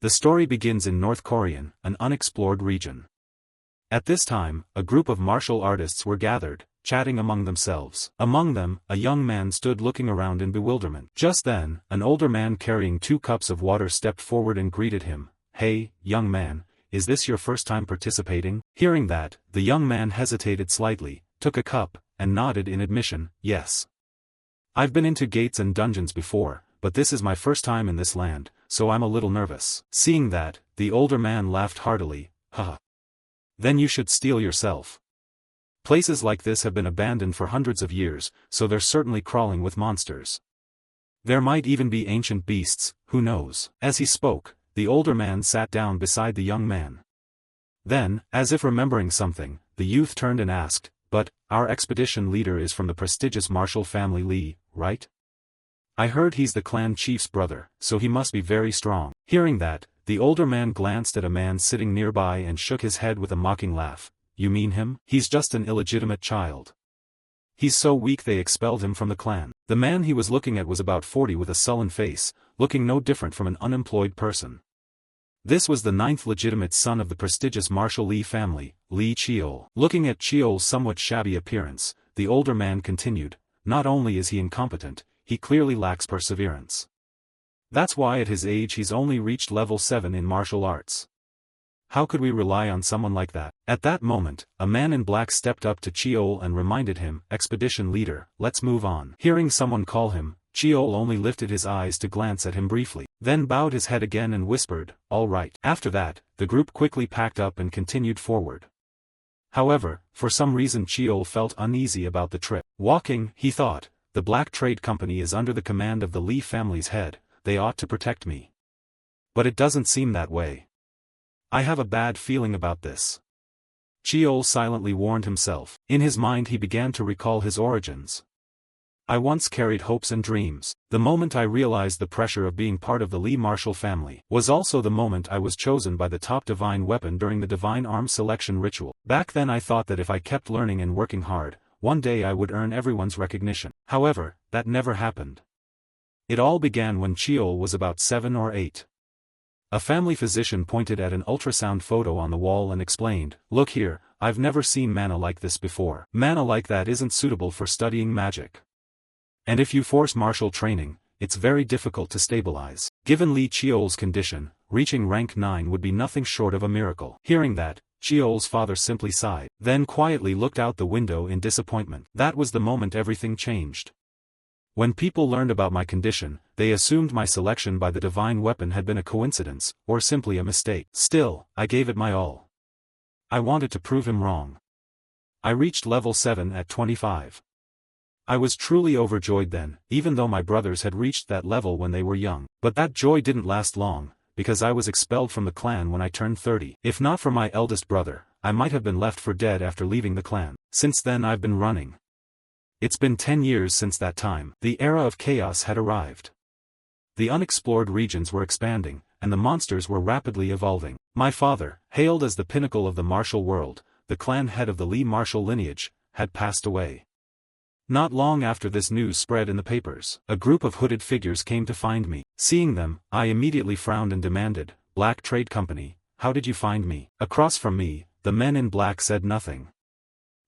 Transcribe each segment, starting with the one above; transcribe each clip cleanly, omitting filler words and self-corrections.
The story begins in North Korean, an unexplored region. At this time, a group of martial artists were gathered, chatting among themselves. Among them, a young man stood looking around in bewilderment. Just then, an older man carrying 2 cups of water stepped forward and greeted him. "Hey, young man, is this your first time participating?" Hearing that, the young man hesitated slightly, took a cup, and nodded in admission, "Yes. I've been into gates and dungeons before, but this is my first time in this land, so I'm a little nervous." Seeing that, the older man laughed heartily, "Haha. Then you should steel yourself. Places like this have been abandoned for hundreds of years, so they're certainly crawling with monsters. There might even be ancient beasts, who knows?" As he spoke, the older man sat down beside the young man. Then, as if remembering something, the youth turned and asked, "But, our expedition leader is from the prestigious martial family Lee, right? I heard he's the clan chief's brother, so he must be very strong." Hearing that, the older man glanced at a man sitting nearby and shook his head with a mocking laugh. "You mean him? He's just an illegitimate child. He's so weak they expelled him from the clan." The man he was looking at was about 40 with a sullen face, looking no different from an unemployed person. This was the 9th legitimate son of the prestigious martial Lee family, Lee Cheol. Looking at Cheol's somewhat shabby appearance, the older man continued, "Not only is he incompetent, he clearly lacks perseverance. That's why at his age he's only reached level 7 in martial arts. How could we rely on someone like that?" At that moment, a man in black stepped up to Cheol and reminded him, "Expedition leader, let's move on." Hearing someone call him, Cheol only lifted his eyes to glance at him briefly, then bowed his head again and whispered, "All right." After that, the group quickly packed up and continued forward. However, for some reason Cheol felt uneasy about the trip. Walking, he thought, the Black Trade Company is under the command of the Lee family's head, they ought to protect me. But it doesn't seem that way. I have a bad feeling about this. Cheol silently warned himself. In his mind he began to recall his origins. "I once carried hopes and dreams. The moment I realized the pressure of being part of the Lee martial family was also the moment I was chosen by the top divine weapon during the divine arms selection ritual. Back then I thought that if I kept learning and working hard, one day I would earn everyone's recognition. However, that never happened. It all began when Cheol was about 7 or 8. A family physician pointed at an ultrasound photo on the wall and explained, "Look here, I've never seen mana like this before. Mana like that isn't suitable for studying magic. And if you force martial training, it's very difficult to stabilize." Given Lee Cheol's condition, reaching rank 9 would be nothing short of a miracle. Hearing that, Cheol's father simply sighed, then quietly looked out the window in disappointment. That was the moment everything changed. When people learned about my condition, they assumed my selection by the divine weapon had been a coincidence, or simply a mistake. Still, I gave it my all. I wanted to prove him wrong. I reached level 7 at 25. I was truly overjoyed then, even though my brothers had reached that level when they were young. But that joy didn't last long, because I was expelled from the clan when I turned 30. If not for my eldest brother, I might have been left for dead after leaving the clan. Since then I've been running. It's been 10 years since that time. The era of chaos had arrived. The unexplored regions were expanding, and the monsters were rapidly evolving. My father, hailed as the pinnacle of the martial world, the clan head of the Lee martial lineage, had passed away. Not long after this news spread in the papers, a group of hooded figures came to find me. Seeing them, I immediately frowned and demanded, "Black Trade Company, how did you find me?" Across from me, the men in black said nothing.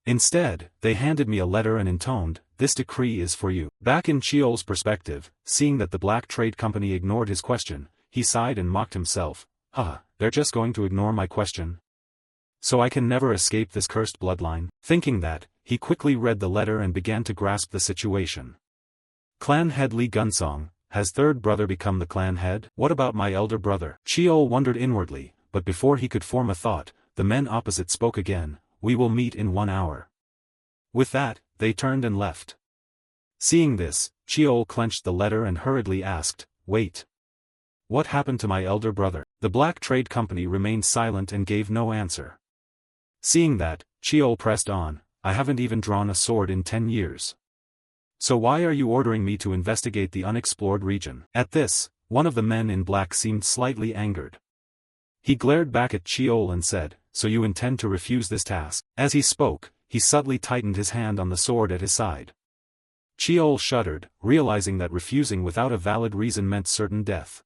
Instead, they handed me a letter and intoned, "This decree is for you." Back in Cheol's perspective, seeing that the Black Trade Company ignored his question, he sighed and mocked himself, they're just going to ignore my question? So I can never escape this cursed bloodline?" Thinking that, he quickly read the letter and began to grasp the situation. Clan head Lee Gunsong, has third brother become the clan head? What about my elder brother? Cheol wondered inwardly, but before he could form a thought, the men opposite spoke again, "We will meet in 1 hour." With that, they turned and left. Seeing this, Cheol clenched the letter and hurriedly asked, "Wait. What happened to my elder brother?" The Black Trade Company remained silent and gave no answer. Seeing that, Cheol pressed on, "I haven't even drawn a sword in 10 years. So why are you ordering me to investigate the unexplored region?" At this, one of the men in black seemed slightly angered. He glared back at Cheol and said, "So you intend to refuse this task?" As he spoke, he subtly tightened his hand on the sword at his side. Cheol shuddered, realizing that refusing without a valid reason meant certain death.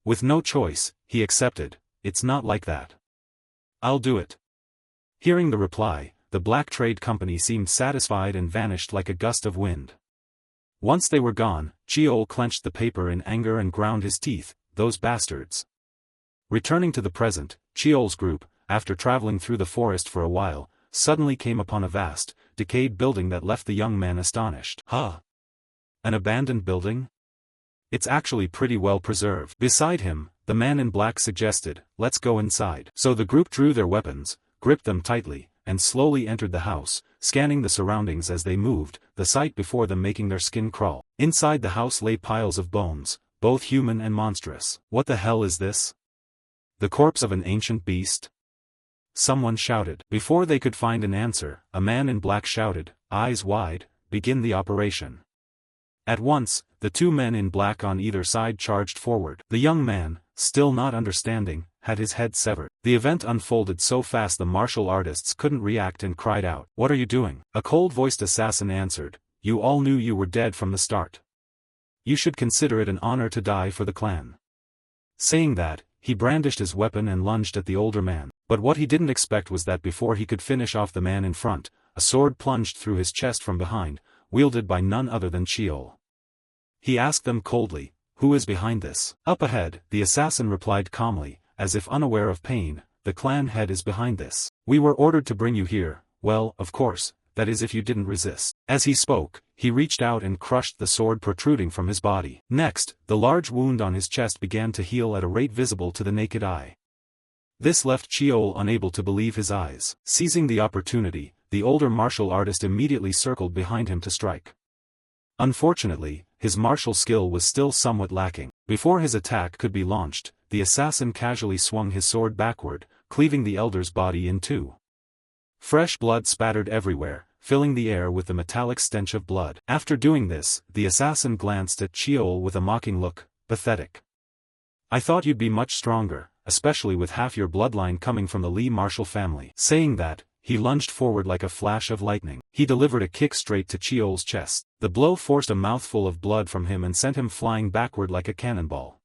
With no choice, he accepted. It's not like that. I'll do it. Hearing the reply, the Black Trade Company seemed satisfied and vanished like a gust of wind. Once they were gone, Cheol clenched the paper in anger and ground his teeth. Those bastards. Returning to the present, Cheol's group, after traveling through the forest for a while, suddenly came upon a vast, decayed building that left the young man astonished. Huh? An abandoned building? It's actually pretty well preserved. Beside him, the man in black suggested, let's go inside. So the group drew their weapons, gripped them tightly, and slowly entered the house, scanning the surroundings as they moved, the sight before them making their skin crawl. Inside the house lay piles of bones, both human and monstrous. What the hell is this? The corpse of an ancient beast? Someone shouted. Before they could find an answer, a man in black shouted, eyes wide, begin the operation. At once, the two men in black on either side charged forward. The young man, still not understanding, had his head severed. The event unfolded so fast the martial artists couldn't react and cried out, "What are you doing?" A cold-voiced assassin answered, "You all knew you were dead from the start. You should consider it an honor to die for the clan." Saying that, he brandished his weapon and lunged at the older man. But what he didn't expect was that before he could finish off the man in front, a sword plunged through his chest from behind, wielded by none other than Cheol. He asked them coldly, "Who is behind this?" "Up ahead," the assassin replied calmly, as if unaware of pain, "the clan head is behind this. We were ordered to bring you here, well, of course, that is if you didn't resist." As he spoke, he reached out and crushed the sword protruding from his body. Next, the large wound on his chest began to heal at a rate visible to the naked eye. This left Cheol unable to believe his eyes. Seizing the opportunity, the older martial artist immediately circled behind him to strike. Unfortunately, his martial skill was still somewhat lacking. Before his attack could be launched, the assassin casually swung his sword backward, cleaving the elder's body in two. Fresh blood spattered everywhere, filling the air with the metallic stench of blood. After doing this, the assassin glanced at Cheol with a mocking look, pathetic. "I thought you'd be much stronger, especially with half your bloodline coming from the Lee martial family." Saying that, he lunged forward like a flash of lightning. He delivered a kick straight to Cheol's chest. The blow forced a mouthful of blood from him and sent him flying backward like a cannonball.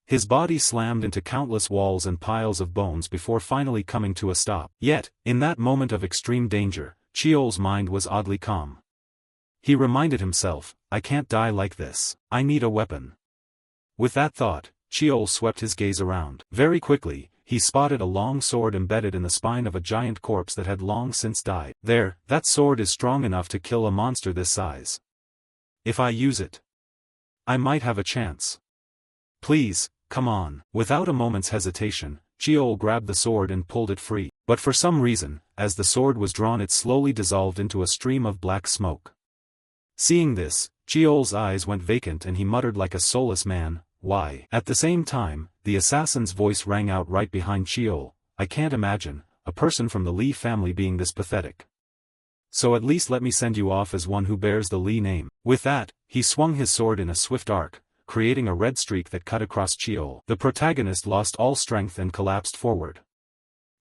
His body slammed into countless walls and piles of bones before finally coming to a stop. Yet, in that moment of extreme danger, Cheol's mind was oddly calm. He reminded himself, "I can't die like this. I need a weapon." With that thought, Cheol swept his gaze around. Very quickly, he spotted a long sword embedded in the spine of a giant corpse that had long since died. "There, that sword is strong enough to kill a monster this size. If I use it, I might have a chance. Please, come on." Without a moment's hesitation, Cheol grabbed the sword and pulled it free. But for some reason, as the sword was drawn it slowly dissolved into a stream of black smoke. Seeing this, Cheol's eyes went vacant and he muttered like a soulless man, "Why?" At the same time, the assassin's voice rang out right behind Cheol, "I can't imagine a person from the Lee family being this pathetic. So at least let me send you off as one who bears the Lee name." With that, he swung his sword in a swift arc, creating a red streak that cut across Cheol. The protagonist lost all strength and collapsed forward.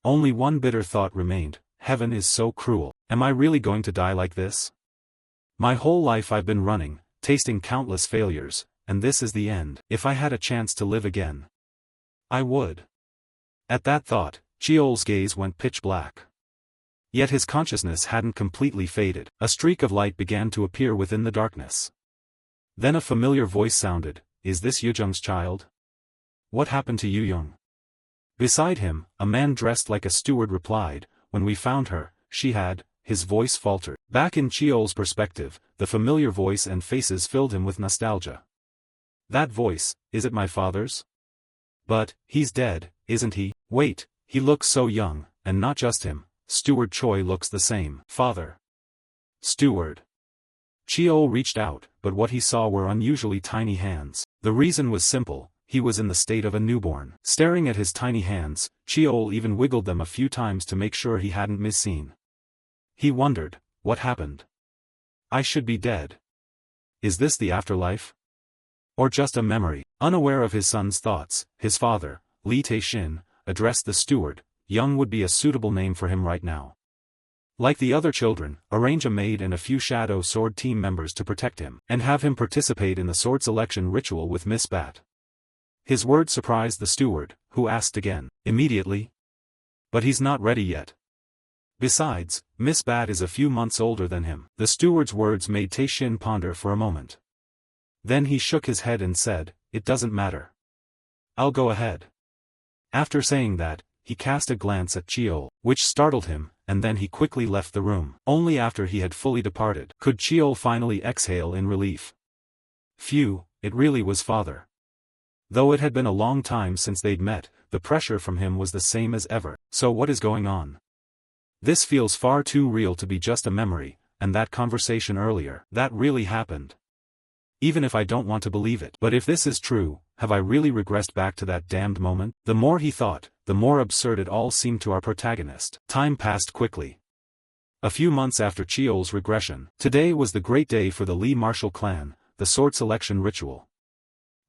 Only one bitter thought remained, "Heaven is so cruel. Am I really going to die like this? My whole life I've been running, tasting countless failures, and this is the end. If I had a chance to live again, I would." At that thought, Cheol's gaze went pitch black. Yet his consciousness hadn't completely faded. A streak of light began to appear within the darkness. Then a familiar voice sounded, "Is this Yujung's child? What happened to Yujung?" Beside him, a man dressed like a steward replied, "When we found her, she had," his voice faltered. Back in Cheol's perspective, the familiar voice and faces filled him with nostalgia. That voice, is it my father's? But, he's dead, isn't he? Wait, he looks so young, and not just him, Steward Choi looks the same. Father. Steward. Cheol reached out, but what he saw were unusually tiny hands. The reason was simple, he was in the state of a newborn. Staring at his tiny hands, Cheol even wiggled them a few times to make sure he hadn't misseen. He wondered, what happened? I should be dead. Is this the afterlife? Or just a memory? Unaware of his son's thoughts, his father, Lee Tae-shin, addressed the steward. Young would be a suitable name for him right now. Like the other children, arrange a maid and a few Shadow Sword team members to protect him, and have him participate in the sword selection ritual with Miss Bat. His words surprised the steward, who asked again, immediately. But he's not ready yet. Besides, Miss Bat is a few months older than him. The steward's words made Tae-shin ponder for a moment. Then he shook his head and said, it doesn't matter. I'll go ahead. After saying that, he cast a glance at Cheol, which startled him, and then he quickly left the room. Only after he had fully departed could Cheol finally exhale in relief. Phew, it really was father. Though it had been a long time since they'd met, the pressure from him was the same as ever. So what is going on? This feels far too real to be just a memory, and that conversation earlier, that really happened. Even if I don't want to believe it. But if this is true, have I really regressed back to that damned moment? The more he thought, the more absurd it all seemed to our protagonist. Time passed quickly. A few months after Cheol's regression, today was the great day for the Lee martial clan, the sword selection ritual.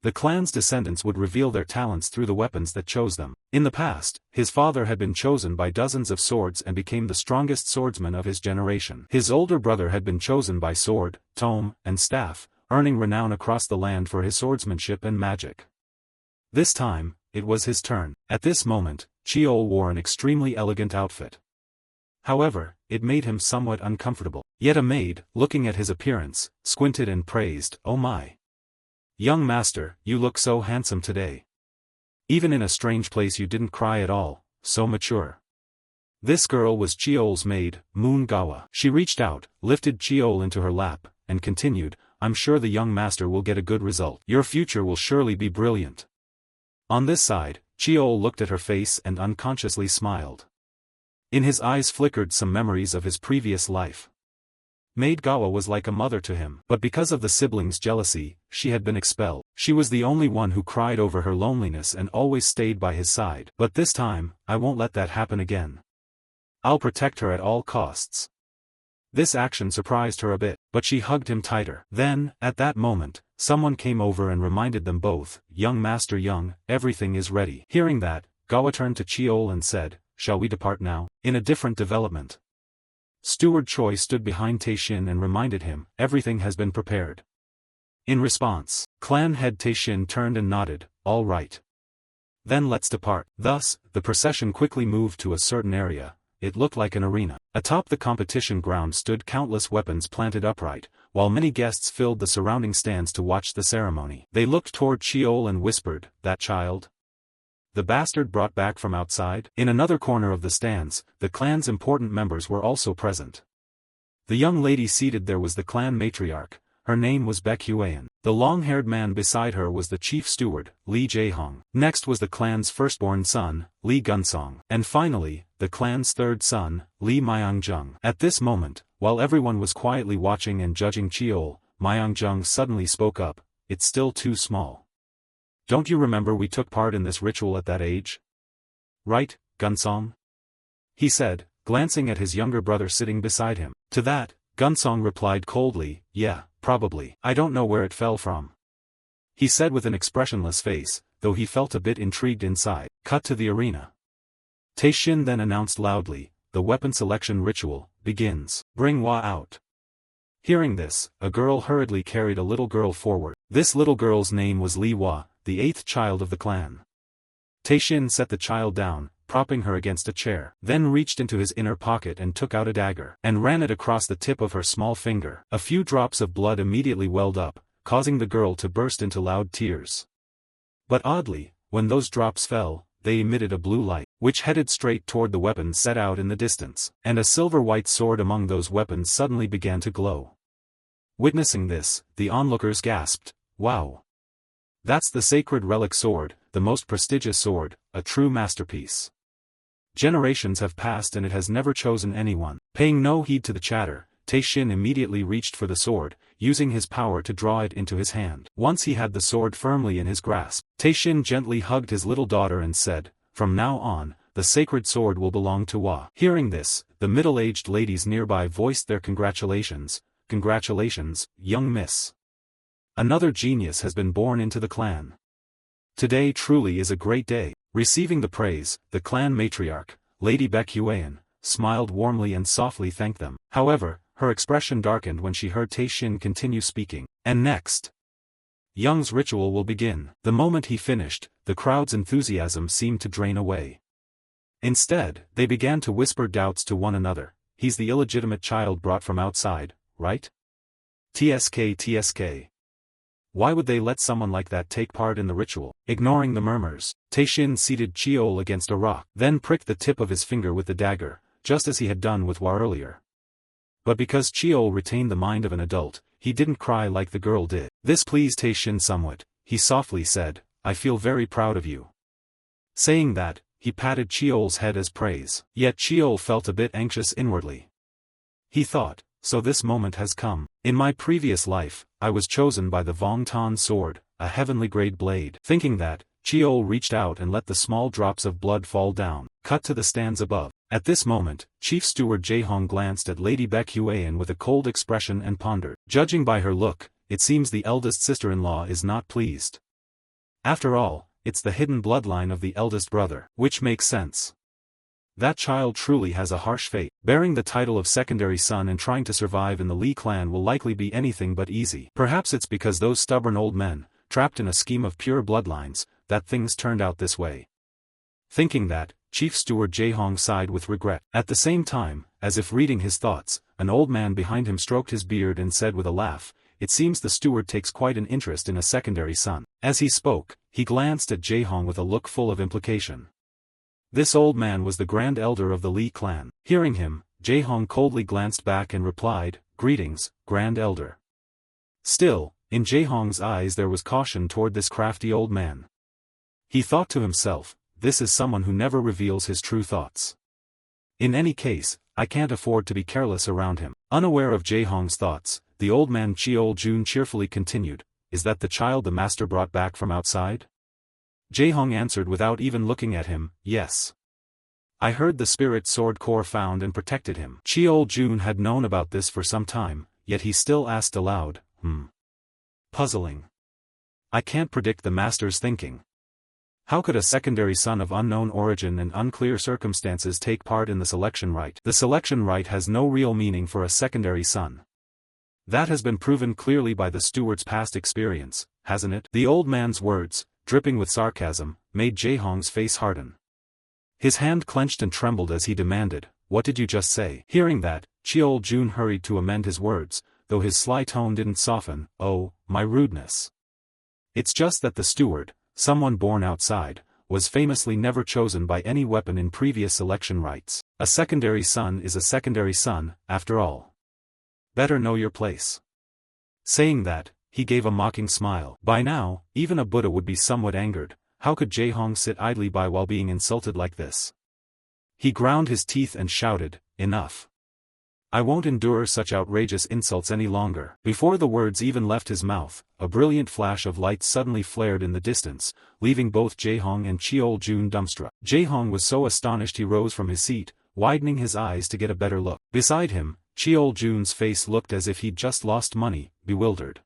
The clan's descendants would reveal their talents through the weapons that chose them. In the past, his father had been chosen by dozens of swords and became the strongest swordsman of his generation. His older brother had been chosen by sword, tome, and staff, earning renown across the land for his swordsmanship and magic. This time, it was his turn. At this moment, Cheol wore an extremely elegant outfit. However, it made him somewhat uncomfortable. Yet a maid, looking at his appearance, squinted and praised, "Oh my! Young master, you look so handsome today. Even in a strange place you didn't cry at all, so mature." This girl was Cheol's maid, Moon Gawa. She reached out, lifted Cheol into her lap, and continued, "I'm sure the young master will get a good result. Your future will surely be brilliant." On this side, Cheol looked at her face and unconsciously smiled. In his eyes flickered some memories of his previous life. Maid Gawa was like a mother to him, but because of the siblings' jealousy, she had been expelled. She was the only one who cried over her loneliness and always stayed by his side. But this time, I won't let that happen again. I'll protect her at all costs. This action surprised her a bit, but she hugged him tighter. Then, at that moment, someone came over and reminded them both, "Young Master Young, everything is ready." Hearing that, Gawa turned to Cheol and said, "Shall we depart now?" In a different development, Steward Choi stood behind Tae-shin and reminded him, "Everything has been prepared." In response, clan head Tae-shin turned and nodded, "All right. Then let's depart." Thus, the procession quickly moved to a certain area. It looked like an arena. Atop the competition ground stood countless weapons planted upright, while many guests filled the surrounding stands to watch the ceremony. They looked toward Cheol and whispered, "That child? The bastard brought back from outside?" In another corner of the stands, the clan's important members were also present. The young lady seated there was the clan matriarch. Her name was Baek Hwaeun. The long-haired man beside her was the chief steward, Lee Jae-hong. Next was the clan's firstborn son, Lee Gunsong. And finally, the clan's third son, Lee Myong-jung. At this moment, while everyone was quietly watching and judging Cheol, Myong-jung suddenly spoke up, "It's still too small. Don't you remember we took part in this ritual at that age? Right, Gunsong?" he said, glancing at his younger brother sitting beside him. To that, Gunsong replied coldly, "Yeah, probably. I don't know where it fell from," he said with an expressionless face, though he felt a bit intrigued inside. Cut to the arena. Tae-shin then announced loudly, "The weapon selection ritual begins. Bring Hwa out." Hearing this, a girl hurriedly carried a little girl forward. This little girl's name was Lee Hwa, the 8th child of the clan. Tae-shin set the child down, propping her against a chair, then reached into his inner pocket and took out a dagger, and ran it across the tip of her small finger. A few drops of blood immediately welled up, causing the girl to burst into loud tears. But oddly, when those drops fell, they emitted a blue light, which headed straight toward the weapon set out in the distance, and a silver-white sword among those weapons suddenly began to glow. Witnessing this, the onlookers gasped, "Wow! That's the sacred relic sword, the most prestigious sword, a true masterpiece. Generations have passed and it has never chosen anyone." Paying no heed to the chatter, Tae-shin immediately reached for the sword, using his power to draw it into his hand. Once he had the sword firmly in his grasp, Tae-shin gently hugged his little daughter and said, "From now on, the sacred sword will belong to Hwa." Hearing this, the middle-aged ladies nearby voiced their congratulations. "Congratulations, young miss. Another genius has been born into the clan. Today truly is a great day." Receiving the praise, the clan matriarch, Lady Baek Hwaeun, smiled warmly and softly thanked them. However, her expression darkened when she heard Tae-shin continue speaking. "And next, Young's ritual will begin. The moment he finished, the crowd's enthusiasm seemed to drain away. Instead, they began to whisper doubts to one another. He's the illegitimate child brought from outside, right? TSK. Why would they let someone like that take part in the ritual? Ignoring the murmurs, Taishin seated Cheol against a rock, then pricked the tip of his finger with the dagger, just as he had done with War earlier. But because Cheol retained the mind of an adult, he didn't cry like the girl did. This pleased Taishin somewhat. He softly said, "I feel very proud of you." Saying that, he patted Cheol's head as praise. Yet Cheol felt a bit anxious inwardly. He thought, so this moment has come. In my previous life, I was chosen by the Vong Tan sword, a heavenly grade blade. Thinking that, Cheol reached out and let the small drops of blood fall down, cut to the stands above. At this moment, Chief Steward Jaehong glanced at Lady Baek Huayan with a cold expression and pondered. Judging by her look, it seems the eldest sister-in-law is not pleased. After all, it's the hidden bloodline of the eldest brother, which makes sense. That child truly has a harsh fate. Bearing the title of secondary son and trying to survive in the Li clan will likely be anything but easy. Perhaps it's because those stubborn old men, trapped in a scheme of pure bloodlines, that things turned out this way. Thinking that, Chief Steward Jaehong sighed with regret. At the same time, as if reading his thoughts, an old man behind him stroked his beard and said with a laugh, "It seems the steward takes quite an interest in a secondary son." As he spoke, he glanced at Jaehong with a look full of implication. This old man was the grand elder of the Li clan. Hearing him, Jaehong coldly glanced back and replied, "Greetings, grand elder." Still, in Jaehong's eyes there was caution toward this crafty old man. He thought to himself, this is someone who never reveals his true thoughts. In any case, I can't afford to be careless around him. Unaware of Jaehong's thoughts, the old man Cheol Jun cheerfully continued, "Is that the child the master brought back from outside?" Jaehong answered without even looking at him, "Yes. I heard the spirit sword core found and protected him." Cheol Jun had known about this for some time, yet he still asked aloud, Puzzling. I can't predict the master's thinking. How could a secondary son of unknown origin and unclear circumstances take part in the selection rite? The selection rite has no real meaning for a secondary son. That has been proven clearly by the steward's past experience, hasn't it? The old man's words, dripping with sarcasm, made Jaehong's face harden. His hand clenched and trembled as he demanded, "What did you just say?" Hearing that, Cheol Jun hurried to amend his words, though his sly tone didn't soften. "Oh, my rudeness. It's just that the steward, someone born outside, was famously never chosen by any weapon in previous selection rites. A secondary son is a secondary son, after all. Better know your place." Saying that, he gave a mocking smile. By now, even a Buddha would be somewhat angered. How could Jaehong sit idly by while being insulted like this? He ground his teeth and shouted, "Enough. I won't endure such outrageous insults any longer." Before the words even left his mouth, a brilliant flash of light suddenly flared in the distance, leaving both Jaehong and Cheol Jun dumbstruck. Jaehong was so astonished he rose from his seat, widening his eyes to get a better look. Beside him, Cheol Jun's face looked as if he'd just lost money, bewildered.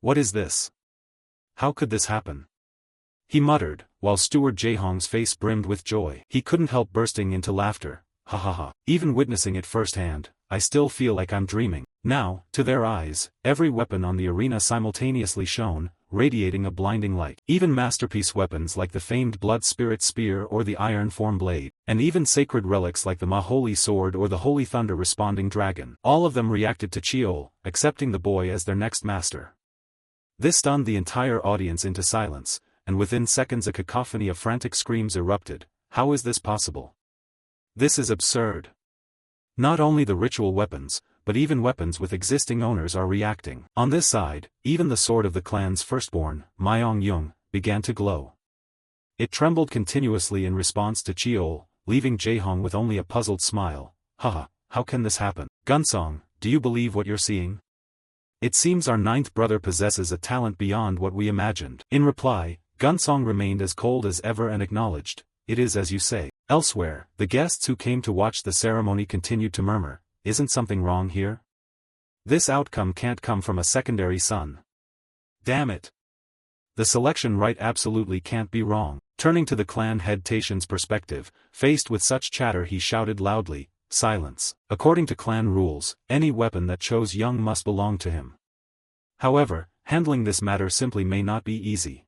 "What is this? How could this happen?" he muttered, while Steward Jaehong's face brimmed with joy. He couldn't help bursting into laughter. "Ha ha ha. Even witnessing it firsthand, I still feel like I'm dreaming." Now, to their eyes, every weapon on the arena simultaneously shone, radiating a blinding light. Even masterpiece weapons like the famed Blood Spirit Spear or the Iron Form Blade, and even sacred relics like the Ma-Holy Sword or the Holy Thunder Responding Dragon. All of them reacted to Cheol, accepting the boy as their next master. This stunned the entire audience into silence, and within seconds a cacophony of frantic screams erupted. How is this possible? This is absurd. Not only the ritual weapons, but even weapons with existing owners are reacting. On this side, even the sword of the clan's firstborn, Myong Yung, began to glow. It trembled continuously in response to Cheol, leaving Jaehong with only a puzzled smile. "Haha, how can this happen? Gunsong, do you believe what you're seeing? It seems our ninth brother possesses a talent beyond what we imagined." In reply, Gunsong remained as cold as ever and acknowledged, "It is as you say." Elsewhere, the guests who came to watch the ceremony continued to murmur, "Isn't something wrong here? This outcome can't come from a secondary son. Damn it. The selection rite absolutely can't be wrong." Turning to the clan head Taishin's perspective, faced with such chatter he shouted loudly, "Silence." According to clan rules, any weapon that chose Young must belong to him. However, handling this matter simply may not be easy.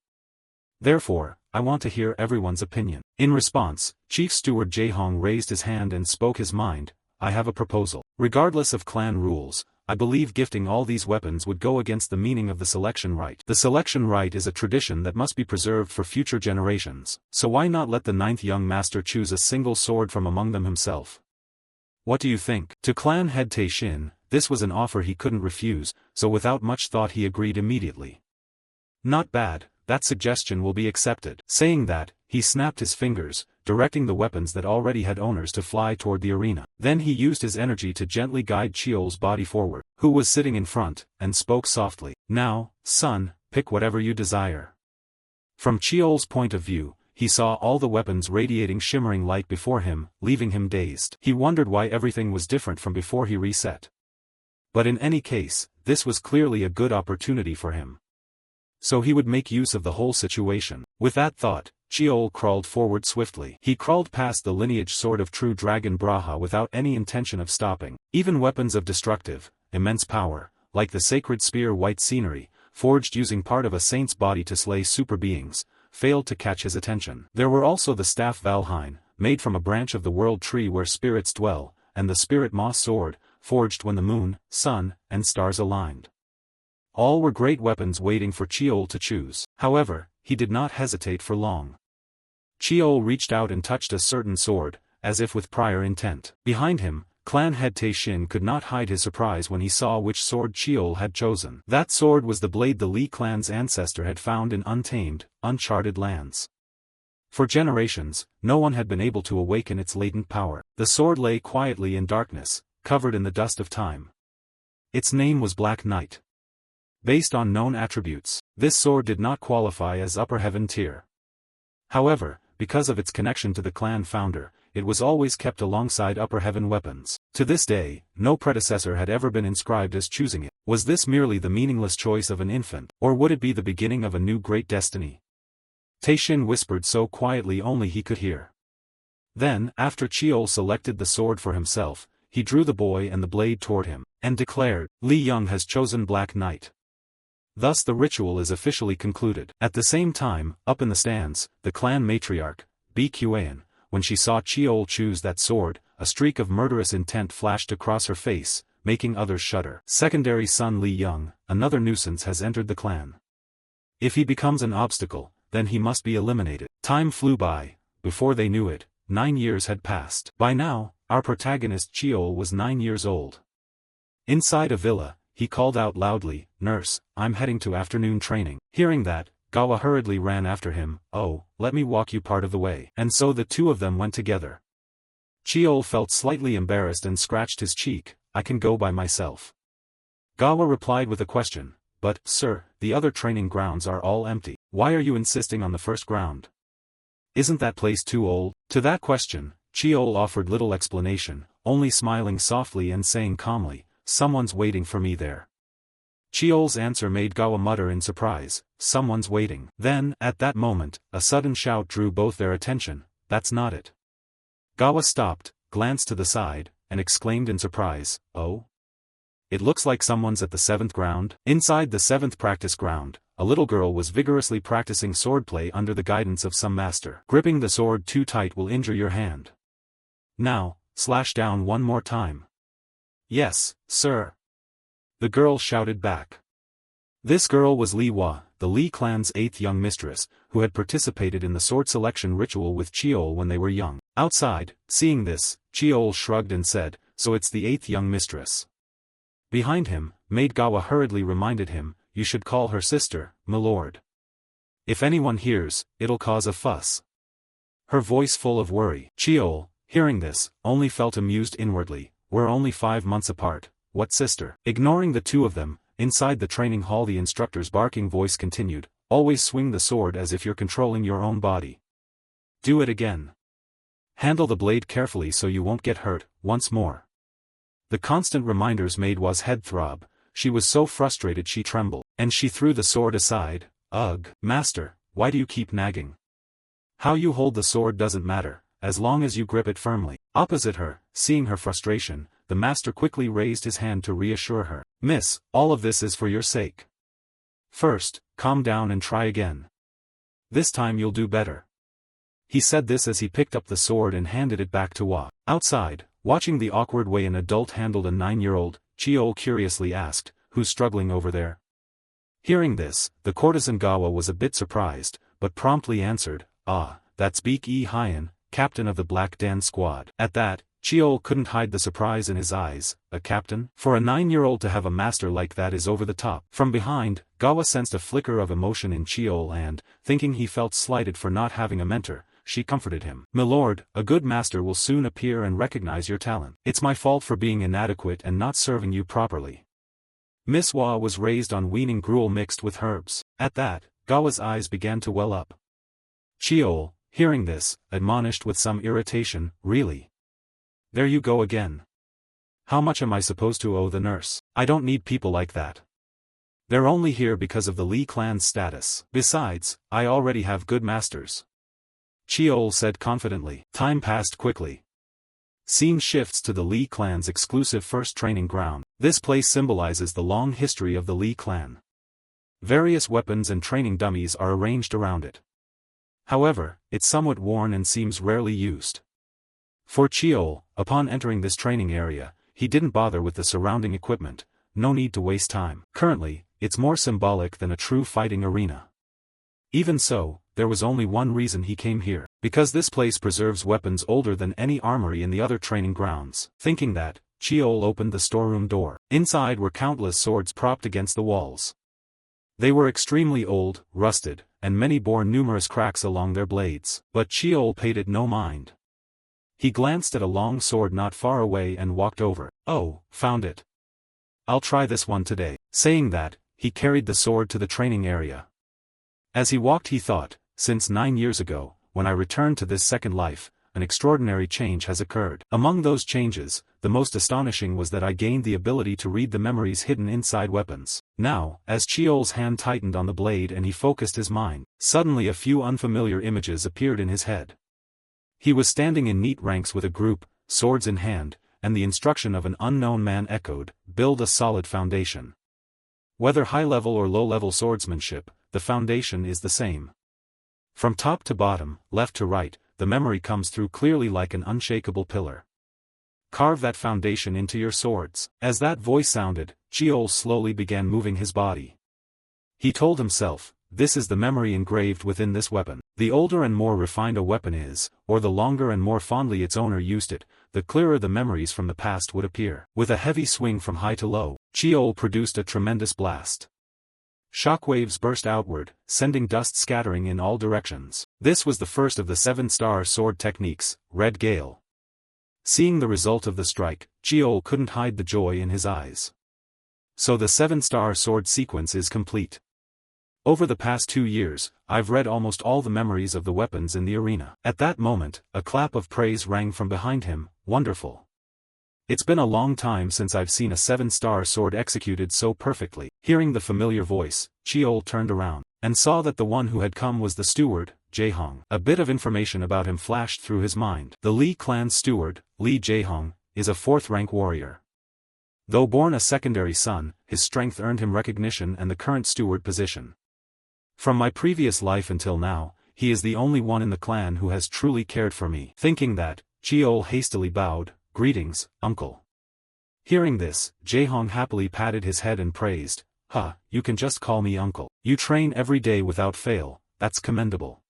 Therefore, I want to hear everyone's opinion. In response, Chief Steward Jaehong raised his hand and spoke his mind. I have a proposal. Regardless of clan rules, I believe gifting all these weapons would go against the meaning of the selection rite. The selection rite is a tradition that must be preserved for future generations, so why not let the 9th young master choose a single sword from among them himself? What do you think? To clan head Tae-shin, this was an offer he couldn't refuse, so without much thought he agreed immediately. Not bad, that suggestion will be accepted. Saying that, he snapped his fingers, directing the weapons that already had owners to fly toward the arena. Then he used his energy to gently guide Cheol's body forward, who was sitting in front, and spoke softly. Now, son, pick whatever you desire. From Cheol's point of view, he saw all the weapons radiating shimmering light before him, leaving him dazed. He wondered why everything was different from before he reset. But in any case, this was clearly a good opportunity for him. So he would make use of the whole situation. With that thought, Cheol crawled forward swiftly. He crawled past the lineage sword of true dragon Braha without any intention of stopping. Even weapons of destructive, immense power, like the sacred spear White Scenery, forged using part of a saint's body to slay super beings, failed to catch his attention. There were also the staff Valheim, made from a branch of the world tree where spirits dwell, and the spirit moss sword, forged when the moon, sun, and stars aligned. All were great weapons waiting for Cheol to choose. However, he did not hesitate for long. Cheol reached out and touched a certain sword, as if with prior intent. Behind him, clan head Tae-shin could not hide his surprise when he saw which sword Cheol had chosen. That sword was the blade the Lee clan's ancestor had found in untamed, uncharted lands. For generations, no one had been able to awaken its latent power. The sword lay quietly in darkness, covered in the dust of time. Its name was Black Knight. Based on known attributes, this sword did not qualify as upper heaven tier. However, because of its connection to the clan founder, it was always kept alongside upper heaven weapons. To this day, no predecessor had ever been inscribed as choosing it. Was this merely the meaningless choice of an infant, or would it be the beginning of a new great destiny? Tae-shin whispered so quietly only he could hear. Then, after Cheol selected the sword for himself, he drew the boy and the blade toward him, and declared, Lee Young has chosen Black Knight. Thus the ritual is officially concluded. At the same time, up in the stands, the clan matriarch, Bqan, when she saw Cheol choose that sword, a streak of murderous intent flashed across her face, making others shudder. Secondary son Lee Young, another nuisance has entered the clan. If he becomes an obstacle, then he must be eliminated. Time flew by. Before they knew it, 9 years had passed. By now, our protagonist Cheol was 9 years old. Inside a villa, he called out loudly, Nurse, I'm heading to afternoon training. Hearing that, Gawa hurriedly ran after him. Oh, let me walk you part of the way. And so the two of them went together. Cheol felt slightly embarrassed and scratched his cheek. I can go by myself. Gawa replied with a question. But, sir, the other training grounds are all empty. Why are you insisting on the first ground? Isn't that place too old? To that question, Cheol offered little explanation, only smiling softly and saying calmly, Someone's waiting for me there. Cheol's answer made Gawa mutter in surprise, Someone's waiting. Then, at that moment, a sudden shout drew both their attention. That's not it. Gawa stopped, glanced to the side, and exclaimed in surprise, Oh? It looks like someone's at the 7th ground. Inside the 7th practice ground, a little girl was vigorously practicing swordplay under the guidance of some master. Gripping the sword too tight will injure your hand. Now, slash down one more time. Yes, sir. The girl shouted back. This girl was Lee Hwa, the Lee clan's 8th young mistress, who had participated in the sword selection ritual with Cheol when they were young. Outside, seeing this, Cheol shrugged and said, So it's the 8th young mistress. Behind him, Maid Gawa hurriedly reminded him, You should call her sister, milord. If anyone hears, it'll cause a fuss. Her voice full of worry. Cheol, hearing this, only felt amused inwardly. We're only 5 months apart, what sister? Ignoring the two of them, inside the training hall the instructor's barking voice continued, Always swing the sword as if you're controlling your own body. Do it again. Handle the blade carefully so you won't get hurt, once more. The constant reminders made Hwa's head throb, she was so frustrated she trembled, and she threw the sword aside. Ugh, master, why do you keep nagging? How you hold the sword doesn't matter, as long as you grip it firmly. Opposite her, seeing her frustration, the master quickly raised his hand to reassure her. Miss, all of this is for your sake. First, calm down and try again. This time you'll do better. He said this as he picked up the sword and handed it back to Wa. Outside, watching the awkward way an adult handled a 9-year-old, Chiol curiously asked, "Who's struggling over there?" Hearing this, the courtesan Gawa was a bit surprised, but promptly answered, "Ah, that's Beek-e Hyan, captain of the Black Dan squad." At that, Chiol couldn't hide the surprise in his eyes. A captain? For a 9-year-old to have a master like that is over the top. From behind, Gawa sensed a flicker of emotion in Chiol and, thinking he felt slighted for not having a mentor, she comforted him. "Milord, a good master will soon appear and recognize your talent. It's my fault for being inadequate and not serving you properly." Miss Wa was raised on weaning gruel mixed with herbs. At that, Gawa's eyes began to well up. Chiol, hearing this, admonished with some irritation, "Really? There you go again. How much am I supposed to owe the nurse? I don't need people like that. They're only here because of the Li clan's status. Besides, I already have good masters." Chiol said confidently. Time passed quickly. Scene shifts to the Li clan's exclusive first training ground. This place symbolizes the long history of the Li clan. Various weapons and training dummies are arranged around it. However, it's somewhat worn and seems rarely used. For Chiol, upon entering this training area, he didn't bother with the surrounding equipment. No need to waste time. Currently, it's more symbolic than a true fighting arena. Even so, there was only one reason he came here. Because this place preserves weapons older than any armory in the other training grounds. Thinking that, Chiol opened the storeroom door. Inside were countless swords propped against the walls. They were extremely old, rusted, and many bore numerous cracks along their blades. But Chiol paid it no mind. He glanced at a long sword not far away and walked over. "Oh, found it. I'll try this one today." Saying that, he carried the sword to the training area. As he walked he thought, since 9 years ago, when I returned to this second life, an extraordinary change has occurred. Among those changes, the most astonishing was that I gained the ability to read the memories hidden inside weapons. Now, as Chiol's hand tightened on the blade and he focused his mind, suddenly a few unfamiliar images appeared in his head. He was standing in neat ranks with a group, swords in hand, and the instruction of an unknown man echoed, "Build a solid foundation." Whether high-level or low-level swordsmanship, the foundation is the same. From top to bottom, left to right, the memory comes through clearly like an unshakable pillar. Carve that foundation into your swords. As that voice sounded, Chiol slowly began moving his body. He told himself, this is the memory engraved within this weapon. The older and more refined a weapon is, or the longer and more fondly its owner used it, the clearer the memories from the past would appear. With a heavy swing from high to low, Chiol produced a tremendous blast. Shockwaves burst outward, sending dust scattering in all directions. This was the first of the 7-star sword techniques, Red Gale. Seeing the result of the strike, Chiol couldn't hide the joy in his eyes. So the 7-star sword sequence is complete. Over the past 2 years, I've read almost all the memories of the weapons in the arena. At that moment, a clap of praise rang from behind him. Wonderful. It's been a long time since I've seen a 7-star sword executed so perfectly. Hearing the familiar voice, Chiol turned around, and saw that the one who had come was the steward, Jaehong. A bit of information about him flashed through his mind. The Li clan's steward, Li Jaehong, is a 4th-rank warrior. Though born a secondary son, his strength earned him recognition and the current steward position. From my previous life until now, he is the only one in the clan who has truly cared for me. Thinking that, Chiol hastily bowed. Greetings, uncle. Hearing this, Jaehong happily patted his head and praised, you can just call me uncle. You train every day without fail, that's commendable.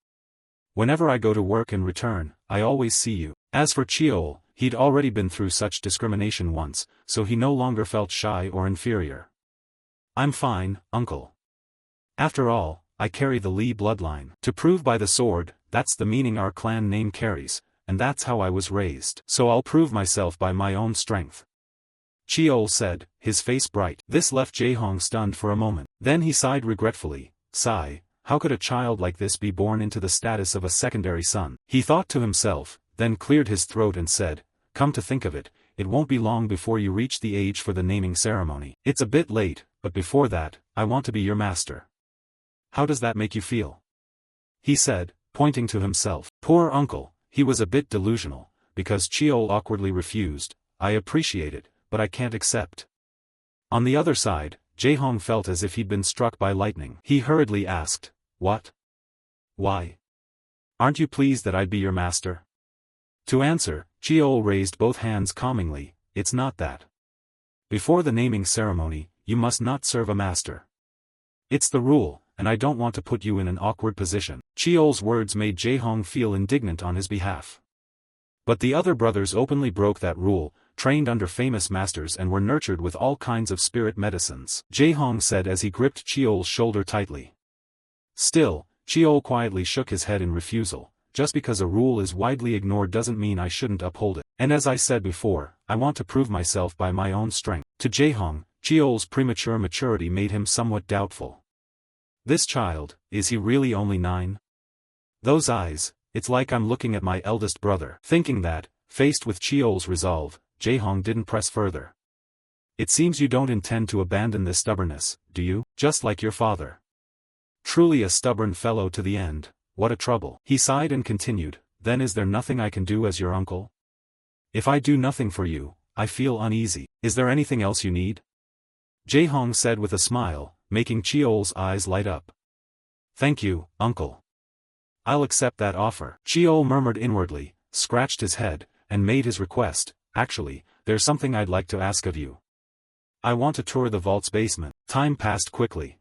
Whenever I go to work and return, I always see you. As for Chiol, he'd already been through such discrimination once, so he no longer felt shy or inferior. I'm fine, uncle. After all, I carry the Li bloodline. To prove by the sword, that's the meaning our clan name carries, and that's how I was raised. So I'll prove myself by my own strength. Chiol said, his face bright. This left Jaehong stunned for a moment. Then he sighed regretfully, how could a child like this be born into the status of a secondary son? He thought to himself, then cleared his throat and said, come to think of it, it won't be long before you reach the age for the naming ceremony. It's a bit late, but before that, I want to be your master. How does that make you feel? He said, pointing to himself. Poor uncle, he was a bit delusional, because Chiol awkwardly refused, I appreciate it, but I can't accept. On the other side, Jae-hong felt as if he'd been struck by lightning. He hurriedly asked, "What? Why? Aren't you pleased that I'd be your master?" To answer, Cheol raised both hands calmingly, "It's not that. Before the naming ceremony, you must not serve a master. It's the rule, and I don't want to put you in an awkward position." Cheol's words made Jae-hong feel indignant on his behalf. But the other brothers openly broke that rule, trained under famous masters and were nurtured with all kinds of spirit medicines, Jae-hong said as he gripped Cheol's shoulder tightly. Still, Cheol quietly shook his head in refusal. "Just because a rule is widely ignored doesn't mean I shouldn't uphold it. And as I said before, I want to prove myself by my own strength." To Jae-hong, Cheol's premature maturity made him somewhat doubtful. This child, is he really only 9? Those eyes, it's like I'm looking at my eldest brother. Thinking that, faced with Cheol's resolve, Jae-hong didn't press further. "It seems you don't intend to abandon this stubbornness, do you? Just like your father. Truly a stubborn fellow to the end, what a trouble." He sighed and continued, "Then is there nothing I can do as your uncle? If I do nothing for you, I feel uneasy. Is there anything else you need?" Jae-hong said with a smile, making Cheol's eyes light up. "Thank you, uncle. I'll accept that offer." Cheol murmured inwardly, scratched his head, and made his request, "Actually, there's something I'd like to ask of you. I want to tour the vault's basement." Time passed quickly.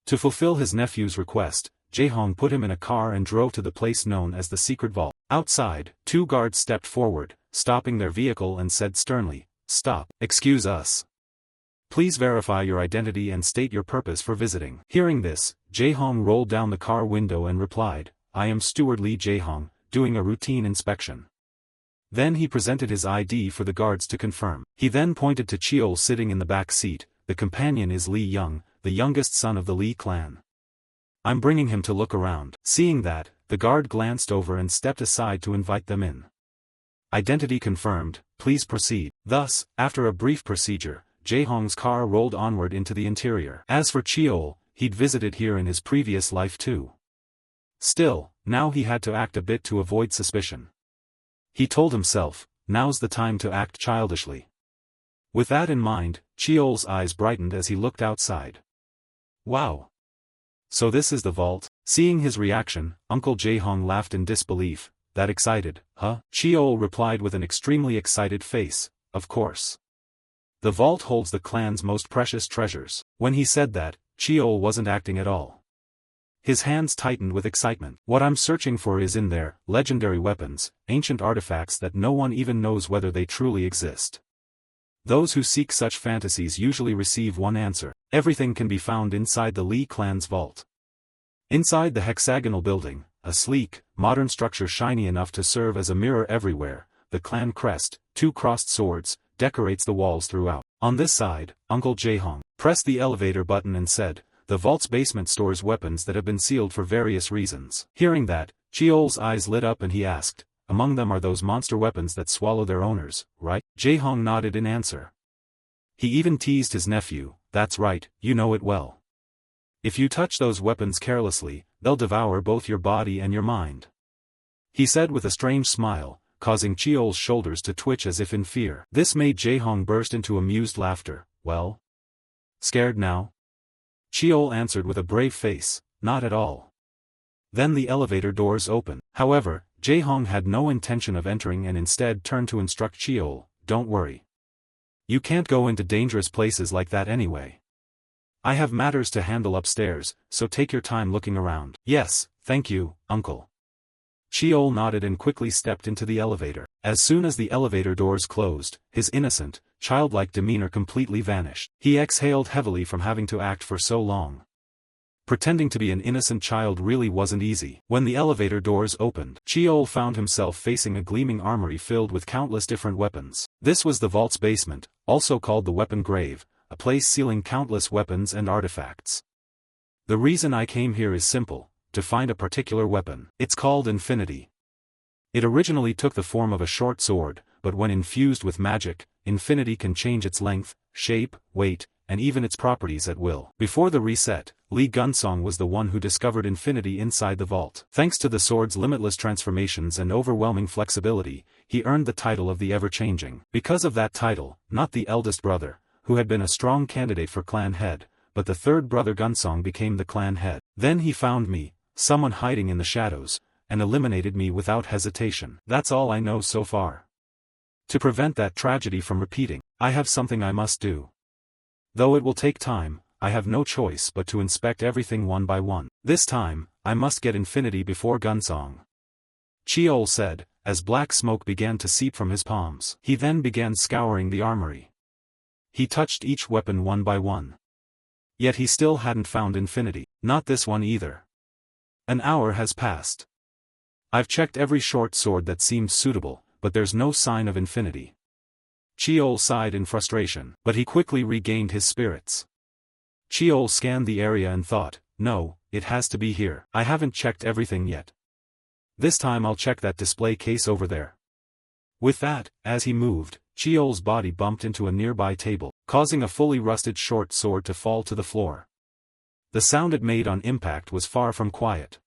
To fulfill his nephew's request, Jae-hong put him in a car and drove to the place known as the secret vault. Outside, 2 guards stepped forward, stopping their vehicle and said sternly, "Stop. Excuse us. Please verify your identity and state your purpose for visiting." Hearing this, Jae-hong rolled down the car window and replied, "I am Steward Lee Jae-hong, doing a routine inspection." Then he presented his ID for the guards to confirm. He then pointed to Cheol sitting in the back seat. "The companion is Lee Young, the youngest son of the Lee clan. I'm bringing him to look around." Seeing that, the guard glanced over and stepped aside to invite them in. "Identity confirmed, please proceed." Thus, after a brief procedure, Jae-hong's car rolled onward into the interior. As for Cheol, he'd visited here in his previous life too. Still, now he had to act a bit to avoid suspicion. He told himself, now's the time to act childishly. With that in mind, Cheol's eyes brightened as he looked outside. "Wow! So this is the vault?" Seeing his reaction, Uncle Jae-hong laughed in disbelief. "That excited, huh?" Cheol replied with an extremely excited face, "Of course. The vault holds the clan's most precious treasures." When he said that, Cheol wasn't acting at all. His hands tightened with excitement. "What I'm searching for is in there, legendary weapons, ancient artifacts that no one even knows whether they truly exist. Those who seek such fantasies usually receive one answer: everything can be found inside the Lee clan's vault." Inside the hexagonal building, a sleek, modern structure shiny enough to serve as a mirror everywhere, the clan crest, 2 crossed swords, decorates the walls throughout. On this side, Uncle Jae-hong pressed the elevator button and said, "The vault's basement stores weapons that have been sealed for various reasons." Hearing that, Cheol's eyes lit up and he asked, "Among them are those monster weapons that swallow their owners, right?" Jae-hong nodded in answer. He even teased his nephew, "That's right, you know it well. If you touch those weapons carelessly, they'll devour both your body and your mind," he said with a strange smile, causing Cheol's shoulders to twitch as if in fear. This made Jae-hong burst into amused laughter. "Well? Scared now?" Cheol answered with a brave face, "Not at all." Then the elevator doors opened. However, Jae-hong had no intention of entering and instead turned to instruct Cheol, "Don't worry. You can't go into dangerous places like that anyway. I have matters to handle upstairs, so take your time looking around." "Yes, thank you, uncle." Cheol nodded and quickly stepped into the elevator. As soon as the elevator doors closed, his innocent, childlike demeanor completely vanished. He exhaled heavily from having to act for so long. Pretending to be an innocent child really wasn't easy. When the elevator doors opened, Cheol found himself facing a gleaming armory filled with countless different weapons. This was the vault's basement, also called the weapon grave, a place sealing countless weapons and artifacts. "The reason I came here is simple: to find a particular weapon. It's called Infinity. It originally took the form of a short sword, but when infused with magic, Infinity can change its length, shape, weight, and even its properties at will." Before the reset, Lee Gunsong was the one who discovered Infinity inside the vault. Thanks to the sword's limitless transformations and overwhelming flexibility, he earned the title of the Ever-Changing. Because of that title, not the eldest brother, who had been a strong candidate for clan head, but the third brother Gunsong became the clan head. Then he found me, someone hiding in the shadows, and eliminated me without hesitation. That's all I know so far. To prevent that tragedy from repeating, I have something I must do. Though it will take time, I have no choice but to inspect everything one by one. This time, I must get infinity before Gunsong. Cheol said, as black smoke began to seep from his palms. He then began scouring the armory. He touched each weapon one by one. Yet he still hadn't found infinity. Not this one either. An hour has passed. I've checked every short sword that seemed suitable, but there's no sign of infinity. Cheol sighed in frustration, but he quickly regained his spirits. Cheol scanned the area and thought, no, it has to be here. I haven't checked everything yet. This time I'll check that display case over there. With that, as he moved, Cheol's body bumped into a nearby table, causing a fully rusted short sword to fall to the floor. The sound it made on impact was far from quiet.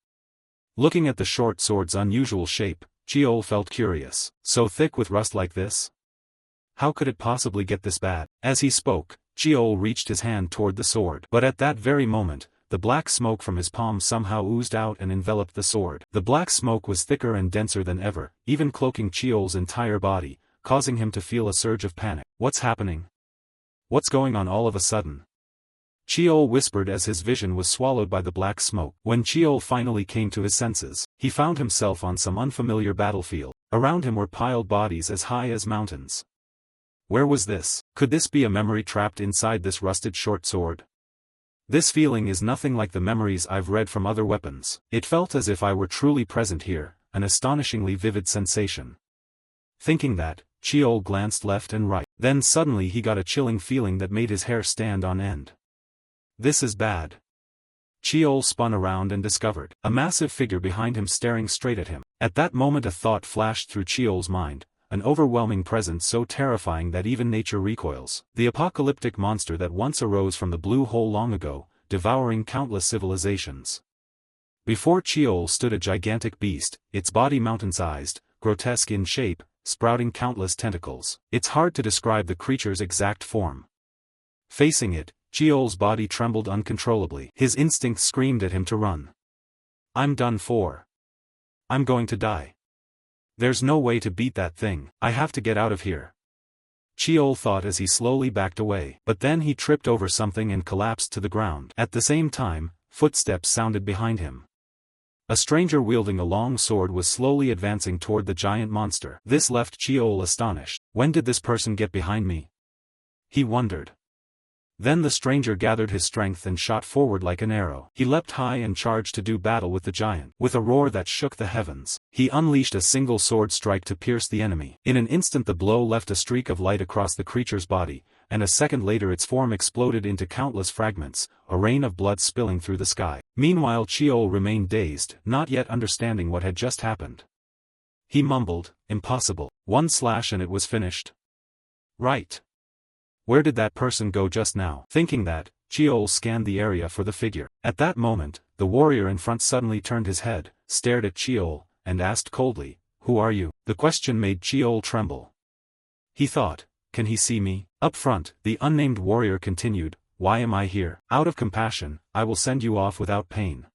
Looking at the short sword's unusual shape, Cheol felt curious. So thick with rust like this? How could it possibly get this bad? As he spoke, Cheol reached his hand toward the sword. But at that very moment, the black smoke from his palm somehow oozed out and enveloped the sword. The black smoke was thicker and denser than ever, even cloaking Cheol's entire body, causing him to feel a surge of panic. What's happening? What's going on all of a sudden? Cheol whispered as his vision was swallowed by the black smoke. When Cheol finally came to his senses, he found himself on some unfamiliar battlefield. Around him were piled bodies as high as mountains. Where was this? Could this be a memory trapped inside this rusted short sword? This feeling is nothing like the memories I've read from other weapons. It felt as if I were truly present here, an astonishingly vivid sensation. Thinking that, Cheol glanced left and right. Then suddenly he got a chilling feeling that made his hair stand on end. This is bad. Cheol spun around and discovered a massive figure behind him staring straight at him. At that moment a thought flashed through Cheol's mind, an overwhelming presence so terrifying that even nature recoils. The apocalyptic monster that once arose from the blue hole long ago, devouring countless civilizations. Before Cheol stood a gigantic beast, its body mountain-sized, grotesque in shape, sprouting countless tentacles. It's hard to describe the creature's exact form. Facing it, Cheol's body trembled uncontrollably. His instincts screamed at him to run. I'm done for. I'm going to die. There's no way to beat that thing. I have to get out of here. Cheol thought as he slowly backed away. But then he tripped over something and collapsed to the ground. At the same time, footsteps sounded behind him. A stranger wielding a long sword was slowly advancing toward the giant monster. This left Cheol astonished. When did this person get behind me? He wondered. Then the stranger gathered his strength and shot forward like an arrow. He leapt high and charged to do battle with the giant. With a roar that shook the heavens, he unleashed a single sword strike to pierce the enemy. In an instant the blow left a streak of light across the creature's body, and a second later its form exploded into countless fragments, a rain of blood spilling through the sky. Meanwhile Cheol remained dazed, not yet understanding what had just happened. He mumbled, "Impossible. One slash and it was finished." Right. Where did that person go just now? Thinking that, Cheol scanned the area for the figure. At that moment, the warrior in front suddenly turned his head, stared at Cheol, and asked coldly, "Who are you?" The question made Cheol tremble. He thought, can he see me? Up front, the unnamed warrior continued, "Why am I here? Out of compassion, I will send you off without pain."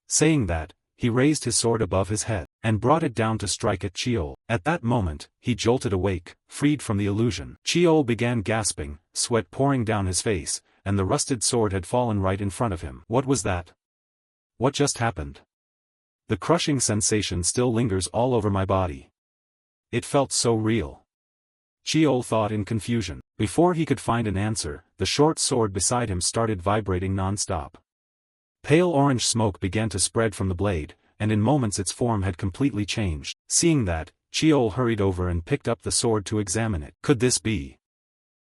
Saying that, he raised his sword above his head, and brought it down to strike at Cheol. At that moment, he jolted awake, freed from the illusion. Cheol began gasping, sweat pouring down his face, and the rusted sword had fallen right in front of him. What was that? What just happened? The crushing sensation still lingers all over my body. It felt so real. Cheol thought in confusion. Before he could find an answer, the short sword beside him started vibrating non-stop. Pale orange smoke began to spread from the blade, and in moments its form had completely changed. Seeing that, Cheol hurried over and picked up the sword to examine it. Could this be?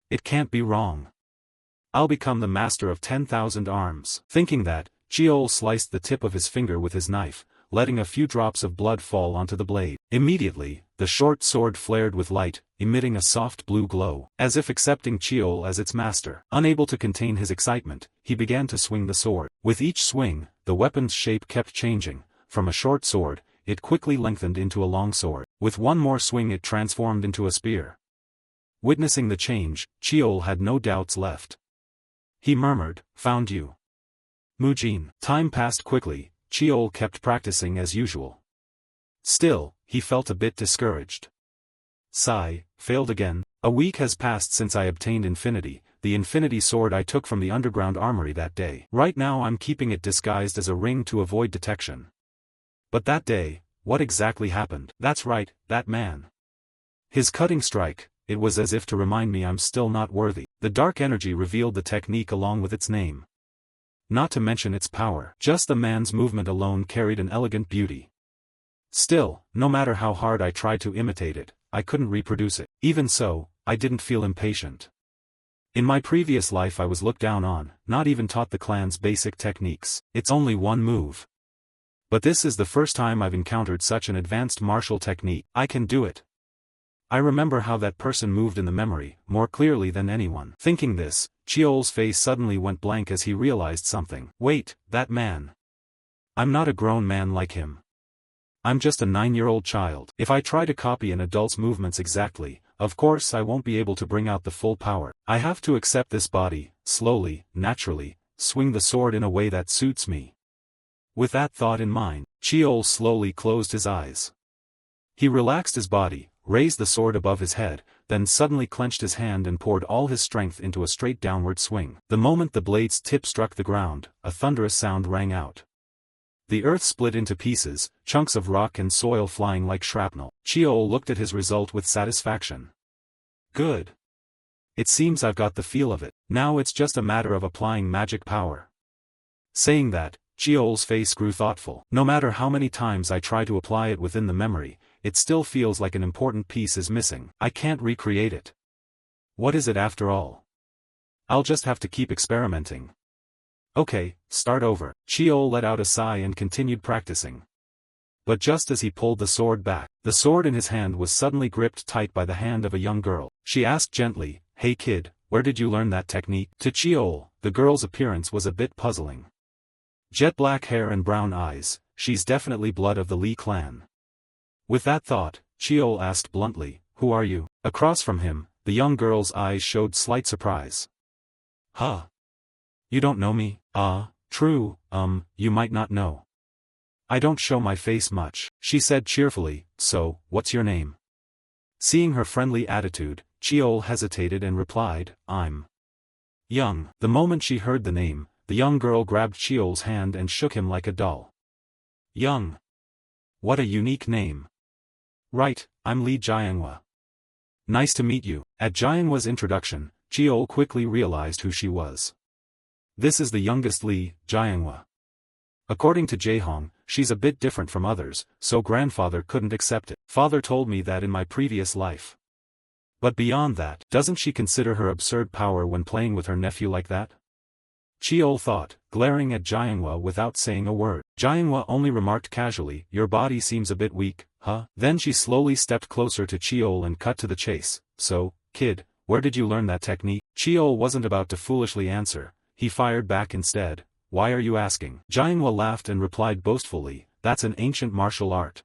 It can't be wrong. I'll become the master of 10,000 arms. Thinking that, Cheol sliced the tip of his finger with his knife, letting a few drops of blood fall onto the blade. Immediately, the short sword flared with light, emitting a soft blue glow, as if accepting Cheol as its master. Unable to contain his excitement, he began to swing the sword. With each swing, the weapon's shape kept changing. From a short sword, it quickly lengthened into a long sword. With one more swing it transformed into a spear. Witnessing the change, Cheol had no doubts left. He murmured, "Found you." Mujin. Time passed quickly, Cheol kept practicing as usual. Still, he felt a bit discouraged. Sigh, failed again. A week has passed since I obtained Infinity, the Infinity sword I took from the underground armory that day. Right now I'm keeping it disguised as a ring to avoid detection. But that day, what exactly happened? That's right, that man. His cutting strike, it was as if to remind me I'm still not worthy. The dark energy revealed the technique along with its name. Not to mention its power. Just the man's movement alone carried an elegant beauty. Still, no matter how hard I tried to imitate it, I couldn't reproduce it. Even so, I didn't feel impatient. In my previous life I was looked down on, not even taught the clan's basic techniques. It's only one move. But this is the first time I've encountered such an advanced martial technique. I can do it. I remember how that person moved in the memory, more clearly than anyone. Thinking this, Cheol's face suddenly went blank as he realized something. Wait, that man. I'm not a grown man like him. I'm just a 9-year-old child. If I try to copy an adult's movements exactly, of course I won't be able to bring out the full power. I have to accept this body, slowly, naturally, swing the sword in a way that suits me. With that thought in mind, Cheol slowly closed his eyes. He relaxed his body, raised the sword above his head, then suddenly clenched his hand and poured all his strength into a straight downward swing. The moment the blade's tip struck the ground, a thunderous sound rang out. The earth split into pieces, chunks of rock and soil flying like shrapnel. Cheol looked at his result with satisfaction. Good. It seems I've got the feel of it. Now it's just a matter of applying magic power. Saying that, Cheol's face grew thoughtful. No matter how many times I try to apply it within the memory, it still feels like an important piece is missing. I can't recreate it. What is it after all? I'll just have to keep experimenting. Okay, start over. Cheol let out a sigh and continued practicing. But just as he pulled the sword back, the sword in his hand was suddenly gripped tight by the hand of a young girl. She asked gently, "Hey kid, where did you learn that technique?" To Cheol, the girl's appearance was a bit puzzling. Jet black hair and brown eyes, she's definitely blood of the Li clan. With that thought, Cheol asked bluntly, "Who are you?" Across from him, the young girl's eyes showed slight surprise. Huh? You don't know me? True, you might not know. I don't show my face much, she said cheerfully. So, what's your name? Seeing her friendly attitude, Cheol hesitated and replied, "I'm Young." The moment she heard the name, the young girl grabbed Cheol's hand and shook him like a doll. Young. What a unique name. Right, I'm Li Jianghua. Nice to meet you. At Jianghua's introduction, Cheol quickly realized who she was. This is the youngest Li, Jianghua. According to Jaehong, she's a bit different from others, so grandfather couldn't accept it. Father told me that in my previous life. But beyond that, doesn't she consider her absurd power when playing with her nephew like that? Cheol thought, glaring at Jianghua without saying a word. Jianghua only remarked casually, "Your body seems a bit weak, huh?" Then she slowly stepped closer to Cheol and cut to the chase. "So, kid, where did you learn that technique?" Cheol wasn't about to foolishly answer, he fired back instead, "Why are you asking?" Jianghua laughed and replied boastfully, "That's an ancient martial art.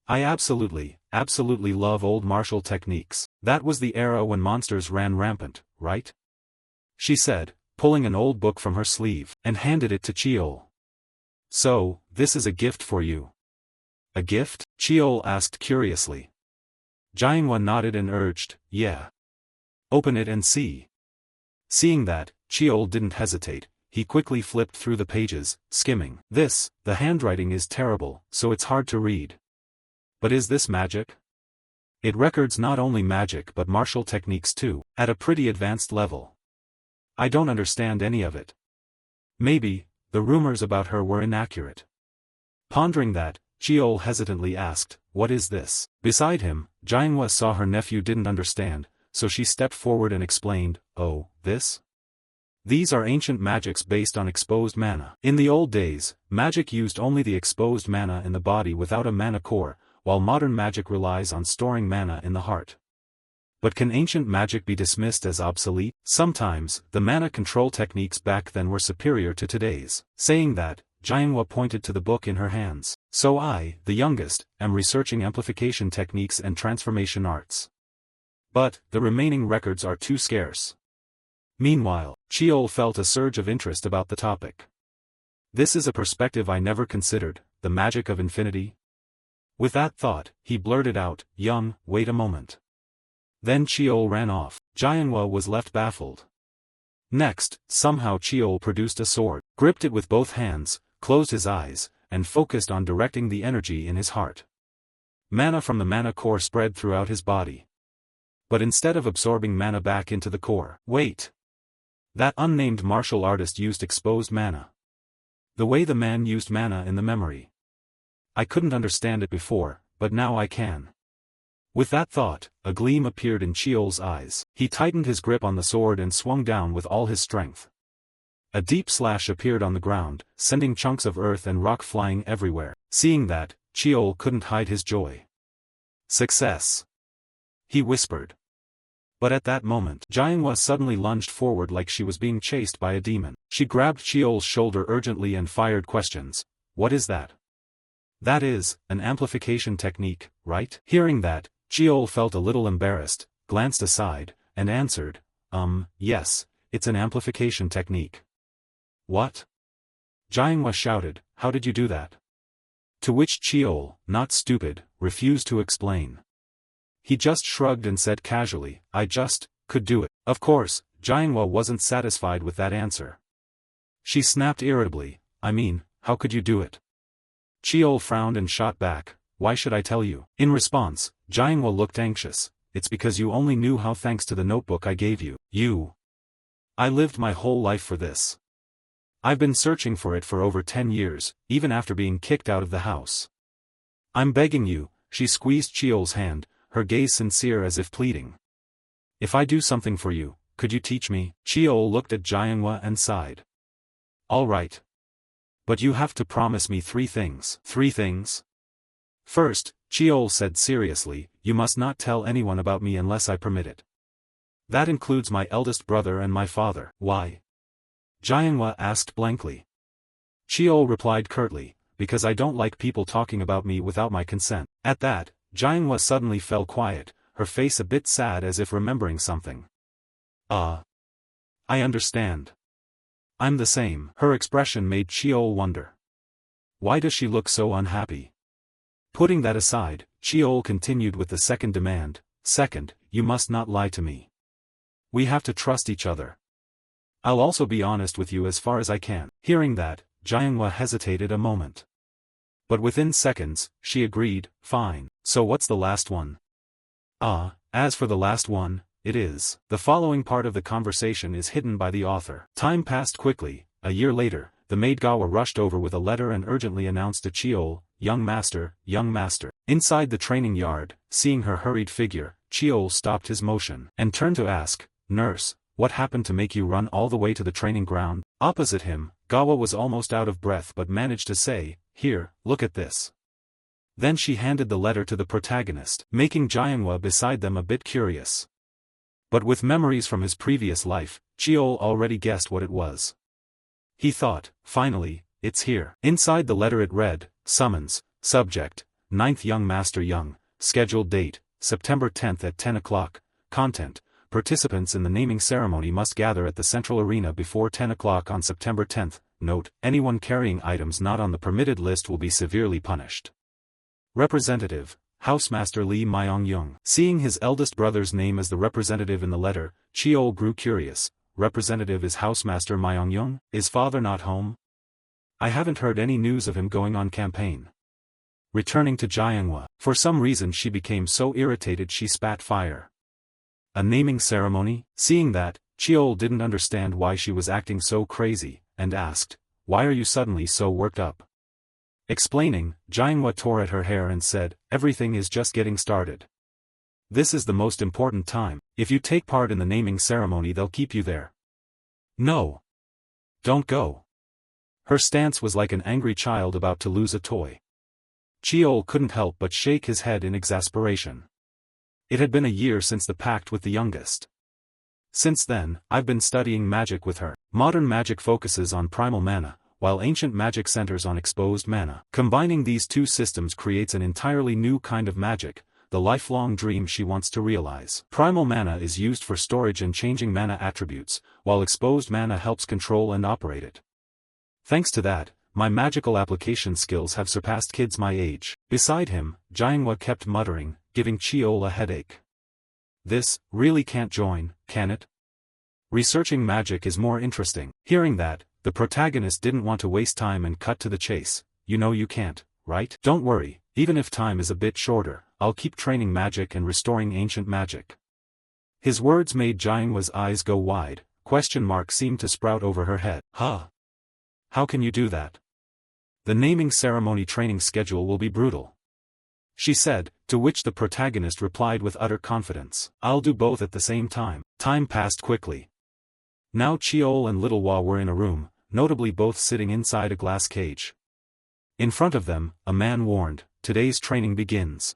I absolutely love old martial techniques. That was the era when monsters ran rampant, right?" She said, pulling an old book from her sleeve, and handed it to Cheol. "So, this is a gift for you." "A gift?" Cheol asked curiously. Jianghua nodded and urged, "Yeah. Open it and see." Seeing that, Cheol didn't hesitate, he quickly flipped through the pages, skimming. The handwriting is terrible, so it's hard to read. But is this magic? It records not only magic but martial techniques too, at a pretty advanced level. I don't understand any of it. Maybe, the rumors about her were inaccurate. Pondering that, Cheol hesitantly asked, "What is this?" Beside him, Jianghua saw her nephew didn't understand, so she stepped forward and explained, "Oh, this? These are ancient magics based on exposed mana. In the old days, magic used only the exposed mana in the body without a mana core, while modern magic relies on storing mana in the heart. But can ancient magic be dismissed as obsolete? Sometimes, the mana control techniques back then were superior to today's." Saying that, Jianghua pointed to the book in her hands. "So I, the youngest, am researching amplification techniques and transformation arts. But, the remaining records are too scarce. Meanwhile, Cheol felt a surge of interest about the topic. This is a perspective I never considered, the magic of infinity. With that thought, he blurted out, "Young, wait a moment." Then Cheol ran off. Jianhua was left baffled. Next, somehow Cheol produced a sword, gripped it with both hands, closed his eyes, and focused on directing the energy in his heart. Mana from the mana core spread throughout his body. But instead of absorbing mana back into the core, wait! That unnamed martial artist used exposed mana. The way the man used mana in the memory. I couldn't understand it before, but now I can. With that thought, a gleam appeared in Cheol's eyes. He tightened his grip on the sword and swung down with all his strength. A deep slash appeared on the ground, sending chunks of earth and rock flying everywhere. Seeing that, Cheol couldn't hide his joy. "Success!" he whispered. But at that moment, Jianhua suddenly lunged forward like she was being chased by a demon. She grabbed Cheol's shoulder urgently and fired questions. "What is that?" "That is, an amplification technique, right?" Hearing that, Cheol felt a little embarrassed, glanced aside, and answered, Yes, it's an amplification technique." "What?" Jianhua shouted, "How did you do that?" To which Cheol, not stupid, refused to explain. He just shrugged and said casually, "I just could do it." Of course, Jianhua wasn't satisfied with that answer. She snapped irritably, "I mean, how could you do it?" Cheol frowned and shot back, "Why should I tell you?" In response, Jianhua looked anxious. "It's because you only knew how thanks to the notebook I gave you. I lived my whole life for this. I've been searching for it for over 10 years, even after being kicked out of the house. I'm begging you." She squeezed Cheol's hand, her gaze sincere as if pleading. "If I do something for you, could you teach me?" Cheol looked at Jianhua and sighed. "All right. But you have to promise me 3 things." "3 things?" "First," Cheol said seriously, "you must not tell anyone about me unless I permit it. That includes my eldest brother and my father." "Why?" Jianhua asked blankly. Cheol replied curtly, "Because I don't like people talking about me without my consent." At that, Jianhua suddenly fell quiet, her face a bit sad as if remembering something. I understand. I'm the same." Her expression made Cheol wonder. Why does she look so unhappy? Putting that aside, Cheol continued with the second demand. "Second, you must not lie to me. We have to trust each other. I'll also be honest with you as far as I can." Hearing that, Jianhua hesitated a moment. But within seconds, she agreed, "Fine. So what's the last one?" As for the last one, it is. The following part of the conversation is hidden by the author. Time passed quickly. A year later, the maid Gawa rushed over with a letter and urgently announced to Cheol, young master." Inside the training yard, seeing her hurried figure, Cheol stopped his motion and turned to ask, "Nurse, what happened to make you run all the way to the training ground?" Opposite him, Gawa was almost out of breath but managed to say, "Here, look at this." Then she handed the letter to the protagonist, making Jianhua beside them a bit curious. But with memories from his previous life, Cheol already guessed what it was. He thought, "Finally, it's here." Inside the letter it read, "Summons, subject, 9th Young Master Young, scheduled date, September 10th at 10 o'clock, content, participants in the naming ceremony must gather at the central arena before 10 o'clock on September 10th, note, anyone carrying items not on the permitted list will be severely punished. Representative, Housemaster Lee Myong-young." Seeing his eldest brother's name as the representative in the letter, Cheol grew curious. Representative is Housemaster Myong-young? Is father not home? I haven't heard any news of him going on campaign. Returning to Jianhua, for some reason she became so irritated she spat fire. A naming ceremony? Seeing that, Cheol didn't understand why she was acting so crazy, and asked, "Why are you suddenly so worked up?" Explaining, Jianhua tore at her hair and said, "Everything is just getting started. This is the most important time. If you take part in the naming ceremony they'll keep you there. No. Don't go." Her stance was like an angry child about to lose a toy. Cheol couldn't help but shake his head in exasperation. It had been a year since the pact with the youngest. Since then, I've been studying magic with her. Modern magic focuses on primal mana, while ancient magic centers on exposed mana. Combining these two systems creates an entirely new kind of magic, the lifelong dream she wants to realize. Primal mana is used for storage and changing mana attributes, while exposed mana helps control and operate it. Thanks to that, my magical application skills have surpassed kids my age. Beside him, Jianghua kept muttering, giving Chiol a headache. This really can't join, can it? Researching magic is more interesting. Hearing that, the protagonist didn't want to waste time and cut to the chase. You know you can't, right? Don't worry, even if time is a bit shorter, I'll keep training magic and restoring ancient magic. His words made Jianghua's eyes go wide. Question marks seemed to sprout over her head. Huh? How can you do that? The naming ceremony training schedule will be brutal, she said, to which the protagonist replied with utter confidence. I'll do both at the same time. Time passed quickly. Now Chiol and Little Hua were in a room, notably both sitting inside a glass cage. In front of them, a man warned, today's training begins.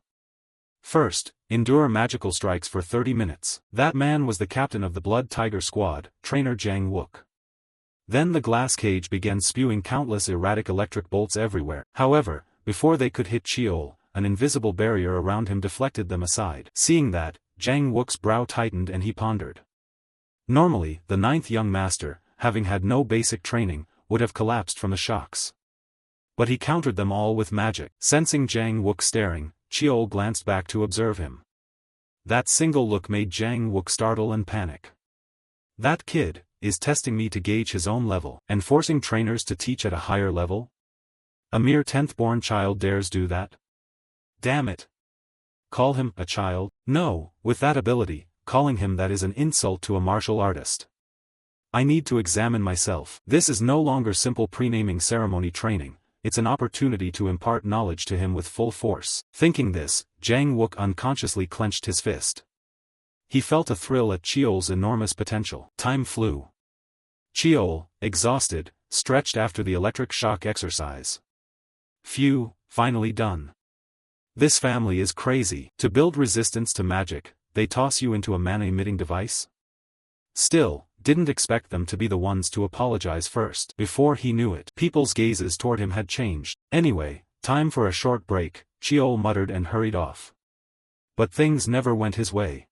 First, endure magical strikes for 30 minutes. That man was the captain of the Blood Tiger Squad, trainer Jiang Wook. Then the glass cage began spewing countless erratic electric bolts everywhere. However, before they could hit Chiol, an invisible barrier around him deflected them aside. Seeing that, Jiang Wook's brow tightened and he pondered. Normally, the ninth young master, having had no basic training, would have collapsed from the shocks. But he countered them all with magic. Sensing Jiang Wook staring, Chiol glanced back to observe him. That single look made Jiang Wook startle and panic. That kid is testing me to gauge his own level, and forcing trainers to teach at a higher level? A mere 10th-born child dares do that? Damn it! Call him a child? No, with that ability, calling him that is an insult to a martial artist. I need to examine myself. This is no longer simple pre-naming ceremony training, it's an opportunity to impart knowledge to him with full force. Thinking this, Jiang Wook unconsciously clenched his fist. He felt a thrill at Chiol's enormous potential. Time flew. Chiol, exhausted, stretched after the electric shock exercise. Phew, finally done. This family is crazy. To build resistance to magic, they toss you into a mana-emitting device? Still, didn't expect them to be the ones to apologize first. Before he knew it, people's gazes toward him had changed. Anyway, time for a short break, Chiol muttered and hurried off. But things never went his way.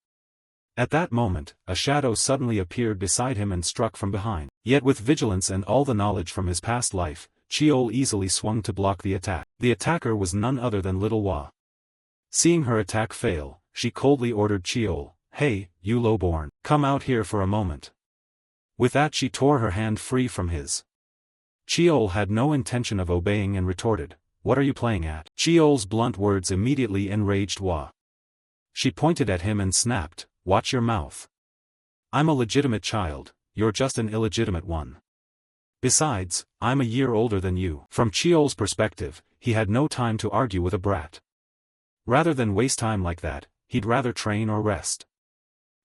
At that moment, a shadow suddenly appeared beside him and struck from behind. Yet with vigilance and all the knowledge from his past life, Chiol easily swung to block the attack. The attacker was none other than Little Hua. Seeing her attack fail, she coldly ordered Chiol, "Hey, you lowborn, come out here for a moment." With that she tore her hand free from his. Chiol had no intention of obeying and retorted, "What are you playing at?" Chiol's blunt words immediately enraged Hua. She pointed at him and snapped, "Watch your mouth. I'm a legitimate child, you're just an illegitimate one. Besides, I'm a year older than you." From Chiol's perspective, he had no time to argue with a brat. Rather than waste time like that, he'd rather train or rest.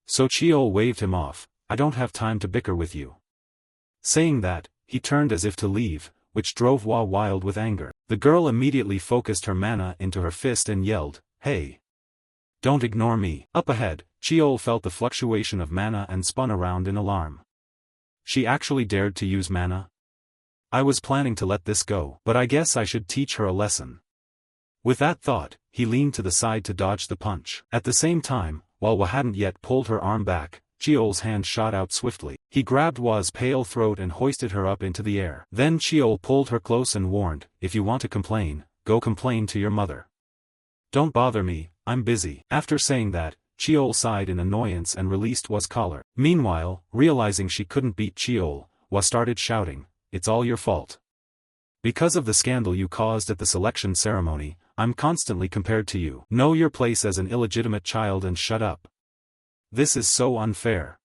So Chiol waved him off, "I don't have time to bicker with you." Saying that, he turned as if to leave, which drove Hua wild with anger. The girl immediately focused her mana into her fist and yelled, "Hey! Don't ignore me." Up ahead, Chiol felt the fluctuation of mana and spun around in alarm. She actually dared to use mana? I was planning to let this go, but I guess I should teach her a lesson. With that thought, he leaned to the side to dodge the punch. At the same time, while Hua hadn't yet pulled her arm back, Chiol's hand shot out swiftly. He grabbed Hua's pale throat and hoisted her up into the air. Then Chiol pulled her close and warned, "If you want to complain, go complain to your mother. Don't bother me, I'm busy." After saying that, Chiol sighed in annoyance and released Hua's collar. Meanwhile, realizing she couldn't beat Chiol, Hua started shouting, "It's all your fault. Because of the scandal you caused at the selection ceremony, I'm constantly compared to you. Know your place as an illegitimate child and shut up. This is so unfair.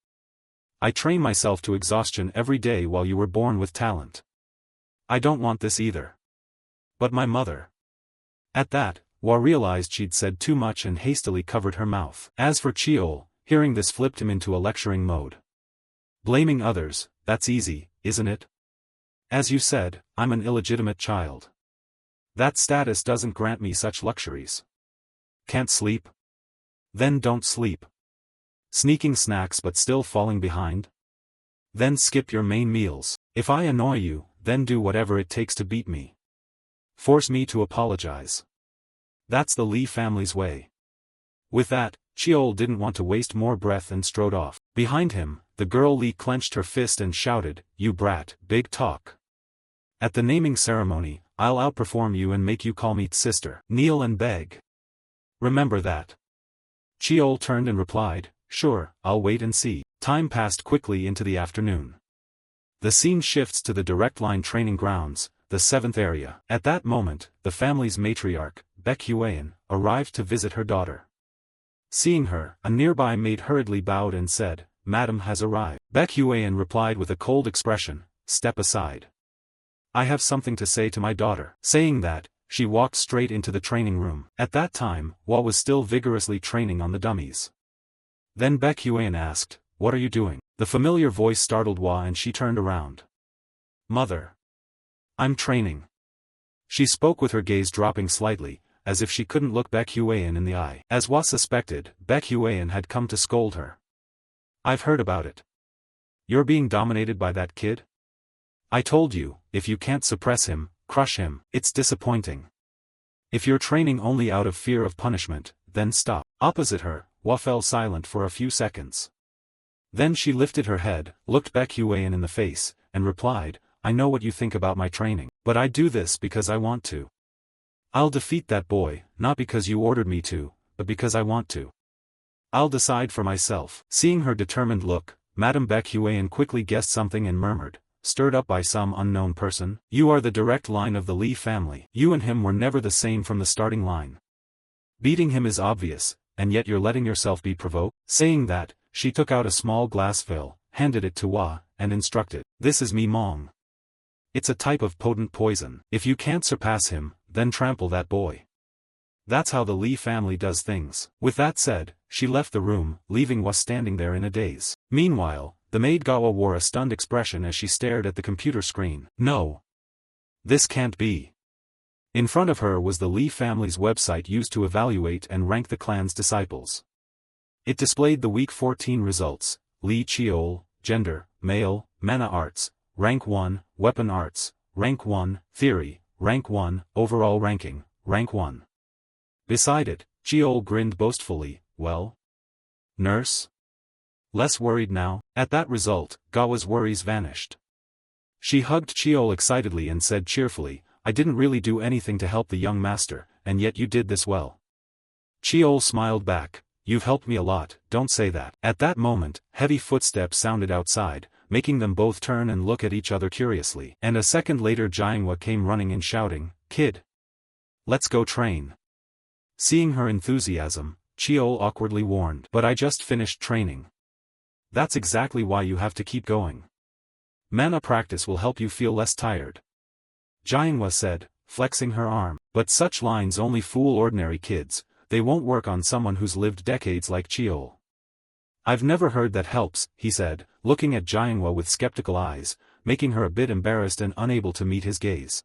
I train myself to exhaustion every day while you were born with talent. I don't want this either. But my mother." At that, Hua realized she'd said too much and hastily covered her mouth. As for Chiol, hearing this flipped him into a lecturing mode. "Blaming others, that's easy, isn't it? As you said, I'm an illegitimate child. That status doesn't grant me such luxuries. Can't sleep? Then don't sleep. Sneaking snacks but still falling behind? Then skip your main meals. If I annoy you, then do whatever it takes to beat me. Force me to apologize. That's the Li family's way. With that, Cheol didn't want to waste more breath and strode off. Behind him, the girl Lee clenched her fist and shouted, "You brat, big talk. At the naming ceremony, I'll outperform you and make you call me sister. Kneel and beg. Remember that." Cheol turned and replied, "Sure, I'll wait and see." Time passed quickly into the afternoon. The scene shifts to the direct line training grounds, the 7th area. At that moment, the family's matriarch, Baek Hwaeun, arrived to visit her daughter. Seeing her, a nearby maid hurriedly bowed and said, "Madam has arrived." Baek Hwaeun replied with a cold expression, "Step aside. I have something to say to my daughter." Saying that, she walked straight into the training room. At that time, Hwa was still vigorously training on the dummies. Then Baek Hwaeun asked, "What are you doing?" The familiar voice startled Hwa and she turned around. "Mother. I'm training." She spoke with her gaze dropping slightly, as if she couldn't look Baek Hwaeun in the eye. As Hwa suspected, Baek Hwaeun had come to scold her. "I've heard about it. You're being dominated by that kid? I told you, if you can't suppress him, crush him. It's disappointing. If you're training only out of fear of punishment, then stop." Opposite her, Hwa fell silent for a few seconds. Then she lifted her head, looked Baek Hwaeun in the face, and replied, "I know what you think about my training, but I do this because I want to. I'll defeat that boy, not because you ordered me to, but because I want to. I'll decide for myself." Seeing her determined look, Madame Baek Hwaeun quickly guessed something and murmured, stirred up by some unknown person, "You are the direct line of the Lee family. You and him were never the same from the starting line. Beating him is obvious, and yet you're letting yourself be provoked." Saying that, she took out a small glass vial, handed it to Hwa, and instructed, "This is Mi Mong. It's a type of potent poison. If you can't surpass him, then trample that boy. That's how the Lee family does things." With that said, she left the room, leaving Hwa standing there in a daze. Meanwhile, the maid Gawa wore a stunned expression as she stared at the computer screen. "No. This can't be." In front of her was the Lee family's website used to evaluate and rank the clan's disciples. It displayed the week 14 results: Lee Cheol, gender, male, mana arts, rank 1, weapon arts, rank 1, theory, rank 1, overall ranking, rank 1. Beside it, Cheol grinned boastfully, "Well? Nurse? Less worried now?" At that result, Gawa's worries vanished. She hugged Cheol excitedly and said cheerfully, "I didn't really do anything to help the young master, and yet you did this well." Cheol smiled back, "You've helped me a lot, don't say that." At that moment, heavy footsteps sounded outside, making them both turn and look at each other curiously. And a second later Jianghua came running in shouting, "Kid! Let's go train." Seeing her enthusiasm, Cheol awkwardly warned, "But I just finished training." "That's exactly why you have to keep going. Mana practice will help you feel less tired," Jianghua said, flexing her arm. "But such lines only fool ordinary kids, they won't work on someone who's lived decades like Cheol." "I've never heard that helps," he said, looking at Jianghua with skeptical eyes, making her a bit embarrassed and unable to meet his gaze.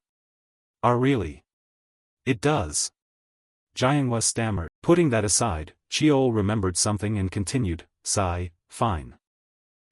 Really? It does." Jianghua stammered. Putting that aside, Cheol remembered something and continued, "Sigh, fine.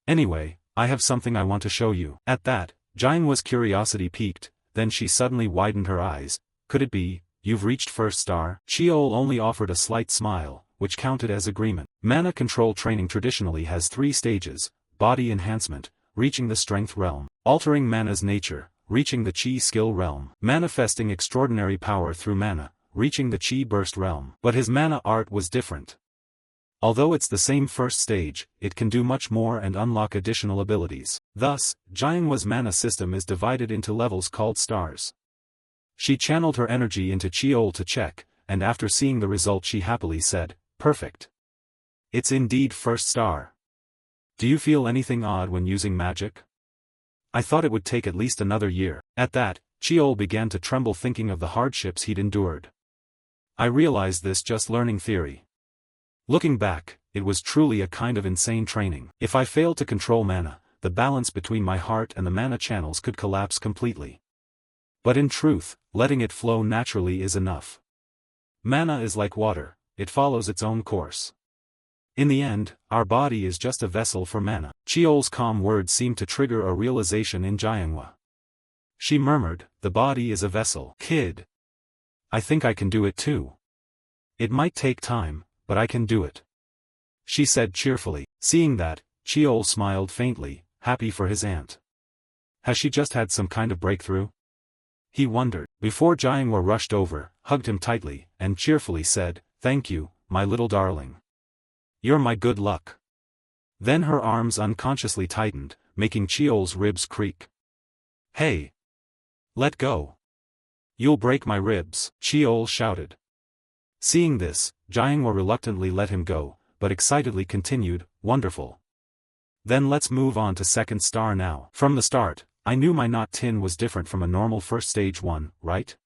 Anyway, I have something I want to show you." At that, Jianghua's curiosity piqued, then she suddenly widened her eyes. "Could it be, you've reached first star?" Cheol only offered a slight smile, which counted as agreement. Mana control training traditionally has 3 stages: body enhancement, reaching the strength realm; altering mana's nature, reaching the chi skill realm; manifesting extraordinary power through mana, reaching the chi burst realm. But his mana art was different. Although it's the same first stage, it can do much more and unlock additional abilities. Thus, Jianghua's mana system is divided into levels called stars. She channeled her energy into Cheol to check, and after seeing the result she happily said, "Perfect. It's indeed first star. Do you feel anything odd when using magic? I thought it would take at least another year." At that, Cheol began to tremble thinking of the hardships he'd endured. "I realized this just learning theory. Looking back, it was truly a kind of insane training. If I failed to control mana, the balance between my heart and the mana channels could collapse completely. But in truth, letting it flow naturally is enough. Mana is like water, it follows its own course. In the end, our body is just a vessel for mana." Cheol's calm words seemed to trigger a realization in Jianghua. She murmured, "The body is a vessel." "Kid. I think I can do it too. It might take time, but I can do it," she said cheerfully. Seeing that, Cheol smiled faintly, happy for his aunt. Has she just had some kind of breakthrough? He wondered. Before Jianghua rushed over, hugged him tightly, and cheerfully said, "Thank you, my little darling. You're my good luck." Then her arms unconsciously tightened, making Cheol's ribs creak. "Hey! Let go! You'll break my ribs," Cheol shouted. Seeing this, Jianghua reluctantly let him go, but excitedly continued, "Wonderful. Then let's move on to second star now. From the start, I knew my knot tin was different from a normal first stage one, right?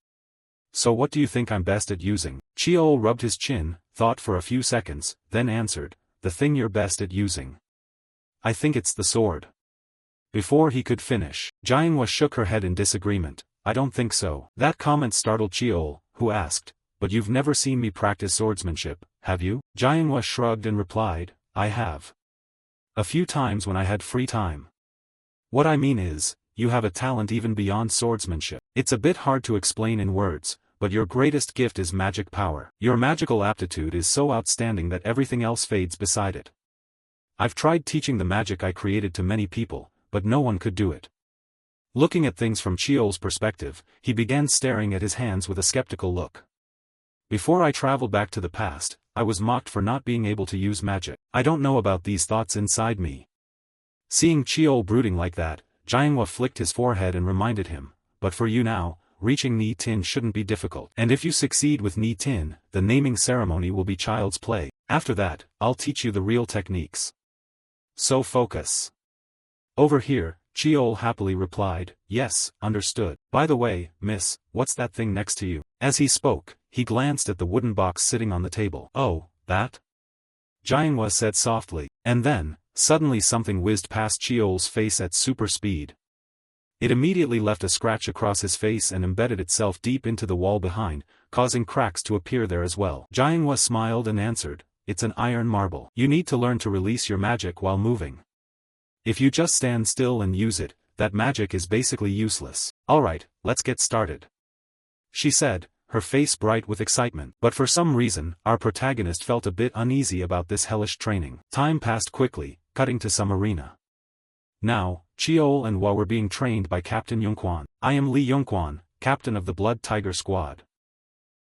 So what do you think I'm best at using?" Cheol rubbed his chin, thought for a few seconds, then answered, "The thing you're best at using. I think it's the sword." Before he could finish, Jianghua shook her head in disagreement. "I don't think so." That comment startled Cheol, who asked, "But you've never seen me practice swordsmanship, have you?" Jianghua shrugged and replied, "I have. A few times when I had free time. What I mean is, you have a talent even beyond swordsmanship. It's a bit hard to explain in words, but your greatest gift is magic power. Your magical aptitude is so outstanding that everything else fades beside it. I've tried teaching the magic I created to many people, but no one could do it." Looking at things from Cheol's perspective, he began staring at his hands with a skeptical look. "Before I traveled back to the past, I was mocked for not being able to use magic. I don't know about these thoughts inside me." Seeing Cheol brooding like that, Jianghua flicked his forehead and reminded him, "But for you now, reaching Ni Tin shouldn't be difficult. And if you succeed with Ni Tin, the naming ceremony will be child's play. After that, I'll teach you the real techniques. So focus." "Over here," Cheol happily replied, "Yes, understood. By the way, miss, what's that thing next to you?" As he spoke, he glanced at the wooden box sitting on the table. "Oh, that?" Jianghua said softly, and then, suddenly something whizzed past Cheol's face at super speed. It immediately left a scratch across his face and embedded itself deep into the wall behind, causing cracks to appear there as well. Jianghua smiled and answered, "It's an iron marble. You need to learn to release your magic while moving. If you just stand still and use it, that magic is basically useless. Alright, let's get started," she said, her face bright with excitement. But for some reason, our protagonist felt a bit uneasy about this hellish training. Time passed quickly, cutting to some arena. Now, Cheol and Hua were being trained by Captain Yongquan. "I am Li Yongquan, captain of the Blood Tiger Squad.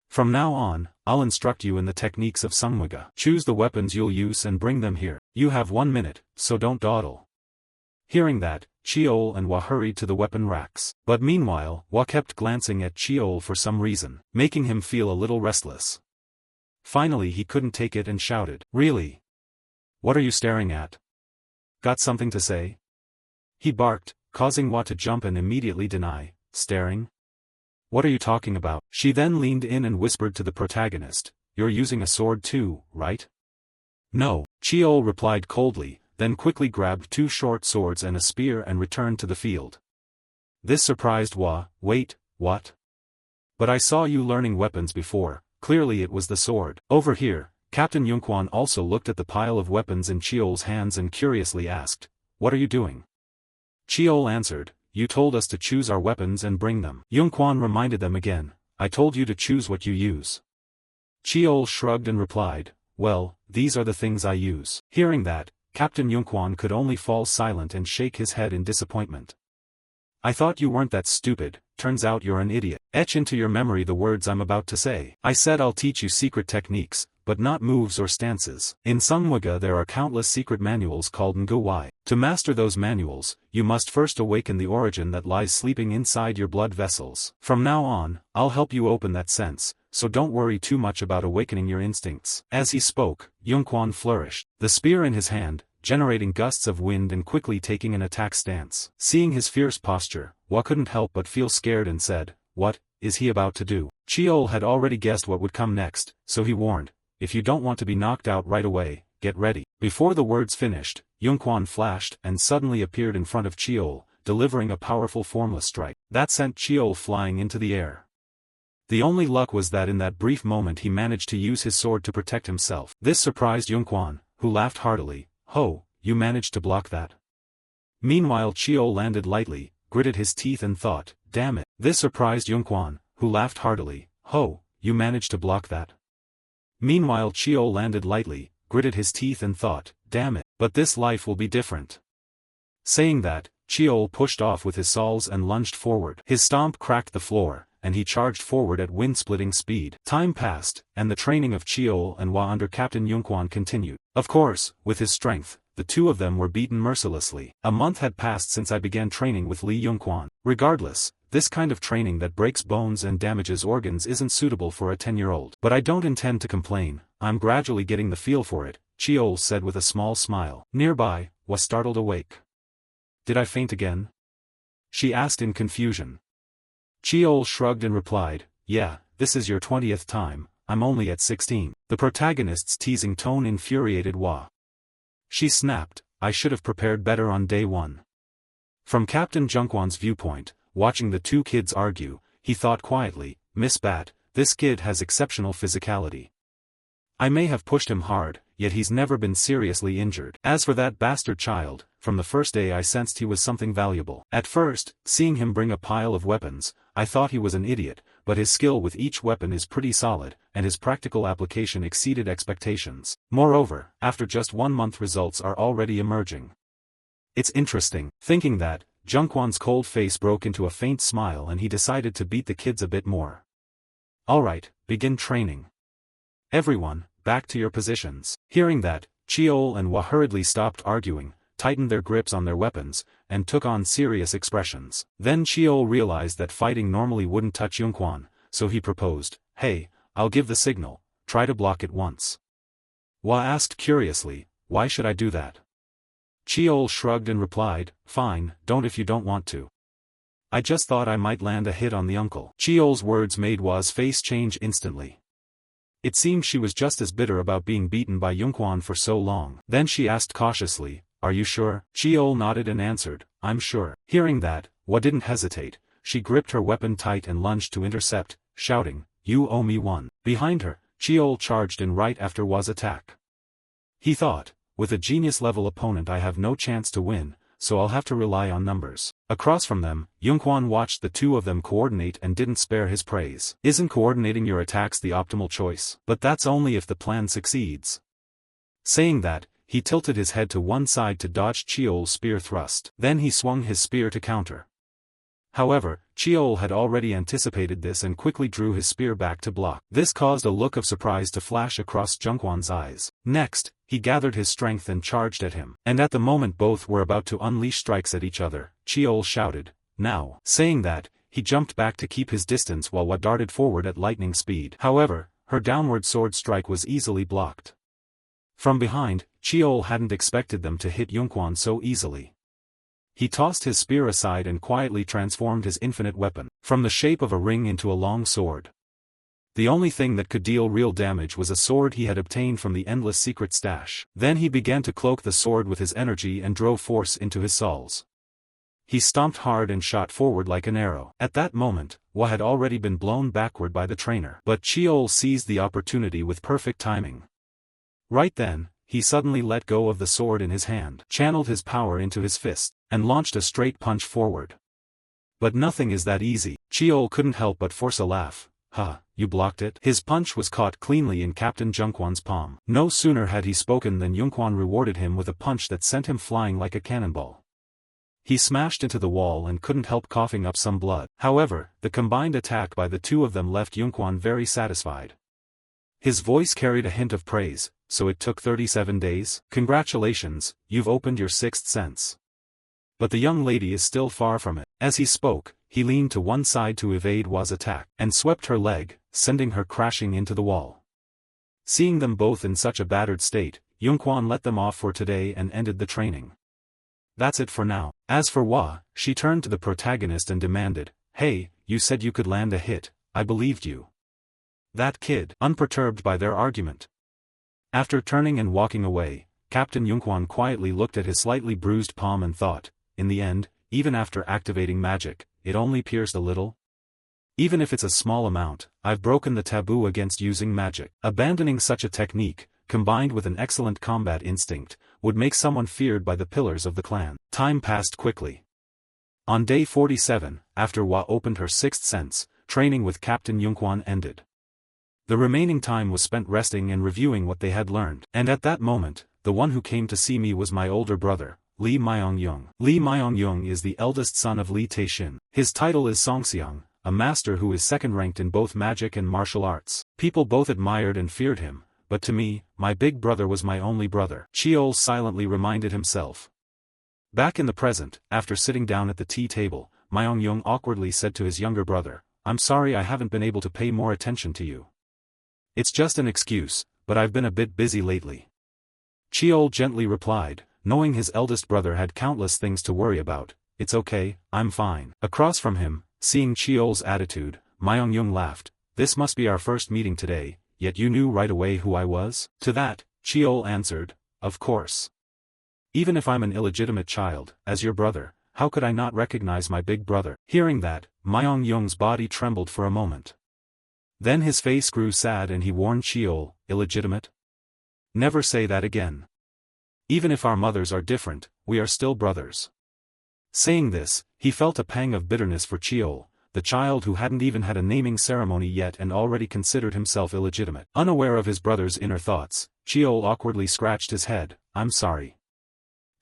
From now on, I'll instruct you in the techniques of Sungwiga. Choose the weapons you'll use and bring them here. You have 1 minute, so don't dawdle." Hearing that, Cheol and Hua hurried to the weapon racks. But meanwhile, Hua kept glancing at Cheol for some reason, making him feel a little restless. Finally he couldn't take it and shouted, "Really? What are you staring at? Got something to say?" He barked, causing Hua to jump and immediately deny, "Staring? What are you talking about?" She then leaned in and whispered to the protagonist, "You're using a sword too, right?" "No," Cheol replied coldly, then quickly grabbed 2 short swords and a spear and returned to the field. This surprised Hua. "Wait, what? But I saw you learning weapons before." Clearly it was the sword. Over here, Captain Yongquan also looked at the pile of weapons in Cheol's hands and curiously asked, "What are you doing?" Cheol answered, "You told us to choose our weapons and bring them." Yongquan reminded them again, "I told you to choose what you use." Cheol shrugged and replied, "Well, these are the things I use." Hearing that, Captain Yongquan could only fall silent and shake his head in disappointment. "I thought you weren't that stupid, turns out you're an idiot. Etch into your memory the words I'm about to say. I said I'll teach you secret techniques, but not moves or stances. In Sungwiga there are countless secret manuals called Nguwai. To master those manuals, you must first awaken the origin that lies sleeping inside your blood vessels. From now on, I'll help you open that sense, so don't worry too much about awakening your instincts." As he spoke, Yongquan flourished, the spear in his hand, generating gusts of wind and quickly taking an attack stance. Seeing his fierce posture, Hua couldn't help but feel scared and said, "What is he about to do?" Cheol had already guessed what would come next, so he warned, "If you don't want to be knocked out right away, get ready." Before the words finished, Yongquan flashed and suddenly appeared in front of Cheol, delivering a powerful formless strike that sent Cheol flying into the air. The only luck was that in that brief moment he managed to use his sword to protect himself. This surprised Yongquan, who laughed heartily. "Ho, you managed to block that." Meanwhile Cheol landed lightly, gritted his teeth and thought, "Damn it." This surprised Yongquan, who laughed heartily. "Ho, you managed to block that." Meanwhile Chio landed lightly, gritted his teeth and thought, damn it, but this life will be different. Saying that, Chio pushed off with his sauls and lunged forward. His stomp cracked the floor, and he charged forward at wind-splitting speed. Time passed, and the training of Chio and Hwa under Captain Yunquan continued. Of course, with his strength, the two of them were beaten mercilessly. A month had passed since I began training with Li Yunquan. Regardless, this kind of training that breaks bones and damages organs isn't suitable for a 10-year-old. But I don't intend to complain, I'm gradually getting the feel for it, Chio said with a small smile. Nearby, Hwa startled awake. Did I faint again? She asked in confusion. Chio shrugged and replied, yeah, this is your 20th time, I'm only at 16. The protagonist's teasing tone infuriated Hwa. She snapped, I should have prepared better on day one. From Captain Junquan's viewpoint, watching the two kids argue, he thought quietly, Miss Bat, this kid has exceptional physicality. I may have pushed him hard, yet he's never been seriously injured. As for that bastard child, from the first day I sensed he was something valuable. At first, seeing him bring a pile of weapons, I thought he was an idiot, but his skill with each weapon is pretty solid, and his practical application exceeded expectations. Moreover, after just 1 month results are already emerging. It's interesting. Thinking that, Junquan's cold face broke into a faint smile and he decided to beat the kids a bit more. Alright, begin training. Everyone, back to your positions. Hearing that, Chio and Hwa hurriedly stopped arguing, tightened their grips on their weapons, and took on serious expressions. Then Chio realized that fighting normally wouldn't touch Yunquan, so he proposed, hey, I'll give the signal, try to block it once. Hwa asked curiously, why should I do that? Chio shrugged and replied, fine, don't if you don't want to. I just thought I might land a hit on the uncle. Chio's words made Hwa's face change instantly. It seemed she was just as bitter about being beaten by Yunquan for so long. Then she asked cautiously, are you sure? Chio nodded and answered, I'm sure. Hearing that, Hwa didn't hesitate, she gripped her weapon tight and lunged to intercept, shouting, you owe me one. Behind her, Chio charged in right after Hwa's attack. He thought, with a genius-level opponent I have no chance to win, so I'll have to rely on numbers. Across from them, Yunquan watched the two of them coordinate and didn't spare his praise. Isn't coordinating your attacks the optimal choice? But that's only if the plan succeeds. Saying that, he tilted his head to one side to dodge Chio's spear thrust. Then he swung his spear to counter. However, Chio had already anticipated this and quickly drew his spear back to block. This caused a look of surprise to flash across Junquan's eyes. Next, he gathered his strength and charged at him. And at the moment both were about to unleash strikes at each other, Chio shouted, now. Saying that, he jumped back to keep his distance while Hwa darted forward at lightning speed. However, her downward sword strike was easily blocked. From behind, Chio hadn't expected them to hit Yunquan so easily. He tossed his spear aside and quietly transformed his infinite weapon, from the shape of a ring into a long sword. The only thing that could deal real damage was a sword he had obtained from the endless secret stash. Then he began to cloak the sword with his energy and drove force into his sauls. He stomped hard and shot forward like an arrow. At that moment, Hwa had already been blown backward by the trainer. But Chio seized the opportunity with perfect timing. Right then, he suddenly let go of the sword in his hand, channeled his power into his fist, and launched a straight punch forward. But nothing is that easy. Chio couldn't help but force a laugh. Ha, you blocked it? His punch was caught cleanly in Captain Junquan's palm. No sooner had he spoken than Yunquan rewarded him with a punch that sent him flying like a cannonball. He smashed into the wall and couldn't help coughing up some blood. However, the combined attack by the two of them left Yunquan very satisfied. His voice carried a hint of praise. So it took 37 days? Congratulations, you've opened your sixth sense. But the young lady is still far from it. As he spoke, he leaned to one side to evade Hwa's attack, and swept her leg, sending her crashing into the wall. Seeing them both in such a battered state, Yunquan let them off for today and ended the training. That's it for now. As for Hwa, she turned to the protagonist and demanded, hey, you said you could land a hit, I believed you. That kid, unperturbed by their argument. After turning and walking away, Captain Yunquan quietly looked at his slightly bruised palm and thought, in the end, even after activating magic, it only pierced a little. Even if it's a small amount, I've broken the taboo against using magic. Abandoning such a technique, combined with an excellent combat instinct, would make someone feared by the pillars of the clan. Time passed quickly. On day 47, after Hwa opened her sixth sense, training with Captain Yunquan ended. The remaining time was spent resting and reviewing what they had learned. And at that moment, the one who came to see me was my older brother, Lee Myong-young. Lee Myong-young is the eldest son of Lee Tae-shin. His title is Songseong, a master who is second-ranked in both magic and martial arts. People both admired and feared him, but to me, my big brother was my only brother. Cheol silently reminded himself. Back in the present, after sitting down at the tea table, Myong-young awkwardly said to his younger brother, "I'm sorry I haven't been able to pay more attention to you. It's just an excuse, but I've been a bit busy lately." Cheol gently replied, knowing his eldest brother had countless things to worry about, "It's okay, I'm fine." Across from him, seeing Cheol's attitude, Myong-young laughed, "This must be our first meeting today, yet you knew right away who I was?" To that, Cheol answered, "Of course. Even if I'm an illegitimate child, as your brother, how could I not recognize my big brother?" Hearing that, Myong-young's body trembled for a moment. Then his face grew sad and he warned Cheol, "Illegitimate? Never say that again. Even if our mothers are different, we are still brothers." Saying this, he felt a pang of bitterness for Cheol, the child who hadn't even had a naming ceremony yet and already considered himself illegitimate. Unaware of his brother's inner thoughts, Cheol awkwardly scratched his head, "I'm sorry."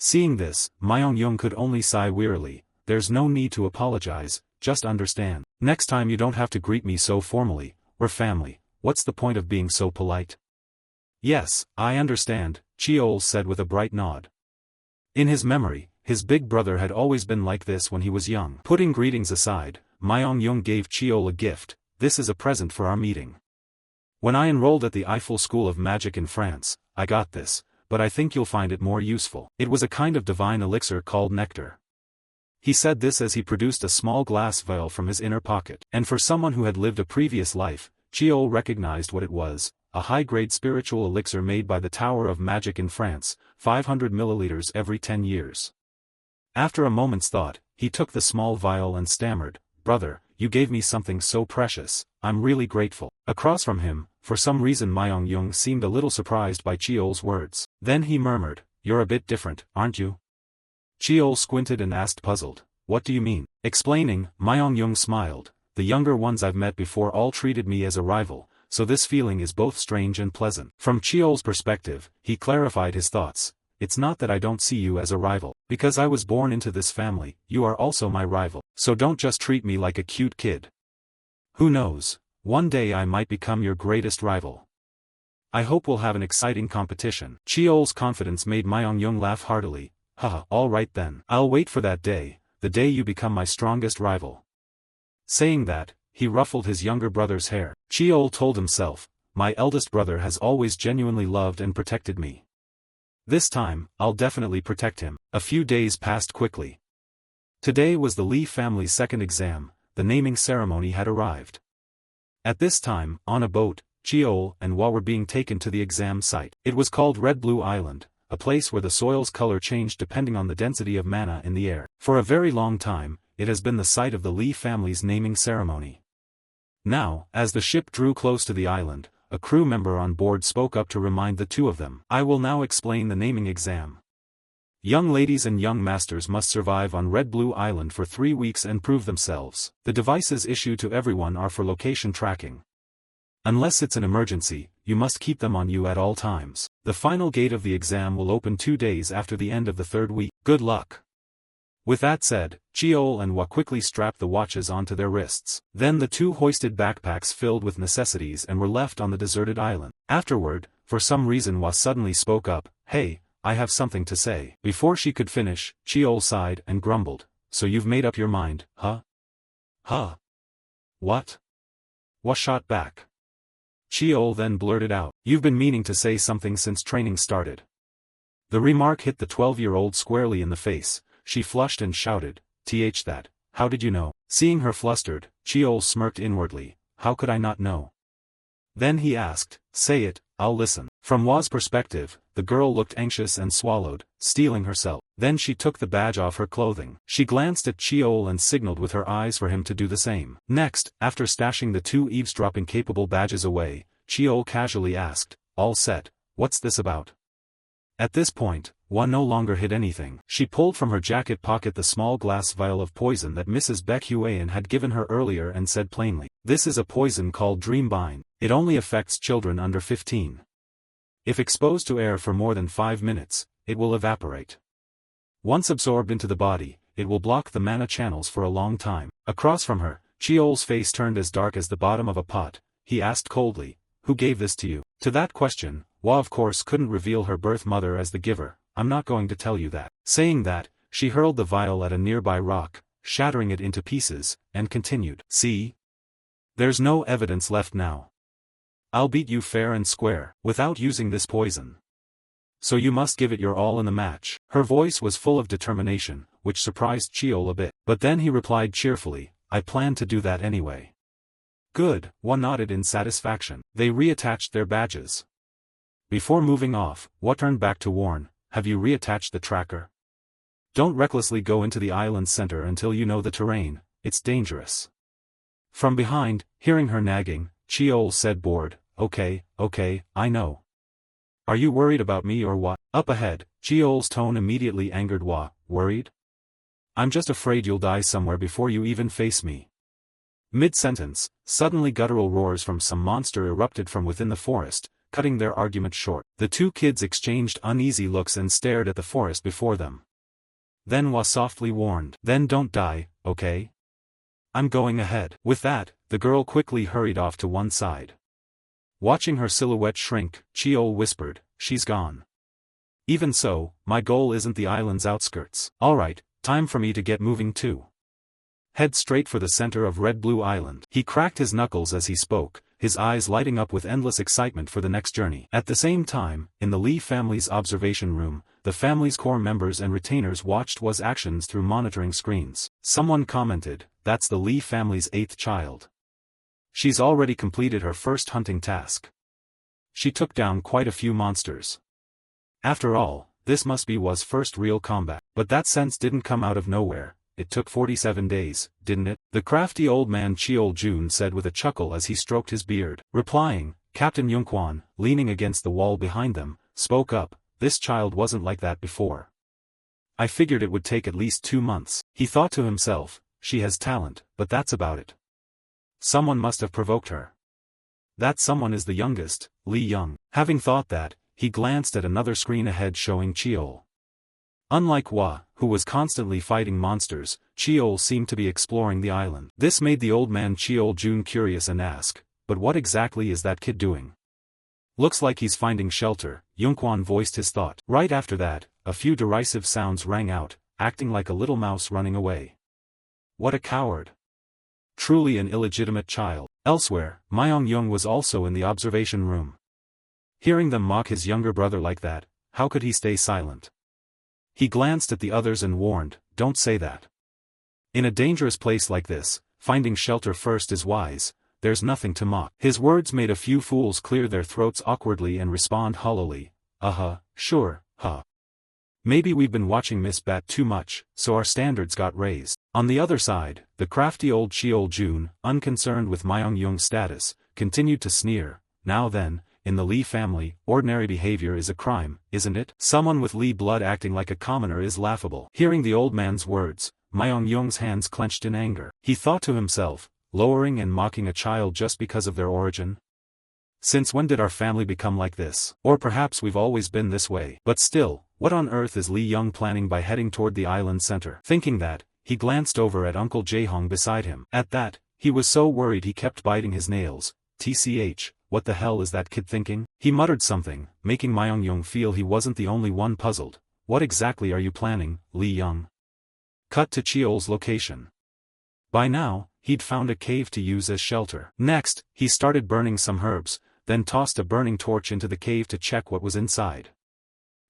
Seeing this, Myong-young could only sigh wearily, "There's no need to apologize, just understand. Next time you don't have to greet me so formally, we're family, what's the point of being so polite?" "Yes, I understand," Cheol said with a bright nod. In his memory, his big brother had always been like this when he was young. Putting greetings aside, Myong-young gave Cheol a gift. "This is a present for our meeting. When I enrolled at the Eiffel School of Magic in France, I got this, but I think you'll find it more useful." It was a kind of divine elixir called nectar. He said this as he produced a small glass vial from his inner pocket. And for someone who had lived a previous life, Cheol recognized what it was, a high-grade spiritual elixir made by the Tower of Magic in France, 500 milliliters every 10 years. After a moment's thought, he took the small vial and stammered, "Brother, you gave me something so precious, I'm really grateful." Across from him, for some reason Myong-young seemed a little surprised by Cheol's words. Then he murmured, "You're a bit different, aren't you?" Cheol squinted and asked puzzled, "What do you mean?" Explaining, Myong-young smiled, "The younger ones I've met before all treated me as a rival, so this feeling is both strange and pleasant." From Cheol's perspective, he clarified his thoughts, "It's not that I don't see you as a rival. Because I was born into this family, you are also my rival. So don't just treat me like a cute kid. Who knows, one day I might become your greatest rival. I hope we'll have an exciting competition." Cheol's confidence made Myong-young laugh heartily. "Haha, all right then. I'll wait for that day, the day you become my strongest rival." Saying that, he ruffled his younger brother's hair. Cheol told himself, "My eldest brother has always genuinely loved and protected me. This time, I'll definitely protect him." A few days passed quickly. Today was the Lee family's second exam. The naming ceremony had arrived. At this time, on a boat, Cheol and Hwa were being taken to the exam site. It was called Red Blue Island, a place where the soil's color changed depending on the density of mana in the air. For a very long time, it has been the site of the Lee family's naming ceremony. Now, as the ship drew close to the island, a crew member on board spoke up to remind the two of them. "I will now explain the naming exam. Young ladies and young masters must survive on Red Blue Island for 3 weeks and prove themselves. The devices issued to everyone are for location tracking. Unless it's an emergency, you must keep them on you at all times. The final gate of the exam will open 2 days after the end of the 3rd week. Good luck." With that said, Cheol and Hwa quickly strapped the watches onto their wrists. Then the two hoisted backpacks filled with necessities and were left on the deserted island. Afterward, for some reason Hwa suddenly spoke up, "Hey, I have something to say." Before she could finish, Cheol sighed and grumbled, "So you've made up your mind, huh?" "Huh? What?" Hwa shot back. Cheol then blurted out, "You've been meaning to say something since training started." The remark hit the 12-year-old squarely in the face. She flushed and shouted, That, how did you know?" Seeing her flustered, Cheol smirked inwardly, "How could I not know?" Then he asked, "Say it, I'll listen." From Hwa's perspective, the girl looked anxious and swallowed, steeling herself. Then she took the badge off her clothing. She glanced at Cheol and signaled with her eyes for him to do the same. Next, after stashing the 2 eavesdropping-capable badges away, Cheol casually asked, "All set, what's this about?" At this point, Hwa no longer hid anything. She pulled from her jacket pocket the small glass vial of poison that Mrs. Baek Huyen had given her earlier and said plainly, "This is a poison called Dreambind. It only affects children under 15. If exposed to air for more than 5 minutes, it will evaporate. Once absorbed into the body, it will block the mana channels for a long time. Across from her, Cheol's face turned as dark as the bottom of a pot. He asked coldly, "Who gave this to you?" To that question, Hwa of course couldn't reveal her birth mother as the giver. "I'm not going to tell you that." Saying that, she hurled the vial at a nearby rock, shattering it into pieces, and continued, "See? There's no evidence left now. I'll beat you fair and square, without using this poison. So you must give it your all in the match." Her voice was full of determination, which surprised Cheol a bit. But then he replied cheerfully, "I plan to do that anyway." "Good," Hwa nodded in satisfaction. They reattached their badges. Before moving off, Hwa turned back to warn, "Have you reattached the tracker? Don't recklessly go into the island center until you know the terrain, it's dangerous." From behind, hearing her nagging, Cheol said bored, Okay, I know. Are you worried about me or what?" Up ahead, Cheol's tone immediately angered Hwa. "Worried? I'm just afraid you'll die somewhere before you even face me." Mid-sentence, suddenly guttural roars from some monster erupted from within the forest, cutting their argument short. The two kids exchanged uneasy looks and stared at the forest before them. Then Hwa softly warned, "Then don't die, okay? I'm going ahead." With that, the girl quickly hurried off to one side. Watching her silhouette shrink, Cheol whispered, "She's gone. Even so, my goal isn't the island's outskirts. Alright, time for me to get moving too. Head straight for the center of Red Blue Island." He cracked his knuckles as he spoke, his eyes lighting up with endless excitement for the next journey. At the same time, in the Lee family's observation room, the family's core members and retainers watched Hwa's actions through monitoring screens. Someone commented, "That's the Lee family's 8th child. She's already completed her first hunting task. She took down quite a few monsters. After all, this must be Hwa's first real combat." But that sense didn't come out of nowhere. It took 47 days, didn't it? The crafty old man Cheol Jun said with a chuckle as he stroked his beard. Replying, Captain Yunquan, leaning against the wall behind them, spoke up, "This child wasn't like that before. I figured it would take at least 2 months." He thought to himself, "She has talent, but that's about it. Someone must have provoked her. That someone is the youngest, Lee Young." Having thought that, he glanced at another screen ahead showing Cheol. Unlike Hwa, who was constantly fighting monsters, Cheol seemed to be exploring the island. This made the old man Cheol Jun curious and asked, "But what exactly is that kid doing?" "Looks like he's finding shelter," Yunquan voiced his thought. Right after that, a few derisive sounds rang out, acting like a little mouse running away. "What a coward. Truly an illegitimate child." Elsewhere, Myung-Young was also in the observation room. Hearing them mock his younger brother like that, how could he stay silent? He glanced at the others and warned, "Don't say that. In a dangerous place like this, finding shelter first is wise, there's nothing to mock." His words made a few fools clear their throats awkwardly and respond hollowly, Sure, huh. Maybe we've been watching Miss Bat too much, so our standards got raised." On the other side, the crafty old Cheol Jun, unconcerned with Myung-Young's status, continued to sneer, "Now then, in the Lee family, ordinary behavior is a crime, isn't it? Someone with Lee blood acting like a commoner is laughable." Hearing the old man's words, Myung-Young's hands clenched in anger. He thought to himself, lowering and mocking a child just because of their origin? Since when did our family become like this? Or perhaps we've always been this way. But still, what on earth is Lee Young planning by heading toward the island center? Thinking that, he glanced over at Uncle Jae-hong beside him. At that, he was so worried he kept biting his nails. TCH, what the hell is that kid thinking? He muttered something, making Myung-Young feel he wasn't the only one puzzled. "What exactly are you planning, Lee Young?" Cut to Cheol's location. By now, he'd found a cave to use as shelter. Next, he started burning some herbs, then tossed a burning torch into the cave to check what was inside.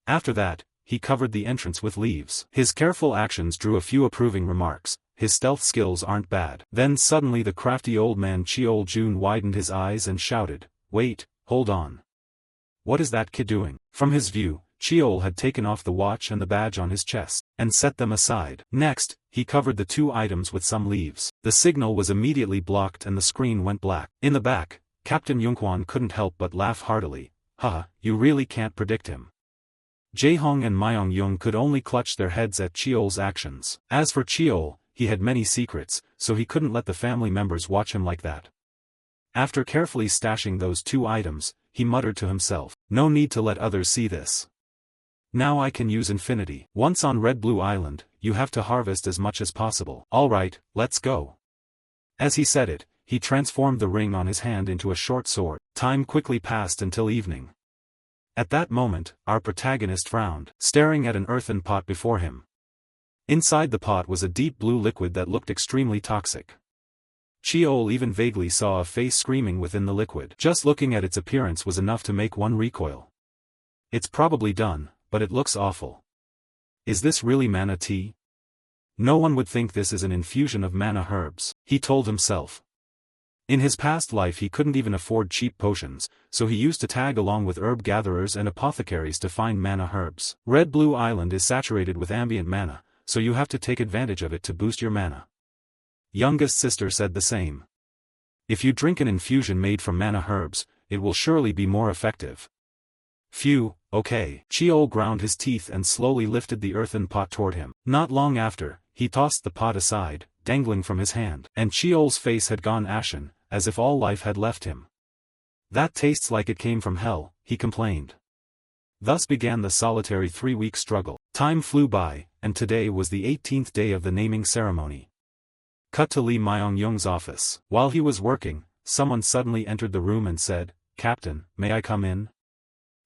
After that, he covered the entrance with leaves. His careful actions drew a few approving remarks. His stealth skills aren't bad. Then suddenly the crafty old man Cheol Jun widened his eyes and shouted, "Wait, hold on. What is that kid doing?" From his view, Cheol had taken off the watch and the badge on his chest, and set them aside. Next, he covered the 2 items with some leaves. The signal was immediately blocked and the screen went black. In the back, Captain Yunquan couldn't help but laugh heartily. You really can't predict him." Jae-hong and Myung-Young could only clutch their heads at Cheol's actions. As for Cheol, he had many secrets, so he couldn't let the family members watch him like that. After carefully stashing those 2 items, he muttered to himself, "No need to let others see this. Now I can use infinity. Once on Red Blue Island, you have to harvest as much as possible. Alright, let's go." As he said it, he transformed the ring on his hand into a short sword. Time quickly passed until evening. At that moment, our protagonist frowned, staring at an earthen pot before him. Inside the pot was a deep blue liquid that looked extremely toxic. Cheol even vaguely saw a face screaming within the liquid. Just looking at its appearance was enough to make one recoil. It's probably done, but it looks awful. Is this really mana tea? No one would think this is an infusion of mana herbs, he told himself. In his past life he couldn't even afford cheap potions, so he used to tag along with herb gatherers and apothecaries to find mana herbs. Red Blue Island is saturated with ambient mana, so you have to take advantage of it to boost your mana. Youngest sister said the same. If you drink an infusion made from mana herbs, it will surely be more effective. Phew, okay. Cheol ground his teeth and slowly lifted the earthen pot toward him. Not long after, he tossed the pot aside, dangling from his hand. And Cheol's face had gone ashen, as if all life had left him. That tastes like it came from hell, he complained. Thus began the solitary 3-week struggle. Time flew by, and today was the 18th day of the naming ceremony. Cut to Lee Myung-young's office. While he was working, someone suddenly entered the room and said, "Captain, may I come in?"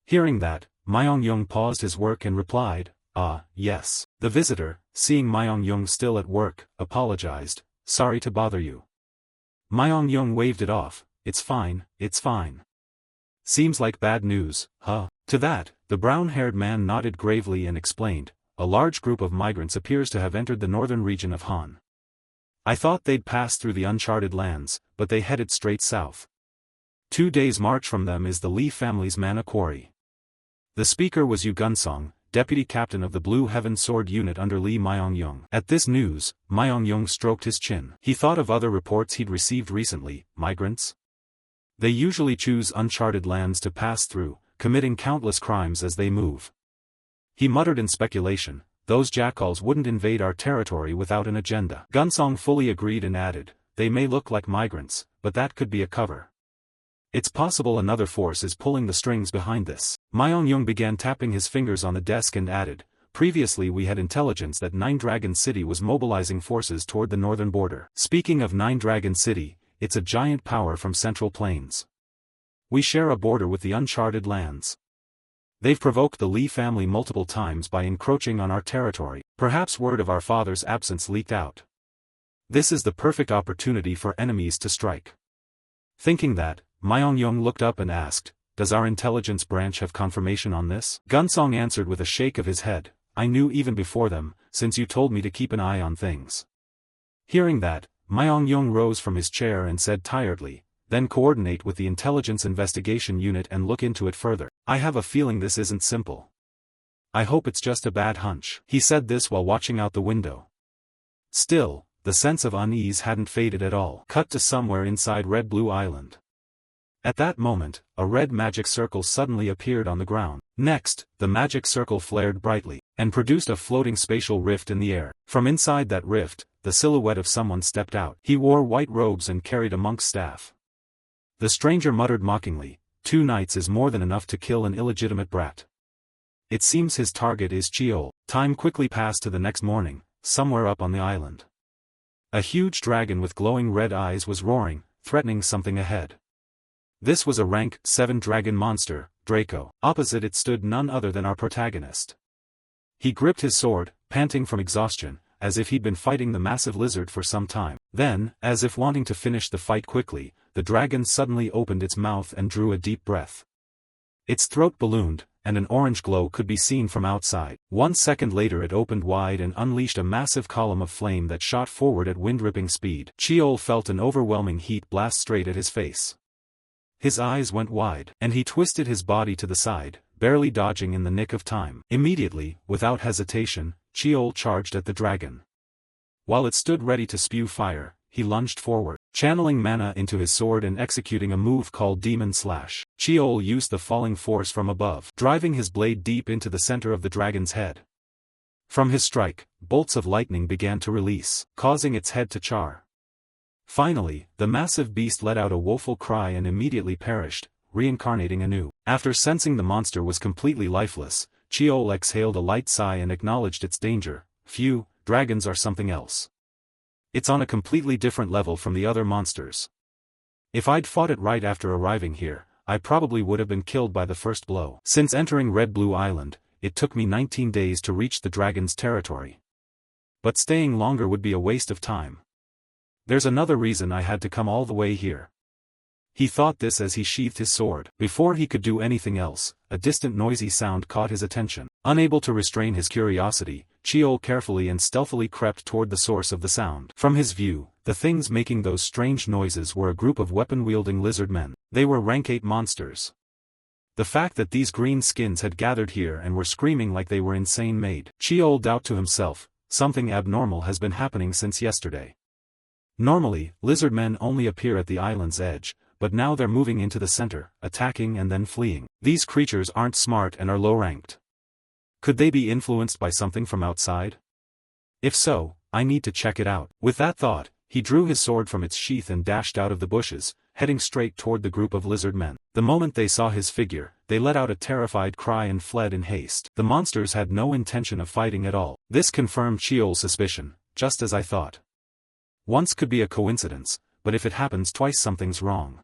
Hearing that, Myung-young paused his work and replied, yes." The visitor, seeing Myung-young still at work, apologized, "Sorry to bother you." Myung-young waved it off, it's fine. Seems like bad news, huh?" To that, the brown-haired man nodded gravely and explained, "A large group of migrants appears to have entered the northern region of Han. I thought they'd pass through the uncharted lands, but they headed straight south. 2 days' march from them is the Lee family's mana quarry." The speaker was Yu Gunsong, deputy captain of the Blue Heaven Sword Unit under Lee Myung-young. At this news, Myung-young stroked his chin. He thought of other reports he'd received recently. Migrants? They usually choose uncharted lands to pass through, committing countless crimes as they move. He muttered in speculation, "Those jackals wouldn't invade our territory without an agenda." Gunsong fully agreed and added, "They may look like migrants, but that could be a cover. It's possible another force is pulling the strings behind this." Myung-young began tapping his fingers on the desk and added, "Previously we had intelligence that Nine Dragon City was mobilizing forces toward the northern border. Speaking of Nine Dragon City, it's a giant power from Central Plains. We share a border with the uncharted lands. They've provoked the Lee family multiple times by encroaching on our territory. Perhaps word of our father's absence leaked out. This is the perfect opportunity for enemies to strike." Thinking that, Myung-young looked up and asked, "Does our intelligence branch have confirmation on this?" Gunsong answered with a shake of his head, "I knew even before them, since you told me to keep an eye on things." Hearing that, Myung-young rose from his chair and said tiredly, "Then coordinate with the Intelligence Investigation Unit and look into it further. I have a feeling this isn't simple. I hope it's just a bad hunch." He said this while watching out the window. Still, the sense of unease hadn't faded at all. Cut to somewhere inside Red Blue Island. At that moment, a red magic circle suddenly appeared on the ground. Next, the magic circle flared brightly, and produced a floating spatial rift in the air. From inside that rift, the silhouette of someone stepped out. He wore white robes and carried a monk's staff. The stranger muttered mockingly, 2 nights is more than enough to kill an illegitimate brat. It seems his target is Cheol. Time quickly passed to the next morning, somewhere up on the island. A huge dragon with glowing red eyes was roaring, threatening something ahead. This was a rank 7 dragon monster, Draco. Opposite it stood none other than our protagonist. He gripped his sword, panting from exhaustion, as if he'd been fighting the massive lizard for some time. Then, as if wanting to finish the fight quickly, the dragon suddenly opened its mouth and drew a deep breath. Its throat ballooned, and an orange glow could be seen from outside. 1 second later it opened wide and unleashed a massive column of flame that shot forward at wind-ripping speed. Cheol felt an overwhelming heat blast straight at his face. His eyes went wide, and he twisted his body to the side, barely dodging in the nick of time. Immediately, without hesitation, Cheol charged at the dragon. While it stood ready to spew fire, he lunged forward, channeling mana into his sword and executing a move called Demon Slash. Cheol used the falling force from above, driving his blade deep into the center of the dragon's head. From his strike, bolts of lightning began to release, causing its head to char. Finally, the massive beast let out a woeful cry and immediately perished, reincarnating anew. After sensing the monster was completely lifeless, Cheol exhaled a light sigh and acknowledged its danger. Phew, dragons are something else. It's on a completely different level from the other monsters. If I'd fought it right after arriving here, I probably would have been killed by the first blow. Since entering Red Blue Island, it took me 19 days to reach the dragon's territory. But staying longer would be a waste of time. There's another reason I had to come all the way here. He thought this as he sheathed his sword. Before he could do anything else, a distant noisy sound caught his attention. Unable to restrain his curiosity, Cheol carefully and stealthily crept toward the source of the sound. From his view, the things making those strange noises were a group of weapon-wielding lizard men. They were rank 8 monsters. The fact that these green skins had gathered here and were screaming like they were insane made Cheol doubt to himself, something abnormal has been happening since yesterday. Normally, lizard men only appear at the island's edge, but now they're moving into the center, attacking and then fleeing. These creatures aren't smart and are low-ranked. Could they be influenced by something from outside? If so, I need to check it out. With that thought, he drew his sword from its sheath and dashed out of the bushes, heading straight toward the group of lizard men. The moment they saw his figure, they let out a terrified cry and fled in haste. The monsters had no intention of fighting at all. This confirmed Cheol's suspicion, just as I thought. Once could be a coincidence, but if it happens twice something's wrong.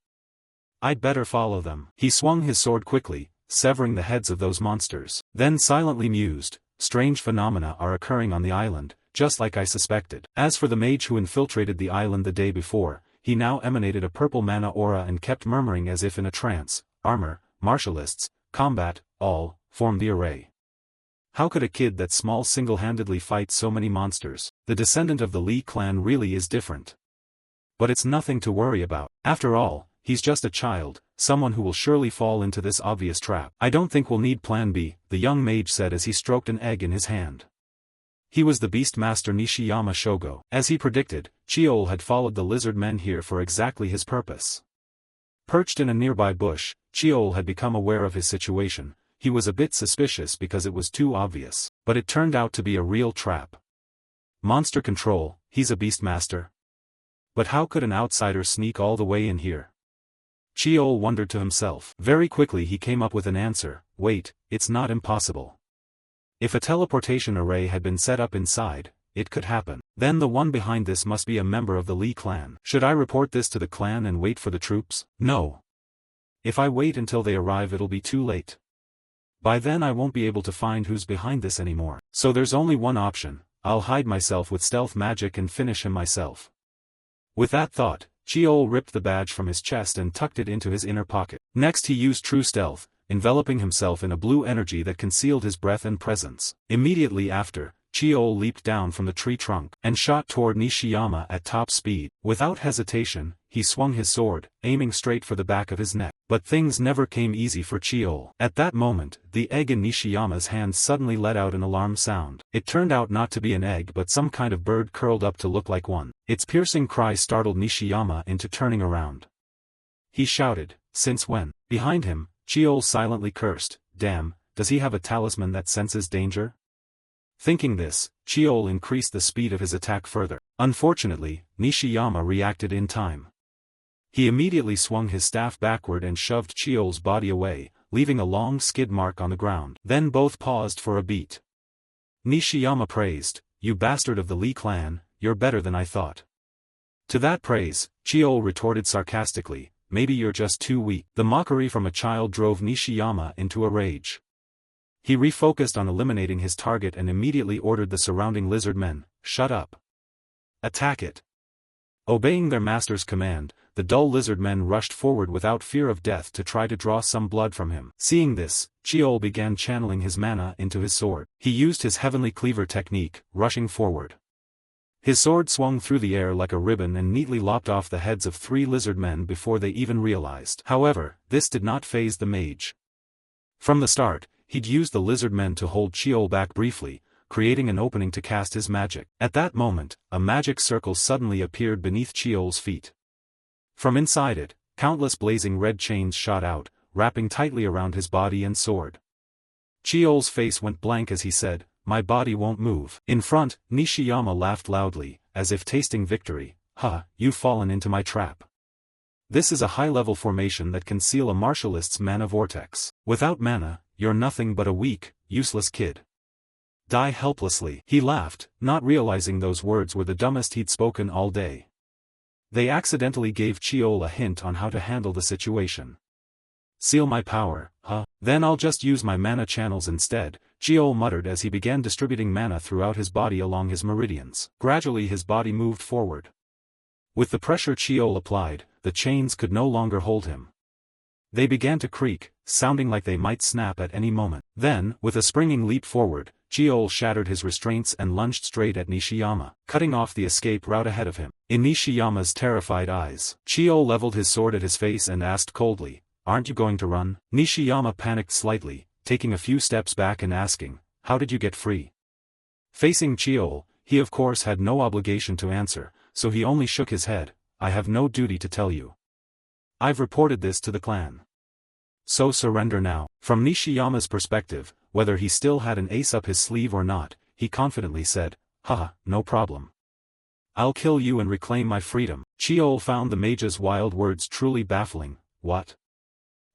I'd better follow them. He swung his sword quickly, severing the heads of those monsters. Then silently mused, strange phenomena are occurring on the island, just like I suspected. As for the mage who infiltrated the island the day before, he now emanated a purple mana aura and kept murmuring as if in a trance. Armor, martialists, combat, all, form the array. How could a kid that small single-handedly fight so many monsters? The descendant of the Lee clan really is different. But it's nothing to worry about. After all, he's just a child, someone who will surely fall into this obvious trap. I don't think we'll need plan B, the young mage said as he stroked an egg in his hand. He was the Beastmaster Nishiyama Shogo. As he predicted, Cheol had followed the lizard men here for exactly his purpose. Perched in a nearby bush, Cheol had become aware of his situation. He was a bit suspicious because it was too obvious. But it turned out to be a real trap. Monster control, he's a Beastmaster. But how could an outsider sneak all the way in here? Cheol wondered to himself. Very quickly he came up with an answer. Wait, it's not impossible. If a teleportation array had been set up inside, it could happen. Then the one behind this must be a member of the Lee clan. Should I report this to the clan and wait for the troops? No. If I wait until they arrive it'll be too late. By then I won't be able to find who's behind this anymore. So there's only one option. I'll hide myself with stealth magic and finish him myself. With that thought, Cheol ripped the badge from his chest and tucked it into his inner pocket. Next he used true stealth, enveloping himself in a blue energy that concealed his breath and presence. Immediately after, Cheol leaped down from the tree trunk and shot toward Nishiyama at top speed. Without hesitation, he swung his sword, aiming straight for the back of his neck. But things never came easy for Cheol. At that moment, the egg in Nishiyama's hand suddenly let out an alarm sound. It turned out not to be an egg but some kind of bird curled up to look like one. Its piercing cry startled Nishiyama into turning around. He shouted, "Since when?" Behind him, Cheol silently cursed, "Damn, does he have a talisman that senses danger?" Thinking this, Cheol increased the speed of his attack further. Unfortunately, Nishiyama reacted in time. He immediately swung his staff backward and shoved Cheol's body away, leaving a long skid mark on the ground. Then both paused for a beat. Nishiyama praised, "You bastard of the Lee clan, you're better than I thought." To that praise, Cheol retorted sarcastically, "Maybe you're just too weak." The mockery from a child drove Nishiyama into a rage. He refocused on eliminating his target and immediately ordered the surrounding lizard men, "Shut up. Attack it." Obeying their master's command, the dull lizard men rushed forward without fear of death to try to draw some blood from him. Seeing this, Cheol began channeling his mana into his sword. He used his heavenly cleaver technique, rushing forward. His sword swung through the air like a ribbon and neatly lopped off the heads of 3 lizard men before they even realized. However, this did not faze the mage. From the start, he'd used the lizard men to hold Cheol back briefly, creating an opening to cast his magic. At that moment, a magic circle suddenly appeared beneath Cheol's feet. From inside it, countless blazing red chains shot out, wrapping tightly around his body and sword. Cheol's face went blank as he said, "My body won't move." In front, Nishiyama laughed loudly, as if tasting victory. you've fallen into my trap. This is a high-level formation that can seal a martialist's mana vortex. Without mana, you're nothing but a weak, useless kid. Die helplessly. He laughed, not realizing those words were the dumbest he'd spoken all day. They accidentally gave Chiol a hint on how to handle the situation. Seal my power, Then I'll just use my mana channels instead, Chiol muttered as he began distributing mana throughout his body along his meridians. Gradually his body moved forward. With the pressure Chiol applied, the chains could no longer hold him. They began to creak, sounding like they might snap at any moment. Then, with a springing leap forward, Chiol shattered his restraints and lunged straight at Nishiyama, cutting off the escape route ahead of him. In Nishiyama's terrified eyes, Chiol leveled his sword at his face and asked coldly, "Aren't you going to run?" Nishiyama panicked slightly, taking a few steps back and asking, "How did you get free?" Facing Chiol, he of course had no obligation to answer, so he only shook his head. "I have no duty to tell you. I've reported this to the clan. So surrender now." From Nishiyama's perspective, whether he still had an ace up his sleeve or not, he confidently said, "No problem. I'll kill you and reclaim my freedom." Chiol found the mage's wild words truly baffling. What?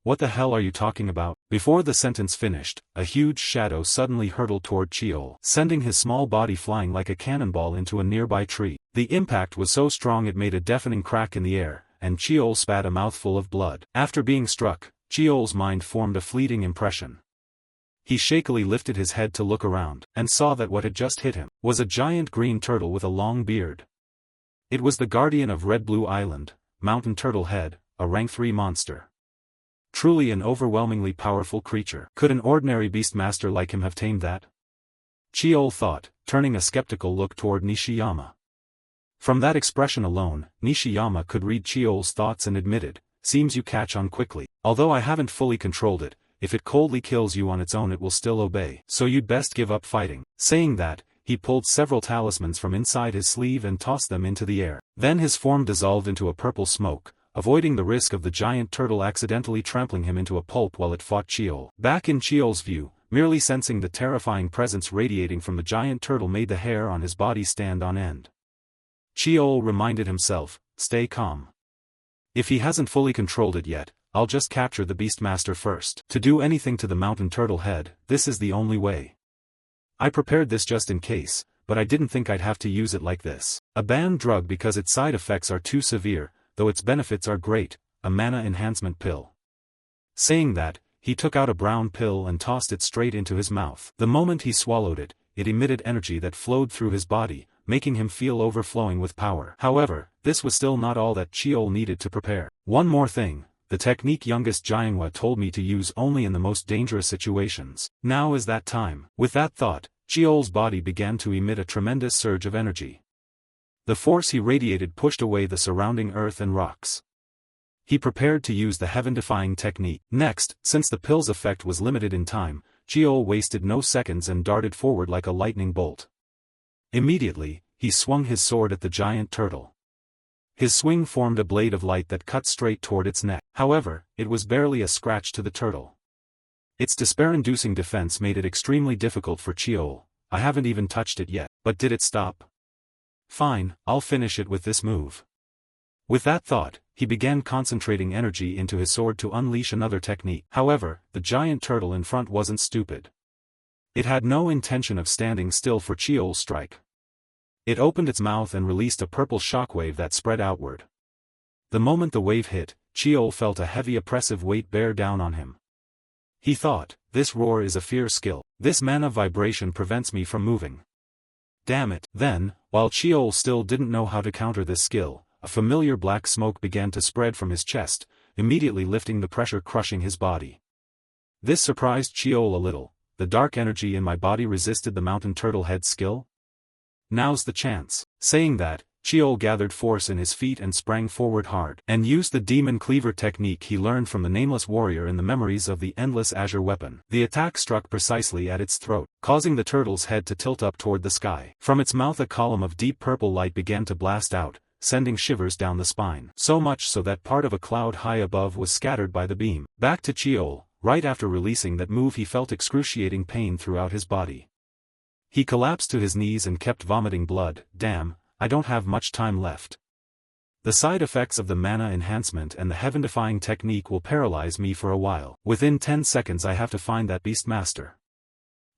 What the hell are you talking about? Before the sentence finished, a huge shadow suddenly hurtled toward Chiol, sending his small body flying like a cannonball into a nearby tree. The impact was so strong it made a deafening crack in the air, and Chiol spat a mouthful of blood. After being struck, Chiol's mind formed a fleeting impression. He shakily lifted his head to look around, and saw that what had just hit him was a giant green turtle with a long beard. It was the guardian of Red Blue Island, Mountain Turtle Head, a rank 3 monster. Truly an overwhelmingly powerful creature. Could an ordinary beastmaster like him have tamed that? Chiol thought, turning a skeptical look toward Nishiyama. From that expression alone, Nishiyama could read Chiol's thoughts and admitted, "Seems you catch on quickly. Although I haven't fully controlled it, if it coldly kills you on its own it will still obey. So you'd best give up fighting." Saying that, he pulled several talismans from inside his sleeve and tossed them into the air. Then his form dissolved into a purple smoke, avoiding the risk of the giant turtle accidentally trampling him into a pulp while it fought Chiol. Back in Chiol's view, merely sensing the terrifying presence radiating from the giant turtle made the hair on his body stand on end. Chiol reminded himself, "Stay calm. If he hasn't fully controlled it yet, I'll just capture the Beastmaster first. To do anything to the mountain turtle head, this is the only way. I prepared this just in case, but I didn't think I'd have to use it like this. A banned drug because its side effects are too severe, though its benefits are great, a mana enhancement pill." Saying that, he took out a brown pill and tossed it straight into his mouth. The moment he swallowed it, it emitted energy that flowed through his body, making him feel overflowing with power. However, this was still not all that Chiol needed to prepare. One more thing. The technique youngest Jianhua told me to use only in the most dangerous situations. Now is that time. With that thought, Chiol's body began to emit a tremendous surge of energy. The force he radiated pushed away the surrounding earth and rocks. He prepared to use the heaven-defying technique. Next, since the pill's effect was limited in time, Chiol wasted no seconds and darted forward like a lightning bolt. Immediately, he swung his sword at the giant turtle. His swing formed a blade of light that cut straight toward its neck. However, it was barely a scratch to the turtle. Its despair-inducing defense made it extremely difficult for Chiol. "I haven't even touched it yet." But did it stop? "Fine, I'll finish it with this move." With that thought, he began concentrating energy into his sword to unleash another technique. However, the giant turtle in front wasn't stupid. It had no intention of standing still for Chiol's strike. It opened its mouth and released a purple shockwave that spread outward. The moment the wave hit, Chiol felt a heavy oppressive weight bear down on him. He thought, "This roar is a fear skill. This mana vibration prevents me from moving. Damn it." Then, while Chiol still didn't know how to counter this skill, a familiar black smoke began to spread from his chest, immediately lifting the pressure crushing his body. This surprised Chiol a little. The dark energy in my body resisted the mountain turtle head skill? Now's the chance. Saying that, Chiol gathered force in his feet and sprang forward hard, and used the demon cleaver technique he learned from the nameless warrior in the memories of the endless azure weapon. The attack struck precisely at its throat, causing the turtle's head to tilt up toward the sky. From its mouth a column of deep purple light began to blast out, sending shivers down the spine. So much so that part of a cloud high above was scattered by the beam. Back to Chiol, right after releasing that move he felt excruciating pain throughout his body. He collapsed to his knees and kept vomiting blood. "Damn, I don't have much time left. The side effects of the mana enhancement and the heaven-defying technique will paralyze me for a while. Within 10 seconds I have to find that beastmaster.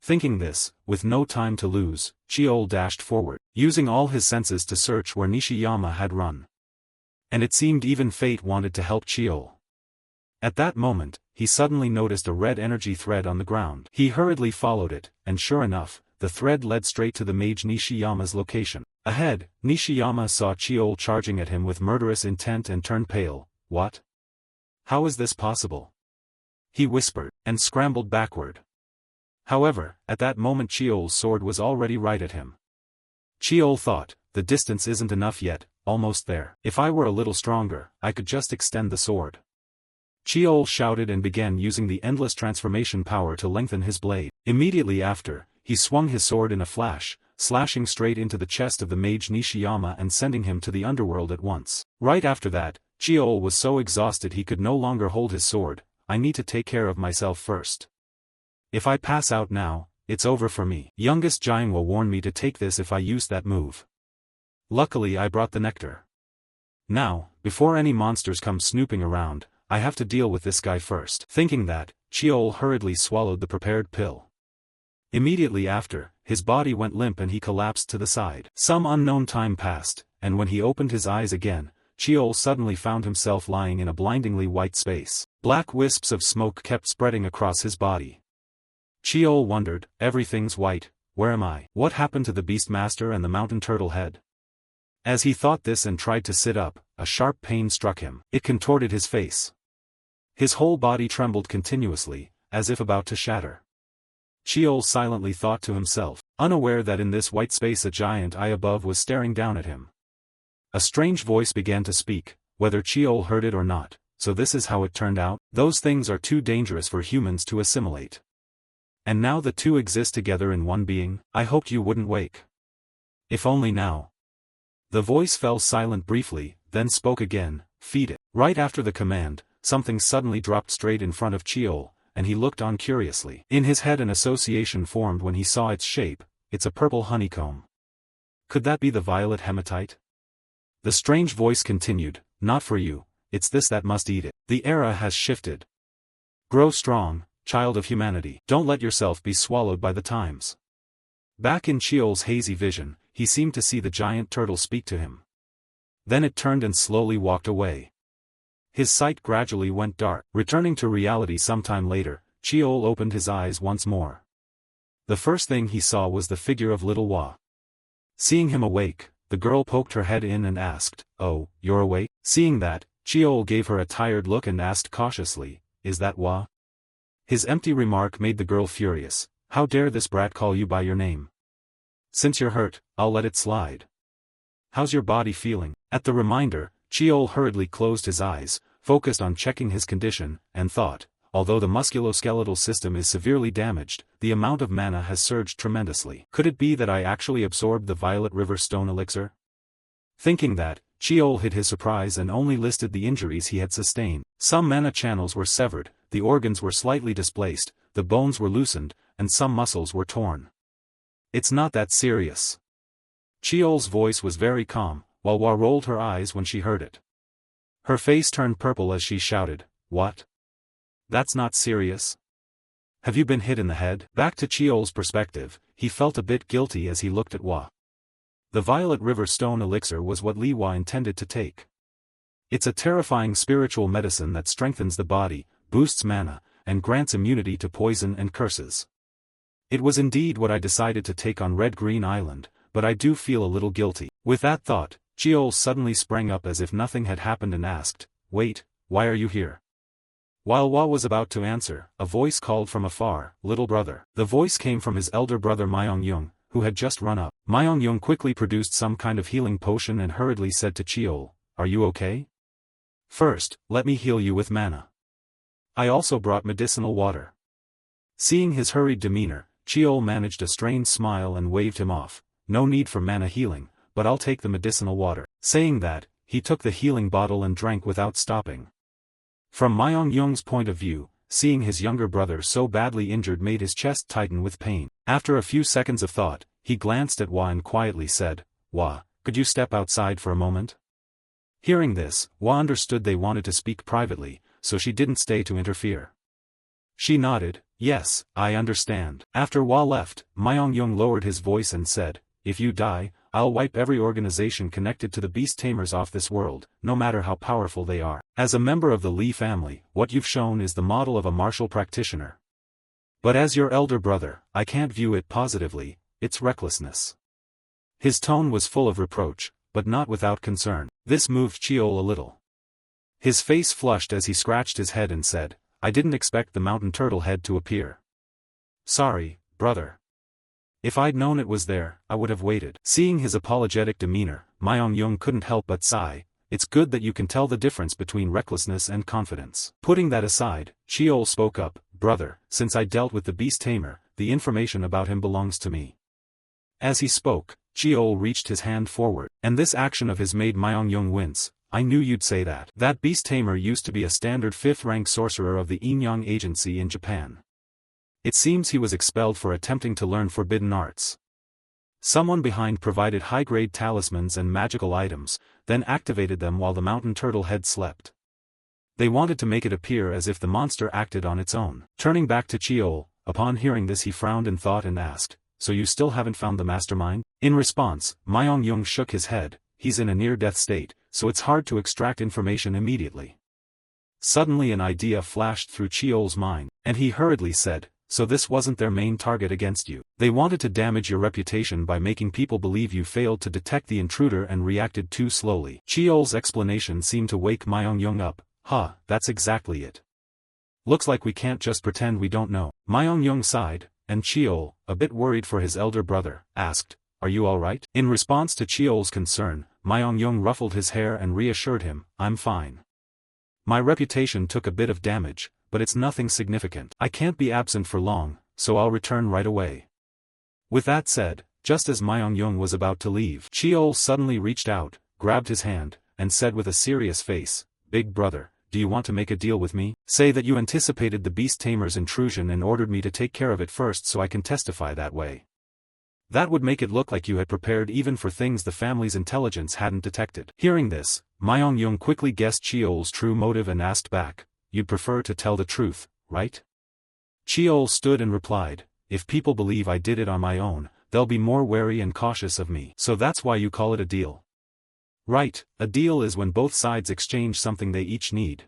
Thinking this, with no time to lose, Chiol dashed forward, using all his senses to search where Nishiyama had run. And it seemed even fate wanted to help Chiol. At that moment, he suddenly noticed a red energy thread on the ground. He hurriedly followed it, and sure enough, the thread led straight to the mage Nishiyama's location. Ahead, Nishiyama saw Chiol charging at him with murderous intent and turned pale. What? How is this possible? He whispered, and scrambled backward. However, at that moment Chiol's sword was already right at him. Chiol thought, the distance isn't enough yet, almost there. If I were a little stronger, I could just extend the sword. Chiol shouted and began using the endless transformation power to lengthen his blade. Immediately after, he swung his sword in a flash, slashing straight into the chest of the mage Nishiyama and sending him to the underworld at once. Right after that, Chiol was so exhausted he could no longer hold his sword. I need to take care of myself first. If I pass out now, it's over for me. Youngest Jinwa warned me to take this if I used that move. Luckily I brought the nectar. Now, before any monsters come snooping around, I have to deal with this guy first. Thinking that, Chiol hurriedly swallowed the prepared pill. Immediately after, his body went limp and he collapsed to the side. Some unknown time passed, and when he opened his eyes again, Chiol suddenly found himself lying in a blindingly white space. Black wisps of smoke kept spreading across his body. Chiol wondered, everything's white, where am I? What happened to the Beastmaster and the mountain turtle head? As he thought this and tried to sit up, a sharp pain struck him. It contorted his face. His whole body trembled continuously, as if about to shatter. Chiol silently thought to himself, unaware that in this white space a giant eye above was staring down at him. A strange voice began to speak, whether Chiol heard it or not. So this is how it turned out? Those things are too dangerous for humans to assimilate. And now the two exist together in one being. I hoped you wouldn't wake. If only now. The voice fell silent briefly, then spoke again, feed it. Right after the command, something suddenly dropped straight in front of Chiol, and he looked on curiously. In his head an association formed when he saw its shape. It's a purple honeycomb. Could that be the violet hematite? The strange voice continued, not for you, it's this that must eat it. The era has shifted. Grow strong, child of humanity. Don't let yourself be swallowed by the times. Back in Chiol's hazy vision, he seemed to see the giant turtle speak to him. Then it turned and slowly walked away. His sight gradually went dark. Returning to reality sometime later, Chiol opened his eyes once more. The first thing he saw was the figure of little Wa. Seeing him awake, the girl poked her head in and asked, "Oh, you're awake?" Seeing that, Chiol gave her a tired look and asked cautiously, "Is that Wa?" His empty remark made the girl furious. How dare this brat call you by your name? Since you're hurt, I'll let it slide. How's your body feeling? At the reminder, Chiol hurriedly closed his eyes, focused on checking his condition, and thought, although the musculoskeletal system is severely damaged, the amount of mana has surged tremendously. Could it be that I actually absorbed the Violet River Stone Elixir? Thinking that, Chiol hid his surprise and only listed the injuries he had sustained. Some mana channels were severed, the organs were slightly displaced, the bones were loosened, and some muscles were torn. It's not that serious. Chiol's voice was very calm, while Wa rolled her eyes when she heard it. Her face turned purple as she shouted, "What? That's not serious? Have you been hit in the head?" Back to Chiol's perspective, he felt a bit guilty as he looked at Wa. The Violet River Stone Elixir was what Li Wa intended to take. It's a terrifying spiritual medicine that strengthens the body, boosts mana, and grants immunity to poison and curses. It was indeed what I decided to take on Red Green Island, but I do feel a little guilty. With that thought, Chiol suddenly sprang up as if nothing had happened and asked, "Wait, why are you here?" While Wa was about to answer, a voice called from afar, "Little brother." The voice came from his elder brother Myong-yung, who had just run up. Myong-yung quickly produced some kind of healing potion and hurriedly said to Chiol, "Are you okay? First, let me heal you with mana. I also brought medicinal water." Seeing his hurried demeanor, Chiol managed a strained smile and waved him off. "No need for mana healing, but I'll take the medicinal water." Saying that, he took the healing bottle and drank without stopping. From Myong-yung's point of view, seeing his younger brother so badly injured made his chest tighten with pain. After a few seconds of thought, he glanced at Wa and quietly said, "Wa, could you step outside for a moment?" Hearing this, Hua understood they wanted to speak privately, so she didn't stay to interfere. She nodded, yes, I understand. After Hua left, Myong-yung lowered his voice and said, if you die, I'll wipe every organization connected to the beast tamers off this world, no matter how powerful they are. As a member of the Li family, what you've shown is the model of a martial practitioner. But as your elder brother, I can't view it positively, it's recklessness. His tone was full of reproach, but not without concern. This moved Cheol a little. His face flushed as he scratched his head and said, I didn't expect the mountain turtle head to appear. Sorry, brother. If I'd known it was there, I would have waited. Seeing his apologetic demeanor, Myong-yung couldn't help but sigh. It's good that you can tell the difference between recklessness and confidence. Putting that aside, Cheol spoke up, brother, since I dealt with the beast tamer, the information about him belongs to me. As he spoke, Cheol reached his hand forward, and this action of his made Myong-yung wince. I knew you'd say that. That beast tamer used to be a standard 5th-rank sorcerer of the Inyang Agency in Japan. It seems he was expelled for attempting to learn forbidden arts. Someone behind provided high-grade talismans and magical items, then activated them while the mountain turtle head slept. They wanted to make it appear as if the monster acted on its own. Turning back to Cheol, upon hearing this he frowned in thought and asked, so you still haven't found the mastermind? In response, Myong-yung shook his head, he's in a near-death state, so it's hard to extract information immediately. Suddenly an idea flashed through Cheol's mind, and he hurriedly said, so this wasn't their main target against you. They wanted to damage your reputation by making people believe you failed to detect the intruder and reacted too slowly. Cheol's explanation seemed to wake Myong-yung up. That's exactly it. Looks like we can't just pretend we don't know. Myong-yung sighed, and Cheol, a bit worried for his elder brother, asked, are you alright? In response to Cheol's concern, Myong-yung ruffled his hair and reassured him, I'm fine. My reputation took a bit of damage, but it's nothing significant. I can't be absent for long, so I'll return right away. With that said, just as Myong-yung was about to leave, Cheol suddenly reached out, grabbed his hand, and said with a serious face, Big brother, do you want to make a deal with me? Say that you anticipated the beast tamer's intrusion and ordered me to take care of it first so I can testify that way. That would make it look like you had prepared even for things the family's intelligence hadn't detected. Hearing this, Myong-yung quickly guessed Cheol's true motive and asked back, you'd prefer to tell the truth, right? Cheol stood and replied, if people believe I did it on my own, they'll be more wary and cautious of me. So that's why you call it a deal. Right, a deal is when both sides exchange something they each need.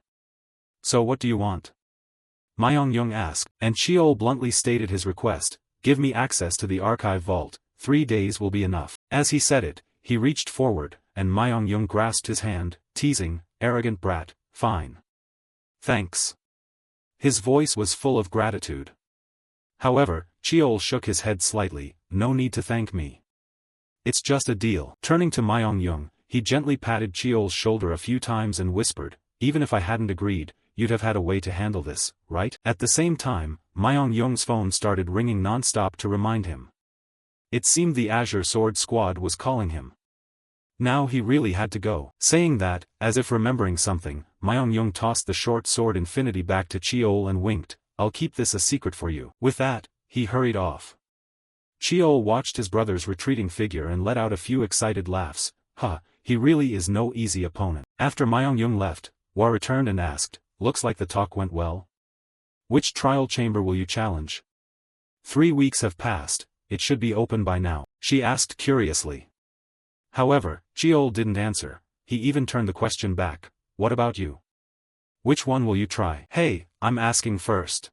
So what do you want? Myong-yung asked, and Cheol bluntly stated his request, give me access to the archive vault, 3 days will be enough. As he said it, he reached forward, and Myong-yung grasped his hand, teasing, arrogant brat, fine. Thanks. His voice was full of gratitude. However, Cheol shook his head slightly, no need to thank me. It's just a deal. Turning to Myong-yung, he gently patted Cheol's shoulder a few times and whispered, even if I hadn't agreed, you'd have had a way to handle this, right? At the same time, Myong-yung's phone started ringing non-stop to remind him. It seemed the Azure Sword Squad was calling him. Now he really had to go. Saying that, as if remembering something, Myong-yung tossed the short sword infinity back to Cheol and winked, I'll keep this a secret for you. With that, he hurried off. Cheol watched his brother's retreating figure and let out a few excited laughs. He really is no easy opponent. After Myong-yung left, Hua returned and asked, looks like the talk went well. Which trial chamber will you challenge? 3 weeks have passed, it should be open by now, she asked curiously. However, Cheol didn't answer, he even turned the question back, what about you? Which one will you try? Hey, I'm asking first.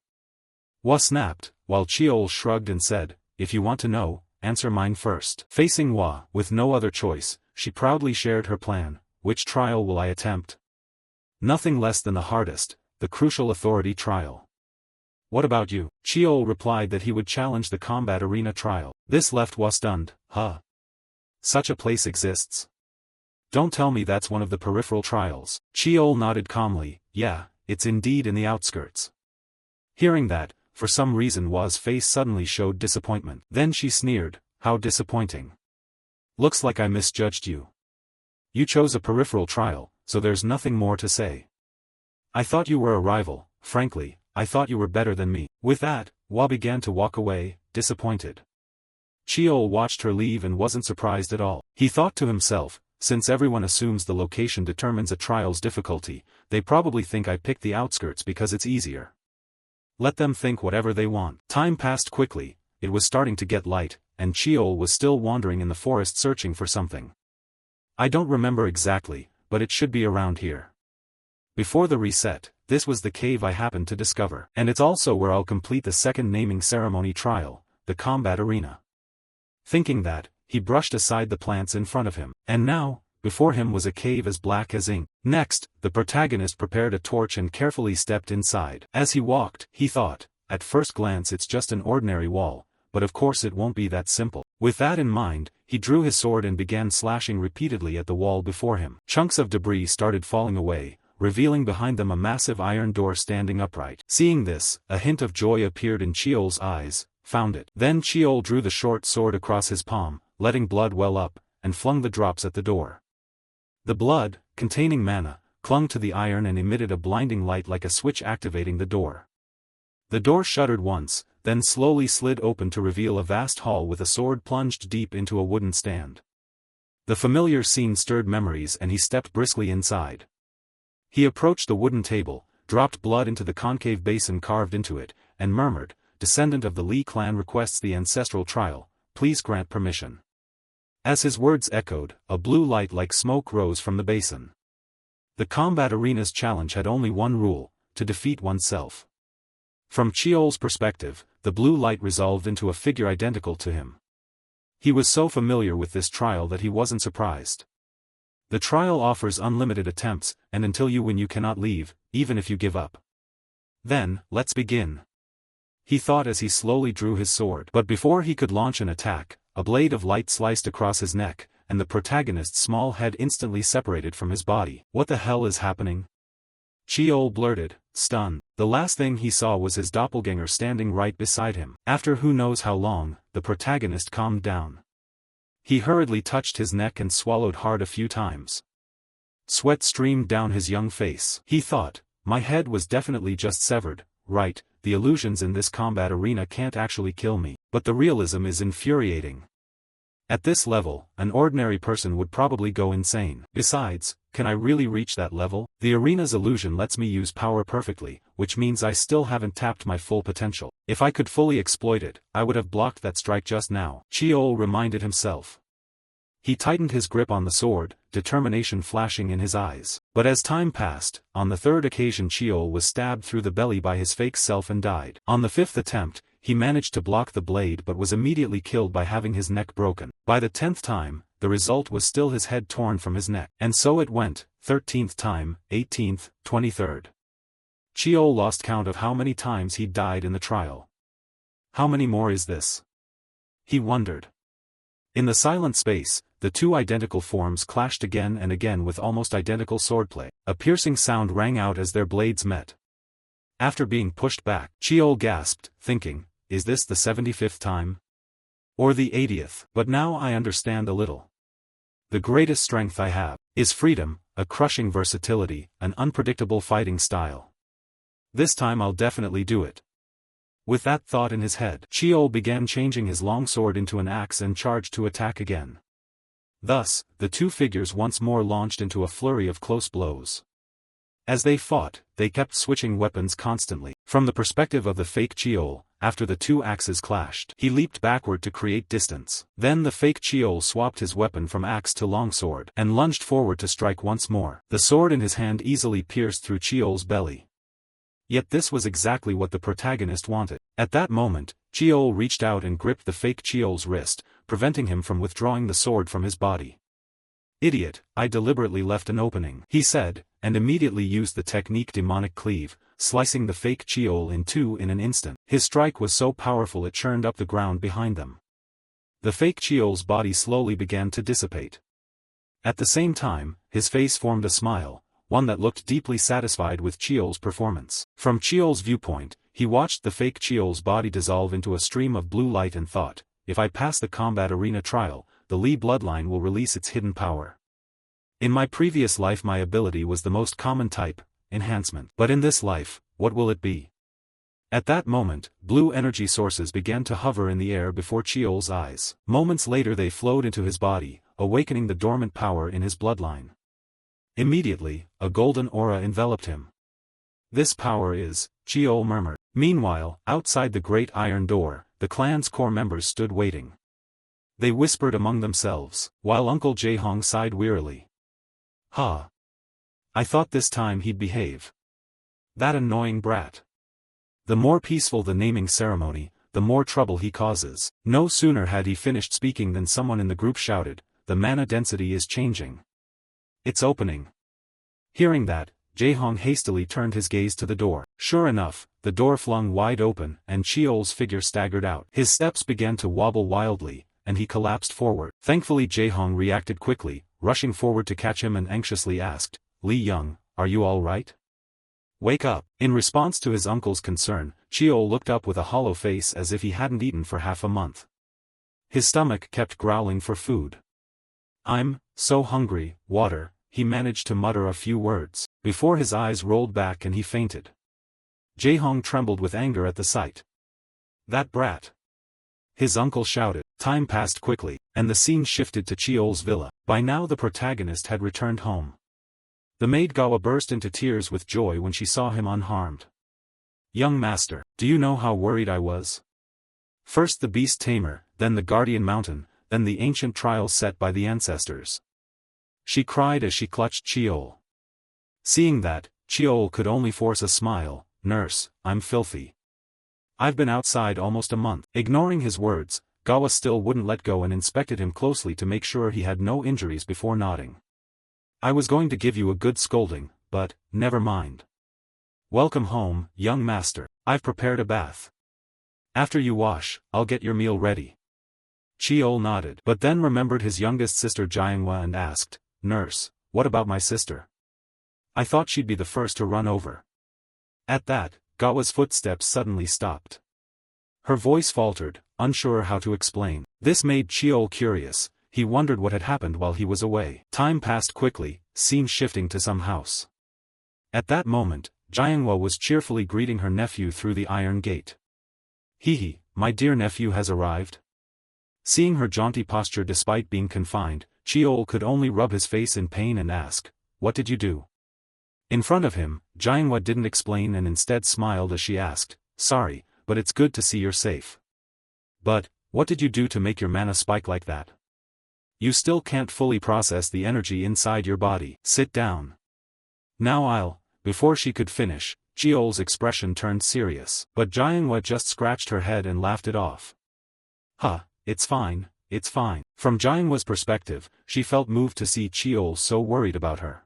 Hua snapped, while Cheol shrugged and said, if you want to know, answer mine first. Facing Hua, with no other choice, she proudly shared her plan, which trial will I attempt? Nothing less than the hardest, the crucial authority trial. What about you? Cheol replied that he would challenge the combat arena trial. This left Hua stunned. Such a place exists? Don't tell me that's one of the peripheral trials. Cheol nodded calmly, yeah, it's indeed in the outskirts. Hearing that, for some reason Hua's face suddenly showed disappointment. Then she sneered, how disappointing. Looks like I misjudged you. You chose a peripheral trial, so there's nothing more to say. I thought you were a rival, frankly, I thought you were better than me. With that, Hua began to walk away, disappointed. Cheol watched her leave and wasn't surprised at all. He thought to himself, since everyone assumes the location determines a trial's difficulty, they probably think I picked the outskirts because it's easier. Let them think whatever they want. Time passed quickly, it was starting to get light, and Cheol was still wandering in the forest searching for something. I don't remember exactly, but it should be around here. Before the reset, this was the cave I happened to discover. And it's also where I'll complete the second naming ceremony trial, the combat arena. Thinking that, he brushed aside the plants in front of him. And now, before him was a cave as black as ink. Next, the protagonist prepared a torch and carefully stepped inside. As he walked, he thought, at first glance it's just an ordinary wall, but of course it won't be that simple. With that in mind, he drew his sword and began slashing repeatedly at the wall before him. Chunks of debris started falling away, revealing behind them a massive iron door standing upright. Seeing this, a hint of joy appeared in Cheol's eyes. Found it. Then Cheol drew the short sword across his palm, letting blood well up, and flung the drops at the door. The blood, containing mana, clung to the iron and emitted a blinding light like a switch activating the door. The door shuddered once, then slowly slid open to reveal a vast hall with a sword plunged deep into a wooden stand. The familiar scene stirred memories and he stepped briskly inside. He approached the wooden table, dropped blood into the concave basin carved into it, and murmured, "Descendant of the Lee clan requests the ancestral trial, please grant permission." As his words echoed, a blue light like smoke rose from the basin. The combat arena's challenge had only one rule, to defeat oneself. From Cheol's perspective, the blue light resolved into a figure identical to him. He was so familiar with this trial that he wasn't surprised. The trial offers unlimited attempts, and until you win you cannot leave, even if you give up. Then, let's begin. He thought as he slowly drew his sword. But before he could launch an attack, a blade of light sliced across his neck, and the protagonist's small head instantly separated from his body. What the hell is happening? Cheol blurted, stunned. The last thing he saw was his doppelganger standing right beside him. After who knows how long, the protagonist calmed down. He hurriedly touched his neck and swallowed hard a few times. Sweat streamed down his young face. He thought, my head was definitely just severed, right? The illusions in this combat arena can't actually kill me, but the realism is infuriating. At this level, an ordinary person would probably go insane. Besides, can I really reach that level? The arena's illusion lets me use power perfectly, which means I still haven't tapped my full potential. If I could fully exploit it, I would have blocked that strike just now, Cheol reminded himself. He tightened his grip on the sword, determination flashing in his eyes. But as time passed, on the third occasion Cheol was stabbed through the belly by his fake self and died. On the fifth attempt, he managed to block the blade but was immediately killed by having his neck broken. By the 10th time, the result was still his head torn from his neck. And so it went, 13th time, 18th, 23rd. Cheol lost count of how many times he'd died in the trial. How many more is this? He wondered. In the silent space, the two identical forms clashed again and again with almost identical swordplay. A piercing sound rang out as their blades met. After being pushed back, Cheol gasped, thinking, is this the 75th time? Or the 80th? But now I understand a little. The greatest strength I have is freedom, a crushing versatility, an unpredictable fighting style. This time I'll definitely do it. With that thought in his head, Cheol began changing his longsword into an axe and charged to attack again. Thus, the two figures once more launched into a flurry of close blows. As they fought, they kept switching weapons constantly. From the perspective of the fake Cheol, after the two axes clashed, he leaped backward to create distance. Then the fake Cheol swapped his weapon from axe to longsword and lunged forward to strike once more. The sword in his hand easily pierced through Cheol's belly. Yet this was exactly what the protagonist wanted. At that moment, Cheol reached out and gripped the fake Cheol's wrist, preventing him from withdrawing the sword from his body. Idiot, I deliberately left an opening, he said, and immediately used the technique demonic cleave, slicing the fake Cheol in two in an instant. His strike was so powerful it churned up the ground behind them. The fake Cheol's body slowly began to dissipate. At the same time, his face formed a smile, one that looked deeply satisfied with Cheol's performance. From Cheol's viewpoint, he watched the fake Cheol's body dissolve into a stream of blue light and thought, if I pass the combat arena trial, the Lee bloodline will release its hidden power. In my previous life my ability was the most common type, enhancement. But in this life, what will it be? At that moment, blue energy sources began to hover in the air before Cheol's eyes. Moments later they flowed into his body, awakening the dormant power in his bloodline. Immediately, a golden aura enveloped him. "This power is," Cheol murmured. Meanwhile, outside the great iron door, the clan's core members stood waiting. They whispered among themselves, while Uncle Jaehong sighed wearily. "Ha! I thought this time he'd behave. That annoying brat. The more peaceful the naming ceremony, the more trouble he causes." No sooner had he finished speaking than someone in the group shouted, "The mana density is changing. It's opening." Hearing that, Jaehong hastily turned his gaze to the door. Sure enough, the door flung wide open and Cheol's figure staggered out. His steps began to wobble wildly, and he collapsed forward. Thankfully Jaehong reacted quickly, rushing forward to catch him and anxiously asked, "Lee Young, are you all right? Wake up." In response to his uncle's concern, Cheol looked up with a hollow face as if he hadn't eaten for half a month. His stomach kept growling for food. "I'm so hungry, water," he managed to mutter a few words, before his eyes rolled back and he fainted. Jaehong trembled with anger at the sight. "That brat!" his uncle shouted. Time passed quickly, and the scene shifted to Cheol's villa. By now the protagonist had returned home. The maid Gawa burst into tears with joy when she saw him unharmed. "Young master, do you know how worried I was? First the beast tamer, then the guardian mountain, then the ancient trials set by the ancestors." She cried as she clutched Cheol. Seeing that, Cheol could only force a smile. "Nurse, I'm filthy. I've been outside almost a month." Ignoring his words, Gawa still wouldn't let go and inspected him closely to make sure he had no injuries before nodding. "I was going to give you a good scolding, but, never mind. Welcome home, young master. I've prepared a bath. After you wash, I'll get your meal ready." Cheol nodded, but then remembered his youngest sister Jianghua and asked, "Nurse, what about my sister? I thought she'd be the first to run over." At that, Gawa's footsteps suddenly stopped. Her voice faltered, unsure how to explain. This made Cheol curious. He wondered what had happened while he was away. Time passed quickly, scene shifting to some house. At that moment, Jianghua was cheerfully greeting her nephew through the iron gate. "Hee, my dear nephew has arrived?" Seeing her jaunty posture despite being confined, Cheol could only rub his face in pain and ask, "What did you do?" In front of him, Jianghua didn't explain and instead smiled as she asked, "Sorry, but it's good to see you're safe. But, what did you do to make your mana spike like that? You still can't fully process the energy inside your body. Sit down." Now before she could finish, Cheol's expression turned serious. But Jianghua just scratched her head and laughed it off. "Huh, it's fine, it's fine." From Jianghua's perspective, she felt moved to see Cheol so worried about her.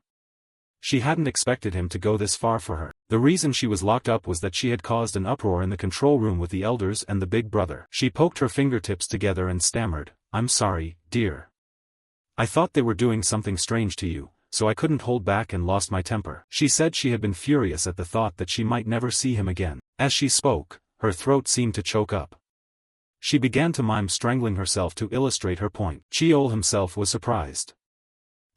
She hadn't expected him to go this far for her. The reason she was locked up was that she had caused an uproar in the control room with the elders and the big brother. She poked her fingertips together and stammered, "I'm sorry, dear. I thought they were doing something strange to you, so I couldn't hold back and lost my temper." She said she had been furious at the thought that she might never see him again. As she spoke, her throat seemed to choke up. She began to mime strangling herself to illustrate her point. Cheol himself was surprised.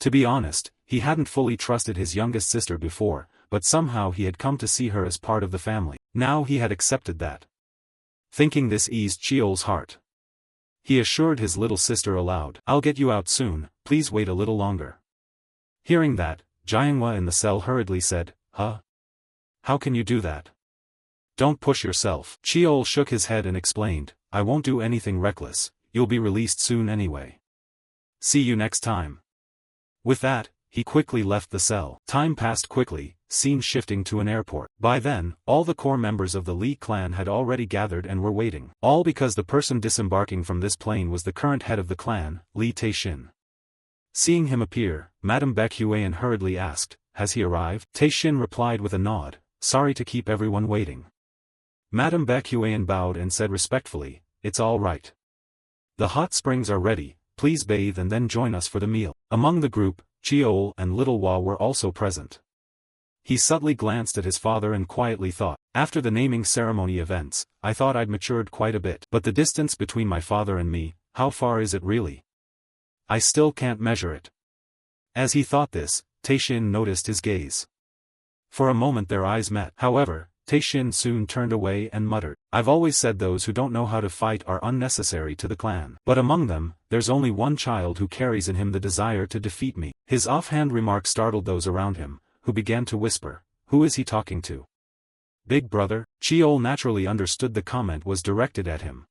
To be honest, he hadn't fully trusted his youngest sister before, but somehow he had come to see her as part of the family. Now he had accepted that. Thinking this eased Cheol's heart. He assured his little sister aloud, "I'll get you out soon, please wait a little longer." Hearing that, Jianghua in the cell hurriedly said, "Huh? How can you do that? Don't push yourself." Cheol shook his head and explained, "I won't do anything reckless, you'll be released soon anyway. See you next time." With that, he quickly left the cell. Time passed quickly, scene shifting to an airport. By then, all the core members of the Li clan had already gathered and were waiting. All because the person disembarking from this plane was the current head of the clan, Li Taixin. Seeing him appear, Madame Baekhuayan hurriedly asked, "Has he arrived?" Taixin replied with a nod, "Sorry to keep everyone waiting." Madame Baekhuayan bowed and said respectfully, "It's all right. The hot springs are ready, please bathe and then join us for the meal." Among the group, Cheol and Little Hua were also present. He subtly glanced at his father and quietly thought, "After the naming ceremony events, I thought I'd matured quite a bit. But the distance between my father and me, how far is it really? I still can't measure it." As he thought this, Taixin noticed his gaze. For a moment their eyes met. However, Taishin soon turned away and muttered, "I've always said those who don't know how to fight are unnecessary to the clan. But among them, there's only one child who carries in him the desire to defeat me." His offhand remark startled those around him, who began to whisper, "Who is he talking to? Big brother?" Cheol naturally understood the comment was directed at him.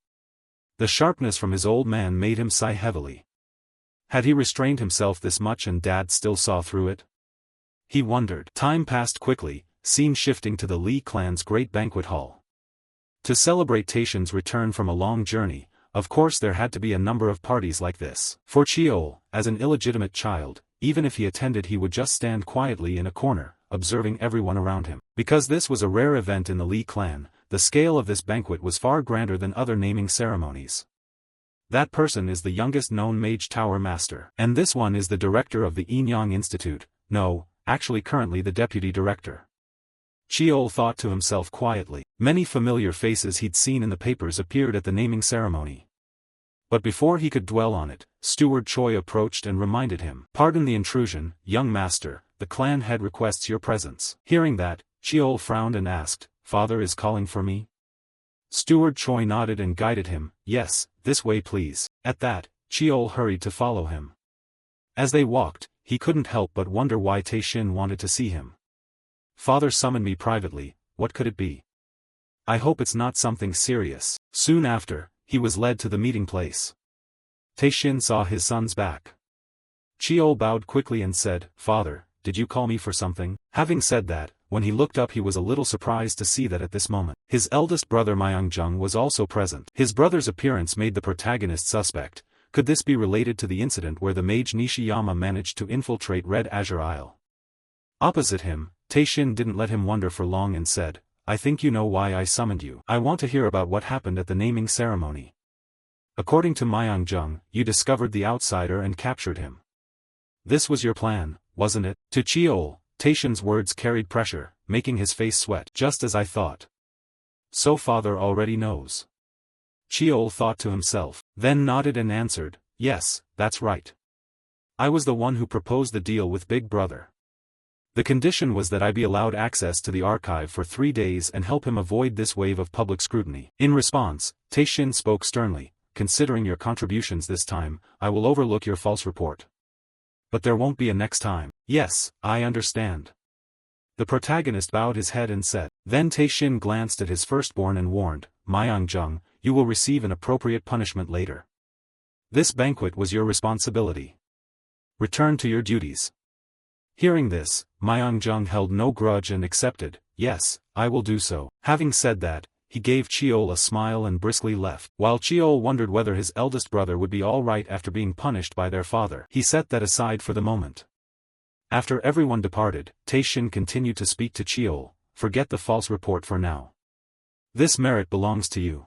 The sharpness from his old man made him sigh heavily. Had he restrained himself this much and Dad still saw through it? He wondered. Time passed quickly, scene shifting to the Lee clan's great banquet hall. To celebrate Taishin's return from a long journey, of course there had to be a number of parties like this. For Cheol, as an illegitimate child, even if he attended he would just stand quietly in a corner, observing everyone around him. Because this was a rare event in the Lee clan, the scale of this banquet was far grander than other naming ceremonies. That person is the youngest known Mage Tower Master. And this one is the director of the Inyang Institute, no, actually currently the deputy director. Cheol thought to himself quietly. Many familiar faces he'd seen in the papers appeared at the naming ceremony. But before he could dwell on it, Steward Choi approached and reminded him. "Pardon the intrusion, young master, the clan head requests your presence." Hearing that, Cheol frowned and asked, "Father is calling for me?" Steward Choi nodded and guided him. "Yes, this way please." At that, Cheol hurried to follow him. As they walked, he couldn't help but wonder why Taishin wanted to see him. "Father summoned me privately, what could it be? I hope it's not something serious." Soon after, he was led to the meeting place. Taishin saw his son's back. Cheol bowed quickly and said, "Father, did you call me for something?" Having said that, when he looked up he was a little surprised to see that at this moment, his eldest brother Myung-jung was also present. His brother's appearance made the protagonist suspect. Could this be related to the incident where the mage Nishiyama managed to infiltrate Red Azure Isle? Opposite him, Taishin didn't let him wonder for long and said, "I think you know why I summoned you. I want to hear about what happened at the naming ceremony. According to Myung-jung, you discovered the outsider and captured him. This was your plan, wasn't it?" To Cheol, Taishin's words carried pressure, making his face sweat. "Just as I thought. So father already knows." Cheol thought to himself, then nodded and answered, "Yes, that's right. I was the one who proposed the deal with Big Brother. The condition was that I be allowed access to the archive for 3 days and help him avoid this wave of public scrutiny." In response, Taishin spoke sternly, "Considering your contributions this time, I will overlook your false report. But there won't be a next time." "Yes, I understand." The protagonist bowed his head and said. Then Taishin glanced at his firstborn and warned, "Myung-jung, you will receive an appropriate punishment later. This banquet was your responsibility. Return to your duties." Hearing this, Myung-jung held no grudge and accepted, "Yes, I will do so." Having said that, he gave Cheol a smile and briskly left. While Cheol wondered whether his eldest brother would be all right after being punished by their father, he set that aside for the moment. After everyone departed, Taishin continued to speak to Cheol, "Forget the false report for now. This merit belongs to you.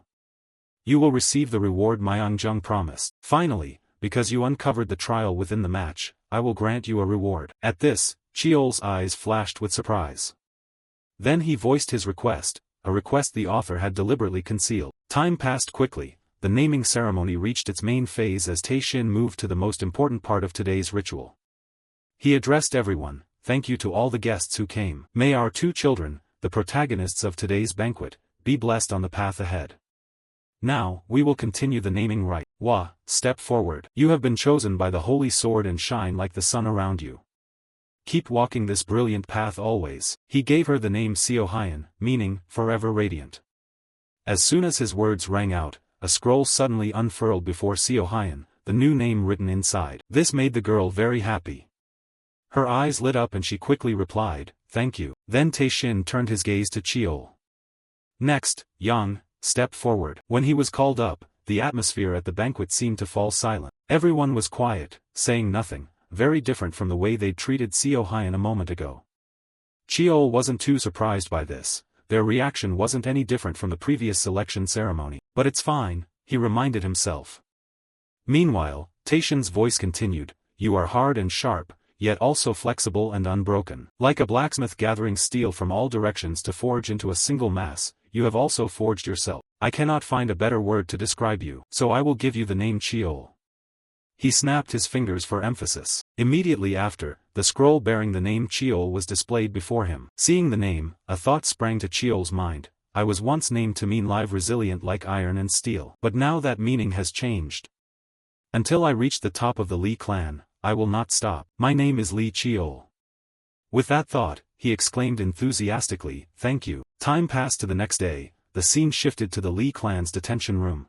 You will receive the reward Myung-jung promised. Finally, because you uncovered the trial within the match, I will grant you a reward." At this, Cheol's eyes flashed with surprise. Then he voiced his request, a request the author had deliberately concealed. Time passed quickly, the naming ceremony reached its main phase as Taishin moved to the most important part of today's ritual. He addressed everyone, "Thank you to all the guests who came. May our 2 children, the protagonists of today's banquet, be blessed on the path ahead. Now, we will continue the naming rite. Wa, step forward. You have been chosen by the holy sword and shine like the sun around you. Keep walking this brilliant path always." He gave her the name Seo Hyun, meaning, forever radiant. As soon as his words rang out, a scroll suddenly unfurled before Seo Hyun, the new name written inside. This made the girl very happy. Her eyes lit up and she quickly replied, "Thank you." Then Taishin turned his gaze to Cheol. "Next, Yang, step forward." When he was called up, the atmosphere at the banquet seemed to fall silent. Everyone was quiet, saying nothing, very different from the way they'd treated Seo Hyun a moment ago. Cheol wasn't too surprised by this, their reaction wasn't any different from the previous selection ceremony. But it's fine, he reminded himself. Meanwhile, Taishin's voice continued, "You are hard and sharp, yet also flexible and unbroken. Like a blacksmith gathering steel from all directions to forge into a single mass, you have also forged yourself. I cannot find a better word to describe you, so I will give you the name Cheol." He snapped his fingers for emphasis. Immediately after, the scroll bearing the name Cheol was displayed before him. Seeing the name, a thought sprang to Cheol's mind. I was once named to mean live resilient like iron and steel. But now that meaning has changed. Until I reach the top of the Lee clan, I will not stop. My name is Lee Cheol. With that thought, he exclaimed enthusiastically, thank you. Time passed to the next day. The scene shifted to the Lee clan's detention room.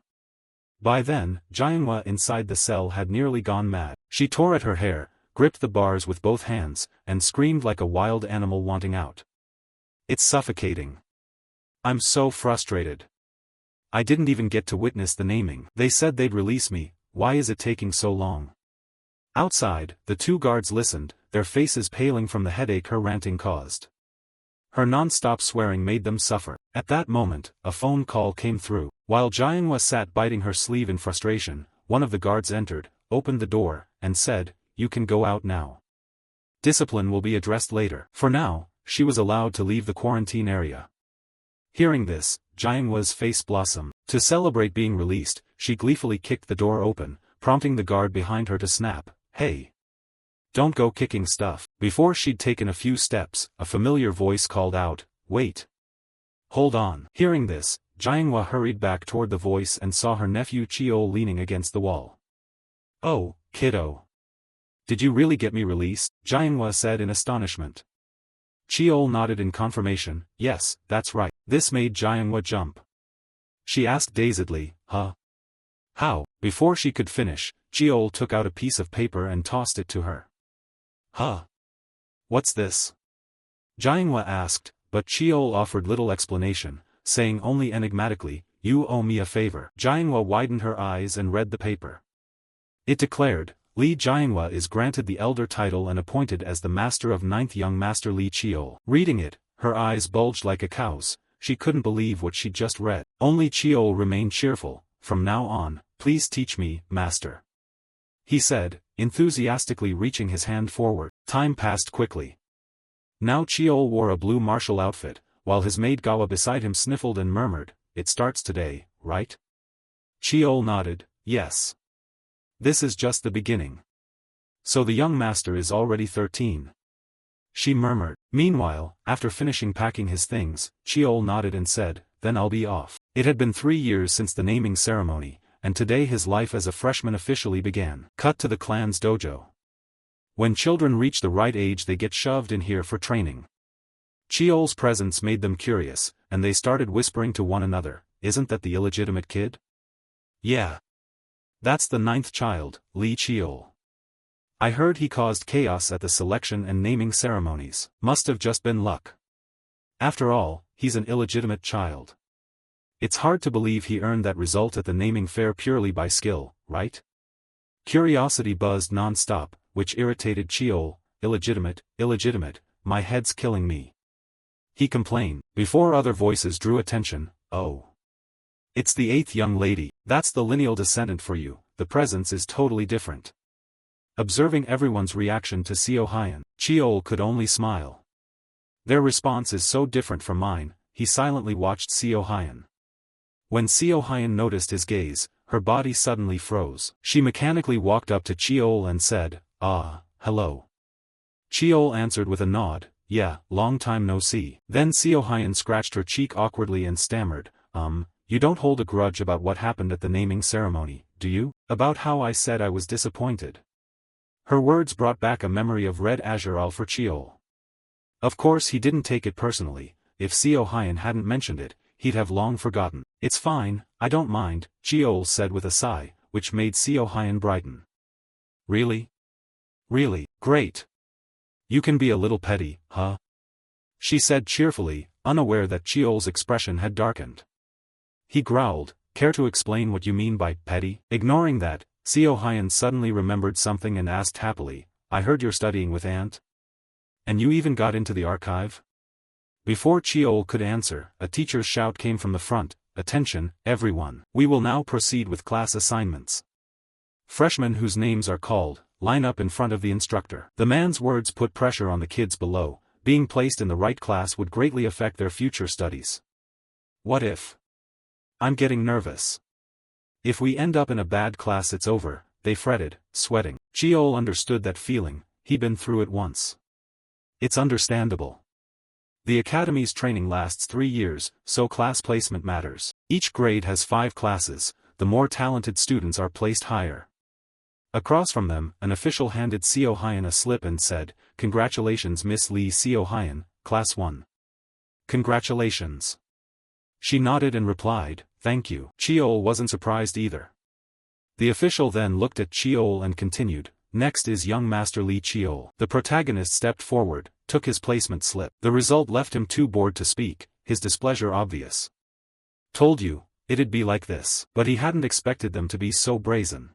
By then, Jianhua inside the cell had nearly gone mad. She tore at her hair, gripped the bars with both hands, and screamed like a wild animal wanting out. It's suffocating. I'm so frustrated. I didn't even get to witness the naming. They said they'd release me, why is it taking so long? Outside, the two guards listened, their faces paling from the headache her ranting caused. Her non-stop swearing made them suffer. At that moment, a phone call came through. While Jianhua sat biting her sleeve in frustration, one of the guards entered, opened the door, and said, you can go out now. Discipline will be addressed later. For now, she was allowed to leave the quarantine area. Hearing this, Jianhua's face blossomed. To celebrate being released, she gleefully kicked the door open, prompting the guard behind her to snap, hey! Don't go kicking stuff. Before she'd taken a few steps, a familiar voice called out, wait. Hold on. Hearing this, Jianhua hurried back toward the voice and saw her nephew Cheol leaning against the wall. Oh, kiddo. Did you really get me released? Jianhua said in astonishment. Cheol nodded in confirmation, yes, that's right. This made Jianhua jump. She asked dazedly, huh? How? Before she could finish, Cheol took out a piece of paper and tossed it to her. Huh? What's this? Jianhua asked, but Cheol offered little explanation, saying only enigmatically, you owe me a favor. Jianhua widened her eyes and read the paper. It declared, Lee Jianhua is granted the elder title and appointed as the master of 9th young master Lee Cheol. Reading it, her eyes bulged like a cow's. She couldn't believe what she'd just read. Only Cheol remained cheerful. From now on, please teach me, master. He said, enthusiastically reaching his hand forward. Time passed quickly. Now Cheol wore a blue martial outfit, while his maid Gawa beside him sniffled and murmured, it starts today, right? Cheol nodded, yes. This is just the beginning. So the young master is already 13. She murmured. Meanwhile, after finishing packing his things, Cheol nodded and said, then I'll be off. It had been 3 years since the naming ceremony, and today his life as a freshman officially began. Cut to the clan's dojo. When children reach the right age they get shoved in here for training. Cheol's presence made them curious, and they started whispering to one another, isn't that the illegitimate kid? Yeah. That's the 9th child, Lee Cheol. I heard he caused chaos at the selection and naming ceremonies. Must have just been luck. After all, he's an illegitimate child. It's hard to believe he earned that result at the naming fair purely by skill, right? Curiosity buzzed non-stop, which irritated Cheol. Illegitimate, my head's killing me. He complained, before other voices drew attention, oh. It's the 8th young lady, that's the lineal descendant for you, the presence is totally different. Observing everyone's reaction to Seo Hyun, Cheol could only smile. Their response is so different from mine. He silently watched Seo Hyun. When Seo Hyun noticed his gaze, her body suddenly froze. She mechanically walked up to Cheol and said, hello. Cheol answered with a nod, yeah, long time no see. Then Seo Hyun scratched her cheek awkwardly and stammered, you don't hold a grudge about what happened at the naming ceremony, do you? About how I said I was disappointed. Her words brought back a memory of Red Azure for Cheol. Of course he didn't take it personally. If Seo Hyun hadn't mentioned it, he'd have long forgotten. It's fine, I don't mind, Cheol said with a sigh, which made Seo Hyun brighten. Really? Really, great. You can be a little petty, huh? She said cheerfully, unaware that Cheol's expression had darkened. He growled, care to explain what you mean by petty? Ignoring that, Seo Hyun suddenly remembered something and asked happily, I heard you're studying with Ant? And you even got into the archive? Before Cheol could answer, a teacher's shout came from the front, attention, everyone. We will now proceed with class assignments. Freshmen whose names are called, line up in front of the instructor. The man's words put pressure on the kids below. Being placed in the right class would greatly affect their future studies. What if? I'm getting nervous. If we end up in a bad class it's over, they fretted, sweating. Cheol understood that feeling, he'd been through it once. It's understandable. The academy's training lasts 3 years, so class placement matters. Each grade has 5 classes, the more talented students are placed higher. Across from them, an official handed Seo Hyun a slip and said, "Congratulations Miss Lee Seo Hyun, Class 1. Congratulations." She nodded and replied, "Thank you." Cheol wasn't surprised either. The official then looked at Cheol and continued, "Next is young Master Lee Cheol." The protagonist stepped forward, took his placement slip. The result left him too bored to speak, his displeasure obvious. "Told you, it'd be like this." But he hadn't expected them to be so brazen.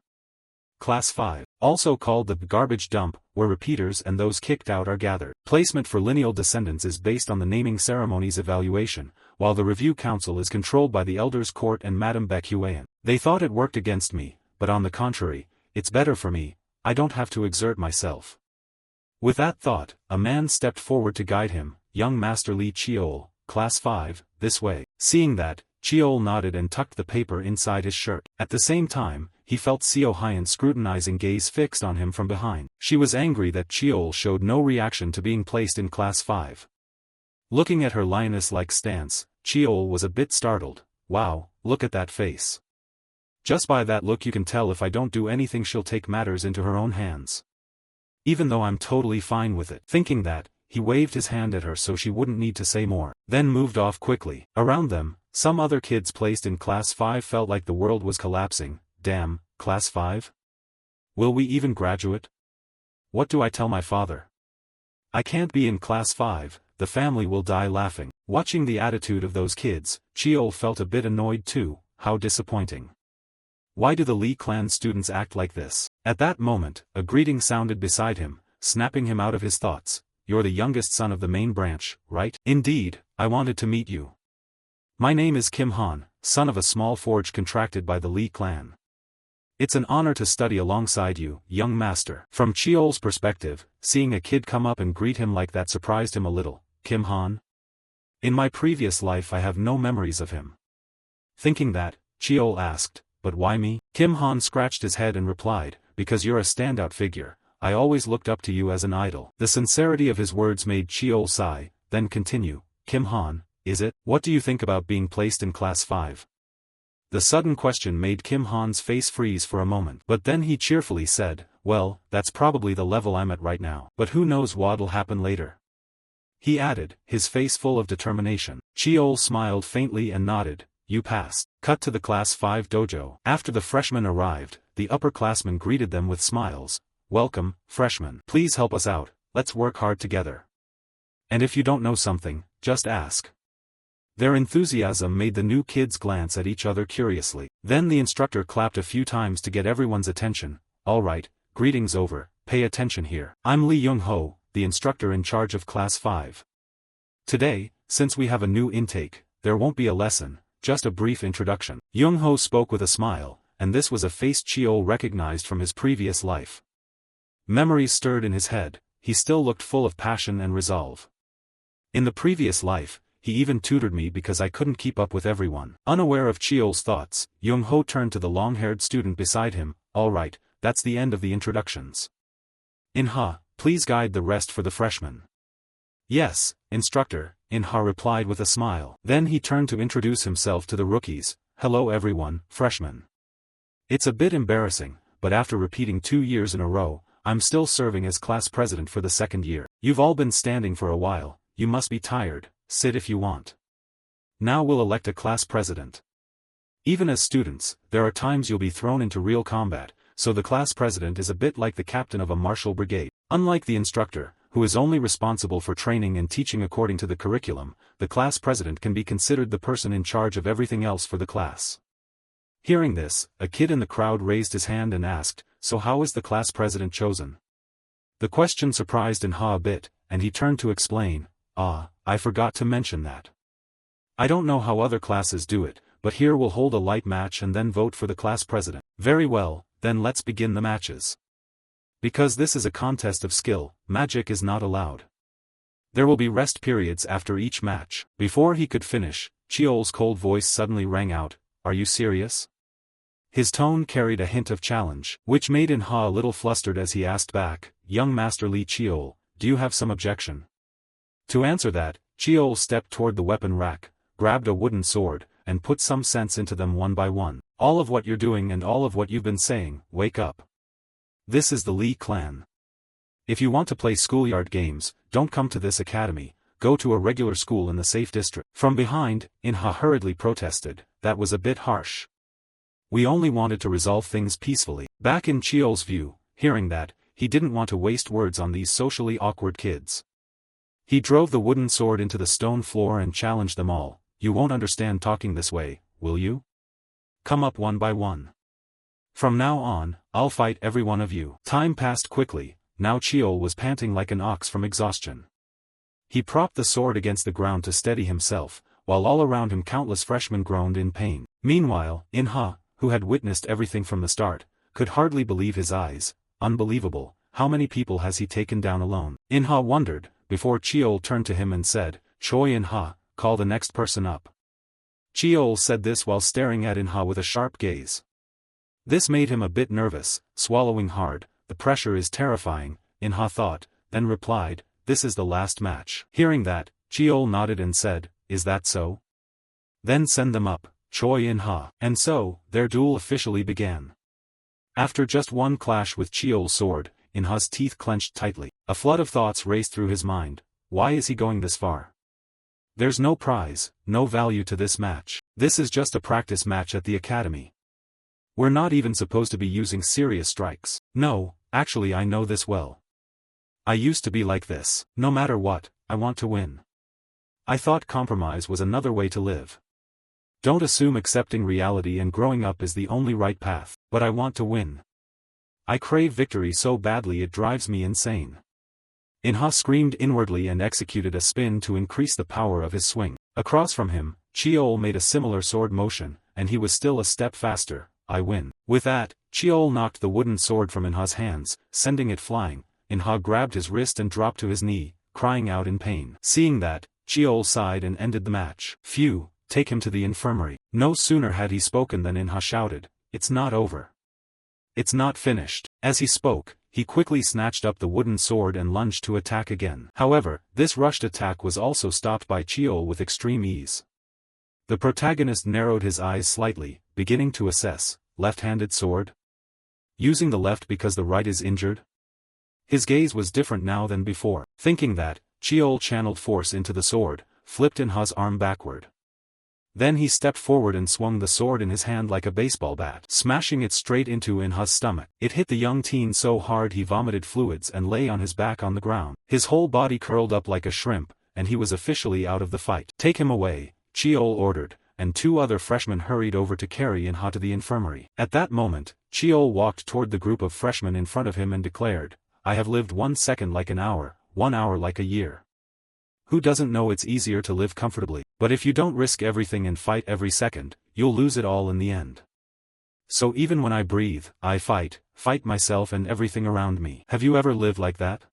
Class 5, also called the garbage dump, where repeaters and those kicked out are gathered. Placement for lineal descendants is based on the naming ceremony's evaluation, while the review council is controlled by the elders' court and Madame Baekhuayan. They thought it worked against me, but on the contrary, it's better for me, I don't have to exert myself. With that thought, a man stepped forward to guide him, young Master Lee Cheol, Class 5, this way. Seeing that, Cheol nodded and tucked the paper inside his shirt. At the same time, he felt Seo Hyun's scrutinizing gaze fixed on him from behind. She was angry that Cheol showed no reaction to being placed in Class 5. Looking at her lioness-like stance, Cheol was a bit startled. "Wow, look at that face. Just by that look you can tell if I don't do anything she'll take matters into her own hands. Even though I'm totally fine with it." Thinking that, he waved his hand at her so she wouldn't need to say more, then moved off quickly. Around them, some other kids placed in Class 5 felt like the world was collapsing. Damn, Class 5? Will we even graduate? What do I tell my father? I can't be in Class 5, the family will die laughing. Watching the attitude of those kids, Cheol felt a bit annoyed too. How disappointing. Why do the Lee clan students act like this? At that moment, a greeting sounded beside him, snapping him out of his thoughts. "You're the youngest son of the main branch, right?" "Indeed, I wanted to meet you. My name is Kim Han, son of a small forge contracted by the Lee clan. It's an honor to study alongside you, young master." From Cheol's perspective, seeing a kid come up and greet him like that surprised him a little. Kim Han? In my previous life I have no memories of him. Thinking that, Cheol asked, "But why me?" Kim Han scratched his head and replied, "Because you're a standout figure, I always looked up to you as an idol." The sincerity of his words made Cheol sigh, then continue, "Kim Han, is it? What do you think about being placed in Class 5? The sudden question made Kim Han's face freeze for a moment, but then he cheerfully said, "Well, that's probably the level I'm at right now. But who knows what'll happen later." He added, his face full of determination. Cheol smiled faintly and nodded, "You passed." Cut to the Class 5 dojo. After the freshmen arrived, the upperclassmen greeted them with smiles. "Welcome, freshmen. Please help us out, let's work hard together. And if you don't know something, just ask." Their enthusiasm made the new kids glance at each other curiously. Then the instructor clapped a few times to get everyone's attention. "All right, greetings over, pay attention here. I'm Lee Young-ho, the instructor in charge of Class 5. Today, since we have a new intake, there won't be a lesson, just a brief introduction." Young-ho spoke with a smile, and this was a face Cheol recognized from his previous life. Memories stirred in his head, he still looked full of passion and resolve. In the previous life, he even tutored me because I couldn't keep up with everyone. Unaware of Cheol's thoughts, Young-ho turned to the long-haired student beside him. "All right, that's the end of the introductions. In-ha, please guide the rest for the freshmen." "Yes, instructor," In-ha replied with a smile. Then he turned to introduce himself to the rookies. "Hello everyone, freshmen. It's a bit embarrassing, but after repeating 2 years in a row, I'm still serving as class president for the 2nd year. You've all been standing for a while, you must be tired. Sit if you want. Now we'll elect a class president. Even as students, there are times you'll be thrown into real combat, so the class president is a bit like the captain of a martial brigade. Unlike the instructor, who is only responsible for training and teaching according to the curriculum, the class president can be considered the person in charge of everything else for the class." Hearing this, a kid in the crowd raised his hand and asked, "So how is the class president chosen?" The question surprised In-ha a bit, and he turned to explain, I forgot to mention that. I don't know how other classes do it, but here we'll hold a light match and then vote for the class president." "Very well, then let's begin the matches. Because this is a contest of skill, magic is not allowed. There will be rest periods after each match." Before he could finish, Cheol's cold voice suddenly rang out, "Are you serious? His tone carried a hint of challenge, which made In-ha a little flustered as he asked back, "Young Master Lee Cheol, do you have some objection?" To answer that, Cheol stepped toward the weapon rack, grabbed a wooden sword, and put some sense into them one by one. "All of what you're doing and all of what you've been saying, wake up. This is the Lee clan. If you want to play schoolyard games, don't come to this academy, go to a regular school in the safe district." From behind, In-ha hurriedly protested, "That was a bit harsh. We only wanted to resolve things peacefully." Back in Cheol's view, hearing that, he didn't want to waste words on these socially awkward kids. He drove the wooden sword into the stone floor and challenged them all. "You won't understand talking this way, will you? Come up one by one. From now on, I'll fight every one of you." Time passed quickly, now Cheol was panting like an ox from exhaustion. He propped the sword against the ground to steady himself, while all around him countless freshmen groaned in pain. Meanwhile, In-ha, who had witnessed everything from the start, could hardly believe his eyes. Unbelievable, how many people has he taken down alone? In-ha wondered, before Cheol turned to him and said, "Choi In-ha, call the next person up." Cheol said this while staring at In-ha with a sharp gaze. This made him a bit nervous, swallowing hard. "The pressure is terrifying," In-ha thought, then replied, "This is the last match." Hearing that, Cheol nodded and said, "Is that so? Then send them up, Choi In-ha." And so, their duel officially began. After just one clash with Cheol's sword, In-ha's teeth clenched tightly. A flood of thoughts raced through his mind. Why is he going this far? There's no prize, no value to this match. This is just a practice match at the academy. We're not even supposed to be using serious strikes. No, actually I know this well. I used to be like this. No matter what, I want to win. I thought compromise was another way to live. Don't assume accepting reality and growing up is the only right path. But I want to win. I crave victory so badly it drives me insane. In-ha screamed inwardly and executed a spin to increase the power of his swing. Across from him, Cheol made a similar sword motion, and he was still a step faster. "I win." With that, Cheol knocked the wooden sword from In-ha's hands, sending it flying. In-ha grabbed his wrist and dropped to his knee, crying out in pain. Seeing that, Cheol sighed and ended the match. "Phew, take him to the infirmary." No sooner had he spoken than In-ha shouted, "It's not over. It's not finished." As he spoke, he quickly snatched up the wooden sword and lunged to attack again. However, this rushed attack was also stopped by Cheol with extreme ease. The protagonist narrowed his eyes slightly, beginning to assess. Left-handed sword? Using the left because the right is injured? His gaze was different now than before. Thinking that, Cheol channeled force into the sword, flipped In-ha's arm backward. Then he stepped forward and swung the sword in his hand like a baseball bat, smashing it straight into In-ha's stomach. It hit the young teen so hard he vomited fluids and lay on his back on the ground. His whole body curled up like a shrimp, and he was officially out of the fight. "Take him away," Cheol ordered, and two other freshmen hurried over to carry In-ha to the infirmary. At that moment, Cheol walked toward the group of freshmen in front of him and declared, "I have lived 1 second like an hour, 1 hour like a year. Who doesn't know it's easier to live comfortably? But if you don't risk everything and fight every second, you'll lose it all in the end. So even when I breathe, I fight myself and everything around me. Have you ever lived like that?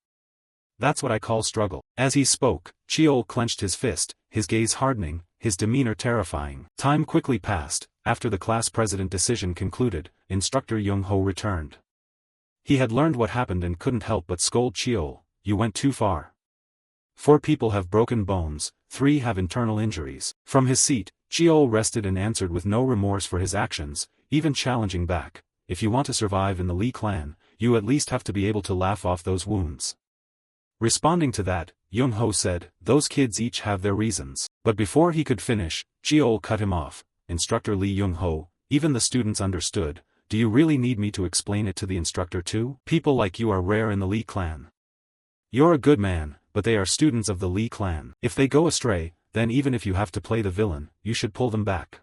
That's what I call struggle." As he spoke, Cheol clenched his fist, his gaze hardening, his demeanor terrifying. Time quickly passed. After the class president decision concluded, Instructor Young-ho returned. He had learned what happened and couldn't help but scold Cheol. "You went too far. 4 people have broken bones, 3 have internal injuries." From his seat, Cheol rested and answered with no remorse for his actions, even challenging back, "If you want to survive in the Lee clan, you at least have to be able to laugh off those wounds." Responding to that, Young-ho said, "Those kids each have their reasons." But before he could finish, Cheol cut him off. "Instructor Lee Young-ho, even the students understood. Do you really need me to explain it to the instructor too? People like you are rare in the Lee clan. You're a good man, but they are students of the Lee clan. If they go astray, then even if you have to play the villain, you should pull them back.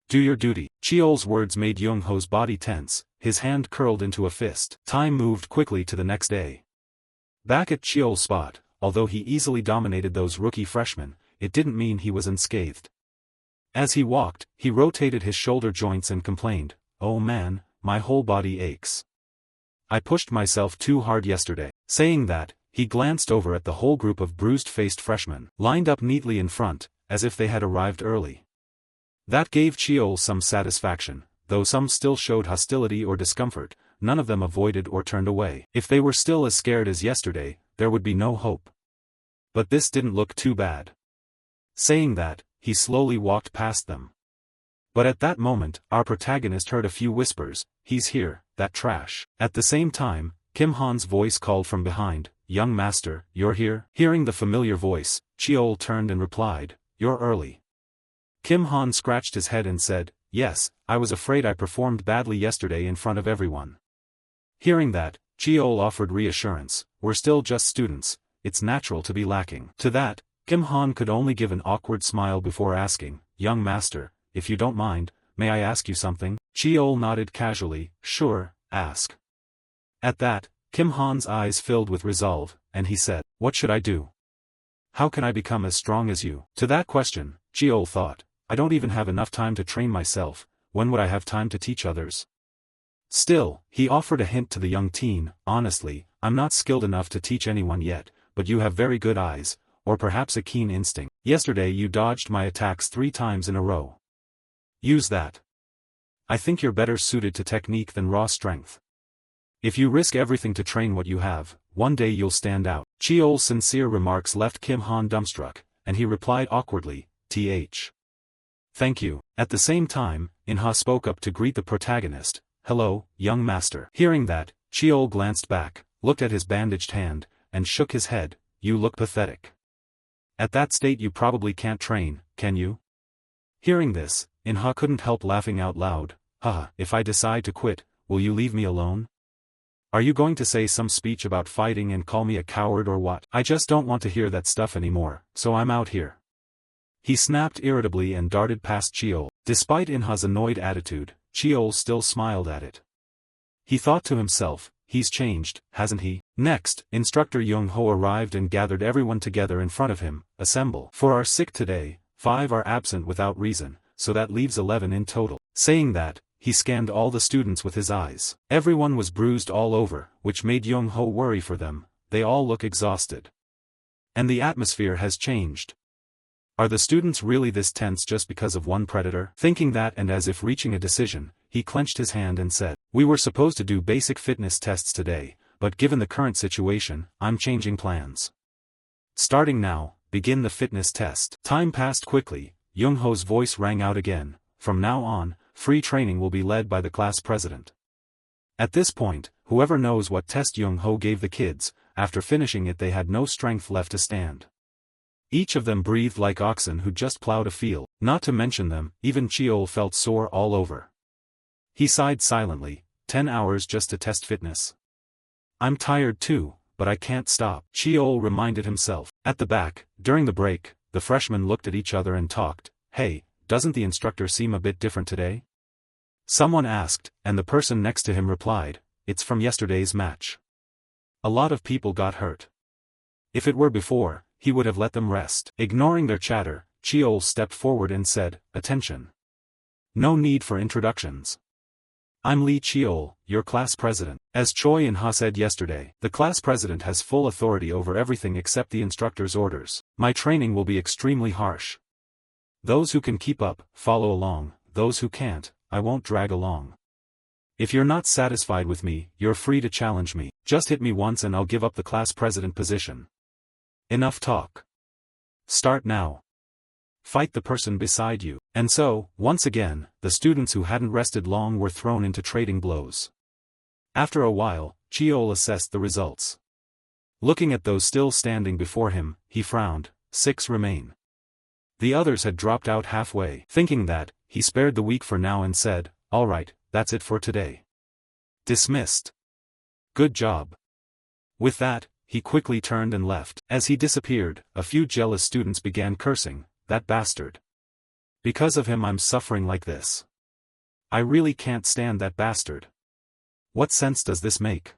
Do your duty." Cheol's words made Young-ho's body tense, his hand curled into a fist. Time moved quickly to the next day. Back at Cheol's spot, although he easily dominated those rookie freshmen, it didn't mean he was unscathed. As he walked, he rotated his shoulder joints and complained, "Oh man, my whole body aches. I pushed myself too hard yesterday." Saying that, he glanced over at the whole group of bruised-faced freshmen, lined up neatly in front, as if they had arrived early. That gave Cheol some satisfaction. though some still showed hostility or discomfort, none of them avoided or turned away. If they were still as scared as yesterday, there would be no hope. But this didn't look too bad. Saying that, he slowly walked past them. But at that moment, our protagonist heard a few whispers, "He's here, that trash." At the same time, Kim Han's voice called from behind, "Young master, you're here?" Hearing the familiar voice, Cheol turned and replied, "You're early." Kim Han scratched his head and said, "Yes, I was afraid I performed badly yesterday in front of everyone." Hearing that, Cheol offered reassurance, "We're still just students, it's natural to be lacking." To that, Kim Han could only give an awkward smile before asking, "Young master, if you don't mind, may I ask you something?" Cheol nodded casually, "Sure, ask." At that, Kim Han's eyes filled with resolve, and he said, "What should I do? How can I become as strong as you?" To that question, Cheol thought, "I don't even have enough time to train myself, when would I have time to teach others?" Still, he offered a hint to the young teen, "Honestly, I'm not skilled enough to teach anyone yet, but you have very good eyes, or perhaps a keen instinct. Yesterday you dodged my attacks 3 times in a row. Use that. I think you're better suited to technique than raw strength. If you risk everything to train what you have, one day you'll stand out." Cheol's sincere remarks left Kim Han dumbstruck, and he replied awkwardly, Thank you." At the same time, In-ha spoke up to greet the protagonist, "Hello, young master." Hearing that, Cheol glanced back, looked at his bandaged hand, and shook his head, "You look pathetic. At that state you probably can't train, can you?" Hearing this, In-ha couldn't help laughing out loud, "Haha, if I decide to quit, will you leave me alone? Are you going to say some speech about fighting and call me a coward or what? I just don't want to hear that stuff anymore, so I'm out here." He snapped irritably and darted past Cheol. Despite In-ha's annoyed attitude, Cheol still smiled at it. He thought to himself, "He's changed, hasn't he?" Next, Instructor Young-ho arrived and gathered everyone together in front of him, "Assemble. For our sick today, 5 are absent without reason, so that leaves 11 in total." Saying that, he scanned all the students with his eyes. Everyone was bruised all over, which made Young-ho worry for them. They all look exhausted. And the atmosphere has changed. Are the students really this tense just because of one predator? Thinking that, and as if reaching a decision, he clenched his hand and said, "We were supposed to do basic fitness tests today, but given the current situation, I'm changing plans. Starting now, begin the fitness test." Time passed quickly. Young-ho's voice rang out again, "From now on, free training will be led by the class president." At this point, whoever knows what test Young-ho gave the kids, after finishing it they had no strength left to stand. Each of them breathed like oxen who just plowed a field. Not to mention them, even Cheol felt sore all over. He sighed silently, 10 hours just to test fitness. "I'm tired too, but I can't stop," Cheol reminded himself. At the back, during the break, the freshmen looked at each other and talked, "Hey, doesn't the instructor seem a bit different today?" Someone asked, and the person next to him replied, "It's from yesterday's match. A lot of people got hurt. If it were before, he would have let them rest." Ignoring their chatter, Cheol stepped forward and said, "Attention. No need for introductions. I'm Lee Cheol, your class president. As Choi In-ha said yesterday, the class president has full authority over everything except the instructor's orders. My training will be extremely harsh. Those who can keep up, follow along, those who can't, I won't drag along. If you're not satisfied with me, you're free to challenge me. Just hit me once and I'll give up the class president position. Enough talk. Start now. Fight the person beside you." And so, once again, the students who hadn't rested long were thrown into trading blows. After a while, Cheol assessed the results. Looking at those still standing before him, he frowned, 6 remain. The others had dropped out halfway. Thinking that, he spared the weak for now and said, "All right, that's it for today. Dismissed. Good job." With that, he quickly turned and left. As he disappeared, a few jealous students began cursing, "That bastard. Because of him I'm suffering like this. I really can't stand that bastard. What sense does this make?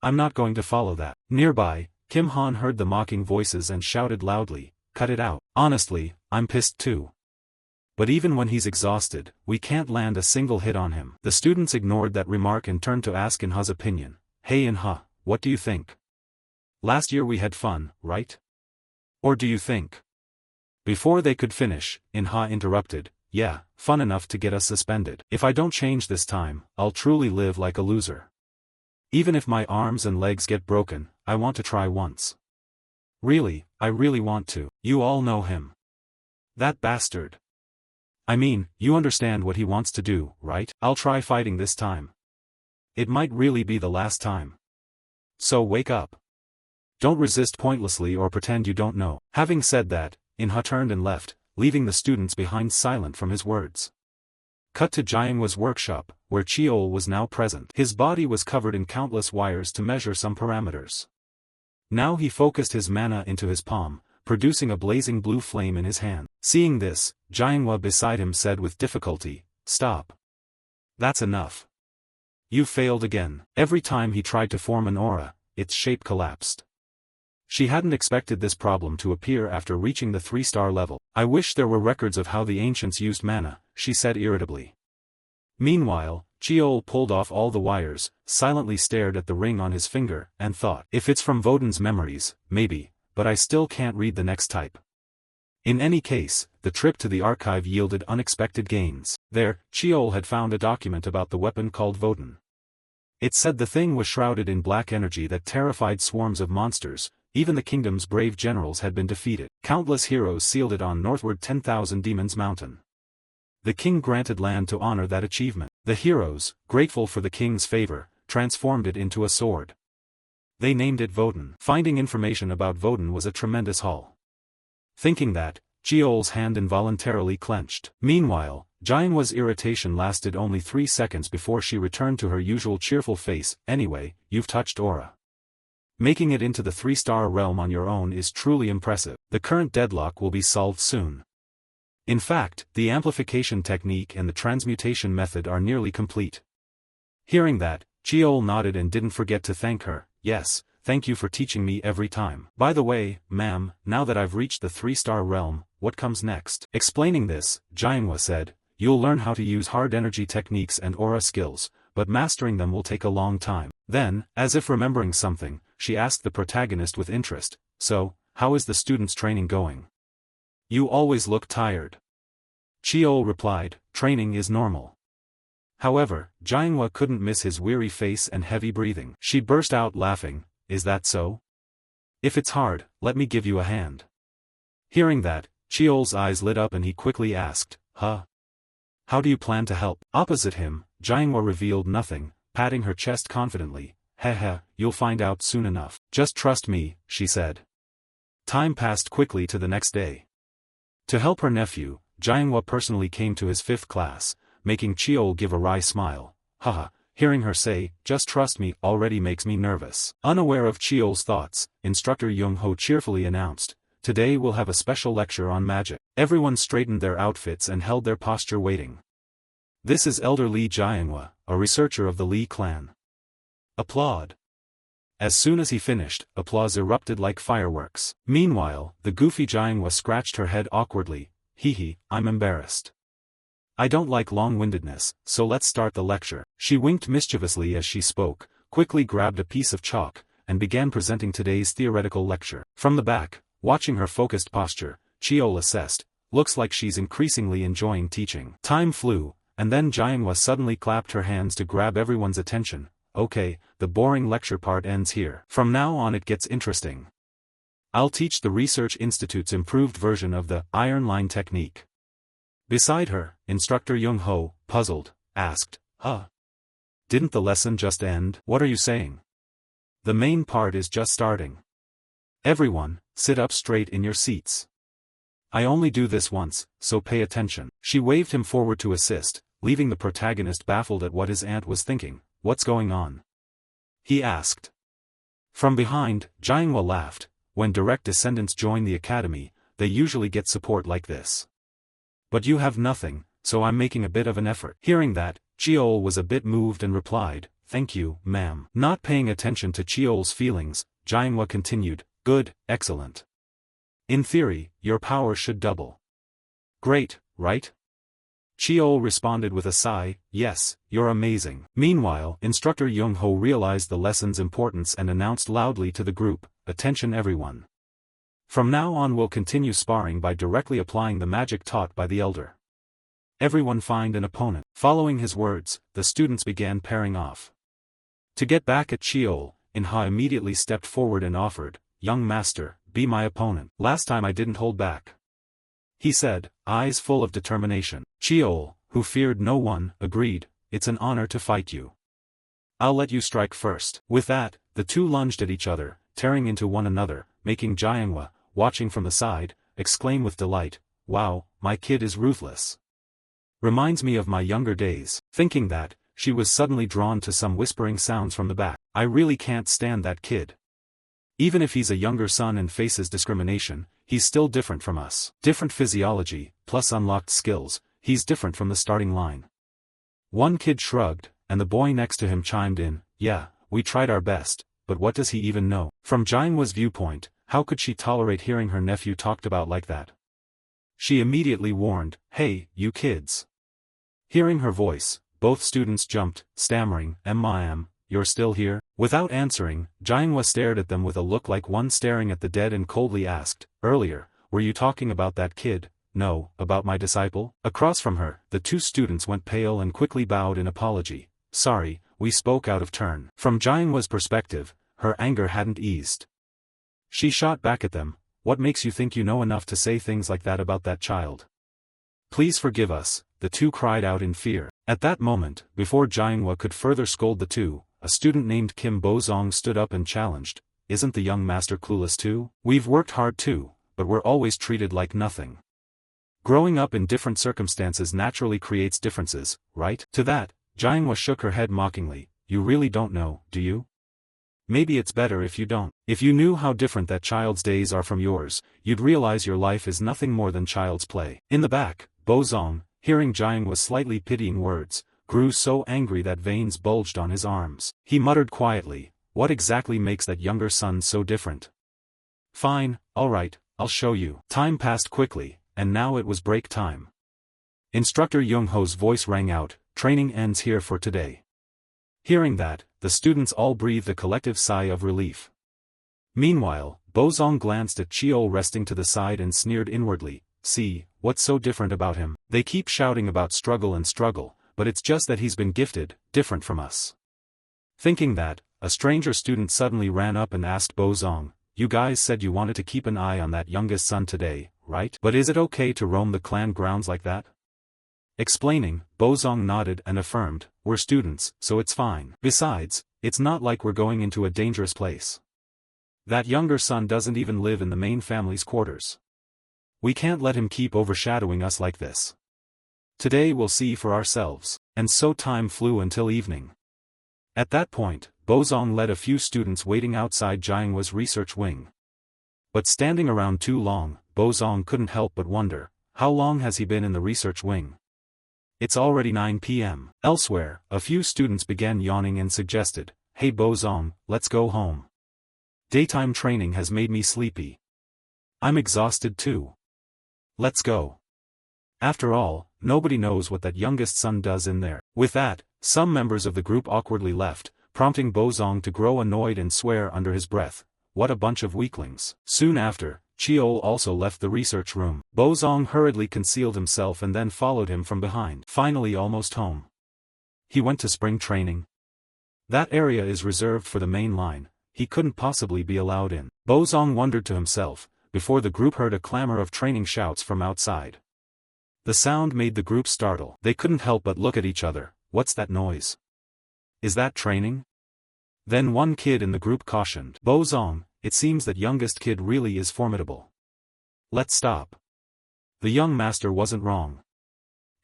I'm not going to follow that." Nearby, Kim Han heard the mocking voices and shouted loudly, "Cut it out. Honestly, I'm pissed too. But even when he's exhausted, we can't land a single hit on him." The students ignored that remark and turned to ask In-ha's opinion. "Hey In-ha, what do you think? Last year we had fun, right? Or do you think?" Before they could finish, In-ha interrupted, yeah, fun enough to get us suspended. If I don't change this time, I'll truly live like a loser. Even if my arms and legs get broken, I want to try once. Really, I really want to. You all know him. That bastard. I mean, you understand what he wants to do, right? I'll try fighting this time. It might really be the last time. So wake up. Don't resist pointlessly or pretend you don't know. Having said that, Inha turned and left, leaving the students behind silent from his words. Cut to Jianhua's workshop, where Chiol was now present. His body was covered in countless wires to measure some parameters. Now he focused his mana into his palm, producing a blazing blue flame in his hand. Seeing this, Jianhua beside him said with difficulty, "Stop. That's enough. You failed again." Every time he tried to form an aura, its shape collapsed. She hadn't expected this problem to appear after reaching the 3-star level. "I wish there were records of how the ancients used mana," she said irritably. Meanwhile, Chiol pulled off all the wires, silently stared at the ring on his finger, and thought, if it's from Vodun's memories, maybe, but I still can't read the next type. In any case, the trip to the archive yielded unexpected gains. There, Chiol had found a document about the weapon called Vodun. It said the thing was shrouded in black energy that terrified swarms of monsters. Even the kingdom's brave generals had been defeated. Countless heroes sealed it on northward 10,000 Demons Mountain. The king granted land to honor that achievement. The heroes, grateful for the king's favor, transformed it into a sword. They named it Vodun. Finding information about Vodun was a tremendous haul. Thinking that, Chiol's hand involuntarily clenched. Meanwhile, Jianhua's irritation lasted only 3 seconds before she returned to her usual cheerful face. "Anyway, you've touched aura. Making it into the 3-star realm on your own is truly impressive. The current deadlock will be solved soon. In fact, the amplification technique and the transmutation method are nearly complete." Hearing that, Chiol nodded and didn't forget to thank her. "Yes, thank you for teaching me every time. By the way, ma'am, now that I've reached the 3-star realm, what comes next?" Explaining this, Jianhua said, "You'll learn how to use hard energy techniques and aura skills, but mastering them will take a long time." Then, as if remembering something, she asked the protagonist with interest, "So, how is the students' training going? You always look tired." Chiol replied, "Training is normal." However, Jianhua couldn't miss his weary face and heavy breathing. She burst out laughing, "Is that so? If it's hard, let me give you a hand." Hearing that, Chiol's eyes lit up and he quickly asked, "Huh? How do you plan to help?" Opposite him, Jianhua revealed nothing, patting her chest confidently. "Heh, you'll find out soon enough. Just trust me," she said. Time passed quickly to the next day. To help her nephew, Jianhua personally came to his 5th class, making Chiol give a wry smile. Haha, hearing her say, "Just trust me," already makes me nervous. Unaware of Chiol's thoughts, Instructor Young-ho cheerfully announced, "Today we'll have a special lecture on magic." Everyone straightened their outfits and held their posture waiting. "This is Elder Li Jianhua, a researcher of the Li clan." Applaud. As soon as he finished, applause erupted like fireworks. Meanwhile, the goofy Jianhua scratched her head awkwardly. "Hee, I'm embarrassed. I don't like long-windedness, so let's start the lecture." She winked mischievously as she spoke, quickly grabbed a piece of chalk, and began presenting today's theoretical lecture. From the back, watching her focused posture, Chiol assessed, "Looks like she's increasingly enjoying teaching." Time flew, and then Jianhua suddenly clapped her hands to grab everyone's attention. "Okay, the boring lecture part ends here. From now on it gets interesting. I'll teach the Research Institute's improved version of the Iron Line technique." Beside her, Instructor Young-ho, puzzled, asked, "Huh? Didn't the lesson just end?" "What are you saying? The main part is just starting. Everyone, sit up straight in your seats. I only do this once, so pay attention." She waved him forward to assist, leaving the protagonist baffled at what his aunt was thinking. "What's going on?" he asked. From behind, Jianhua laughed. "When direct descendants join the academy, they usually get support like this. But you have nothing, so I'm making a bit of an effort." Hearing that, Chiol was a bit moved and replied, "Thank you, ma'am." Not paying attention to Chiol's feelings, Jianhua continued, "Good, excellent. In theory, your power should double. Great, right?" Chiol responded with a sigh, "Yes, you're amazing." Meanwhile, Instructor Young-ho realized the lesson's importance and announced loudly to the group, "Attention everyone. From now on we'll continue sparring by directly applying the magic taught by the elder. Everyone find an opponent. Following his words, the students began pairing off. To get back at Cheol, Inha immediately stepped forward and offered, "Young master, be my opponent. Last time I didn't hold back," he said, eyes full of determination. Cheol, who feared no one, agreed, "It's an honor to fight you. I'll let you strike first." With that, the two lunged at each other, tearing into one another, making Jianghua, watching from the side, exclaim with delight, "Wow, my kid is ruthless. Reminds me of my younger days." Thinking that, she was suddenly drawn to some whispering sounds from the back. "I really can't stand that kid. Even if he's a younger son and faces discrimination, he's still different from us. Different physiology, plus unlocked skills, he's different from the starting line." One kid shrugged, and the boy next to him chimed in, "Yeah, we tried our best, but what does he even know?" From Jianhua's viewpoint, how could she tolerate hearing her nephew talked about like that? She immediately warned, "Hey, you kids." Hearing her voice, both students jumped, stammering, "Ma'am, you're still here?" Without answering, Jianhua stared at them with a look like one staring at the dead and coldly asked, "Earlier, were you talking about that kid?" "No, about my disciple." Across from her, the two students went pale and quickly bowed in apology. "Sorry, we spoke out of turn." From Jianhua's perspective, her anger hadn't eased. She shot back at them, "What makes you think you know enough to say things like that about that child? Please forgive us," the two cried out in fear. At that moment, before Jianhua could further scold the two, a student named Kim Bozong stood up and challenged, "Isn't the young master clueless too? We've worked hard too, but we're always treated like nothing. Growing up in different circumstances naturally creates differences, right?" To that, Jianhua shook her head mockingly, "You really don't know, do you? Maybe it's better if you don't. If you knew how different that child's days are from yours, you'd realize your life is nothing more than child's play." In the back, Bozong, hearing Jianhua's slightly pitying words, grew so angry that veins bulged on his arms. He muttered quietly, "What exactly makes that younger son so different? Fine, alright, I'll show you." Time passed quickly, and now it was break time. Instructor Young-ho's voice rang out, "Training ends here for today." Hearing that, the students all breathed a collective sigh of relief. Meanwhile, Bozong glanced at Cheol resting to the side and sneered inwardly, "See, what's so different about him? They keep shouting about struggle, but it's just that he's been gifted, different from us." Thinking that, a stranger student suddenly ran up and asked Bozong, "You guys said you wanted to keep an eye on that youngest son today, right? But is it okay to roam the clan grounds like that?" Explaining, Bozong nodded and affirmed, "We're students, so it's fine. Besides, it's not like we're going into a dangerous place. That younger son doesn't even live in the main family's quarters. We can't let him keep overshadowing us like this. Today we'll see for ourselves." And so time flew until evening. At that point, Bozong led a few students waiting outside Jianghua's research wing. But standing around too long, Bozong couldn't help but wonder, how long has he been in the research wing? It's already 9 p.m. Elsewhere, a few students began yawning and suggested, "Hey Bozong, let's go home. Daytime training has made me sleepy. I'm exhausted too. Let's go. After all, nobody knows what that youngest son does in there." With that, some members of the group awkwardly left, prompting Bozong to grow annoyed and swear under his breath, "What a bunch of weaklings." Soon after, Cheol also left the research room. Bozong hurriedly concealed himself and then followed him from behind. Finally almost home. He went to spring training. That area is reserved for the main line, he couldn't possibly be allowed in. Bozong wondered to himself, before the group heard a clamor of training shouts from outside. The sound made the group startle. They couldn't help but look at each other. "What's that noise? Is that training?" Then one kid in the group cautioned, "Bozong, it seems that youngest kid really is formidable. Let's stop. The young master wasn't wrong.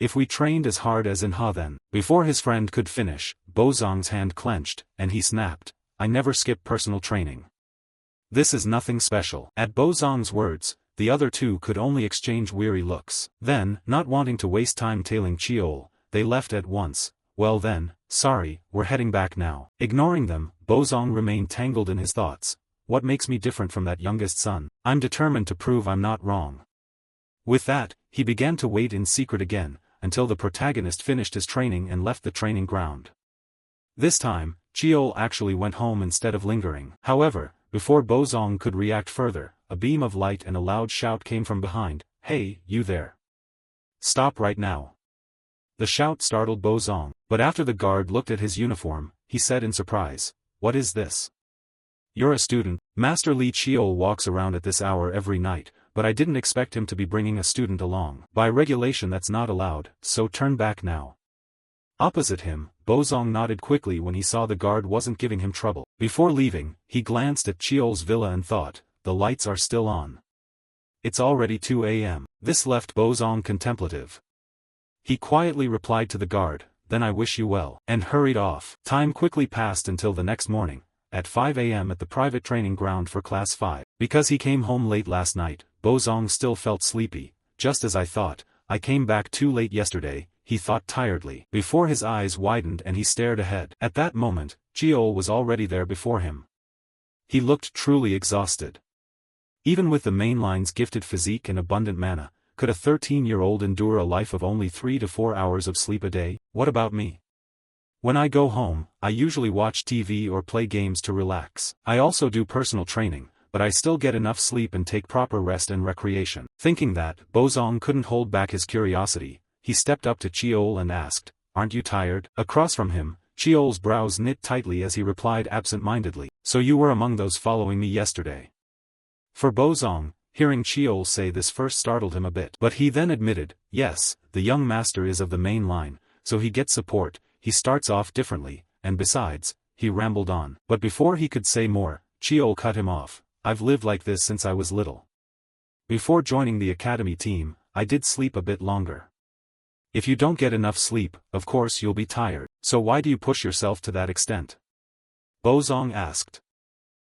If we trained as hard as Inha then." Before his friend could finish, Bozong's hand clenched, and he snapped, "I never skip personal training. This is nothing special." At Bozong's words, the other two could only exchange weary looks. Then, not wanting to waste time tailing Cheol, they left at once. "Well then, sorry, we're heading back now." Ignoring them, Bozong remained tangled in his thoughts. "What makes me different from that youngest son? I'm determined to prove I'm not wrong." With that, he began to wait in secret again, until the protagonist finished his training and left the training ground. This time, Cheol actually went home instead of lingering. However, before Bozong could react further, a beam of light and a loud shout came from behind, "Hey, you there! Stop right now. The shout startled Bozong, but after the guard looked at his uniform, he said in surprise, "What is this? You're a student." Master Li Chiol walks around at this hour every night, but I didn't expect him to be bringing a student along. By regulation that's not allowed, so turn back now. Opposite him, Bozong nodded quickly when he saw the guard wasn't giving him trouble. Before leaving, he glanced at Chiol's villa and thought, the lights are still on. It's already 2 a.m. This left Bozong contemplative. He quietly replied to the guard, "Then I wish you well," and hurried off. Time quickly passed until the next morning, at 5 a.m. at the private training ground for Class 5. Because he came home late last night, Bozong still felt sleepy. "Just as I thought, I came back too late yesterday," he thought tiredly. Before his eyes widened and he stared ahead. At that moment, Chiol was already there before him. He looked truly exhausted. Even with the mainline's gifted physique and abundant mana, could a 13-year-old endure a life of only 3 to 4 hours of sleep a day? What about me? When I go home, I usually watch TV or play games to relax. I also do personal training, but I still get enough sleep and take proper rest and recreation. Thinking that, Bozong couldn't hold back his curiosity. He stepped up to Chiol and asked, "Aren't you tired?" Across from him, Chiol's brows knit tightly as he replied absent-mindedly, "So you were among those following me yesterday." For Bozong, hearing Chiol say this first startled him a bit. But he then admitted, "Yes, the young master is of the main line, so he gets support. He starts off differently, and besides," he rambled on. But before he could say more, Chiol cut him off. "I've lived like this since I was little. Before joining the academy team, I did sleep a bit longer. If you don't get enough sleep, of course you'll be tired. So why do you push yourself to that extent?" Bozong asked.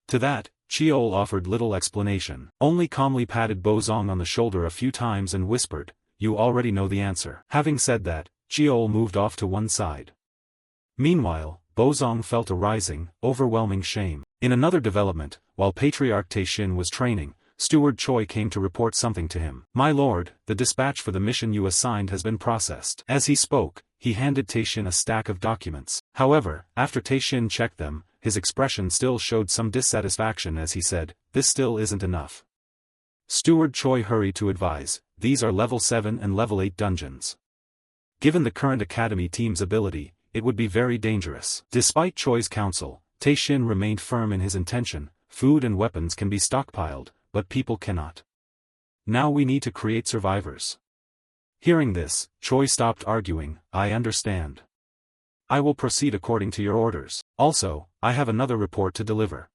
To that, Chiol offered little explanation, only calmly patted Bozong on the shoulder a few times and whispered, "You already know the answer." Having said that, Chiol moved off to one side. Meanwhile, Bozong felt a rising, overwhelming shame. In another development, while Patriarch Taishin was training, Steward Choi came to report something to him. "My lord, the dispatch for the mission you assigned has been processed." As he spoke, he handed Taishin a stack of documents. However, after Taishin checked them, his expression still showed some dissatisfaction as he said, "This still isn't enough." Steward Choi hurried to advise, "These are level 7 and level 8 dungeons. Given the current academy team's ability, it would be very dangerous." Despite Choi's counsel, Taishin remained firm in his intention. Food and weapons can be stockpiled, but people cannot. Now we need to create survivors. Hearing this, Choi stopped arguing. "I understand. I will proceed according to your orders. Also, I have another report to deliver."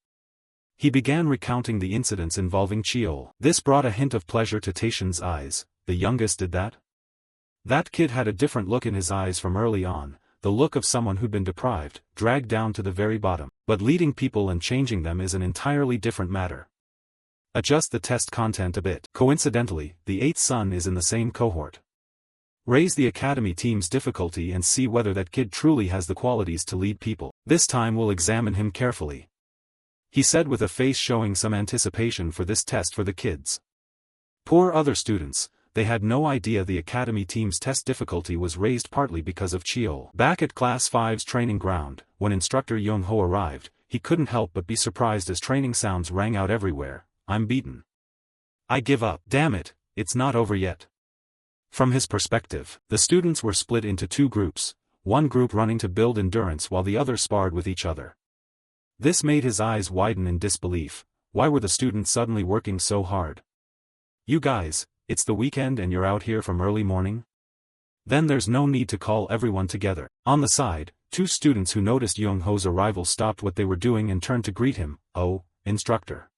He began recounting the incidents involving Chiol. This brought a hint of pleasure to Taishin's eyes. The youngest did that? That kid had a different look in his eyes from early on, the look of someone who'd been deprived, dragged down to the very bottom. But leading people and changing them is an entirely different matter. Adjust the test content a bit. Coincidentally, the 8th son is in the same cohort. Raise the academy team's difficulty and see whether that kid truly has the qualities to lead people. This time we'll examine him carefully," he said with a face showing some anticipation for this test for the kids. Poor other students, they had no idea the academy team's test difficulty was raised partly because of Chiol. Back at Class 5's training ground, when instructor Young-ho arrived, he couldn't help but be surprised as training sounds rang out everywhere. "I'm beaten. I give up. Damn it, it's not over yet." From his perspective, the students were split into two groups, one group running to build endurance while the other sparred with each other. This made his eyes widen in disbelief. Why were the students suddenly working so hard? "You guys, it's the weekend and you're out here from early morning? Then there's no need to call everyone together." On the side, two students who noticed Young-ho's arrival stopped what they were doing and turned to greet him. "Oh, instructor.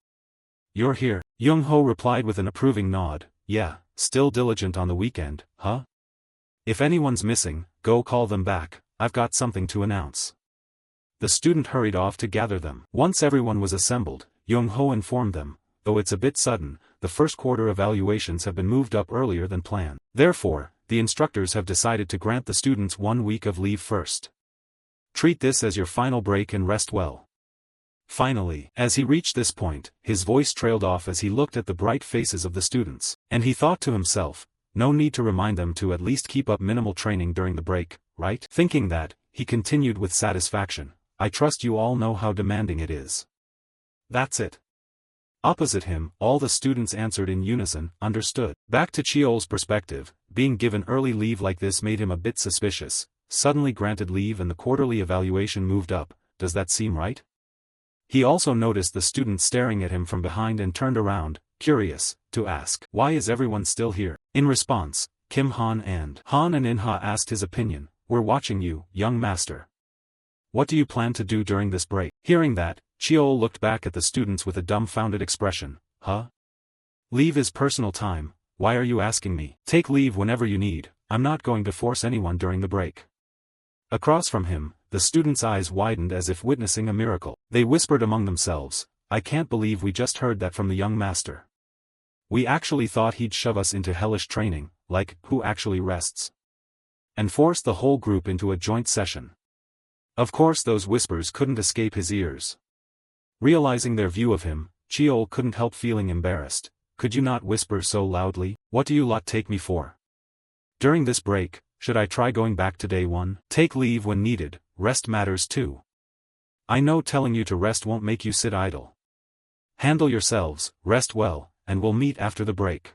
You're here." Young-ho replied with an approving nod. "Yeah, still diligent on the weekend, huh? If anyone's missing, go call them back, I've got something to announce." The student hurried off to gather them. Once everyone was assembled, Young-ho informed them, "Though it's a bit sudden, the first quarter evaluations have been moved up earlier than planned. Therefore, the instructors have decided to grant the students 1 week of leave first. Treat this as your final break and rest well." Finally, as he reached this point, his voice trailed off as he looked at the bright faces of the students, and he thought to himself, no need to remind them to at least keep up minimal training during the break, right? Thinking that, he continued with satisfaction, "I trust you all know how demanding it is. That's it. Opposite him, all the students answered in unison, understood. Back to Cheol's perspective, being given early leave like this made him a bit suspicious. Suddenly granted leave and the quarterly evaluation moved up, does that seem right? He also noticed the students staring at him from behind and turned around, curious, to ask, why is everyone still here? In response, Han and Inha asked his opinion. We're watching you, young master. What do you plan to do during this break? Hearing that, Cheol looked back at the students with a dumbfounded expression. Huh? Leave is personal time, why are you asking me? Take leave whenever you need, I'm not going to force anyone during the break. Across from him, the students' eyes widened as if witnessing a miracle. They whispered among themselves, I can't believe we just heard that from the young master. We actually thought he'd shove us into hellish training, like, who actually rests? And force the whole group into a joint session. Of course those whispers couldn't escape his ears. Realizing their view of him, Cheol couldn't help feeling embarrassed. Could you not whisper so loudly? What do you lot take me for? During this break, should I try going back to day one? Take leave when needed, rest matters too. I know telling you to rest won't make you sit idle. Handle yourselves, rest well, and we'll meet after the break.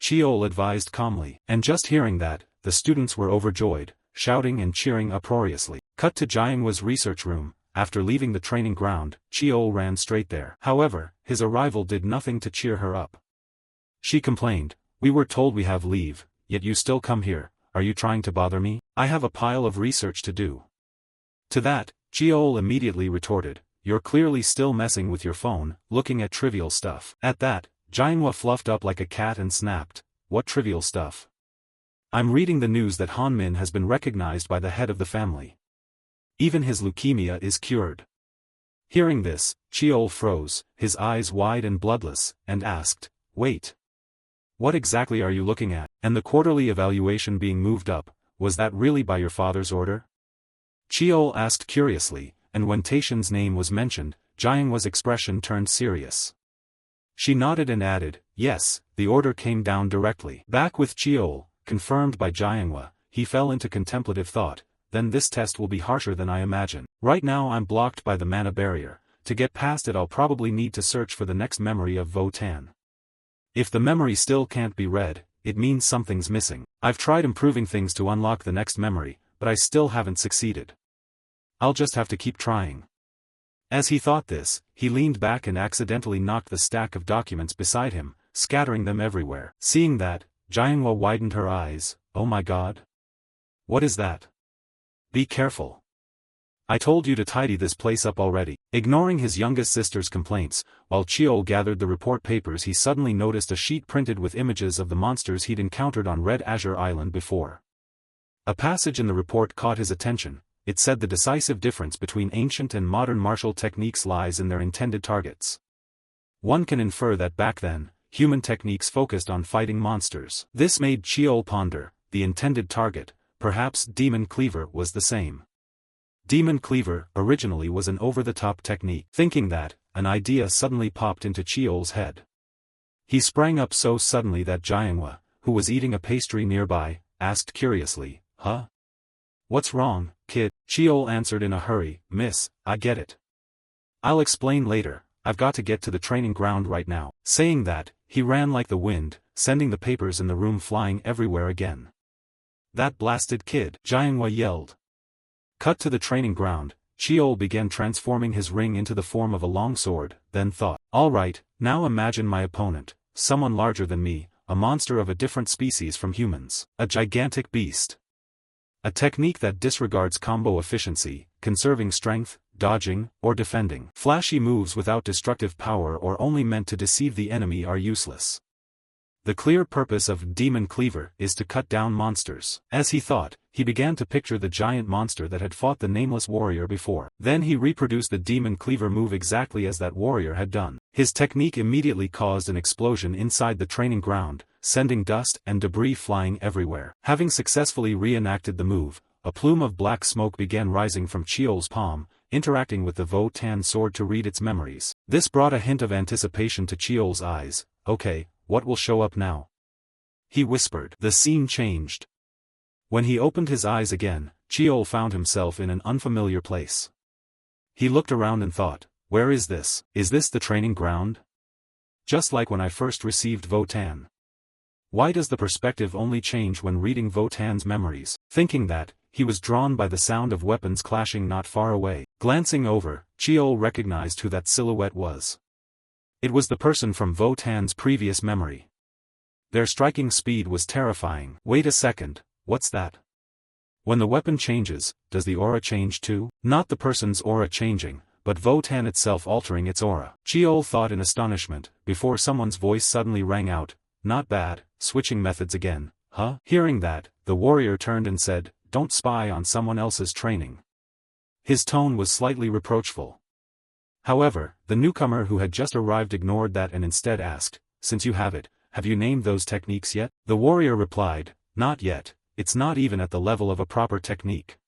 Cheol advised calmly, and just hearing that, the students were overjoyed, shouting and cheering uproariously. Cut to Jianghua's research room. After leaving the training ground, Cheol ran straight there. However, his arrival did nothing to cheer her up. She complained, we were told we have leave, yet you still come here, are you trying to bother me? I have a pile of research to do. To that, Cheol immediately retorted, you're clearly still messing with your phone, looking at trivial stuff. At that, Jianghua fluffed up like a cat and snapped, what trivial stuff? I'm reading the news that Han Min has been recognized by the head of the family. Even his leukemia is cured. Hearing this, Cheol froze, his eyes wide and bloodless, and asked, wait. What exactly are you looking at? And the quarterly evaluation being moved up, was that really by your father's order? Cheol asked curiously, and when Taishan's name was mentioned, Jianghua's expression turned serious. She nodded and added, yes, the order came down directly. Back with Cheol, confirmed by Jianghua, he fell into contemplative thought. Then this test will be harsher than I imagine. Right now I'm blocked by the mana barrier. To get past it I'll probably need to search for the next memory of Votan. If the memory still can't be read, it means something's missing. I've tried improving things to unlock the next memory, but I still haven't succeeded. I'll just have to keep trying. As he thought this, he leaned back and accidentally knocked the stack of documents beside him, scattering them everywhere. Seeing that, Jianghua widened her eyes, oh my god. What is that? Be careful. I told you to tidy this place up already. Ignoring his youngest sister's complaints, while Cheol gathered the report papers he suddenly noticed a sheet printed with images of the monsters he'd encountered on Red Azure Island before. A passage in the report caught his attention. It said the decisive difference between ancient and modern martial techniques lies in their intended targets. One can infer that back then, human techniques focused on fighting monsters. This made Cheol ponder, the intended target. Perhaps Demon Cleaver was the same. Demon Cleaver originally was an over-the-top technique. Thinking that, an idea suddenly popped into Cheol's head. He sprang up so suddenly that Jianghua, who was eating a pastry nearby, asked curiously, huh? What's wrong, kid? Cheol answered in a hurry, miss, I get it. I'll explain later, I've got to get to the training ground right now. Saying that, he ran like the wind, sending the papers in the room flying everywhere again. That blasted kid, Jianghua yelled. Cut to the training ground, Cheol began transforming his ring into the form of a long sword, then thought, alright, now imagine my opponent, someone larger than me, a monster of a different species from humans, a gigantic beast. A technique that disregards combo efficiency, conserving strength, dodging, or defending. Flashy moves without destructive power or only meant to deceive the enemy are useless. The clear purpose of Demon Cleaver is to cut down monsters. As he thought, he began to picture the giant monster that had fought the nameless warrior before. Then he reproduced the Demon Cleaver move exactly as that warrior had done. His technique immediately caused an explosion inside the training ground, sending dust and debris flying everywhere. Having successfully reenacted the move, a plume of black smoke began rising from Cheol's palm, interacting with the Votan sword to read its memories. This brought a hint of anticipation to Cheol's eyes. Okay. What will show up now? He whispered. The scene changed. When he opened his eyes again, Cheol found himself in an unfamiliar place. He looked around and thought, where is this? Is this the training ground? Just like when I first received Votan. Why does the perspective only change when reading Votan's memories? Thinking that, he was drawn by the sound of weapons clashing not far away. Glancing over, Cheol recognized who that silhouette was. It was the person from Votan's previous memory. Their striking speed was terrifying. Wait a second, what's that? When the weapon changes, does the aura change too? Not the person's aura changing, but Votan itself altering its aura. Cheol thought in astonishment, before someone's voice suddenly rang out, not bad, switching methods again, huh? Hearing that, the warrior turned and said, don't spy on someone else's training. His tone was slightly reproachful. However, the newcomer who had just arrived ignored that and instead asked, since you have it, have you named those techniques yet? The warrior replied, not yet, it's not even at the level of a proper technique.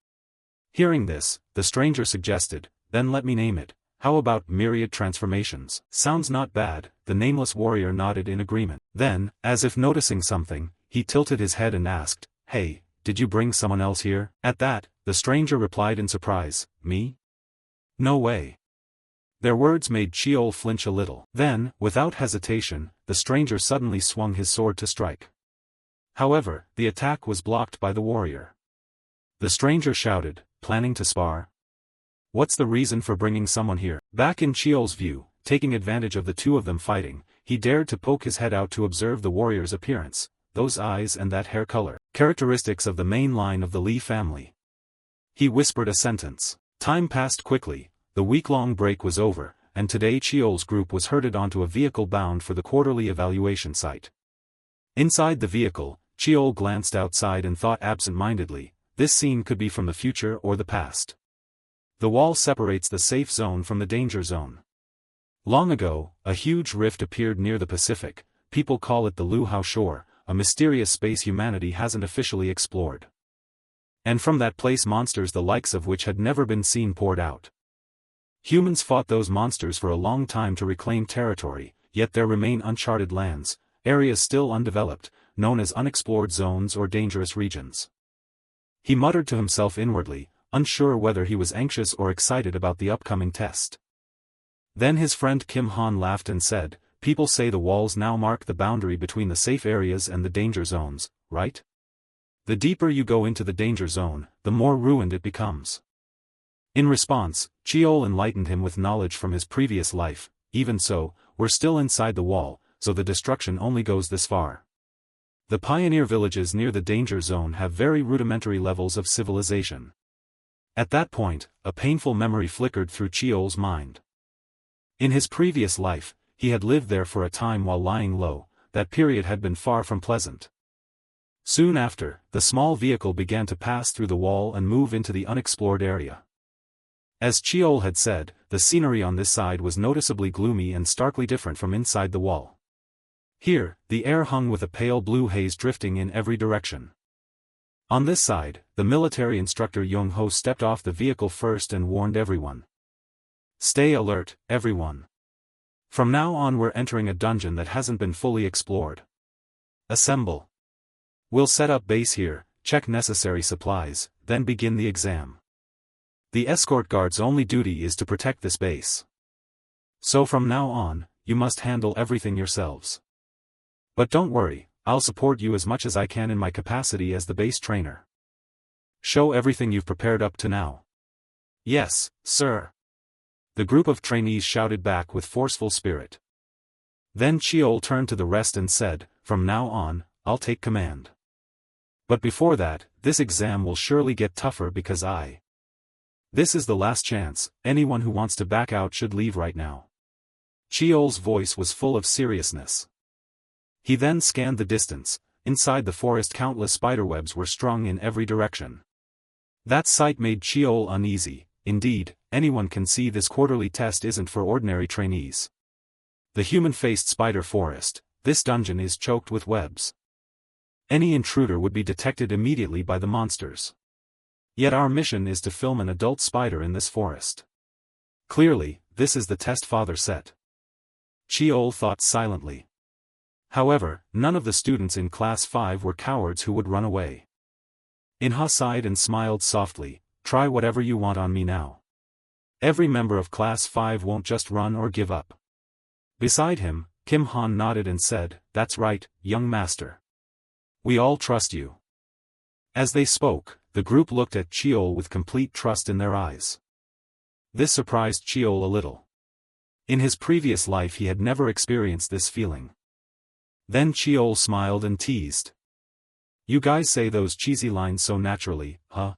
Hearing this, the stranger suggested, then let me name it, how about myriad transformations? Sounds not bad, the nameless warrior nodded in agreement. Then, as if noticing something, he tilted his head and asked, hey, did you bring someone else here? At that, the stranger replied in surprise, me? No way. Their words made Cheol flinch a little. Then, without hesitation, the stranger suddenly swung his sword to strike. However, the attack was blocked by the warrior. The stranger shouted, planning to spar? What's the reason for bringing someone here? Back in Cheol's view, taking advantage of the two of them fighting, he dared to poke his head out to observe the warrior's appearance, those eyes and that hair color, characteristics of the main line of the Lee family. He whispered a sentence. Time passed quickly. The week-long break was over, and today Cheol's group was herded onto a vehicle bound for the quarterly evaluation site. Inside the vehicle, Cheol glanced outside and thought absent-mindedly, this scene could be from the future or the past. The wall separates the safe zone from the danger zone. Long ago, a huge rift appeared near the Pacific, people call it the Luhao Shore, a mysterious space humanity hasn't officially explored. And from that place monsters the likes of which had never been seen poured out. Humans fought those monsters for a long time to reclaim territory, yet there remain uncharted lands, areas still undeveloped, known as unexplored zones or dangerous regions. He muttered to himself inwardly, unsure whether he was anxious or excited about the upcoming test. Then his friend Kim Han laughed and said, people say the walls now mark the boundary between the safe areas and the danger zones, right? The deeper you go into the danger zone, the more ruined it becomes. In response, Cheol enlightened him with knowledge from his previous life. Even so, we're still inside the wall, so the destruction only goes this far. The pioneer villages near the danger zone have very rudimentary levels of civilization. At that point, a painful memory flickered through Cheol's mind. In his previous life, he had lived there for a time while lying low. That period had been far from pleasant. Soon after, the small vehicle began to pass through the wall and move into the unexplored area. As Cheol had said, the scenery on this side was noticeably gloomy and starkly different from inside the wall. Here, the air hung with a pale blue haze drifting in every direction. On this side, the military instructor Young-ho stepped off the vehicle first and warned everyone. Stay alert, everyone. From now on we're entering a dungeon that hasn't been fully explored. Assemble. We'll set up base here, check necessary supplies, then begin the exam. The escort guard's only duty is to protect this base. So from now on, you must handle everything yourselves. But don't worry, I'll support you as much as I can in my capacity as the base trainer. Show everything you've prepared up to now. Yes, sir. The group of trainees shouted back with forceful spirit. Then Cheol turned to the rest and said, from now on, I'll take command. But before that, this exam will surely get tougher because This is the last chance, anyone who wants to back out should leave right now. Cheol's voice was full of seriousness. He then scanned the distance. Inside the forest countless spiderwebs were strung in every direction. That sight made Cheol uneasy. Indeed, anyone can see this quarterly test isn't for ordinary trainees. The human-faced spider forest, this dungeon is choked with webs. Any intruder would be detected immediately by the monsters. Yet our mission is to film an adult spider in this forest. Clearly, this is the test father set. Cheol thought silently. However, none of the students in Class 5 were cowards who would run away. In-ha sighed and smiled softly, try whatever you want on me now. Every member of Class 5 won't just run or give up. Beside him, Kim Han nodded and said, "That's right, young master. We all trust you." As they spoke, the group looked at Cheol with complete trust in their eyes. This surprised Cheol a little. In his previous life he had never experienced this feeling. Then Cheol smiled and teased. "You guys say those cheesy lines so naturally, huh?"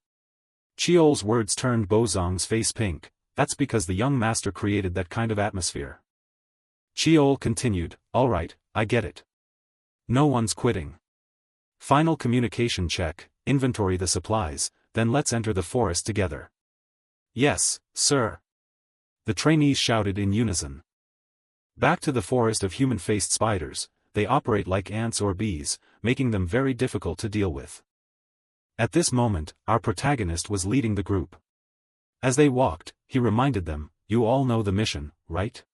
Cheol's words turned Bozong's face pink. "That's because the young master created that kind of atmosphere." Cheol continued, "All right, I get it. No one's quitting. Final communication check, inventory the supplies, then let's enter the forest together." "Yes, sir." The trainees shouted in unison. Back to the forest of human-faced spiders, they operate like ants or bees, making them very difficult to deal with. At this moment, our protagonist was leading the group. As they walked, he reminded them, "You all know the mission, right?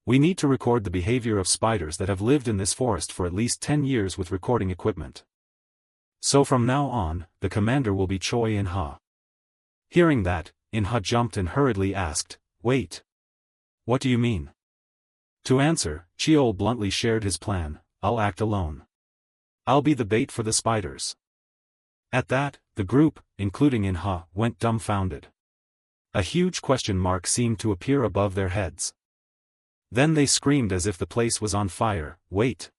We need to record the behavior of spiders that have lived in this forest for at least 10 years with recording equipment. So from now on, the commander will be Choi In-ha." Hearing that, In-ha jumped and hurriedly asked, "Wait. What do you mean?" To answer, Cheol bluntly shared his plan, "I'll act alone. I'll be the bait for the spiders." At that, the group, including In-ha, went dumbfounded. A huge question mark seemed to appear above their heads. Then they screamed as if the place was on fire, "Wait!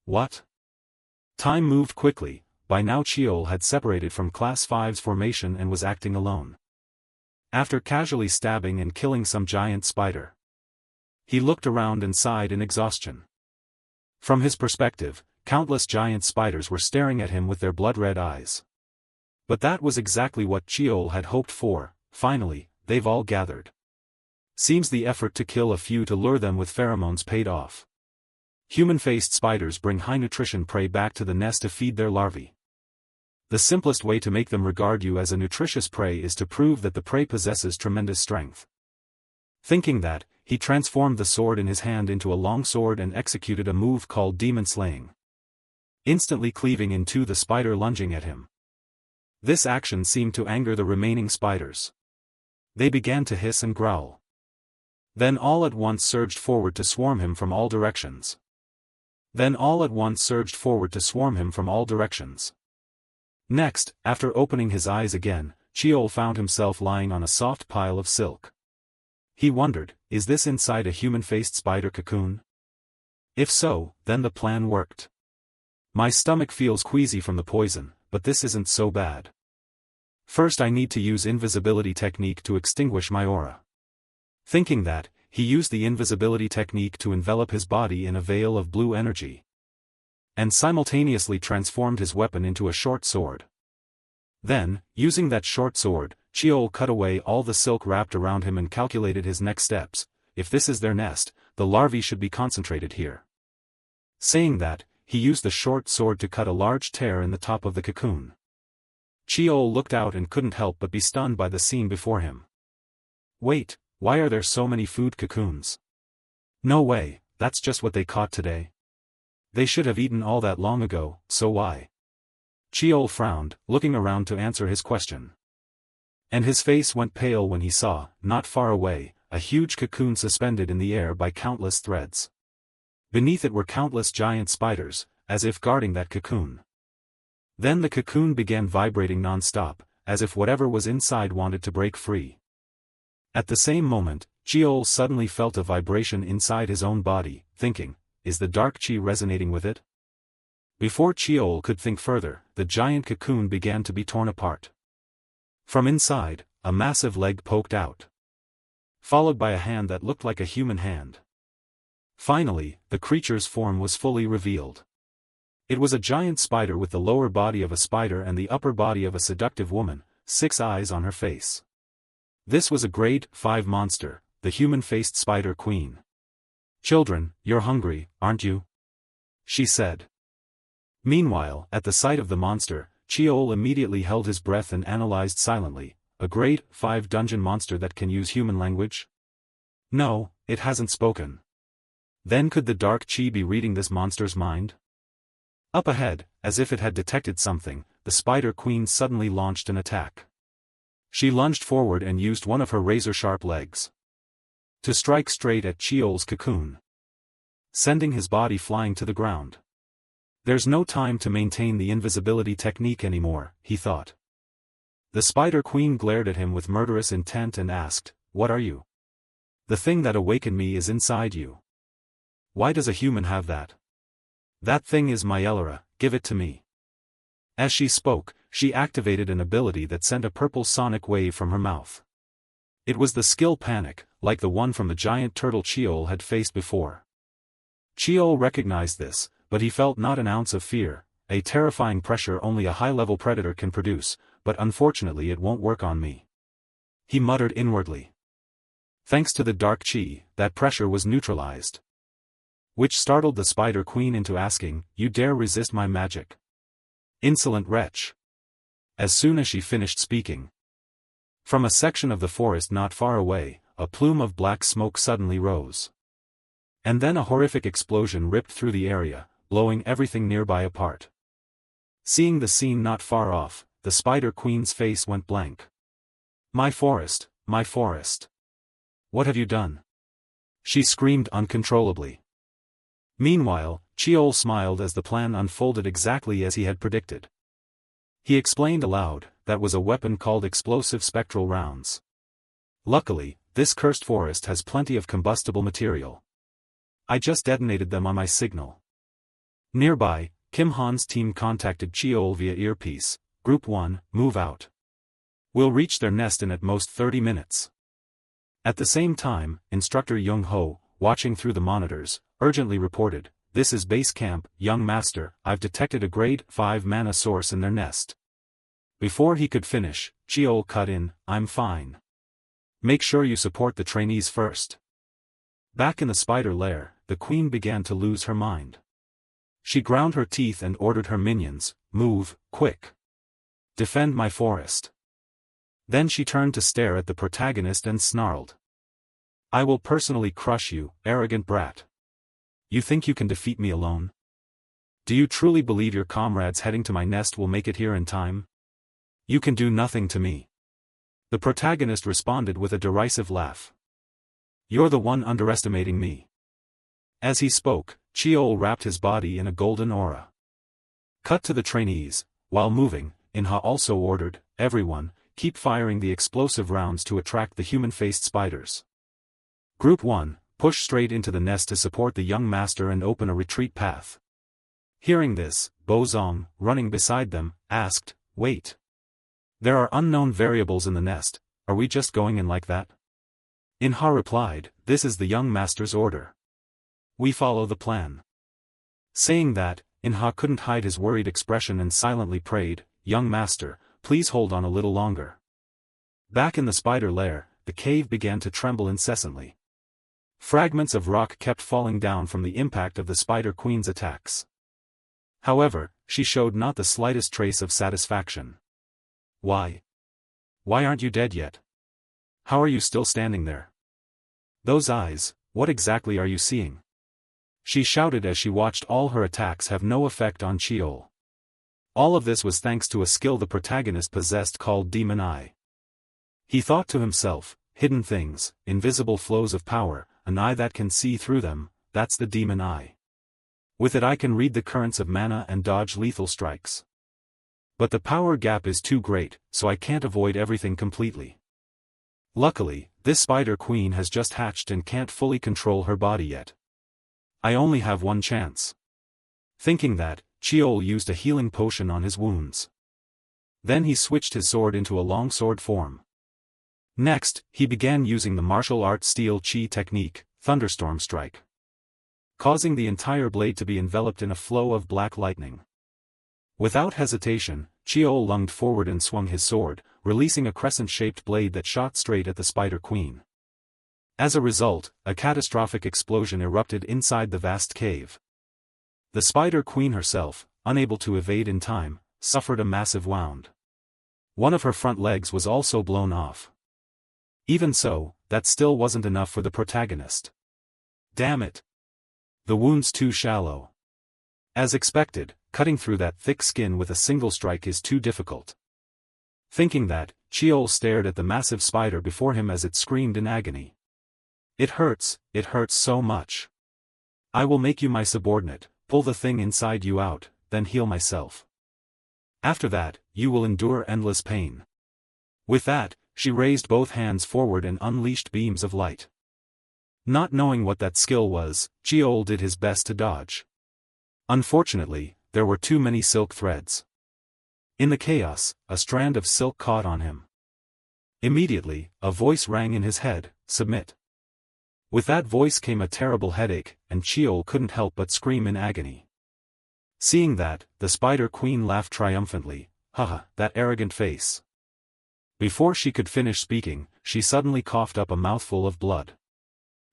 What?" Time moved quickly. By now Cheol had separated from Class 5's formation and was acting alone. After casually stabbing and killing some giant spider, he looked around and sighed in exhaustion. From his perspective, countless giant spiders were staring at him with their blood-red eyes. But that was exactly what Cheol had hoped for. Finally, they've all gathered. Seems the effort to kill a few to lure them with pheromones paid off. Human-faced spiders bring high-nutrition prey back to the nest to feed their larvae. The simplest way to make them regard you as a nutritious prey is to prove that the prey possesses tremendous strength. Thinking that, he transformed the sword in his hand into a long sword and executed a move called demon slaying, instantly cleaving in two the spider lunging at him. This action seemed to anger the remaining spiders. They began to hiss and growl. Then all at once surged forward to swarm him from all directions. Next, after opening his eyes again, Cheol found himself lying on a soft pile of silk. He wondered, is this inside a human-faced spider cocoon? If so, then the plan worked. My stomach feels queasy from the poison, but this isn't so bad. First I need to use invisibility technique to extinguish my aura. Thinking that, he used the invisibility technique to envelop his body in a veil of blue energy, and simultaneously transformed his weapon into a short sword. Then, using that short sword, Cheol cut away all the silk wrapped around him and calculated his next steps. If this is their nest, the larvae should be concentrated here. Saying that, he used the short sword to cut a large tear in the top of the cocoon. Cheol looked out and couldn't help but be stunned by the scene before him. Wait, why are there so many food cocoons? No way, that's just what they caught today. They should have eaten all that long ago, so why? Cheol frowned, looking around to answer his question. And his face went pale when he saw, not far away, a huge cocoon suspended in the air by countless threads. Beneath it were countless giant spiders, as if guarding that cocoon. Then the cocoon began vibrating non-stop, as if whatever was inside wanted to break free. At the same moment, Cheol suddenly felt a vibration inside his own body, thinking, is the dark chi resonating with it? Before Cheol could think further, the giant cocoon began to be torn apart. From inside, a massive leg poked out, followed by a hand that looked like a human hand. Finally, the creature's form was fully revealed. It was a giant spider with the lower body of a spider and the upper body of a seductive woman, 6 eyes on her face. This was a grade 5 monster, the human-faced spider queen. "Children, you're hungry, aren't you?" she said. Meanwhile, at the sight of the monster, Cheol immediately held his breath and analyzed silently, a grade 5 dungeon monster that can use human language? No, it hasn't spoken. Then could the dark chi be reading this monster's mind? Up ahead, as if it had detected something, the spider queen suddenly launched an attack. She lunged forward and used one of her razor-sharp legs to strike straight at Cheol's cocoon. sending his body flying to the ground. There's no time to maintain the invisibility technique anymore, he thought. The Spider Queen glared at him with murderous intent and asked, "What are you?" "The thing that awakened me is inside you." "Why does a human have that?" "That thing is my Ellera, give it to me." As she spoke, she activated an ability that sent a purple sonic wave from her mouth. It was the skill Panic, like the one from the giant turtle Cheol had faced before. Cheol recognized this, but he felt not an ounce of fear, a terrifying pressure only a high-level predator can produce, but unfortunately it won't work on me. He muttered inwardly. Thanks to the dark chi, that pressure was neutralized. Which startled the Spider Queen into asking, "You dare resist my magic? Insolent wretch." As soon as she finished speaking, from a section of the forest not far away, a plume of black smoke suddenly rose. And then a horrific explosion ripped through the area, blowing everything nearby apart. Seeing the scene not far off, the Spider Queen's face went blank. My forest, my forest. What have you done?" she screamed uncontrollably. Meanwhile, Cheol smiled as the plan unfolded exactly as he had predicted. He explained aloud, that was a weapon called explosive spectral rounds. Luckily, this cursed forest has plenty of combustible material. I just detonated them on my signal. Nearby, Kim Han's team contacted Cheol via earpiece. Group 1, move out. We'll reach their nest in at most 30 minutes. At the same time, Instructor Young Ho, watching through the monitors, urgently reported, "This is base camp, young master, I've detected a grade 5 mana source in their nest." Before he could finish, Cheol cut in, "I'm fine. Make sure you support the trainees first." Back in the spider lair, the queen began to lose her mind. She ground her teeth and ordered her minions, "Move, quick. Defend my forest." Then she turned to stare at the protagonist and snarled. "I will personally crush you, arrogant brat. You think you can defeat me alone? Do you truly believe your comrades heading to my nest will make it here in time? You can do nothing to me." The protagonist responded with a derisive laugh. "You're the one underestimating me." As he spoke, Cheol wrapped his body in a golden aura. Cut to the trainees. While moving, Inha also ordered, "Everyone, keep firing the explosive rounds to attract the human-faced spiders. Group 1, push straight into the nest to support the young master and open a retreat path." Hearing this, Bozong, running beside them, asked, "Wait. There are unknown variables in the nest, are we just going in like that?" Inha replied, "This is the young master's order. We follow the plan." Saying that, Inha couldn't hide his worried expression and silently prayed, "Young master, please hold on a little longer." Back in the spider lair, the cave began to tremble incessantly. Fragments of rock kept falling down from the impact of the Spider Queen's attacks. However, she showed not the slightest trace of satisfaction. Why aren't you dead yet? How are you still standing there? Those eyes, what exactly are you seeing?" she shouted as she watched all her attacks have no effect on Cheol. All of this was thanks to a skill the protagonist possessed called Demon Eye. He thought to himself, hidden things, invisible flows of power, an eye that can see through them, that's the Demon Eye. With it I can read the currents of mana and dodge lethal strikes. But the power gap is too great, so I can't avoid everything completely. Luckily, this Spider Queen has just hatched and can't fully control her body yet. I only have one chance." Thinking that, Cheol used a healing potion on his wounds. Then he switched his sword into a longsword form. Next, he began using the martial art steel chi technique, Thunderstorm Strike, causing the entire blade to be enveloped in a flow of black lightning. Without hesitation, Cheol lunged forward and swung his sword, releasing a crescent-shaped blade that shot straight at the Spider Queen. As a result, a catastrophic explosion erupted inside the vast cave. The Spider Queen herself, unable to evade in time, suffered a massive wound. One of her front legs was also blown off. Even so, that still wasn't enough for the protagonist. Damn it! The wound's too shallow. As expected, cutting through that thick skin with a single strike is too difficult. Thinking that, Cheol stared at the massive spider before him as it screamed in agony. It hurts so much. I will make you my subordinate, pull the thing inside you out, then heal myself. After that, you will endure endless pain. With that, she raised both hands forward and unleashed beams of light. Not knowing what that skill was, Cheol did his best to dodge. Unfortunately, there were too many silk threads. In the chaos, a strand of silk caught on him. Immediately, a voice rang in his head, "Submit." With that voice came a terrible headache, and Cheol couldn't help but scream in agony. Seeing that, the Spider Queen laughed triumphantly, "Haha, that arrogant face." Before she could finish speaking, she suddenly coughed up a mouthful of blood.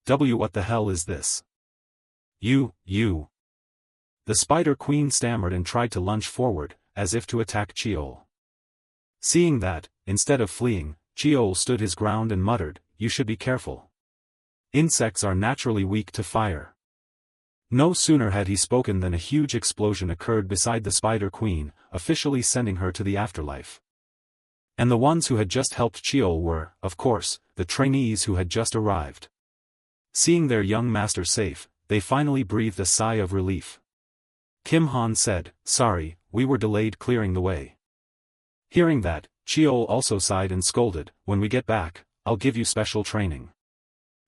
What the hell is this? You. The Spider Queen stammered and tried to lunge forward, as if to attack Cheol. Seeing that, instead of fleeing, Cheol stood his ground and muttered, "You should be careful. Insects are naturally weak to fire." No sooner had he spoken than a huge explosion occurred beside the Spider Queen, officially sending her to the afterlife. And the ones who had just helped Cheol were, of course, the trainees who had just arrived. Seeing their young master safe, they finally breathed a sigh of relief. Kim Han said, "Sorry, we were delayed clearing the way." Hearing that, Cheol also sighed and scolded, "When we get back, I'll give you special training."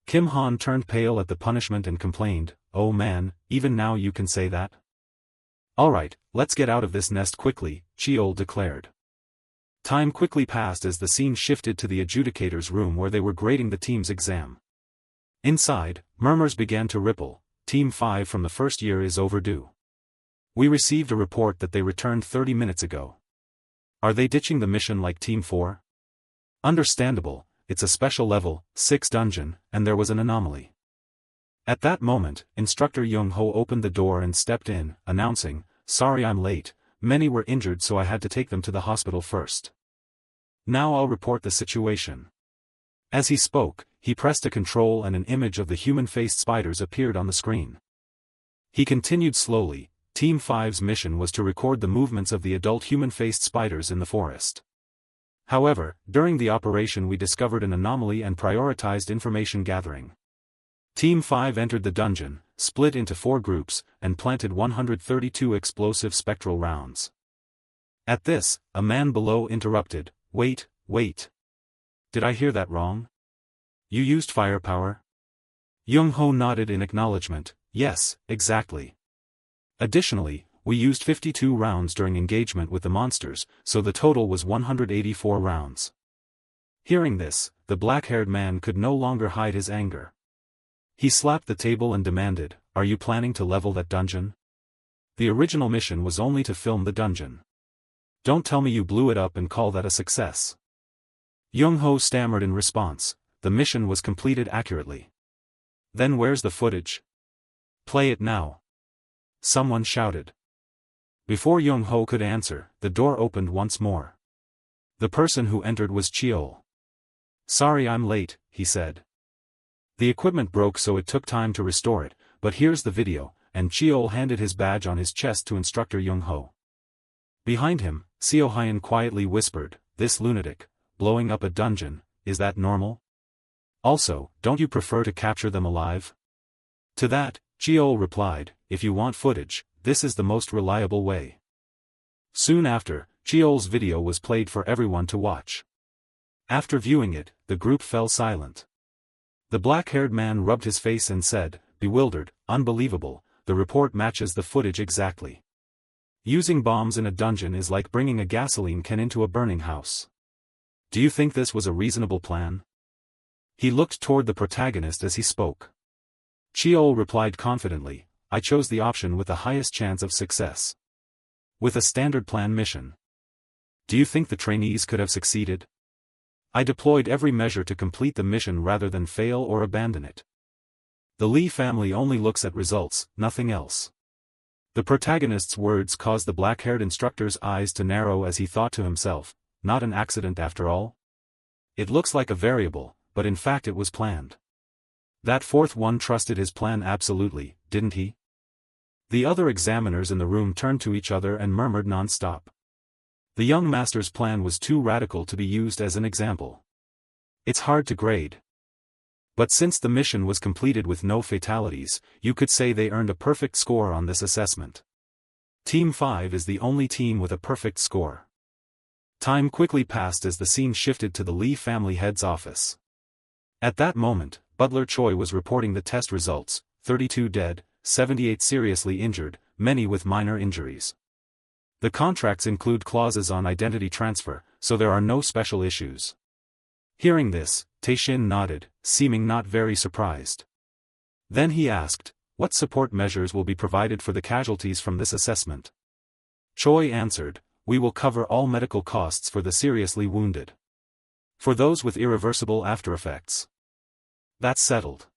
Kim Han turned pale at the punishment and complained, "Oh man, even now you can say that?" "Alright, let's get out of this nest quickly," Cheol declared. Time quickly passed as the scene shifted to the adjudicator's room where they were grading the team's exam. Inside, murmurs began to ripple. Team 5 from the first year is overdue. We received a report that they returned 30 minutes ago. Are they ditching the mission like Team 4? Understandable, it's a special level, 6 dungeon, and there was an anomaly. At that moment, Instructor Young-ho opened the door and stepped in, announcing, "Sorry I'm late, many were injured so I had to take them to the hospital first. Now I'll report the situation." As he spoke, he pressed a control and an image of the human-faced spiders appeared on the screen. He continued slowly, Team 5's mission was to record the movements of the adult human-faced spiders in the forest. However, during the operation we discovered an anomaly and prioritized information gathering. Team 5 entered the dungeon, split into 4 groups, and planted 132 explosive spectral rounds. At this, a man below interrupted, Wait. Did I hear that wrong? You used firepower?" Young-ho nodded in acknowledgement, "Yes, exactly. Additionally, we used 52 rounds during engagement with the monsters, so the total was 184 rounds." Hearing this, the black-haired man could no longer hide his anger. He slapped the table and demanded, "Are you planning to level that dungeon? The original mission was only to film the dungeon. Don't tell me you blew it up and call that a success." Young-ho stammered in response, "The mission was completed accurately." "Then where's the footage? Play it now," someone shouted. Before Young-ho could answer, the door opened once more. The person who entered was Cheol. "Sorry I'm late," he said. "The equipment broke so it took time to restore it, but here's the video," and Cheol handed his badge on his chest to Instructor Young-ho. Behind him, Seo Hyun quietly whispered, "This lunatic, blowing up a dungeon, is that normal? Also, don't you prefer to capture them alive?" To that, Cheol replied, "If you want footage, this is the most reliable way." Soon after, Cheol's video was played for everyone to watch. After viewing it, the group fell silent. The black-haired man rubbed his face and said, bewildered, "Unbelievable, the report matches the footage exactly. Using bombs in a dungeon is like bringing a gasoline can into a burning house. Do you think this was a reasonable plan?" He looked toward the protagonist as he spoke. Cheol replied confidently, "I chose the option with the highest chance of success. With a standard plan mission. Do you think the trainees could have succeeded? I deployed every measure to complete the mission rather than fail or abandon it. The Lee family only looks at results, nothing else." The protagonist's words caused the black-haired instructor's eyes to narrow as he thought to himself, "Not an accident after all? It looks like a variable, but in fact it was planned. That fourth one trusted his plan absolutely, didn't he?" The other examiners in the room turned to each other and murmured non-stop. The young master's plan was too radical to be used as an example. It's hard to grade. But since the mission was completed with no fatalities, you could say they earned a perfect score on this assessment. Team 5 is the only team with a perfect score. Time quickly passed as the scene shifted to the Lee family head's office. At that moment, Butler Choi was reporting the test results: 32 dead, 78 seriously injured, many with minor injuries. The contracts include clauses on identity transfer, so there are no special issues. Hearing this, Tae-shin nodded, seeming not very surprised. Then he asked, what support measures will be provided for the casualties from this assessment? Choi answered, we will cover all medical costs for the seriously wounded. For those with irreversible aftereffects. That's settled.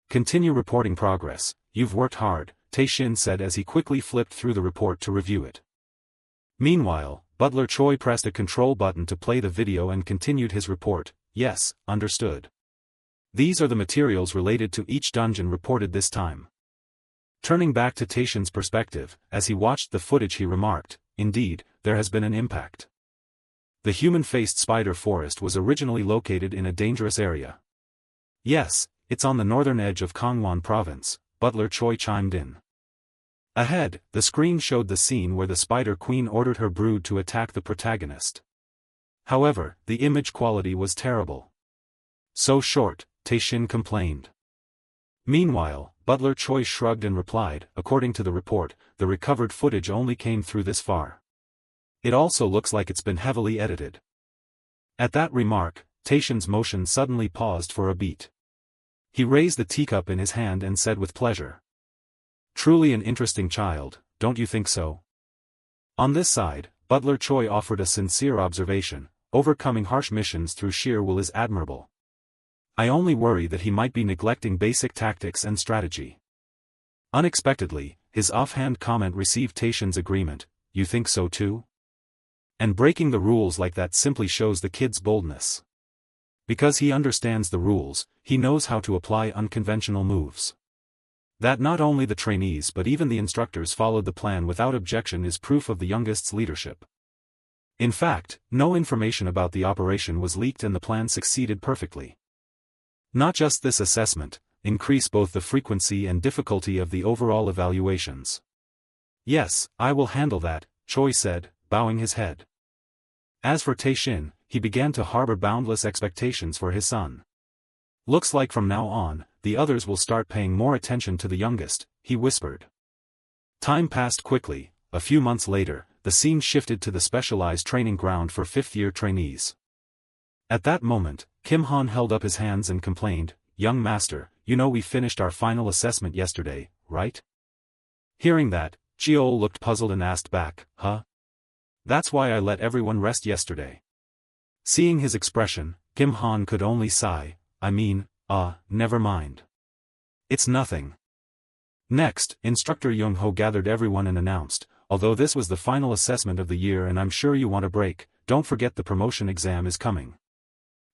Continue reporting progress, you've worked hard, Tae-shin said as he quickly flipped through the report to review it. Meanwhile, Butler Choi pressed a control button to play the video and continued his report. Yes, understood. These are the materials related to each dungeon reported this time. Turning back to Tae-shin's perspective, as he watched the footage he remarked, indeed, there has been an impact. The human-faced spider forest was originally located in a dangerous area. Yes, it's on the northern edge of Gangwon province, Butler Choi chimed in. Ahead, the screen showed the scene where the Spider Queen ordered her brood to attack the protagonist. However, the image quality was terrible. So short, Tae-shin complained. Meanwhile, Butler Choi shrugged and replied, according to the report, the recovered footage only came through this far. It also looks like it's been heavily edited. At that remark, Tae-shin's motion suddenly paused for a beat. He raised the teacup in his hand and said with pleasure. Truly an interesting child, don't you think so? On this side, Butler Choi offered a sincere observation: overcoming harsh missions through sheer will is admirable. I only worry that he might be neglecting basic tactics and strategy. Unexpectedly, his offhand comment received Tae-shin's agreement. You think so too? And breaking the rules like that simply shows the kid's boldness. Because he understands the rules, he knows how to apply unconventional moves. That not only the trainees but even the instructors followed the plan without objection is proof of the youngest's leadership. In fact, no information about the operation was leaked and the plan succeeded perfectly. Not just this assessment, increase both the frequency and difficulty of the overall evaluations. Yes, I will handle that, Choi said, bowing his head. As for Tae-shin, he began to harbor boundless expectations for his son. Looks like from now on, the others will start paying more attention to the youngest, he whispered. Time passed quickly. A few months later, the scene shifted to the specialized training ground for fifth-year trainees. At that moment, Kim Han held up his hands and complained, Young master, you know we finished our final assessment yesterday, right? Hearing that, Cheol looked puzzled and asked back, huh? That's why I let everyone rest yesterday. Seeing his expression, Kim Han could only sigh, never mind. It's nothing. Next, Instructor Young-ho gathered everyone and announced, although this was the final assessment of the year and I'm sure you want a break, don't forget the promotion exam is coming.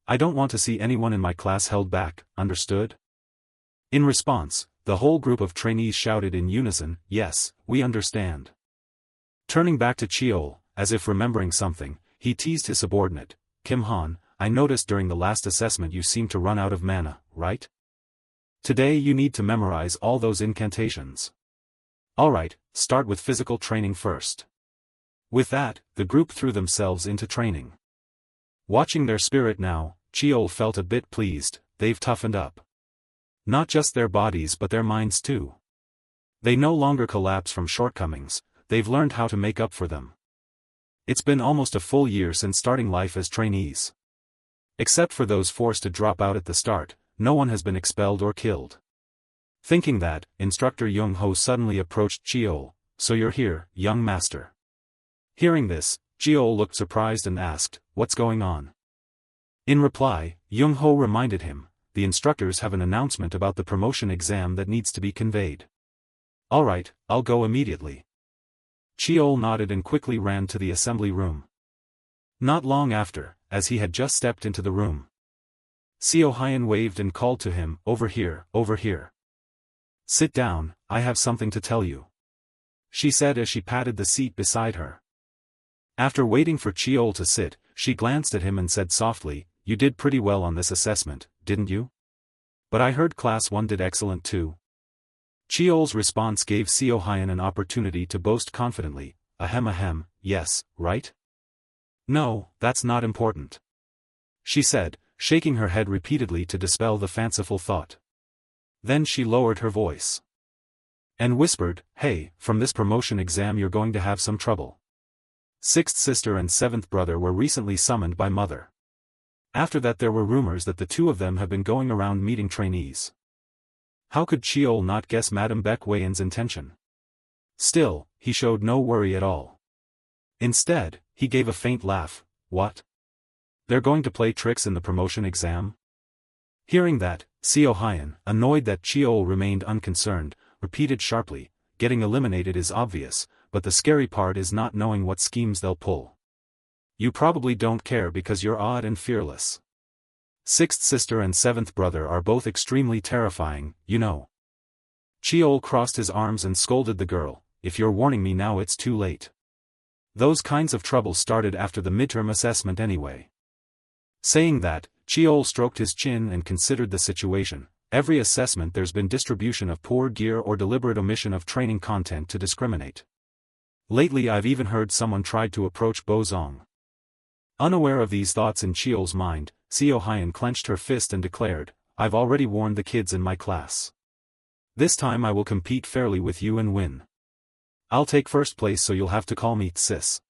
I don't want to see anyone in my class held back, understood? In response, the whole group of trainees shouted in unison, yes, we understand. Turning back to Cheol, as if remembering something, he teased his subordinate, Kim Han, I noticed during the last assessment you seemed to run out of mana, right? Today you need to memorize all those incantations. Alright, start with physical training first. With that, the group threw themselves into training. Watching their spirit now, Cheol felt a bit pleased, they've toughened up. Not just their bodies but their minds too. They no longer collapse from shortcomings, they've learned how to make up for them. It's been almost a full year since starting life as trainees. Except for those forced to drop out at the start, no one has been expelled or killed. Thinking that, Instructor Young-ho suddenly approached Cheol, so you're here, young master. Hearing this, Cheol looked surprised and asked, what's going on? In reply, Young-ho reminded him, the instructors have an announcement about the promotion exam that needs to be conveyed. Alright, I'll go immediately. Cheol nodded and quickly ran to the assembly room. Not long after, as he had just stepped into the room, Seo Hyun waved and called to him, over here, over here. Sit down, I have something to tell you. She said as she patted the seat beside her. After waiting for Cheol to sit, she glanced at him and said softly, you did pretty well on this assessment, didn't you? But I heard Class 1 did excellent too. Cheol's response gave Seo Hyun an opportunity to boast confidently, ahem, yes, right? No, that's not important. She said, shaking her head repeatedly to dispel the fanciful thought. Then she lowered her voice. And whispered, hey, from this promotion exam you're going to have some trouble. Sixth sister and seventh brother were recently summoned by mother. After that there were rumors that the two of them have been going around meeting trainees. How could Cheol not guess Madame Baek Wayen's intention? Still, he showed no worry at all. Instead, he gave a faint laugh. What? They're going to play tricks in the promotion exam? Hearing that, Seo Hyun, annoyed that Cheol remained unconcerned, repeated sharply, getting eliminated is obvious, but the scary part is not knowing what schemes they'll pull. You probably don't care because you're odd and fearless. Sixth sister and seventh brother are both extremely terrifying, you know. Cheol crossed his arms and scolded the girl, if you're warning me now it's too late. Those kinds of troubles started after the midterm assessment anyway. Saying that, Cheol stroked his chin and considered the situation. Every assessment there's been distribution of poor gear or deliberate omission of training content to discriminate. Lately I've even heard someone tried to approach Bo Zong. Unaware of these thoughts in Cheol's mind, Seo Hyun clenched her fist and declared, I've already warned the kids in my class. This time I will compete fairly with you and win. I'll take first place so you'll have to call me sis.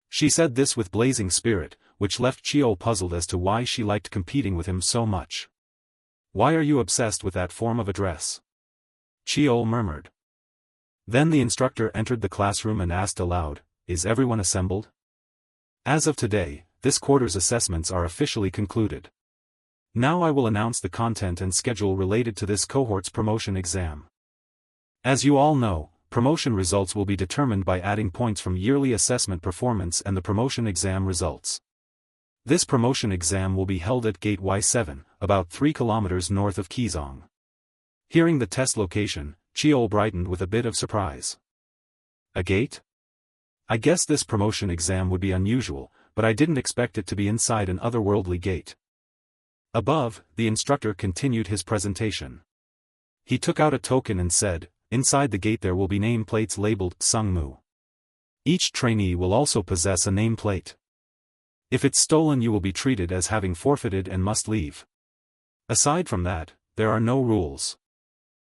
She said this with blazing spirit, which left Cheol puzzled as to why she liked competing with him so much. Why are you obsessed with that form of address? Cheol murmured. Then the instructor entered the classroom and asked aloud, is everyone assembled? As of today, this quarter's assessments are officially concluded. Now I will announce the content and schedule related to this cohort's promotion exam. As you all know, promotion results will be determined by adding points from yearly assessment performance and the promotion exam results. This promotion exam will be held at Gate Y7, about 3 kilometers north of Kizong. Hearing the test location, Cheol brightened with a bit of surprise. A gate? I guess this promotion exam would be unusual, but I didn't expect it to be inside an otherworldly gate. Above, the instructor continued his presentation. He took out a token and said, inside the gate there will be nameplates labeled Sungmu. Each trainee will also possess a nameplate. If it's stolen you will be treated as having forfeited and must leave. Aside from that, there are no rules.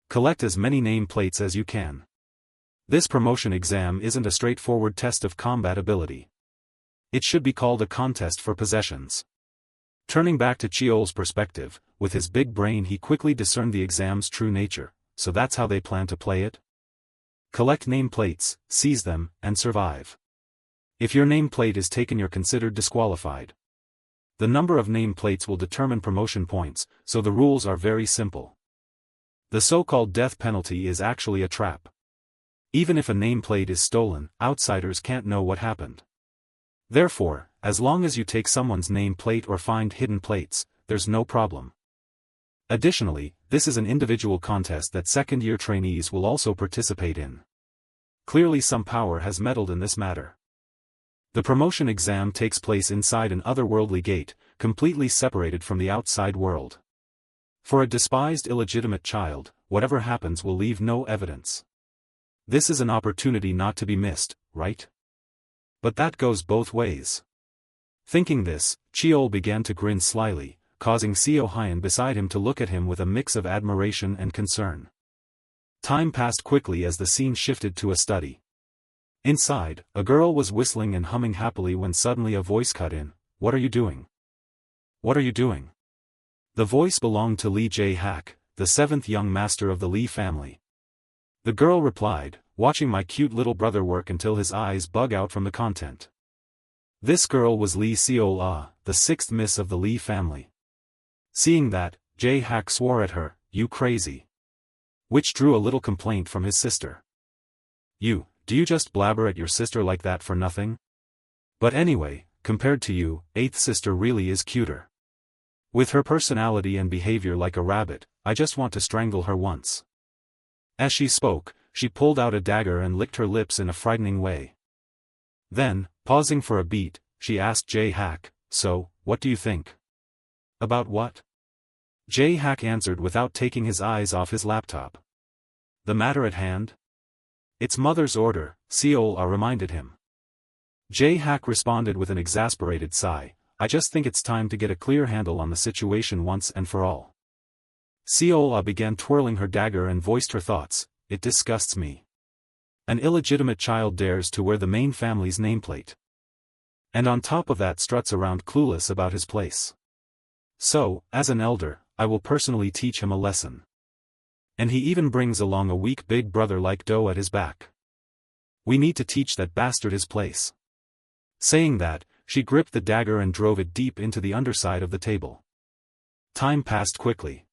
Collect as many nameplates as you can. This promotion exam isn't a straightforward test of combat ability. It should be called a contest for possessions. Turning back to Cheol's perspective, with his big brain he quickly discerned the exam's true nature, so that's how they plan to play it? Collect nameplates, seize them, and survive. If your nameplate is taken you're considered disqualified. The number of nameplates will determine promotion points, so the rules are very simple. The so-called death penalty is actually a trap. Even if a nameplate is stolen, outsiders can't know what happened. Therefore, as long as you take someone's nameplate or find hidden plates, there's no problem. Additionally, this is an individual contest that second-year trainees will also participate in. Clearly some power has meddled in this matter. The promotion exam takes place inside an otherworldly gate, completely separated from the outside world. For a despised illegitimate child, whatever happens will leave no evidence. This is an opportunity not to be missed, right? But that goes both ways. Thinking this, Cheol began to grin slyly, causing Seo Hyun beside him to look at him with a mix of admiration and concern. Time passed quickly as the scene shifted to a study. Inside, a girl was whistling and humming happily when suddenly a voice cut in, "What are you doing? What are you doing?" The voice belonged to Lee Jae-hak, the seventh young master of the Lee family. The girl replied, "Watching my cute little brother work until his eyes bug out from the content." This girl was Lee Seol-ah, the sixth miss of the Lee family. Seeing that, Jae-hak swore at her, "You crazy." Which drew a little complaint from his sister. Do you just blabber at your sister like that for nothing? But anyway, compared to you, eighth sister really is cuter. With her personality and behavior like a rabbit, I just want to strangle her once. As she spoke, she pulled out a dagger and licked her lips in a frightening way. Then, pausing for a beat, she asked Jae-hak, "So, what do you think?" "About what?" Jae-hak answered without taking his eyes off his laptop. The matter at hand? It's mother's order, Seol-ah reminded him. Jae-hak responded with an exasperated sigh, I just think it's time to get a clear handle on the situation once and for all. Seol-ah began twirling her dagger and voiced her thoughts, it disgusts me. An illegitimate child dares to wear the main family's nameplate. And on top of that struts around clueless about his place. So, as an elder, I will personally teach him a lesson. And he even brings along a weak big brother like Do at his back. We need to teach that bastard his place. Saying that, she gripped the dagger and drove it deep into the underside of the table. Time passed quickly.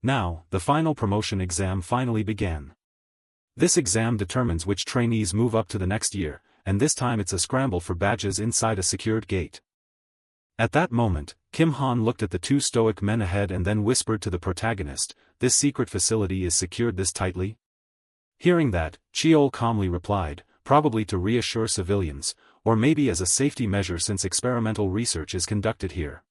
Now, the final promotion exam finally began. This exam determines which trainees move up to the next year, and this time it's a scramble for badges inside a secured gate. At that moment, Kim Han looked at the two stoic men ahead and then whispered to the protagonist, this secret facility is secured this tightly? Hearing that, Cheol calmly replied, probably to reassure civilians, or maybe as a safety measure since experimental research is conducted here.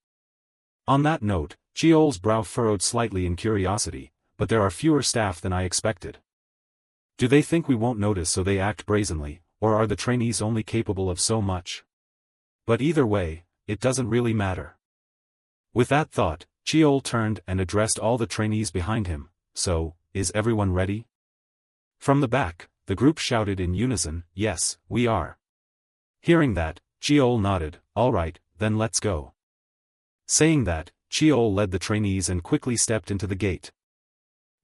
On that note, Cheol's brow furrowed slightly in curiosity, but there are fewer staff than I expected. Do they think we won't notice so they act brazenly, or are the trainees only capable of so much? But either way, it doesn't really matter. With that thought, Cheol turned and addressed all the trainees behind him, so, is everyone ready? From the back, the group shouted in unison, yes, we are. Hearing that, Cheol nodded, all right, then let's go. Saying that, Cheol led the trainees and quickly stepped into the gate.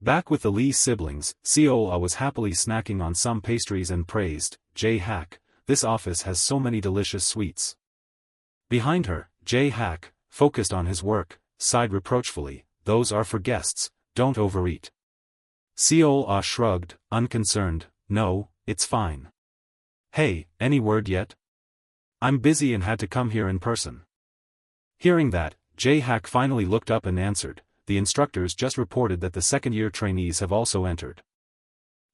Back with the Lee siblings, Seol-ah was happily snacking on some pastries and praised, Jae-hak, this office has so many delicious sweets. Behind her, Jae-hak, focused on his work, sighed reproachfully, those are for guests, don't overeat. Seol-ah shrugged, unconcerned, no, it's fine. Hey, any word yet? I'm busy and had to come here in person. Hearing that, Jae-hak finally looked up and answered, the instructors just reported that the second-year trainees have also entered.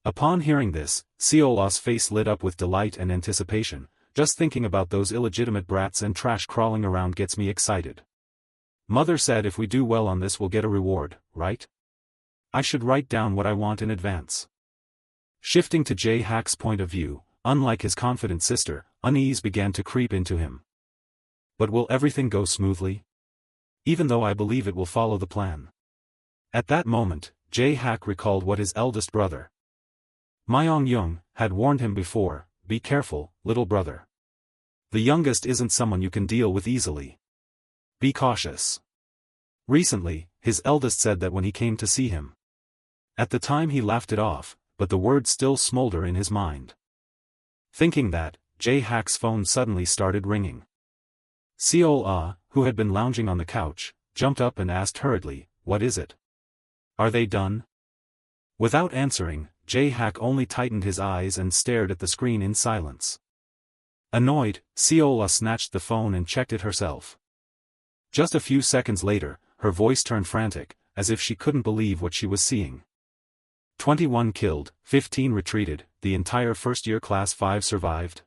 Upon hearing this, Seol-ah's face lit up with delight and anticipation, just thinking about those illegitimate brats and trash crawling around gets me excited. Mother said if we do well on this we'll get a reward, right? I should write down what I want in advance. Shifting to Jae-hak's point of view, unlike his confident sister, unease began to creep into him. But will everything go smoothly? Even though I believe it will follow the plan. At that moment, Jae-hak recalled what his eldest brother, Myong-young, had warned him before, be careful, little brother. The youngest isn't someone you can deal with easily. Be cautious. Recently, his eldest said that when he came to see him. At the time he laughed it off, but the words still smolder in his mind. Thinking that, Jae-hak's phone suddenly started ringing. Seol-ah, who had been lounging on the couch, jumped up and asked hurriedly, what is it? Are they done? Without answering, Jae-hak only tightened his eyes and stared at the screen in silence. Annoyed, Seol-ah snatched the phone and checked it herself. Just a few seconds later, her voice turned frantic, as if she couldn't believe what she was seeing. 21 killed, 15 retreated, the entire first-year class 5 survived.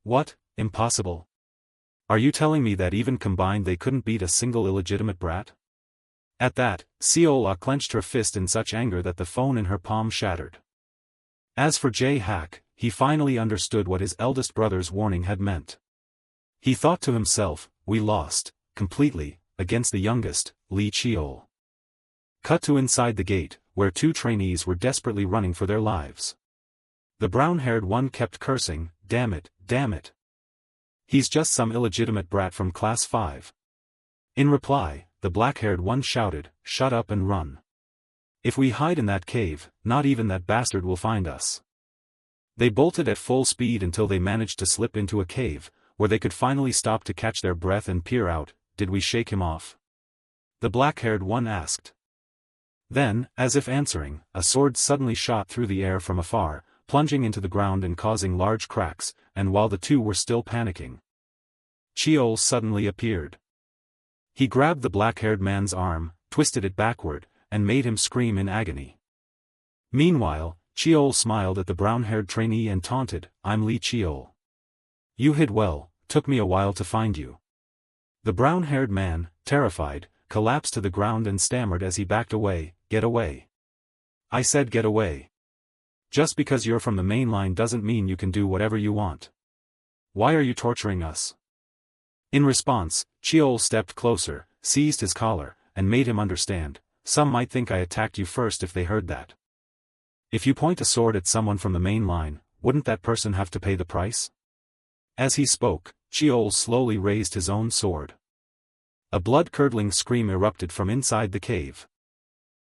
What, impossible? Are you telling me that even combined they couldn't beat a single illegitimate brat? At that, Seol-ah clenched her fist in such anger that the phone in her palm shattered. As for Jae-hak, he finally understood what his eldest brother's warning had meant. He thought to himself, we lost, completely, against the youngest, Lee Cheol. Cut to inside the gate, where two trainees were desperately running for their lives. The brown-haired one kept cursing, damn it, damn it. He's just some illegitimate brat from class 5. In reply, the black-haired one shouted, shut up and run. If we hide in that cave, not even that bastard will find us. They bolted at full speed until they managed to slip into a cave, where they could finally stop to catch their breath and peer out. Did we shake him off? The black-haired one asked. Then, as if answering, a sword suddenly shot through the air from afar, plunging into the ground and causing large cracks, and while the two were still panicking, Cheol suddenly appeared. He grabbed the black-haired man's arm, twisted it backward, and made him scream in agony. Meanwhile, Cheol smiled at the brown-haired trainee and taunted, I'm Lee Cheol. You hid well, took me a while to find you. The brown-haired man, terrified, collapsed to the ground and stammered as he backed away, "Get away. I said get away. Just because you're from the main line doesn't mean you can do whatever you want. Why are you torturing us?" In response, Cheol stepped closer, seized his collar, and made him understand, "Some might think I attacked you first if they heard that. If you point a sword at someone from the main line, wouldn't that person have to pay the price?" As he spoke, Cheol slowly raised his own sword. A blood-curdling scream erupted from inside the cave.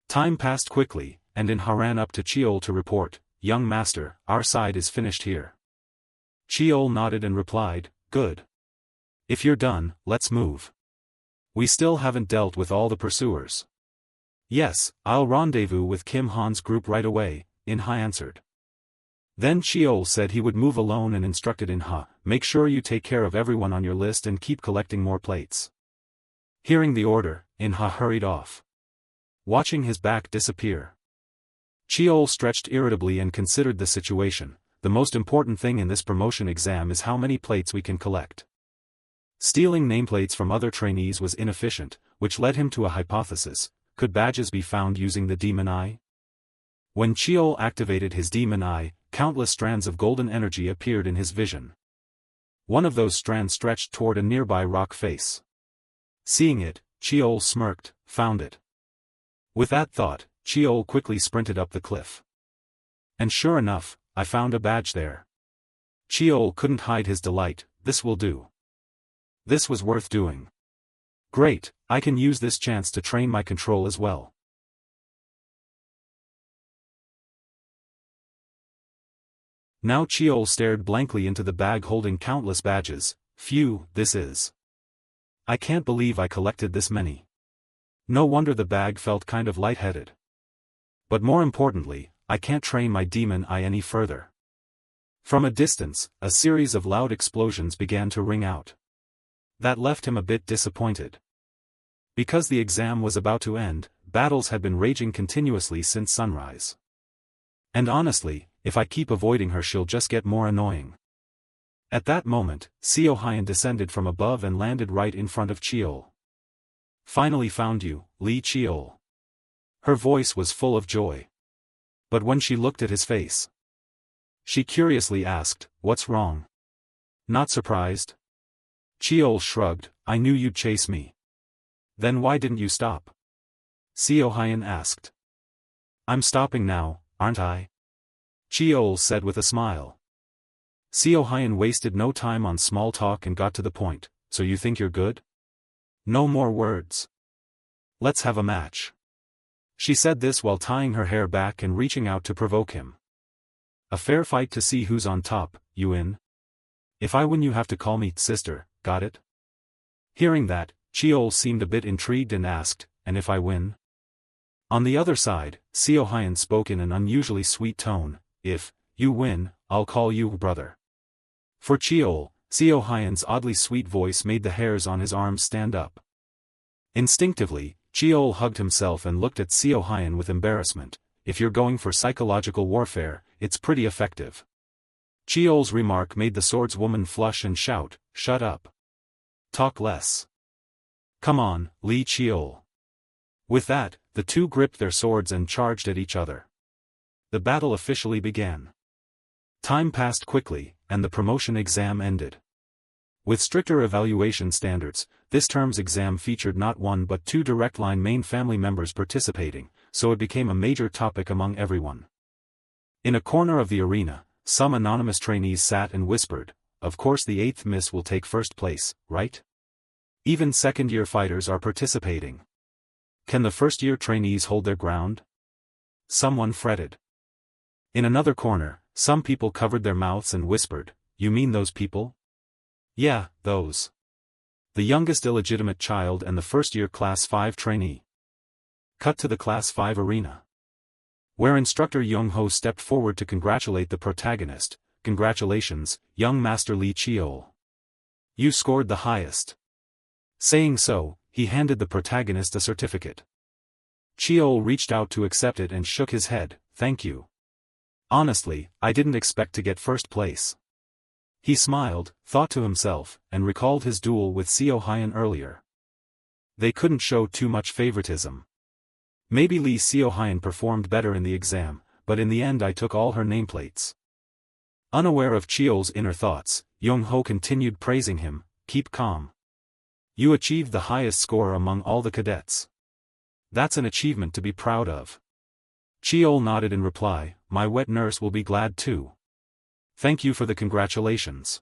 Time passed quickly, and Inha ran up to Cheol to report, "Young master, our side is finished here." Cheol nodded and replied, "Good. If you're done, let's move. We still haven't dealt with all the pursuers." "Yes, I'll rendezvous with Kim Han's group right away," Inha answered. Then Cheol said he would move alone and instructed Inha, "Make sure you take care of everyone on your list and keep collecting more plates." Hearing the order, Inha hurried off, watching his back disappear. Cheol stretched irritably and considered the situation. The most important thing in this promotion exam is how many plates we can collect. Stealing nameplates from other trainees was inefficient, which led him to a hypothesis: could badges be found using the demon eye? When Cheol activated his demon eye, countless strands of golden energy appeared in his vision. One of those strands stretched toward a nearby rock face. Seeing it, Cheol smirked, "Found it." With that thought, Cheol quickly sprinted up the cliff. And sure enough, I found a badge there. Cheol couldn't hide his delight. "This will do. This was worth doing. Great, I can use this chance to train my control as well." Now Cheol stared blankly into the bag holding countless badges. "Phew, this is. I can't believe I collected this many. No wonder the bag felt kind of lightheaded. But more importantly, I can't train my demon eye any further." From a distance, a series of loud explosions began to ring out. That left him a bit disappointed. Because the exam was about to end, battles had been raging continuously since sunrise. And honestly, if I keep avoiding her, she'll just get more annoying. At that moment, Seo Hyun descended from above and landed right in front of Cheol. "Finally found you, Lee Cheol." Her voice was full of joy. But when she looked at his face, she curiously asked, "What's wrong?" "Not surprised?" Cheol shrugged, "I knew you'd chase me." "Then why didn't you stop?" Seo Hyun asked. "I'm stopping now, aren't I?" Cheol said with a smile. Seo Hyun wasted no time on small talk and got to the point. "So you think you're good? No more words. Let's have a match." She said this while tying her hair back and reaching out to provoke him. "A fair fight to see who's on top, you in? If I win you have to call me sister, got it?" Hearing that, Cheol seemed a bit intrigued and asked, "And if I win?" On the other side, Seo Hyun spoke in an unusually sweet tone, "If you win, I'll call you brother." For Cheol, Seo Hyun's oddly sweet voice made the hairs on his arms stand up. Instinctively, Cheol hugged himself and looked at Seo Hyun with embarrassment. "If you're going for psychological warfare, it's pretty effective." Cheol's remark made the swordswoman flush and shout, "Shut up. Talk less. Come on, Lee Cheol." With that, the two gripped their swords and charged at each other. The battle officially began. Time passed quickly, and the promotion exam ended. With stricter evaluation standards, this term's exam featured not one but two direct line main family members participating, so it became a major topic among everyone. In a corner of the arena, some anonymous trainees sat and whispered, "Of course the 8th Miss will take first place, right? Even second-year fighters are participating. Can the first-year trainees hold their ground?" Someone fretted. In another corner, some people covered their mouths and whispered, "You mean those people?" "Yeah, those. The youngest illegitimate child and the first-year Class 5 trainee." Cut to the Class 5 arena, where instructor Young-ho stepped forward to congratulate the protagonist. "Congratulations, young Master Lee Cheol. You scored the highest." Saying so, he handed the protagonist a certificate. Cheol reached out to accept it and shook his head, "Thank you. Honestly, I didn't expect to get first place." He smiled, thought to himself, and recalled his duel with Seo Hyun earlier. They couldn't show too much favoritism. Maybe Lee Seohyun performed better in the exam, but in the end I took all her nameplates. Unaware of Cheol's inner thoughts, Young-ho continued praising him, keep calm. You achieved the highest score among all the cadets. That's an achievement to be proud of. Cheol nodded in reply, my wet nurse will be glad too. Thank you for the congratulations.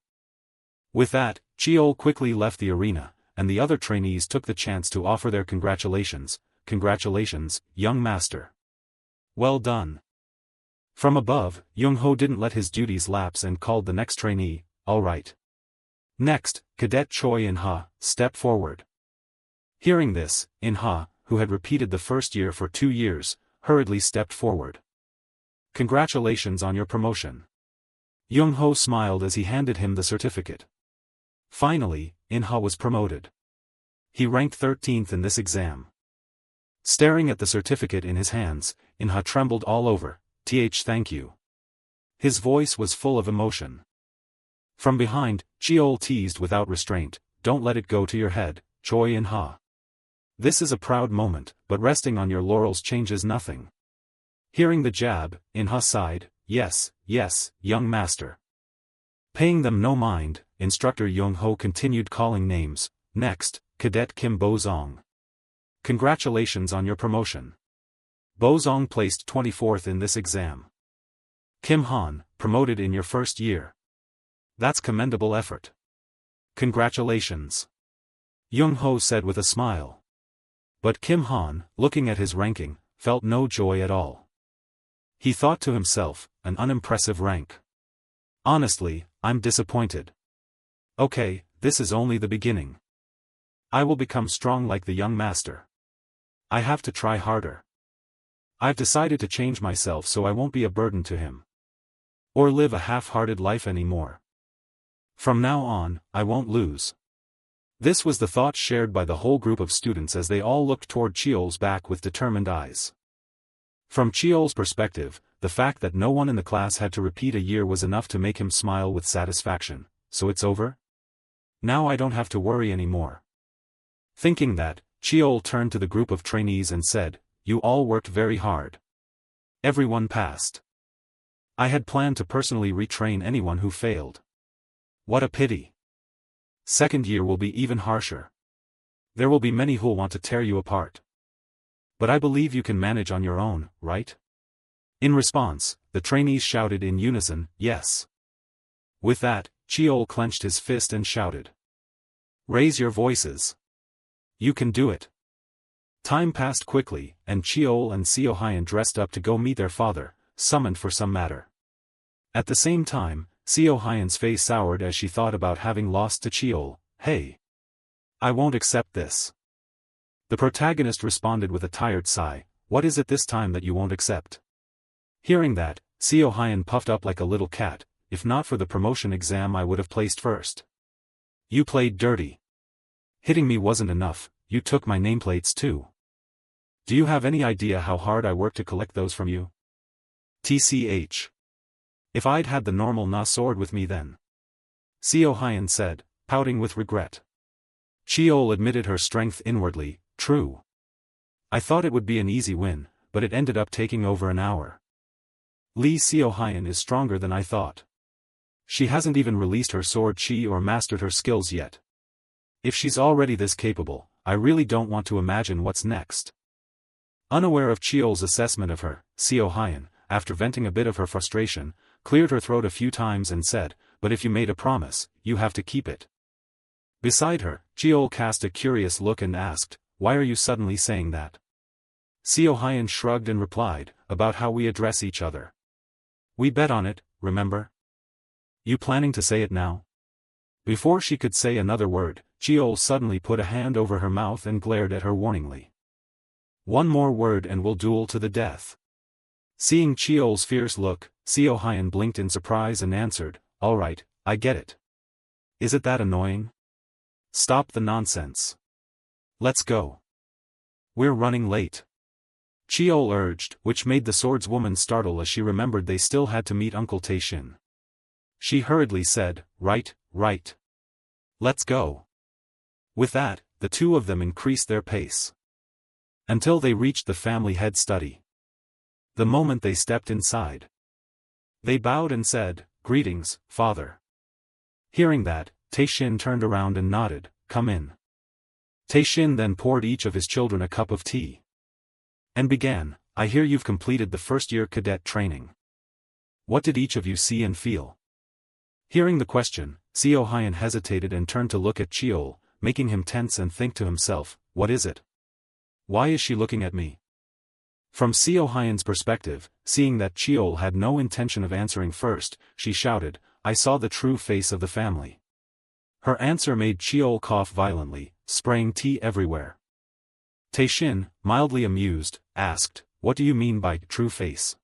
With that, Cheol quickly left the arena, and the other trainees took the chance to offer their congratulations. Congratulations, young master. Well done. From above, Young-ho didn't let his duties lapse and called the next trainee, all right. Next, Cadet Choi In-ha, step forward. Hearing this, In-ha, who had repeated the first year for 2 years, hurriedly stepped forward. Congratulations on your promotion. Young-ho smiled as he handed him the certificate. Finally, In-ha was promoted. He ranked 13th in this exam. Staring at the certificate in his hands, In-ha trembled all over, thank you. His voice was full of emotion. From behind, Cheol teased without restraint, don't let it go to your head, Choi In-ha. This is a proud moment, but resting on your laurels changes nothing. Hearing the jab, In-ha sighed, yes, young master. Paying them no mind, instructor Young-ho continued calling names. Next, Cadet Kim Bo-zong. Congratulations on your promotion. Bo-zong placed 24th in this exam. Kim Han, promoted in your first year. That's commendable effort. Congratulations. Young-ho said with a smile. But Kim Han, looking at his ranking, felt no joy at all. He thought to himself, an unimpressive rank. Honestly, I'm disappointed. Okay, this is only the beginning. I will become strong like the young master. I have to try harder. I've decided to change myself so I won't be a burden to him. Or live a half-hearted life anymore. From now on, I won't lose. This was the thought shared by the whole group of students as they all looked toward Cheol's back with determined eyes. From Cheol's perspective, the fact that no one in the class had to repeat a year was enough to make him smile with satisfaction. So it's over? Now I don't have to worry anymore. Thinking that, Cheol turned to the group of trainees and said, you all worked very hard. Everyone passed. I had planned to personally retrain anyone who failed. What a pity. Second year will be even harsher. There will be many who'll want to tear you apart. But I believe you can manage on your own, right? In response, the trainees shouted in unison, yes. With that, Cheol clenched his fist and shouted. Raise your voices. You can do it. Time passed quickly, and Cheol and Seohyun dressed up to go meet their father, summoned for some matter. At the same time, Seohyun's face soured as she thought about having lost to Cheol. Hey! I won't accept this. The protagonist responded with a tired sigh, what is it this time that you won't accept? Hearing that, Seohyun puffed up like a little cat, if not for the promotion exam I would have placed first. You played dirty. Hitting me wasn't enough, you took my nameplates too. Do you have any idea how hard I worked to collect those from you? TCH. If I'd had the normal Na sword with me then. Seohyun said, pouting with regret. Cheol admitted her strength inwardly, true. I thought it would be an easy win, but it ended up taking over an hour. Lee Seohyun is stronger than I thought. She hasn't even released her sword chi or mastered her skills yet. If she's already this capable, I really don't want to imagine what's next. Unaware of Cheol's assessment of her, Seohyun, after venting a bit of her frustration, cleared her throat a few times and said, but if you made a promise, you have to keep it. Beside her, Cheol cast a curious look and asked, why are you suddenly saying that? Seohyun shrugged and replied, about how we address each other. We bet on it, remember? You planning to say it now? Before she could say another word, Cheol suddenly put a hand over her mouth and glared at her warningly. One more word and we'll duel to the death. Seeing Cheol's fierce look, Seohyun blinked in surprise and answered, all right, I get it. Is it that annoying? Stop the nonsense. Let's go. We're running late. Cheol urged, which made the swordswoman startle as she remembered they still had to meet Uncle Tae-shin. She hurriedly said, right. Let's go. With that, the two of them increased their pace until they reached the family head study. The moment they stepped inside, they bowed and said, "Greetings, father." Hearing that, Taishin turned around and nodded, "Come in." Taishin then poured each of his children a cup of tea and began, "I hear you've completed the first-year cadet training. What did each of you see and feel?" Hearing the question, Seo Hyun hesitated and turned to look at Cheol, making him tense and think to himself, "What is it? Why is she looking at me?" From Seo Hyun's perspective, seeing that Cheol had no intention of answering first, she shouted, "I saw the true face of the family." Her answer made Cheol cough violently, spraying tea everywhere. Taishin, mildly amused, asked, "What do you mean by true face?"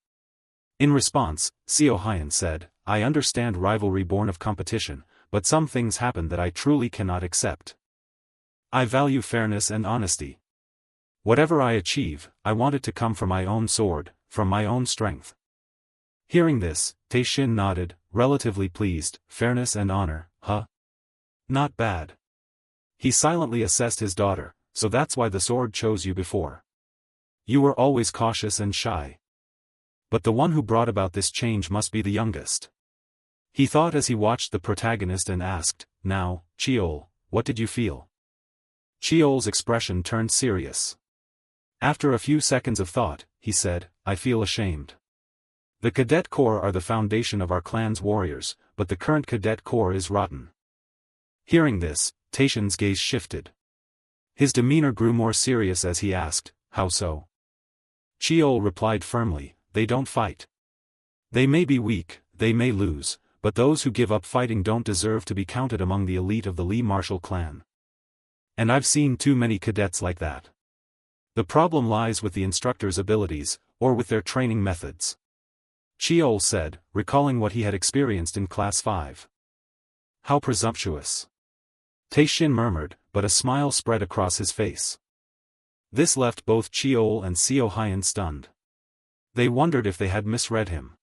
In response, Seo Hyun said, "I understand rivalry born of competition, but some things happen that I truly cannot accept. I value fairness and honesty. Whatever I achieve, I want it to come from my own sword, from my own strength." Hearing this, Taishin nodded, relatively pleased. Fairness and honor, huh? Not bad. He silently assessed his daughter, "So that's why the sword chose you before. You were always cautious and shy. But the one who brought about this change must be the youngest." He thought as he watched the protagonist and asked, "Now, Cheol, what did you feel?" Cheol's expression turned serious. After a few seconds of thought, he said, "I feel ashamed. The Cadet Corps are the foundation of our clan's warriors, but the current Cadet Corps is rotten." Hearing this, Taishin's gaze shifted. His demeanor grew more serious as he asked, "How so?" Cheol replied firmly, "They don't fight. They may be weak, they may lose, but those who give up fighting don't deserve to be counted among the elite of the Lee Marshall clan. And I've seen too many cadets like that. The problem lies with the instructor's abilities, or with their training methods," Cheol said, recalling what he had experienced in Class 5. "How presumptuous," Taishin murmured, but a smile spread across his face. This left both Cheol and Seo Hyun stunned. They wondered if they had misread him.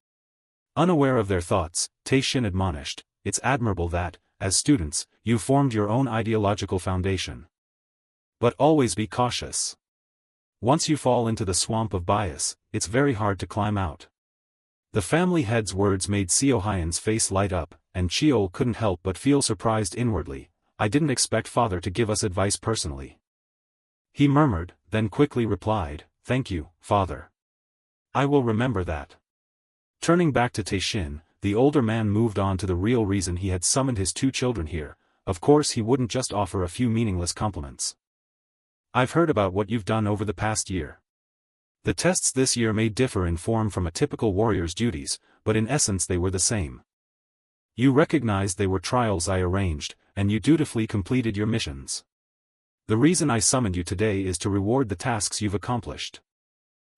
Unaware of their thoughts, Taishin admonished, "It's admirable that, as students, you formed your own ideological foundation. But always be cautious. Once you fall into the swamp of bias, it's very hard to climb out." The family head's words made Seo Hyun's face light up, and Cheol couldn't help but feel surprised inwardly. "I didn't expect father to give us advice personally," he murmured, then quickly replied, "Thank you, father. I will remember that." Turning back to Taishin, the older man moved on to the real reason he had summoned his two children here. Of course he wouldn't just offer a few meaningless compliments. "I've heard about what you've done over the past year. The tests this year may differ in form from a typical warrior's duties, but in essence they were the same. You recognized they were trials I arranged, and you dutifully completed your missions. The reason I summoned you today is to reward the tasks you've accomplished."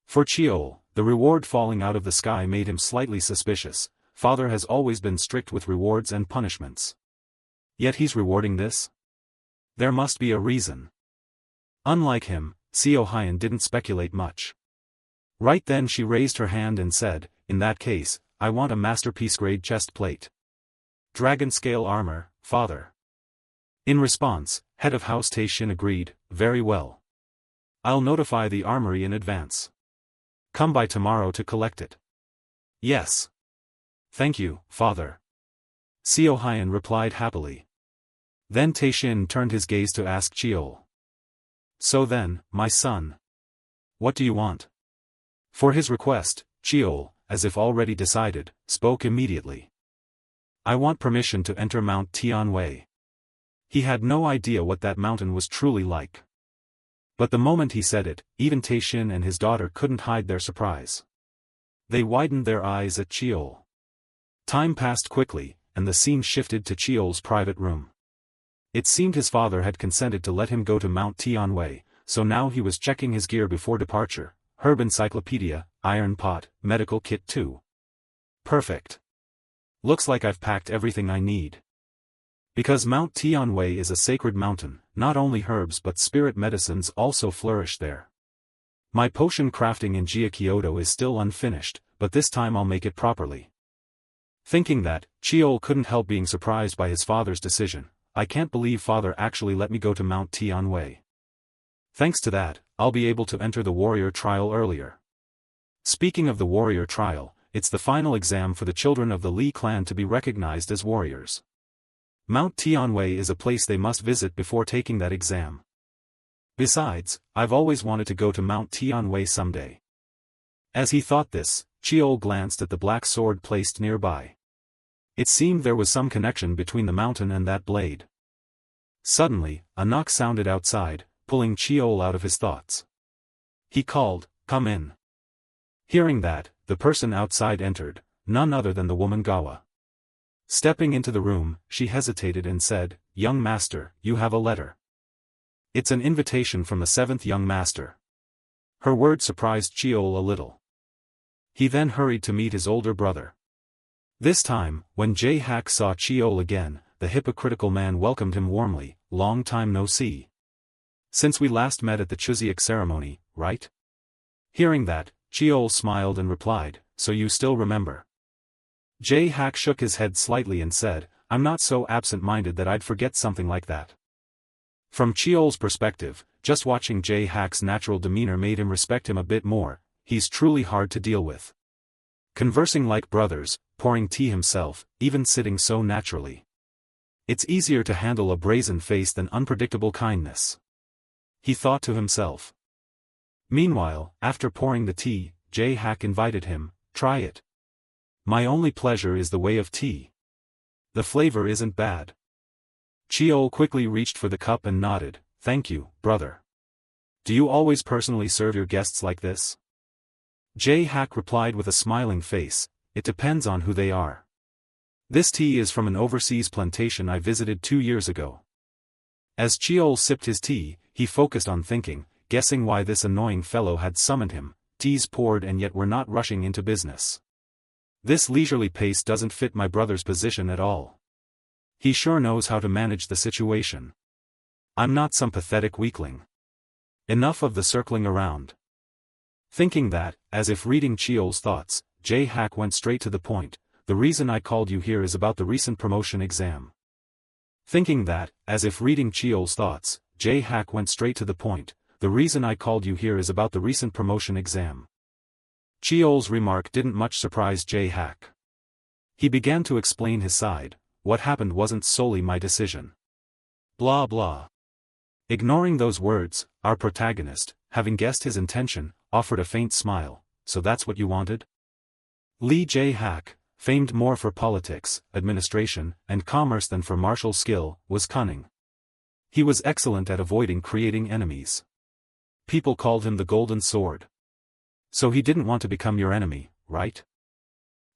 For Cheol, the reward falling out of the sky made him slightly suspicious. Father has always been strict with rewards and punishments. Yet he's rewarding this? There must be a reason. Unlike him, Seo Hyun didn't speculate much. Right then she raised her hand and said, "In that case, I want a masterpiece-grade chest plate. Dragon-scale armor, father." In response, head of House Taishin agreed, "Very well. I'll notify the armory in advance. Come by tomorrow to collect it." "Yes. Thank you, father," Seo Hyun replied happily. Then Taishin turned his gaze to ask Cheol, "So then, my son, what do you want?" For his request, Cheol, as if already decided, spoke immediately. "I want permission to enter Mount Tianwei." He had no idea what that mountain was truly like. But the moment he said it, even Taishin and his daughter couldn't hide their surprise. They widened their eyes at Cheol. Time passed quickly, and the scene shifted to Cheol's private room. It seemed his father had consented to let him go to Mount Tianwei, so now he was checking his gear before departure. Herb encyclopedia, iron pot, medical kit too. Perfect. Looks like I've packed everything I need. Because Mount Tianwei is a sacred mountain, not only herbs but spirit medicines also flourish there. My potion crafting in Kyoto is still unfinished, but this time I'll make it properly. Thinking that, Cheol couldn't help being surprised by his father's decision. I can't believe father actually let me go to Mount Tianwei. Thanks to that, I'll be able to enter the warrior trial earlier. Speaking of the warrior trial, it's the final exam for the children of the Li clan to be recognized as warriors. Mount Tianwei is a place they must visit before taking that exam. Besides, I've always wanted to go to Mount Tianwei someday. As he thought this, Chiol glanced at the black sword placed nearby. It seemed there was some connection between the mountain and that blade. Suddenly, a knock sounded outside, pulling Chiol out of his thoughts. He called, "Come in." Hearing that, the person outside entered, none other than the woman Gawa. Stepping into the room, she hesitated and said, "Young master, you have a letter. It's an invitation from the 7th young master." Her word surprised Chiol a little. He then hurried to meet his older brother. This time, when Jae-hak saw Chiol again, the hypocritical man welcomed him warmly. "Long time no see. Since we last met at the Chuseok ceremony, right?" Hearing that, Chiol smiled and replied, "So you still remember?" Jae-hak shook his head slightly and said, "I'm not so absent-minded that I'd forget something like that." From Chiol's perspective, just watching Jae-hak's natural demeanor made him respect him a bit more. He's truly hard to deal with. Conversing like brothers, pouring tea himself, even sitting so naturally. It's easier to handle a brazen face than unpredictable kindness. He thought to himself. Meanwhile, after pouring the tea, Jae-hak invited him, "Try it. My only pleasure is the way of tea. The flavor isn't bad." Chiol quickly reached for the cup and nodded, "Thank you, brother. Do you always personally serve your guests like this?" Jae-hak replied with a smiling face, "It depends on who they are. This tea is from an overseas plantation I visited 2 years ago." As Chiol sipped his tea, he focused on thinking, guessing why this annoying fellow had summoned him. Teas poured and yet we're not rushing into business. This leisurely pace doesn't fit my brother's position at all. He sure knows how to manage the situation. I'm not some pathetic weakling. Enough of the circling around. Thinking that, as if reading Chiol's thoughts, Jae-hak went straight to the point, "The reason I called you here is about the recent promotion exam." Thinking that, as if reading Chiol's thoughts, Jae-hak went straight to the point, "The reason I called you here is about the recent promotion exam." Chiol's remark didn't much surprise Jae-hak. He began to explain his side. "What happened wasn't solely my decision. Blah blah." Ignoring those words, our protagonist, having guessed his intention, offered a faint smile. "So that's what you wanted?" Lee Jae-hak, famed more for politics, administration, and commerce than for martial skill, was cunning. He was excellent at avoiding creating enemies. People called him the Golden Sword. So he didn't want to become your enemy, right?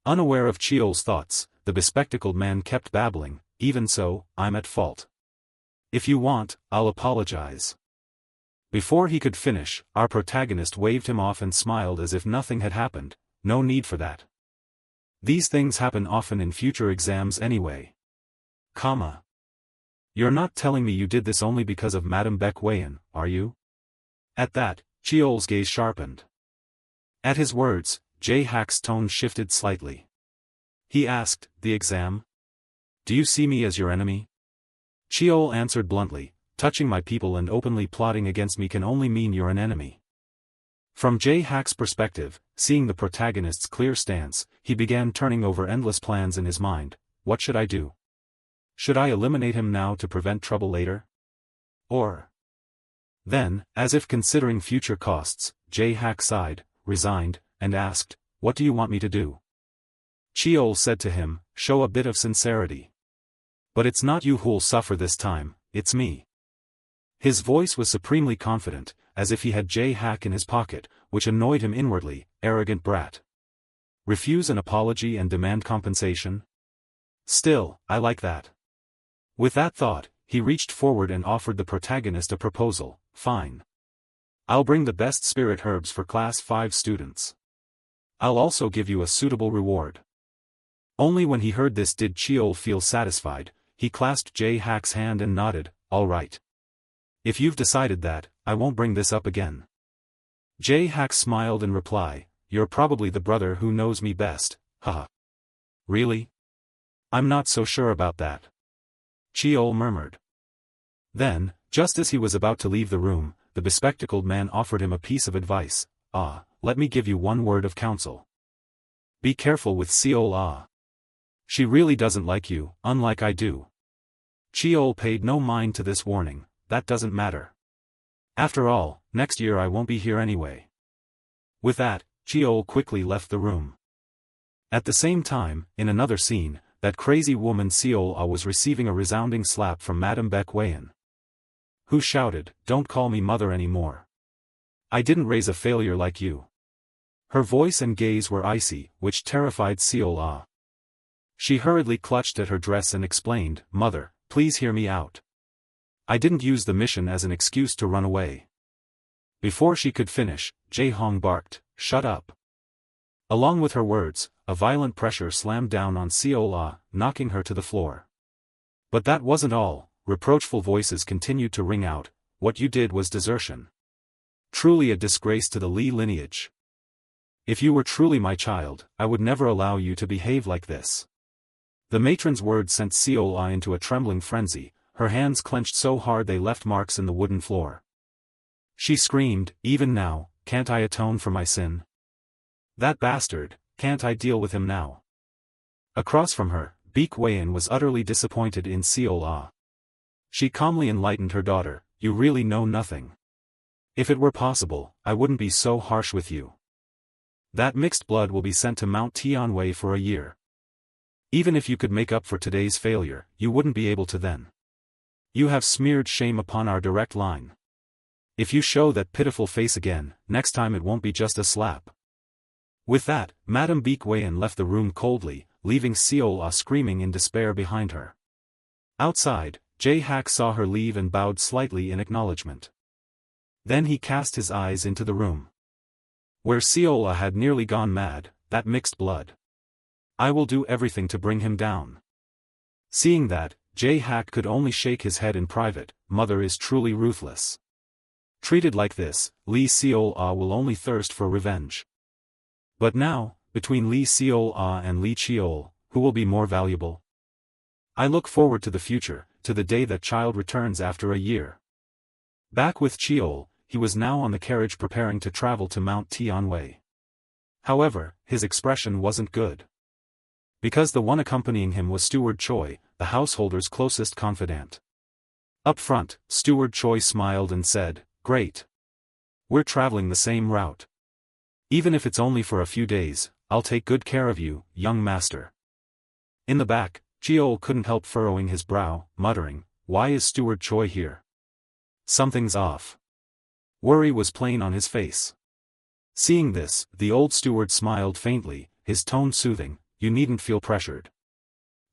Unaware of Chiol's thoughts, the bespectacled man kept babbling, "Even so, I'm at fault. If you want, I'll apologize." Before he could finish, our protagonist waved him off and smiled as if nothing had happened. "No need for that. These things happen often in future exams anyway. You're not telling me you did this only because of Madame Baek Wayan, are you?" At that, Chiol's gaze sharpened. At his words, Jae-hak's tone shifted slightly. He asked, "The exam? Do you see me as your enemy?" Chiol answered bluntly, "Touching my people and openly plotting against me can only mean you're an enemy." From Jae-hak's perspective, seeing the protagonist's clear stance, he began turning over endless plans in his mind. What should I do? Should I eliminate him now to prevent trouble later? Or... Then, as if considering future costs, Jae-hak sighed, resigned, and asked, "What do you want me to do?" Chiol said to him, "Show a bit of sincerity. But it's not you who'll suffer this time, it's me." His voice was supremely confident, as if he had Jae-hak in his pocket, which annoyed him inwardly. Arrogant brat. Refuse an apology and demand compensation? Still, I like that. With that thought, he reached forward and offered the protagonist a proposal. "Fine. I'll bring the best spirit herbs for Class 5 students. I'll also give you a suitable reward." Only when he heard this did Chiol feel satisfied. He clasped Jae-hak's hand and nodded, "All right. If you've decided that, I won't bring this up again." Jae-hak smiled in reply, "You're probably the brother who knows me best, haha." "Really? I'm not so sure about that." Cheol murmured. Then, just as he was about to leave the room, the bespectacled man offered him a piece of advice. Let me give you one word of counsel. Be careful with Seol. She really doesn't like you, unlike I do. Cheol paid no mind to this warning. That doesn't matter. After all, next year I won't be here anyway. With that, Cheol quickly left the room. At the same time, in another scene, that crazy woman Seol was receiving a resounding slap from Madame Baek Wayan, who shouted, "Don't call me mother anymore. I didn't raise a failure like you." Her voice and gaze were icy, which terrified Seol. She hurriedly clutched at her dress and explained, "Mother, please hear me out. I didn't use the mission as an excuse to run away." Before she could finish, Jae Hong barked, "Shut up." Along with her words, a violent pressure slammed down on Seol, knocking her to the floor. But that wasn't all. Reproachful voices continued to ring out, "What you did was desertion. Truly a disgrace to the Lee lineage. If you were truly my child, I would never allow you to behave like this." The matron's words sent Seol into a trembling frenzy, her hands clenched so hard they left marks in the wooden floor. She screamed, "Even now, can't I atone for my sin? That bastard, can't I deal with him now?" Across from her, Baek Wayan was utterly disappointed in Seol. She calmly enlightened her daughter, "You really know nothing. If it were possible, I wouldn't be so harsh with you. That mixed blood will be sent to Mount Tianwei for a year. Even if you could make up for today's failure, you wouldn't be able to then. You have smeared shame upon our direct line. If you show that pitiful face again, next time it won't be just a slap." With that, Madame Baek Wayan left the room coldly, leaving Seol screaming in despair behind her. Outside, Jae Hak saw her leave and bowed slightly in acknowledgement. Then he cast his eyes into the room where Seol had nearly gone mad. "That mixed blood. I will do everything to bring him down." Seeing that, Jae Hak could only shake his head in private. Mother is truly ruthless. Treated like this, Lee Seol will only thirst for revenge. But now, between Lee Seol and Lee Cheol, who will be more valuable? I look forward to the future, to the day that child returns after a year. Back with Cheol, he was now on the carriage preparing to travel to Mount Tianwei. However, his expression wasn't good. Because the one accompanying him was Steward Choi, the householder's closest confidant. Up front, Steward Choi smiled and said, "Great. We're traveling the same route. Even if it's only for a few days, I'll take good care of you, young master." In the back, Cheol couldn't help furrowing his brow, muttering, "Why is Steward Choi here? Something's off." Worry was plain on his face. Seeing this, the old steward smiled faintly, his tone soothing, "You needn't feel pressured.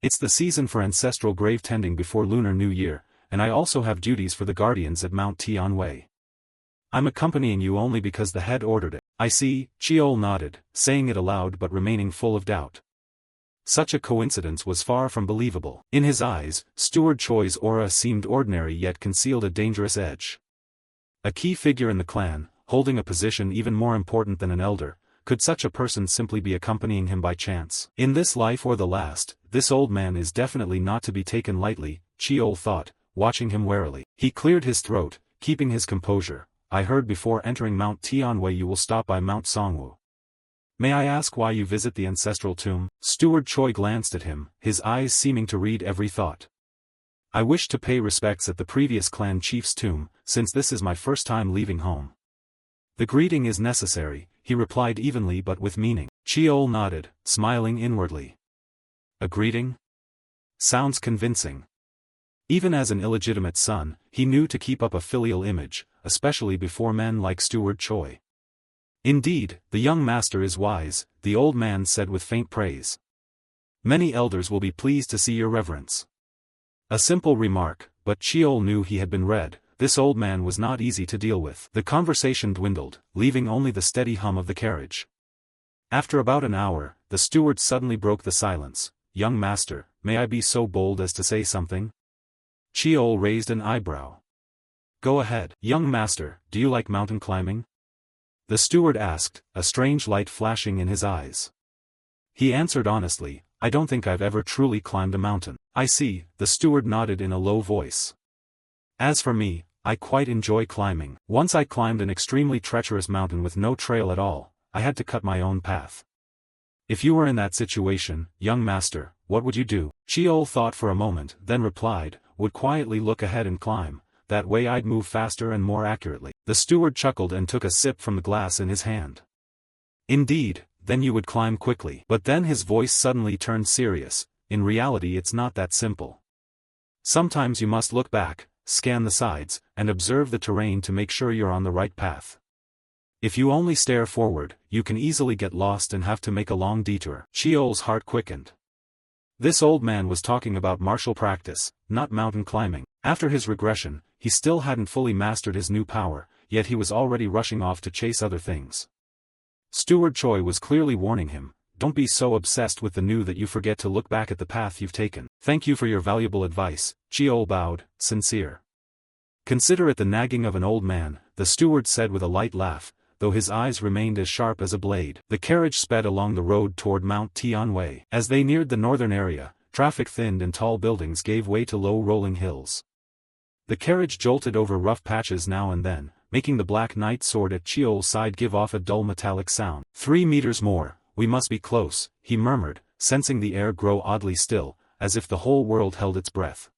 It's the season for ancestral grave tending before Lunar New Year, and I also have duties for the guardians at Mount Tianwei. I'm accompanying you only because the head ordered it." "I see," Cheol nodded, saying it aloud but remaining full of doubt. Such a coincidence was far from believable. In his eyes, Steward Choi's aura seemed ordinary yet concealed a dangerous edge. A key figure in the clan, holding a position even more important than an elder, could such a person simply be accompanying him by chance? In this life or the last, this old man is definitely not to be taken lightly, Cheol thought, watching him warily. He cleared his throat, keeping his composure. "I heard before entering Mount Tianwei you will stop by Mount Songwu. May I ask why you visit the ancestral tomb?" Steward Choi glanced at him, his eyes seeming to read every thought. "I wish to pay respects at the previous clan chief's tomb, since this is my first time leaving home." "The greeting is necessary," he replied evenly but with meaning. Cheol nodded, smiling inwardly. A greeting? Sounds convincing. Even as an illegitimate son, he knew to keep up a filial image, especially before men like Steward Choi. "Indeed, the young master is wise," the old man said with faint praise. "Many elders will be pleased to see your reverence." A simple remark, but Cheol knew he had been read. This old man was not easy to deal with. The conversation dwindled, leaving only the steady hum of the carriage. After about an hour, the steward suddenly broke the silence. "Young master, may I be so bold as to say something?" Cheol raised an eyebrow. "Go ahead." "Young master, do you like mountain climbing?" The steward asked, a strange light flashing in his eyes. He answered honestly, I don't think I've ever truly climbed a mountain. I see, the steward nodded in a low voice. As for me, I quite enjoy climbing. Once I climbed an extremely treacherous mountain with no trail at all. I had to cut my own path. If you were in that situation, young master, what would you do? Sheol thought for a moment, then replied, would quietly look ahead and climb. That way I'd move faster and more accurately. The steward chuckled and took a sip from the glass in his hand. Indeed, then you would climb quickly. But then his voice suddenly turned serious. In reality it's not that simple. Sometimes you must look back, scan the sides, and observe the terrain to make sure you're on the right path. If you only stare forward, you can easily get lost and have to make a long detour. Sheol's heart quickened. This old man was talking about martial practice, not mountain climbing. After his regression, he still hadn't fully mastered his new power, yet he was already rushing off to chase other things. Steward Choi was clearly warning him, don't be so obsessed with the new that you forget to look back at the path you've taken. Thank you for your valuable advice, Sheol bowed, sincere. Consider it the nagging of an old man, the steward said with a light laugh, though his eyes remained as sharp as a blade. The carriage sped along the road toward Mount Tianwei. As they neared the northern area, traffic thinned and tall buildings gave way to low rolling hills. The carriage jolted over rough patches now and then, making the black knight sword at Sheol's side give off a dull metallic sound. 3 meters more, we must be close, he murmured, sensing the air grow oddly still, as if the whole world held its breath.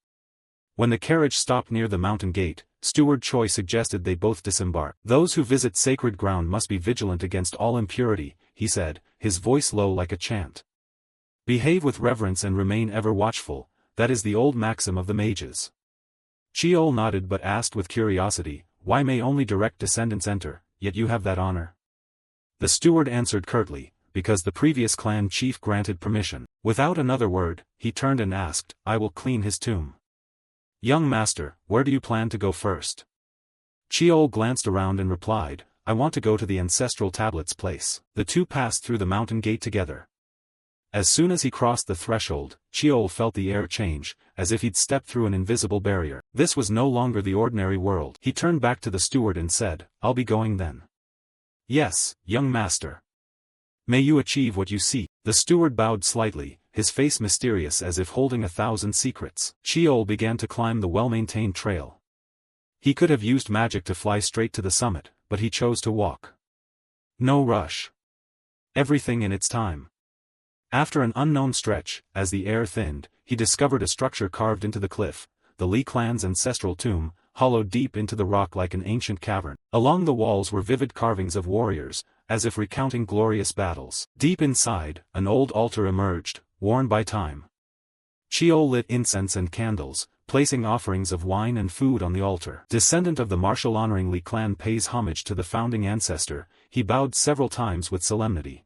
When the carriage stopped near the mountain gate, Steward Choi suggested they both disembark. Those who visit sacred ground must be vigilant against all impurity, he said, his voice low like a chant. Behave with reverence and remain ever watchful, that is the old maxim of the mages. Sheol nodded but asked with curiosity, why may only direct descendants enter, yet you have that honor? The steward answered curtly, because the previous clan chief granted permission. Without another word, he turned and asked, I will clean his tomb. Young master, where do you plan to go first? Sheol glanced around and replied, I want to go to the ancestral tablet's place. The two passed through the mountain gate together. As soon as he crossed the threshold, Sheol felt the air change, as if he'd stepped through an invisible barrier. This was no longer the ordinary world. He turned back to the steward and said, I'll be going then. Yes, young master. May you achieve what you seek. The steward bowed slightly, his face mysterious as if holding 1,000 secrets. Sheol began to climb the well-maintained trail. He could have used magic to fly straight to the summit, but he chose to walk. No rush. Everything in its time. After an unknown stretch, as the air thinned, he discovered a structure carved into the cliff, the Li clan's ancestral tomb, hollowed deep into the rock like an ancient cavern. Along the walls were vivid carvings of warriors, as if recounting glorious battles. Deep inside, an old altar emerged, worn by time. Sheol lit incense and candles, placing offerings of wine and food on the altar. Descendant of the martial honoring Li clan pays homage to the founding ancestor, he bowed several times with solemnity.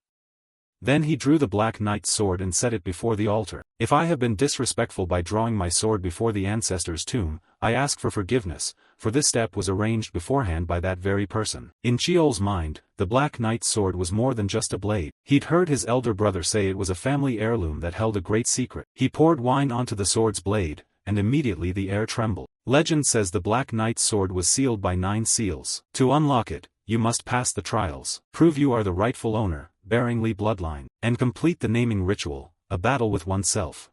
Then he drew the Black Knight's sword and set it before the altar. If I have been disrespectful by drawing my sword before the ancestor's tomb, I ask for forgiveness, for this step was arranged beforehand by that very person. In Sheol's mind, the Black Knight's sword was more than just a blade. He'd heard his elder brother say it was a family heirloom that held a great secret. He poured wine onto the sword's blade, and immediately the air trembled. Legend says the Black Knight's sword was sealed by 9 seals. To unlock it, you must pass the trials, prove you are the rightful owner, bearing Li bloodline, and complete the naming ritual, a battle with oneself.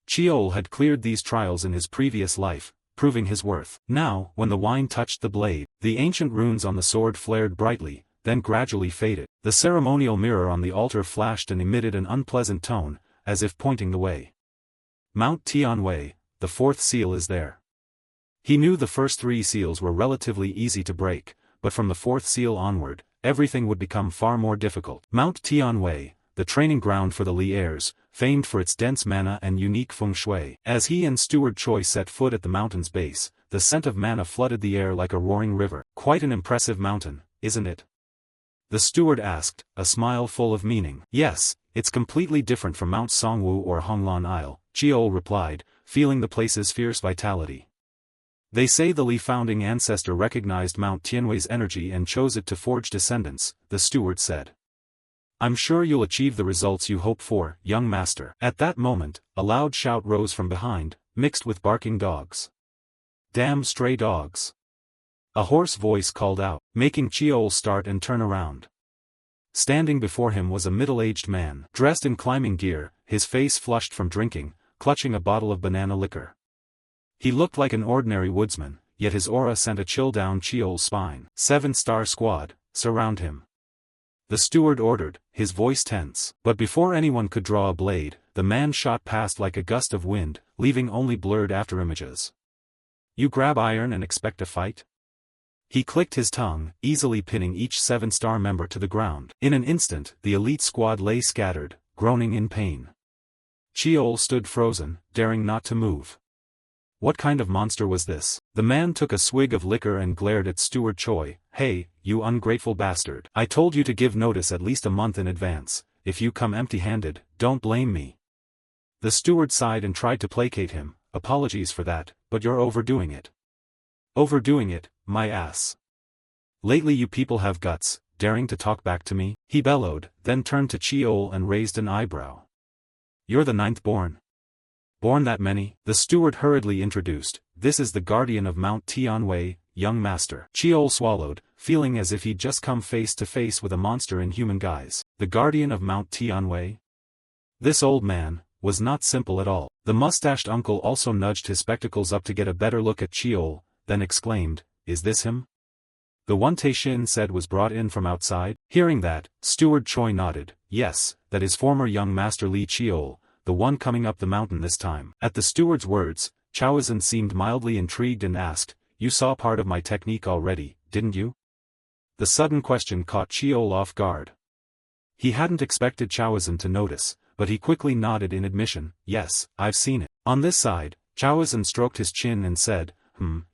Sheol had cleared these trials in his previous life, proving his worth. Now, when the wine touched the blade, the ancient runes on the sword flared brightly, then gradually faded. The ceremonial mirror on the altar flashed and emitted an unpleasant tone, as if pointing the way. Mount Tianwei, the 4th seal is there. He knew the first 3 seals were relatively easy to break, but from the 4th seal onward, everything would become far more difficult. Mount Tianwei, the training ground for the Li heirs, famed for its dense mana and unique feng shui. As he and Steward Choi set foot at the mountain's base, the scent of mana flooded the air like a roaring river. Quite an impressive mountain, isn't it? The steward asked, a smile full of meaning. Yes, it's completely different from Mount Songwu or Honglan Isle, Sheol replied, feeling the place's fierce vitality. They say the Li founding ancestor recognized Mount Tianwei's energy and chose it to forge descendants, the steward said. I'm sure you'll achieve the results you hope for, young master. At that moment, a loud shout rose from behind, mixed with barking dogs. Damn stray dogs! A hoarse voice called out, making Sheol start and turn around. Standing before him was a middle-aged man, dressed in climbing gear, his face flushed from drinking, clutching a bottle of banana liquor. He looked like an ordinary woodsman, yet his aura sent a chill down Cheol's spine. 7-star squad, surround him. The steward ordered, his voice tense. But before anyone could draw a blade, the man shot past like a gust of wind, leaving only blurred afterimages. You grab iron and expect a fight? He clicked his tongue, easily pinning each 7-star member to the ground. In an instant, the elite squad lay scattered, groaning in pain. Cheol stood frozen, daring not to move. What kind of monster was this? The man took a swig of liquor and glared at Steward Choi. Hey, you ungrateful bastard. I told you to give notice at least a month in advance. If you come empty-handed, don't blame me. The steward sighed and tried to placate him. Apologies for that, but you're overdoing it. Overdoing it, my ass. Lately you people have guts, daring to talk back to me? He bellowed, then turned to Cheol and raised an eyebrow. You're the 9th born. Born that many? The steward hurriedly introduced, this is the guardian of Mount Tianwei, young master. Cheol swallowed, feeling as if he'd just come face to face with a monster in human guise. The guardian of Mount Tianwei? This old man was not simple at all. The mustached uncle also nudged his spectacles up to get a better look at Cheol, then exclaimed, is this him? The one Taishin said was brought in from outside? Hearing that, Steward Choi nodded, yes, that is former young master Li Cheol, the one coming up the mountain this time. At the steward's words, Chawazin seemed mildly intrigued and asked, you saw part of my technique already, didn't you? The sudden question caught Cheol off guard. He hadn't expected Chawazin to notice, but he quickly nodded in admission, yes, I've seen it. On this side, Chawazin stroked his chin and said,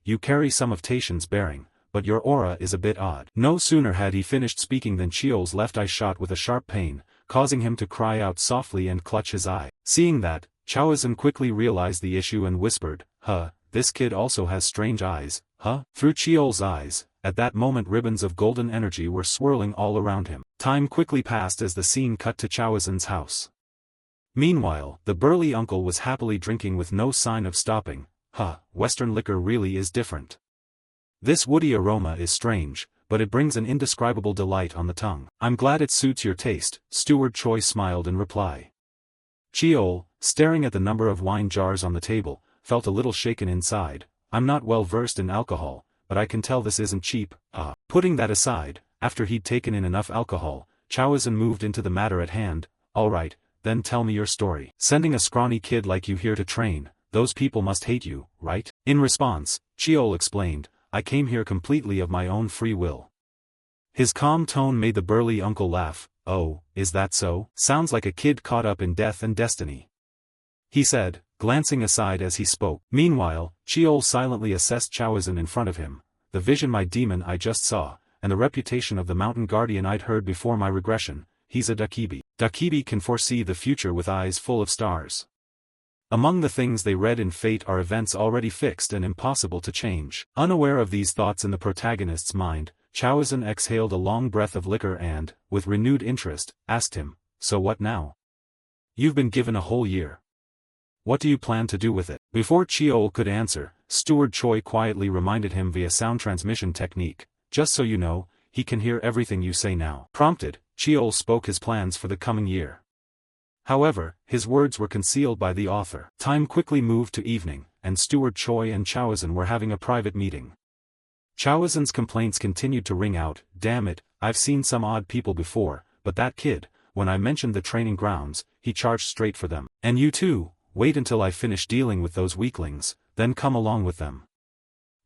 you carry some of Taishin's bearing, but your aura is a bit odd. No sooner had he finished speaking than Cheol's left eye shot with a sharp pain, causing him to cry out softly and clutch his eye. Seeing that, Chawazin quickly realized the issue and whispered, this kid also has strange eyes, Through Cheol's eyes, at that moment ribbons of golden energy were swirling all around him. Time quickly passed as the scene cut to Chawazin's house. Meanwhile, the burly uncle was happily drinking with no sign of stopping. Western liquor really is different. This woody aroma is strange, but it brings an indescribable delight on the tongue. I'm glad it suits your taste, Steward Choi smiled in reply. Cheol, staring at the number of wine jars on the table, felt a little shaken inside. I'm not well versed in alcohol, but I can tell this isn't cheap. Putting that aside, after he'd taken in enough alcohol, Chawazin moved into the matter at hand. Alright, then tell me your story. Sending a scrawny kid like you here to train, those people must hate you, right? In response, Cheol explained, I came here completely of my own free will. His calm tone made the burly uncle laugh. Oh, is that so? Sounds like a kid caught up in death and destiny. He said, glancing aside as he spoke. Meanwhile, Cheol silently assessed Chawazin in front of him. The vision my demon I just saw, and the reputation of the mountain guardian I'd heard before my regression, he's a Dakibi. Dakibi can foresee the future with eyes full of stars. Among the things they read in fate are events already fixed and impossible to change. Unaware of these thoughts in the protagonist's mind, Chawazin exhaled a long breath of liquor and, with renewed interest, asked him, so what now? You've been given a whole year. What do you plan to do with it? Before Cheol could answer, Steward Choi quietly reminded him via sound transmission technique, just so you know, he can hear everything you say now. Prompted, Cheol spoke his plans for the coming year. However, his words were concealed by the author. Time quickly moved to evening, and Steward Choi and Chawazin were having a private meeting. Chawazin's complaints continued to ring out, damn it, I've seen some odd people before, but that kid, when I mentioned the training grounds, he charged straight for them. And you too, wait until I finish dealing with those weaklings, then come along with them.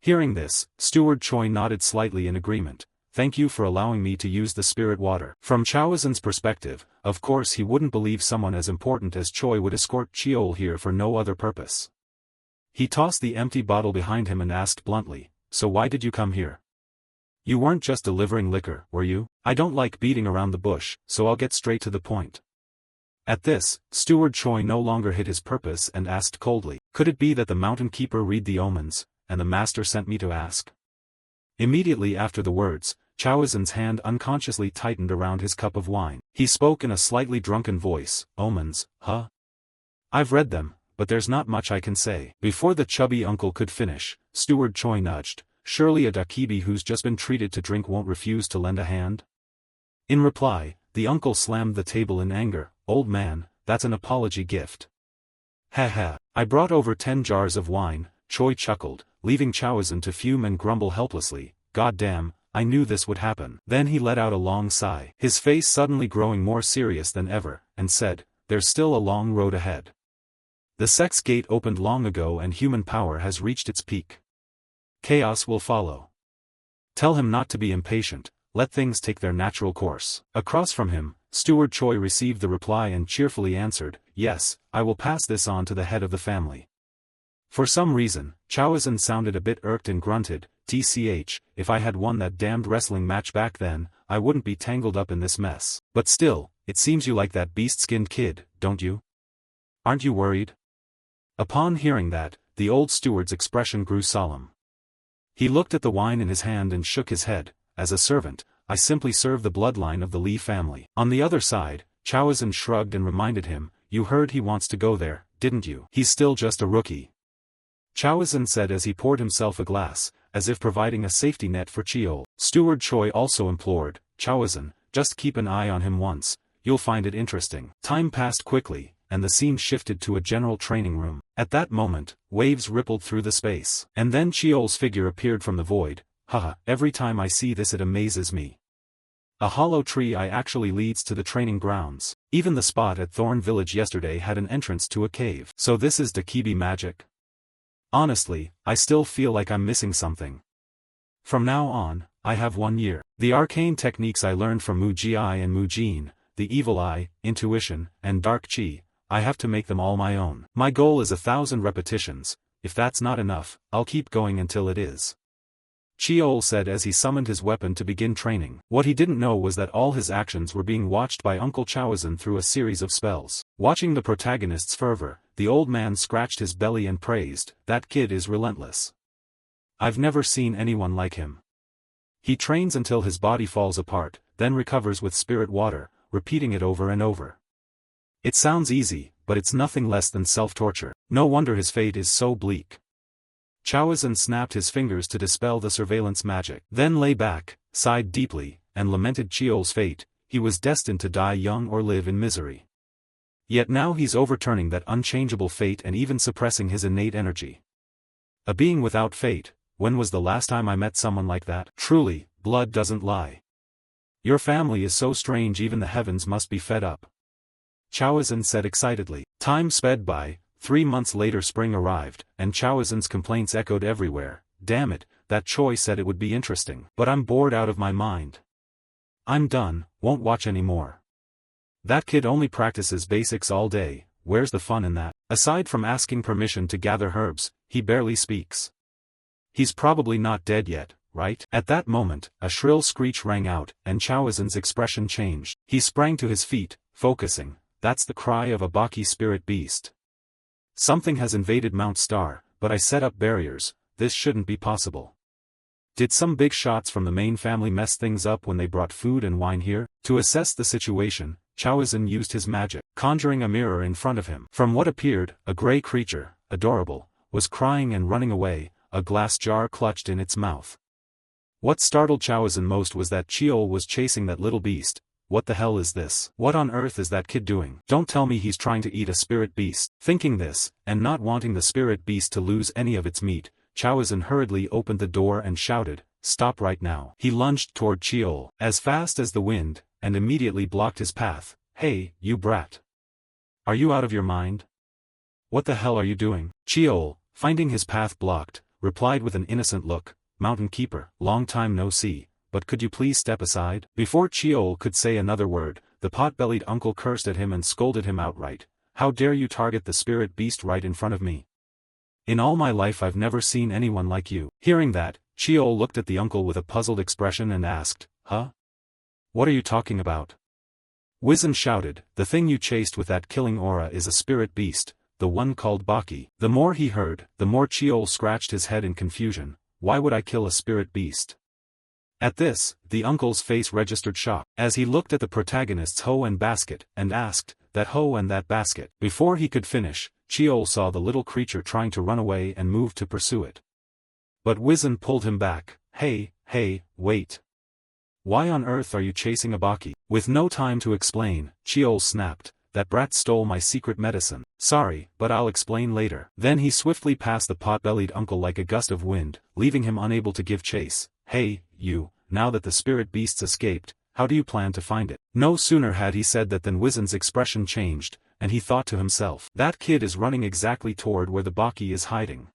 Hearing this, Steward Choi nodded slightly in agreement. Thank you for allowing me to use the spirit water. From Chawazin's perspective, of course he wouldn't believe someone as important as Choi would escort Cheol here for no other purpose. He tossed the empty bottle behind him and asked bluntly, so why did you come here? You weren't just delivering liquor, were you? I don't like beating around the bush, so I'll get straight to the point. At this, Steward Choi no longer hid his purpose and asked coldly, could it be that the mountain keeper read the omens, and the master sent me to ask? Immediately after the words, Chawazin's hand unconsciously tightened around his cup of wine. He spoke in a slightly drunken voice, omens, I've read them, but there's not much I can say. Before the chubby uncle could finish, Steward Choi nudged, surely a Dakibi who's just been treated to drink won't refuse to lend a hand? In reply, the uncle slammed the table in anger, old man, that's an apology gift. Haha. I brought over 10 jars of wine, Choi chuckled, leaving Chow-Zin to fume and grumble helplessly. God damn, I knew this would happen. Then he let out a long sigh, his face suddenly growing more serious than ever, and said, there's still a long road ahead. The sex gate opened long ago and human power has reached its peak. Chaos will follow. Tell him not to be impatient, let things take their natural course. Across from him, Steward Choi received the reply and cheerfully answered, yes, I will pass this on to the head of the family. For some reason, Chow-Zin sounded a bit irked and grunted, TCH, if I had won that damned wrestling match back then, I wouldn't be tangled up in this mess. But still, it seems you like that beast-skinned kid, don't you? Aren't you worried? Upon hearing that, the old steward's expression grew solemn. He looked at the wine in his hand and shook his head. As a servant, I simply serve the bloodline of the Lee family. On the other side, Chow-Zin shrugged and reminded him, you heard he wants to go there, didn't you? He's still just a rookie. Chow-Zin said as he poured himself a glass, as if providing a safety net for Cheol. Steward Choi also implored, Chow-Zin, just keep an eye on him once, you'll find it interesting. Time passed quickly, and the scene shifted to a general training room. At that moment, waves rippled through the space. And then Cheol's figure appeared from the void. Haha, every time I see this it amazes me. A hollow tree eye actually leads to the training grounds. Even the spot at Thorn Village yesterday had an entrance to a cave. So this is Dekibi magic? Honestly, I still feel like I'm missing something. From now on, I have 1 year. The arcane techniques I learned from Muji Eye and Mujin, the evil eye, intuition, and dark chi, I have to make them all my own. My goal is 1,000 repetitions. If that's not enough, I'll keep going until it is. Cheol said as he summoned his weapon to begin training. What he didn't know was that all his actions were being watched by Uncle Chow-Zin through a series of spells. Watching the protagonist's fervor, the old man scratched his belly and praised, that kid is relentless. I've never seen anyone like him. He trains until his body falls apart, then recovers with spirit water, repeating it over and over. It sounds easy, but it's nothing less than self-torture. No wonder his fate is so bleak. Chow-Zin snapped his fingers to dispel the surveillance magic, then lay back, sighed deeply, and lamented Cheol's fate. He was destined to die young or live in misery. Yet now he's overturning that unchangeable fate and even suppressing his innate energy. A being without fate. When was the last time I met someone like that? Truly, blood doesn't lie. Your family is so strange even the heavens must be fed up. Chow-Zin said excitedly. Time sped by. 3 months later spring arrived, and Chow-Zin's complaints echoed everywhere. Damn it, that Choi said it would be interesting. But I'm bored out of my mind. I'm done, won't watch anymore. That kid only practices basics all day, where's the fun in that? Aside from asking permission to gather herbs, he barely speaks. He's probably not dead yet, right? At that moment, a shrill screech rang out, and Chow-Zin's expression changed. He sprang to his feet, focusing. That's the cry of a Baki spirit beast. Something has invaded Mount Star, but I set up barriers, this shouldn't be possible. Did some big shots from the main family mess things up when they brought food and wine here? To assess the situation, Chow-Zin used his magic, conjuring a mirror in front of him. From what appeared, a gray creature, adorable, was crying and running away, a glass jar clutched in its mouth. What startled Chow-Zin most was that Cheol was chasing that little beast. What the hell is this? What on earth is that kid doing? Don't tell me he's trying to eat a spirit beast. Thinking this, and not wanting the spirit beast to lose any of its meat, Chow-Zin hurriedly opened the door and shouted, stop right now. He lunged toward Cheol, as fast as the wind, and immediately blocked his path. Hey, you brat. Are you out of your mind? What the hell are you doing? Cheol, finding his path blocked, replied with an innocent look, Mountain Keeper, long time no see. But could you please step aside? Before Cheol could say another word, the pot-bellied uncle cursed at him and scolded him outright. How dare you target the spirit beast right in front of me? In all my life I've never seen anyone like you. Hearing that, Cheol looked at the uncle with a puzzled expression and asked, huh? What are you talking about? Wizen shouted, the thing you chased with that killing aura is a spirit beast, the one called Baki. The more he heard, the more Cheol scratched his head in confusion. Why would I kill a spirit beast? At this, the uncle's face registered shock, as he looked at the protagonist's hoe and basket, and asked, that hoe and that basket. Before he could finish, Cheol saw the little creature trying to run away and moved to pursue it. But Wizen pulled him back. Hey, wait. Why on earth are you chasing a Baki? With no time to explain, Cheol snapped, that brat stole my secret medicine. Sorry, but I'll explain later. Then he swiftly passed the pot-bellied uncle like a gust of wind, leaving him unable to give chase. Hey, you, now that the spirit beasts escaped, how do you plan to find it? No sooner had he said that than Wizen's expression changed, and he thought to himself, that kid is running exactly toward where the Baki is hiding.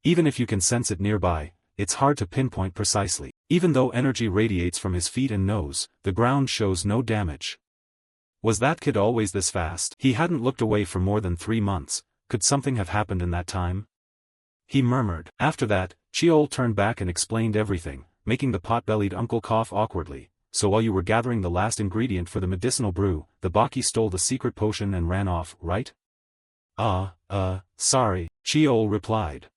Even if you can sense it nearby, it's hard to pinpoint precisely. Even though energy radiates from his feet and nose, the ground shows no damage. Was that kid always this fast? He hadn't looked away for more than 3 months. Could something have happened in that time? He murmured. After that, Cheol turned back and explained everything, making the pot-bellied uncle cough awkwardly. So while you were gathering the last ingredient for the medicinal brew, the Baki stole the secret potion and ran off, right? Sorry, Cheol replied.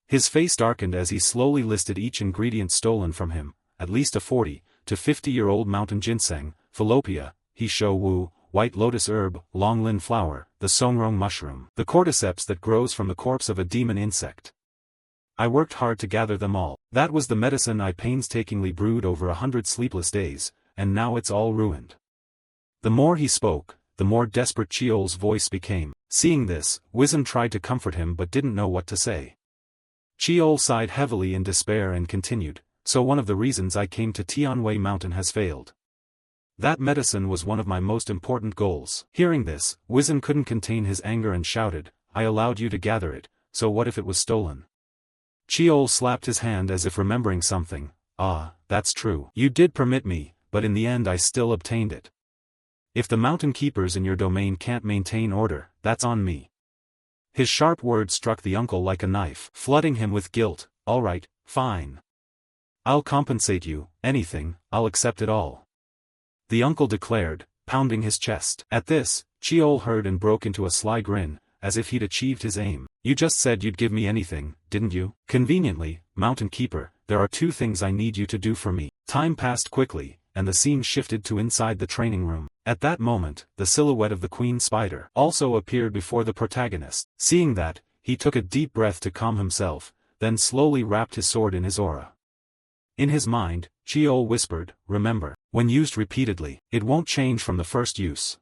His face darkened as he slowly listed each ingredient stolen from him, at least a 40 to 50-year-old mountain ginseng, falopia, Hisho Wu, white lotus herb, long lin flower, the songrong mushroom, the cordyceps that grows from the corpse of a demon insect. I worked hard to gather them all. That was the medicine I painstakingly brewed over 100 sleepless days, and now it's all ruined. The more he spoke, the more desperate Cheol's voice became. Seeing this, Wizen tried to comfort him but didn't know what to say. Cheol sighed heavily in despair and continued, so one of the reasons I came to Tianwei Mountain has failed. That medicine was one of my most important goals. Hearing this, Wizen couldn't contain his anger and shouted, I allowed you to gather it, so what if it was stolen? Cheol slapped his hand as if remembering something. That's true. You did permit me, but in the end I still obtained it. If the mountain keepers in your domain can't maintain order, that's on me. His sharp words struck the uncle like a knife, flooding him with guilt. All right, fine. I'll compensate you, anything, I'll accept it all. The uncle declared, pounding his chest. At this, Cheol heard and broke into a sly grin, as if he'd achieved his aim. You just said you'd give me anything, didn't you? Conveniently, Mountain Keeper, there are 2 things I need you to do for me. Time passed quickly, and the scene shifted to inside the training room. At that moment, the silhouette of the Queen Spider also appeared before the protagonist. Seeing that, he took a deep breath to calm himself, then slowly wrapped his sword in his aura. In his mind, Cheol whispered, remember, when used repeatedly, it won't change from the first use.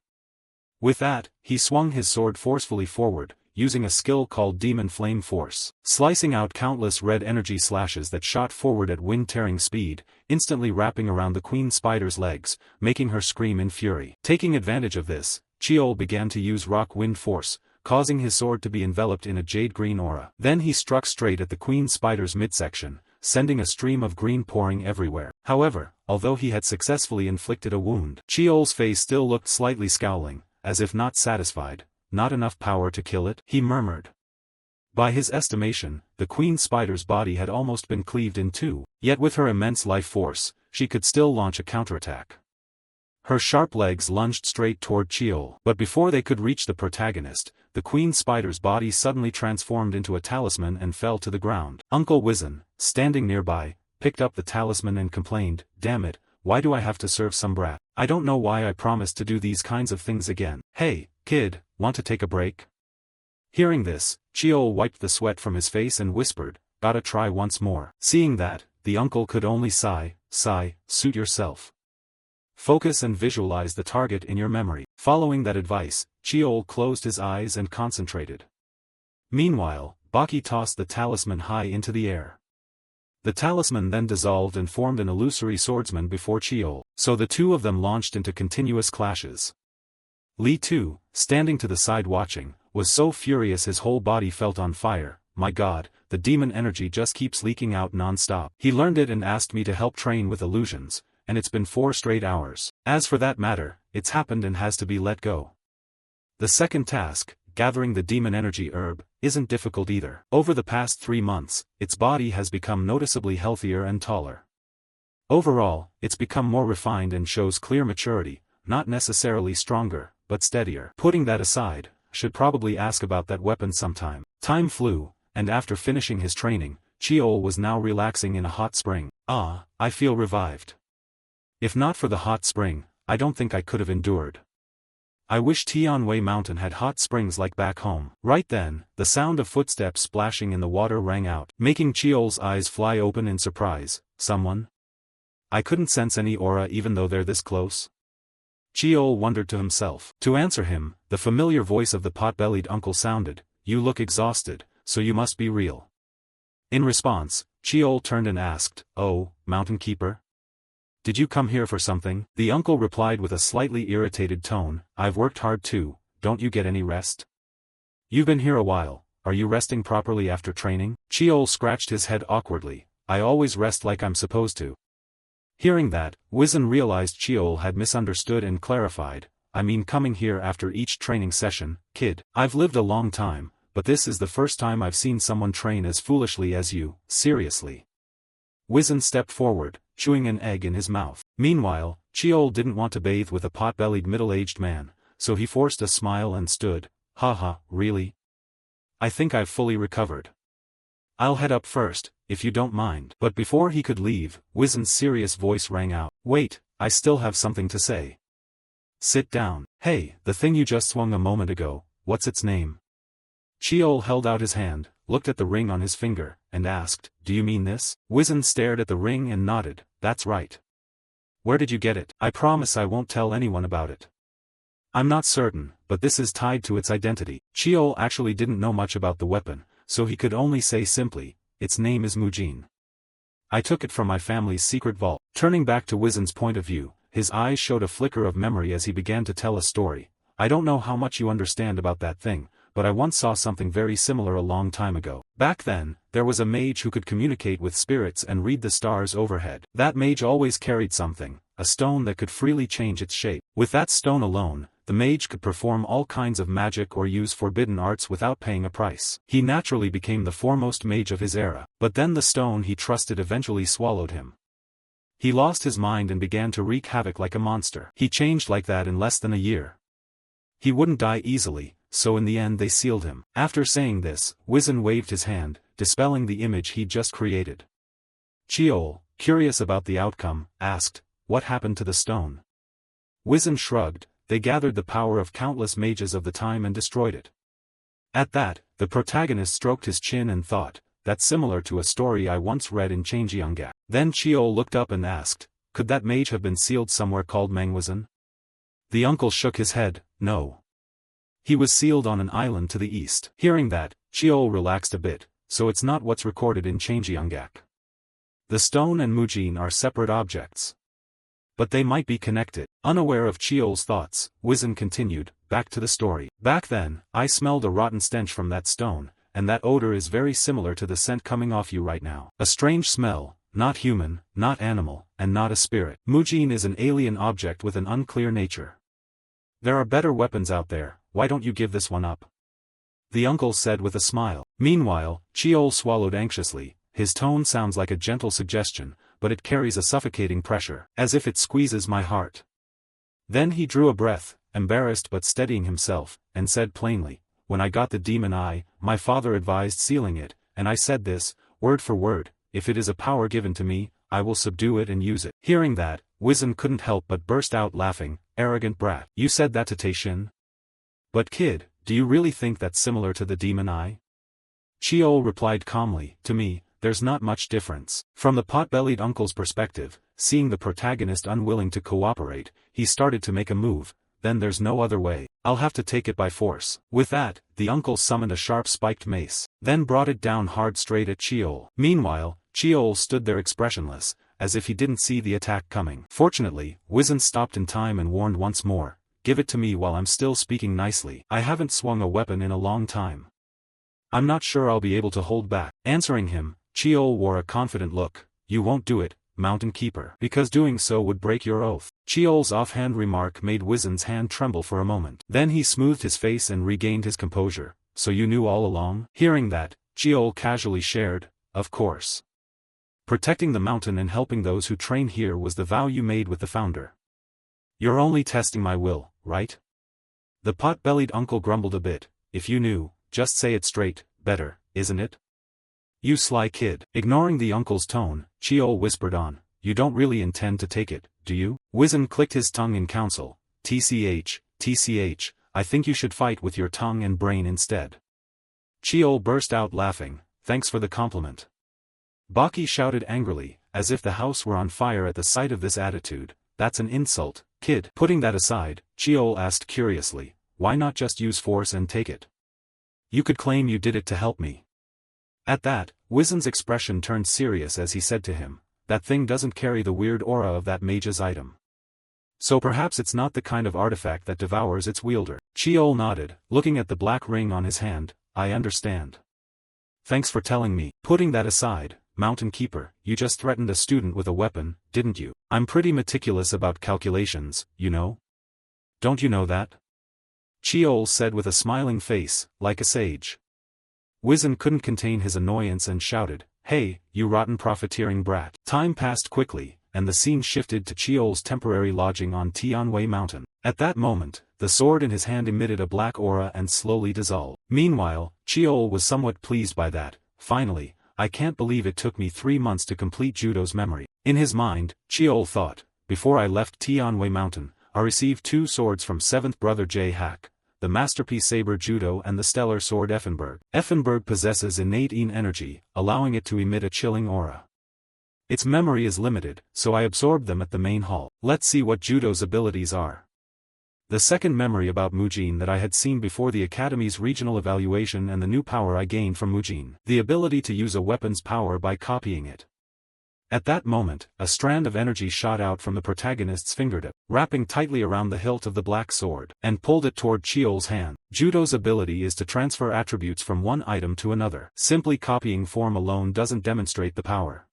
With that, he swung his sword forcefully forward, using a skill called Demon Flame Force, slicing out countless red energy slashes that shot forward at wind-tearing speed, instantly wrapping around the Queen Spider's legs, making her scream in fury. Taking advantage of this, Cheol began to use Rock Wind Force, causing his sword to be enveloped in a jade-green aura. Then he struck straight at the Queen Spider's midsection, sending a stream of green pouring everywhere. However, although he had successfully inflicted a wound, Cheol's face still looked slightly scowling, as if not satisfied. Not enough power to kill it, he murmured. By his estimation, the Queen Spider's body had almost been cleaved in 2, yet with her immense life force, she could still launch a counterattack. Her sharp legs lunged straight toward Cheol, but before they could reach the protagonist, the Queen Spider's body suddenly transformed into a talisman and fell to the ground. Uncle Wizen, standing nearby, picked up the talisman and complained, damn it, why do I have to serve some brat? I don't know why I promised to do these kinds of things again. Hey, kid, want to take a break? Hearing this, Cheol wiped the sweat from his face and whispered, gotta try once more. Seeing that, the uncle could only sigh, suit yourself. Focus and visualize the target in your memory. Following that advice, Cheol closed his eyes and concentrated. Meanwhile, Baki tossed the talisman high into the air. The talisman then dissolved and formed an illusory swordsman before Cheol, so the 2 of them launched into continuous clashes. Li too, standing to the side watching, was so furious his whole body felt on fire. My god, the demon energy just keeps leaking out non-stop. He learned it and asked me to help train with illusions, and it's been 4 straight hours. As for that matter, it's happened and has to be let go. The second task, gathering the demon energy herb, isn't difficult either. Over the past 3 months, its body has become noticeably healthier and taller. Overall, it's become more refined and shows clear maturity, not necessarily stronger, but steadier. Putting that aside, should probably ask about that weapon sometime. Time flew, and after finishing his training, Cheol was now relaxing in a hot spring. I feel revived. If not for the hot spring, I don't think I could have endured. I wish Tianwei Mountain had hot springs like back home. Right then, the sound of footsteps splashing in the water rang out, making Cheol's eyes fly open in surprise. Someone? I couldn't sense any aura even though they're this close. Cheol wondered to himself. To answer him, the familiar voice of the pot-bellied uncle sounded, "You look exhausted, so you must be real." In response, Cheol turned and asked, "Oh, Mountain Keeper? Did you come here for something?" The uncle replied with a slightly irritated tone, "I've worked hard too, don't you get any rest? You've been here a while, are you resting properly after training?" Cheol scratched his head awkwardly, "I always rest like I'm supposed to." Hearing that, Wizen realized Cheol had misunderstood and clarified, "I mean coming here after each training session, kid. I've lived a long time, but this is the first time I've seen someone train as foolishly as you, seriously." Wizen stepped forward, chewing an egg in his mouth. Meanwhile, Cheol didn't want to bathe with a pot-bellied middle-aged man, so he forced a smile and stood, "Haha, really? I think I've fully recovered. I'll head up first, if you don't mind." But before he could leave, Wizen's serious voice rang out, "Wait, I still have something to say. Sit down. Hey, the thing you just swung a moment ago, what's its name?" Cheol held out his hand, looked at the ring on his finger, and asked, "Do you mean this?" Wizen stared at the ring and nodded, "That's right. Where did you get it?" "I promise I won't tell anyone about it. I'm not certain, but this is tied to its identity." Cheol actually didn't know much about the weapon, so he could only say simply, "Its name is Mujin. I took it from my family's secret vault." Turning back to Wizen's point of view, his eyes showed a flicker of memory as he began to tell a story. "I don't know how much you understand about that thing, but I once saw something very similar a long time ago. Back then, there was a mage who could communicate with spirits and read the stars overhead. That mage always carried something, a stone that could freely change its shape. With that stone alone, the mage could perform all kinds of magic or use forbidden arts without paying a price. He naturally became the foremost mage of his era, but then the stone he trusted eventually swallowed him. He lost his mind and began to wreak havoc like a monster. He changed like that in less than a year. He wouldn't die easily, so in the end they sealed him." After saying this, Wizen waved his hand, dispelling the image he'd just created. Cheol, curious about the outcome, asked, "What happened to the stone?" Wizen shrugged, "They gathered the power of countless mages of the time and destroyed it." At that, the protagonist stroked his chin and thought, "That's similar to a story I once read in Changeonggak." Then Cheol looked up and asked, "Could that mage have been sealed somewhere called Manhwa?" The uncle shook his head, "No. He was sealed on an island to the east." Hearing that, Cheol relaxed a bit, "So it's not what's recorded in Changeonggak. The stone and Mujin are separate objects. But they might be connected." Unaware of Cheol's thoughts, Wizen continued, "Back to the story. Back then, I smelled a rotten stench from that stone, and that odor is very similar to the scent coming off you right now. A strange smell, not human, not animal, and not a spirit. Mujin is an alien object with an unclear nature. There are better weapons out there, why don't you give this one up?" The uncle said with a smile. Meanwhile, Cheol swallowed anxiously. His tone sounds like a gentle suggestion, but it carries a suffocating pressure, as if it squeezes my heart. Then he drew a breath, embarrassed but steadying himself, and said plainly, "When I got the demon eye, my father advised sealing it, and I said this, word for word, if it is a power given to me, I will subdue it and use it." Hearing that, Wizen couldn't help but burst out laughing, "Arrogant brat. You said that to Taishin? But kid, do you really think that's similar to the demon eye?" Cheol replied calmly, "To me, there's not much difference." From the pot-bellied uncle's perspective, seeing the protagonist unwilling to cooperate, he started to make a move. "Then there's no other way. I'll have to take it by force." With that, the uncle summoned a sharp spiked mace, then brought it down hard straight at Cheol. Meanwhile, Cheol stood there expressionless, as if he didn't see the attack coming. Fortunately, Wizen stopped in time and warned once more, "Give it to me while I'm still speaking nicely. I haven't swung a weapon in a long time. I'm not sure I'll be able to hold back." Answering him, Cheol wore a confident look, "You won't do it, Mountain Keeper, because doing so would break your oath." Cheol's offhand remark made Wizen's hand tremble for a moment. Then he smoothed his face and regained his composure. "So you knew all along?" Hearing that, Cheol casually shared, "Of course. Protecting the mountain and helping those who train here was the vow you made with the founder. You're only testing my will, right?" The pot-bellied uncle grumbled a bit, "If you knew, just say it straight, better, isn't it? You sly kid." Ignoring the uncle's tone, Cheol whispered on, "You don't really intend to take it, do you?" Wizen clicked his tongue in counsel, TCH, I think you should fight with your tongue and brain instead." Cheol burst out laughing, "Thanks for the compliment." Baki shouted angrily, as if the house were on fire at the sight of this attitude, "That's an insult, kid. Putting that aside, Cheol asked curiously, why not just use force and take it? You could claim you did it to help me. At that, Wizen's expression turned serious as he said to him, that thing doesn't carry the weird aura of that mage's item. So perhaps it's not the kind of artifact that devours its wielder. Cheol nodded, looking at the black ring on his hand. I understand. Thanks for telling me. Putting that aside, Mountain Keeper, you just threatened a student with a weapon, didn't you? I'm pretty meticulous about calculations, you know? Don't you know that? Cheol said with a smiling face, like a sage. Wizen couldn't contain his annoyance and shouted, hey, you rotten profiteering brat. Time passed quickly, and the scene shifted to Cheol's temporary lodging on Tianwei Mountain. At that moment, the sword in his hand emitted a black aura and slowly dissolved. Meanwhile, Cheol was somewhat pleased by that. Finally, I can't believe it took me 3 months to complete Judo's memory. In his mind, Cheol thought, before I left Tianwei Mountain, I received 2 swords from 7th brother J-Hack, the masterpiece saber Judo and the stellar sword Effenberg. Effenberg possesses innate energy, allowing it to emit a chilling aura. Its memory is limited, so I absorbed them at the main hall. Let's see what Judo's abilities are. The second memory about Mujin that I had seen before the Academy's regional evaluation and the new power I gained from Mujin. The ability to use a weapon's power by copying it. At that moment, a strand of energy shot out from the protagonist's fingertip, wrapping tightly around the hilt of the black sword, and pulled it toward Cheol's hand. Judo's ability is to transfer attributes from one item to another. Simply copying form alone doesn't demonstrate the power.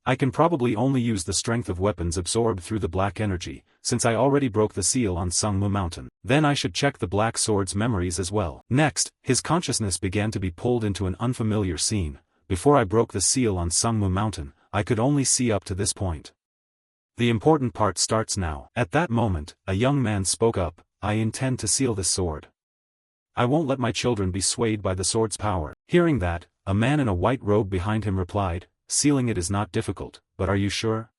I can probably only use the strength of weapons absorbed through the black energy, since I already broke the seal on Sungmu Mountain. Then I should check the black sword's memories as well. Next, his consciousness began to be pulled into an unfamiliar scene. Before I broke the seal on Sungmu Mountain, I could only see up to this point. The important part starts now. At that moment, a young man spoke up, I intend to seal this sword. I won't let my children be swayed by the sword's power. Hearing that, a man in a white robe behind him replied, sealing it is not difficult, but are you sure?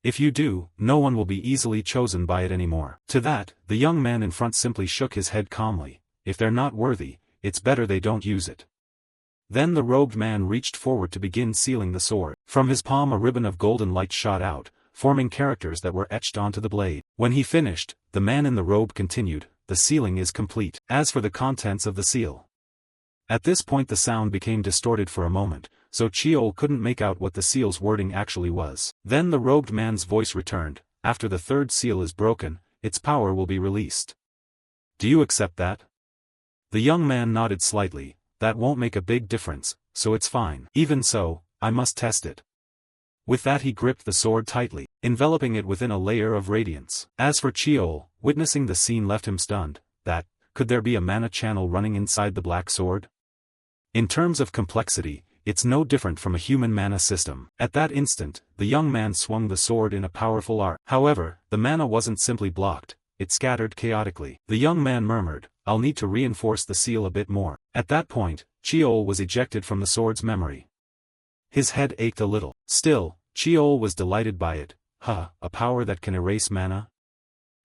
If you do, no one will be easily chosen by it anymore. To that, the young man in front simply shook his head calmly, if they're not worthy, it's better they don't use it. Then the robed man reached forward to begin sealing the sword. From his palm a ribbon of golden light shot out, forming characters that were etched onto the blade. When he finished, the man in the robe continued, the sealing is complete. As for the contents of the seal. At this point the sound became distorted for a moment, so Cheol couldn't make out what the seal's wording actually was. Then the robed man's voice returned, after the third seal is broken, its power will be released. Do you accept that? The young man nodded slightly. That won't make a big difference, so it's fine. Even so, I must test it. With that he gripped the sword tightly, enveloping it within a layer of radiance. As for Cheol, witnessing the scene left him stunned. Could there be a mana channel running inside the black sword? In terms of complexity, it's no different from a human mana system. At that instant, the young man swung the sword in a powerful arc. However, the mana wasn't simply blocked, it scattered chaotically. The young man murmured, I'll need to reinforce the seal a bit more. At that point, Cheol was ejected from the sword's memory. His head ached a little. Still, Cheol was delighted by it. A power that can erase mana?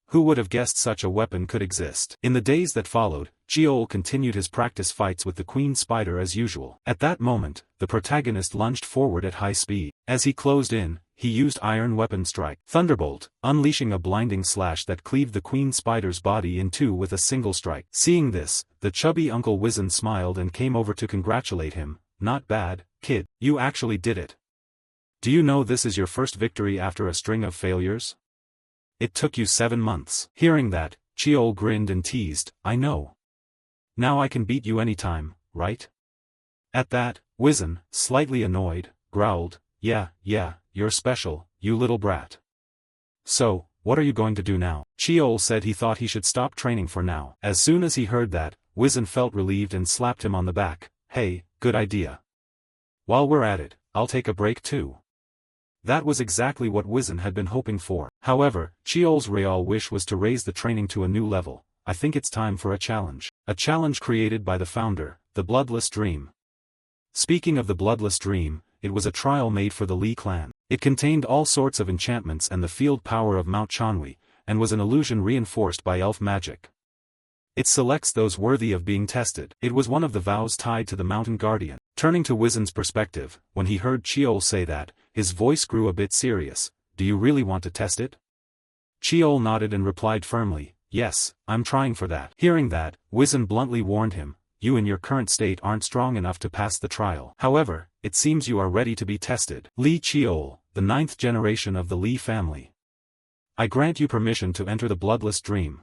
Who would have guessed such a weapon could exist? In the days that followed, Cheol continued his practice fights with the Queen Spider as usual. At that moment, the protagonist lunged forward at high speed. As he closed in, he used Iron Weapon Strike Thunderbolt, unleashing a blinding slash that cleaved the Queen Spider's body in two with a single strike. Seeing this, the chubby Uncle Wizen smiled and came over to congratulate him. Not bad, kid, you actually did it. Do you know this is your first victory after a string of failures? It took you 7 months. Hearing that, Cheol grinned and teased, I know. Now I can beat you anytime, right? At that, Wizen, slightly annoyed, growled, yeah, you're special, you little brat. So, what are you going to do now? Cheol said he thought he should stop training for now. As soon as he heard that, Wizen felt relieved and slapped him on the back. Hey, good idea. While we're at it, I'll take a break too. That was exactly what Wizen had been hoping for. However, Cheol's real wish was to raise the training to a new level. I think it's time for a challenge. A challenge created by the founder, the Bloodless Dream. Speaking of the Bloodless Dream, it was a trial made for the Li clan. It contained all sorts of enchantments and the field power of Mount Chanwi, and was an illusion reinforced by elf magic. It selects those worthy of being tested. It was one of the vows tied to the Mountain Guardian. Turning to Wizen's perspective, when he heard Cheol say that, his voice grew a bit serious. Do you really want to test it? Cheol nodded and replied firmly, yes, I'm trying for that. Hearing that, Wizen bluntly warned him, you in your current state aren't strong enough to pass the trial. However, it seems you are ready to be tested. Li Cheol, the 9th generation of the Li family. I grant you permission to enter the bloodless dream.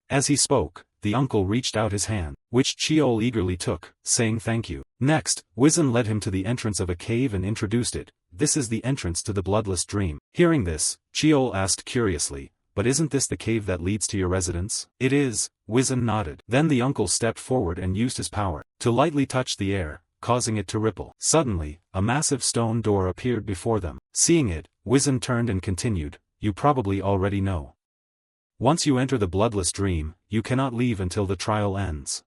As he spoke, the uncle reached out his hand, which Cheol eagerly took, saying thank you. Next, Wizen led him to the entrance of a cave and introduced it. This is the entrance to the bloodless dream. Hearing this, Cheol asked curiously, but isn't this the cave that leads to your residence? It is, Wizen nodded. Then the uncle stepped forward and used his power to lightly touch the air, causing it to ripple. Suddenly, a massive stone door appeared before them. Seeing it, Wizen turned and continued, you probably already know. Once you enter the bloodless dream, you cannot leave until the trial ends.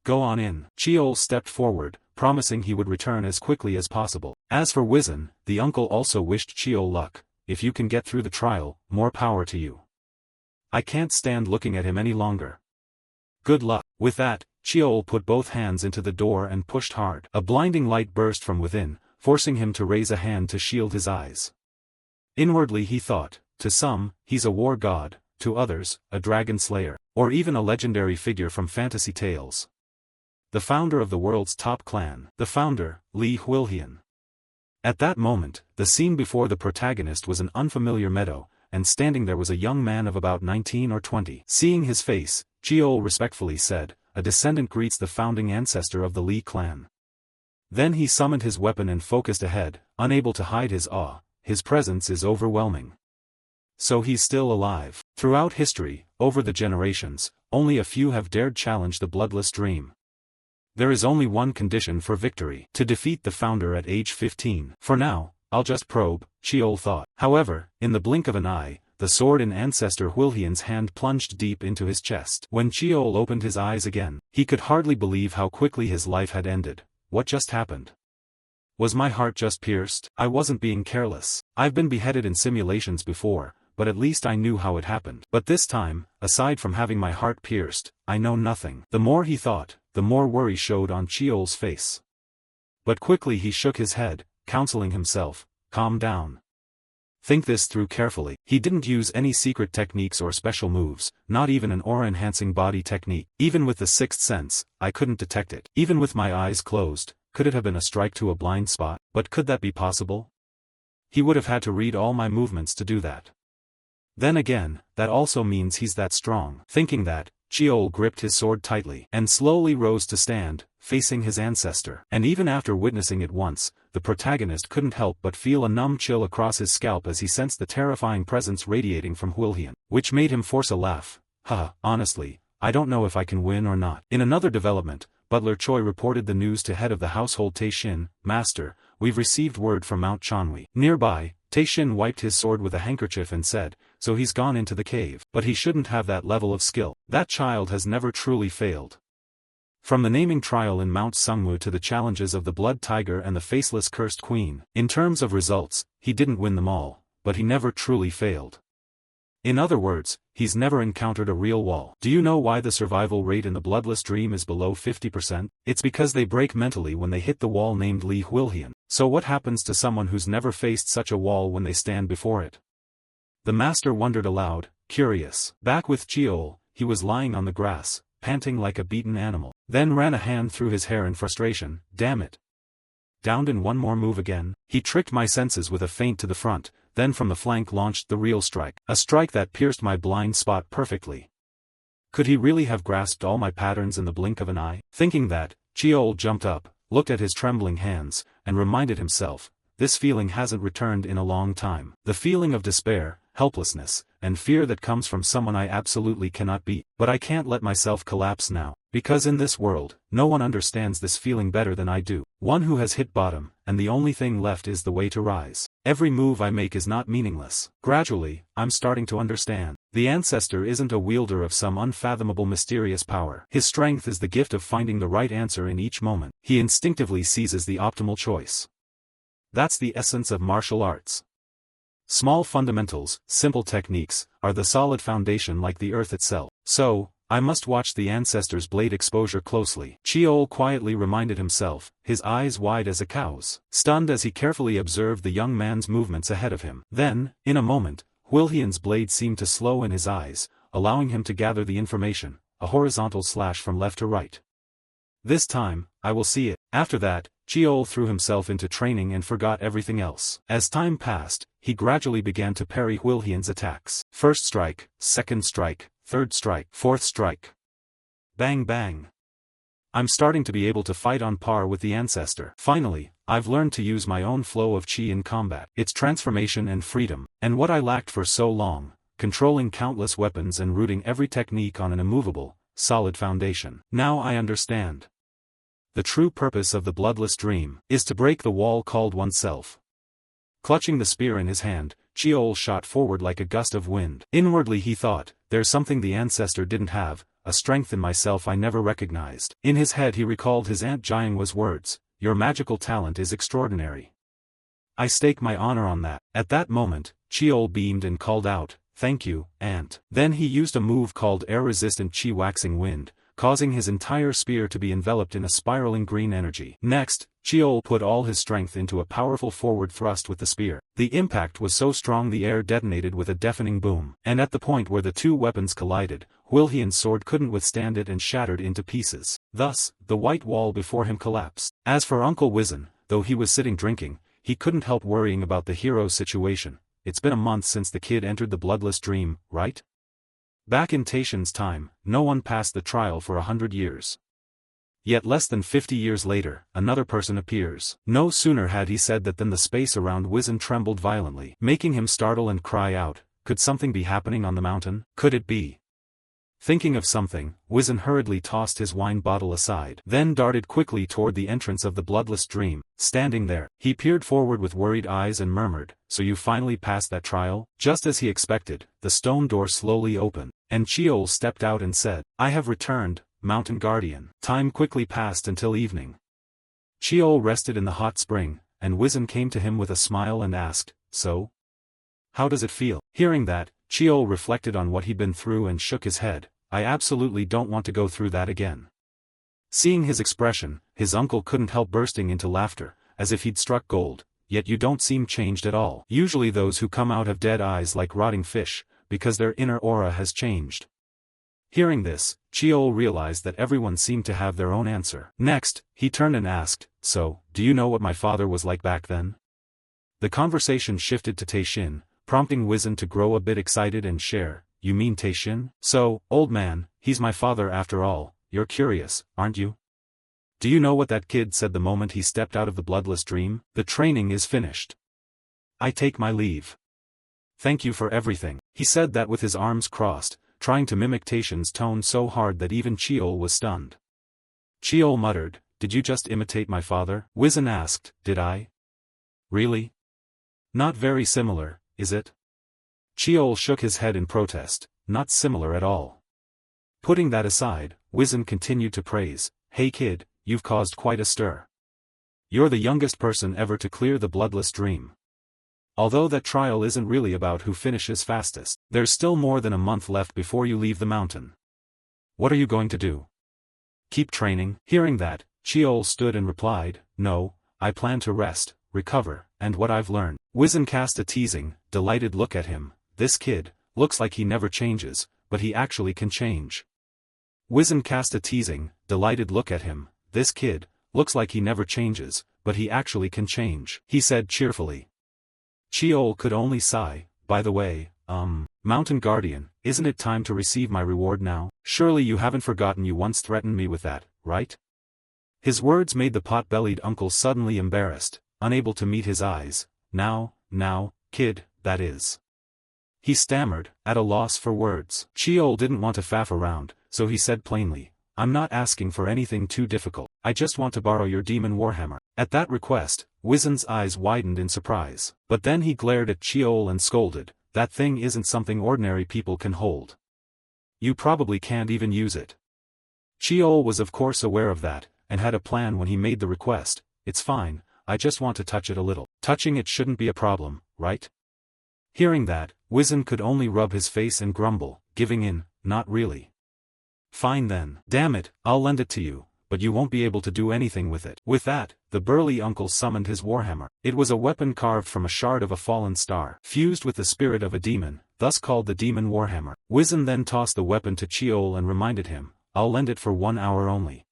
Go on in. Cheol stepped forward, promising he would return as quickly as possible. As for Wizen, the uncle also wished Cheol luck. If you can get through the trial, more power to you. I can't stand looking at him any longer. Good luck. With that, Cheol put both hands into the door and pushed hard. A blinding light burst from within, forcing him to raise a hand to shield his eyes. Inwardly he thought, to some, he's a war god, to others, a dragon slayer, or even a legendary figure from fantasy tales. The founder of the world's top clan. The founder, Li Huilhian. At that moment, the scene before the protagonist was an unfamiliar meadow, and standing there was a young man of about 19 or 20. Seeing his face, Cheol respectfully said, a descendant greets the founding ancestor of the Li clan. Then he summoned his weapon and focused ahead, unable to hide his awe. His presence is overwhelming. So he's still alive. Throughout history, over the generations, only a few have dared challenge the bloodless dream. There is only one condition for victory: to defeat the founder at age 15. For now, I'll just probe, Cheol thought. However, in the blink of an eye, the sword in Ancestor Huilhian's hand plunged deep into his chest. When Cheol opened his eyes again, he could hardly believe how quickly his life had ended. What just happened? Was my heart just pierced? I wasn't being careless. I've been beheaded in simulations before, but at least I knew how it happened. But this time, aside from having my heart pierced, I know nothing. The more he thought, the more worry showed on Cheol's face. But quickly he shook his head, counseling himself, calm down. Think this through carefully. He didn't use any secret techniques or special moves, not even an aura-enhancing body technique. Even with the sixth sense, I couldn't detect it. Even with my eyes closed, could it have been a strike to a blind spot? But could that be possible? He would have had to read all my movements to do that. Then again, that also means he's that strong. Thinking that, Cheol gripped his sword tightly and slowly rose to stand, facing his ancestor. And even after witnessing it once, the protagonist couldn't help but feel a numb chill across his scalp as he sensed the terrifying presence radiating from Huilhian, which made him force a laugh. Haha, honestly, I don't know if I can win or not. In another development, Butler Choi reported the news to head of the household Taishin, Master, we've received word from Mount Chanwi. Nearby, Taishin wiped his sword with a handkerchief and said, so he's gone into the cave. But he shouldn't have that level of skill. That child has never truly failed. From the naming trial in Mount Sungmu to the challenges of the Blood Tiger and the Faceless Cursed Queen, in terms of results, he didn't win them all, but he never truly failed. In other words, he's never encountered a real wall. Do you know why the survival rate in the Bloodless Dream is below 50%? It's because they break mentally when they hit the wall named Li Huilhian. So what happens to someone who's never faced such a wall when they stand before it? The master wondered aloud, curious. Back with Cheol, he was lying on the grass, panting like a beaten animal. Then ran a hand through his hair in frustration. Damn it. Downed in one more move again. He tricked my senses with a feint to the front, then from the flank launched the real strike. A strike that pierced my blind spot perfectly. Could he really have grasped all my patterns in the blink of an eye? Thinking that, Cheol jumped up, looked at his trembling hands, and reminded himself, this feeling hasn't returned in a long time. The feeling of despair, helplessness, and fear that comes from someone I absolutely cannot beat. But I can't let myself collapse now, because in this world, no one understands this feeling better than I do. One who has hit bottom, and the only thing left is the way to rise. Every move I make is not meaningless. Gradually, I'm starting to understand. The ancestor isn't a wielder of some unfathomable mysterious power. His strength is the gift of finding the right answer in each moment. He instinctively seizes the optimal choice. That's the essence of martial arts. Small fundamentals, simple techniques, are the solid foundation like the earth itself. So, I must watch the ancestor's blade exposure closely. Cheol quietly reminded himself, his eyes wide as a cow's, stunned as he carefully observed the young man's movements ahead of him. Then, in a moment, Wilhian's blade seemed to slow in his eyes, allowing him to gather the information, a horizontal slash from left to right. This time, I will see it. After that, Chiol threw himself into training and forgot everything else. As time passed, he gradually began to parry Wilhian's attacks. First strike, second strike, third strike, fourth strike. Bang bang. I'm starting to be able to fight on par with the ancestor. Finally, I've learned to use my own flow of chi in combat. It's transformation and freedom, and what I lacked for so long, controlling countless weapons and rooting every technique on an immovable, solid foundation. Now I understand. The true purpose of the bloodless dream is to break the wall called oneself. Clutching the spear in his hand, Chiol shot forward like a gust of wind. Inwardly he thought, there's something the ancestor didn't have, a strength in myself I never recognized. In his head he recalled his Aunt Jianhua's words, your magical talent is extraordinary. I stake my honor on that. At that moment, Chiol beamed and called out, thank you, Aunt. Then he used a move called air-resistant chi waxing wind, causing his entire spear to be enveloped in a spiraling green energy. Next, Chiol put all his strength into a powerful forward thrust with the spear. The impact was so strong the air detonated with a deafening boom. And at the point where the two weapons collided, Wilhian's sword couldn't withstand it and shattered into pieces. Thus, the white wall before him collapsed. As for Uncle Wizen, though he was sitting drinking, he couldn't help worrying about the hero's situation. It's been a month since the kid entered the bloodless dream, right? Back in Taishan's time, no one passed the trial for 100 years. Yet less than 50 years later, another person appears. No sooner had he said that than the space around Wizen trembled violently, making him startle and cry out, could something be happening on the mountain? Could it be? Thinking of something, Wizen hurriedly tossed his wine bottle aside, then darted quickly toward the entrance of the bloodless dream. Standing there, he peered forward with worried eyes and murmured, so you finally passed that trial? Just as he expected, the stone door slowly opened, and Chiol stepped out and said, I have returned, Mountain Guardian. Time quickly passed until evening. Chiol rested in the hot spring, and Wizen came to him with a smile and asked, so? How does it feel? Hearing that, Chiol reflected on what he'd been through and shook his head. I absolutely don't want to go through that again. Seeing his expression, his uncle couldn't help bursting into laughter, as if he'd struck gold. Yet you don't seem changed at all. Usually those who come out have dead eyes like rotting fish, because their inner aura has changed. Hearing this, Chiol realized that everyone seemed to have their own answer. Next, he turned and asked, so, do you know what my father was like back then? The conversation shifted to Taishin, prompting Wizen to grow a bit excited and share, you mean Taishin? So, old man, he's my father after all. You're curious, aren't you? Do you know what that kid said the moment he stepped out of the bloodless dream? The training is finished. I take my leave. Thank you for everything. He said that with his arms crossed, trying to mimic Taishin's tone so hard that even Chiol was stunned. Chiol muttered, did you just imitate my father? Wizen asked, did I? Really? Not very similar, is it? Chiol shook his head in protest, not similar at all. Putting that aside, Wizen continued to praise, hey kid, you've caused quite a stir. You're the youngest person ever to clear the bloodless dream. Although that trial isn't really about who finishes fastest, there's still more than a month left before you leave the mountain. What are you going to do? Keep training? Hearing that, Chiol stood and replied, no, I plan to rest, recover, and what I've learned. Wizen cast a teasing, delighted look at him. This kid, looks like he never changes, but he actually can change. Wizen cast a teasing, delighted look at him. This kid, looks like he never changes, but he actually can change, he said cheerfully. Chiol could only sigh. By the way, Mountain Guardian, isn't it time to receive my reward now? Surely you haven't forgotten you once threatened me with that, right? His words made the pot-bellied uncle suddenly embarrassed, unable to meet his eyes. Now, kid, that is. He stammered, at a loss for words. Chiol didn't want to faff around, so he said plainly, I'm not asking for anything too difficult, I just want to borrow your demon warhammer. At that request, Wizen's eyes widened in surprise. But then he glared at Chiol and scolded, that thing isn't something ordinary people can hold. You probably can't even use it. Chiol was of course aware of that, and had a plan when he made the request. It's fine, I just want to touch it a little. Touching it shouldn't be a problem, right? Hearing that, Wizen could only rub his face and grumble, giving in, not really. Fine then. Damn it, I'll lend it to you, but you won't be able to do anything with it. With that, the burly uncle summoned his warhammer. It was a weapon carved from a shard of a fallen star, fused with the spirit of a demon, thus called the demon warhammer. Wizen then tossed the weapon to Cheol and reminded him, "I'll lend it for 1 hour only.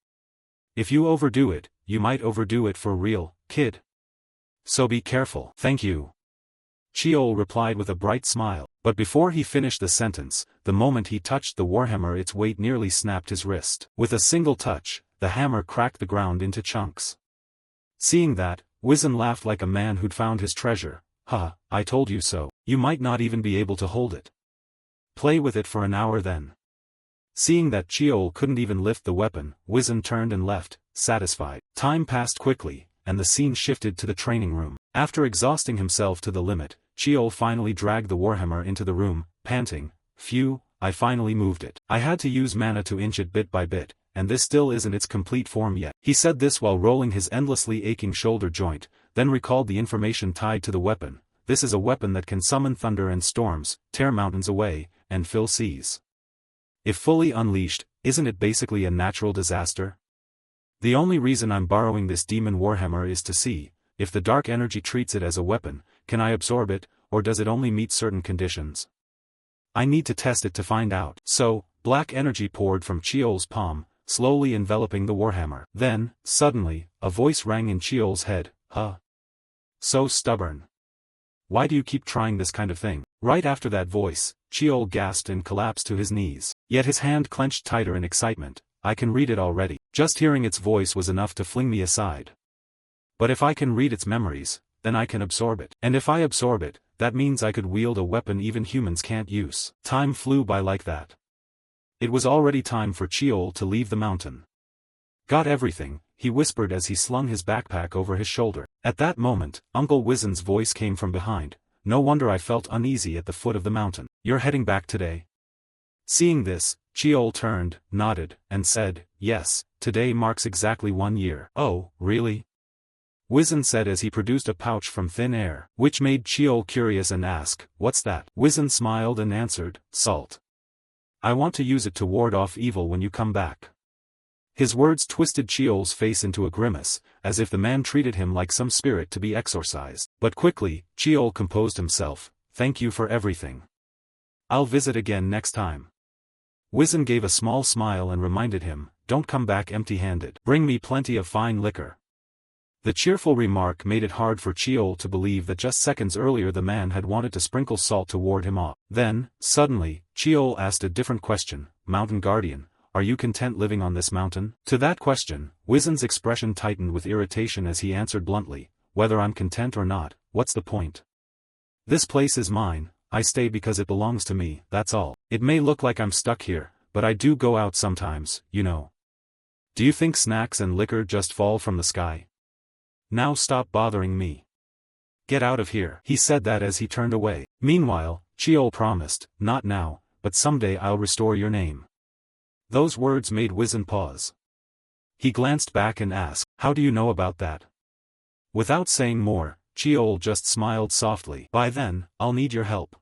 If you overdo it, you might overdo it for real, kid. So be careful." "Thank you." Cheol replied with a bright smile, but before he finished the sentence, the moment he touched the warhammer its weight nearly snapped his wrist. With a single touch, the hammer cracked the ground into chunks. Seeing that, Wizen laughed like a man who'd found his treasure. "Ha, I told you so. You might not even be able to hold it. Play with it for an hour then." Seeing that Cheol couldn't even lift the weapon, Wizen turned and left, satisfied. Time passed quickly, and the scene shifted to the training room. After exhausting himself to the limit, Cheol finally dragged the warhammer into the room, panting, "Phew, I finally moved it. I had to use mana to inch it bit by bit, and this still isn't its complete form yet." He said this while rolling his endlessly aching shoulder joint, then recalled the information tied to the weapon. "This is a weapon that can summon thunder and storms, tear mountains away, and fill seas. If fully unleashed, isn't it basically a natural disaster? The only reason I'm borrowing this demon warhammer is to see, if the dark energy treats it as a weapon, can I absorb it, or does it only meet certain conditions? I need to test it to find out." So, black energy poured from Cheol's palm, slowly enveloping the warhammer. Then, suddenly, a voice rang in Cheol's head, "Huh? So stubborn. Why do you keep trying this kind of thing?" Right after that voice, Cheol gasped and collapsed to his knees. Yet his hand clenched tighter in excitement. "I can read it already." Just hearing its voice was enough to fling me aside. "But if I can read its memories, then I can absorb it. And if I absorb it, that means I could wield a weapon even humans can't use." Time flew by like that. It was already time for Cheol to leave the mountain. "Got everything," he whispered as he slung his backpack over his shoulder. At that moment, Uncle Wizen's voice came from behind. "No wonder I felt uneasy at the foot of the mountain. You're heading back today?" Seeing this, Cheol turned, nodded, and said, "Yes, today marks exactly 1 year." "Oh, really?" Wizen said as he produced a pouch from thin air, which made Cheol curious and ask, "What's that?" Wizen smiled and answered, "Salt. I want to use it to ward off evil when you come back." His words twisted Cheol's face into a grimace, as if the man treated him like some spirit to be exorcised. But quickly, Cheol composed himself. "Thank you for everything. I'll visit again next time." Wizen gave a small smile and reminded him, "Don't come back empty-handed. Bring me plenty of fine liquor." The cheerful remark made it hard for Cheol to believe that just seconds earlier the man had wanted to sprinkle salt to ward him off. Then, suddenly, Cheol asked a different question, "Mountain Guardian, are you content living on this mountain?" To that question, Wizen's expression tightened with irritation as he answered bluntly, "Whether I'm content or not, what's the point? This place is mine, I stay because it belongs to me, that's all. It may look like I'm stuck here, but I do go out sometimes, you know. Do you think snacks and liquor just fall from the sky? Now stop bothering me. Get out of here." He said that as he turned away. Meanwhile, Cheol promised, "Not now, but someday I'll restore your name." Those words made Wizen pause. He glanced back and asked, "How do you know about that?" Without saying more, Cheol just smiled softly. "By then, I'll need your help."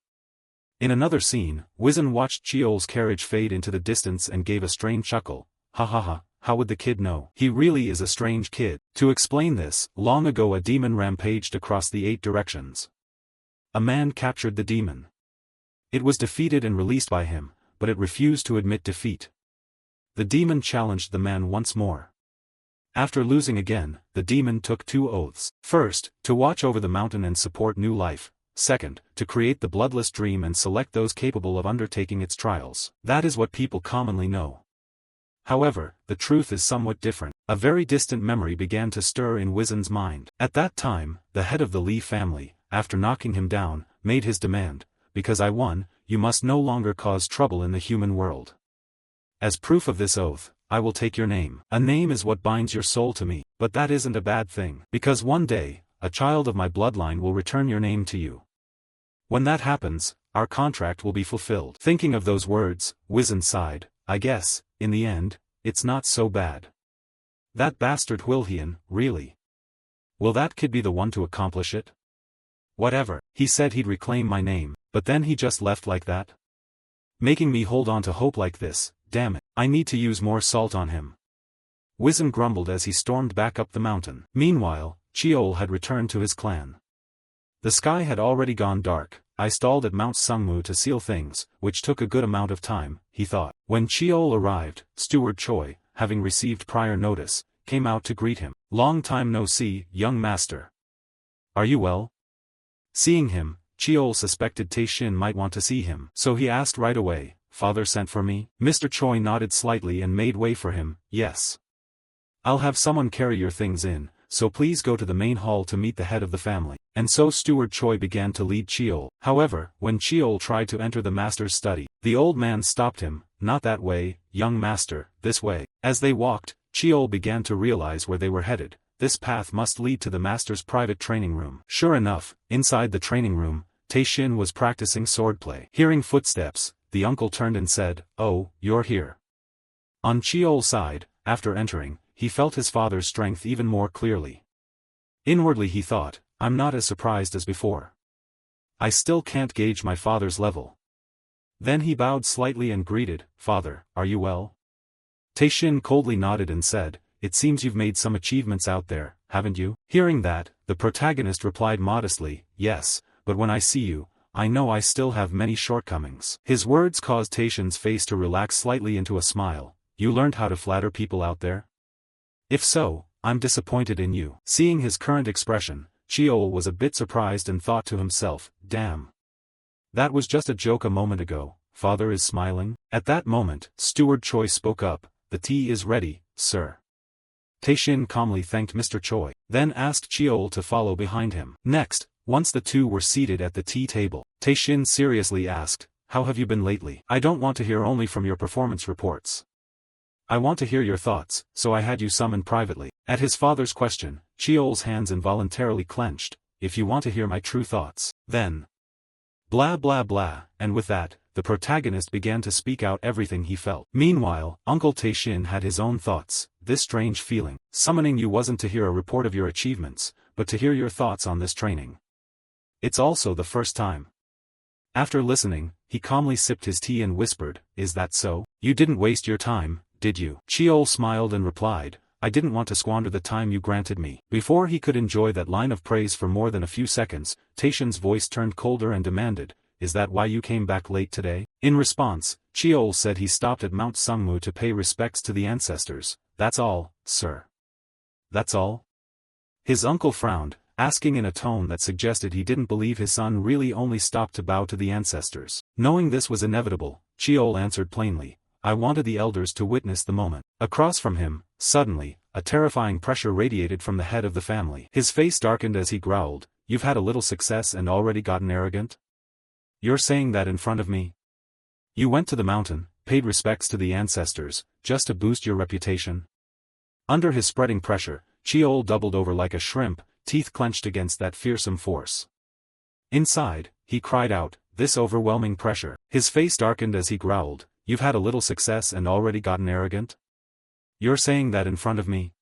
In another scene, Wizen watched Cheol's carriage fade into the distance and gave a strange chuckle. "Ha ha ha. How would the kid know? He really is a strange kid." To explain this, long ago a demon rampaged across the 8 directions. A man captured the demon. It was defeated and released by him, but it refused to admit defeat. The demon challenged the man once more. After losing again, the demon took 2 oaths. First, to watch over the mountain and support new life. Second, to create the bloodless dream and select those capable of undertaking its trials. That is what people commonly know. However, the truth is somewhat different. A very distant memory began to stir in Wizen's mind. At that time, the head of the Li family, after knocking him down, made his demand, "Because I won, you must no longer cause trouble in the human world. As proof of this oath, I will take your name. A name is what binds your soul to me, but that isn't a bad thing. Because one day, a child of my bloodline will return your name to you. When that happens, our contract will be fulfilled." Thinking of those words, Wizen sighed. "I guess, in the end, it's not so bad. That bastard Wilhian, really? Will that kid be the one to accomplish it? Whatever, he said he'd reclaim my name, but then he just left like that? Making me hold on to hope like this, damn it, I need to use more salt on him." Wisdom grumbled as he stormed back up the mountain. Meanwhile, Cheol had returned to his clan. The sky had already gone dark. I stalled at Mount Sungmu to seal things, which took a good amount of time, he thought. When Cheol arrived, Steward Choi, having received prior notice, came out to greet him. Long time no see, young master. Are you well? Seeing him, Cheol suspected Tae-shin might want to see him, so he asked right away, "Father sent for me?" Mr. Choi nodded slightly and made way for him. "Yes. I'll have someone carry your things in, so please go to the main hall to meet the head of the family." And so Steward Choi began to lead Cheol. However, when Cheol tried to enter the master's study, the old man stopped him. "Not that way, young master, this way." As they walked, Cheol began to realize where they were headed. This path must lead to the master's private training room. Sure enough, inside the training room, Tae-shin was practicing swordplay. Hearing footsteps, the uncle turned and said, "Oh, you're here." On Cheol's side, after entering, he felt his father's strength even more clearly. Inwardly he thought, "I'm not as surprised as before. I still can't gauge my father's level." Then he bowed slightly and greeted, "Father, are you well?" Tae-shin coldly nodded and said, "It seems you've made some achievements out there, haven't you?" Hearing that, the protagonist replied modestly, "Yes, but when I see you, I know I still have many shortcomings." His words caused Tae-shin's face to relax slightly into a smile. "You learned how to flatter people out there? If so, I'm disappointed in you." Seeing his current expression, Cheol was a bit surprised and thought to himself, "Damn. That was just a joke a moment ago. Father is smiling?" At that moment, Steward Choi spoke up, "The tea is ready, sir." Tae-shin calmly thanked Mr. Choi, then asked Cheol to follow behind him. Next, once the two were seated at the tea table, Tae-shin seriously asked, "How have you been lately? I don't want to hear only from your performance reports. I want to hear your thoughts, so I had you summoned privately." At his father's question, Cheol's hands involuntarily clenched. "If you want to hear my true thoughts, then..." Blah blah blah, and with that, the protagonist began to speak out everything he felt. Meanwhile, Uncle Tae-shin had his own thoughts. This strange feeling. Summoning you wasn't to hear a report of your achievements, but to hear your thoughts on this training. It's also the first time. After listening, he calmly sipped his tea and whispered, "Is that so? You didn't waste your time, did you?" Cheol smiled and replied, "I didn't want to squander the time you granted me." Before he could enjoy that line of praise for more than a few seconds, Tae-shin's voice turned colder and demanded, "Is that why you came back late today?" In response, Cheol said he stopped at Mount Sungmu to pay respects to the ancestors. "That's all, sir." "That's all?" His uncle frowned, asking in a tone that suggested he didn't believe his son really only stopped to bow to the ancestors. Knowing this was inevitable, Cheol answered plainly, "I wanted the elders to witness the moment." Across from him, suddenly, a terrifying pressure radiated from the head of the family. His face darkened as he growled, "You've had a little success and already gotten arrogant? You're saying that in front of me? You went to the mountain, paid respects to the ancestors, just to boost your reputation?" Under his spreading pressure, Cheol doubled over like a shrimp, teeth clenched against that fearsome force. Inside, he cried out, "This overwhelming pressure." His face darkened as he growled, "You've had a little success and already gotten arrogant? You're saying that in front of me?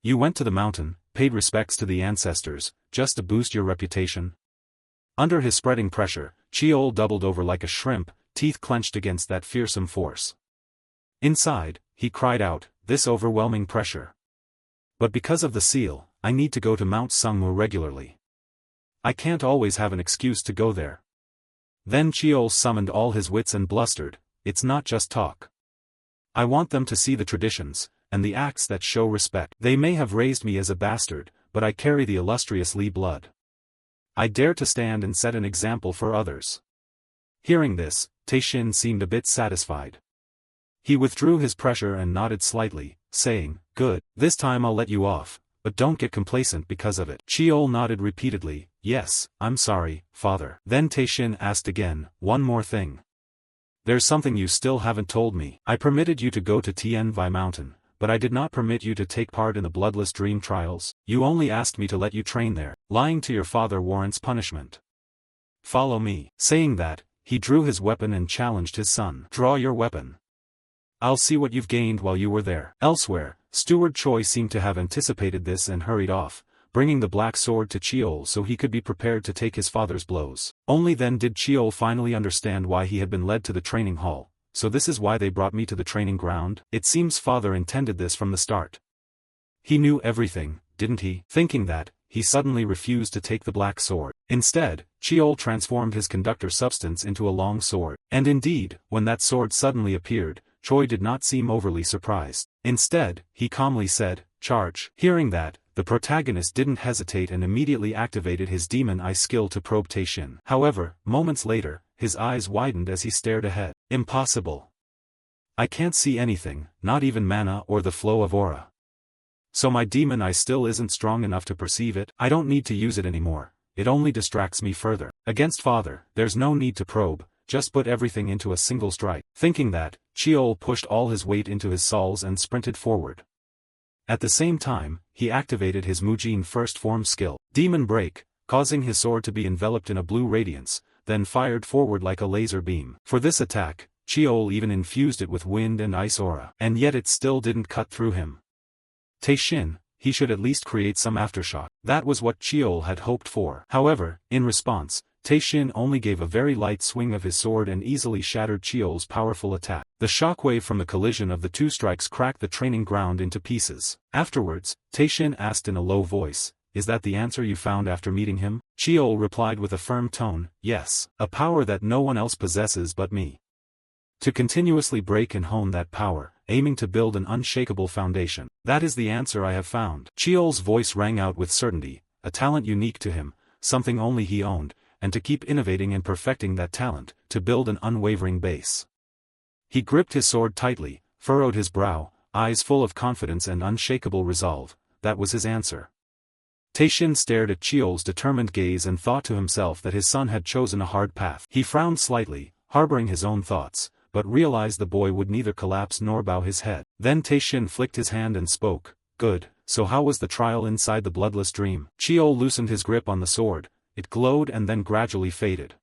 You went to the mountain, paid respects to the ancestors, just to boost your reputation?" Under his spreading pressure, Cheol doubled over like a shrimp, teeth clenched against that fearsome force. Inside, he cried out, "This overwhelming pressure. But because of the seal, I need to go to Mount Sungmu regularly. I can't always have an excuse to go there." Then Cheol summoned all his wits and blustered, "It's not just talk. I want them to see the traditions, and the acts that show respect. They may have raised me as a bastard, but I carry the illustrious Lee blood. I dare to stand and set an example for others." Hearing this, Tae-shin seemed a bit satisfied. He withdrew his pressure and nodded slightly, saying, "Good, this time I'll let you off, but don't get complacent because of it." Cheol nodded repeatedly, "Yes, I'm sorry, father." Then Tae-shin asked again, "One more thing. There's something you still haven't told me. I permitted you to go to Tianvi Mountain, but I did not permit you to take part in the bloodless dream trials. You only asked me to let you train there. Lying to your father warrants punishment. Follow me." Saying that, he drew his weapon and challenged his son. "Draw your weapon. I'll see what you've gained while you were there." Elsewhere, Steward Choi seemed to have anticipated this and hurried off, bringing the black sword to Cheol so he could be prepared to take his father's blows. Only then did Cheol finally understand why he had been led to the training hall. so this is why they brought me to the training ground? It seems father intended this from the start. He knew everything, didn't he? Thinking that, he suddenly refused to take the black sword. Instead, Cheol transformed his conductor substance into a long sword. And indeed, when that sword suddenly appeared, Choi did not seem overly surprised. Instead, he calmly said, "Charge." Hearing that, the protagonist didn't hesitate and immediately activated his demon eye skill to probe Taishin. However, moments later, his eyes widened as he stared ahead. Impossible. I can't see anything, not even mana or the flow of aura. So my demon eye still isn't strong enough to perceive it? I don't need to use it anymore, it only distracts me further. Against father, there's no need to probe, just put everything into a single strike. Thinking that, Cheol pushed all his weight into his soles and sprinted forward. At the same time, he activated his Mujin first form skill, Demon Break, causing his sword to be enveloped in a blue radiance, then fired forward like a laser beam. For this attack, Cheol even infused it with wind and ice aura. And yet it still didn't cut through him. Taishin, he should at least create some aftershock. That was what Cheol had hoped for. However, in response, Taishin only gave a very light swing of his sword and easily shattered Cheol's powerful attack. The shockwave from the collision of the two strikes cracked the training ground into pieces. Afterwards, Taishin asked in a low voice, "Is that the answer you found after meeting him?" Cheol replied with a firm tone, "Yes, a power that no one else possesses but me. To continuously break and hone that power, aiming to build an unshakable foundation. That is the answer I have found." Cheol's voice rang out with certainty, a talent unique to him, something only he owned, and to keep innovating and perfecting that talent, to build an unwavering base. He gripped his sword tightly, furrowed his brow, eyes full of confidence and unshakable resolve. That was his answer. Taishin stared at Cheol's determined gaze and thought to himself that his son had chosen a hard path. He frowned slightly, harboring his own thoughts, but realized the boy would neither collapse nor bow his head. Then Taishin flicked his hand and spoke, "Good, so how was the trial inside the bloodless dream?" Cheol loosened his grip on the sword, it glowed and then gradually faded.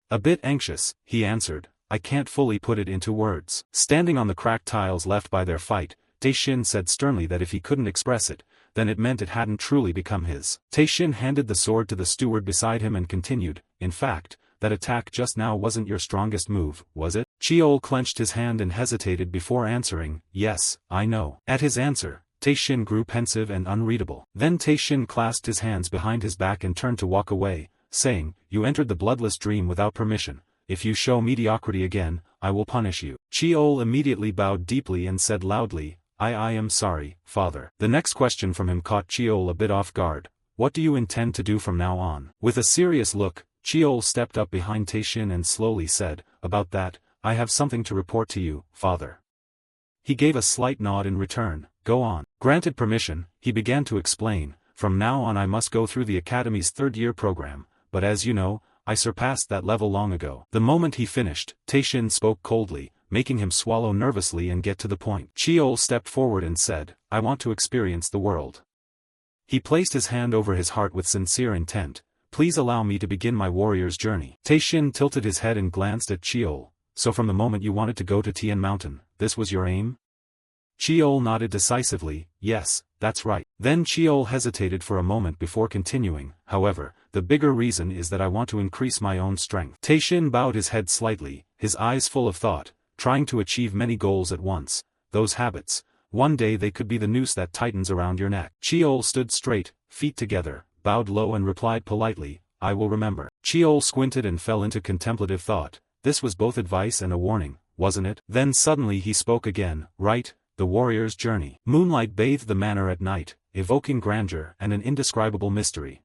A bit anxious, he answered, "I can't fully put it into words." Standing on the cracked tiles left by their fight, Taishin said sternly that if he couldn't express it, then it meant it hadn't truly become his. Taishin handed the sword to the steward beside him and continued, "In fact, that attack just now wasn't your strongest move, was it?" Cheol clenched his hand and hesitated before answering, "Yes, I know." At his answer, Taishin grew pensive and unreadable. Then Taishin clasped his hands behind his back and turned to walk away, saying, "You entered the bloodless dream without permission. If you show mediocrity again, I will punish you." Cheol immediately bowed deeply and said loudly, I am sorry, father." The next question from him caught Cheol a bit off guard. "What do you intend to do from now on?" With a serious look, Cheol stepped up behind Taishin and slowly said, "About that, I have something to report to you, father." He gave a slight nod in return. "Go on." Granted permission, he began to explain, "From now on I must go through the Academy's third-year program, but as you know, I surpassed that level long ago." The moment he finished, Taishin spoke coldly, making him swallow nervously and get to the point. Cheol stepped forward and said, "I want to experience the world." He placed his hand over his heart with sincere intent. "Please allow me to begin my warrior's journey." Taishin tilted his head and glanced at Cheol. "So from the moment you wanted to go to Tian Mountain, this was your aim?" Cheol nodded decisively, "Yes, that's right." Then Cheol hesitated for a moment before continuing, "However, the bigger reason is that I want to increase my own strength." Taishin bowed his head slightly, his eyes full of thought, trying to achieve many goals at once. Those habits, one day they could be the noose that tightens around your neck. Cheol stood straight, feet together, bowed low and replied politely, "I will remember." Cheol squinted and fell into contemplative thought. This was both advice and a warning, wasn't it? Then suddenly he spoke again, "Right, the warrior's journey." Moonlight bathed the manor at night, evoking grandeur and an indescribable mystery.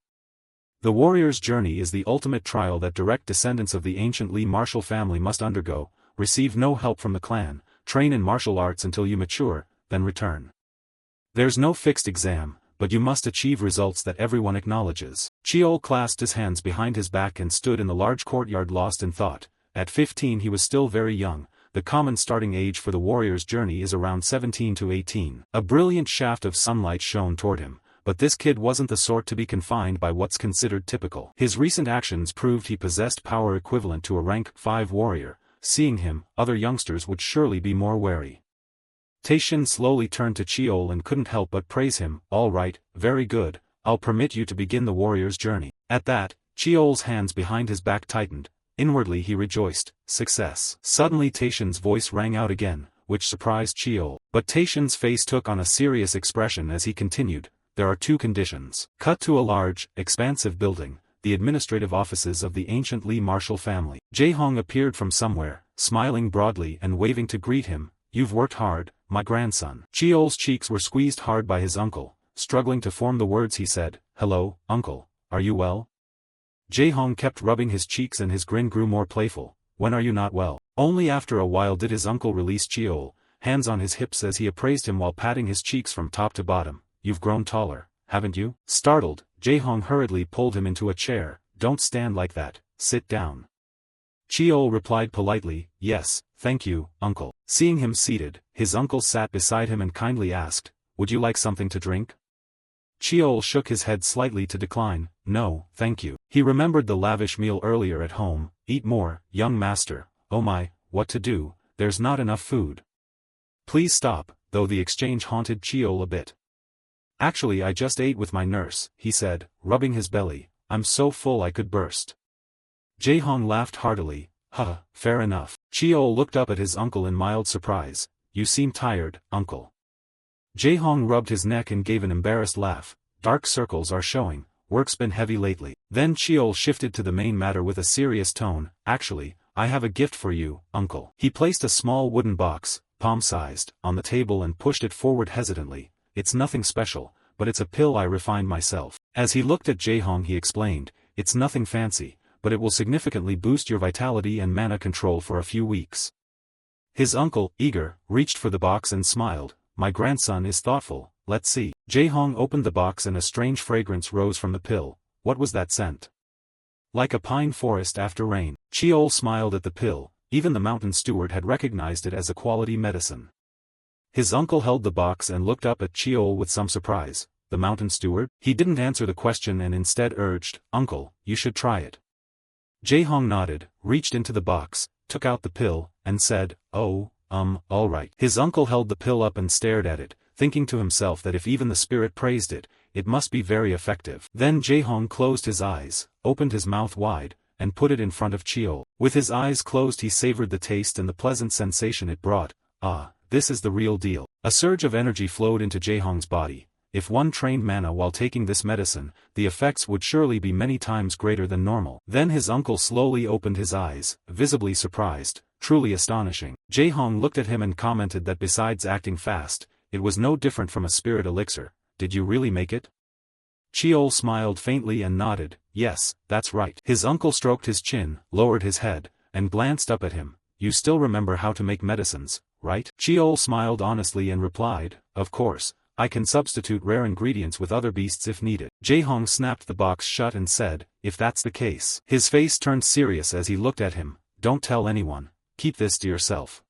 The warrior's journey is the ultimate trial that direct descendants of the ancient Lee martial family must undergo. Receive no help from the clan, train in martial arts until you mature, then return. There's no fixed exam, but you must achieve results that everyone acknowledges. Cheol clasped his hands behind his back and stood in the large courtyard lost in thought. At 15 he was still very young. The common starting age for the warrior's journey is around 17 to 18. A brilliant shaft of sunlight shone toward him, but this kid wasn't the sort to be confined by what's considered typical. His recent actions proved he possessed power equivalent to a rank 5 warrior. Seeing him, other youngsters would surely be more wary. Taishin slowly turned to Cheol and couldn't help but praise him. "All right, very good, I'll permit you to begin the warrior's journey." At that, Cheol's hands behind his back tightened. Inwardly he rejoiced, success. Suddenly Taishan's voice rang out again, which surprised Cheol. But Taishan's face took on a serious expression as he continued, there are 2 conditions. Cut to a large, expansive building, the administrative offices of the ancient Lee martial family. Jae-hong appeared from somewhere, smiling broadly and waving to greet him, you've worked hard, my grandson. Cheol's cheeks were squeezed hard by his uncle, struggling to form the words he said, hello, uncle, are you well? Jae-hong kept rubbing his cheeks and his grin grew more playful, when are you not well? Only after a while did his uncle release Cheol, hands on his hips as he appraised him while patting his cheeks from top to bottom, you've grown taller, haven't you? Startled, Jae-hong hurriedly pulled him into a chair, don't stand like that, sit down. Cheol replied politely, yes, thank you, uncle. Seeing him seated, his uncle sat beside him and kindly asked, would you like something to drink? Cheol shook his head slightly to decline, no, thank you. He remembered the lavish meal earlier at home, eat more, young master, oh my, what to do, there's not enough food. Please stop, though the exchange haunted Cheol a bit. Actually I just ate with my nurse, he said, rubbing his belly, I'm so full I could burst. Jae-hong laughed heartily, fair enough. Cheol looked up at his uncle in mild surprise, you seem tired, uncle. Jae-hong rubbed his neck and gave an embarrassed laugh, dark circles are showing, work's been heavy lately. Then Cheol shifted to the main matter with a serious tone, actually, I have a gift for you, uncle. He placed a small wooden box, palm-sized, on the table and pushed it forward hesitantly, it's nothing special, but it's a pill I refined myself. As he looked at Jae-hong he explained, it's nothing fancy, but it will significantly boost your vitality and mana control for a few weeks. His uncle, eager, reached for the box and smiled, my grandson is thoughtful, let's see. Jae-hong opened the box and a strange fragrance rose from the pill, what was that scent? Like a pine forest after rain. Cheol smiled at the pill, even the mountain steward had recognized it as a quality medicine. His uncle held the box and looked up at Cheol with some surprise, the mountain steward? He didn't answer the question and instead urged, uncle, you should try it. Jae-hong nodded, reached into the box, took out the pill, and said, oh, all right. His uncle held the pill up and stared at it, thinking to himself that if even the spirit praised it, it must be very effective. Then Jae-hong closed his eyes, opened his mouth wide, and put it in front of Cheol. With his eyes closed he savored the taste and the pleasant sensation it brought, this is the real deal. A surge of energy flowed into Jae-hong's body. If one trained mana while taking this medicine, the effects would surely be many times greater than normal. Then his uncle slowly opened his eyes, visibly surprised, truly astonishing. Jae-hong looked at him and commented that besides acting fast, it was no different from a spirit elixir. Did you really make it? Cheol smiled faintly and nodded, yes, that's right. His uncle stroked his chin, lowered his head, and glanced up at him. You still remember how to make medicines, right? Cheol smiled honestly and replied, of course. I can substitute rare ingredients with other beasts if needed. Jae-hong snapped the box shut and said, if that's the case. His face turned serious as he looked at him, don't tell anyone, keep this to yourself.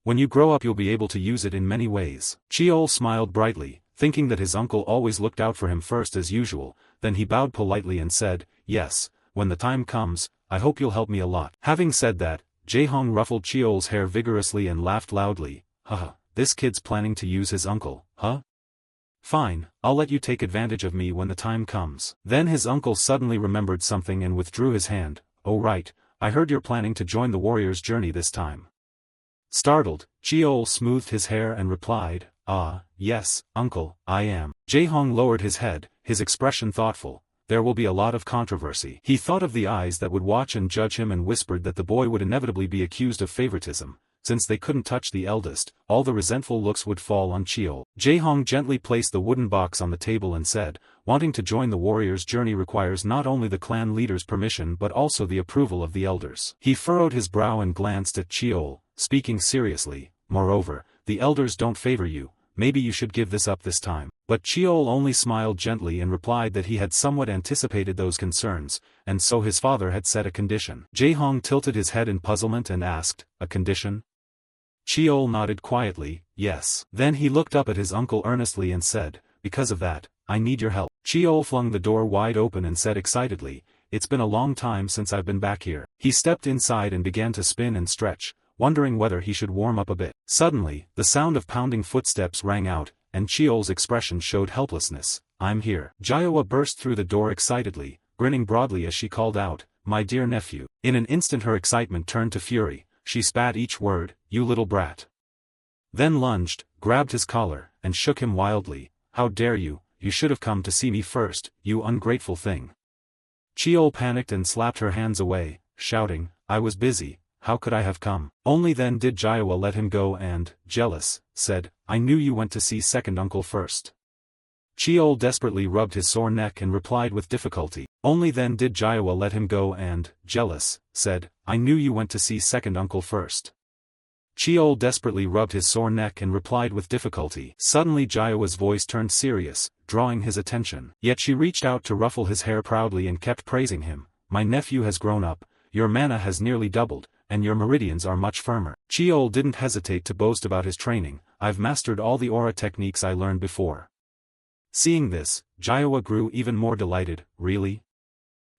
When you grow up you'll be able to use it in many ways. Cheol smiled brightly, thinking that his uncle always looked out for him first as usual, then he bowed politely and said, yes, when the time comes, I hope you'll help me a lot. Having said that, Jae-hong ruffled Cheol's hair vigorously and laughed loudly, haha. This kid's planning to use his uncle, huh? Fine, I'll let you take advantage of me when the time comes. Then his uncle suddenly remembered something and withdrew his hand, oh right, I heard you're planning to join the warrior's journey this time. Startled, Cheol smoothed his hair and replied, yes, uncle, I am. Jae-hong lowered his head, his expression thoughtful, there will be a lot of controversy. He thought of the eyes that would watch and judge him and whispered that the boy would inevitably be accused of favoritism. Since they couldn't touch the eldest, all the resentful looks would fall on Cheol. Jae-hong gently placed the wooden box on the table and said, wanting to join the warrior's journey requires not only the clan leader's permission but also the approval of the elders. He furrowed his brow and glanced at Cheol, speaking seriously, moreover, the elders don't favor you, maybe you should give this up this time. But Cheol only smiled gently and replied that he had somewhat anticipated those concerns, and so his father had set a condition. Jae-hong tilted his head in puzzlement and asked, a condition? Cheol nodded quietly, yes. Then he looked up at his uncle earnestly and said, because of that, I need your help. Cheol flung the door wide open and said excitedly, it's been a long time since I've been back here. He stepped inside and began to spin and stretch, wondering whether he should warm up a bit. Suddenly, the sound of pounding footsteps rang out, and Cheol's expression showed helplessness. I'm here. Jaewa burst through the door excitedly, grinning broadly as she called out, my dear nephew. In an instant her excitement turned to fury, she spat each word, you little brat. Then lunged, grabbed his collar, and shook him wildly, how dare you, you should have come to see me first, you ungrateful thing. Cheol panicked and slapped her hands away, shouting, I was busy, how could I have come? Only then did Jayawa let him go and, jealous, said, I knew you went to see second uncle first. Cheol desperately rubbed his sore neck and replied with difficulty. Only then did Jayawa let him go and, jealous, said, I knew you went to see second uncle first. Cheol desperately rubbed his sore neck and replied with difficulty. Suddenly Jayawa's voice turned serious, drawing his attention. Yet she reached out to ruffle his hair proudly and kept praising him. My nephew has grown up, your mana has nearly doubled, and your meridians are much firmer. Cheol didn't hesitate to boast about his training. I've mastered all the aura techniques I learned before. Seeing this, Jayawa grew even more delighted. Really?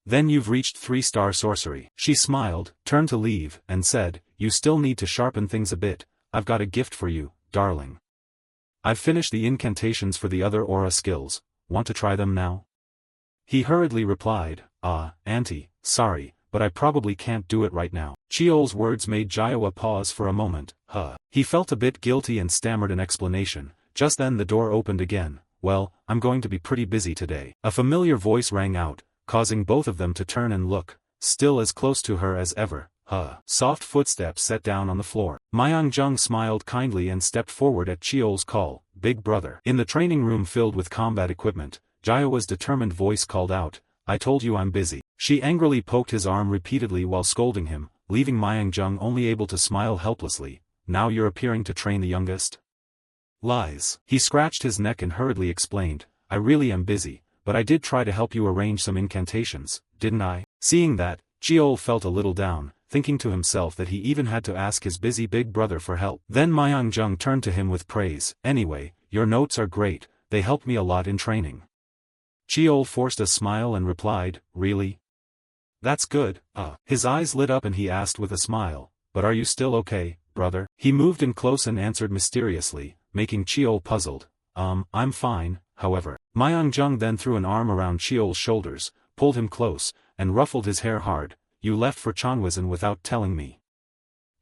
Then you've reached 3-star sorcery. She smiled, turned to leave, and said, you still need to sharpen things a bit. I've got a gift for you, darling. I've finished the incantations for the other aura skills. Want to try them now? He hurriedly replied, auntie, sorry, but I probably can't do it right now. Cheol's words made Jayawa pause for a moment. He felt a bit guilty and stammered an explanation. Just then the door opened again. Well, I'm going to be pretty busy today. A familiar voice rang out, causing both of them to turn and look, still as close to her as ever. Soft footsteps set down on the floor. Myung-jung smiled kindly and stepped forward at Cheol's call, big brother. In the training room filled with combat equipment, Jayawa's determined voice called out, I told you I'm busy. She angrily poked his arm repeatedly while scolding him, leaving Myung-jung only able to smile helplessly. Now you're appearing to train the youngest? Lies. He scratched his neck and hurriedly explained, I really am busy, but I did try to help you arrange some incantations, didn't I? Seeing that, Cheol felt a little down, thinking to himself that he even had to ask his busy big brother for help. Then Myung-jung turned to him with praise, anyway, your notes are great, they helped me a lot in training. Cheol forced a smile and replied, really? That's good. His eyes lit up and he asked with a smile, but are you still okay, brother? He moved in close and answered mysteriously, making Cheol puzzled. I'm fine, however. Myung-jung then threw an arm around Cheol's shoulders, pulled him close, and ruffled his hair hard. You left for Cheonwison without telling me.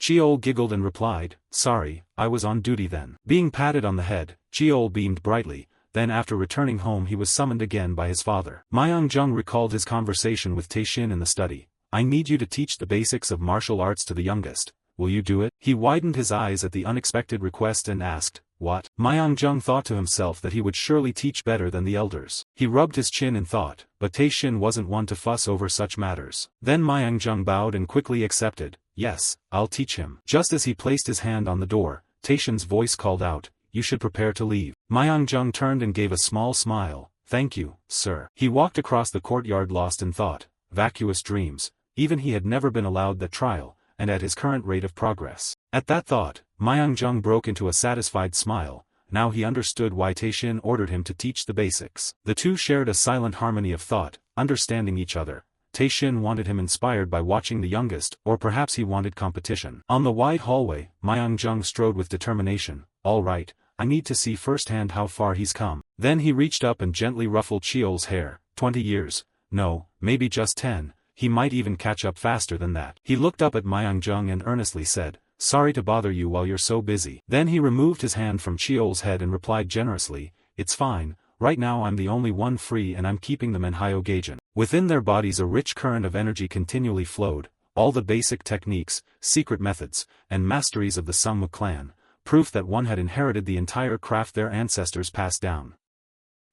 Cheol giggled and replied, sorry, I was on duty then. Being patted on the head, Cheol beamed brightly, then after returning home he was summoned again by his father. Myung-jung recalled his conversation with Tae-shin in the study. I need you to teach the basics of martial arts to the youngest. Will you do it? He widened his eyes at the unexpected request and asked, what? Myung-jung thought to himself that he would surely teach better than the elders. He rubbed his chin in thought, but Tae-shin wasn't one to fuss over such matters. Then Myung-jung bowed and quickly accepted, yes, I'll teach him. Just as he placed his hand on the door, Tae-shin's voice called out, you should prepare to leave. Myung-jung turned and gave a small smile, thank you, sir. He walked across the courtyard lost in thought, vacuous dreams, even he had never been allowed that trial, and at his current rate of progress. At that thought, Myung-jung broke into a satisfied smile. Now he understood why Tae-shin ordered him to teach the basics. The two shared a silent harmony of thought, understanding each other. Tae-shin wanted him inspired by watching the youngest, or perhaps he wanted competition. On the wide hallway, Myung-jung strode with determination. All right, I need to see firsthand how far he's come. Then he reached up and gently ruffled Cheol's hair. 20 years. No, maybe just 10. He might even catch up faster than that. He looked up at Myung-jung and earnestly said, sorry to bother you while you're so busy. Then he removed his hand from Cheol's head and replied generously, it's fine, right now I'm the only one free and I'm keeping them in Hyogagen. Within their bodies a rich current of energy continually flowed, all the basic techniques, secret methods, and masteries of the Sungwoo clan, proof that one had inherited the entire craft their ancestors passed down.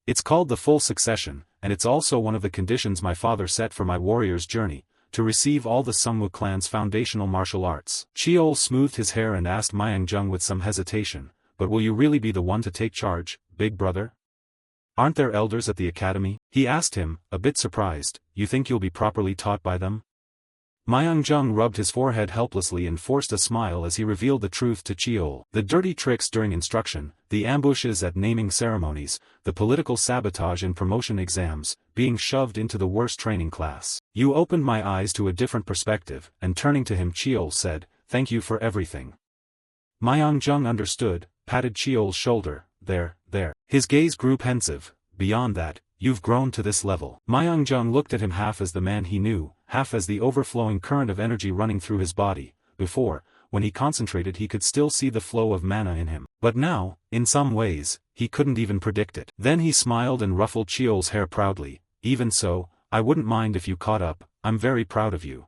It's called the full succession, and it's also one of the conditions my father set for my warrior's journey, to receive all the Sungwoo clan's foundational martial arts. Cheol smoothed his hair and asked Myung-jung with some hesitation, but will you really be the one to take charge, big brother? Aren't there elders at the academy? He asked him, a bit surprised. You think you'll be properly taught by them? Myung-jung rubbed his forehead helplessly and forced a smile as he revealed the truth to Cheol. The dirty tricks during instruction, the ambushes at naming ceremonies, the political sabotage in promotion exams, being shoved into the worst training class. You opened my eyes to a different perspective, and turning to him Cheol said, thank you for everything. Myung-jung understood, patted Cheol's shoulder, there. His gaze grew pensive, beyond that, you've grown to this level. Ma Young-jung looked at him half as the man he knew, half as the overflowing current of energy running through his body. Before, when he concentrated he could still see the flow of mana in him. But now, in some ways, he couldn't even predict it. Then he smiled and ruffled Cheol's hair proudly. Even so, I wouldn't mind if you caught up, I'm very proud of you.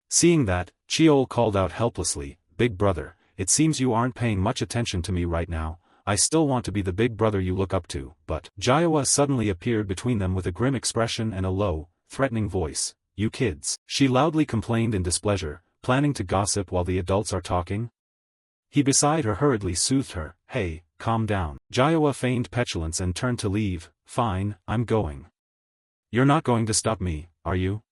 Seeing that, Cheol called out helplessly, Big brother, it seems you aren't paying much attention to me right now. I still want to be the big brother you look up to, but Jaewa suddenly appeared between them with a grim expression and a low, threatening voice. You kids, she loudly complained in displeasure, planning to gossip while the adults are talking. He beside her hurriedly soothed her, hey, calm down. Jaewa feigned petulance and turned to leave. Fine, I'm going. You're not going to stop me, are you?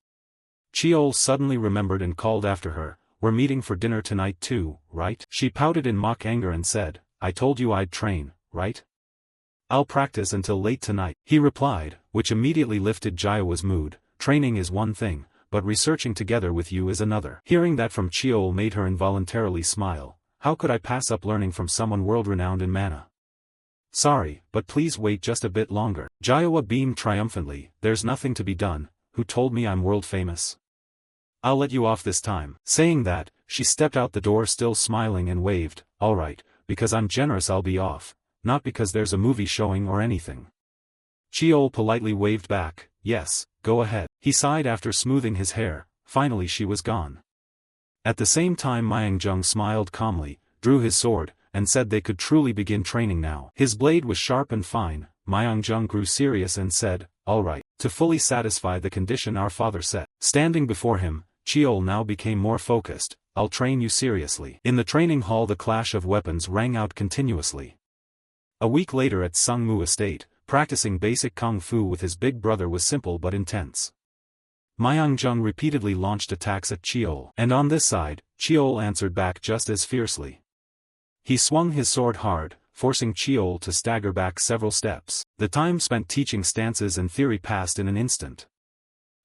Cheol suddenly remembered and called after her, we're meeting for dinner tonight too, right? She pouted in mock anger and said, I told you I'd train, right? I'll practice until late tonight, he replied, which immediately lifted Jaewa's mood. Training is one thing, but researching together with you is another. Hearing that from Cheol made her involuntarily smile. How could I pass up learning from someone world-renowned in mana? Sorry, but please wait just a bit longer. Jaewa beamed triumphantly, there's nothing to be done. Who told me I'm world-famous? I'll let you off this time. Saying that, she stepped out the door still smiling and waved, alright, because I'm generous I'll be off, not because there's a movie showing or anything. Cheol politely waved back, yes, go ahead. He sighed after smoothing his hair, finally she was gone. At the same time Ma Young-jung smiled calmly, drew his sword, and said they could truly begin training now. His blade was sharp and fine. Ma Young-jung grew serious and said, alright, to fully satisfy the condition our father set. Standing before him, Cheol now became more focused. I'll train you seriously. In the training hall the clash of weapons rang out continuously. A week later at Sungmu Estate, practicing basic kung fu with his big brother was simple but intense. Ma Young-jung repeatedly launched attacks at Cheol, and on this side, Cheol answered back just as fiercely. He swung his sword hard, forcing Cheol to stagger back several steps. The time spent teaching stances and theory passed in an instant.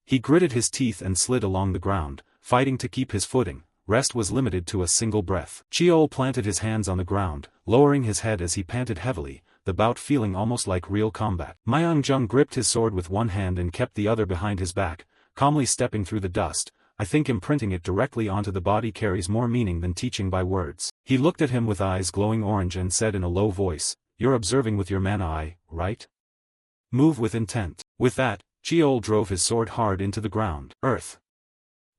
He gritted his teeth and slid along the ground, fighting to keep his footing. Rest was limited to a single breath. Cheol planted his hands on the ground, lowering his head as he panted heavily, the bout feeling almost like real combat. Ma Young-jung gripped his sword with one hand and kept the other behind his back, calmly stepping through the dust. I think imprinting it directly onto the body carries more meaning than teaching by words. He looked at him with eyes glowing orange and said in a low voice, you're observing with your mana eye, right? Move with intent. With that, Cheol drove his sword hard into the ground. Earth.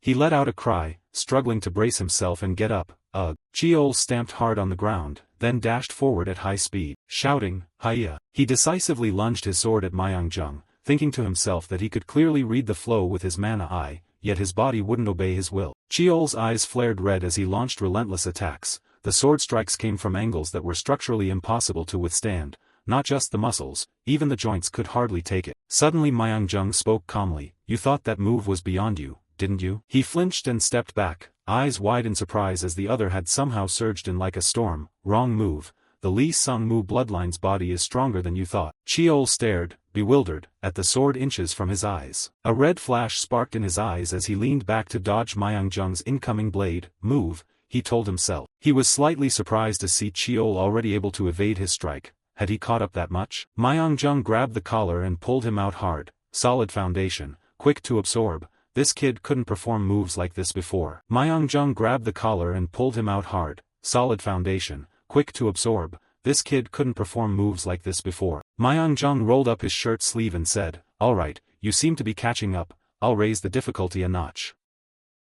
He let out a cry, struggling to brace himself and get up. Ugh. Cheol stamped hard on the ground, then dashed forward at high speed, shouting, Hiya. He decisively lunged his sword at Ma Young-jung, thinking to himself that he could clearly read the flow with his mana eye, yet his body wouldn't obey his will. Cheol's eyes flared red as he launched relentless attacks. The sword strikes came from angles that were structurally impossible to withstand. Not just the muscles, even the joints could hardly take it. Suddenly Ma Young-jung spoke calmly, you thought that move was beyond you, didn't you? He flinched and stepped back, eyes wide in surprise as the other had somehow surged in like a storm. Wrong move. The Lee Sung-mu bloodline's body is stronger than you thought. Cheol stared, bewildered, at the sword inches from his eyes. A red flash sparked in his eyes as he leaned back to dodge Ma Young-jung's incoming blade. Move, he told himself. He was slightly surprised to see Cheol already able to evade his strike. Had he caught up that much? Ma Young-jung grabbed the collar and pulled him out hard. Solid foundation, quick to absorb. This kid couldn't perform moves like this before. Ma Young-jung grabbed the collar and pulled him out hard. Solid foundation, quick to absorb. This kid couldn't perform moves like this before. Ma Young-jung rolled up his shirt sleeve and said, alright, you seem to be catching up, I'll raise the difficulty a notch.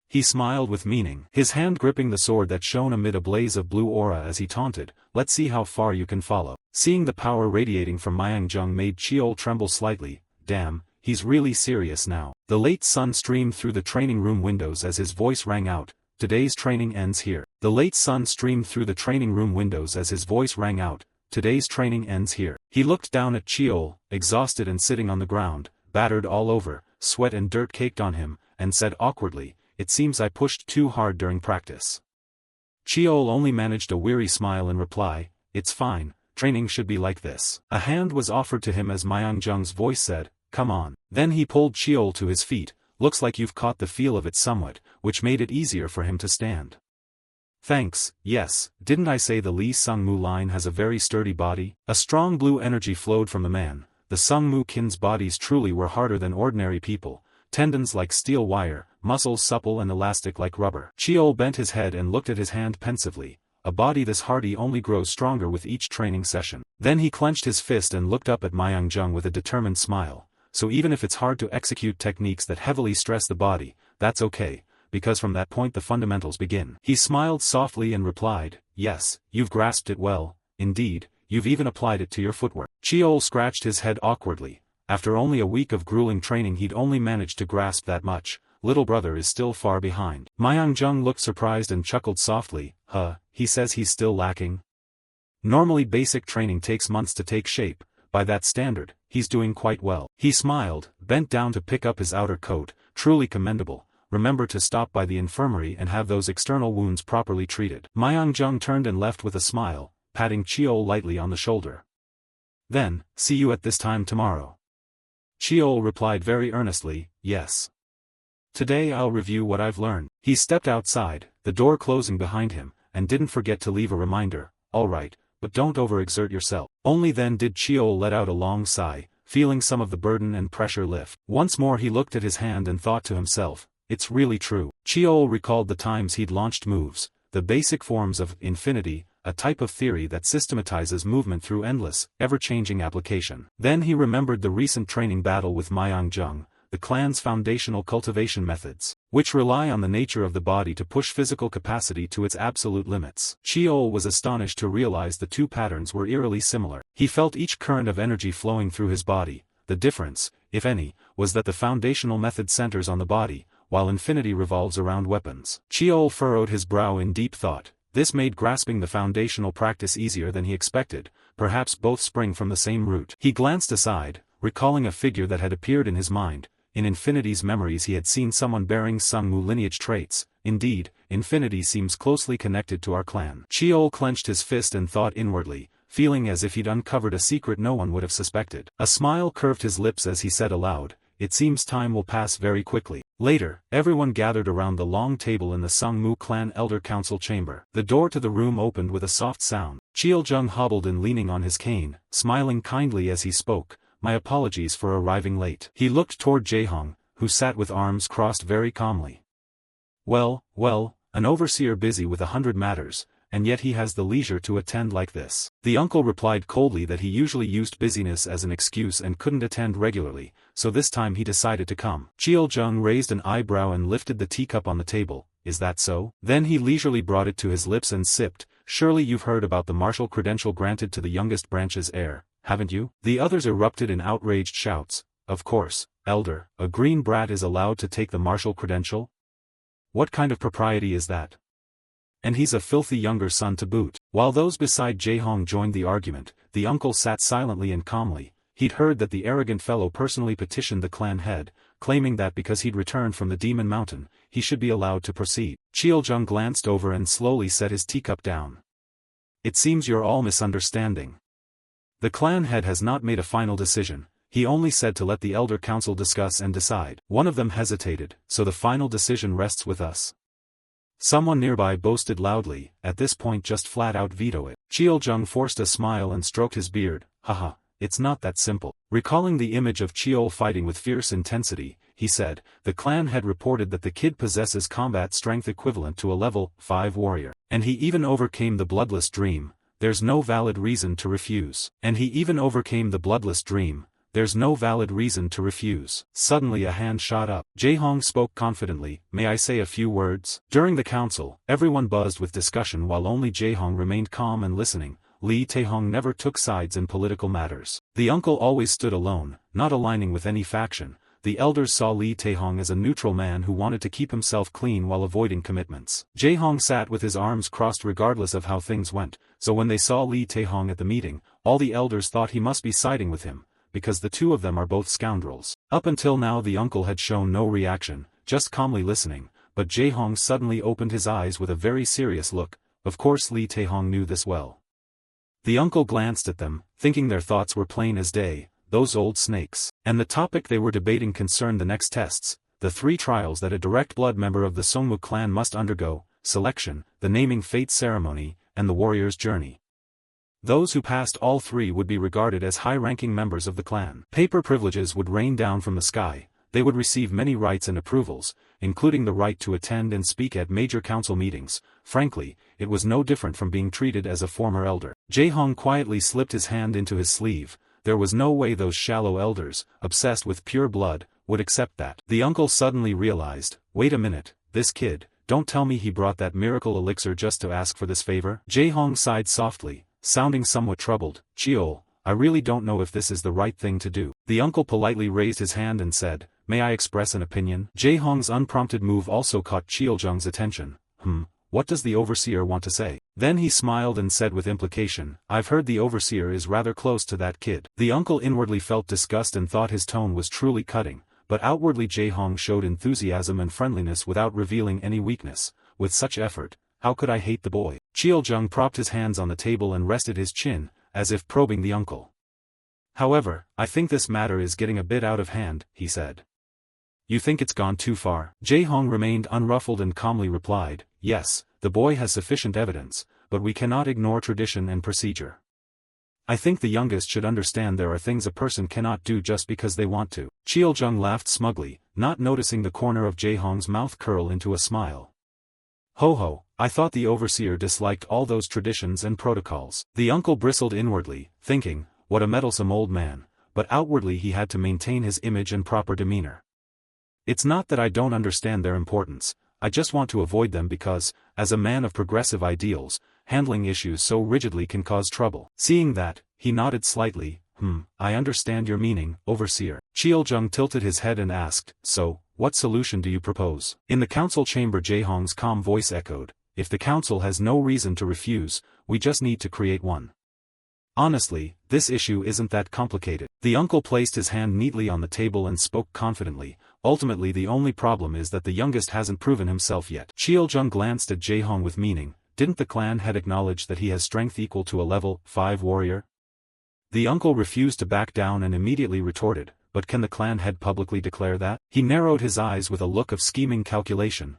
He smiled with meaning, his hand gripping the sword that shone amid a blaze of blue aura as he taunted, let's see how far you can follow. Seeing the power radiating from Ma Young-jung made Cheol tremble slightly. Damn, he's really serious now. The late sun streamed through the training room windows as his voice rang out, today's training ends here. The late sun streamed through the training room windows as his voice rang out, today's training ends here. He looked down at Cheol, exhausted and sitting on the ground, battered all over, sweat and dirt caked on him, and said awkwardly, it seems I pushed too hard during practice. Cheol only managed a weary smile in reply, it's fine, training should be like this. A hand was offered to him as Ma Young-jung's voice said, come on. Then he pulled Cheol to his feet, looks like you've caught the feel of it somewhat, which made it easier for him to stand. Thanks, yes, didn't I say the Lee Sung-mu line has a very sturdy body? A strong blue energy flowed from the man, the Sungmu kin's bodies truly were harder than ordinary people, tendons like steel wire, muscles supple and elastic like rubber. Cheol bent his head and looked at his hand pensively. A body this hardy only grows stronger with each training session. Then he clenched his fist and looked up at Myung-jung with a determined smile. So even if it's hard to execute techniques that heavily stress the body, that's okay, because from that point the fundamentals begin. He smiled softly and replied, yes, you've grasped it well, indeed, you've even applied it to your footwork. Cheol scratched his head awkwardly. After only a week of grueling training he'd only managed to grasp that much. Little brother is still far behind. Myung-jung looked surprised and chuckled softly. He says he's still lacking? Normally basic training takes months to take shape. By that standard, he's doing quite well. He smiled, bent down to pick up his outer coat. Truly commendable. Remember to stop by the infirmary and have those external wounds properly treated. Myung-jung turned and left with a smile, patting Cheol lightly on the shoulder. Then, see you at this time tomorrow. Cheol replied very earnestly, yes. Today I'll review what I've learned. He stepped outside, the door closing behind him, and didn't forget to leave a reminder, alright, but don't overexert yourself. Only then did Cheol let out a long sigh, feeling some of the burden and pressure lift. Once more he looked at his hand and thought to himself, it's really true. Cheol recalled the times he'd launched moves, the basic forms of infinity, a type of theory that systematizes movement through endless, ever-changing application. Then he remembered the recent training battle with Myung-jung, the clan's foundational cultivation methods, which rely on the nature of the body to push physical capacity to its absolute limits. Cheol was astonished to realize the two patterns were eerily similar. He felt each current of energy flowing through his body. The difference, if any, was that the foundational method centers on the body, while infinity revolves around weapons. Cheol furrowed his brow in deep thought. This made grasping the foundational practice easier than he expected, perhaps both spring from the same root. He glanced aside, recalling a figure that had appeared in his mind. In Infinity's memories he had seen someone bearing Sungmu lineage traits. Indeed, Infinity seems closely connected to our clan. Cheol clenched his fist and thought inwardly, feeling as if he'd uncovered a secret no one would have suspected. A smile curved his lips as he said aloud, it seems time will pass very quickly. Later, everyone gathered around the long table in the Sungmu clan elder council chamber. The door to the room opened with a soft sound. Cheol-jung hobbled in leaning on his cane, smiling kindly as he spoke. My apologies for arriving late. He looked toward Jae-hong, who sat with arms crossed very calmly. Well, an overseer busy with 100 matters, and yet he has the leisure to attend like this. The uncle replied coldly that he usually used busyness as an excuse and couldn't attend regularly, so this time he decided to come. Cheol-jung raised an eyebrow and lifted the teacup on the table. Is that so? Then he leisurely brought it to his lips and sipped. Surely you've heard about the martial credential granted to the youngest branch's heir, haven't you? The others erupted in outraged shouts. Of course, elder, a green brat is allowed to take the martial credential? What kind of propriety is that? And he's a filthy younger son to boot. While those beside Jae-hong joined the argument, the uncle sat silently and calmly. He'd heard that the arrogant fellow personally petitioned the clan head, claiming that because he'd returned from the Demon Mountain, he should be allowed to proceed. Cheol-jung glanced over and slowly set his teacup down. It seems you're all misunderstanding. The clan head has not made a final decision. He only said to let the elder council discuss and decide. One of them hesitated, so the final decision rests with us. Someone nearby boasted loudly, at this point just flat out veto it. Cheol-jung forced a smile and stroked his beard. Haha, it's not that simple. Recalling the image of Cheol fighting with fierce intensity, he said, the clan had reported that the kid possesses combat strength equivalent to a level 5 warrior. And he even overcame the bloodless dream. There's no valid reason to refuse. There's no valid reason to refuse. Suddenly a hand shot up. Jae-hong spoke confidently, may I say a few words? During the council, everyone buzzed with discussion while only Jae-hong remained calm and listening. Lee Tae-hong never took sides in political matters. The uncle always stood alone, not aligning with any faction. The elders saw Lee Tae-hong as a neutral man who wanted to keep himself clean while avoiding commitments. Jae-hong sat with his arms crossed regardless of how things went, so when they saw Lee Tae-hong at the meeting, all the elders thought he must be siding with him, because the two of them are both scoundrels. Up until now the uncle had shown no reaction, just calmly listening, but Jae-hong suddenly opened his eyes with a very serious look. Of course Lee Tae-hong knew this well. The uncle glanced at them, thinking their thoughts were plain as day, those old snakes. And the topic they were debating concerned the next tests, the 3 trials that a direct blood member of the Sungmu clan must undergo, selection, the naming fate ceremony, and the warrior's journey. Those who passed all three would be regarded as high-ranking members of the clan. Paper privileges would rain down from the sky, they would receive many rights and approvals, including the right to attend and speak at major council meetings. Frankly, it was no different from being treated as a former elder. Jae-hong quietly slipped his hand into his sleeve. There was no way those shallow elders, obsessed with pure blood, would accept that. The uncle suddenly realized, wait a minute, this kid, don't tell me he brought that miracle elixir just to ask for this favor? Jae-hong sighed softly, sounding somewhat troubled. Cheol, I really don't know if this is the right thing to do. The uncle politely raised his hand and said, may I express an opinion? Jae-hong's unprompted move also caught Cheol-jung's attention. What does the overseer want to say? Then he smiled and said with implication, I've heard the overseer is rather close to that kid. The uncle inwardly felt disgust and thought his tone was truly cutting, but outwardly Jae-hong showed enthusiasm and friendliness without revealing any weakness. With such effort, how could I hate the boy? Cheol-jung propped his hands on the table and rested his chin, as if probing the uncle. However, I think this matter is getting a bit out of hand, he said. You think it's gone too far? Jae-hong remained unruffled and calmly replied, yes, the boy has sufficient evidence, but we cannot ignore tradition and procedure. I think the youngest should understand there are things a person cannot do just because they want to. Cheol-jung laughed smugly, not noticing the corner of Jae-hong's mouth curl into a smile. Ho ho, I thought the overseer disliked all those traditions and protocols. The uncle bristled inwardly, thinking, what a meddlesome old man, but outwardly he had to maintain his image and proper demeanor. It's not that I don't understand their importance, I just want to avoid them because, as a man of progressive ideals, handling issues so rigidly can cause trouble. Seeing that, he nodded slightly, I understand your meaning, overseer. Cheol-jung tilted his head and asked, so, what solution do you propose? In the council chamber Jae-hong's calm voice echoed, if the council has no reason to refuse, we just need to create one. Honestly, this issue isn't that complicated. The uncle placed his hand neatly on the table and spoke confidently, ultimately the only problem is that the youngest hasn't proven himself yet. Cheol-jung glanced at Jae-hong with meaning, didn't the clan head acknowledge that he has strength equal to a level 5 warrior? The uncle refused to back down and immediately retorted, but can the clan head publicly declare that? He narrowed his eyes with a look of scheming calculation.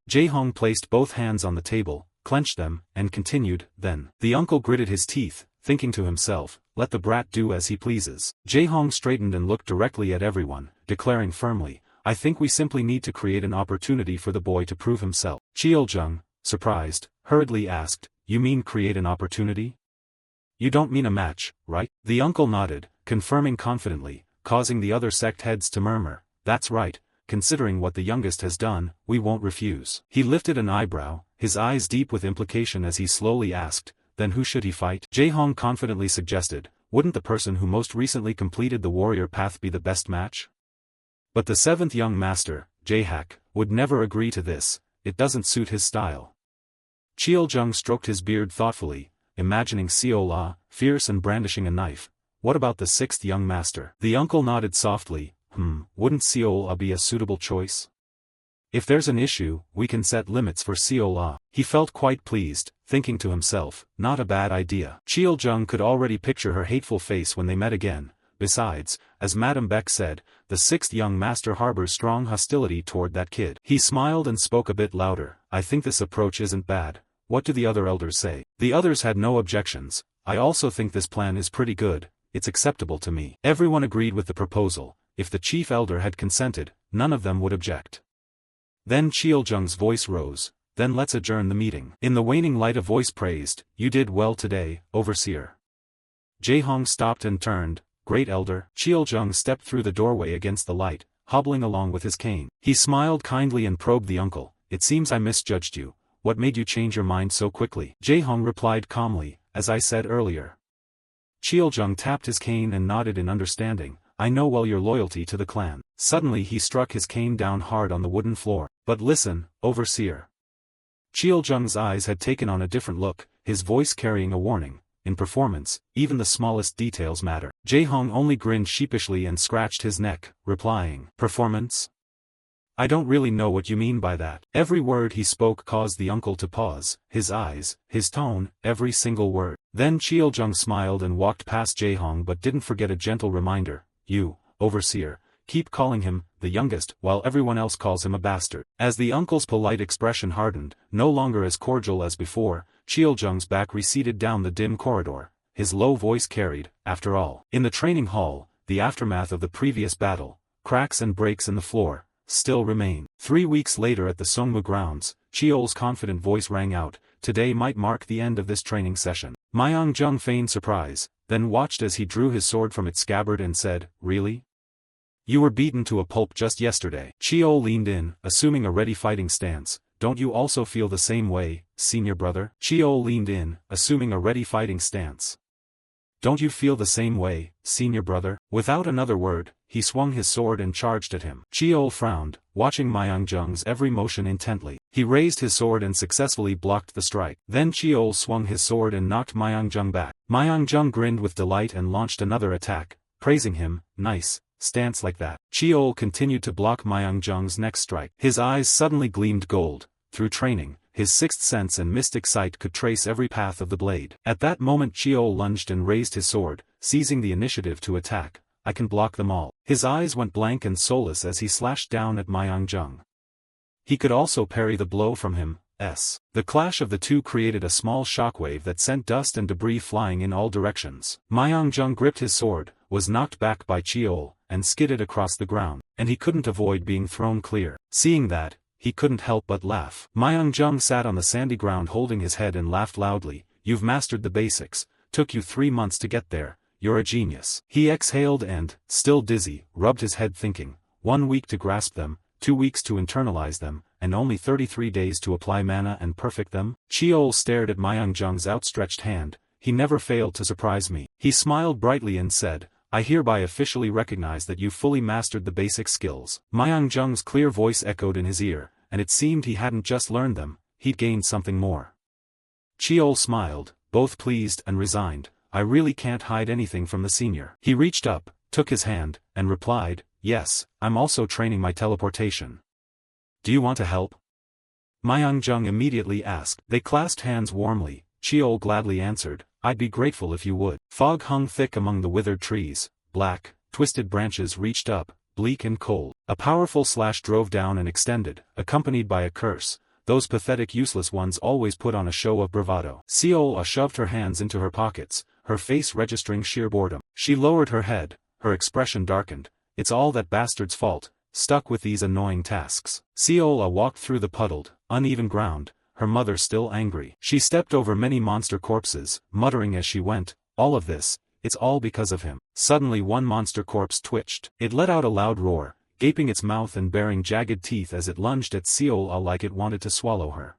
Jae-hong placed both hands on the table, clenched them, and continued, then. The uncle gritted his teeth, thinking to himself, let the brat do as he pleases. Jae-hong straightened and looked directly at everyone, declaring firmly, I think we simply need to create an opportunity for the boy to prove himself. Cheol-jung, surprised, hurriedly asked, you mean create an opportunity? You don't mean a match, right? The uncle nodded, confirming confidently, causing the other sect heads to murmur, that's right, considering what the youngest has done, we won't refuse. He lifted an eyebrow, his eyes deep with implication as he slowly asked, then who should he fight? Jae-hong confidently suggested, wouldn't the person who most recently completed the warrior path be the best match? But the seventh young master, Jae-hak, would never agree to this, it doesn't suit his style. Cheol-jung stroked his beard thoughtfully, imagining Seol-ah, fierce and brandishing a knife. What about the sixth young master? The uncle nodded softly, wouldn't Seol-ah be a suitable choice? If there's an issue, we can set limits for Seol-ah. He felt quite pleased, thinking to himself, not a bad idea. Cheol-jung could already picture her hateful face when they met again. Besides, as Madame Beck said, the sixth young master harbors strong hostility toward that kid. He smiled and spoke a bit louder, I think this approach isn't bad. What do the other elders say? The others had no objections. I also think this plan is pretty good, it's acceptable to me. Everyone agreed with the proposal. If the chief elder had consented, none of them would object. Then Cheol-jung's voice rose, then let's adjourn the meeting. In the waning light a voice praised, you did well today, overseer. Jae-hong stopped and turned, great elder. Cheol-jung stepped through the doorway against the light, hobbling along with his cane. He smiled kindly and probed the uncle, it seems I misjudged you, what made you change your mind so quickly? Jae-hong replied calmly, as I said earlier. Cheol-jung tapped his cane and nodded in understanding, I know well your loyalty to the clan. Suddenly he struck his cane down hard on the wooden floor. But listen, overseer. Cheol-jung's eyes had taken on a different look, his voice carrying a warning. In performance, even the smallest details matter. Jae-hong only grinned sheepishly and scratched his neck, replying, performance? I don't really know what you mean by that. Every word he spoke caused the uncle to pause, his eyes, his tone, every single word. Then Cheol-jung smiled and walked past Jae-hong but didn't forget a gentle reminder, you, overseer, keep calling him, the youngest, while everyone else calls him a bastard. As the uncle's polite expression hardened, no longer as cordial as before, Cheol-jung's back receded down the dim corridor, his low voice carried, after all. In the training hall, the aftermath of the previous battle, cracks and breaks in the floor, still remain. 3 weeks later at the Sungmu grounds, Cheol's confident voice rang out, today might mark the end of this training session. Myung-jung feigned surprise, then watched as he drew his sword from its scabbard and said, really? You were beaten to a pulp just yesterday. Cheol leaned in, assuming a ready fighting stance. Don't you also feel the same way, senior brother? Cheol leaned in, assuming a ready fighting stance. Don't you feel the same way, senior brother? Without another word, he swung his sword and charged at him. Cheol frowned, watching Myung-jung's every motion intently. He raised his sword and successfully blocked the strike. Then Cheol swung his sword and knocked Myung-jung back. Myung-jung grinned with delight and launched another attack, praising him, nice stance like that. Cheol continued to block Myung-jung's next strike. His eyes suddenly gleamed gold. Through training, his sixth sense and mystic sight could trace every path of the blade. At that moment Cheol lunged and raised his sword, seizing the initiative to attack. I can block them all. His eyes went blank and soulless as he slashed down at Myung-jung. He could also parry the blow from him. The clash of the two created a small shockwave that sent dust and debris flying in all directions. Myung-jung gripped his sword, was knocked back by Cheol, and skidded across the ground, and he couldn't avoid being thrown clear. Seeing that, he couldn't help but laugh. Myung-jung sat on the sandy ground holding his head and laughed loudly. You've mastered the basics, took you 3 months to get there, you're a genius. He exhaled and, still dizzy, rubbed his head thinking, 1 week to grasp them, 2 weeks to internalize them, and only 33 days to apply mana and perfect them? Cheol stared at Myung-jung's outstretched hand. He never failed to surprise me. He smiled brightly and said, I hereby officially recognize that you fully mastered the basic skills. Myung-jung's clear voice echoed in his ear, and it seemed he hadn't just learned them, he'd gained something more. Cheol smiled, both pleased and resigned. I really can't hide anything from the senior. He reached up, took his hand, and replied, yes, I'm also training my teleportation. Do you want to help? Myung-jung immediately asked. They clasped hands warmly. Cheol gladly answered, I'd be grateful if you would. Fog hung thick among the withered trees, black, twisted branches reached up, bleak and cold. A powerful slash drove down and extended, accompanied by a curse. Those pathetic useless ones always put on a show of bravado. Seol shoved her hands into her pockets, her face registering sheer boredom. She lowered her head, her expression darkened. It's all that bastard's fault, stuck with these annoying tasks. Seol walked through the puddled, uneven ground, her mother still angry. She stepped over many monster corpses, muttering as she went, all of this, it's all because of him. Suddenly one monster corpse twitched. It let out a loud roar, gaping its mouth and baring jagged teeth as it lunged at Seol like it wanted to swallow her.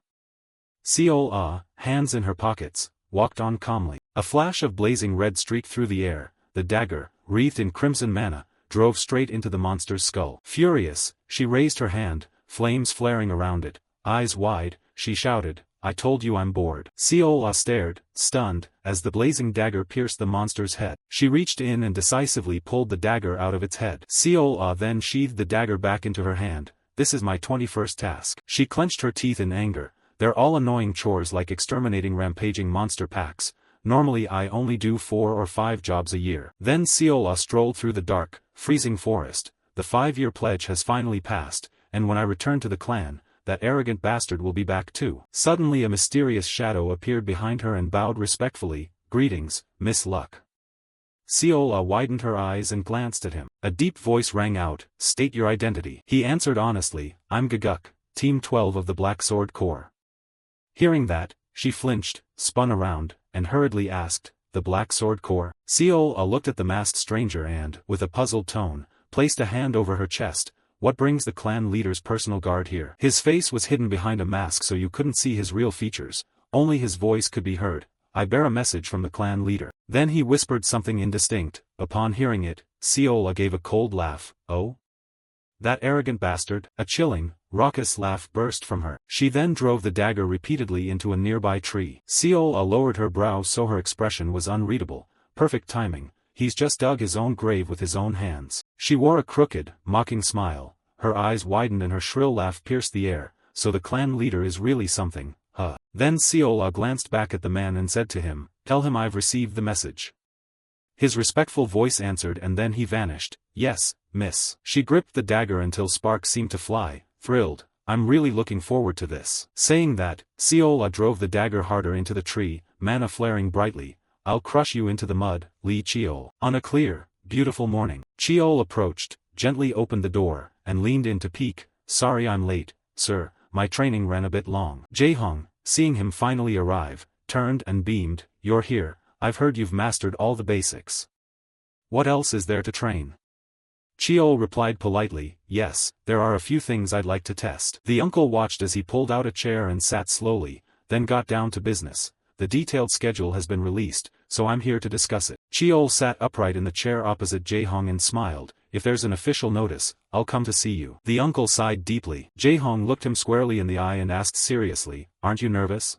Seol, hands in her pockets, walked on calmly. A flash of blazing red streaked through the air. The dagger, wreathed in crimson mana, drove straight into the monster's skull. Furious, she raised her hand, flames flaring around it. Eyes wide, she shouted, I told you I'm bored. Seol stared, stunned, as the blazing dagger pierced the monster's head. She reached in and decisively pulled the dagger out of its head. Seol then sheathed the dagger back into her hand. This is my 21st task. She clenched her teeth in anger. They're all annoying chores like exterminating rampaging monster packs. Normally I only do 4 or 5 jobs a year. Then Seol strolled through the dark, freezing forest. The 5-year pledge has finally passed, and when I return to the clan, that arrogant bastard will be back too. Suddenly a mysterious shadow appeared behind her and bowed respectfully, greetings, Miss Luck. Seol widened her eyes and glanced at him. A deep voice rang out, state your identity. He answered honestly, I'm Gaguk, Team 12 of the Black Sword Corps. Hearing that, she flinched, spun around, and hurriedly asked, the Black Sword Corps? Seol looked at the masked stranger and, with a puzzled tone, placed a hand over her chest. What brings the clan leader's personal guard here? His face was hidden behind a mask so you couldn't see his real features, only his voice could be heard. I bear a message from the clan leader. Then he whispered something indistinct. Upon hearing it, Seol gave a cold laugh. Oh? That arrogant bastard. A chilling, raucous laugh burst from her. She then drove the dagger repeatedly into a nearby tree. Seol lowered her brow so her expression was unreadable. Perfect timing. He's just dug his own grave with his own hands. She wore a crooked, mocking smile. Her eyes widened and her shrill laugh pierced the air. So the clan leader is really something, huh? Then Seol glanced back at the man and said to him, tell him I've received the message. His respectful voice answered and then he vanished. Yes, miss. She gripped the dagger until sparks seemed to fly, thrilled. I'm really looking forward to this. Saying that, Seol drove the dagger harder into the tree, mana flaring brightly. I'll crush you into the mud, Li Chiol. On a clear, beautiful morning, Chiol approached, gently opened the door, and leaned in to peek. Sorry I'm late, sir, my training ran a bit long. Jae-hong, seeing him finally arrive, turned and beamed, you're here, I've heard you've mastered all the basics. What else is there to train? Chiol replied politely, yes, there are a few things I'd like to test. The uncle watched as he pulled out a chair and sat slowly, then got down to business. The detailed schedule has been released, so I'm here to discuss it. Chiol sat upright in the chair opposite Jae-hong and smiled, if there's an official notice, I'll come to see you. The uncle sighed deeply. Jae-hong looked him squarely in the eye and asked seriously, aren't you nervous?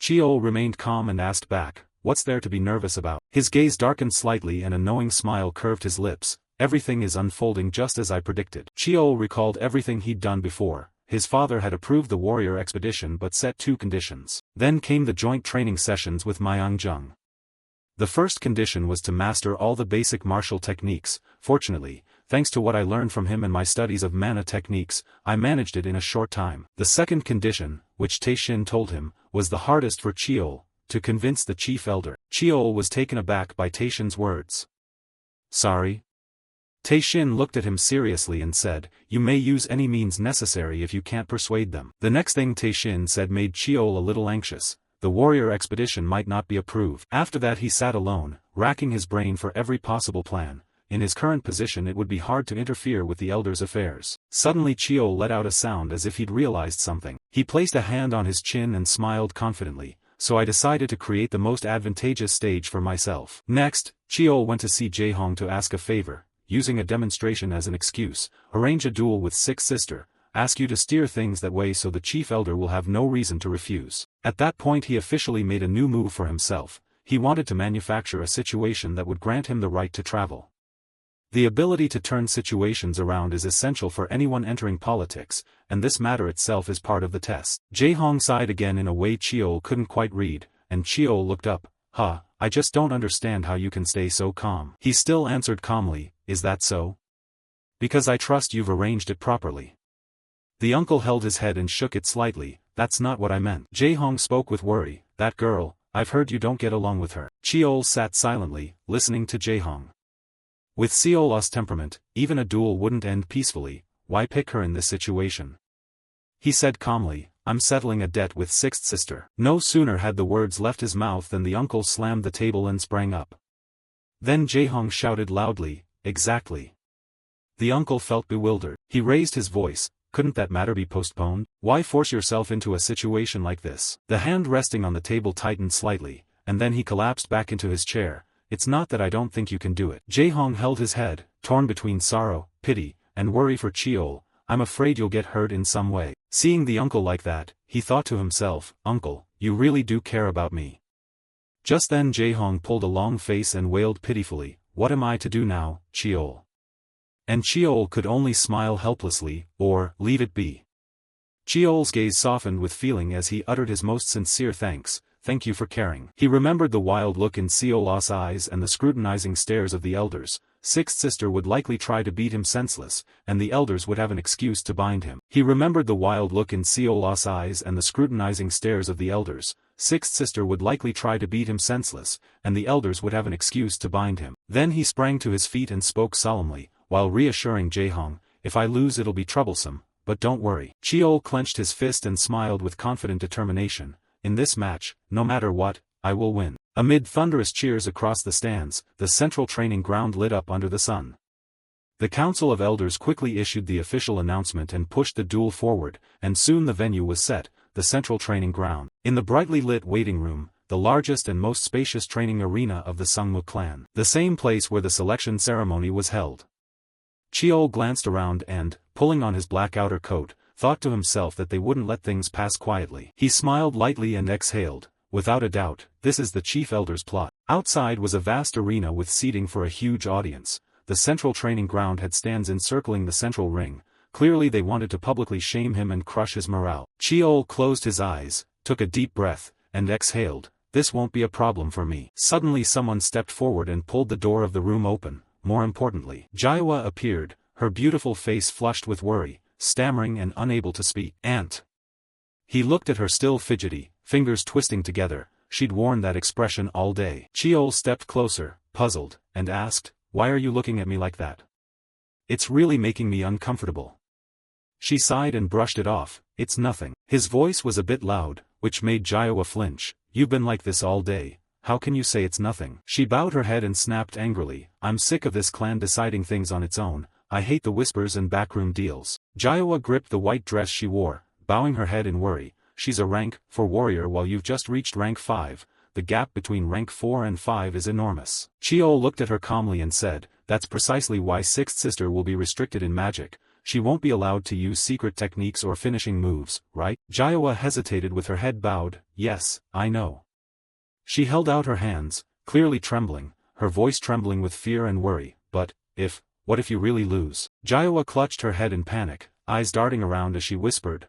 Chiol remained calm and asked back, what's there to be nervous about? His gaze darkened slightly and a knowing smile curved his lips. Everything is unfolding just as I predicted. Chiol recalled everything he'd done before. His father had approved the warrior expedition but set 2 conditions. Then came the joint training sessions with Myung-jung. The first condition was to master all the basic martial techniques. Fortunately, thanks to what I learned from him and my studies of mana techniques, I managed it in a short time. The second condition, which Tae-shin told him, was the hardest for Chiol, to convince the chief elder. Chiol was taken aback by Tae-shin's words. Sorry? Tae-shin looked at him seriously and said, you may use any means necessary if you can't persuade them. The next thing Tae-shin said made Chiol a little anxious. The warrior expedition might not be approved. After that he sat alone, racking his brain for every possible plan. In his current position it would be hard to interfere with the elder's affairs. Suddenly Chiol let out a sound as if he'd realized something. He placed a hand on his chin and smiled confidently. So I decided to create the most advantageous stage for myself. Next, Chiol went to see Jae-hong to ask a favor. Using a demonstration as an excuse, arrange a duel with Sixth Sister, ask you to steer things that way so the chief elder will have no reason to refuse. At that point he officially made a new move for himself. He wanted to manufacture a situation that would grant him the right to travel. The ability to turn situations around is essential for anyone entering politics, and this matter itself is part of the test. Jae-hong sighed again in a way Chiol couldn't quite read, and Chiol looked up. I just don't understand how you can stay so calm. He still answered calmly, is that so? Because I trust you've arranged it properly. The uncle held his head and shook it slightly, that's not what I meant. Jae-hong spoke with worry, that girl, I've heard you don't get along with her. Chiol sat silently, listening to Jae-hong. With Seol's temperament, even a duel wouldn't end peacefully, why pick her in this situation? He said calmly, I'm settling a debt with Sixth Sister. No sooner had the words left his mouth than the uncle slammed the table and sprang up. Then Jae-hong shouted loudly, exactly. The uncle felt bewildered. He raised his voice, couldn't that matter be postponed? Why force yourself into a situation like this? The hand resting on the table tightened slightly, and then he collapsed back into his chair. It's not that I don't think you can do it. Jae-hong held his head, torn between sorrow, pity, and worry for Chiol. I'm afraid you'll get hurt in some way. Seeing the uncle like that, he thought to himself, Uncle, you really do care about me. Just then Jae-hong pulled a long face and wailed pitifully, what am I to do now, Chiol? And Chiol could only smile helplessly, or leave it be. Chiol's gaze softened with feeling as he uttered his most sincere thanks. Thank you for caring. He remembered the wild look in Seol's eyes and the scrutinizing stares of the elders. Sixth Sister would likely try to beat him senseless, and the elders would have an excuse to bind him. He remembered the wild look in Seol's eyes and the scrutinizing stares of the elders. Sixth Sister would likely try to beat him senseless, and the elders would have an excuse to bind him. Then he sprang to his feet and spoke solemnly, while reassuring Jae-hong, if I lose it'll be troublesome, but don't worry. Chiol clenched his fist and smiled with confident determination. In this match, no matter what, I will win. Amid thunderous cheers across the stands, the central training ground lit up under the sun. The Council of Elders quickly issued the official announcement and pushed the duel forward, and soon the venue was set, the central training ground. In the brightly lit waiting room, the largest and most spacious training arena of the Sungmu clan, the same place where the selection ceremony was held. Chiol glanced around and, pulling on his black outer coat, thought to himself that they wouldn't let things pass quietly. He smiled lightly and exhaled. Without a doubt, this is the chief elder's plot. Outside was a vast arena with seating for a huge audience. The central training ground had stands encircling the central ring. Clearly they wanted to publicly shame him and crush his morale. Chiol closed his eyes, took a deep breath, and exhaled. This won't be a problem for me. Suddenly someone stepped forward and pulled the door of the room open. More importantly, Jaiwa appeared, her beautiful face flushed with worry, stammering and unable to speak. Aunt. He looked at her still fidgety, fingers twisting together, she'd worn that expression all day. Cheol stepped closer, puzzled, and asked, "Why are you looking at me like that? It's really making me uncomfortable." She sighed and brushed it off. "It's nothing." His voice was a bit loud, which made Jaiowa flinch. "You've been like this all day. How can you say it's nothing?" She bowed her head and snapped angrily, "I'm sick of this clan deciding things on its own. I hate the whispers and backroom deals." Jaiowa gripped the white dress she wore, bowing her head in worry. "She's a rank 4 warrior while you've just reached rank 5. The gap between rank 4 and 5 is enormous." Cheol looked at her calmly and said, "That's precisely why Sixth Sister will be restricted in magic. She won't be allowed to use secret techniques or finishing moves, right?" Jaiowa hesitated with her head bowed. "Yes, I know." She held out her hands, clearly trembling, her voice trembling with fear and worry. "But, what if you really lose?" Jaiowa clutched her head in panic, eyes darting around as she whispered,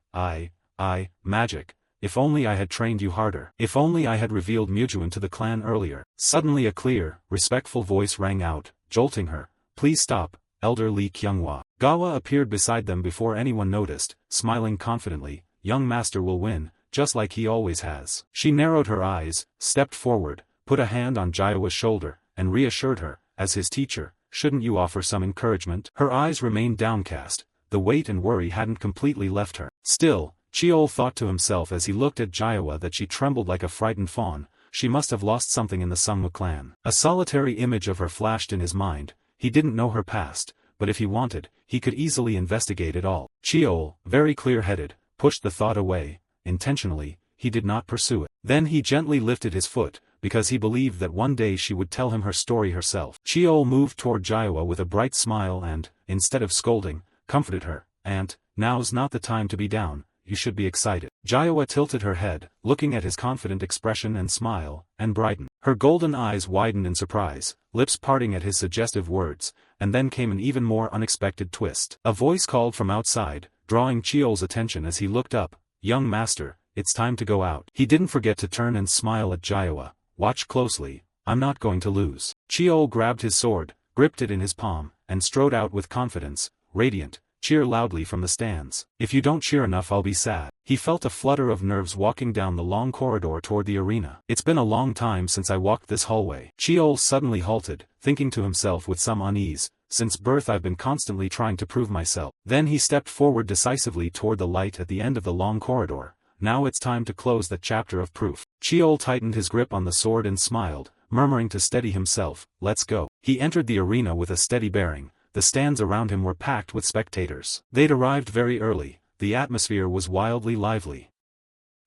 Magic. If only I had trained you harder. If only I had revealed Mujuan to the clan earlier." Suddenly a clear, respectful voice rang out, jolting her. "Please stop, Elder Lee Kyunghwa." Gawa appeared beside them before anyone noticed, smiling confidently. "Young master will win, just like he always has." She narrowed her eyes, stepped forward, put a hand on Jaiowa's shoulder, and reassured her, "As his teacher, shouldn't you offer some encouragement?" Her eyes remained downcast, the weight and worry hadn't completely left her. Still, Cheol thought to himself as he looked at Jaiowa that she trembled like a frightened fawn. She must have lost something in the Sungmu clan. A solitary image of her flashed in his mind. He didn't know her past, but if he wanted, he could easily investigate it all. Cheol, very clear-headed, pushed the thought away. Intentionally, he did not pursue it. Then he gently lifted his foot, because he believed that one day she would tell him her story herself. Cheol moved toward Jaiowa with a bright smile and, instead of scolding, comforted her. "Aunt, now's not the time to be down, you should be excited." Jaiowa tilted her head, looking at his confident expression and smile, and brightened. Her golden eyes widened in surprise, lips parting at his suggestive words, and then came an even more unexpected twist. A voice called from outside, drawing Cheol's attention as he looked up. "Young master, it's time to go out." He didn't forget to turn and smile at Jaiowa. "Watch closely, I'm not going to lose." Cheol grabbed his sword, gripped it in his palm, and strode out with confidence, radiant. "Cheer loudly from the stands. If you don't cheer enough I'll be sad." He felt a flutter of nerves walking down the long corridor toward the arena. "It's been a long time since I walked this hallway." Cheol suddenly halted, thinking to himself with some unease, "Since birth I've been constantly trying to prove myself." Then he stepped forward decisively toward the light at the end of the long corridor. "Now it's time to close that chapter of proof." Cheol tightened his grip on the sword and smiled, murmuring to steady himself, "Let's go." He entered the arena with a steady bearing. The stands around him were packed with spectators. They'd arrived very early. The atmosphere was wildly lively.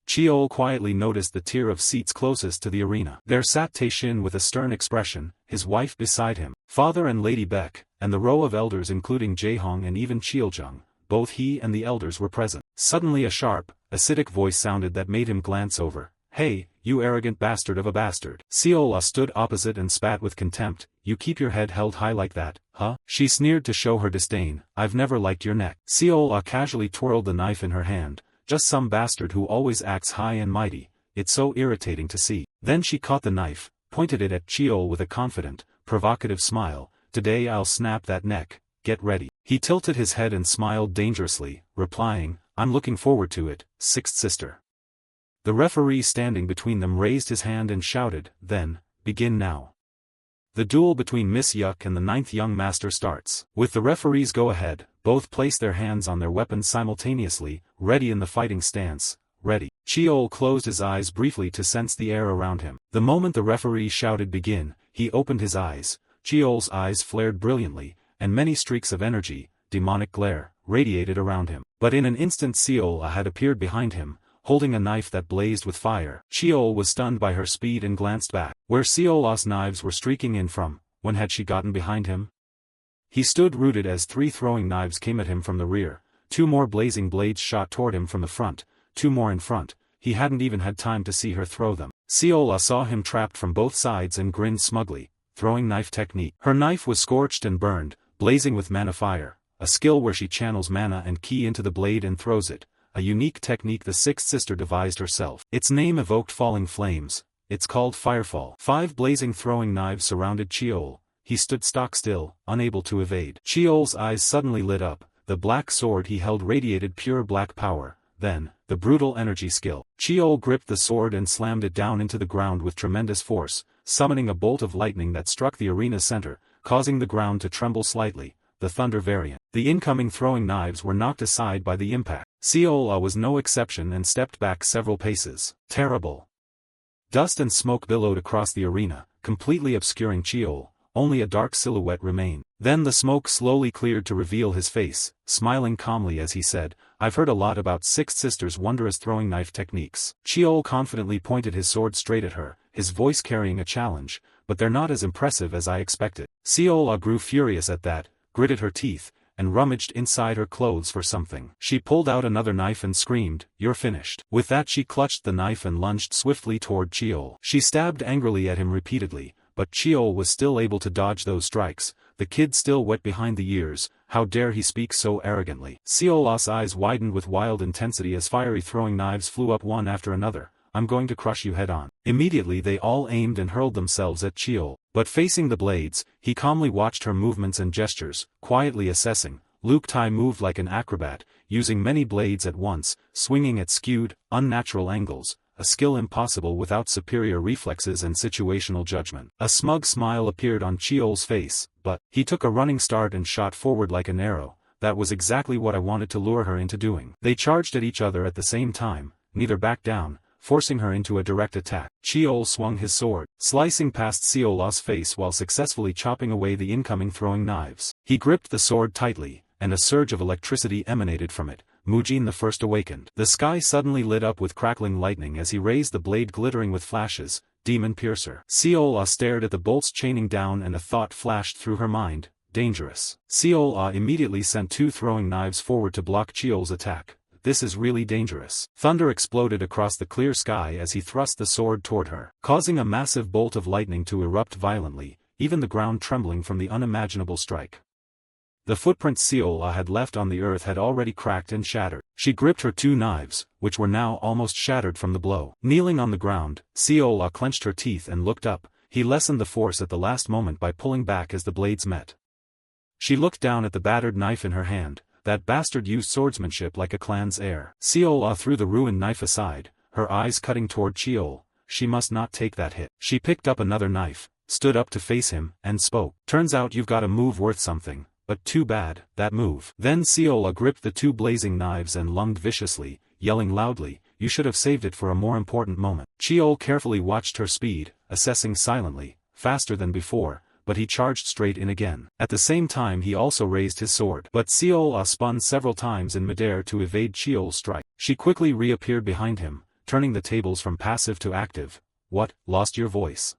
Cheol quietly noticed the tier of seats closest to the arena. There sat Tae-shin with a stern expression, his wife beside him, father and Lady Beck, and the row of elders including Jae-hong and even Cheoljung. Both he and the elders were present. Suddenly a sharp, acidic voice sounded that made him glance over. "Hey, you arrogant bastard of a bastard." Seola stood opposite and spat with contempt. "You keep your head held high like that, huh?" She sneered to show her disdain. "I've never liked your neck." Seola casually twirled the knife in her hand. "Just some bastard who always acts high and mighty. It's so irritating to see." Then she caught the knife, pointed it at Cheol with a confident, provocative smile. "Today I'll snap that neck, get ready." He tilted his head and smiled dangerously, replying, "I'm looking forward to it, Sixth Sister." The referee standing between them raised his hand and shouted, "Then, begin now." The duel between Miss Yuck and the 9th young master starts. With the referee's go-ahead, both place their hands on their weapons simultaneously, ready in the fighting stance. "Ready." Cheol closed his eyes briefly to sense the air around him. The moment the referee shouted begin, he opened his eyes. Cheol's eyes flared brilliantly, and many streaks of energy, demonic glare, radiated around him. But in an instant Seola had appeared behind him, holding a knife that blazed with fire. Cheol was stunned by her speed and glanced back. Where Seola's knives were streaking in from, when had she gotten behind him? He stood rooted as 3 throwing knives came at him from the rear, 2 more blazing blades shot toward him from the front, 2 more in front. He hadn't even had time to see her throw them. Seola saw him trapped from both sides and grinned smugly. Throwing knife technique. Her knife was scorched and burned, blazing with mana fire, a skill where she channels mana and ki into the blade and throws it. A unique technique the Sixth Sister devised herself. Its name evoked falling flames. It's called Firefall. 5 blazing throwing knives surrounded Cheol. He stood stock still, unable to evade. Cheol's eyes suddenly lit up. The black sword he held radiated pure black power, then, the brutal energy skill. Cheol gripped the sword and slammed it down into the ground with tremendous force, summoning a bolt of lightning that struck the arena's center, causing the ground to tremble slightly, the thunder variant. The incoming throwing knives were knocked aside by the impact. Seola was no exception and stepped back several paces. Terrible. Dust and smoke billowed across the arena, completely obscuring Cheol. Only a dark silhouette remained. Then the smoke slowly cleared to reveal his face, smiling calmly as he said, "I've heard a lot about Sixth Sister's wondrous throwing knife techniques." Cheol confidently pointed his sword straight at her, his voice carrying a challenge, "But they're not as impressive as I expected." Seola grew furious at that, gritted her teeth, and rummaged inside her clothes for something. She pulled out another knife and screamed, "You're finished." With that she clutched the knife and lunged swiftly toward Cheol. She stabbed angrily at him repeatedly, but Cheol was still able to dodge those strikes, the kid still wet behind the ears. How dare he speak so arrogantly? Seola's eyes widened with wild intensity as fiery throwing knives flew up one after another. "I'm going to crush you head on." Immediately they all aimed and hurled themselves at Cheol. But facing the blades, he calmly watched her movements and gestures, quietly assessing. Luke Tai moved like an acrobat, using many blades at once, swinging at skewed, unnatural angles, a skill impossible without superior reflexes and situational judgment. A smug smile appeared on Cheol's face, but he took a running start and shot forward like an arrow. That was exactly what I wanted to lure her into doing. They charged at each other at the same time, neither backed down, forcing her into a direct attack. Cheol swung his sword, slicing past Seola's face while successfully chopping away the incoming throwing knives. He gripped the sword tightly, and a surge of electricity emanated from it. Mujin the First awakened. The sky suddenly lit up with crackling lightning as he raised the blade glittering with flashes. Demon Piercer. Seola stared at the bolts chaining down and a thought flashed through her mind. Dangerous. Seola immediately sent two throwing knives forward to block Cheol's attack. This is really dangerous. Thunder exploded across the clear sky as he thrust the sword toward her, causing a massive bolt of lightning to erupt violently, even the ground trembling from the unimaginable strike. The footprints Seola had left on the earth had already cracked and shattered. She gripped her two knives, which were now almost shattered from the blow. Kneeling on the ground, Seola clenched her teeth and looked up. He lessened the force at the last moment by pulling back as the blades met. She looked down at the battered knife in her hand. That bastard used swordsmanship like a clan's heir. Seola threw the ruined knife aside, her eyes cutting toward Cheol. She must not take that hit. She picked up another knife, stood up to face him, and spoke. "Turns out you've got a move worth something. But too bad, that move." Then Seola gripped the two blazing knives and lunged viciously, yelling loudly, "You should have saved it for a more important moment." Cheol carefully watched her speed, assessing silently, faster than before, but he charged straight in again. At the same time he also raised his sword. But Seola spun several times in midair to evade Cheol's strike. She quickly reappeared behind him, turning the tables from passive to active. "What, lost your voice?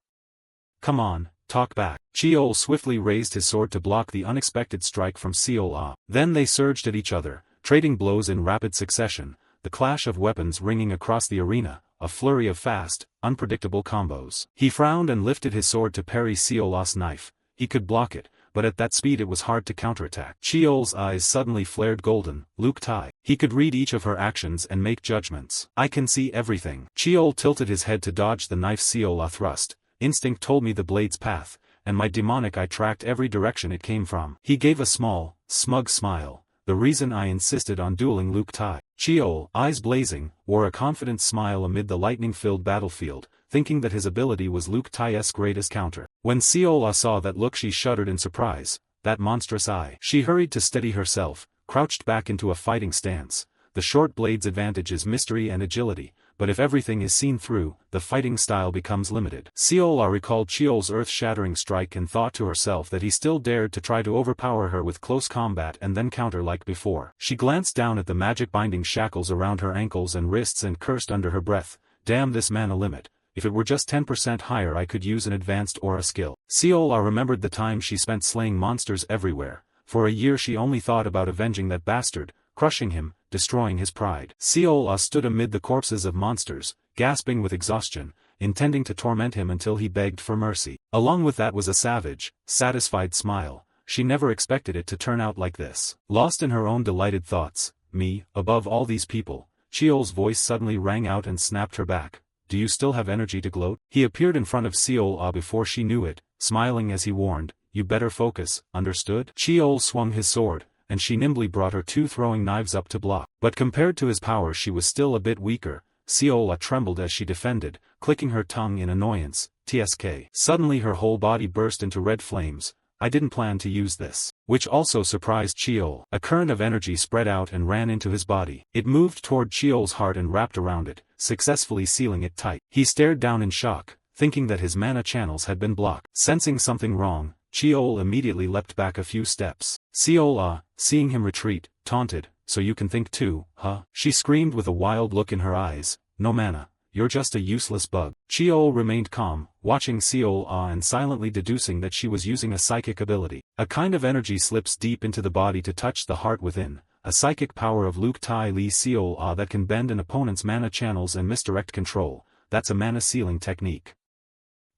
Come on. Talk back." Cheol swiftly raised his sword to block the unexpected strike from Seola. Then they surged at each other, trading blows in rapid succession, the clash of weapons ringing across the arena, a flurry of fast, unpredictable combos. He frowned and lifted his sword to parry Seola's knife. He could block it, but at that speed it was hard to counterattack. Cheol's eyes suddenly flared golden. Luke Tai. He could read each of her actions and make judgments. "I can see everything." Cheol tilted his head to dodge the knife Seola thrust. "Instinct told me the blade's path, and my demonic eye tracked every direction it came from." He gave a small, smug smile. "The reason I insisted on dueling Luke Tai." Cheol, eyes blazing, wore a confident smile amid the lightning-filled battlefield, thinking that his ability was Luke Tai's greatest counter. When Seola saw that look she shuddered in surprise. That monstrous eye. She hurried to steady herself, crouched back into a fighting stance. The short blade's advantage is mystery and agility, but if everything is seen through, the fighting style becomes limited. Seola recalled Cheol's earth-shattering strike and thought to herself that he still dared to try to overpower her with close combat and then counter like before. She glanced down at the magic binding shackles around her ankles and wrists and cursed under her breath. Damn this man a limit. If it were just 10% higher I could use an advanced aura skill. Seola remembered the time she spent slaying monsters everywhere. For a year she only thought about avenging that bastard, crushing him, destroying his pride. Seola stood amid the corpses of monsters, gasping with exhaustion, intending to torment him until he begged for mercy. Along with that was a savage, satisfied smile. She never expected it to turn out like this. Lost in her own delighted thoughts, "Me, above all these people," Cheol's voice suddenly rang out and snapped her back. "Do you still have energy to gloat?" He appeared in front of Seola before she knew it, smiling as he warned, "You better focus, understood?" Cheol swung his sword, and she nimbly brought her 2 throwing knives up to block. But compared to his power she was still a bit weaker. Seola trembled as she defended, clicking her tongue in annoyance. TSK. Suddenly her whole body burst into red flames. I didn't plan to use this. Which also surprised Cheol. A current of energy spread out and ran into his body. It moved toward Cheol's heart and wrapped around it, successfully sealing it tight. He stared down in shock, thinking that his mana channels had been blocked. Sensing something wrong, Cheol immediately leapt back a few steps. Seola, seeing him retreat, taunted, "So you can think too, huh?" She screamed with a wild look in her eyes, "No mana. You're just a useless bug." Cheol remained calm, watching Seola and silently deducing that she was using a psychic ability. A kind of energy slips deep into the body to touch the heart within, a psychic power of Luke Tai Li Seola that can bend an opponent's mana channels and misdirect control. That's a mana sealing technique.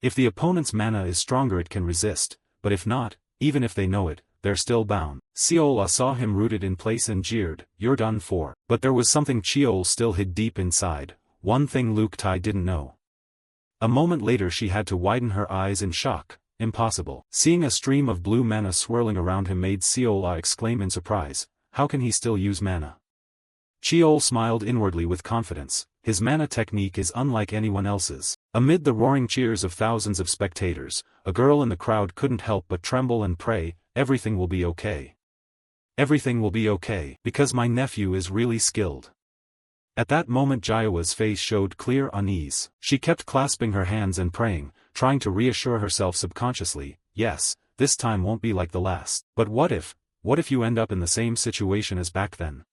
If the opponent's mana is stronger it can resist, but if not, even if they know it, they're still bound. Seola saw him rooted in place and jeered, "You're done for." But there was something Cheol still hid deep inside. One thing Luke Tai didn't know. A moment later she had to widen her eyes in shock. Impossible. Seeing a stream of blue mana swirling around him made Seola exclaim in surprise, "How can he still use mana?" Cheol smiled inwardly with confidence. His mana technique is unlike anyone else's. Amid the roaring cheers of thousands of spectators, a girl in the crowd couldn't help but tremble and pray, "Everything will be okay. Everything will be okay, because my nephew is really skilled." At that moment Jayawa's face showed clear unease. She kept clasping her hands and praying, trying to reassure herself subconsciously, "Yes, this time won't be like the last." But what if you end up in the same situation as back then?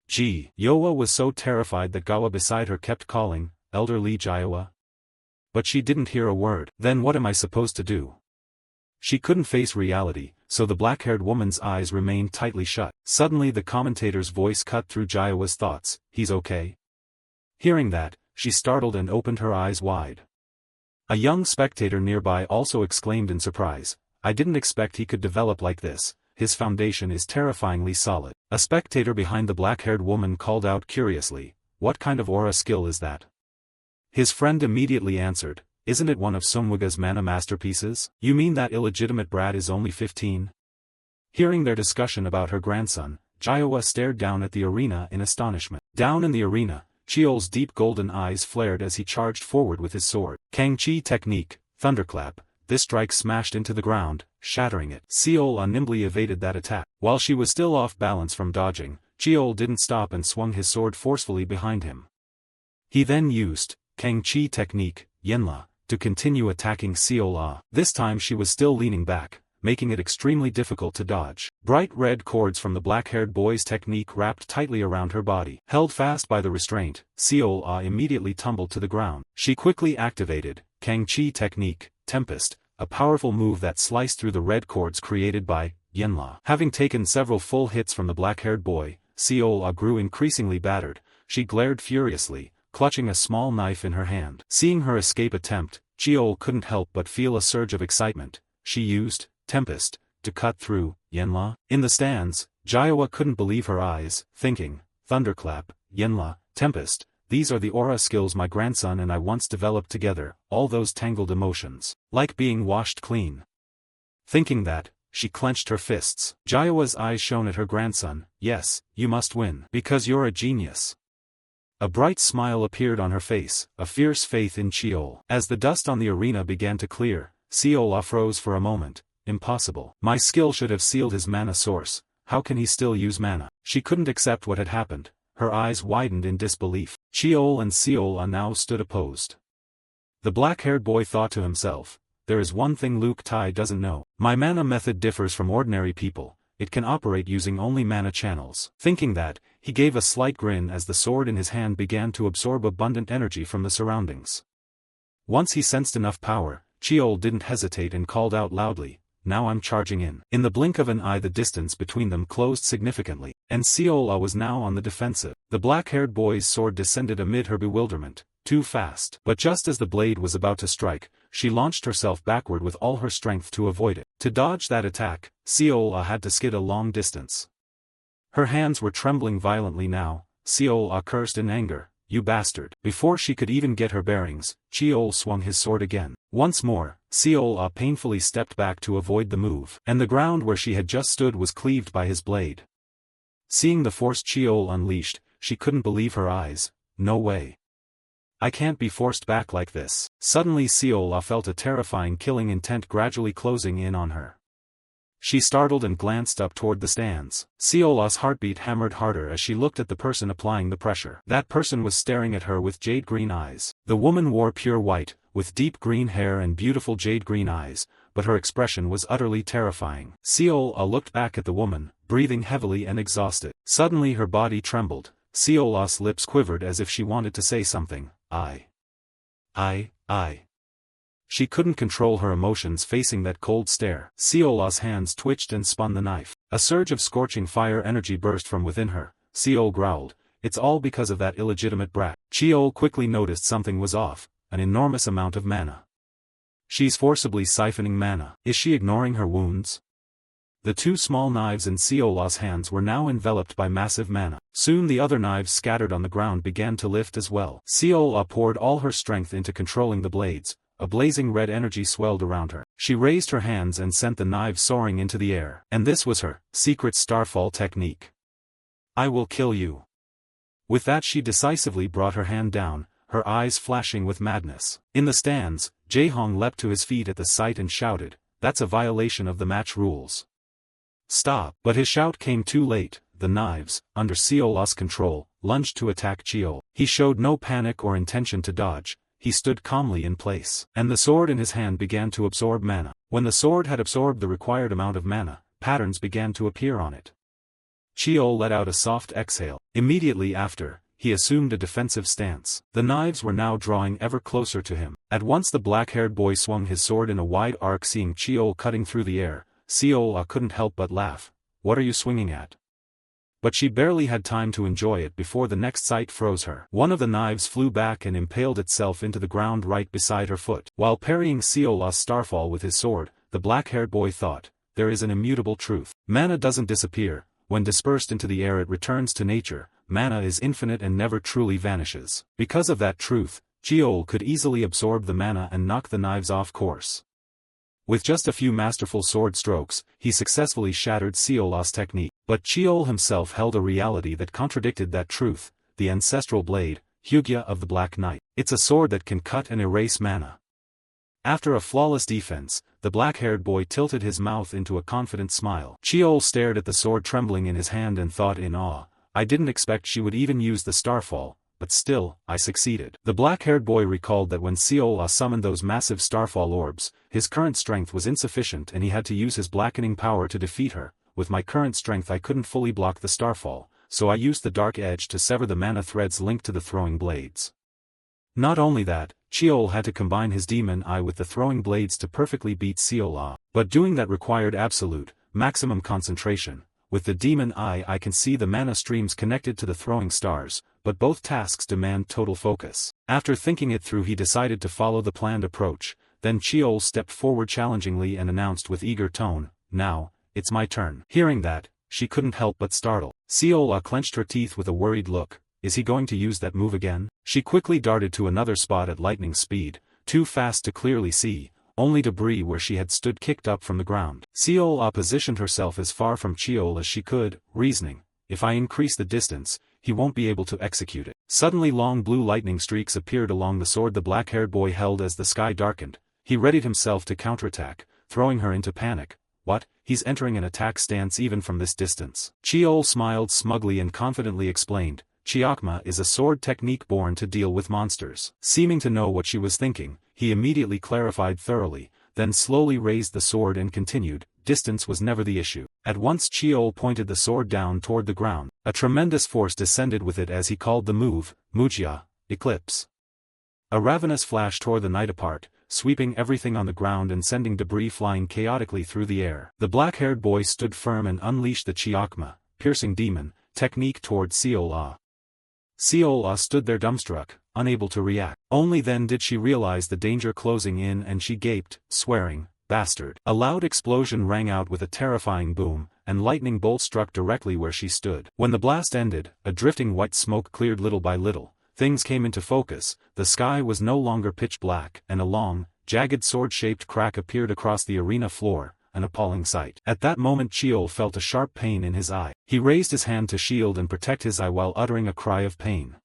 Gee, Yoa was so terrified that Gawa beside her kept calling, "Elderly Jayawa." But she didn't hear a word. Then what am I supposed to do? She couldn't face reality, so the black-haired woman's eyes remained tightly shut. Suddenly the commentator's voice cut through Jayawa's thoughts, "He's okay?" Hearing that, she startled and opened her eyes wide. A young spectator nearby also exclaimed in surprise, "I didn't expect he could develop like this. His foundation is terrifyingly solid." A spectator behind the black-haired woman called out curiously, "What kind of aura skill is that?" His friend immediately answered, "Isn't it one of Sungwaga's mana masterpieces?" "You mean that illegitimate brat is only 15? Hearing their discussion about her grandson, Jayawa stared down at the arena in astonishment. Down in the arena, Cheol's deep golden eyes flared as he charged forward with his sword. Kangchi technique, thunderclap. This strike smashed into the ground, shattering it. Seola nimbly evaded that attack. While she was still off balance from dodging, Cheol didn't stop and swung his sword forcefully behind him. He then used Kangchi technique, Yenla, to continue attacking Seola. This time she was still leaning back, making it extremely difficult to dodge. Bright red cords from the black-haired boy's technique wrapped tightly around her body. Held fast by the restraint, Seola immediately tumbled to the ground. She quickly activated Kangchi technique, Tempest, a powerful move that sliced through the red cords created by Yenla. Having taken several full hits from the black-haired boy, Seola grew increasingly battered. She glared furiously, clutching a small knife in her hand. Seeing her escape attempt, Cheol couldn't help but feel a surge of excitement. She used Tempest to cut through Yenla. In the stands, Jayawa couldn't believe her eyes, thinking, "Thunderclap, Yenla, Tempest. These are the aura skills my grandson and I once developed together, all those tangled emotions. Like being washed clean." Thinking that, she clenched her fists. Jayawa's eyes shone at her grandson, "Yes, you must win. Because you're a genius." A bright smile appeared on her face, a fierce faith in Cheol. As the dust on the arena began to clear, Seola froze for a moment. Impossible. My skill should have sealed his mana source. How can he still use mana? She couldn't accept what had happened. Her eyes widened in disbelief. Cheol and Seola now stood opposed. The black-haired boy thought to himself, "There is one thing Luke Tai doesn't know. My mana method differs from ordinary people. It can operate using only mana channels." Thinking that, he gave a slight grin as the sword in his hand began to absorb abundant energy from the surroundings. Once he sensed enough power, Cheol didn't hesitate and called out loudly, "Now I'm charging in." In the blink of an eye the distance between them closed significantly, and Seola was now on the defensive. The black-haired boy's sword descended amid her bewilderment, too fast. But just as the blade was about to strike, she launched herself backward with all her strength to avoid it. To dodge that attack, Seola had to skid a long distance. Her hands were trembling violently now. Seola cursed in anger, you bastard. Before she could even get her bearings, Cheol swung his sword again. Once more, Seol-ah painfully stepped back to avoid the move, and the ground where she had just stood was cleaved by his blade. Seeing the force Cheol unleashed, she couldn't believe her eyes. No way. I can't be forced back like this. Suddenly Seol-ah felt a terrifying killing intent gradually closing in on her. She startled and glanced up toward the stands. Seol-ah's heartbeat hammered harder as she looked at the person applying the pressure. That person was staring at her with jade-green eyes. The woman wore pure white, with deep green hair and beautiful jade-green eyes, but her expression was utterly terrifying. Seol-ah looked back at the woman, breathing heavily and exhausted. Suddenly her body trembled. Seol-ah's lips quivered as if she wanted to say something. I. She couldn't control her emotions facing that cold stare. Seol-ah's hands twitched and spun the knife. A surge of scorching fire energy burst from within her. Seol growled, "It's all because of that illegitimate brat." Cheol quickly noticed something was off, an enormous amount of mana. She's forcibly siphoning mana. Is she ignoring her wounds? The two small knives in Seol-ah's hands were now enveloped by massive mana. Soon the other knives scattered on the ground began to lift as well. Seol-ah poured all her strength into controlling the blades. A blazing red energy swelled around her. She raised her hands and sent the knives soaring into the air. And this was her secret starfall technique. I will kill you. With that she decisively brought her hand down, her eyes flashing with madness. In the stands, Jae-hong leapt to his feet at the sight and shouted, "That's a violation of the match rules. Stop!" But his shout came too late. The knives, under Seol-ah's control, lunged to attack Cheol. He showed no panic or intention to dodge. He stood calmly in place, and the sword in his hand began to absorb mana. When the sword had absorbed the required amount of mana, patterns began to appear on it. Cheol let out a soft exhale. Immediately after, he assumed a defensive stance. The knives were now drawing ever closer to him. At once the black-haired boy swung his sword in a wide arc. Seeing Cheol cutting through the air, Seol-ah couldn't help but laugh. "What are you swinging at?" But she barely had time to enjoy it before the next sight froze her. One of the knives flew back and impaled itself into the ground right beside her foot. While parrying Seol-ah's starfall with his sword, the black-haired boy thought, "There is an immutable truth. Mana doesn't disappear. When dispersed into the air it returns to nature. Mana is infinite and never truly vanishes." Because of that truth, Cheol could easily absorb the mana and knock the knives off course. With just a few masterful sword strokes, he successfully shattered Seol-ah's technique. But Cheol himself held a reality that contradicted that truth, the ancestral blade, Hyugya of the Black Knight. It's a sword that can cut and erase mana. After a flawless defense, the black-haired boy tilted his mouth into a confident smile. Cheol stared at the sword trembling in his hand and thought in awe, "I didn't expect she would even use the starfall, but still, I succeeded." The black-haired boy recalled that when Seol-ah summoned those massive starfall orbs, his current strength was insufficient and he had to use his blackening power to defeat her. "With my current strength I couldn't fully block the starfall, so I used the dark edge to sever the mana threads linked to the throwing blades." Not only that, Cheol had to combine his demon eye with the throwing blades to perfectly beat Seol-ah. But doing that required absolute, maximum concentration. With the demon eye I can see the mana streams connected to the throwing stars, but both tasks demand total focus. After thinking it through he decided to follow the planned approach. Then Cheol stepped forward challengingly and announced with eager tone, "Now, it's my turn." Hearing that, she couldn't help but startle. Seol-ah clenched her teeth with a worried look. Is he going to use that move again? She quickly darted to another spot at lightning speed, too fast to clearly see, only debris where she had stood kicked up from the ground. Seol-ah positioned herself as far from Cheol as she could, reasoning, "If I increase the distance, he won't be able to execute it." Suddenly long blue lightning streaks appeared along the sword the black-haired boy held. As the sky darkened, he readied himself to counterattack, throwing her into panic. "What? He's entering an attack stance even from this distance." Cheol smiled smugly and confidently explained, "Chiakma is a sword technique born to deal with monsters." Seeming to know what she was thinking, he immediately clarified thoroughly, then slowly raised the sword and continued, "Distance was never the issue." At once Cheol pointed the sword down toward the ground. A tremendous force descended with it as he called the move, Mujia, Eclipse. A ravenous flash tore the night apart, sweeping everything on the ground and sending debris flying chaotically through the air. The black-haired boy stood firm and unleashed the Chiakma, piercing demon, technique toward Seol-ah. Seol-ah stood there dumbstruck, unable to react. Only then did she realize the danger closing in and she gaped, swearing, "Bastard." A loud explosion rang out with a terrifying boom, and lightning bolts struck directly where she stood. When the blast ended, a drifting white smoke cleared little by little. things came into focus. The sky was no longer pitch black, and a long, jagged sword-shaped crack appeared across the arena floor, an appalling sight. At that moment Cheol felt a sharp pain in his eye. He raised his hand to shield and protect his eye while uttering a cry of pain.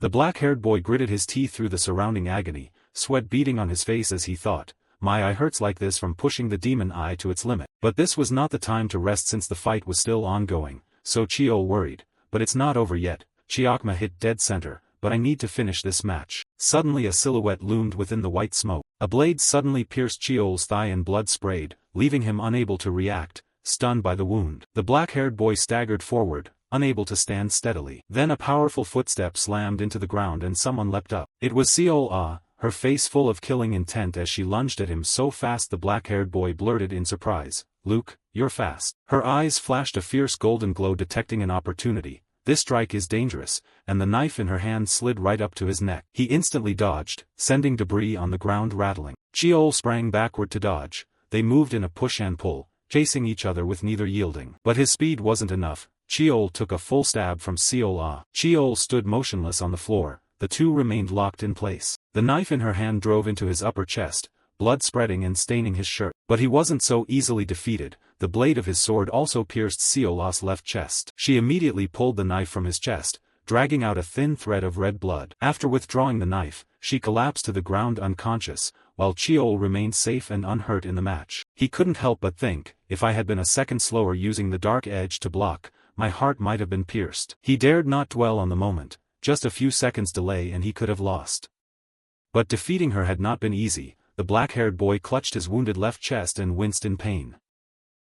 The black-haired boy gritted his teeth through the surrounding agony, sweat beading on his face as he thought, "My eye hurts like this from pushing the demon eye to its limit." But this was not the time to rest since the fight was still ongoing, so Cheol worried. "But it's not over yet." Chiakma hit dead center, "But I need to finish this match." Suddenly a silhouette loomed within the white smoke. A blade suddenly pierced Cheol's thigh and blood sprayed, leaving him unable to react, stunned by the wound. The black-haired boy staggered forward, unable to stand steadily. Then a powerful footstep slammed into the ground and someone leapt up. It was Seol-Ah, her face full of killing intent as she lunged at him so fast the black-haired boy blurted in surprise, "Luke, you're fast." Her eyes flashed a fierce golden glow detecting an opportunity. This strike is dangerous, and the knife in her hand slid right up to his neck. He instantly dodged, sending debris on the ground rattling. Cheol sprang backward to dodge. They moved in a push and pull, chasing each other with neither yielding. But his speed wasn't enough. Cheol took a full stab from Seol-Ah. Cheol stood motionless on the floor. The two remained locked in place. The knife in her hand drove into his upper chest, blood spreading and staining his shirt. But he wasn't so easily defeated. The blade of his sword also pierced Seol-Ah's left chest. She immediately pulled the knife from his chest, dragging out a thin thread of red blood. After withdrawing the knife, she collapsed to the ground unconscious, while Cheol remained safe and unhurt in the match. He couldn't help but think, if I had been a second slower using the dark edge to block, my heart might have been pierced. He dared not dwell on the moment. Just a few seconds delay and he could have lost. But defeating her had not been easy. The black-haired boy clutched his wounded left chest and winced in pain.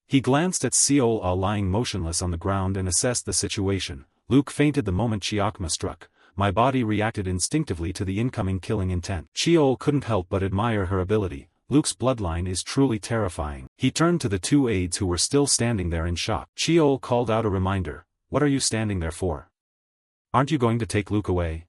He glanced at Seol-Ah lying motionless on the ground and assessed the situation. Luke fainted the moment Chiakma struck. My body reacted instinctively to the incoming killing intent. Cheol couldn't help but admire her ability. Luke's bloodline is truly terrifying. He turned to the two aides who were still standing there in shock. Cheol called out a reminder. "What are you standing there for? Aren't you going to take Luke away?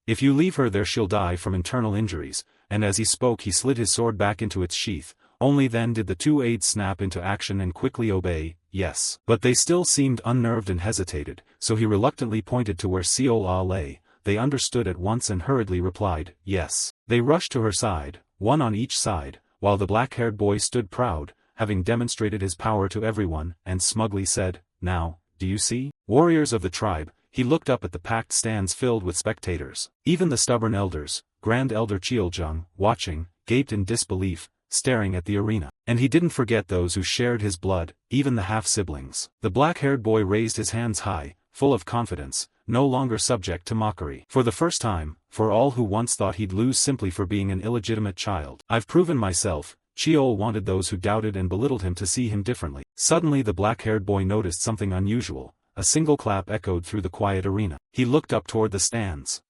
If you leave her there she'll die from internal injuries," and as he spoke he slid his sword back into its sheath. Only then did the two aides snap into action and quickly obey, "Yes." But they still seemed unnerved and hesitated, so he reluctantly pointed to where Seol-Ah lay. They understood at once and hurriedly replied, "Yes." They rushed to her side, one on each side, while the black-haired boy stood proud, having demonstrated his power to everyone, and smugly said, "Now, do you see? Warriors of the tribe." He looked up at the packed stands filled with spectators. Even the stubborn elders, Grand Elder Cheoljung, watching, gaped in disbelief, staring at the arena. And he didn't forget those who shared his blood, even the half-siblings. The black-haired boy raised his hands high, full of confidence, no longer subject to mockery. For the first time, for all who once thought he'd lose simply for being an illegitimate child, "I've proven myself." Cheol wanted those who doubted and belittled him to see him differently. Suddenly the black-haired boy noticed something unusual. A single clap echoed through the quiet arena. He looked up toward the stands.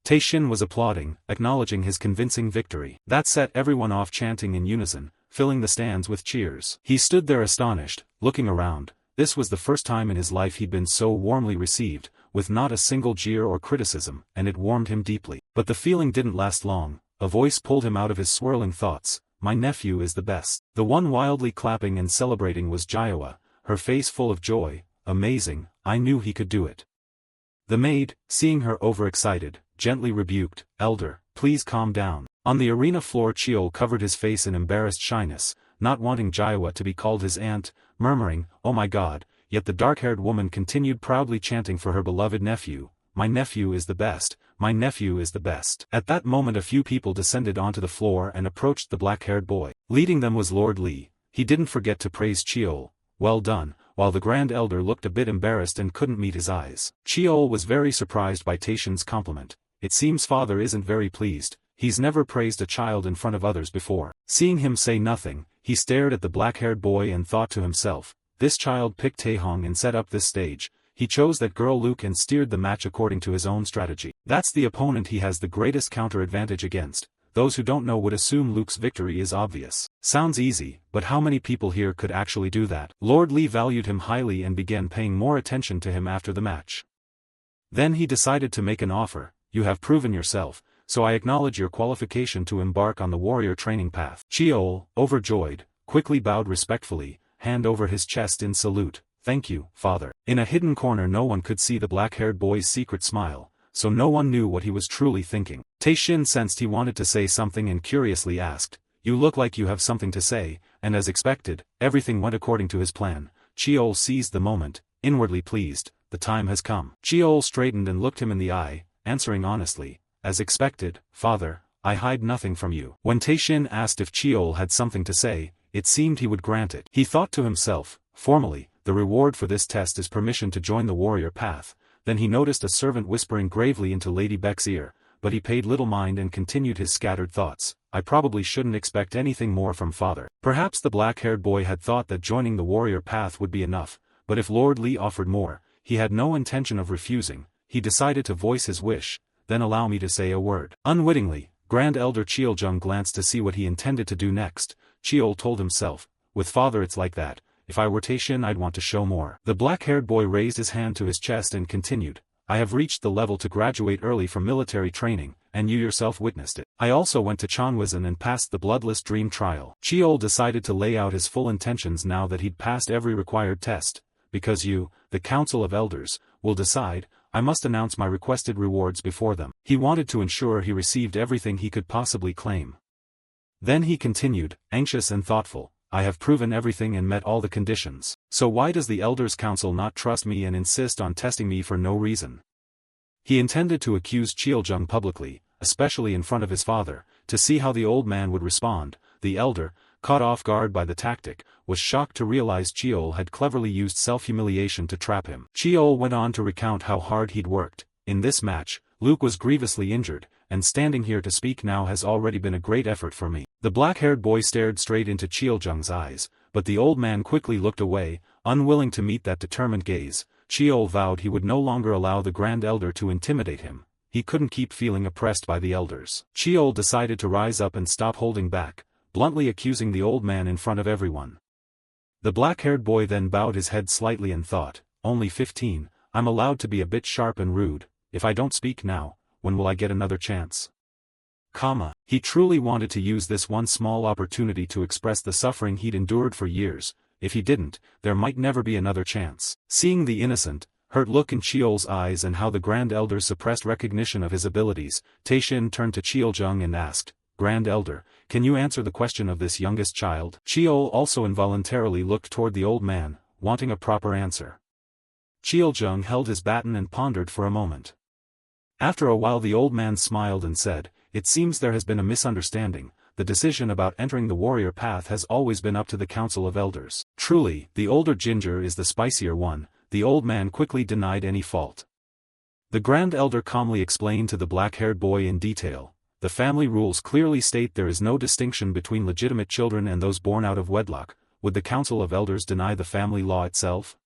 Taishin was applauding, acknowledging his convincing victory. That set everyone off chanting in unison, filling the stands with cheers. He stood there astonished, looking around. This was the first time in his life he'd been so warmly received, with not a single jeer or criticism, and it warmed him deeply. But the feeling didn't last long. A voice pulled him out of his swirling thoughts. "My nephew is the best." The one wildly clapping and celebrating was Jiowa, her face full of joy. "Amazing, I knew he could do it." The maid, seeing her overexcited, gently rebuked, "Elder, please calm down." On the arena floor Cheol covered his face in embarrassed shyness, not wanting Jiowa to be called his aunt, murmuring, "Oh my God," yet the dark-haired woman continued proudly chanting for her beloved nephew, "My nephew is the best, my nephew is the best." At that moment a few people descended onto the floor and approached the black-haired boy. Leading them was Lord Li. He didn't forget to praise Cheol. "Well done," while the Grand Elder looked a bit embarrassed and couldn't meet his eyes. Cheol was very surprised by Taishin's compliment. It seems father isn't very pleased. He's never praised a child in front of others before. Seeing him say nothing, he stared at the black-haired boy and thought to himself, "This child picked Taehong and set up this stage. He chose that girl Luke and steered the match according to his own strategy. That's the opponent he has the greatest counter-advantage against." Those who don't know would assume Luke's victory is obvious. Sounds easy, but how many people here could actually do that? Lord Li valued him highly and began paying more attention to him after the match. Then he decided to make an offer. "You have proven yourself, so I acknowledge your qualification to embark on the warrior training path." Cheol, overjoyed, quickly bowed respectfully, hand over his chest in salute. "Thank you, father." In a hidden corner no one could see the black-haired boy's secret smile, so no one knew what he was truly thinking. Tae-shin sensed he wanted to say something and curiously asked, "You look like you have something to say," and as expected, everything went according to his plan. Cheol seized the moment, inwardly pleased, the time has come. Cheol straightened and looked him in the eye, answering honestly, "As expected, father, I hide nothing from you." When Tae-shin asked if Cheol had something to say, it seemed he would grant it. He thought to himself, formally, the reward for this test is permission to join the warrior path. Then he noticed a servant whispering gravely into Lady Beck's ear, but he paid little mind and continued his scattered thoughts. I probably shouldn't expect anything more from father. Perhaps the black-haired boy had thought that joining the warrior path would be enough, but if Lord Lee offered more, he had no intention of refusing. He decided to voice his wish, "Then allow me to say a word." Unwittingly, Grand Elder Cheoljung glanced to see what he intended to do next. Cheol told himself, "With father it's like that. If I were Tae-shin I'd want to show more." The black-haired boy raised his hand to his chest and continued, "I have reached the level to graduate early from military training, and you yourself witnessed it. I also went to Cheonwison and passed the bloodless dream trial." Cheol decided to lay out his full intentions now that he'd passed every required test. "Because you, the Council of Elders, will decide, I must announce my requested rewards before them." He wanted to ensure he received everything he could possibly claim. Then he continued, anxious and thoughtful, "I have proven everything and met all the conditions. So why does the Elders' Council not trust me and insist on testing me for no reason?" He intended to accuse Cheoljung publicly, especially in front of his father, to see how the old man would respond. The elder, caught off guard by the tactic, was shocked to realize Cheol had cleverly used self-humiliation to trap him. Cheol went on to recount how hard he'd worked. "In this match, Luke was grievously injured, and standing here to speak now has already been a great effort for me." The black-haired boy stared straight into Cheoljung's eyes, but the old man quickly looked away, unwilling to meet that determined gaze. Cheol vowed he would no longer allow the Grand Elder to intimidate him. He couldn't keep feeling oppressed by the elders. Cheol decided to rise up and stop holding back, bluntly accusing the old man in front of everyone. The black-haired boy then bowed his head slightly and thought, "Only 15, I'm allowed to be a bit sharp and rude. If I don't speak now, when will I get another chance?" He truly wanted to use this one small opportunity to express the suffering he'd endured for years. If he didn't, there might never be another chance. Seeing the innocent, hurt look in Cheol's eyes and how the Grand Elder suppressed recognition of his abilities, Tae-shin turned to Cheoljung and asked, "Grand Elder, can you answer the question of this youngest child?" Cheol also involuntarily looked toward the old man, wanting a proper answer. Cheoljung held his baton and pondered for a moment. After a while the old man smiled and said, "It seems there has been a misunderstanding. The decision about entering the warrior path has always been up to the Council of Elders. Truly, the older ginger is the spicier one." The old man quickly denied any fault. The Grand Elder calmly explained to the black-haired boy in detail, "The family rules clearly state there is no distinction between legitimate children and those born out of wedlock. Would the Council of Elders deny the family law itself?"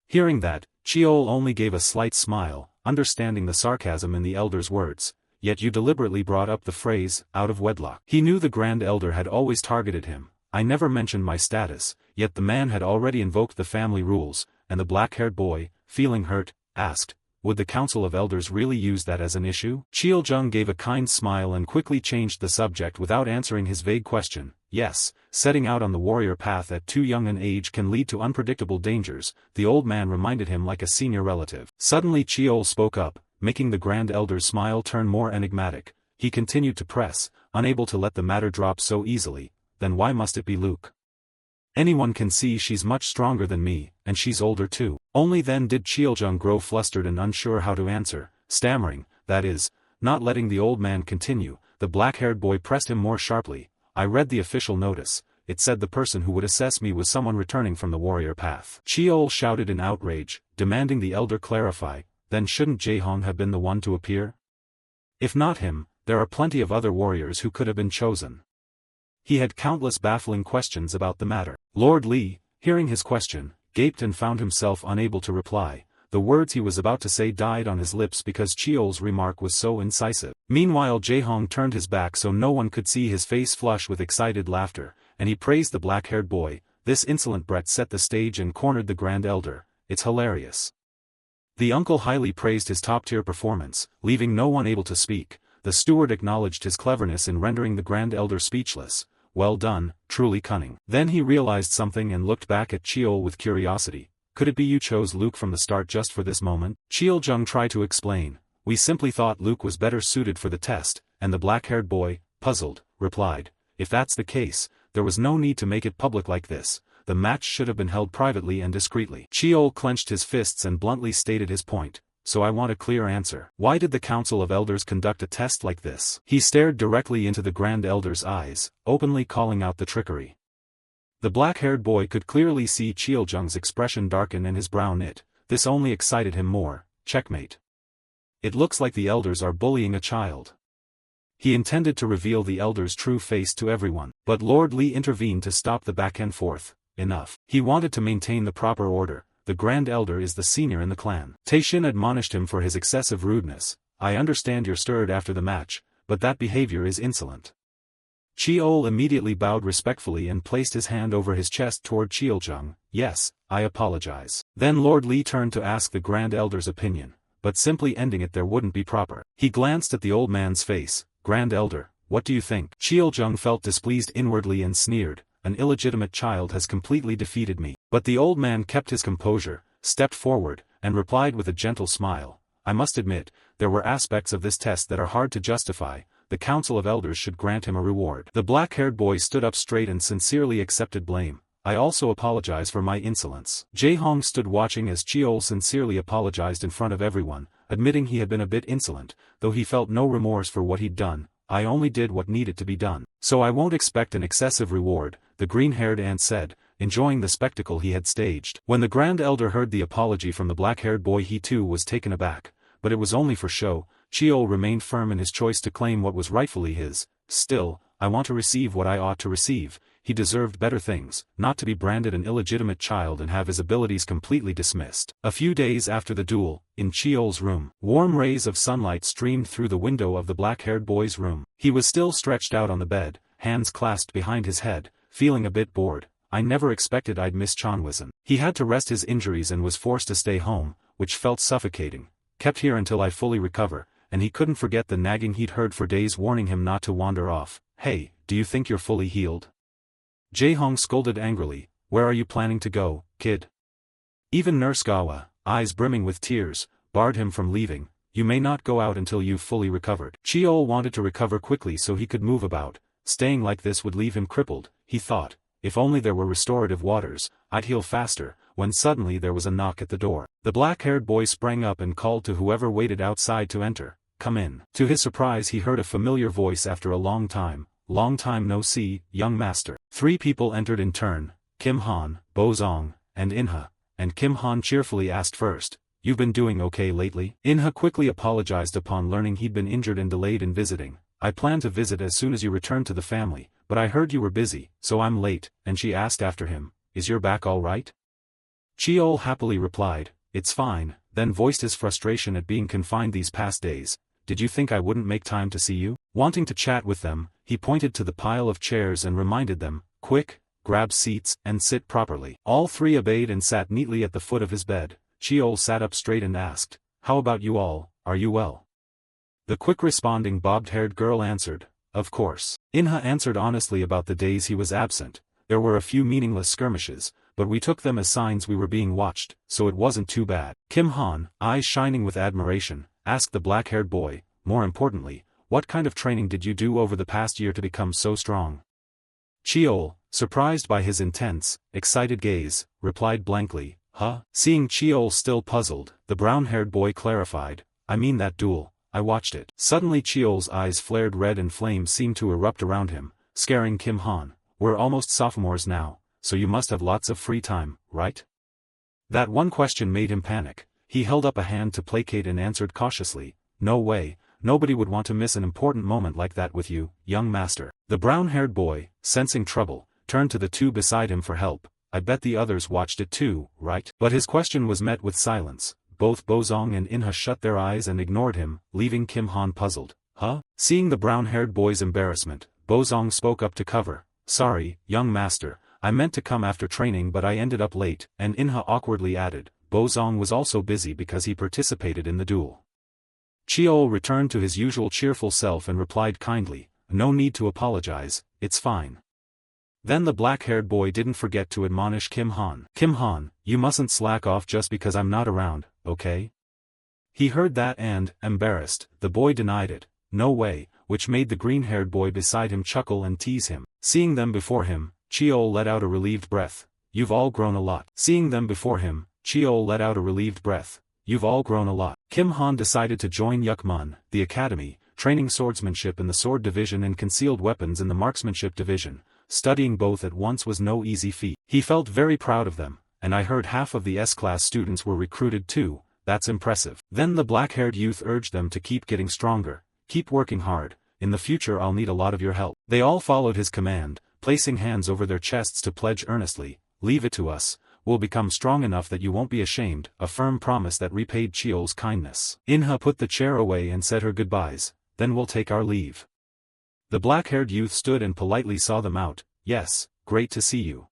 Hearing that, Cheol only gave a slight smile, understanding the sarcasm in the elder's words. "Yet you deliberately brought up the phrase, out of wedlock." He knew the Grand Elder had always targeted him. "I never mentioned my status," yet the man had already invoked the family rules, and the black-haired boy, feeling hurt, asked, "Would the Council of Elders really use that as an issue?" Cheoljung gave a kind smile and quickly changed the subject without answering his vague question. "Yes, setting out on the warrior path at too young an age can lead to unpredictable dangers," the old man reminded him like a senior relative. Suddenly Cheol spoke up, making the Grand Elder's smile turn more enigmatic. He continued to press, unable to let the matter drop so easily. "Then why must it be Luke? Anyone can see she's much stronger than me, and she's older too." Only then did Cheoljung grow flustered and unsure how to answer, stammering, that is, not letting the old man continue. The black-haired boy pressed him more sharply. "I read the official notice. It said the person who would assess me was someone returning from the warrior path." Cheol shouted in outrage, demanding the elder clarify, "Then shouldn't Jae-hong have been the one to appear? If not him, there are plenty of other warriors who could have been chosen." He had countless baffling questions about the matter. Lord Lee, hearing his question, gaped and found himself unable to reply. The words he was about to say died on his lips because Cheol's remark was so incisive. Meanwhile Jae-hong turned his back so no one could see his face flush with excited laughter, and he praised the black-haired boy. "This insolent brat set the stage and cornered the Grand Elder. It's hilarious." The uncle highly praised his top-tier performance, leaving no one able to speak. The steward acknowledged his cleverness in rendering the Grand Elder speechless. "Well done, truly cunning." Then he realized something and looked back at Cheol with curiosity. "Could it be you chose Luke from the start just for this moment?" Cheoljung tried to explain. We simply thought Luke was better suited for the test, and the black-haired boy, puzzled, replied, if that's the case, there was no need to make it public like this. The match should have been held privately and discreetly. Cheol clenched his fists and bluntly stated his point, so I want a clear answer. Why did the Council of Elders conduct a test like this? He stared directly into the Grand Elder's eyes, openly calling out the trickery. The black-haired boy could clearly see Cheoljung's expression darken and his brow knit. This only excited him more. Checkmate. It looks like the elders are bullying a child. He intended to reveal the elder's true face to everyone, but Lord Li intervened to stop the back and forth. Enough. He wanted to maintain the proper order. The Grand Elder is the senior in the clan. Taishin admonished him for his excessive rudeness. I understand you're stirred after the match, but that behavior is insolent. Cheol immediately bowed respectfully and placed his hand over his chest toward Cheoljung. Yes, I apologize. Then Lord Li turned to ask the Grand Elder's opinion, but simply ending it there wouldn't be proper. He glanced at the old man's face. Grand Elder, what do you think? Cheoljung felt displeased inwardly and sneered. An illegitimate child has completely defeated me. But the old man kept his composure, stepped forward, and replied with a gentle smile. I must admit, there were aspects of this test that are hard to justify. The Council of Elders should grant him a reward. The black-haired boy stood up straight and sincerely accepted blame. I also apologize for my insolence. Jae-hong stood watching as Cheol sincerely apologized in front of everyone, admitting he had been a bit insolent, though he felt no remorse for what he'd done. I only did what needed to be done. So I won't expect an excessive reward, the green-haired ant said, enjoying the spectacle he had staged. When the Grand Elder heard the apology from the black-haired boy he too was taken aback, but it was only for show. Cheol remained firm in his choice to claim what was rightfully his. Still, I want to receive what I ought to receive. He deserved better things, not to be branded an illegitimate child and have his abilities completely dismissed. A few days after the duel, in Cheol's room, warm rays of sunlight streamed through the window of the black-haired boy's room. He was still stretched out on the bed, hands clasped behind his head, feeling a bit bored. I never expected I'd miss Chonwisan. He had to rest his injuries and was forced to stay home, which felt suffocating. Kept here until I fully recover, and he couldn't forget the nagging he'd heard for days warning him not to wander off. Hey, do you think you're fully healed? Jae-hong scolded angrily. Where are you planning to go, kid? Even Nurse Gawa, eyes brimming with tears, barred him from leaving. You may not go out until you've fully recovered. Cheol wanted to recover quickly so he could move about. Staying like this would leave him crippled, he thought. If only there were restorative waters, I'd heal faster. When suddenly there was a knock at the door. The black-haired boy sprang up and called to whoever waited outside to enter. Come in. To his surprise he heard a familiar voice after a long time. Long time no see, young master. 3 people entered in turn, Kim Han, Bo Zong, and Inha, and Kim Han cheerfully asked first, you've been doing okay lately? Inha quickly apologized upon learning he'd been injured and delayed in visiting. I plan to visit as soon as you return to the family, but I heard you were busy, so I'm late, and she asked after him, is your back all right? Cheol happily replied, it's fine, then voiced his frustration at being confined these past days. Did you think I wouldn't make time to see you? Wanting to chat with them, he pointed to the pile of chairs and reminded them, quick, grab seats and sit properly. All 3 obeyed and sat neatly at the foot of his bed. Cheol sat up straight and asked, how about you all, are you well? The quick responding bobbed-haired girl answered, of course. Inha answered honestly about the days he was absent. There were a few meaningless skirmishes, but we took them as signs we were being watched, so it wasn't too bad. Kim Han, eyes shining with admiration, asked the black-haired boy, more importantly, what kind of training did you do over the past year to become so strong? Cheol, surprised by his intense, excited gaze, replied blankly, huh? Seeing Cheol still puzzled, the brown-haired boy clarified, I mean that duel, I watched it. Suddenly Cheol's eyes flared red and flames seemed to erupt around him, scaring Kim Han. We're almost sophomores now, so you must have lots of free time, right? That one question made him panic. He held up a hand to placate and answered cautiously, no way, nobody would want to miss an important moment like that with you, young master. The brown-haired boy, sensing trouble, turned to the 2 beside him for help. I bet the others watched it too, right? But his question was met with silence. Both Bo Zong and Inha shut their eyes and ignored him, leaving Kim Han puzzled. Huh? Seeing the brown-haired boy's embarrassment, Bo Zong spoke up to cover. Sorry, young master, I meant to come after training but I ended up late, and Inha awkwardly added, Bo Zong was also busy because he participated in the duel. Cheol returned to his usual cheerful self and replied kindly, no need to apologize, it's fine. Then the black-haired boy didn't forget to admonish Kim Han. Kim Han, you mustn't slack off just because I'm not around, okay? He heard that and, embarrassed, the boy denied it. No way, which made the green-haired boy beside him chuckle and tease him. Seeing them before him, Cheol let out a relieved breath. You've all grown a lot. Seeing them before him, Cheol let out a relieved breath. You've all grown a lot. Kim Han decided to join Yukmun, the academy, training swordsmanship in the sword division and concealed weapons in the marksmanship division. Studying both at once was no easy feat. He felt very proud of them, and I heard half of the S-class students were recruited too. That's impressive. Then the black-haired youth urged them to keep getting stronger, keep working hard. In the future I'll need a lot of your help. They all followed his command, placing hands over their chests to pledge earnestly, leave it to us, we'll become strong enough that you won't be ashamed, a firm promise that repaid Cheol's kindness. Inha put the chair away and said her goodbyes, then we'll take our leave. The black-haired youth stood and politely saw them out. Yes, great to see you.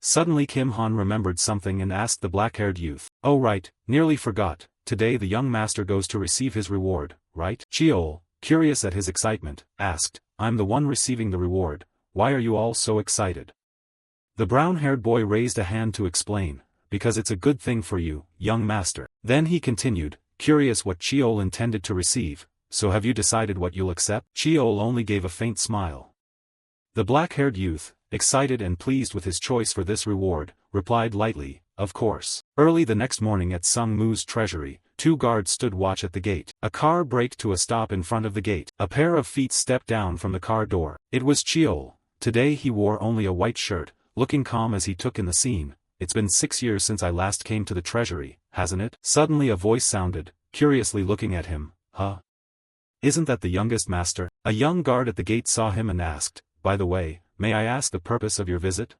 Suddenly Kim Han remembered something and asked the black-haired youth. Oh right, nearly forgot, today the young master goes to receive his reward, right? Cheol, curious at his excitement, asked, I'm the one receiving the reward, why are you all so excited? The brown-haired boy raised a hand to explain, because it's a good thing for you, young master. Then he continued, curious what Cheol intended to receive, so have you decided what you'll accept? Cheol only gave a faint smile. The black-haired youth, excited and pleased with his choice for this reward, replied lightly, of course. Early the next morning at Sung Mu's treasury, 2 guards stood watch at the gate. A car braked to a stop in front of the gate. A pair of feet stepped down from the car door. It was Cheol. Today he wore only a white shirt, looking calm as he took in the scene. It's been 6 years since I last came to the treasury, hasn't it? Suddenly a voice sounded, curiously looking at him. Huh? Isn't that the youngest master? A young guard at the gate saw him and asked, by the way, may I ask the purpose of your visit?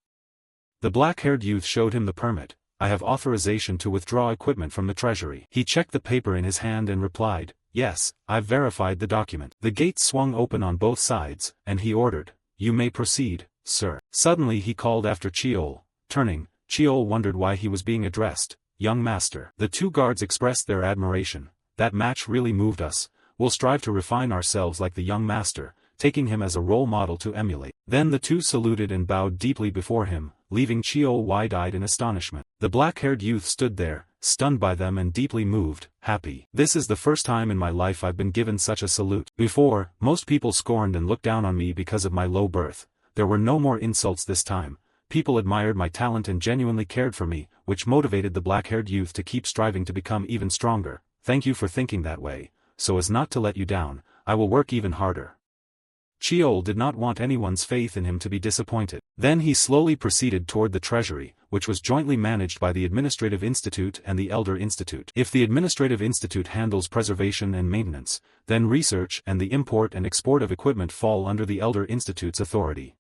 The black-haired youth showed him the permit. I have authorization to withdraw equipment from the treasury. He checked the paper in his hand and replied, yes, I've verified the document. The gate swung open on both sides, and he ordered, you may proceed, sir. Suddenly he called after Cheol. Turning, Cheol wondered why he was being addressed, young master. The 2 guards expressed their admiration. That match really moved us. We'll strive to refine ourselves like the young master, taking him as a role model to emulate. Then the 2 saluted and bowed deeply before him, leaving Cheol wide-eyed in astonishment. The black-haired youth stood there, stunned by them and deeply moved, happy. This is the first time in my life I've been given such a salute. Before, most people scorned and looked down on me because of my low birth. There were no more insults this time. People admired my talent and genuinely cared for me, which motivated the black-haired youth to keep striving to become even stronger. Thank you for thinking that way. So as not to let you down, I will work even harder. Cheol did not want anyone's faith in him to be disappointed. Then he slowly proceeded toward the treasury, which was jointly managed by the Administrative Institute and the Elder Institute. If the Administrative Institute handles preservation and maintenance, then research and the import and export of equipment fall under the Elder Institute's authority.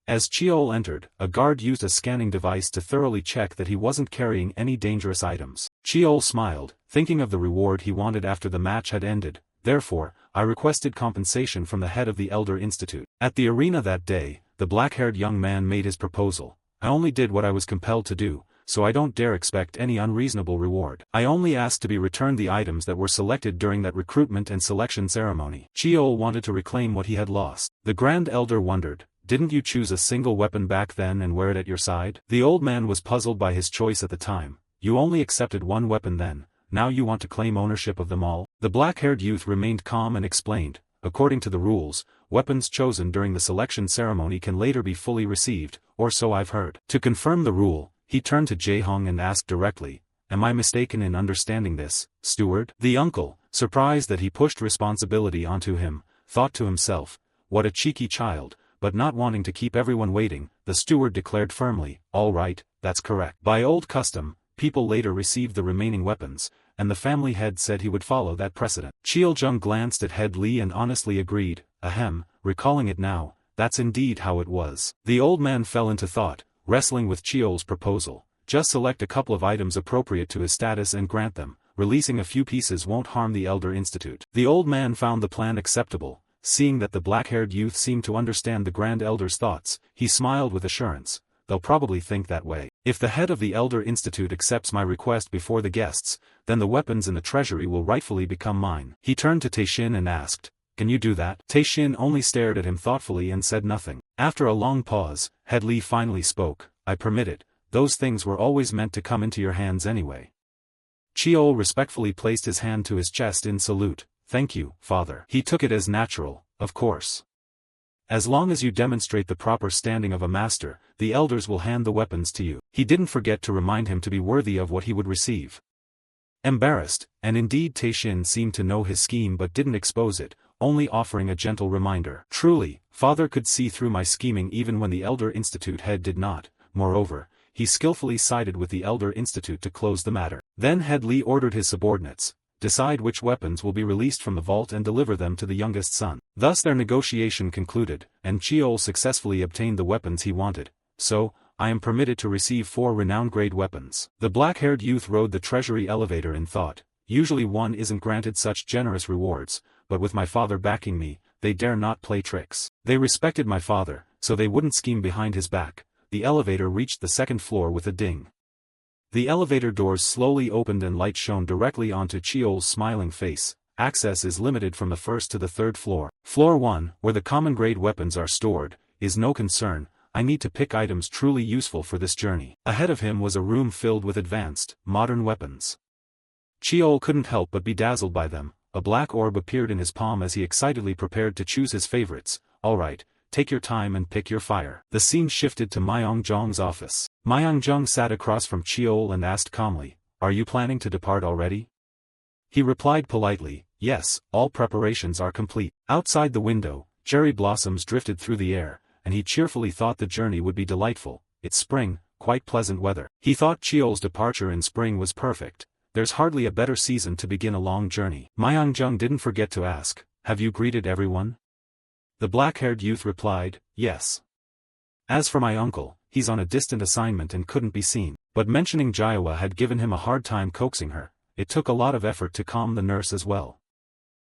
As Cheol entered, a guard used a scanning device to thoroughly check that he wasn't carrying any dangerous items. Cheol smiled, thinking of the reward he wanted after the match had ended. Therefore, I requested compensation from the head of the Elder Institute. At the arena that day, the black-haired young man made his proposal. I only did what I was compelled to do, so I don't dare expect any unreasonable reward. I only asked to be returned the items that were selected during that recruitment and selection ceremony. Cheol wanted to reclaim what he had lost. The Grand Elder wondered, didn't you choose a single weapon back then and wear it at your side? The old man was puzzled by his choice at the time. You only accepted one weapon then. Now you want to claim ownership of them all? The black-haired youth remained calm and explained, according to the rules, weapons chosen during the selection ceremony can later be fully received, or so I've heard. To confirm the rule, he turned to Jae-hong and asked directly, am I mistaken in understanding this, steward? The uncle, surprised that he pushed responsibility onto him, thought to himself, what a cheeky child, but not wanting to keep everyone waiting, the steward declared firmly, all right, that's correct. By old custom, people later received the remaining weapons, and the family head said he would follow that precedent. Cheol-jung glanced at Head Lee and honestly agreed, ahem, recalling it now, that's indeed how it was. The old man fell into thought, wrestling with Cheol's proposal. Just select a couple of items appropriate to his status and grant them. Releasing a few pieces won't harm the Elder Institute. The old man found the plan acceptable. Seeing that the black-haired youth seemed to understand the Grand Elder's thoughts, he smiled with assurance. They'll probably think that way. If the head of the Elder Institute accepts my request before the guests, then the weapons in the treasury will rightfully become mine. He turned to Tae-shin and asked, can you do that? Tae-shin only stared at him thoughtfully and said nothing. After a long pause, Head Lee finally spoke, I permit it. Those things were always meant to come into your hands anyway. Cheol respectfully placed his hand to his chest in salute. "Thank you, father." He took it as natural, of course. As long as you demonstrate the proper standing of a master, the elders will hand the weapons to you. He didn't forget to remind him to be worthy of what he would receive. Embarrassed, and indeed Taishin seemed to know his scheme but didn't expose it, only offering a gentle reminder. "Truly, father could see through my scheming even when the Elder Institute head did not. Moreover, he skillfully sided with the Elder Institute to close the matter." Then Head Lee ordered his subordinates, "Decide which weapons will be released from the vault and deliver them to the youngest son." Thus their negotiation concluded, and Cheol successfully obtained the weapons he wanted. "So, I am permitted to receive 4 renown-grade weapons." The black-haired youth rode the treasury elevator in thought. Usually one isn't granted such generous rewards, but with my father backing me, they dare not play tricks. They respected my father, so they wouldn't scheme behind his back. The elevator reached the 2nd floor with a ding. The elevator doors slowly opened and light shone directly onto Cheol's smiling face. "Access is limited from the 1st to the 3rd floor. Floor 1, where the common-grade weapons are stored, is no concern. I need to pick items truly useful for this journey." Ahead of him was a room filled with advanced, modern weapons. Cheol couldn't help but be dazzled by them. A black orb appeared in his palm as he excitedly prepared to choose his favorites. "All right, take your time and pick your fire." The scene shifted to Myong-jong's office. Myong-jong sat across from Cheol and asked calmly, "Are you planning to depart already?" He replied politely, "Yes, all preparations are complete." Outside the window, cherry blossoms drifted through the air, and he cheerfully thought the journey would be delightful. It's spring, quite pleasant weather. He thought Cheol's departure in spring was perfect. There's hardly a better season to begin a long journey. Myong-jong didn't forget to ask, "Have you greeted everyone?" The black-haired youth replied, "Yes. As for my uncle, he's on a distant assignment and couldn't be seen." But mentioning Jaiwa had given him a hard time coaxing her. It took a lot of effort to calm the nurse as well.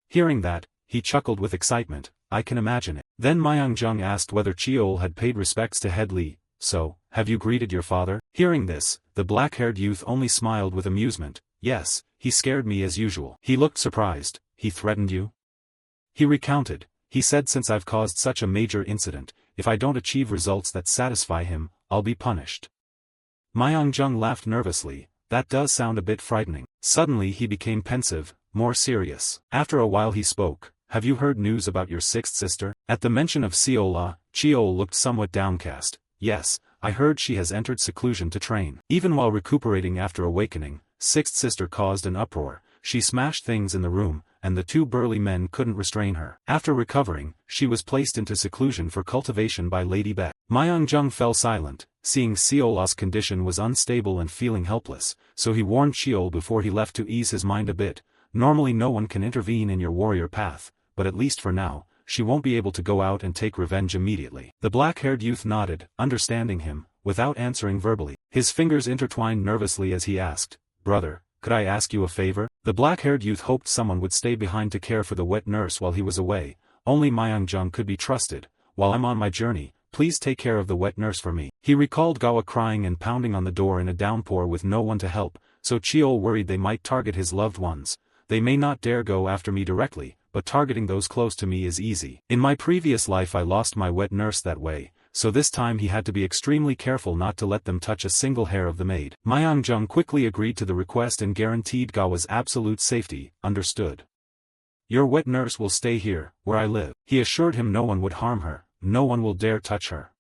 Hearing that, he chuckled with excitement. "I can imagine it." Then Myong-jong asked whether Cheol had paid respects to Head Lee. "So, have you greeted your father?" Hearing this, the black-haired youth only smiled with amusement. "Yes, he scared me as usual." He looked surprised. "He threatened you?" He recounted. "He said since I've caused such a major incident, if I don't achieve results that satisfy him, I'll be punished." Myong-jong laughed nervously. "That does sound a bit frightening." Suddenly he became pensive, more serious. After a while he spoke. "Have you heard news about your 6th sister?" At the mention of Seola, Cheol looked somewhat downcast. "Yes, I heard she has entered seclusion to train." Even while recuperating after awakening, 6th sister caused an uproar. She smashed things in the room, and the 2 burly men couldn't restrain her. After recovering, she was placed into seclusion for cultivation by Lady Beck. Myong-jong fell silent, seeing Seola's condition was unstable and feeling helpless, so he warned Cheol before he left to ease his mind a bit. "Normally no one can intervene in your warrior path, but at least for now, she won't be able to go out and take revenge immediately." The black-haired youth nodded, understanding him, without answering verbally. His fingers intertwined nervously as he asked, "Brother, could I ask you a favor?" The black-haired youth hoped someone would stay behind to care for the wet nurse while he was away. Only Myong-jong could be trusted. "While I'm on my journey, please take care of the wet nurse for me." He recalled Gawa crying and pounding on the door in a downpour with no one to help, so Cheol worried they might target his loved ones. "They may not dare go after me directly, but targeting those close to me is easy. In my previous life I lost my wet nurse that way, so this time he had to be extremely careful not to let them touch a single hair of the maid." Myong-jong quickly agreed to the request and guaranteed Gawa's absolute safety. "Understood. Your wet nurse will stay here, where I live." He assured him no one would harm her, no one will dare touch her.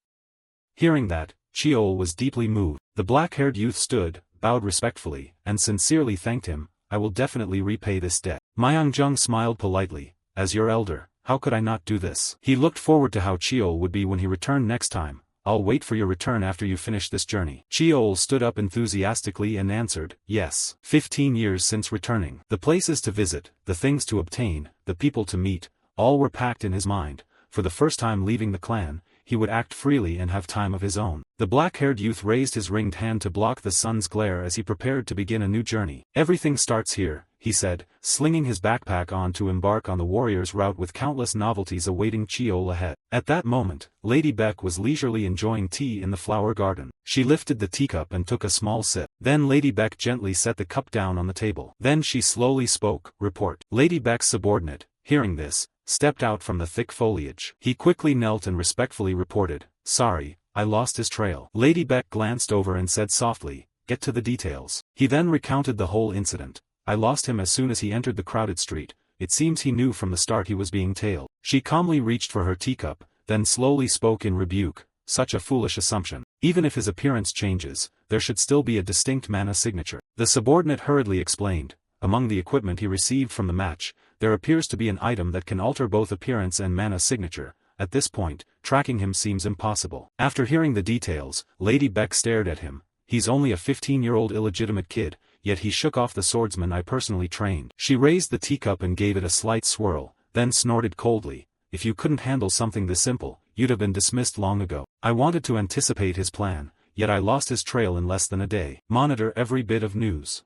Hearing that, Cheol was deeply moved. The black-haired youth stood, bowed respectfully, and sincerely thanked him. "I will definitely repay this debt." Myong-jong smiled politely. "As your elder, how could I not do this?" He looked forward to how Cheol would be when he returned next time. "I'll wait for your return after you finish this journey." Cheol stood up enthusiastically and answered, "Yes." 15 years since returning. The places to visit, the things to obtain, the people to meet, all were packed in his mind. For the first time leaving the clan, he would act freely and have time of his own. The black-haired youth raised his ringed hand to block the sun's glare as he prepared to begin a new journey. "Everything starts here," he said, slinging his backpack on to embark on the warrior's route with countless novelties awaiting Cheol ahead. At that moment, Lady Beck was leisurely enjoying tea in the flower garden. She lifted the teacup and took a small sip. Then Lady Beck gently set the cup down on the table. Then she slowly spoke, "Report." Lady Beck's subordinate, hearing this, stepped out from the thick foliage. He quickly knelt and respectfully reported, "Sorry, I lost his trail." Lady Beck glanced over and said softly, get to the details. He then recounted the whole incident. I lost him as soon as he entered the crowded street. It seems he knew from the start he was being tailed. She calmly reached for her teacup, then slowly spoke in rebuke. Such a foolish assumption. Even if his appearance changes, there should still be a distinct mana signature. The subordinate hurriedly explained. Among the equipment he received from the match, there appears to be an item that can alter both appearance and mana signature. At this point, tracking him seems impossible. After hearing the details, Lady Beck stared at him. He's only a 15-year-old illegitimate kid, yet he shook off the swordsman I personally trained. She raised the teacup and gave it a slight swirl, then snorted coldly. If you couldn't handle something this simple, you'd have been dismissed long ago. I wanted to anticipate his plan, yet I lost his trail in less than a day. Monitor every bit of news.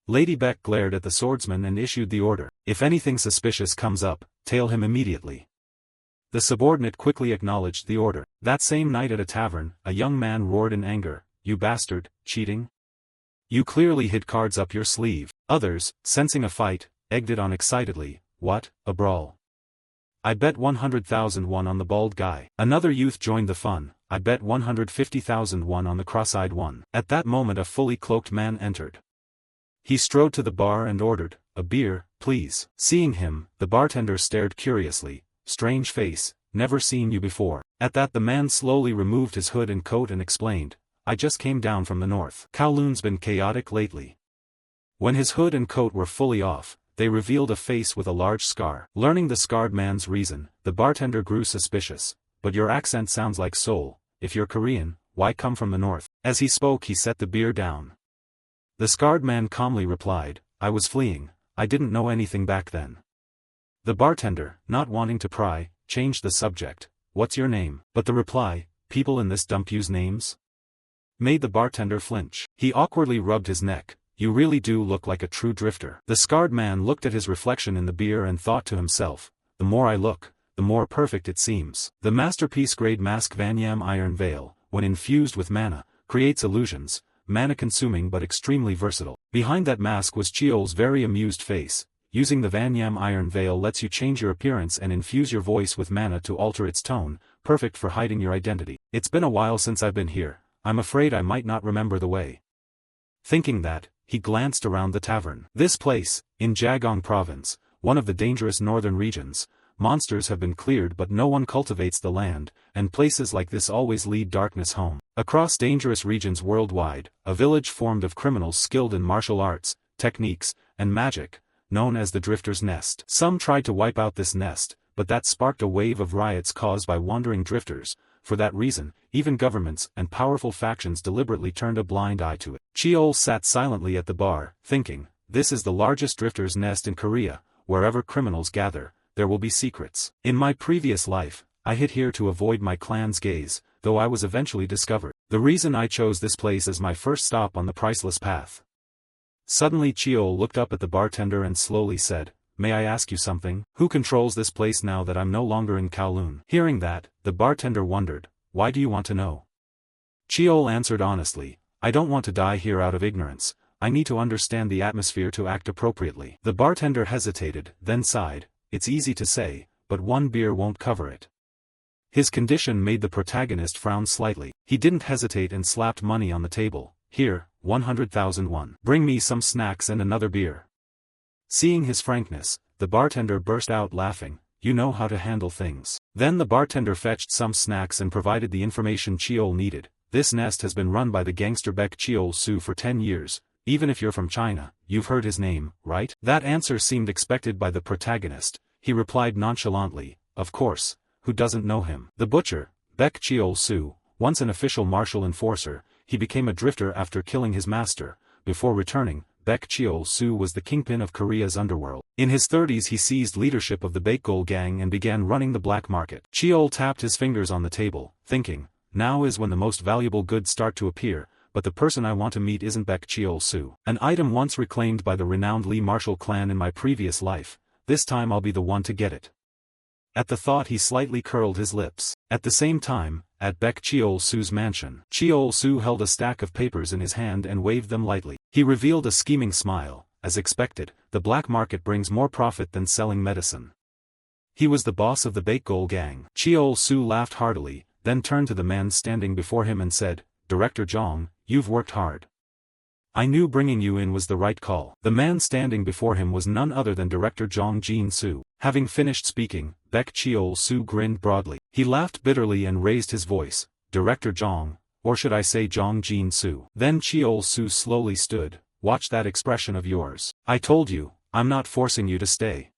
Lady Beck glared at the swordsman and issued the order. If anything suspicious comes up, tail him immediately. The subordinate quickly acknowledged the order. That same night at a tavern, a young man roared in anger. You bastard, cheating? You clearly hid cards up your sleeve. Others, sensing a fight, egged it on excitedly. What, a brawl? I bet 100,000 won on the bald guy. Another youth joined the fun. I bet 150,000 won on the cross-eyed one. At that moment a fully cloaked man entered. He strode to the bar and ordered, a beer, please. Seeing him, the bartender stared curiously. Strange face, never seen you before. At that the man slowly removed his hood and coat and explained, I just came down from the north. Kowloon's been chaotic lately. When his hood and coat were fully off, they revealed a face with a large scar. Learning the scarred man's reason, the bartender grew suspicious. But your accent sounds like Seoul. If you're Korean, why come from the north? As he spoke he set the beer down. The scarred man calmly replied, I was fleeing, I didn't know anything back then. The bartender, not wanting to pry, changed the subject. What's your name? But the reply, people in this dump use names? Made the bartender flinch. He awkwardly rubbed his neck. You really do look like a true drifter. The scarred man looked at his reflection in the beer and thought to himself, the more I look, the more perfect it seems. The masterpiece-grade mask Vanyam Iron Veil, when infused with mana, creates illusions, mana-consuming but extremely versatile. Behind that mask was Cheol's very amused face. Using the Vanyam Iron Veil lets you change your appearance and infuse your voice with mana to alter its tone, perfect for hiding your identity. It's been a while since I've been here. I'm afraid I might not remember the way. Thinking that, he glanced around the tavern. This place, in Jagong province, one of the dangerous northern regions, monsters have been cleared but no one cultivates the land, and places like this always lead darkness home. Across dangerous regions worldwide, a village formed of criminals skilled in martial arts, techniques, and magic, known as the Drifter's Nest. Some tried to wipe out this nest, but that sparked a wave of riots caused by wandering drifters. For that reason, even governments and powerful factions deliberately turned a blind eye to it. Cheol sat silently at the bar, thinking, this is the largest drifter's nest in Korea. Wherever criminals gather, there will be secrets. In my previous life, I hid here to avoid my clan's gaze, though I was eventually discovered. The reason I chose this place as my first stop on the priceless path. Suddenly Cheol looked up at the bartender and slowly said, may I ask you something? Who controls this place now that I'm no longer in Kowloon? Hearing that, the bartender wondered, why do you want to know? Cheol answered honestly, I don't want to die here out of ignorance, I need to understand the atmosphere to act appropriately. The bartender hesitated, then sighed, it's easy to say, but one beer won't cover it. His condition made the protagonist frown slightly. He didn't hesitate and slapped money on the table. Here, 100,000 won. Bring me some snacks and another beer. Seeing his frankness, the bartender burst out laughing, you know how to handle things. Then the bartender fetched some snacks and provided the information Cheol needed. This nest has been run by the gangster Baek Cheol-soo for 10 years, even if you're from China, you've heard his name, right? That answer seemed expected by the protagonist. He replied nonchalantly, of course, who doesn't know him? The butcher, Baek Cheol-soo, once an official martial enforcer, he became a drifter after killing his master. Before returning, Baek Cheol-soo was the kingpin of Korea's underworld. In his 30s he seized leadership of the Baekgol gang and began running the black market. Cheol tapped his fingers on the table, thinking, now is when the most valuable goods start to appear, but the person I want to meet isn't Baek Cheol-soo. An item once reclaimed by the renowned Lee Marshall clan in my previous life, this time I'll be the one to get it. At the thought he slightly curled his lips. At the same time, at Baek Cheol-soo's mansion, Cheol-soo held a stack of papers in his hand and waved them lightly. He revealed a scheming smile. As expected, the black market brings more profit than selling medicine. He was the boss of the Baekgol gang. Cheol-soo laughed heartily, then turned to the man standing before him and said, Director Jong, you've worked hard. I knew bringing you in was the right call. The man standing before him was none other than Director Jong Jin-soo. Having finished speaking, Baek Cheol-soo grinned broadly. He laughed bitterly and raised his voice, Director Jong, or should I say Jong Jin-soo. Then Cheol-soo slowly stood, watch that expression of yours. I told you, I'm not forcing you to stay.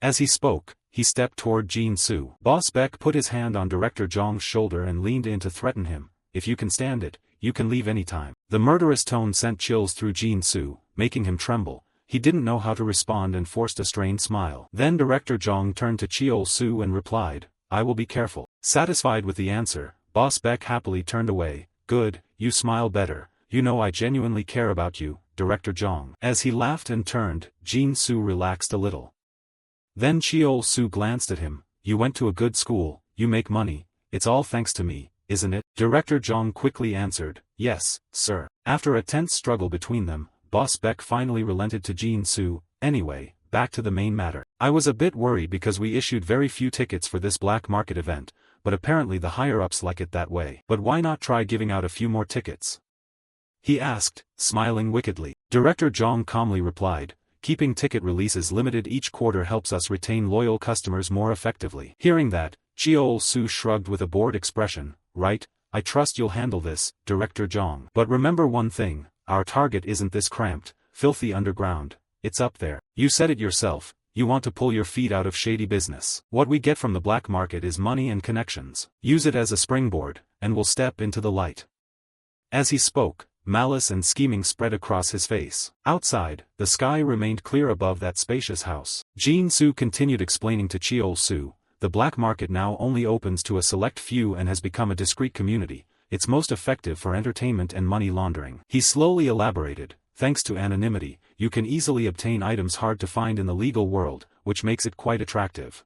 As he spoke, he stepped toward Jin-soo. Boss Baek put his hand on Director Jong's shoulder and leaned in to threaten him, if you can stand it, you can leave any time. The murderous tone sent chills through Jin-soo, making him tremble. He didn't know how to respond and forced a strained smile. Then Director Jong turned to Cheol-soo and replied, I will be careful. Satisfied with the answer, Boss Baek happily turned away. Good, you smile better, you know I genuinely care about you, Director Jong. As he laughed and turned, Jin-soo relaxed a little. Then Cheol-soo glanced at him, you went to a good school, you make money, it's all thanks to me, isn't it? Director Jong quickly answered, yes, sir. After a tense struggle between them, Boss Baek finally relented to Jin-soo. Anyway, back to the main matter. I was a bit worried because we issued very few tickets for this black market event, but apparently the higher-ups like it that way. But why not try giving out a few more tickets? He asked, smiling wickedly. Director Jong calmly replied, keeping ticket releases limited each quarter helps us retain loyal customers more effectively. Hearing that, Cheol-soo shrugged with a bored expression, right, I trust you'll handle this, Director Jong. But remember one thing, our target isn't this cramped, filthy underground, it's up there. You said it yourself, you want to pull your feet out of shady business. What we get from the black market is money and connections. Use it as a springboard, and we'll step into the light. As he spoke, malice and scheming spread across his face. Outside, the sky remained clear above that spacious house. Jin-soo continued explaining to Cheol-soo, the black market now only opens to a select few and has become a discreet community, it's most effective for entertainment and money laundering. He slowly elaborated, thanks to anonymity, you can easily obtain items hard to find in the legal world, which makes it quite attractive.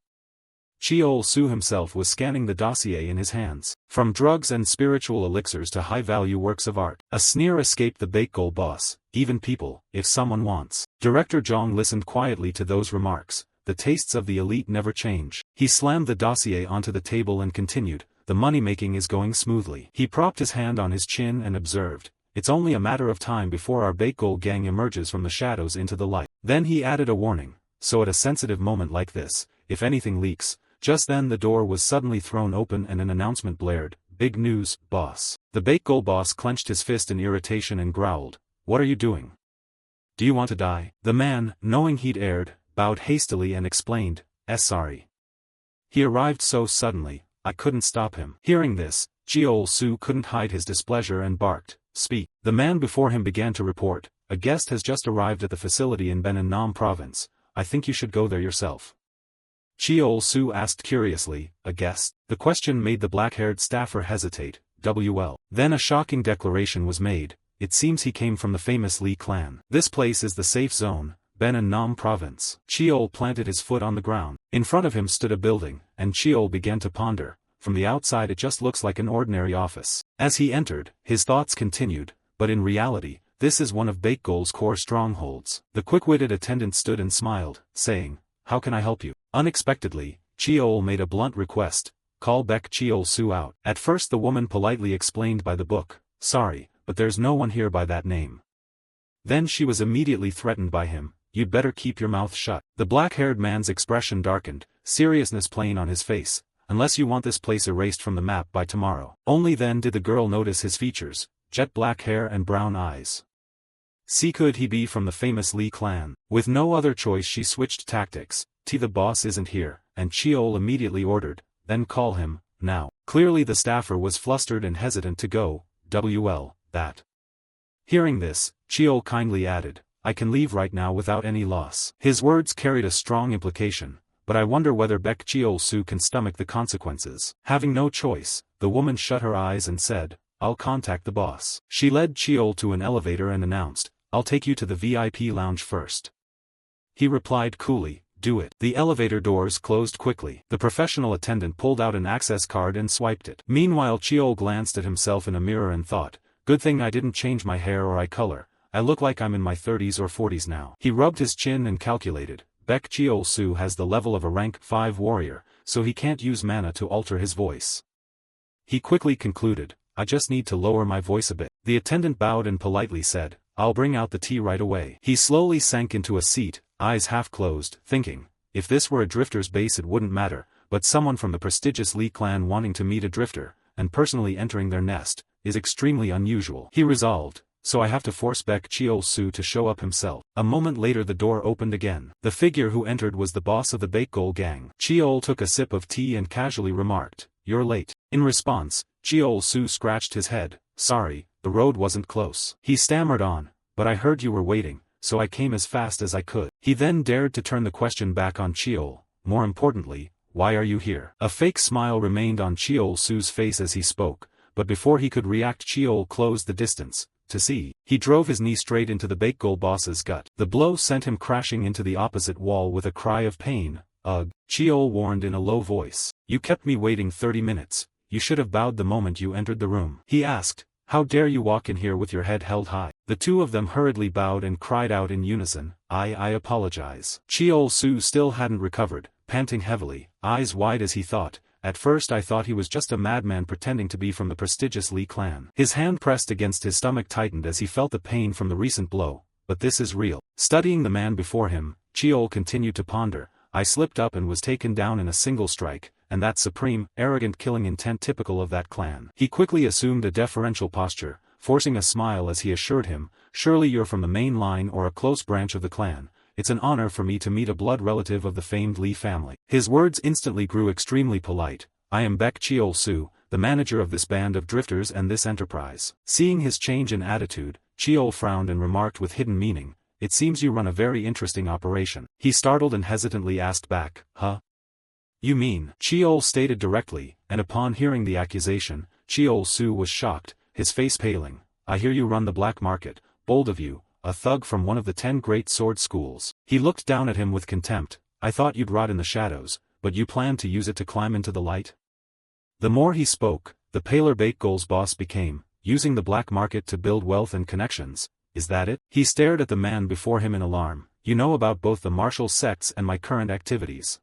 Cheol-soo himself was scanning the dossier in his hands. From drugs and spiritual elixirs to high-value works of art. A sneer escaped the Baekgol boss, even people, if someone wants. Director Jong listened quietly to those remarks. The tastes of the elite never change. He slammed the dossier onto the table and continued, the money-making is going smoothly. He propped his hand on his chin and observed, it's only a matter of time before our Baekgol gang emerges from the shadows into the light. Then he added a warning, so at a sensitive moment like this, if anything leaks. Just then the door was suddenly thrown open and an announcement blared, big news, boss. The Baekgol boss clenched his fist in irritation and growled, what are you doing? Do you want to die? The man, knowing he'd erred, bowed hastily and explained, sorry. He arrived so suddenly, I couldn't stop him. Hearing this, Cheol-soo couldn't hide his displeasure and barked, speak. The man before him began to report, a guest has just arrived at the facility in Nam province, I think you should go there yourself. Cheol-soo asked curiously, a guest? The question made the black-haired staffer hesitate, Then a shocking declaration was made, it seems he came from the famous Lee clan. This place is the safe zone. Nam province. Cheol planted his foot on the ground. In front of him stood a building, and Cheol began to ponder, from the outside it just looks like an ordinary office. As he entered, his thoughts continued, but in reality, this is one of Baekgol's core strongholds. The quick-witted attendant stood and smiled, saying, how can I help you? Unexpectedly, Cheol made a blunt request, call Baek Cheol-soo out. At first the woman politely explained by the book, sorry, but there's no one here by that name. Then she was immediately threatened by him, you'd better keep your mouth shut. The black-haired man's expression darkened, seriousness plain on his face, unless you want this place erased from the map by tomorrow. Only then did the girl notice his features, jet black hair and brown eyes. Could he be from the famous Lee clan? With no other choice she switched tactics, the boss isn't here, and Cheol immediately ordered, then call him, now. Clearly the staffer was flustered and hesitant to go, that. Hearing this, Cheol kindly added, I can leave right now without any loss. His words carried a strong implication, but I wonder whether Baek Cheol-soo can stomach the consequences. Having no choice, the woman shut her eyes and said, I'll contact the boss. She led Cheol to an elevator and announced, I'll take you to the VIP lounge first. He replied coolly, do it. The elevator doors closed quickly. The professional attendant pulled out an access card and swiped it. Meanwhile Cheol glanced at himself in a mirror and thought, good thing I didn't change my hair or eye color. I look like I'm in my 30s or 40s now. He rubbed his chin and calculated, Baek Cheol-soo has the level of a rank 5 warrior, so he can't use mana to alter his voice. He quickly concluded, I just need to lower my voice a bit. The attendant bowed and politely said, I'll bring out the tea right away. He slowly sank into a seat, eyes half closed, thinking, if this were a drifter's base it wouldn't matter, but someone from the prestigious Lee clan wanting to meet a drifter, and personally entering their nest, is extremely unusual. He resolved, so I have to force Baek Cheol-soo to show up himself. A moment later the door opened again. The figure who entered was the boss of the Baekgol gang. Cheol took a sip of tea and casually remarked, "You're late." In response, Cheol-soo scratched his head, "Sorry, the road wasn't close." He stammered on, "But I heard you were waiting, so I came as fast as I could." He then dared to turn the question back on Cheol, more importantly, "Why are you here?" A fake smile remained on Cheol-soo's face as he spoke, but before he could react Cheol closed the distance. To see, he drove his knee straight into the Baekgol boss's gut. The blow sent him crashing into the opposite wall with a cry of pain. "Ugh," Cheol warned in a low voice. "You kept me waiting 30 minutes, you should have bowed the moment you entered the room." He asked, "How dare you walk in here with your head held high?" The two of them hurriedly bowed and cried out in unison, I apologize." Cheol-soo still hadn't recovered, panting heavily, eyes wide as he thought, "At first I thought he was just a madman pretending to be from the prestigious Lee clan." His hand pressed against his stomach tightened as he felt the pain from the recent blow, "But this is real." Studying the man before him, Cheol continued to ponder, "I slipped up and was taken down in a single strike, and that supreme, arrogant killing intent typical of that clan." He quickly assumed a deferential posture, forcing a smile as he assured him, "Surely you're from the main line or a close branch of the clan. It's an honor for me to meet a blood relative of the famed Lee family." His words instantly grew extremely polite. "I am Baek Cheol-soo, the manager of this band of drifters and this enterprise." Seeing his change in attitude, Cheol frowned and remarked with hidden meaning, "It seems you run a very interesting operation." He startled and hesitantly asked back, "Huh? You mean?" Cheol stated directly, and upon hearing the accusation, Cheol-soo was shocked, his face paling. "I hear you run the black market, bold of you, a thug from one of the 10 great sword schools." He looked down at him with contempt. "I thought you'd rot in the shadows, but you plan to use it to climb into the light?" The more he spoke, the paler Baekgol's boss became, "Using the black market to build wealth and connections, is that it?" He stared at the man before him in alarm. "You know about both the martial sects and my current activities.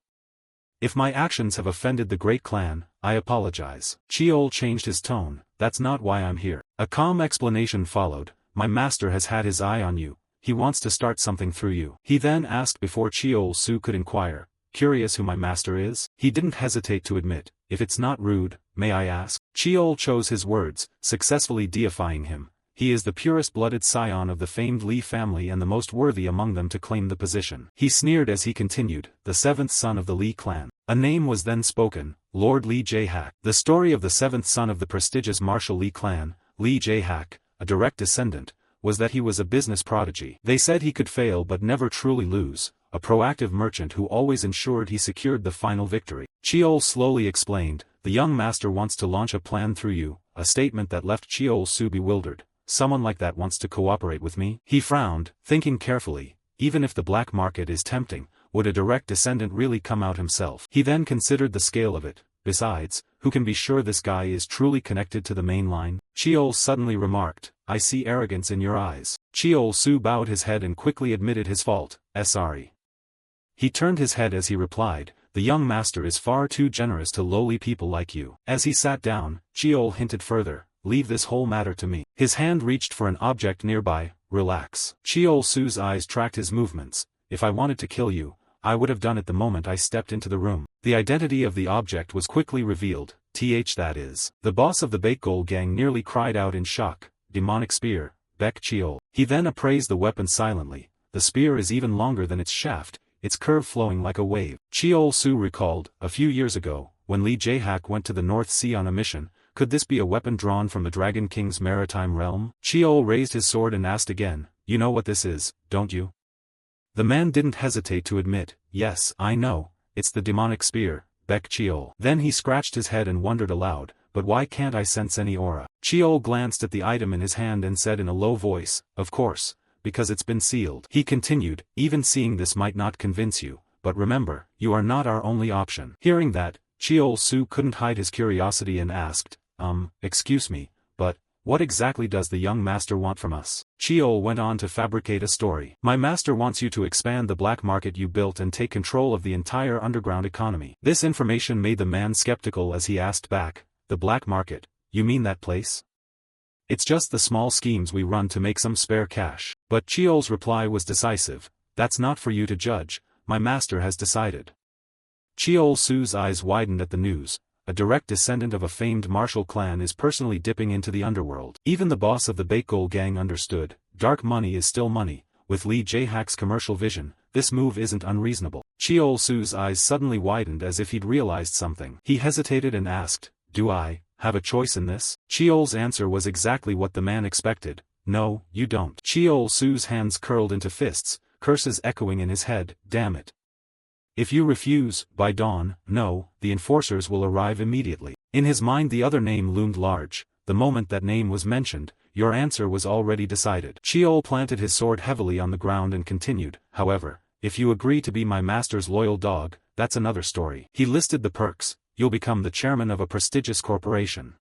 If my actions have offended the great clan, I apologize." Cheol changed his tone, "That's not why I'm here." A calm explanation followed, "My master has had his eye on you, he wants to start something through you." He then asked before Cheol-soo could inquire, "Curious who my master is?" He didn't hesitate to admit, "If it's not rude, may I ask?" Cheol chose his words, successfully deifying him. "He is the purest-blooded scion of the famed Lee family and the most worthy among them to claim the position." He sneered as he continued, "The 7th son of the Lee clan." A name was then spoken, Lord Lee Jae-hak. The story of the 7th son of the prestigious martial Lee clan, Lee Jae-hak, a direct descendant, was that he was a business prodigy. They said he could fail but never truly lose, a proactive merchant who always ensured he secured the final victory. Cheol slowly explained, "The young master wants to launch a plan through you," a statement that left Cheol-soo bewildered. "Someone like that wants to cooperate with me?" He frowned, thinking carefully, even if the black market is tempting, would a direct descendant really come out himself? He then considered the scale of it. Besides, who can be sure this guy is truly connected to the main line? Cheol suddenly remarked, "I see arrogance in your eyes." Cheol-soo bowed his head and quickly admitted his fault, Sorry." He turned his head as he replied, "The young master is far too generous to lowly people like you." As he sat down, Cheol hinted further, "Leave this whole matter to me." His hand reached for an object nearby, "Relax." Cheol-soo's eyes tracked his movements. "If I wanted to kill you, I would have done it the moment I stepped into the room." The identity of the object was quickly revealed, that is. The boss of the Baekgol gang nearly cried out in shock, "Demonic spear, Baek Cheol." He then appraised the weapon silently. The spear is even longer than its shaft, its curve flowing like a wave. Cheol-soo recalled, a few years ago, when Lee Jae-hak went to the North Sea on a mission, could this be a weapon drawn from the Dragon King's maritime realm? Cheol raised his sword and asked again, "You know what this is, don't you?" The man didn't hesitate to admit, "Yes, I know, it's the demonic spear, Baek Cheol." Then he scratched his head and wondered aloud, "But why can't I sense any aura?" Cheol glanced at the item in his hand and said in a low voice, "Of course, because it's been sealed." He continued, "Even seeing this might not convince you, but remember, you are not our only option." Hearing that, Cheol-soo couldn't hide his curiosity and asked, Excuse me, but, what exactly does the young master want from us?" Cheol went on to fabricate a story. "My master wants you to expand the black market you built and take control of the entire underground economy." This information made the man skeptical as he asked back, "The black market, you mean that place?" It's just the small schemes we run to make some spare cash. But Cheol's reply was decisive. That's not for you to judge, my master has decided. Cheol Su's eyes widened at the news. A direct descendant of a famed martial clan is personally dipping into the underworld. Even the boss of the Baekgol gang understood, dark money is still money. With Lee Jae-hak's commercial vision, this move isn't unreasonable. Cheol Su's eyes suddenly widened as if he'd realized something. He hesitated and asked, do I have a choice in this? Cheol's answer was exactly what the man expected. No, you don't. Cheol Su's hands curled into fists, curses echoing in his head, damn it. If you refuse, by dawn, no, the enforcers will arrive immediately. In his mind the other name loomed large. The moment that name was mentioned, your answer was already decided. Cheol planted his sword heavily on the ground and continued, however, if you agree to be my master's loyal dog, that's another story. He listed the perks. You'll become the chairman of a prestigious corporation.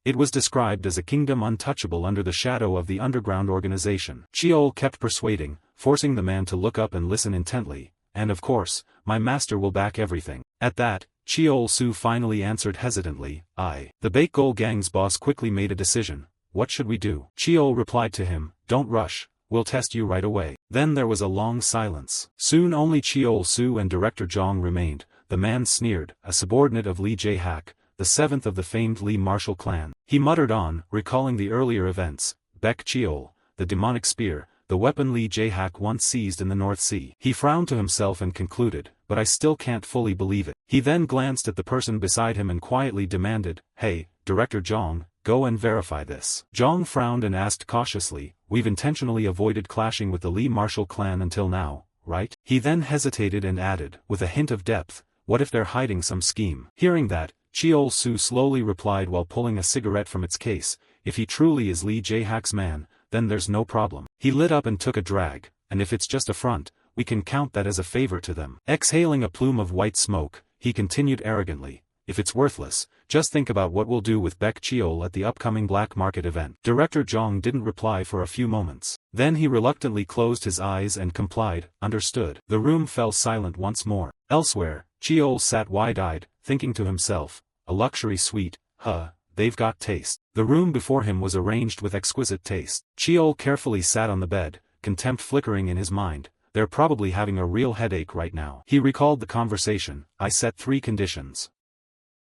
It was described as a kingdom untouchable under the shadow of the underground organization. Cheol kept persuading, forcing the man to look up and listen intently. And of course, my master will back everything. At that, Cheol Su finally answered hesitantly, The Baekgol gang's boss quickly made a decision. What should we do? Cheol replied to him, don't rush, we'll test you right away. Then there was a long silence. Soon only Cheol Su and Director Jong remained. The man sneered, a subordinate of Lee Jae-hak, the seventh of the famed Lee martial clan. He muttered on, recalling the earlier events, Baek Cheol, the demonic spear, the weapon Lee Jae-hak once seized in the North Sea. He frowned to himself and concluded, but I still can't fully believe it. He then glanced at the person beside him and quietly demanded, hey, Director Jong, go and verify this. Jong frowned and asked cautiously, we've intentionally avoided clashing with the Lee martial clan until now, right? He then hesitated and added, with a hint of depth, what if they're hiding some scheme? Hearing that, Cheol Su slowly replied while pulling a cigarette from its case, if he truly is Lee Jae-hak's man, then there's no problem. He lit up and took a drag, and if it's just a front, we can count that as a favor to them. Exhaling a plume of white smoke, he continued arrogantly, if it's worthless, just think about what we'll do with Baek Cheol at the upcoming black market event. Director Jong didn't reply for a few moments. Then he reluctantly closed his eyes and complied, understood. The room fell silent once more. Elsewhere, Cheol sat wide-eyed, thinking to himself, a luxury suite, they've got taste. The room before him was arranged with exquisite taste. Cheol carefully sat on the bed, contempt flickering in his mind. They're probably having a real headache right now. He recalled the conversation. I set 3 conditions.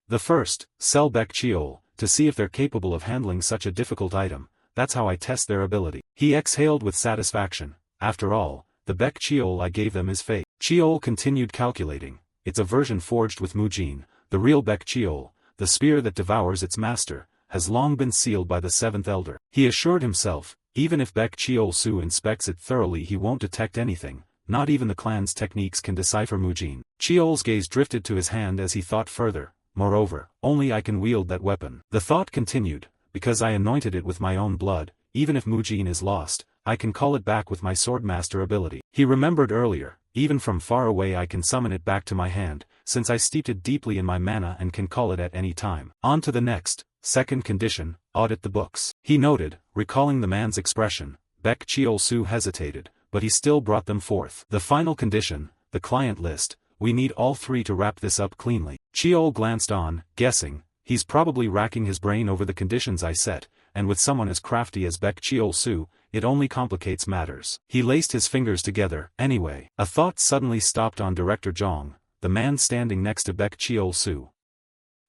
The first, sell Baek Cheol, to see if they're capable of handling such a difficult item. That's how I test their ability. He exhaled with satisfaction. After all, the Baek Cheol I gave them is fake. Cheol continued calculating. It's a version forged with Mujin. The real Baek Cheol, the spear that devours its master, has long been sealed by the seventh elder. He assured himself, even if Baek Cheol Su inspects it thoroughly he won't detect anything, not even the clan's techniques can decipher Mujin. Cheol's gaze drifted to his hand as he thought further, moreover, only I can wield that weapon. The thought continued, because I anointed it with my own blood, even if Mujin is lost, I can call it back with my swordmaster ability. He remembered earlier, even from far away I can summon it back to my hand, since I steeped it deeply in my mana and can call it at any time. On to the next, second condition, audit the books. He noted, recalling the man's expression, Baek Cheol Su hesitated, but he still brought them forth. The final condition, the client list, we need all 3 to wrap this up cleanly. Cheol glanced on, guessing, he's probably racking his brain over the conditions I set, and with someone as crafty as Baek Cheol Su, it only complicates matters. He laced his fingers together, anyway. A thought suddenly stopped on Director Jong, the man standing next to Baek Cheol Su.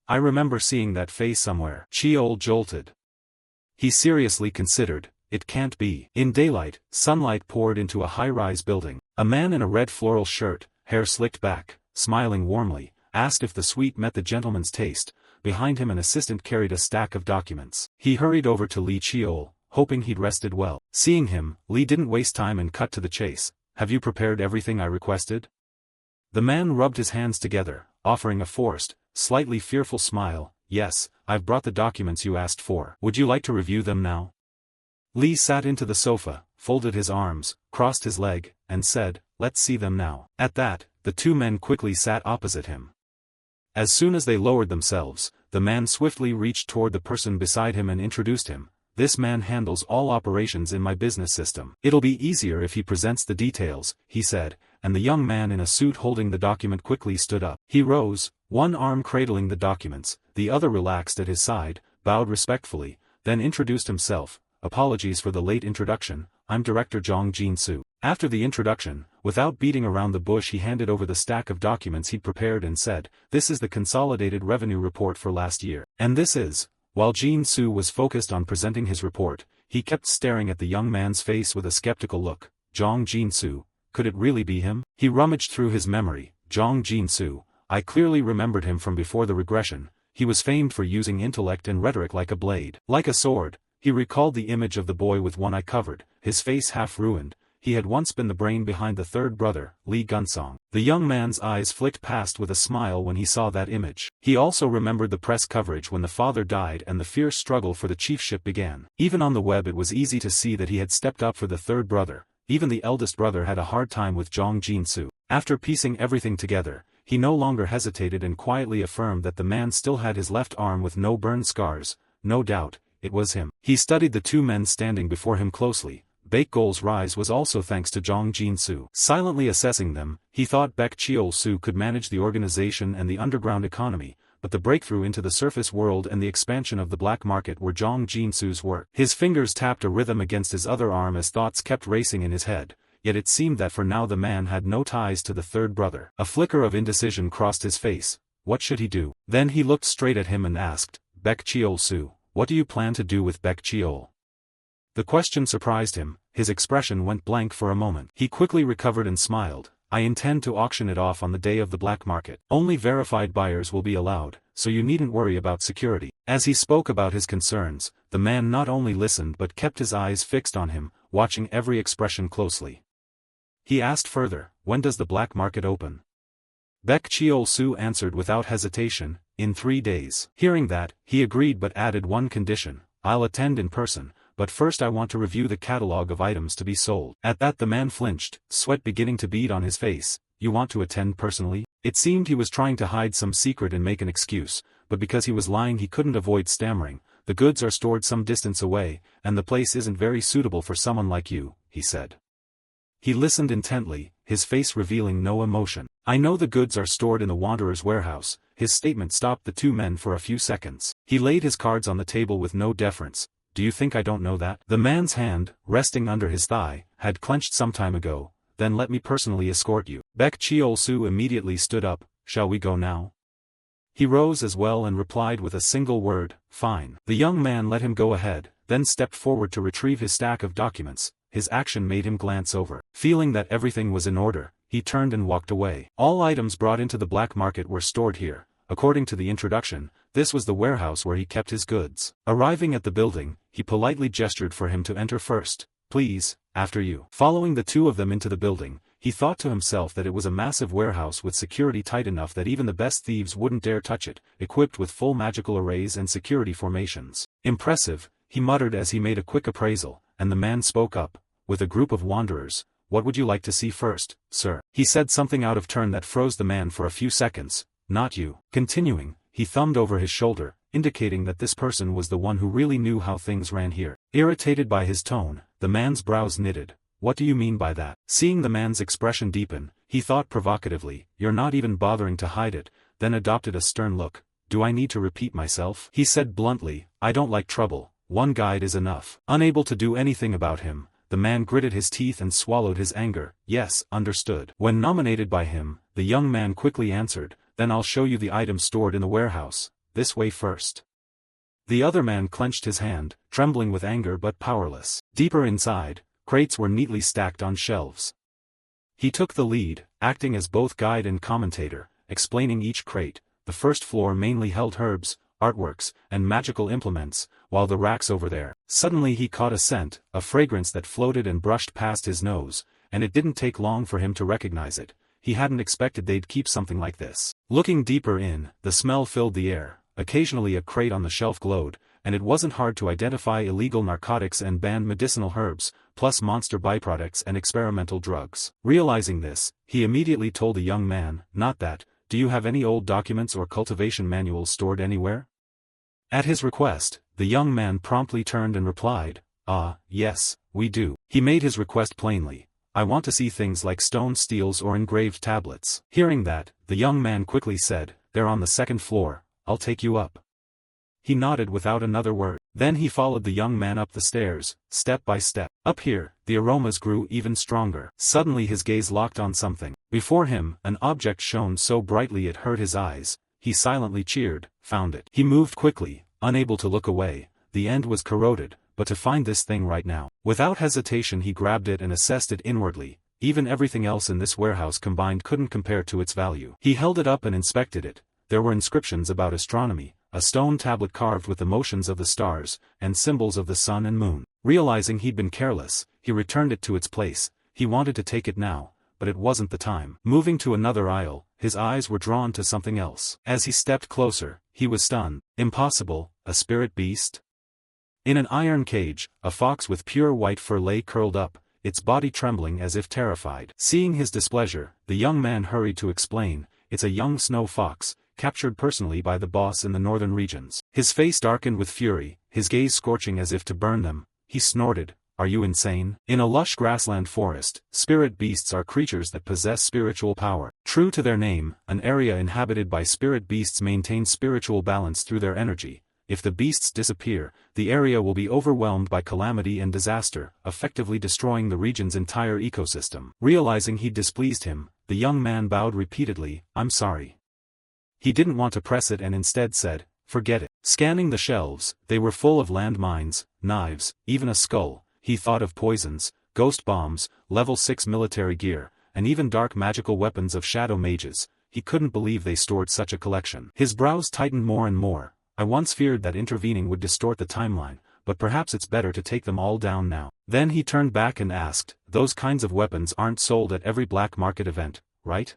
I remember seeing that face somewhere. Cheol jolted. He seriously considered, it can't be. In daylight, sunlight poured into a high-rise building. A man in a red floral shirt, hair slicked back, smiling warmly, asked if the suite met the gentleman's taste. Behind him an assistant carried a stack of documents. He hurried over to Lee Cheol, hoping he'd rested well. Seeing him, Lee didn't waste time and cut to the chase. Have you prepared everything I requested? The man rubbed his hands together, offering a forced, slightly fearful smile. Yes, I've brought the documents you asked for. Would you like to review them now? Lee sat into the sofa, folded his arms, crossed his leg, and said, let's see them now. At that, the 2 men quickly sat opposite him. As soon as they lowered themselves, the man swiftly reached toward the person beside him and introduced him. This man handles all operations in my business system. It'll be easier if he presents the details, he said, and the young man in a suit holding the document quickly stood up. He rose, one arm cradling the documents, the other relaxed at his side, bowed respectfully. then introduced himself. Apologies for the late introduction, I'm Director Jong Jin-soo. After the introduction, without beating around the bush, he handed over the stack of documents he'd prepared and said, "This is the consolidated revenue report for last year." And this is. While Jin-soo was focused on presenting his report, he kept staring at the young man's face with a skeptical look. Jong Jin-soo, could it really be him? He rummaged through his memory. Jong Jin-soo, I clearly remembered him from before the regression. He was famed for using intellect and rhetoric like a blade, like a sword. He recalled the image of the boy with one eye covered, his face half ruined. He had once been the brain behind the third brother, Lee Gunsong. The young man's eyes flicked past with a smile when he saw that image. He also remembered the press coverage when the father died and the fierce struggle for the chiefship began. Even on the web it was easy to see that he had stepped up for the third brother. Even the eldest brother had a hard time with Jong Jin-soo. After piecing everything together, he no longer hesitated and quietly affirmed that the man still had his left arm with no burn scars. No doubt, it was him. He studied the two men standing before him closely. Baekgol's rise was also thanks to Jong Jin-soo. Silently assessing them, he thought Baek Cheol-soo could manage the organization and the underground economy, but the breakthrough into the surface world and the expansion of the black market were Jong Jin-soo's work. His fingers tapped a rhythm against his other arm as thoughts kept racing in his head, yet it seemed that for now the man had no ties to the third brother. A flicker of indecision crossed his face. What should he do? Then he looked straight at him and asked, Baek Cheol-soo, what do you plan to do with Baek Cheol? The question surprised him. His expression went blank for a moment. He quickly recovered and smiled. I intend to auction it off on the day of the black market. Only verified buyers will be allowed, so you needn't worry about security. As he spoke about his concerns, the man not only listened but kept his eyes fixed on him, watching every expression closely. He asked further, when does the black market open? Baek Cheol-soo answered without hesitation, in 3 days. Hearing that, he agreed but added one condition, I'll attend in person. But first I want to review the catalog of items to be sold. At that the man flinched, sweat beginning to bead on his face. You want to attend personally? It seemed he was trying to hide some secret and make an excuse, but because he was lying he couldn't avoid stammering. The goods are stored some distance away, and the place isn't very suitable for someone like you, he said. He listened intently, his face revealing no emotion. I know the goods are stored in the Wanderer's warehouse. His statement stopped the two men for a few seconds. He laid his cards on the table with no deference. Do you think I don't know that? The man's hand, resting under his thigh, had clenched some time ago. Then let me personally escort you. Baek Cheol-soo immediately stood up. Shall we go now? He rose as well and replied with a single word, fine. The young man let him go ahead, then stepped forward to retrieve his stack of documents. His action made him glance over. Feeling that everything was in order, he turned and walked away. All items brought into the black market were stored here. According to the introduction, this was the warehouse where he kept his goods. Arriving at the building, he politely gestured for him to enter first. Please, after you. Following the two of them into the building, he thought to himself that it was a massive warehouse with security tight enough that even the best thieves wouldn't dare touch it, equipped with full magical arrays and security formations. Impressive, he muttered as he made a quick appraisal, and the man spoke up, with a group of wanderers. What would you like to see first, sir? He said something out of turn that froze the man for a few seconds. Not you. Continuing, he thumbed over his shoulder, indicating that this person was the one who really knew how things ran here. Irritated by his tone, the man's brows knitted. What do you mean by that? Seeing the man's expression deepen, he thought provocatively, you're not even bothering to hide it, then adopted a stern look. Do I need to repeat myself? He said bluntly, I don't like trouble, one guide is enough. Unable to do anything about him, the man gritted his teeth and swallowed his anger. Yes, understood. When nominated by him, the young man quickly answered, then I'll show you the items stored in the warehouse. This way first. The other man clenched his hand, trembling with anger but powerless. Deeper inside, crates were neatly stacked on shelves. He took the lead, acting as both guide and commentator, explaining each crate. The first floor mainly held herbs, artworks, and magical implements, while the racks over there. Suddenly he caught a scent, a fragrance that floated and brushed past his nose, and it didn't take long for him to recognize it. He hadn't expected they'd keep something like this. Looking deeper in, the smell filled the air. Occasionally a crate on the shelf glowed, and it wasn't hard to identify illegal narcotics and banned medicinal herbs, plus monster byproducts and experimental drugs. Realizing this, he immediately told the young man, not that, do you have any old documents or cultivation manuals stored anywhere? At his request, the young man promptly turned and replied, yes, we do. He made his request plainly. I want to see things like stone steels or engraved tablets. Hearing that, the young man quickly said, they're on the second floor, I'll take you up. He nodded without another word. Then he followed the young man up the stairs, step by step. Up here, the aromas grew even stronger. Suddenly his gaze locked on something. Before him, an object shone so brightly it hurt his eyes. He silently cheered, found it. He moved quickly, unable to look away. The end was corroded, but to find this thing right now. Without hesitation he grabbed it and assessed it inwardly. Even everything else in this warehouse combined couldn't compare to its value. He held it up and inspected it. There were inscriptions about astronomy, a stone tablet carved with the motions of the stars, and symbols of the sun and moon. Realizing he'd been careless, he returned it to its place. He wanted to take it now, but it wasn't the time. Moving to another aisle, his eyes were drawn to something else. As he stepped closer, he was stunned. Impossible, a spirit beast? In an iron cage, a fox with pure white fur lay curled up, its body trembling as if terrified. Seeing his displeasure, the young man hurried to explain, it's a young snow fox, captured personally by the boss in the northern regions. His face darkened with fury, his gaze scorching as if to burn them. He snorted, are you insane? In a lush grassland forest, spirit beasts are creatures that possess spiritual power. True to their name, an area inhabited by spirit beasts maintains spiritual balance through their energy. If the beasts disappear, the area will be overwhelmed by calamity and disaster, effectively destroying the region's entire ecosystem. Realizing he'd displeased him, the young man bowed repeatedly, I'm sorry. He didn't want to press it and instead said, forget it. Scanning the shelves, they were full of landmines, knives, even a skull. He thought of poisons, ghost bombs, level 6 military gear, and even dark magical weapons of shadow mages. He couldn't believe they stored such a collection. His brows tightened more and more. I once feared that intervening would distort the timeline, but perhaps it's better to take them all down now. Then he turned back and asked, those kinds of weapons aren't sold at every black market event, right?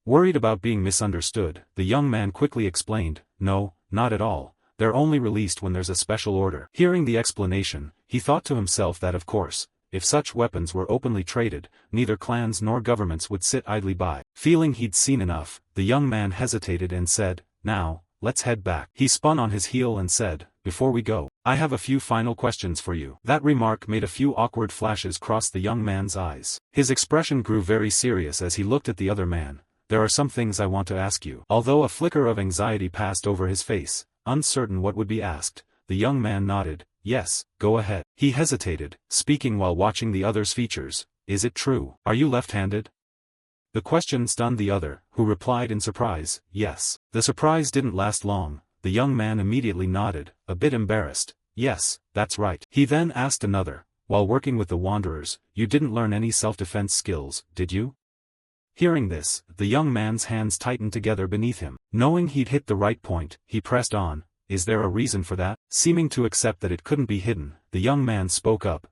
Worried about being misunderstood, the young man quickly explained, no, not at all. They're only released when there's a special order. Hearing the explanation, he thought to himself that of course, if such weapons were openly traded, neither clans nor governments would sit idly by. Feeling he'd seen enough, the young man hesitated and said, now, let's head back. He spun on his heel and said, before we go, I have a few final questions for you. That remark made a few awkward flashes cross the young man's eyes. His expression grew very serious as he looked at the other man. There are some things I want to ask you. Although a flicker of anxiety passed over his face, uncertain what would be asked, the young man nodded, yes, go ahead. He hesitated, speaking while watching the other's features. Is it true? Are you left-handed? The question stunned the other, who replied in surprise, yes. The surprise didn't last long. The young man immediately nodded, a bit embarrassed. Yes, that's right. He then asked another, while working with the Wanderers, you didn't learn any self-defense skills, did you? Hearing this, the young man's hands tightened together beneath him. Knowing he'd hit the right point, he pressed on. Is there a reason for that? Seeming to accept that it couldn't be hidden, the young man spoke up,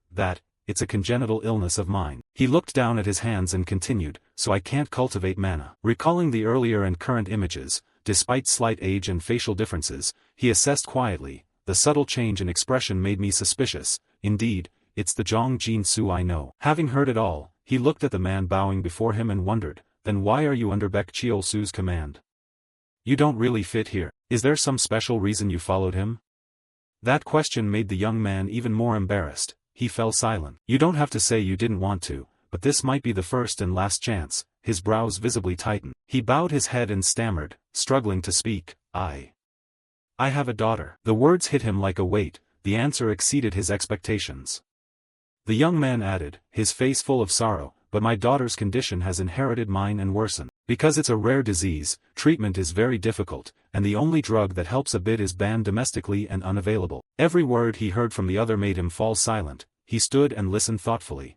it's a congenital illness of mine. He looked down at his hands and continued, so I can't cultivate mana. Recalling the earlier and current images, despite slight age and facial differences, he assessed quietly, the subtle change in expression made me suspicious. Indeed, it's the Zhong Jinsu I know. Having heard it all, he looked at the man bowing before him and wondered, then why are you under Baek Chiol-su's command? You don't really fit here. Is there some special reason you followed him? That question made the young man even more embarrassed. He fell silent. You don't have to say you didn't want to, but this might be the first and last chance. His brows visibly tightened. He bowed his head and stammered, struggling to speak, I have a daughter. The words hit him like a weight. The answer exceeded his expectations. The young man added, his face full of sorrow, but my daughter's condition has inherited mine and worsened. Because it's a rare disease, treatment is very difficult, and the only drug that helps a bit is banned domestically and unavailable. Every word he heard from the other made him fall silent. He stood and listened thoughtfully.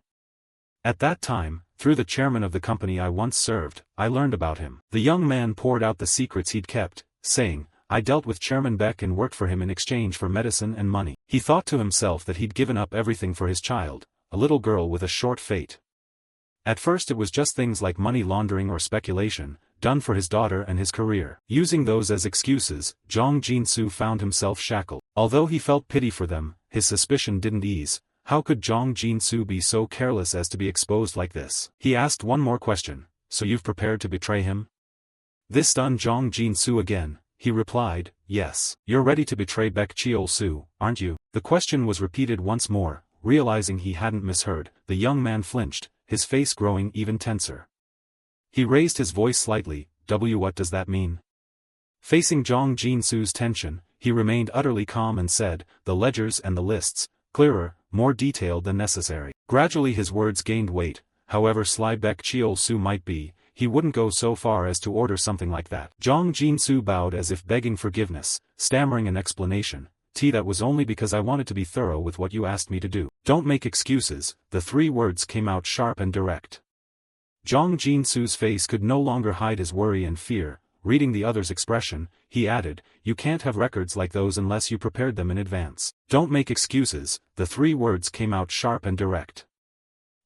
At that time, through the chairman of the company I once served, I learned about him. The young man poured out the secrets he'd kept, saying, I dealt with Chairman Beck and worked for him in exchange for medicine and money. He thought to himself that he'd given up everything for his child, a little girl with a short fate. At first it was just things like money laundering or speculation, done for his daughter and his career. Using those as excuses, Zhong Jinsu found himself shackled. Although he felt pity for them, his suspicion didn't ease. How could Zhong Jinsu be so careless as to be exposed like this? He asked one more question, so you've prepared to betray him? This stunned Zhong Jinsu again. He replied, yes. You're ready to betray Baek Chiol-su, aren't you? The question was repeated once more. Realizing he hadn't misheard, the young man flinched, his face growing even tenser. He raised his voice slightly, what does that mean? Facing Zhong Jinsu's tension, he remained utterly calm and said, the ledgers and the lists, clearer, more detailed than necessary. Gradually his words gained weight, however sly Baek Cheol-soo might be, he wouldn't go so far as to order something like that. Jong Jin-soo bowed as if begging forgiveness, stammering an explanation. That was only because I wanted to be thorough with what you asked me to do. Don't make excuses, the 3 words came out sharp and direct. Jong Jin-soo's face could no longer hide his worry and fear. Reading the other's expression, he added, you can't have records like those unless you prepared them in advance. Don't make excuses, the 3 words came out sharp and direct.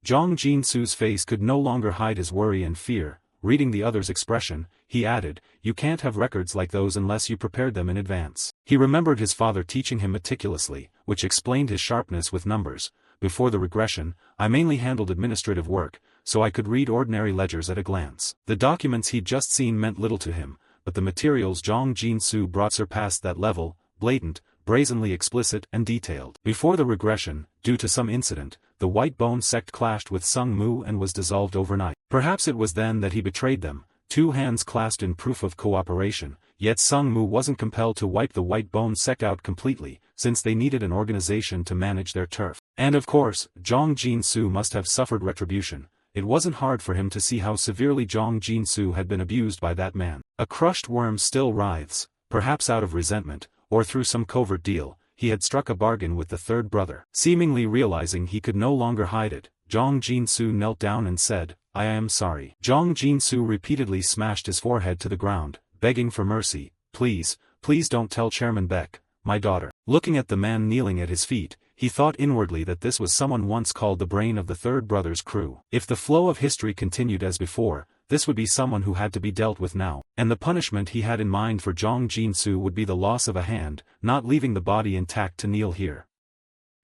Jong Jin-soo's face could no longer hide his worry and fear. Reading the other's expression, he added, you can't have records like those unless you prepared them in advance. He remembered his father teaching him meticulously, which explained his sharpness with numbers. Before the regression, I mainly handled administrative work, so I could read ordinary ledgers at a glance. The documents he'd just seen meant little to him, but the materials Jong Jin-soo brought surpassed that level, blatant, brazenly explicit and detailed. Before the regression, due to some incident, the White Bone sect clashed with Sung Mu and was dissolved overnight. Perhaps it was then that he betrayed them, 2 hands clasped in proof of cooperation, yet Sung Mu wasn't compelled to wipe the White Bone sect out completely, since they needed an organization to manage their turf. And of course, Jong Jin-soo must have suffered retribution. It wasn't hard for him to see how severely Jong Jin-soo had been abused by that man. A crushed worm still writhes, perhaps out of resentment, or through some covert deal. He had struck a bargain with the 3rd brother. Seemingly realizing he could no longer hide it, Jong Jin-soo knelt down and said, I am sorry. Jong Jin-soo repeatedly smashed his forehead to the ground, begging for mercy. Please, please don't tell Chairman Beck, my daughter. Looking at the man kneeling at his feet, he thought inwardly that this was someone once called the brain of the 3rd brother's crew. If the flow of history continued as before, this would be someone who had to be dealt with now. And the punishment he had in mind for Jong Jin-soo would be the loss of a hand, not leaving the body intact to kneel here.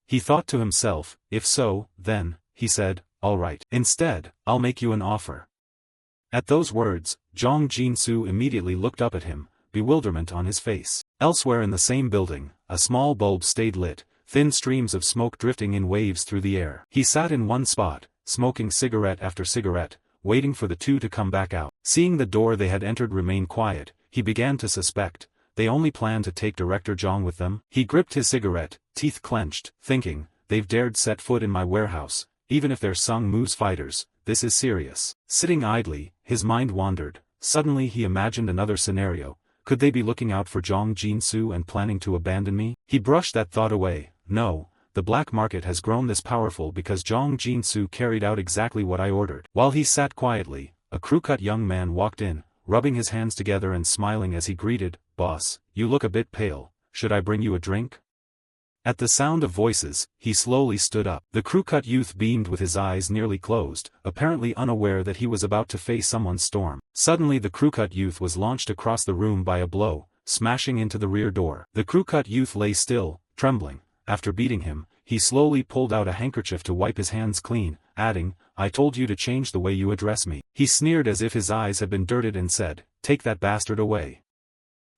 He thought to himself, if so, then, he said, all right. Instead, I'll make you an offer. At those words, Jong Jin-soo immediately looked up at him, bewilderment on his face. Elsewhere in the same building, a small bulb stayed lit, thin streams of smoke drifting in waves through the air. He sat in one spot, smoking cigarette after cigarette, waiting for the 2 to come back out. Seeing the door they had entered remain quiet, he began to suspect, they only planned to take Director Jong with them. He gripped his cigarette, teeth clenched, thinking, they've dared set foot in my warehouse, even if they're Sung Mu's fighters, this is serious. Sitting idly, his mind wandered. Suddenly he imagined another scenario. Could they be looking out for Jong Jin-soo and planning to abandon me? He brushed that thought away. No, the black market has grown this powerful because Jong Jin-soo carried out exactly what I ordered. While he sat quietly, a crew-cut young man walked in, rubbing his hands together and smiling as he greeted, Boss, you look a bit pale, should I bring you a drink? At the sound of voices, he slowly stood up. The crew-cut youth beamed with his eyes nearly closed, apparently unaware that he was about to face someone's storm. Suddenly the crew-cut youth was launched across the room by a blow, smashing into the rear door. The crew-cut youth lay still, trembling. After beating him, he slowly pulled out a handkerchief to wipe his hands clean, adding, I told you to change the way you address me. He sneered as if his eyes had been dirted and said, take that bastard away.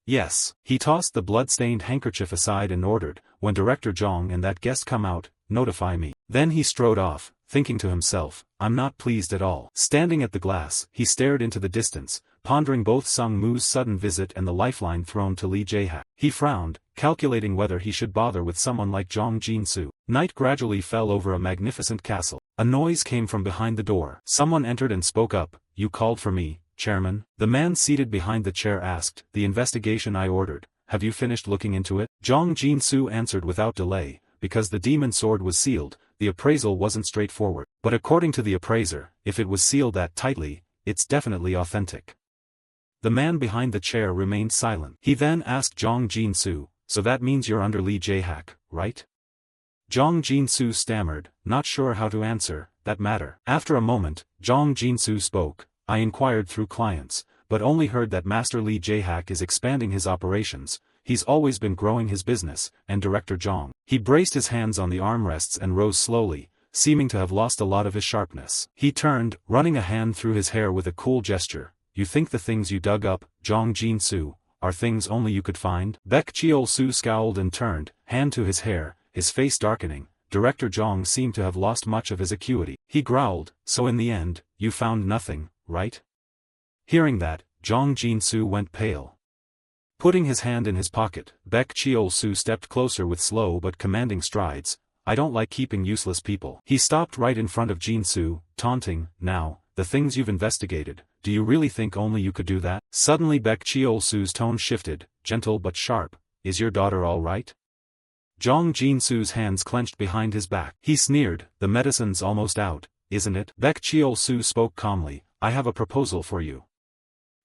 Yes. He tossed the blood-stained handkerchief aside and ordered, when Director Jong and that guest come out, notify me. Then he strode off, thinking to himself, I'm not pleased at all. Standing at the glass, he stared into the distance, pondering both Sung Mu's sudden visit and the lifeline thrown to Lee Jae-hak. He frowned, calculating whether he should bother with someone like Jong Jin-soo. Night gradually fell over a magnificent castle. A noise came from behind the door. Someone entered and spoke up, you called for me, Chairman? The man seated behind the chair asked, the investigation I ordered, have you finished looking into it? Jong Jin-soo answered without delay, because the demon sword was sealed, the appraisal wasn't straightforward. But according to the appraiser, if it was sealed that tightly, it's definitely authentic. The man behind the chair remained silent. He then asked Jong Jin-soo, so that means you're under Lee Jae-hak, right? Jong Jin-soo stammered, not sure how to answer that matter. After a moment, Jong Jin-soo spoke, I inquired through clients, but only heard that Master Lee Jae-hak is expanding his operations. He's always been growing his business, and Director Jong. He braced his hands on the armrests and rose slowly, seeming to have lost a lot of his sharpness. He turned, running a hand through his hair with a cool gesture. You think the things you dug up, Jong Jin-soo, are things only you could find? Baek Cheol-soo scowled and turned, hand to his hair, his face darkening. Director Jong seemed to have lost much of his acuity. He growled, so in the end, you found nothing, right? Hearing that, Jong Jin-soo went pale. Putting his hand in his pocket, Baek Cheol-soo stepped closer with slow but commanding strides. I don't like keeping useless people. He stopped right in front of Jin-soo, taunting, now, the things you've investigated, do you really think only you could do that? Suddenly Baek Cheol-soo's tone shifted, gentle but sharp. Is your daughter all right? Jong Jin-soo's hands clenched behind his back. He sneered, the medicine's almost out, isn't it? Baek Cheol-soo spoke calmly, I have a proposal for you.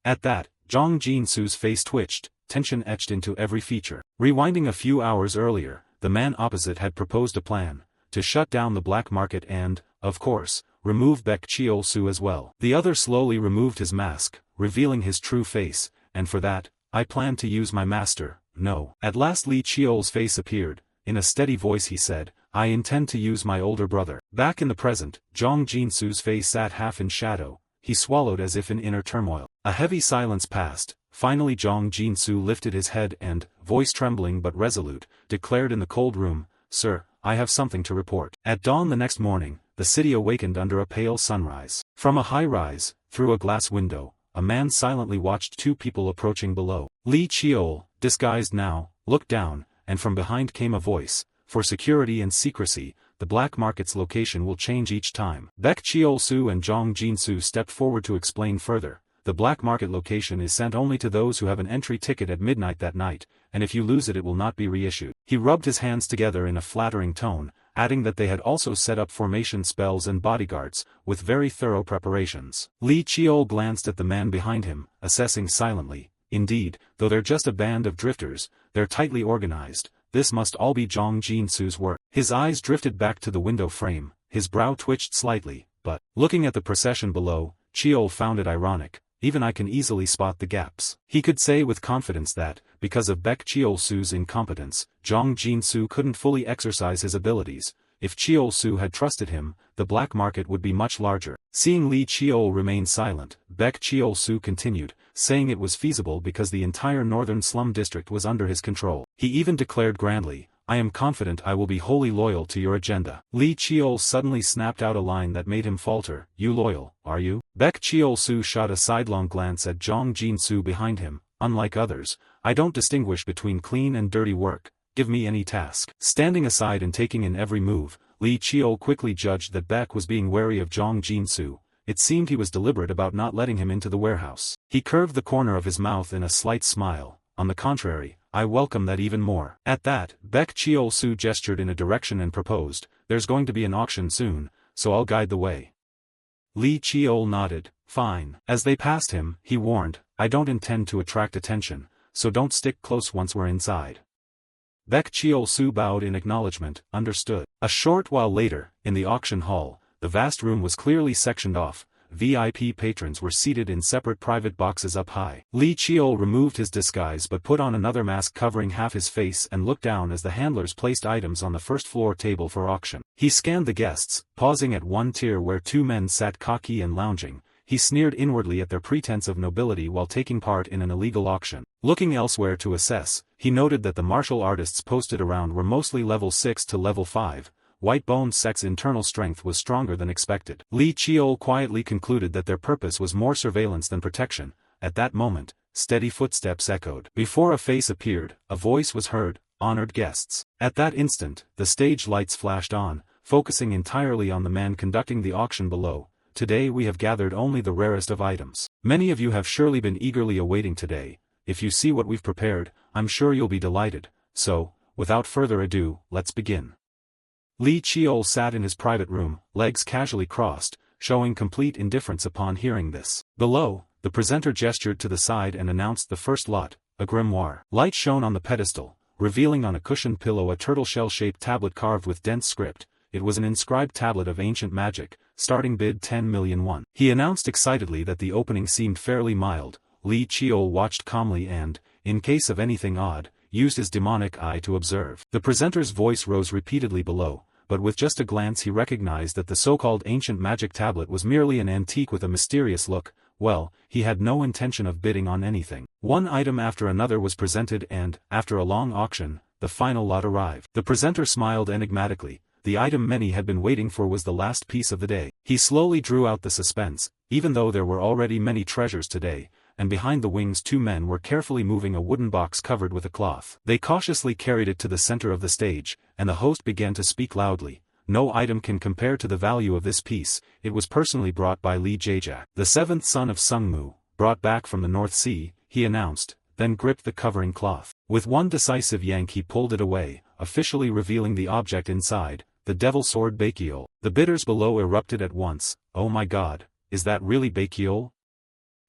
At that, Jong Jin-soo's face twitched, tension etched into every feature. Rewinding a few hours earlier, the man opposite had proposed a plan, to shut down the black market and, of course, remove Baek Cheol-soo as well. The other slowly removed his mask, revealing his true face, and for that, I plan to use my master. No. At last Lee Cheol's face appeared. In a steady voice he said, I intend to use my older brother. Back in the present, Jong Jin-soo's face sat half in shadow. He swallowed as if in inner turmoil. A heavy silence passed. Finally Jong Jin-soo lifted his head and, voice trembling but resolute, declared in the cold room, Sir, I have something to report. At dawn the next morning, the city awakened under a pale sunrise. From a high rise, through a glass window, a man silently watched two people approaching below. Lee Cheol, disguised now, looked down, and from behind came a voice, for security and secrecy, the black market's location will change each time. Baek Cheol-soo and Jong Jin-soo stepped forward to explain further. The black market location is sent only to those who have an entry ticket at midnight that night, and if you lose it will not be reissued. He rubbed his hands together in a flattering tone, adding that they had also set up formation spells and bodyguards, with very thorough preparations. Lee Cheol glanced at the man behind him, assessing silently. Indeed, though they're just a band of drifters, they're tightly organized. This must all be Jong Jin-soo's work. His eyes drifted back to the window frame, his brow twitched slightly, but, looking at the procession below, Cheol found it ironic. Even I can easily spot the gaps. He could say with confidence that, because of Baek Cheol-soo's incompetence, Jong Jin-soo couldn't fully exercise his abilities. If Cheol-soo had trusted him, the black market would be much larger. Seeing Lee Cheol remain silent, Baek Cheol-soo continued, saying it was feasible because the entire northern slum district was under his control. He even declared grandly, I am confident I will be wholly loyal to your agenda. Lee Cheol suddenly snapped out a line that made him falter, You loyal, are you? Baek Cheol-soo shot a sidelong glance at Jong Jin-soo behind him. Unlike others, I don't distinguish between clean and dirty work. Give me any task. Standing aside and taking in every move, Lee Cheol quickly judged that Baek was being wary of Jong Jin-soo. It seemed he was deliberate about not letting him into the warehouse. He curved the corner of his mouth in a slight smile. On the contrary, I welcome that even more. At that, Baek Cheol-soo gestured in a direction and proposed, There's going to be an auction soon, so I'll guide the way. Lee Cheol nodded, Fine. As they passed him, he warned, I don't intend to attract attention, so don't stick close once we're inside. Baek Cheol-soo bowed in acknowledgement, understood. A short while later, in the auction hall, the vast room was clearly sectioned off. VIP patrons were seated in separate private boxes up high. Lee Cheol removed his disguise but put on another mask covering half his face and looked down as the handlers placed items on the first floor table for auction. He scanned the guests, pausing at one tier where two men sat cocky and lounging. He sneered inwardly at their pretense of nobility while taking part in an illegal auction. Looking elsewhere to assess, he noted that the martial artists posted around were mostly level 6 to level 5. White Bone Sect's internal strength was stronger than expected. Lee Cheol quietly concluded that their purpose was more surveillance than protection. At that moment, steady footsteps echoed. Before a face appeared, a voice was heard, honored guests. At that instant, the stage lights flashed on, focusing entirely on the man conducting the auction below. Today we have gathered only the rarest of items. Many of you have surely been eagerly awaiting today. If you see what we've prepared, I'm sure you'll be delighted. So, without further ado, let's begin. Lee Cheol sat in his private room, legs casually crossed, showing complete indifference upon hearing this. Below, the presenter gestured to the side and announced the first lot, a grimoire. Light shone on the pedestal, revealing on a cushioned pillow a turtle shell-shaped tablet carved with dense script. It was an inscribed tablet of ancient magic, starting bid 10 million won. He announced excitedly that the opening seemed fairly mild. Lee Cheol watched calmly and, in case of anything odd, used his demonic eye to observe. The presenter's voice rose repeatedly below, but with just a glance he recognized that the so-called ancient magic tablet was merely an antique with a mysterious look. Well, he had no intention of bidding on anything. One item after another was presented and, after a long auction, the final lot arrived. The presenter smiled enigmatically. The item many had been waiting for was the last piece of the day. He slowly drew out the suspense, even though there were already many treasures today, and behind the wings 2 men were carefully moving a wooden box covered with a cloth. They cautiously carried it to the center of the stage, and the host began to speak loudly. No item can compare to the value of this piece. It was personally brought by Lee Jae-jak, the 7th son of Sungmu, brought back from the North Sea, he announced, then gripped the covering cloth. With one decisive yank he pulled it away, officially revealing the object inside, the devil sword Baekyeol. The bidders below erupted at once. Oh my god, is that really Baekyeol?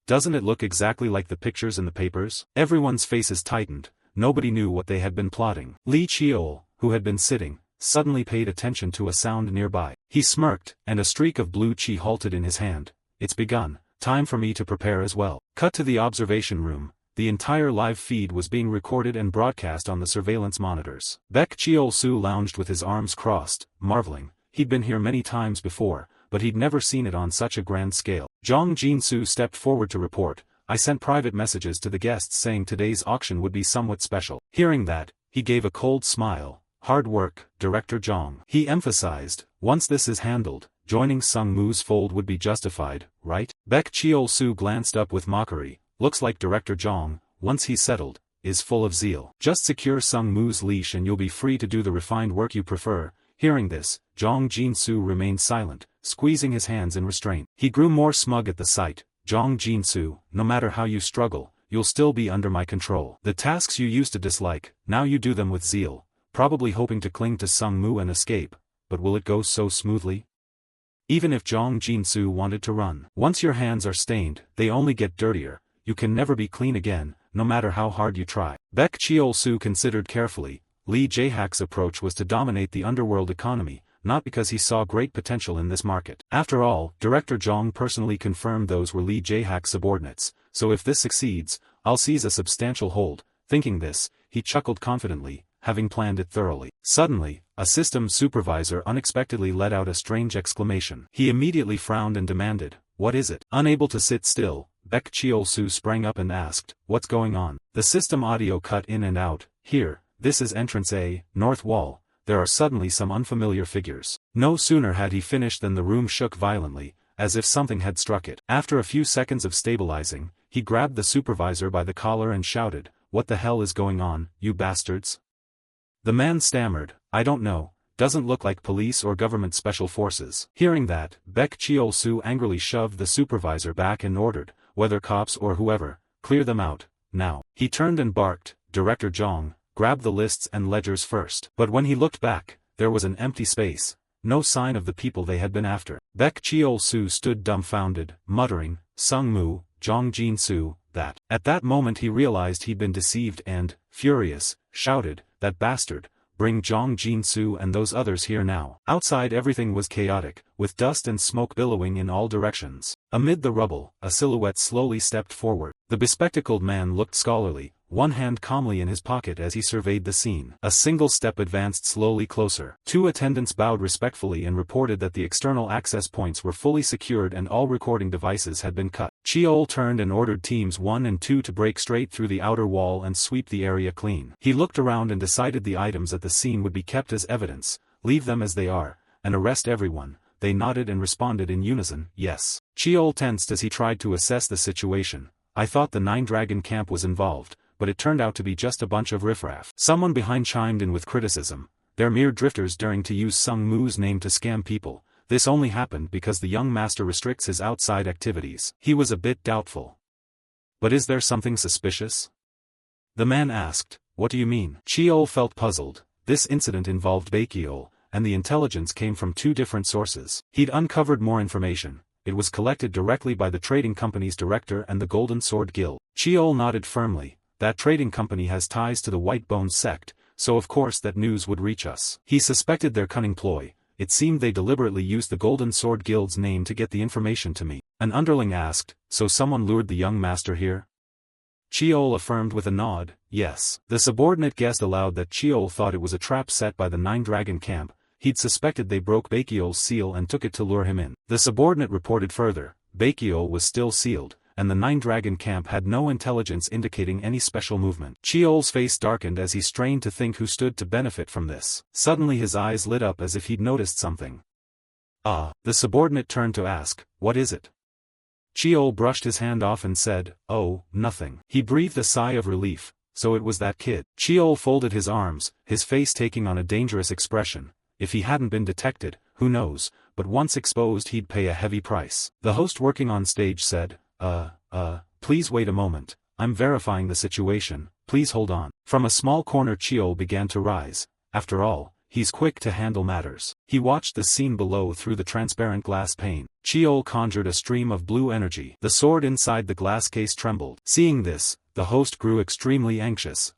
Doesn't it look exactly like the pictures in the papers? Everyone's faces tightened, nobody knew what they had been plotting. Lee Cheol, who had been sitting, suddenly paid attention to a sound nearby. He smirked, and a streak of blue chi halted in his hand. It's begun, time for me to prepare as well. Cut to the observation room. The entire live feed was being recorded and broadcast on the surveillance monitors. Baek Cheol-soo lounged with his arms crossed, marveling. He'd been here many times before, but he'd never seen it on such a grand scale. Jong Jin-soo stepped forward to report, I sent private messages to the guests saying today's auction would be somewhat special. Hearing that, he gave a cold smile. Hard work, Director Jong. He emphasized, once this is handled, joining Sungmu's fold would be justified, right? Baek Cheol-soo glanced up with mockery. Looks like Director Jong, once he's settled, is full of zeal. Just secure Sungmu's leash and you'll be free to do the refined work you prefer. Hearing this, Jong Jin-soo remained silent, squeezing his hands in restraint. He grew more smug at the sight. Jong Jin-soo, no matter how you struggle, you'll still be under my control. The tasks you used to dislike, now you do them with zeal, probably hoping to cling to Sungmu and escape, but will it go so smoothly? Even if Jong Jin-soo wanted to run. Once your hands are stained, they only get dirtier. You can never be clean again, no matter how hard you try. Baek Cheol-soo considered carefully. Lee Jae-hak's approach was to dominate the underworld economy, not because he saw great potential in this market. After all, Director Jong personally confirmed those were Lee Jae-hak's subordinates, so if this succeeds, I'll seize a substantial hold. Thinking this, he chuckled confidently, having planned it thoroughly. Suddenly, a systems supervisor unexpectedly let out a strange exclamation. He immediately frowned and demanded, what is it? Unable to sit still, Baek Cheol-soo sprang up and asked, what's going on? The system audio cut in and out. Here, this is entrance A, north wall. There are suddenly some unfamiliar figures. No sooner had he finished than the room shook violently, as if something had struck it. After a few seconds of stabilizing, he grabbed the supervisor by the collar and shouted, what the hell is going on, you bastards? The man stammered, I don't know. Doesn't look like police or government special forces. Hearing that, Baek Cheol-soo angrily shoved the supervisor back and ordered, whether cops or whoever, clear them out, now. He turned and barked, Director Jong, grab the lists and ledgers first. But when he looked back, there was an empty space, no sign of the people they had been after. Baek Cheol-soo stood dumbfounded, muttering, Sungmu, Jong Jin-soo, that. At that moment he realized he'd been deceived and, furious, shouted, that bastard. Bring Jong Jin-soo and those others here now. Outside everything was chaotic, with dust and smoke billowing in all directions. Amid the rubble, a silhouette slowly stepped forward. The bespectacled man looked scholarly, one hand calmly in his pocket as he surveyed the scene. A single step advanced slowly closer. 2 attendants bowed respectfully and reported that the external access points were fully secured and all recording devices had been cut. Cheol turned and ordered teams 1 and 2 to break straight through the outer wall and sweep the area clean. He looked around and decided the items at the scene would be kept as evidence, leave them as they are, and arrest everyone. They nodded and responded in unison, yes. Cheol tensed as he tried to assess the situation. I thought the 9-Dragon camp was involved, but it turned out to be just a bunch of riffraff. Someone behind chimed in with criticism. They're mere drifters daring to use Sungmu's name to scam people. This only happened because the young master restricts his outside activities. He was a bit doubtful. But is there something suspicious? The man asked, what do you mean? Cheol felt puzzled. This incident involved Baekyeol, and the intelligence came from 2 different sources. He'd uncovered more information. It was collected directly by the trading company's director and the Golden Sword Guild. Cheol nodded firmly. That trading company has ties to the White Bones sect, so of course that news would reach us. He suspected their cunning ploy. It seemed they deliberately used the Golden Sword Guild's name to get the information to me. An underling asked, so someone lured the young master here? Cheol affirmed with a nod, yes. The subordinate guessed aloud that Cheol thought it was a trap set by the 9-Dragon camp. He'd suspected they broke Baekyeol's seal and took it to lure him in. The subordinate reported further, Baekyeol was still sealed, and the 9-Dragon camp had no intelligence indicating any special movement. Cheol's face darkened as he strained to think who stood to benefit from this. Suddenly his eyes lit up as if he'd noticed something. The subordinate turned to ask, what is it? Cheol brushed his hand off and said, "Oh, nothing." He breathed a sigh of relief. So it was that kid. Cheol folded his arms, his face taking on a dangerous expression. If he hadn't been detected, who knows, but once exposed he'd pay a heavy price. The host working on stage said, please wait a moment, I'm verifying the situation, please hold on. From a small corner Cheol began to rise. After all, he's quick to handle matters. He watched the scene below through the transparent glass pane. Cheol conjured a stream of blue energy. The sword inside the glass case trembled. Seeing this, the host grew extremely anxious.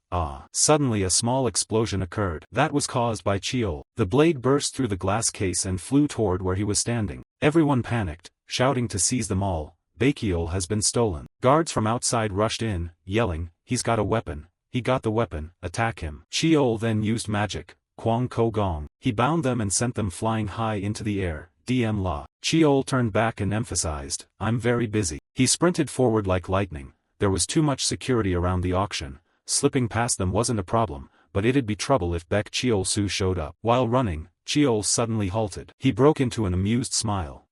Suddenly a small explosion occurred. That was caused by Cheol. The blade burst through the glass case and flew toward where he was standing. Everyone panicked, shouting to seize them all. Baekhyul has been stolen. Guards from outside rushed in, yelling, he's got a weapon. He got the weapon, attack him. Cheol then used magic, Kwang Ko Gong. He bound them and sent them flying high into the air. DM La. Cheol turned back and emphasized, I'm very busy. He sprinted forward like lightning. There was too much security around the auction. Slipping past them wasn't a problem, but it'd be trouble if Baek Cheol-soo showed up. While running, Cheol suddenly halted. He broke into an amused smile.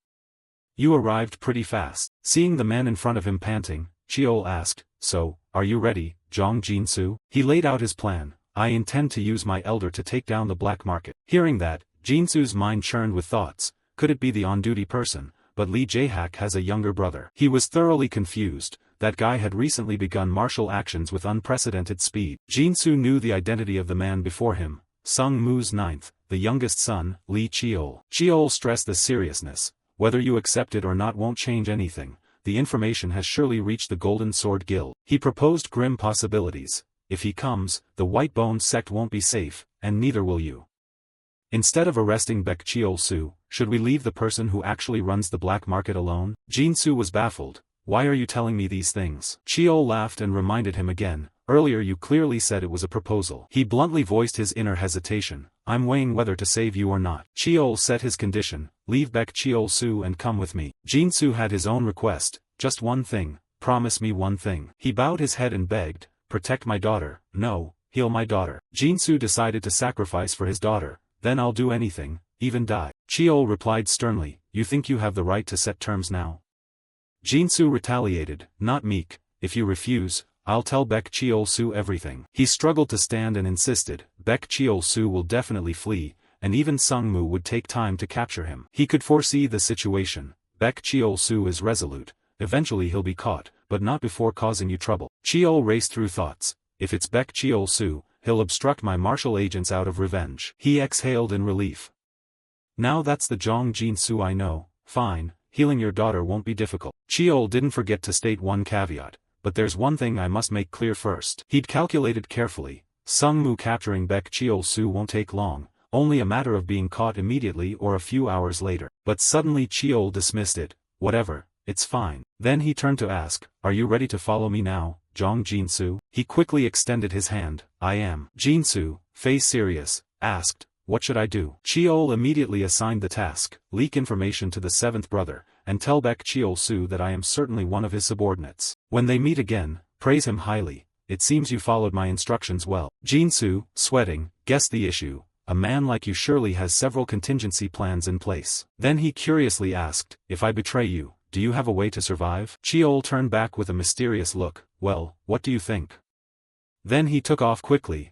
You arrived pretty fast. Seeing the man in front of him panting, Cheol asked, so, are you ready, Jong Jin-soo? He laid out his plan. I intend to use my elder to take down the black market. Hearing that, Jin-soo's mind churned with thoughts. Could it be the on-duty person? But Lee Jae-hak has a younger brother. He was thoroughly confused. That guy had recently begun martial actions with unprecedented speed. Jin-soo knew the identity of the man before him, Sung Moo's ninth, the youngest son, Lee Cheol. Cheol stressed the seriousness. Whether you accept it or not won't change anything. The information has surely reached the Golden Sword Guild. He proposed grim possibilities. If he comes, the White Bone sect won't be safe, and neither will you. Instead of arresting Baek Cheol-soo, should we leave the person who actually runs the black market alone? Jin-soo was baffled. Why are you telling me these things? Cheol laughed and reminded him again, earlier you clearly said it was a proposal. He bluntly voiced his inner hesitation. I'm weighing whether to save you or not. Cheol set his condition, leave Baek Cheol-soo and come with me. Jin-soo had his own request, just one thing, promise me one thing. He bowed his head and begged, protect my daughter, no, heal my daughter. Jin-soo decided to sacrifice for his daughter, then I'll do anything, even die. Cheol replied sternly, you think you have the right to set terms now? Jin-soo retaliated, not meek, if you refuse, I'll tell Baek Cheol-soo everything. He struggled to stand and insisted, Baek Cheol-soo will definitely flee, and even Sung-moo would take time to capture him. He could foresee the situation. Baek Cheol-soo is resolute, eventually he'll be caught, but not before causing you trouble. Cheol raced through thoughts, if it's Baek Cheol-soo, he'll obstruct my martial agents out of revenge. He exhaled in relief. Now that's the Jong Jin-soo I know, fine. Healing your daughter won't be difficult. Cheol didn't forget to state one caveat, but there's one thing I must make clear first. He'd calculated carefully. Sung-moo capturing Baek Cheol-soo won't take long, only a matter of being caught immediately or a few hours later. But suddenly Cheol dismissed it. Whatever, it's fine. Then he turned to ask, are you ready to follow me now, Jong Jin-soo? He quickly extended his hand. I am. Jin-soo, face serious, asked, what should I do? Cheol immediately assigned the task, leak information to the seventh brother, and tell Baek Cheol-soo that I am certainly one of his subordinates. When they meet again, praise him highly. It seems you followed my instructions well. Jin-soo, sweating, guessed the issue. A man like you surely has several contingency plans in place. Then he curiously asked, if I betray you, do you have a way to survive? Cheol turned back with a mysterious look. Well, what do you think? Then he took off quickly.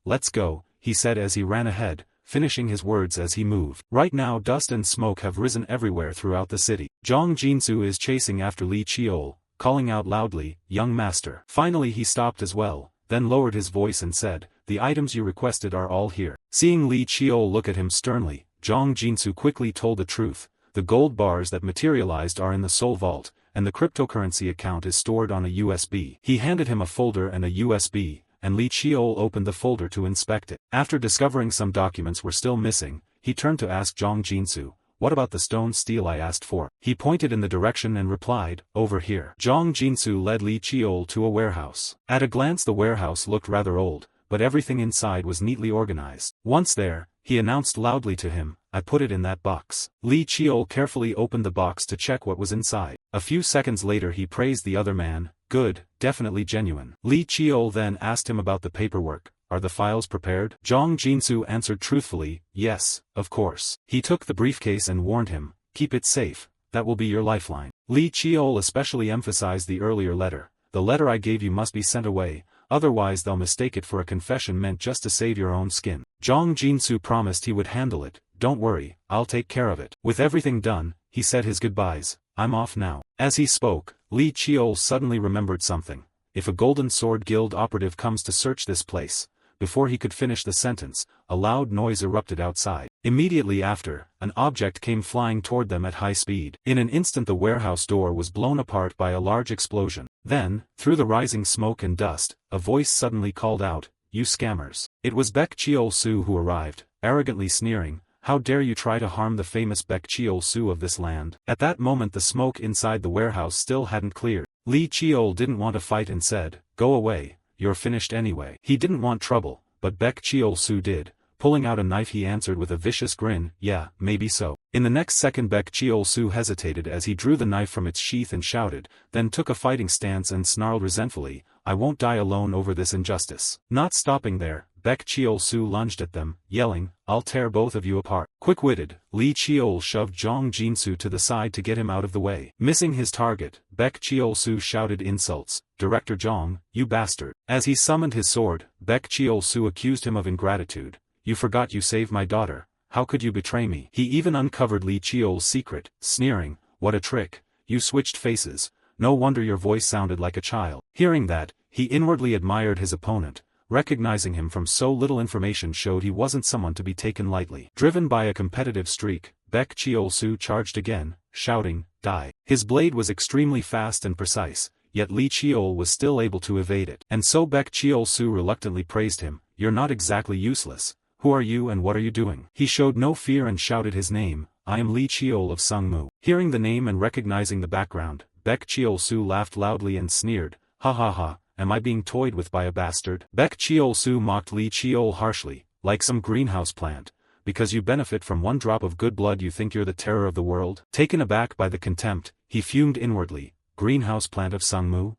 Let's go, he said as he ran ahead, finishing his words as he moved. Right now dust and smoke have risen everywhere throughout the city. Jong Jin-soo is chasing after Lee Cheol, calling out loudly, young master. Finally he stopped as well, then lowered his voice and said, the items you requested are all here. Seeing Lee Cheol look at him sternly, Jong Jin-soo quickly told the truth. The gold bars that materialized are in the Soul Vault, and the cryptocurrency account is stored on a USB. He handed him a folder and a USB, and Lee Cheol opened the folder to inspect it. After discovering some documents were still missing, he turned to ask Jong Jin-soo, what about the stone steel I asked for? He pointed in the direction and replied, over here. Jong Jin-soo led Lee Cheol to a warehouse. At a glance the warehouse looked rather old, but everything inside was neatly organized. Once there, he announced loudly to him, I put it in that box. Lee Cheol carefully opened the box to check what was inside. A few seconds later he praised the other man, good, definitely genuine. Lee Cheol then asked him about the paperwork, are the files prepared? Jong Jin-soo answered truthfully, yes, of course. He took the briefcase and warned him, keep it safe, that will be your lifeline. Li Chiol especially emphasized the earlier letter. The letter I gave you must be sent away, otherwise they'll mistake it for a confession meant just to save your own skin. Zhang Jinsu promised he would handle it. Don't worry, I'll take care of it. With everything done, he said his goodbyes. I'm off now. As he spoke, Li Chiol suddenly remembered something. If a Golden Sword Guild operative comes to search this place, before he could finish the sentence, a loud noise erupted outside. Immediately after, an object came flying toward them at high speed. In an instant the warehouse door was blown apart by a large explosion. Then, through the rising smoke and dust, a voice suddenly called out, "You scammers." It was Baek Cheol-su who arrived, arrogantly sneering, "How dare you try to harm the famous Baek Cheol-su of this land?" At that moment the smoke inside the warehouse still hadn't cleared. Li Cheol didn't want to fight and said, "Go away, you're finished anyway." He didn't want trouble, but Baek Cheol-su did. Pulling out a knife he answered with a vicious grin, "Yeah, maybe so." In the next second Baek Cheol-su hesitated as he drew the knife from its sheath and shouted, then took a fighting stance and snarled resentfully, "I won't die alone over this injustice." Not stopping there, Baek Cheol-su lunged at them, yelling, "I'll tear both of you apart." Quick-witted, Li Cheol shoved Zhang Jinsu to the side to get him out of the way. Missing his target, Baek Cheol-su shouted insults, "Director Zhang, you bastard." As he summoned his sword, Baek Cheol-su accused him of ingratitude. "You forgot you saved my daughter, how could you betray me?" He even uncovered Li Cheol's secret, sneering, "What a trick, you switched faces, no wonder your voice sounded like a child." Hearing that, he inwardly admired his opponent. Recognizing him from so little information showed he wasn't someone to be taken lightly. Driven by a competitive streak, Baek Cheol-su charged again, shouting, "Die." His blade was extremely fast and precise, yet Li Cheol was still able to evade it. And so Baek Cheol-su reluctantly praised him, "You're not exactly useless. Who are you and what are you doing?" He showed no fear and shouted his name, "I am Li Cheol of Sungmu." Hearing the name and recognizing the background, Baek Cheol-su laughed loudly and sneered, "Ha ha ha, am I being toyed with by a bastard?" Baek Cheol-su mocked Li Cheol harshly, "Like some greenhouse plant. Because you benefit from one drop of good blood you think you're the terror of the world?" Taken aback by the contempt, he fumed inwardly, "Greenhouse plant of Sungmu?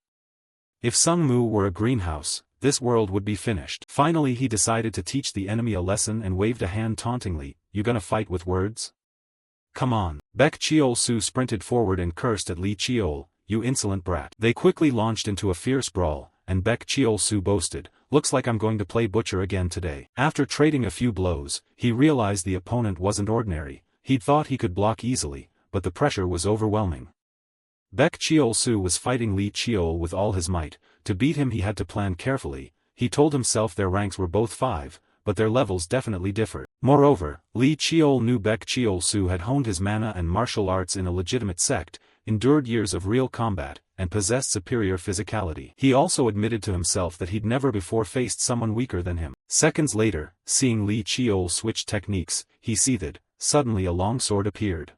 If Sungmu were a greenhouse, this world would be finished." Finally he decided to teach the enemy a lesson and waved a hand tauntingly, "You gonna fight with words? Come on." Baek Cheol-su sprinted forward and cursed at Li Cheol, "You insolent brat." They quickly launched into a fierce brawl, and Baek Cheol-su boasted, "Looks like I'm going to play butcher again today." After trading a few blows, he realized the opponent wasn't ordinary. He'd thought he could block easily, but the pressure was overwhelming. Baek Cheol-su was fighting Li Cheol with all his might. To beat him he had to plan carefully. He told himself their ranks were both 5, but their levels definitely differed. Moreover, Li Cheol knew Baek Cheol-su had honed his mana and martial arts in a legitimate sect, endured years of real combat, and possessed superior physicality. He also admitted to himself that he'd never before faced someone weaker than him. Seconds later, seeing Li Cheol switch techniques, he seethed. Suddenly a longsword appeared.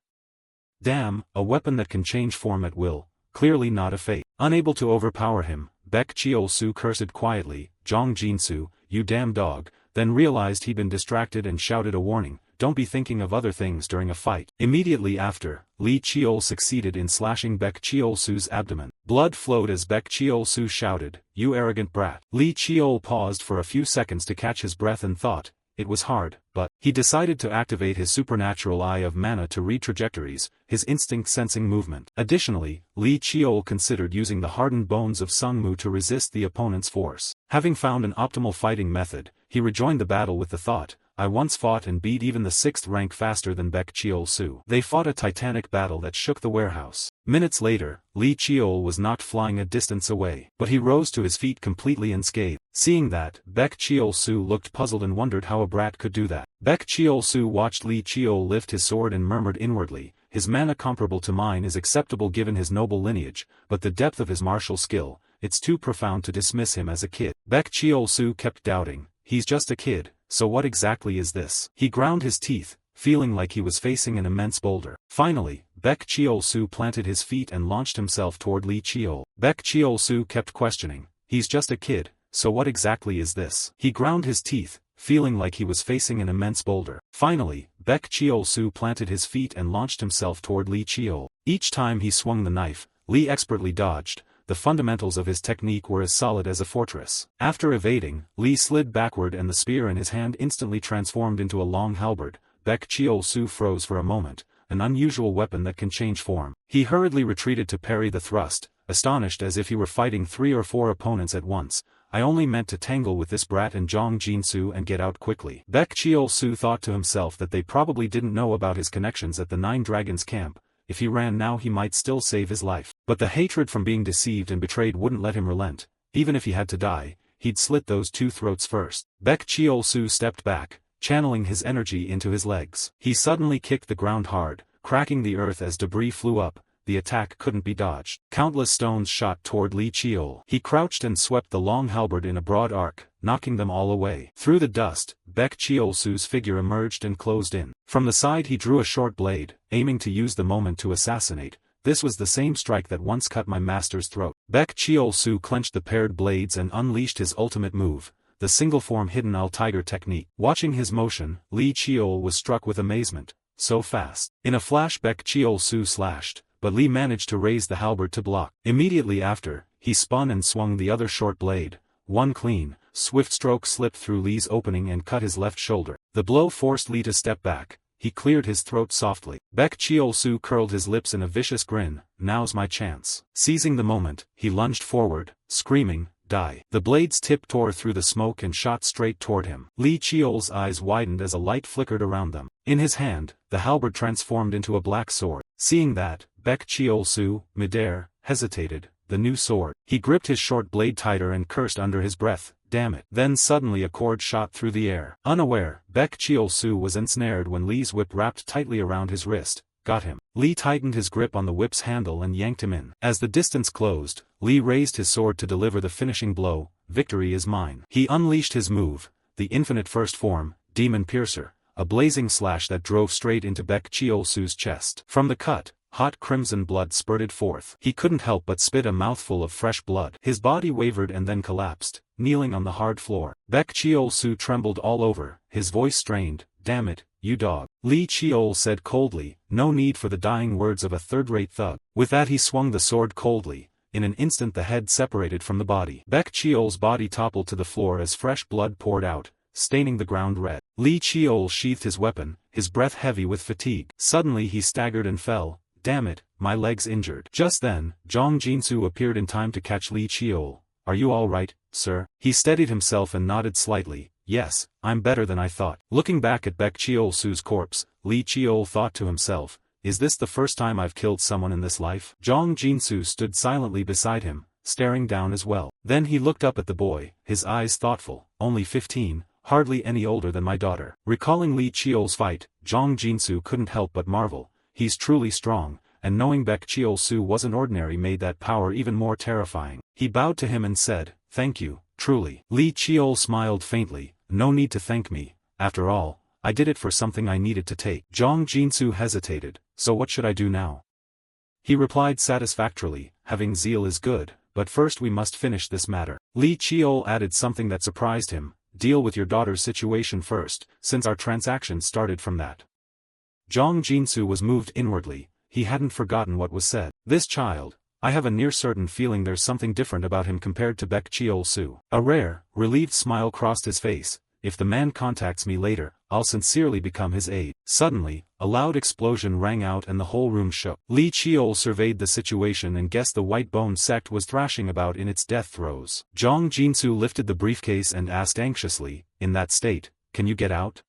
Damn, a weapon that can change form at will, clearly not a fate. Unable to overpower him, Baek Cheol-su cursed quietly, "Zhang Jinsu, you damn dog," then realized he'd been distracted and shouted a warning, "Don't be thinking of other things during a fight." Immediately after, Li Cheol succeeded in slashing Baek Cheol-su's abdomen. Blood flowed as Baek Cheol-su shouted, "You arrogant brat." Li Cheol paused for a few seconds to catch his breath and thought, it was hard, but he decided to activate his supernatural eye of mana to read trajectories, his instinct sensing movement. Additionally, Li Cheol considered using the hardened bones of Sungmu to resist the opponent's force. Having found an optimal fighting method, he rejoined the battle with the thought, "I once fought and beat even the 6th rank faster than Baek Cheol-su." They fought a titanic battle that shook the warehouse. Minutes later, Li Cheol was knocked flying a distance away, but he rose to his feet completely unscathed. Seeing that, Baek Cheol-su looked puzzled and wondered how a brat could do that. Baek Cheol-su watched Li Cheol lift his sword and murmured inwardly, "His mana comparable to mine is acceptable given his noble lineage, but the depth of his martial skill, it's too profound to dismiss him as a kid." Baek Cheol-su kept doubting, "He's just a kid, so what exactly is this?" He ground his teeth, feeling like he was facing an immense boulder. Finally, Baek Cheol-su planted his feet and launched himself toward Li Cheol. Baek Cheol-su kept questioning, "He's just a kid, so what exactly is this?" He ground his teeth, feeling like he was facing an immense boulder. Finally, Baek Cheol-su planted his feet and launched himself toward Li Cheol. Each time he swung the knife, Li expertly dodged. The fundamentals of his technique were as solid as a fortress. After evading, Li slid backward and the spear in his hand instantly transformed into a long halberd. Baek Cheol-su froze for a moment, an unusual weapon that can change form. He hurriedly retreated to parry the thrust, astonished as if he were fighting 3 or 4 opponents at once. I only meant to tangle with this brat and Zhang Jinsu and get out quickly. Baek Cheol-su thought to himself that they probably didn't know about his connections at the Nine Dragons camp. If he ran now he might still save his life. But the hatred from being deceived and betrayed wouldn't let him relent. Even if he had to die, he'd slit those 2 throats first. Baek Cheol-su stepped back, channeling his energy into his legs. He suddenly kicked the ground hard, cracking the earth as debris flew up. The attack couldn't be dodged. Countless stones shot toward Lee Cheol. He crouched and swept the long halberd in a broad arc, knocking them all away. Through the dust, Baek Cheol-su's figure emerged and closed in. From the side he drew a short blade, aiming to use the moment to assassinate. This was the same strike that once cut my master's throat. Baek Cheol-su clenched the paired blades and unleashed his ultimate move, the single-form hidden All-Tiger technique. Watching his motion, Lee Cheol was struck with amazement. So fast. In a flash Baek Cheol-su slashed, but Lee managed to raise the halberd to block. Immediately after, he spun and swung the other short blade. One clean, swift stroke slipped through Lee's opening and cut his left shoulder. The blow forced Lee to step back. He cleared his throat softly. Baek Cheol-su curled his lips in a vicious grin. Now's my chance. Seizing the moment, he lunged forward, screaming, "Die." The blade's tip tore through the smoke and shot straight toward him. Lee Cheol's eyes widened as a light flickered around them. In his hand, the halberd transformed into a black sword. Seeing that, Baek Cheol-su, midair, hesitated. The new sword. He gripped his short blade tighter and cursed under his breath, "Damn it." Then suddenly a cord shot through the air. Unaware, Baek Cheol-su was ensnared when Lee's whip wrapped tightly around his wrist. Got him. Lee tightened his grip on the whip's handle and yanked him in. As the distance closed, Lee raised his sword to deliver the finishing blow. Victory is mine. He unleashed his move, the infinite first form, Demon Piercer, a blazing slash that drove straight into Baek Cheol-su's chest. From the cut, hot crimson blood spurted forth. He couldn't help but spit a mouthful of fresh blood. His body wavered and then collapsed, kneeling on the hard floor. Baek Cheol-su trembled all over, his voice strained, "Damn it, you dog." Lee Cheol said coldly, "No need for the dying words of a third-rate thug." With that he swung the sword coldly. In an instant the head separated from the body. Baek Cheol's body toppled to the floor as fresh blood poured out, staining the ground red. Lee Cheol sheathed his weapon, his breath heavy with fatigue. Suddenly he staggered and fell. "Damn it, my leg's injured." Just then, Zhang Jinsu appeared in time to catch Lee Cheol. "Are you all right, sir?" He steadied himself and nodded slightly. "Yes, I'm better than I thought." Looking back at Baek Cheol-su's corpse, Lee Cheol thought to himself, "Is this the first time I've killed someone in this life?" Zhang Jinsu stood silently beside him, staring down as well. Then he looked up at the boy, his eyes thoughtful. "Only 15, hardly any older than my daughter." Recalling Lee Cheol's fight, Zhang Jinsu couldn't help but marvel. He's truly strong, and knowing Baek Cheol-su wasn't ordinary made that power even more terrifying. He bowed to him and said, "Thank you, truly." Lee Cheol smiled faintly. "No need to thank me. After all, I did it for something I needed to take." Zhang Jinsu hesitated. "So what should I do now?" He replied satisfactorily, "Having zeal is good, but first we must finish this matter." Lee Cheol added something that surprised him. "Deal with your daughter's situation first, since our transaction started from that." Zhang Jinsu was moved inwardly. He hadn't forgotten what was said. "This child, I have a near certain feeling there's something different about him compared to Baek Cheol-su." A rare, relieved smile crossed his face. "If the man contacts me later, I'll sincerely become his aide." Suddenly, a loud explosion rang out and the whole room shook. Lee Cheol surveyed the situation and guessed the white-boned sect was thrashing about in its death throes. Zhang Jinsu lifted the briefcase and asked anxiously, "In that state, can you get out?"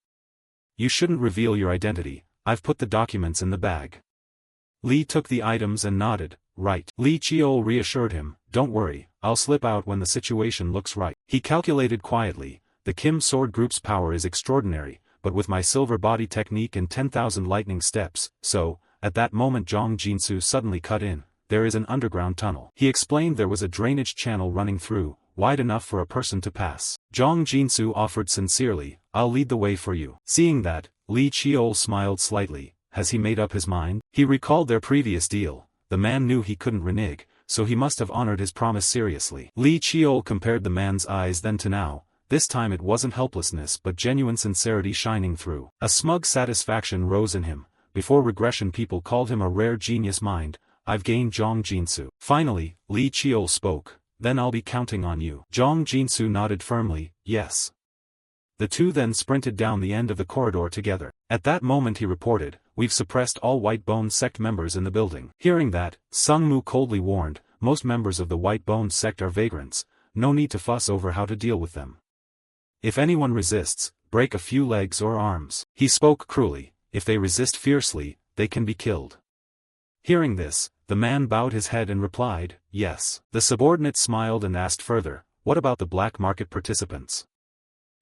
"You shouldn't reveal your identity. I've put the documents in the bag." Lee took the items and nodded. "Right." Lee Cheol reassured him, "Don't worry, I'll slip out when the situation looks right." He calculated quietly, "The Kim Sword Group's power is extraordinary, but with my silver body technique and 10,000 lightning steps, so," at that moment Zhang Jinsu suddenly cut in, "there is an underground tunnel." He explained there was a drainage channel running through, wide enough for a person to pass. Zhang Jinsu offered sincerely, "I'll lead the way for you." Seeing that, Lee Cheol smiled slightly. Has he made up his mind? He recalled their previous deal. The man knew he couldn't renege, so he must have honored his promise seriously. Lee Cheol compared the man's eyes then to now. This time it wasn't helplessness but genuine sincerity shining through. A smug satisfaction rose in him. Before regression people called him a rare genius mind. "I've gained Zhang Jinsu." Finally, Lee Cheol spoke. "Then I'll be counting on you." Zhang Jinsu nodded firmly, "Yes." The two then sprinted down the end of the corridor together. At that moment he reported, we've suppressed all White Bone sect members in the building. Hearing that, Sung Mu coldly warned, most members of the White Bone sect are vagrants, no need to fuss over how to deal with them. If anyone resists, break a few legs or arms. He spoke cruelly, if they resist fiercely, they can be killed. Hearing this, the man bowed his head and replied, yes. The subordinate smiled and asked further, what about the black market participants?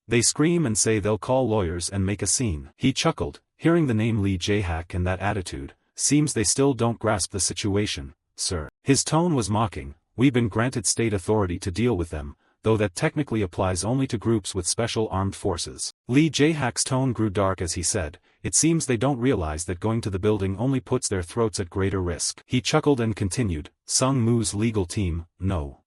They scream and say they'll call lawyers and make a scene. He chuckled, hearing the name Lee Jae-hak and that attitude, seems they still don't grasp the situation, sir. His tone was mocking, we've been granted state authority to deal with them, though that technically applies only to groups with special armed forces. Lee Jae-hak's tone grew dark as he said, it seems they don't realize that going to the building only puts their throats at greater risk. He chuckled and continued, Sung Mu's legal team, no.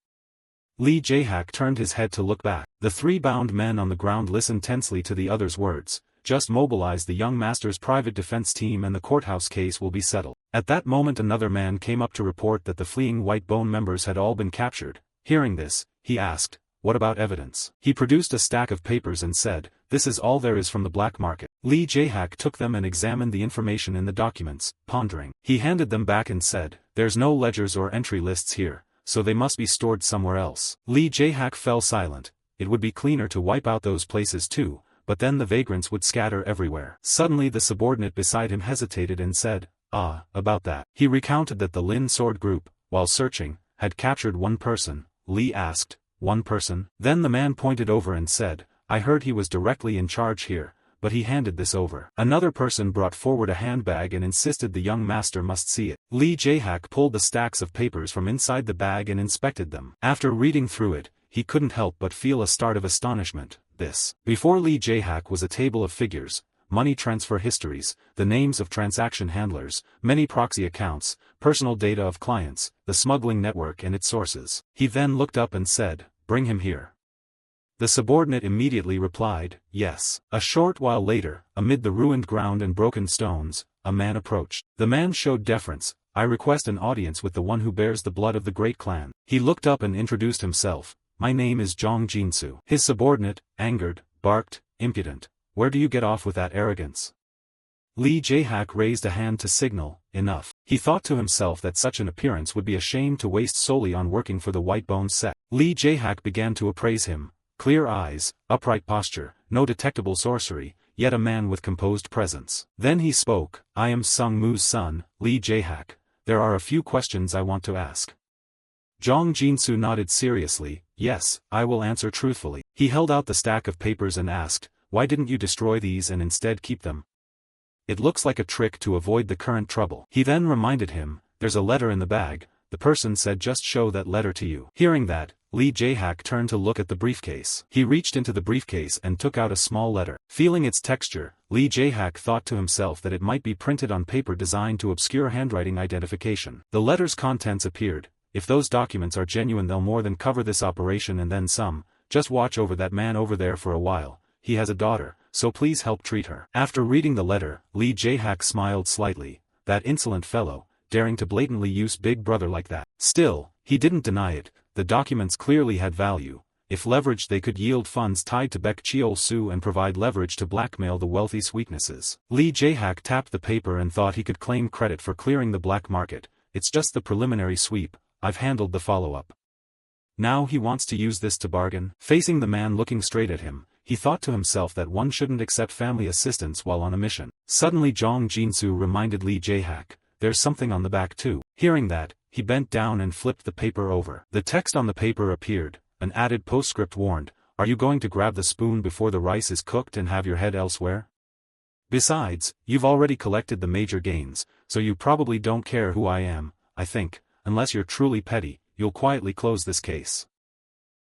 Lee Jae-hak turned his head to look back. The three bound men on the ground listened tensely to the other's words, just mobilize the young master's private defense team and the courthouse case will be settled. At that moment another man came up to report that the fleeing White Bone members had all been captured. Hearing this, he asked, what about evidence? He produced a stack of papers and said, this is all there is from the black market. Lee Jae-hak took them and examined the information in the documents, pondering. He handed them back and said, there's no ledgers or entry lists here, so they must be stored somewhere else. Lee Jae-hak fell silent. It would be cleaner to wipe out those places too, but then the vagrants would scatter everywhere. Suddenly the subordinate beside him hesitated and said, about that. He recounted that the Lin Sword group, while searching, had captured one person. Lee asked, one person? Then the man pointed over and said, I heard he was directly in charge here, but he handed this over. Another person brought forward a handbag and insisted the young master must see it. Lee Jae-hak pulled the stacks of papers from inside the bag and inspected them. After reading through it, he couldn't help but feel a start of astonishment. This. Before Lee Jae-hak was a table of figures, money transfer histories, the names of transaction handlers, many proxy accounts, personal data of clients, the smuggling network and its sources. He then looked up and said, bring him here. The subordinate immediately replied, yes. A short while later, amid the ruined ground and broken stones, a man approached. The man showed deference, I request an audience with the one who bears the blood of the great clan. He looked up and introduced himself, my name is Jong Jinsu. His subordinate, angered, barked, impudent, where do you get off with that arrogance? Lee Jae-hak raised a hand to signal, enough. He thought to himself that such an appearance would be a shame to waste solely on working for the White Bone sect. Lee Jae-hak began to appraise him, clear eyes, upright posture, no detectable sorcery, yet a man with composed presence. Then he spoke, I am Sung Mu's son, Lee Jae-hak, there are a few questions I want to ask. Jong Jinsu nodded seriously, yes, I will answer truthfully. He held out the stack of papers and asked, why didn't you destroy these and instead keep them? It looks like a trick to avoid the current trouble. He then reminded him, there's a letter in the bag, the person said just show that letter to you. Hearing that, Lee Jae-hak turned to look at the briefcase. He reached into the briefcase and took out a small letter. Feeling its texture, Lee Jae-hak thought to himself that it might be printed on paper designed to obscure handwriting identification. The letter's contents appeared, if those documents are genuine they'll more than cover this operation and then some, just watch over that man over there for a while. He has a daughter, so please help treat her. After reading the letter, Lee Jae-hak smiled slightly, that insolent fellow, daring to blatantly use Big Brother like that. Still, he didn't deny it, the documents clearly had value. If leveraged they could yield funds tied to Baek Cheol-soo and provide leverage to blackmail the wealthy's weaknesses. Lee Jae-hak tapped the paper and thought he could claim credit for clearing the black market, it's just the preliminary sweep, I've handled the follow-up. Now he wants to use this to bargain. Facing the man looking straight at him, he thought to himself that one shouldn't accept family assistance while on a mission. Suddenly Jong Jinsu reminded Lee Jae-hak, there's something on the back too. Hearing that, he bent down and flipped the paper over. The text on the paper appeared, an added postscript warned, are you going to grab the spoon before the rice is cooked and have your head elsewhere? Besides, you've already collected the major gains, so you probably don't care who I am, I think, unless you're truly petty, you'll quietly close this case.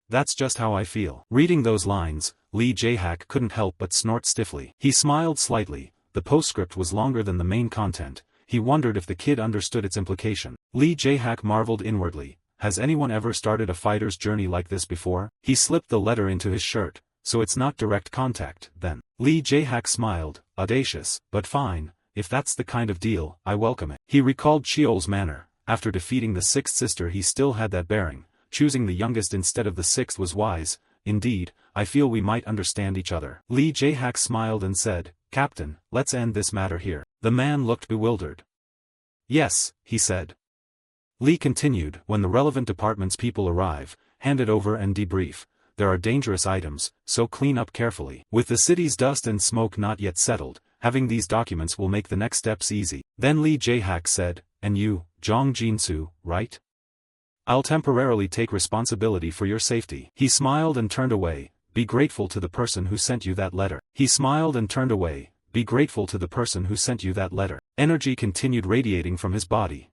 That's just how I feel. Reading those lines, Lee Jae-hak couldn't help but snort stiffly. He smiled slightly, the postscript was longer than the main content, he wondered if the kid understood its implication. Lee Jae-hak marveled inwardly, has anyone ever started a fighter's journey like this before? He slipped the letter into his shirt, so it's not direct contact, then. Lee Jae-hak smiled, audacious, but fine, if that's the kind of deal, I welcome it. He recalled Cheol's manner, after defeating the sixth sister he still had that bearing, choosing the youngest instead of the sixth was wise, indeed, I feel we might understand each other. Lee Jae-hak smiled and said, Captain, let's end this matter here. The man looked bewildered. Yes, he said. Lee continued, when the relevant department's people arrive, hand it over and debrief. There are dangerous items, so clean up carefully. With the city's dust and smoke not yet settled, having these documents will make the next steps easy. Then Lee Jae-hak said, and you, Jong Jin-soo, right? I'll temporarily take responsibility for your safety. He smiled and turned away. Be grateful to the person who sent you that letter. He smiled and turned away. Be grateful to the person who sent you that letter. Energy continued radiating from his body.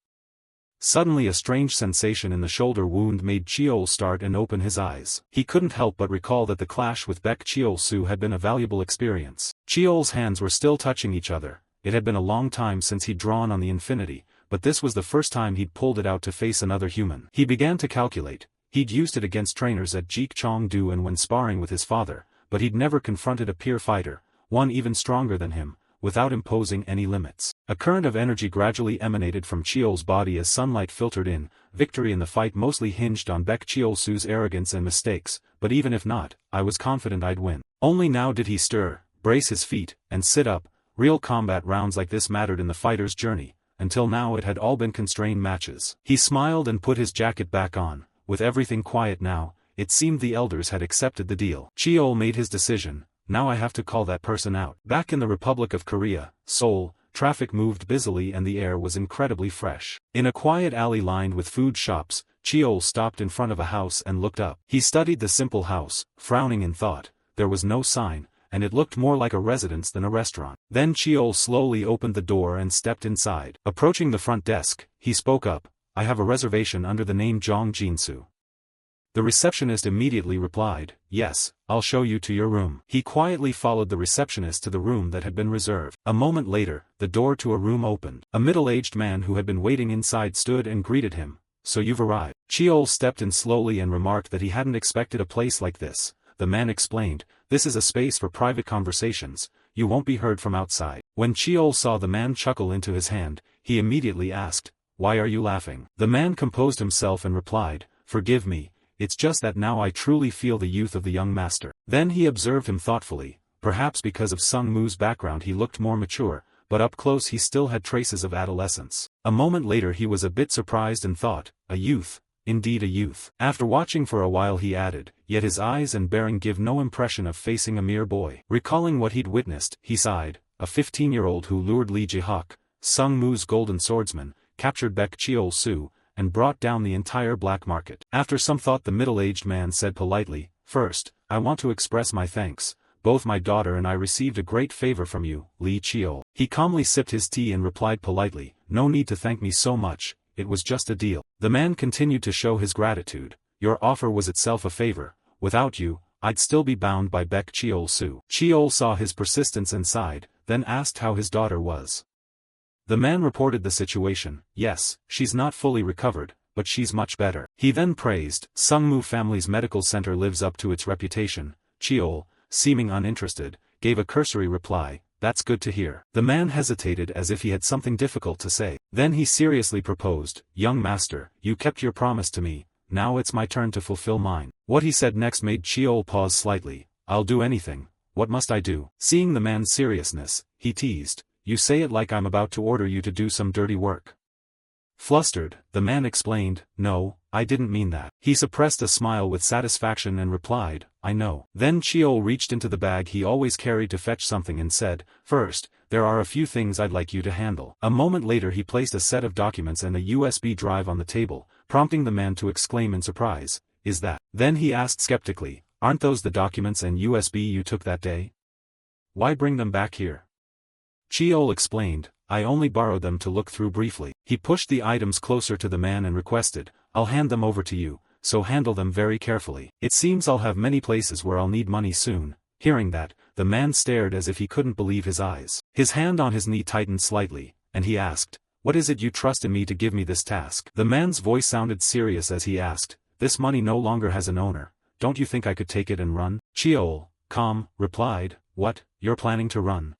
Suddenly a strange sensation in the shoulder wound made Cheol start and open his eyes. He couldn't help but recall that the clash with Baek Cheol-soo had been a valuable experience. Cheol's hands were still touching each other. It had been a long time since he'd drawn on the infinity, but this was the first time he'd pulled it out to face another human. He began to calculate. He'd used it against trainers at Jeek Chong-do and when sparring with his father, but he'd never confronted a peer fighter, one even stronger than him, without imposing any limits. A current of energy gradually emanated from Cheol's body as sunlight filtered in. Victory in the fight mostly hinged on Baek Cheol-soo's arrogance and mistakes, but even if not, I was confident I'd win. Only now did he stir, brace his feet, and sit up. Real combat rounds like this mattered in the fighter's journey. Until now it had all been constrained matches. He smiled and put his jacket back on. With everything quiet now, it seemed the elders had accepted the deal. Cheol made his decision. Now I have to call that person out. Back in the Republic of Korea, Seoul, traffic moved busily and the air was incredibly fresh. In a quiet alley lined with food shops, Cheol stopped in front of a house and looked up. He studied the simple house, frowning in thought. There was no sign, and it looked more like a residence than a restaurant. Then Cheol slowly opened the door and stepped inside. Approaching the front desk, he spoke up, I have a reservation under the name Jong Jin-soo. The receptionist immediately replied, yes, I'll show you to your room. He quietly followed the receptionist to the room that had been reserved. A moment later, the door to a room opened. A middle-aged man who had been waiting inside stood and greeted him. So you've arrived. Cheol stepped in slowly and remarked that he hadn't expected a place like this. The man explained, this is a space for private conversations, you won't be heard from outside. When Cheol saw the man chuckle into his hand, he immediately asked, why are you laughing? The man composed himself and replied, forgive me. It's just that now I truly feel the youth of the young master. Then he observed him thoughtfully. Perhaps because of Sung Moo's background he looked more mature, but up close he still had traces of adolescence. A moment later he was a bit surprised and thought, a youth, indeed a youth. After watching for a while he added, yet his eyes and bearing give no impression of facing a mere boy. Recalling what he'd witnessed, he sighed, a 15-year-old who lured Lee Jae-hak, Sung Moo's golden swordsman, captured Baek Cheol-soo, and brought down the entire black market. After some thought the middle-aged man said politely, first, I want to express my thanks. Both my daughter and I received a great favor from you, Lee Cheol. He calmly sipped his tea and replied politely, no need to thank me so much, it was just a deal. The man continued to show his gratitude. Your offer was itself a favor. Without you, I'd still be bound by Baek Cheol-soo. Cheol saw his persistence and sighed, then asked how his daughter was. The man reported the situation. Yes, she's not fully recovered, but she's much better. He then praised, Sung Moo family's medical center lives up to its reputation. Cheol, seeming uninterested, gave a cursory reply, that's good to hear. The man hesitated as if he had something difficult to say. Then he seriously proposed, young master, you kept your promise to me, now it's my turn to fulfill mine. What he said next made Cheol pause slightly. I'll do anything, what must I do? Seeing the man's seriousness, he teased, you say it like I'm about to order you to do some dirty work. Flustered, the man explained, no, I didn't mean that. He suppressed a smile with satisfaction and replied, I know. Then Cheol reached into the bag he always carried to fetch something and said, first, there are a few things I'd like you to handle. A moment later he placed a set of documents and a USB drive on the table, prompting the man to exclaim in surprise, is that? Then he asked skeptically, aren't those the documents and USB you took that day? Why bring them back here? Cheol explained, I only borrowed them to look through briefly. He pushed the items closer to the man and requested, I'll hand them over to you, so handle them very carefully. It seems I'll have many places where I'll need money soon. Hearing that, the man stared as if he couldn't believe his eyes. His hand on his knee tightened slightly, and he asked, what is it you trust in me to give me this task? The man's voice sounded serious as he asked, this money no longer has an owner, don't you think I could take it and run? Cheol, calm, replied, what, you're planning to run?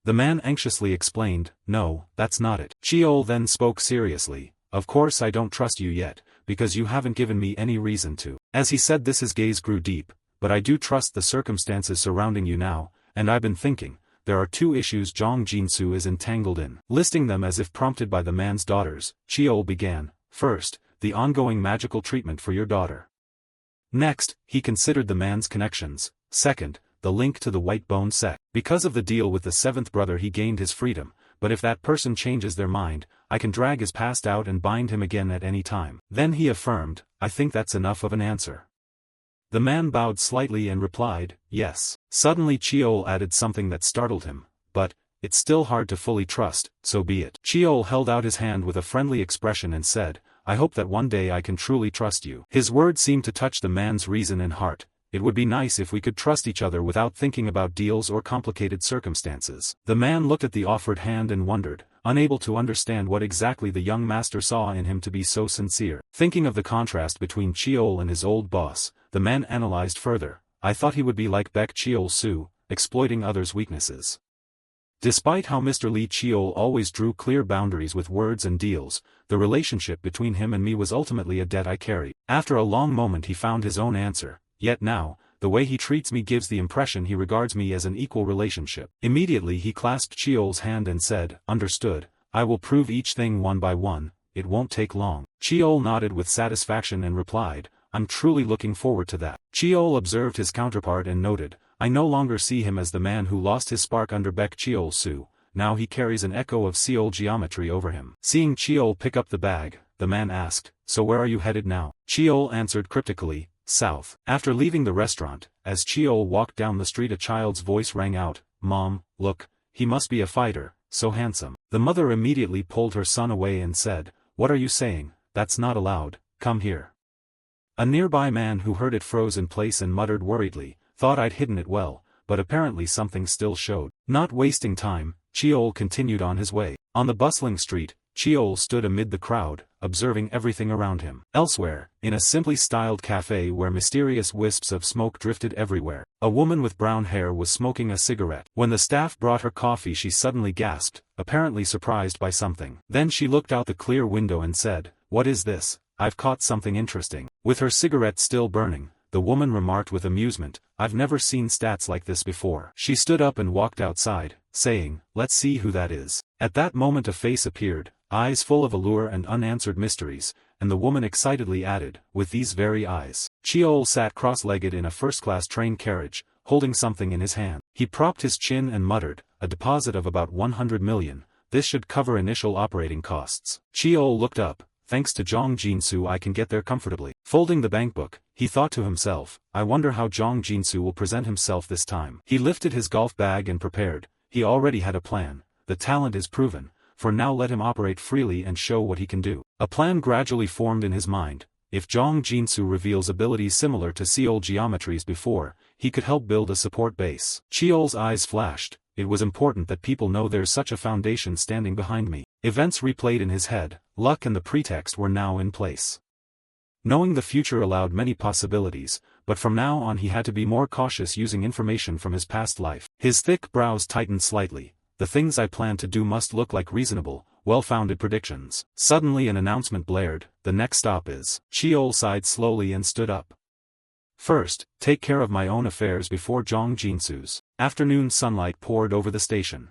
The man anxiously explained, no, that's not it. Cheol then spoke seriously, of course I don't trust you yet, because you haven't given me any reason to. As he said this his gaze grew deep, but I do trust the circumstances surrounding you now, and I've been thinking, there are two issues Zhang Jinsu is entangled in. Listing them as if prompted by the man's daughters, Chiol began. First, the ongoing magical treatment for your daughter. Next, he considered the man's connections. Second, the link to the White Bone sect. Because of the deal with the seventh brother he gained his freedom, but if that person changes their mind, I can drag his past out and bind him again at any time. Then he affirmed, I think that's enough of an answer. The man bowed slightly and replied, yes. Suddenly Chiol added something that startled him, but, it's still hard to fully trust, so be it. Chiol held out his hand with a friendly expression and said, I hope that one day I can truly trust you. His words seemed to touch the man's reason and heart. It would be nice if we could trust each other without thinking about deals or complicated circumstances. The man looked at the offered hand and wondered, unable to understand what exactly the young master saw in him to be so sincere. Thinking of the contrast between Chiol and his old boss, the man analyzed further. I thought he would be like Baek Chiol-soo, exploiting others' weaknesses. Despite how Mr. Lee Chiol always drew clear boundaries with words and deals, the relationship between him and me was ultimately a debt I carried. After a long moment he found his own answer. Yet now, the way he treats me gives the impression he regards me as an equal relationship. Immediately he clasped Chiol's hand and said, understood, I will prove each thing one by one, it won't take long. Chiol nodded with satisfaction and replied, I'm truly looking forward to that. Chiol observed his counterpart and noted, I no longer see him as the man who lost his spark under Baek Chiol-soo, now he carries an echo of Seol geometry over him. Seeing Chiol pick up the bag, the man asked, so where are you headed now? Chiol answered cryptically, south. After leaving the restaurant, as Chiol walked down the street a child's voice rang out, Mom, look, he must be a fighter, so handsome. The mother immediately pulled her son away and said, what are you saying, that's not allowed, come here. A nearby man who heard it froze in place and muttered worriedly, thought I'd hidden it well, but apparently something still showed. Not wasting time, Chiol continued on his way. On the bustling street, Chiol stood amid the crowd, observing everything around him. Elsewhere, in a simply styled cafe where mysterious wisps of smoke drifted everywhere, a woman with brown hair was smoking a cigarette. When the staff brought her coffee she suddenly gasped, apparently surprised by something. Then she looked out the clear window and said, what is this? I've caught something interesting. With her cigarette still burning, the woman remarked with amusement, I've never seen stats like this before. She stood up and walked outside, saying, let's see who that is. At that moment a face appeared, eyes full of allure and unanswered mysteries, and the woman excitedly added, with these very eyes. Chiol sat cross-legged in a first-class train carriage, holding something in his hand. He propped his chin and muttered, a deposit of about 100 million, this should cover initial operating costs. Chiol looked up, thanks to Zhang Jinsu I can get there comfortably. Folding the bankbook, he thought to himself, I wonder how Zhang Jinsu will present himself this time. He lifted his golf bag and prepared, he already had a plan, the talent is proven. For now let him operate freely and show what he can do. A plan gradually formed in his mind. If Zhang Jinsu reveals abilities similar to Seol geometries before, he could help build a support base. Chiol's eyes flashed, it was important that people know there's such a foundation standing behind me. Events replayed in his head, luck and the pretext were now in place. Knowing the future allowed many possibilities, but from now on he had to be more cautious using information from his past life. His thick brows tightened slightly. The things I plan to do must look like reasonable, well-founded predictions. Suddenly an announcement blared, the next stop is. Chiol sighed slowly and stood up. First, take care of my own affairs before Zhang Jinsu's. Afternoon sunlight poured over the station.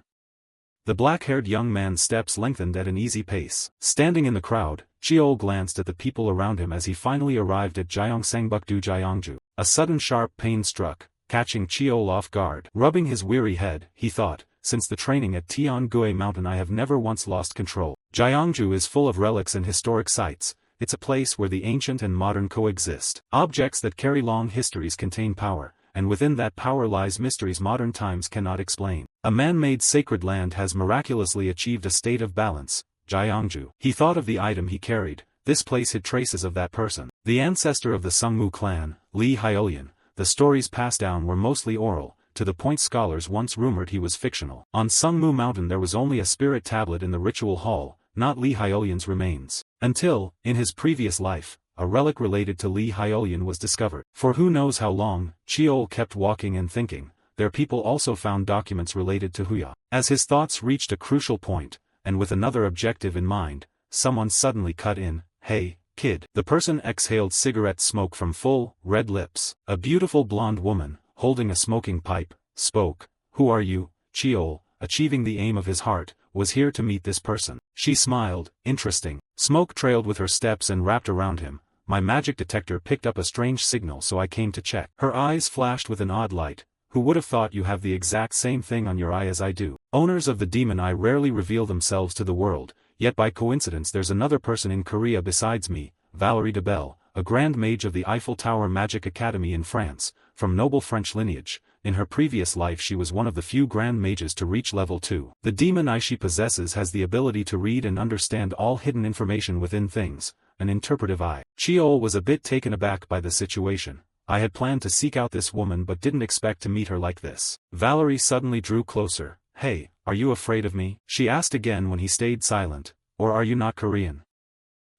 The black-haired young man's steps lengthened at an easy pace. Standing in the crowd, Chiol glanced at the people around him as he finally arrived at Gyeongsangbukdo Gyeongju. A sudden sharp pain struck, catching Chiol off guard. Rubbing his weary head, he thought, since the training at Tiangui Mountain I have never once lost control. Gyeongju is full of relics and historic sites, it's a place where the ancient and modern coexist. Objects that carry long histories contain power, and within that power lies mysteries modern times cannot explain. A man-made sacred land has miraculously achieved a state of balance, Gyeongju. He thought of the item he carried, this place hid traces of that person. The ancestor of the Sungmu clan, Lee Hyolian, the stories passed down were mostly oral, to the point scholars once rumored he was fictional. On Sungmu Mountain there was only a spirit tablet in the ritual hall, not Lee Hyolian's remains. Until, in his previous life, a relic related to Lee Hyolian was discovered. For who knows how long, Chiol kept walking and thinking, their people also found documents related to Huya. As his thoughts reached a crucial point, and with another objective in mind, someone suddenly cut in, hey, kid. The person exhaled cigarette smoke from full, red lips. A beautiful blonde woman, holding a smoking pipe, spoke, who are you, Cheol, achieving the aim of his heart, was here to meet this person. She smiled, interesting. Smoke trailed with her steps and wrapped around him. My magic detector picked up a strange signal, so I came to check. Her eyes flashed with an odd light. Who would have thought you have the exact same thing on your eye as I do? Owners of the demon eye rarely reveal themselves to the world, yet by coincidence there's another person in Korea besides me, Valerie de Belle, a grand mage of the Eiffel Tower Magic Academy in France, from noble French lineage. In her previous life she was one of the few grand mages to reach level 2. The demon eye she possesses has the ability to read and understand all hidden information within things, an interpretive eye. Cheol was a bit taken aback by the situation. I had planned to seek out this woman but didn't expect to meet her like this. Valerie suddenly drew closer. Hey, are you afraid of me? She asked again when he stayed silent. Or are you not Korean?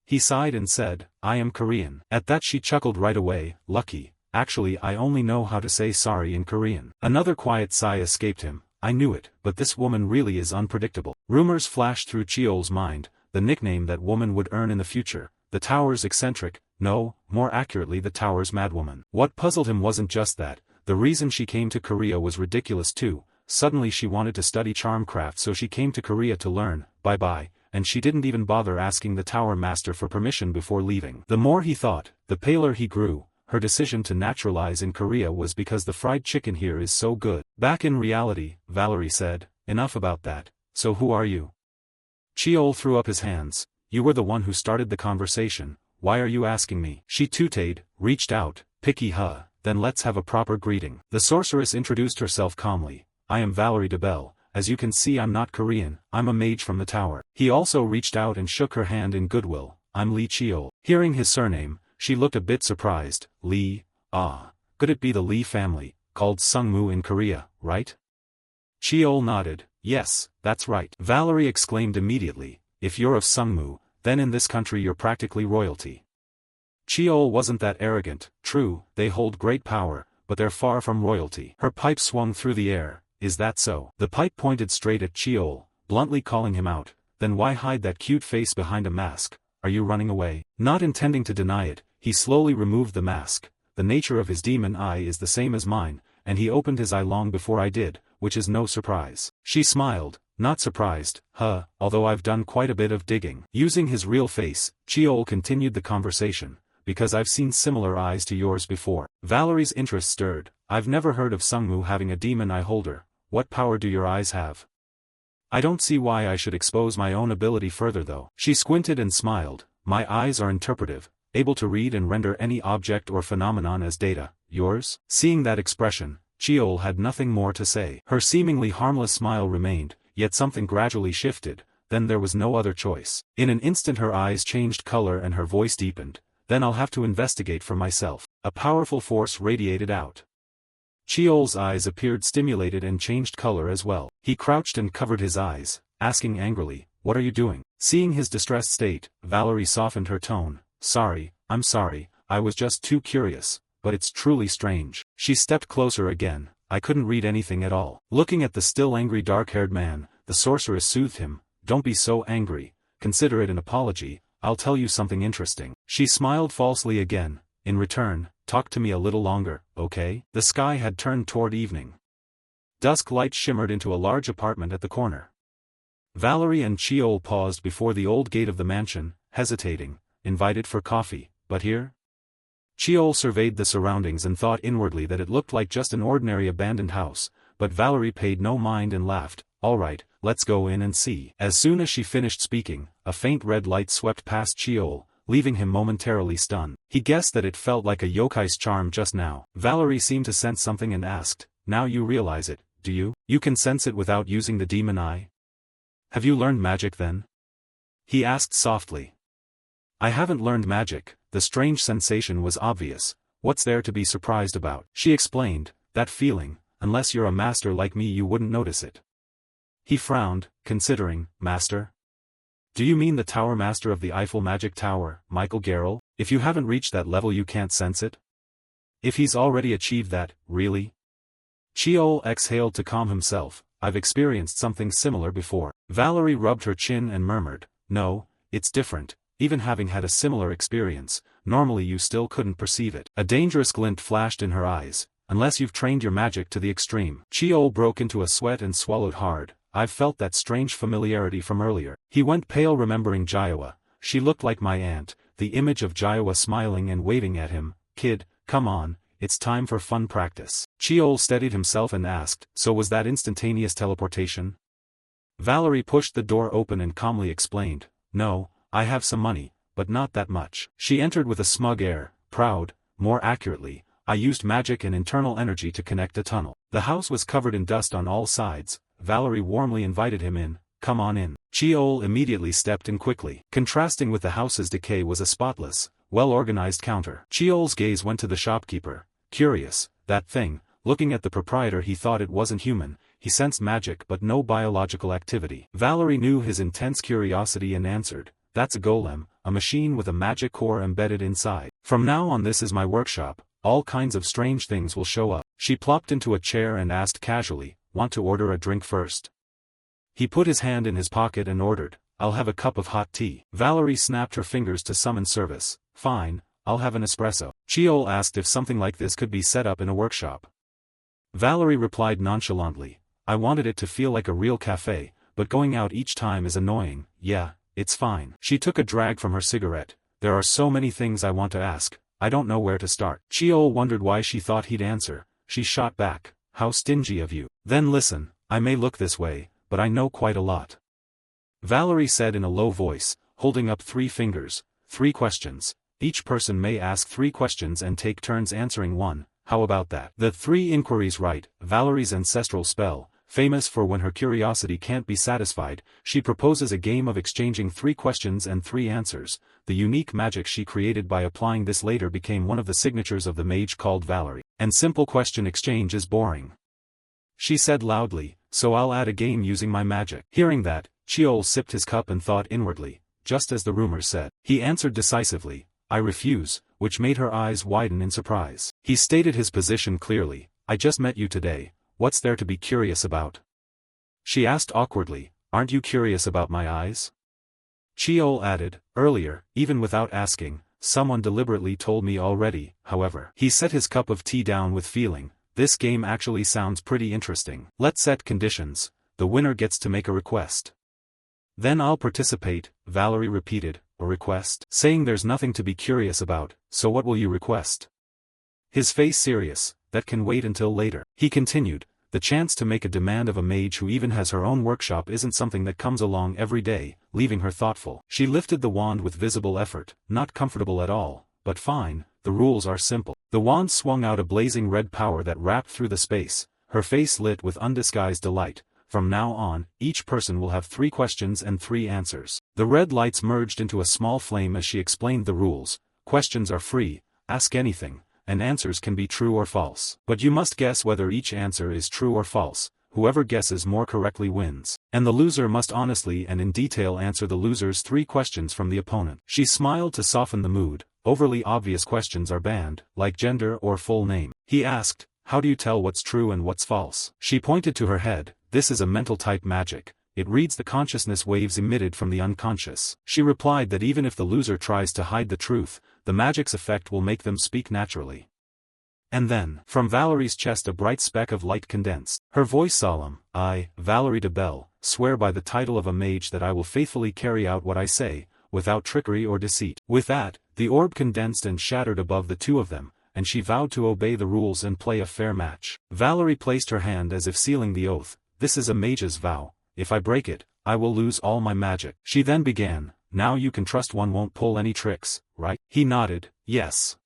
He sighed and said, I am Korean. At that she chuckled right away. Lucky. Actually I only know how to say sorry in Korean. Another quiet sigh escaped him. I knew it, but this woman really is unpredictable. Rumors flashed through Cheol's mind, the nickname that woman would earn in the future, the Tower's eccentric, no, more accurately the Tower's madwoman. What puzzled him wasn't just that, the reason she came to Korea was ridiculous too. Suddenly she wanted to study charmcraft, so she came to Korea to learn, bye-bye, and she didn't even bother asking the Tower Master for permission before leaving. The more he thought, the paler he grew. Her decision to naturalize in Korea was because the fried chicken here is so good. Back in reality, Valerie said, enough about that, so who are you? Cheol threw up his hands. You were the one who started the conversation, why are you asking me? She tooted, reached out, picky then let's have a proper greeting. The sorceress introduced herself calmly. I am Valerie de Belle, as you can see I'm not Korean, I'm a mage from the tower. He also reached out and shook her hand in goodwill. I'm Lee Cheol. Hearing his surname, she looked a bit surprised. Lee, could it be the Lee family, called Sungmu in Korea, right? Cheol nodded. Yes, that's right. Valerie exclaimed immediately, if you're of Sungmu, then in this country you're practically royalty. Cheol wasn't that arrogant. True, they hold great power, but they're far from royalty. Her pipe swung through the air. Is that so? The pipe pointed straight at Cheol, bluntly calling him out. Then why hide that cute face behind a mask? Are you running away? Not intending to deny it, he slowly removed the mask. The nature of his demon eye is the same as mine, and he opened his eye long before I did, which is no surprise. She smiled, not surprised, although I've done quite a bit of digging. Using his real face, Cheol continued the conversation, because I've seen similar eyes to yours before. Valerie's interest stirred. I've never heard of Sungmu having a demon eye holder. What power do your eyes have? I don't see why I should expose my own ability further though. She squinted and smiled. My eyes are interpretive, able to read and render any object or phenomenon as data. Yours? Seeing that expression, Cheol had nothing more to say. Her seemingly harmless smile remained, yet something gradually shifted, then there was no other choice. In an instant her eyes changed color and her voice deepened. Then I'll have to investigate for myself. A powerful force radiated out. Cheol's eyes appeared stimulated and changed color as well. He crouched and covered his eyes, asking angrily, what are you doing? Seeing his distressed state, Valerie softened her tone. Sorry, I'm sorry, I was just too curious, but it's truly strange. She stepped closer again. I couldn't read anything at all. Looking at the still angry dark-haired man, the sorceress soothed him. Don't be so angry, consider it an apology, I'll tell you something interesting. She smiled falsely again. In return, talk to me a little longer, okay? The sky had turned toward evening. Dusk light shimmered into a large apartment at the corner. Valerie and Cheol paused before the old gate of the mansion, hesitating, invited for coffee, but here? Cheol surveyed the surroundings and thought inwardly that it looked like just an ordinary abandoned house, but Valerie paid no mind and laughed. All right, let's go in and see. As soon as she finished speaking, a faint red light swept past Cheol, leaving him momentarily stunned. He guessed that it felt like a yokai's charm just now. Valerie seemed to sense something and asked, now you realize it, do you? You can sense it without using the demon eye? Have you learned magic then? He asked softly. I haven't learned magic. The strange sensation was obvious. What's there to be surprised about? She explained, that feeling, unless you're a master like me you wouldn't notice it. He frowned, considering, master? Do you mean the tower master of the Eiffel Magic Tower, Michael Garrel? If you haven't reached that level you can't sense it? If he's already achieved that, really? Cheol exhaled to calm himself. I've experienced something similar before. Valerie rubbed her chin and murmured, no, it's different. Even having had a similar experience, normally you still couldn't perceive it. A dangerous glint flashed in her eyes. unless you've trained your magic to the extreme. Cheol broke into a sweat and swallowed hard. I've felt that strange familiarity from earlier. He went pale remembering Jiowa. She looked like my aunt, the image of Jiowa smiling and waving at him. Kid, come on, it's time for fun practice. Cheol steadied himself and asked, so was that instantaneous teleportation? Valerie pushed the door open and calmly explained, no, I have some money, but not that much. She entered with a smug air, proud, more accurately, I used magic and internal energy to connect a tunnel. The house was covered in dust on all sides. Valerie warmly invited him in, come on in. Cheol immediately stepped in quickly. Contrasting with the house's decay was a spotless, well-organized counter. Cheol's gaze went to the shopkeeper. Curious, that thing. Looking at the proprietor he thought it wasn't human, he sensed magic but no biological activity. Valerie knew his intense curiosity and answered, that's a golem, a machine with a magic core embedded inside. From now on this is my workshop, all kinds of strange things will show up. She plopped into a chair and asked casually, want to order a drink first? He put his hand in his pocket and ordered, I'll have a cup of hot tea. Valerie snapped her fingers to summon service, fine, I'll have an espresso. Cheol asked if something like this could be set up in a workshop. Valerie replied nonchalantly, I wanted it to feel like a real cafe, but going out each time is annoying. Yeah, it's fine. She took a drag from her cigarette. There are so many things I want to ask, I don't know where to start. Cheol wondered why she thought he'd answer. She shot back, how stingy of you. Then listen, I may look this way, but I know quite a lot. Valerie said in a low voice, holding up 3 fingers, 3 questions. Each person may ask 3 questions and take turns answering one. How about that? The 3 inquiries right. Valerie's ancestral spell, famous for when her curiosity can't be satisfied, she proposes a game of exchanging 3 questions and 3 answers. The unique magic she created by applying this later became one of the signatures of the mage called Valerie. And simple question exchange is boring. She said loudly, so I'll add a game using my magic. Hearing that, Cheol sipped his cup and thought inwardly, just as the rumors said. He answered decisively, I refuse, which made her eyes widen in surprise. He stated his position clearly, I just met you today, what's there to be curious about? She asked awkwardly, aren't you curious about my eyes? Cheol added, earlier, even without asking, someone deliberately told me already, however. He set his cup of tea down with feeling, this game actually sounds pretty interesting. Let's set conditions, the winner gets to make a request. Then I'll participate, Valerie repeated, a request? Saying there's nothing to be curious about, so what will you request? His face serious, that can wait until later. He continued, the chance to make a demand of a mage who even has her own workshop isn't something that comes along every day, leaving her thoughtful. She lifted the wand with visible effort, not comfortable at all, but fine, the rules are simple. The wand swung out a blazing red power that wrapped through the space, her face lit with undisguised delight. From now on, each person will have 3 questions and 3 answers. The red lights merged into a small flame as she explained the rules. Questions are free, ask anything, and answers can be true or false. But you must guess whether each answer is true or false. Whoever guesses more correctly wins. And the loser must honestly and in detail answer the loser's 3 questions from the opponent. She smiled to soften the mood. Overly obvious questions are banned, like gender or full name. He asked, how do you tell what's true and what's false? She pointed to her head. This is a mental type magic, it reads the consciousness waves emitted from the unconscious. She replied that even if the loser tries to hide the truth, the magic's effect will make them speak naturally. And then, from Valerie's chest a bright speck of light condensed. Her voice solemn, I, Valerie de Belle, swear by the title of a mage that I will faithfully carry out what I say, without trickery or deceit. With that, the orb condensed and shattered above the 2 of them, and she vowed to obey the rules and play a fair match. Valerie placed her hand as if sealing the oath. This is a mage's vow, if I break it, I will lose all my magic. She then began, now you can trust one won't pull any tricks, right? He nodded, yes.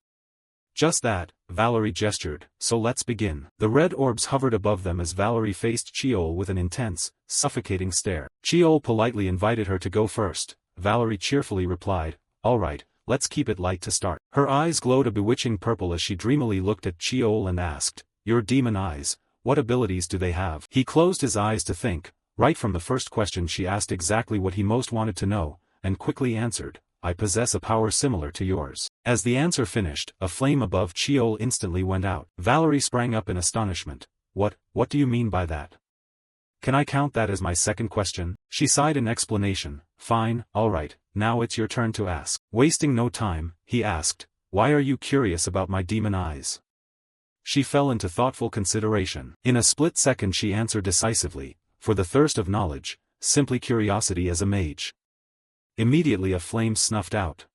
Just that, Valerie gestured, so let's begin. The red orbs hovered above them as Valerie faced Cheol with an intense, suffocating stare. Cheol politely invited her to go first. Valerie cheerfully replied, all right, let's keep it light to start. Her eyes glowed a bewitching purple as she dreamily looked at Cheol and asked, your demon eyes, what abilities do they have? He closed his eyes to think. Right from the first question she asked exactly what he most wanted to know, and quickly answered, I possess a power similar to yours. As the answer finished, a flame above Cheol instantly went out. Valerie sprang up in astonishment. What do you mean by that? Can I count that as my second question? She sighed in explanation. Fine, alright, now it's your turn to ask. Wasting no time, he asked, why are you curious about my demon eyes? She fell into thoughtful consideration. In a split second she answered decisively, for the thirst of knowledge, simply curiosity as a mage. Immediately a flame snuffed out.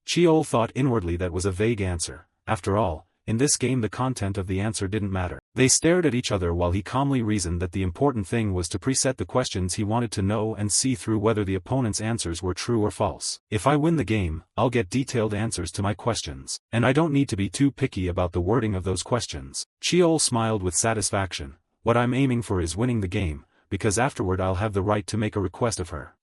Cheol thought inwardly that was a vague answer. After all, in this game the content of the answer didn't matter. They stared at each other while he calmly reasoned that the important thing was to preset the questions he wanted to know and see through whether the opponent's answers were true or false. If I win the game, I'll get detailed answers to my questions, and I don't need to be too picky about the wording of those questions. Cheol smiled with satisfaction. What I'm aiming for is winning the game, because afterward I'll have the right to make a request of her.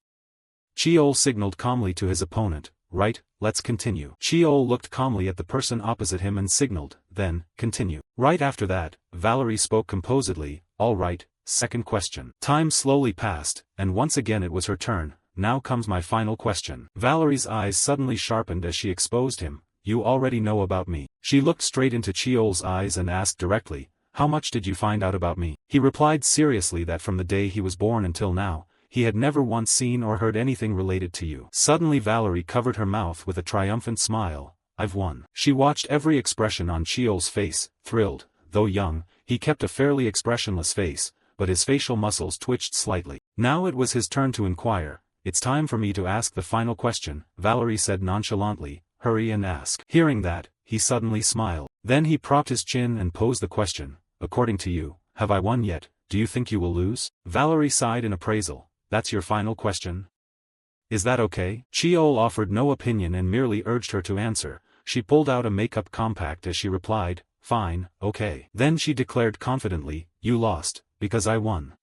Cheol signaled calmly to his opponent. Right, let's continue. Cheol looked calmly at the person opposite him and signaled, then, continue. Right after that, Valerie spoke composedly, all right, second question. Time slowly passed, and once again it was her turn. Now comes my final question. Valerie's eyes suddenly sharpened as she exposed him. You already know about me. She looked straight into Cheol's eyes and asked directly, how much did you find out about me? He replied seriously that from the day he was born until now, he had never once seen or heard anything related to you. Suddenly Valerie covered her mouth with a triumphant smile. I've won. She watched every expression on Cheol's face, thrilled. Though young, he kept a fairly expressionless face, but his facial muscles twitched slightly. Now it was his turn to inquire. It's time for me to ask the final question, Valerie said nonchalantly. Hurry and ask. Hearing that, he suddenly smiled. Then he propped his chin and posed the question. According to you, have I won yet? Do you think you will lose? Valerie sighed in appraisal. That's your final question? Is that okay? Cheol offered no opinion and merely urged her to answer. She pulled out a makeup compact as she replied, fine, okay. Then she declared confidently, you lost, because I won.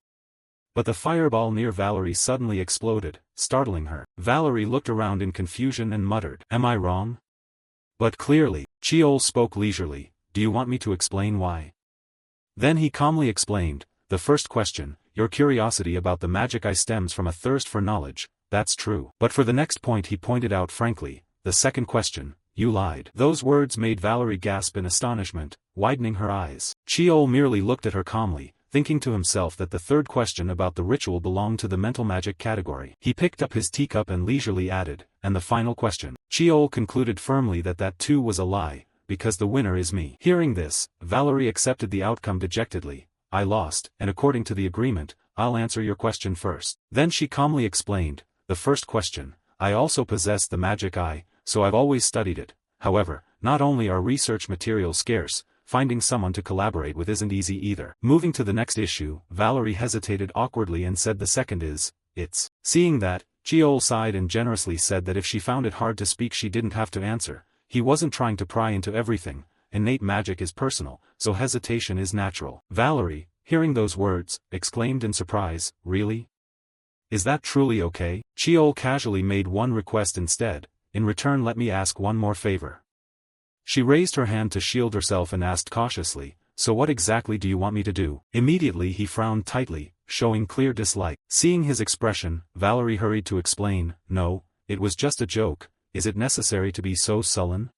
But the fireball near Valerie suddenly exploded, startling her. Valerie looked around in confusion and muttered, am I wrong? But clearly, Cheol spoke leisurely, do you want me to explain why? Then he calmly explained, the first question, your curiosity about the magic stems from a thirst for knowledge, that's true. But for the next point he pointed out frankly, the second question, you lied. Those words made Valerie gasp in astonishment, widening her eyes. Cheol merely looked at her calmly, thinking to himself that the third question about the ritual belonged to the mental magic category. He picked up his teacup and leisurely added, and the final question. Cheol concluded firmly that that too was a lie, because the winner is me. Hearing this, Valerie accepted the outcome dejectedly. I lost, and according to the agreement, I'll answer your question first. Then she calmly explained, the first question, I also possess the magic eye, so I've always studied it. However, not only are research materials scarce, finding someone to collaborate with isn't easy either. Moving to the next issue, Valerie hesitated awkwardly and said the second is, it's. Seeing that, Cheol sighed and generously said that if she found it hard to speak she didn't have to answer. He wasn't trying to pry into everything. Innate magic is personal, so hesitation is natural. Valerie, hearing those words, exclaimed in surprise, really? Is that truly okay? Cheol casually made one request instead, in return let me ask one more favor. She raised her hand to shield herself and asked cautiously, so what exactly do you want me to do? Immediately he frowned tightly, showing clear dislike. Seeing his expression, Valerie hurried to explain, no, it was just a joke, is it necessary to be so sullen?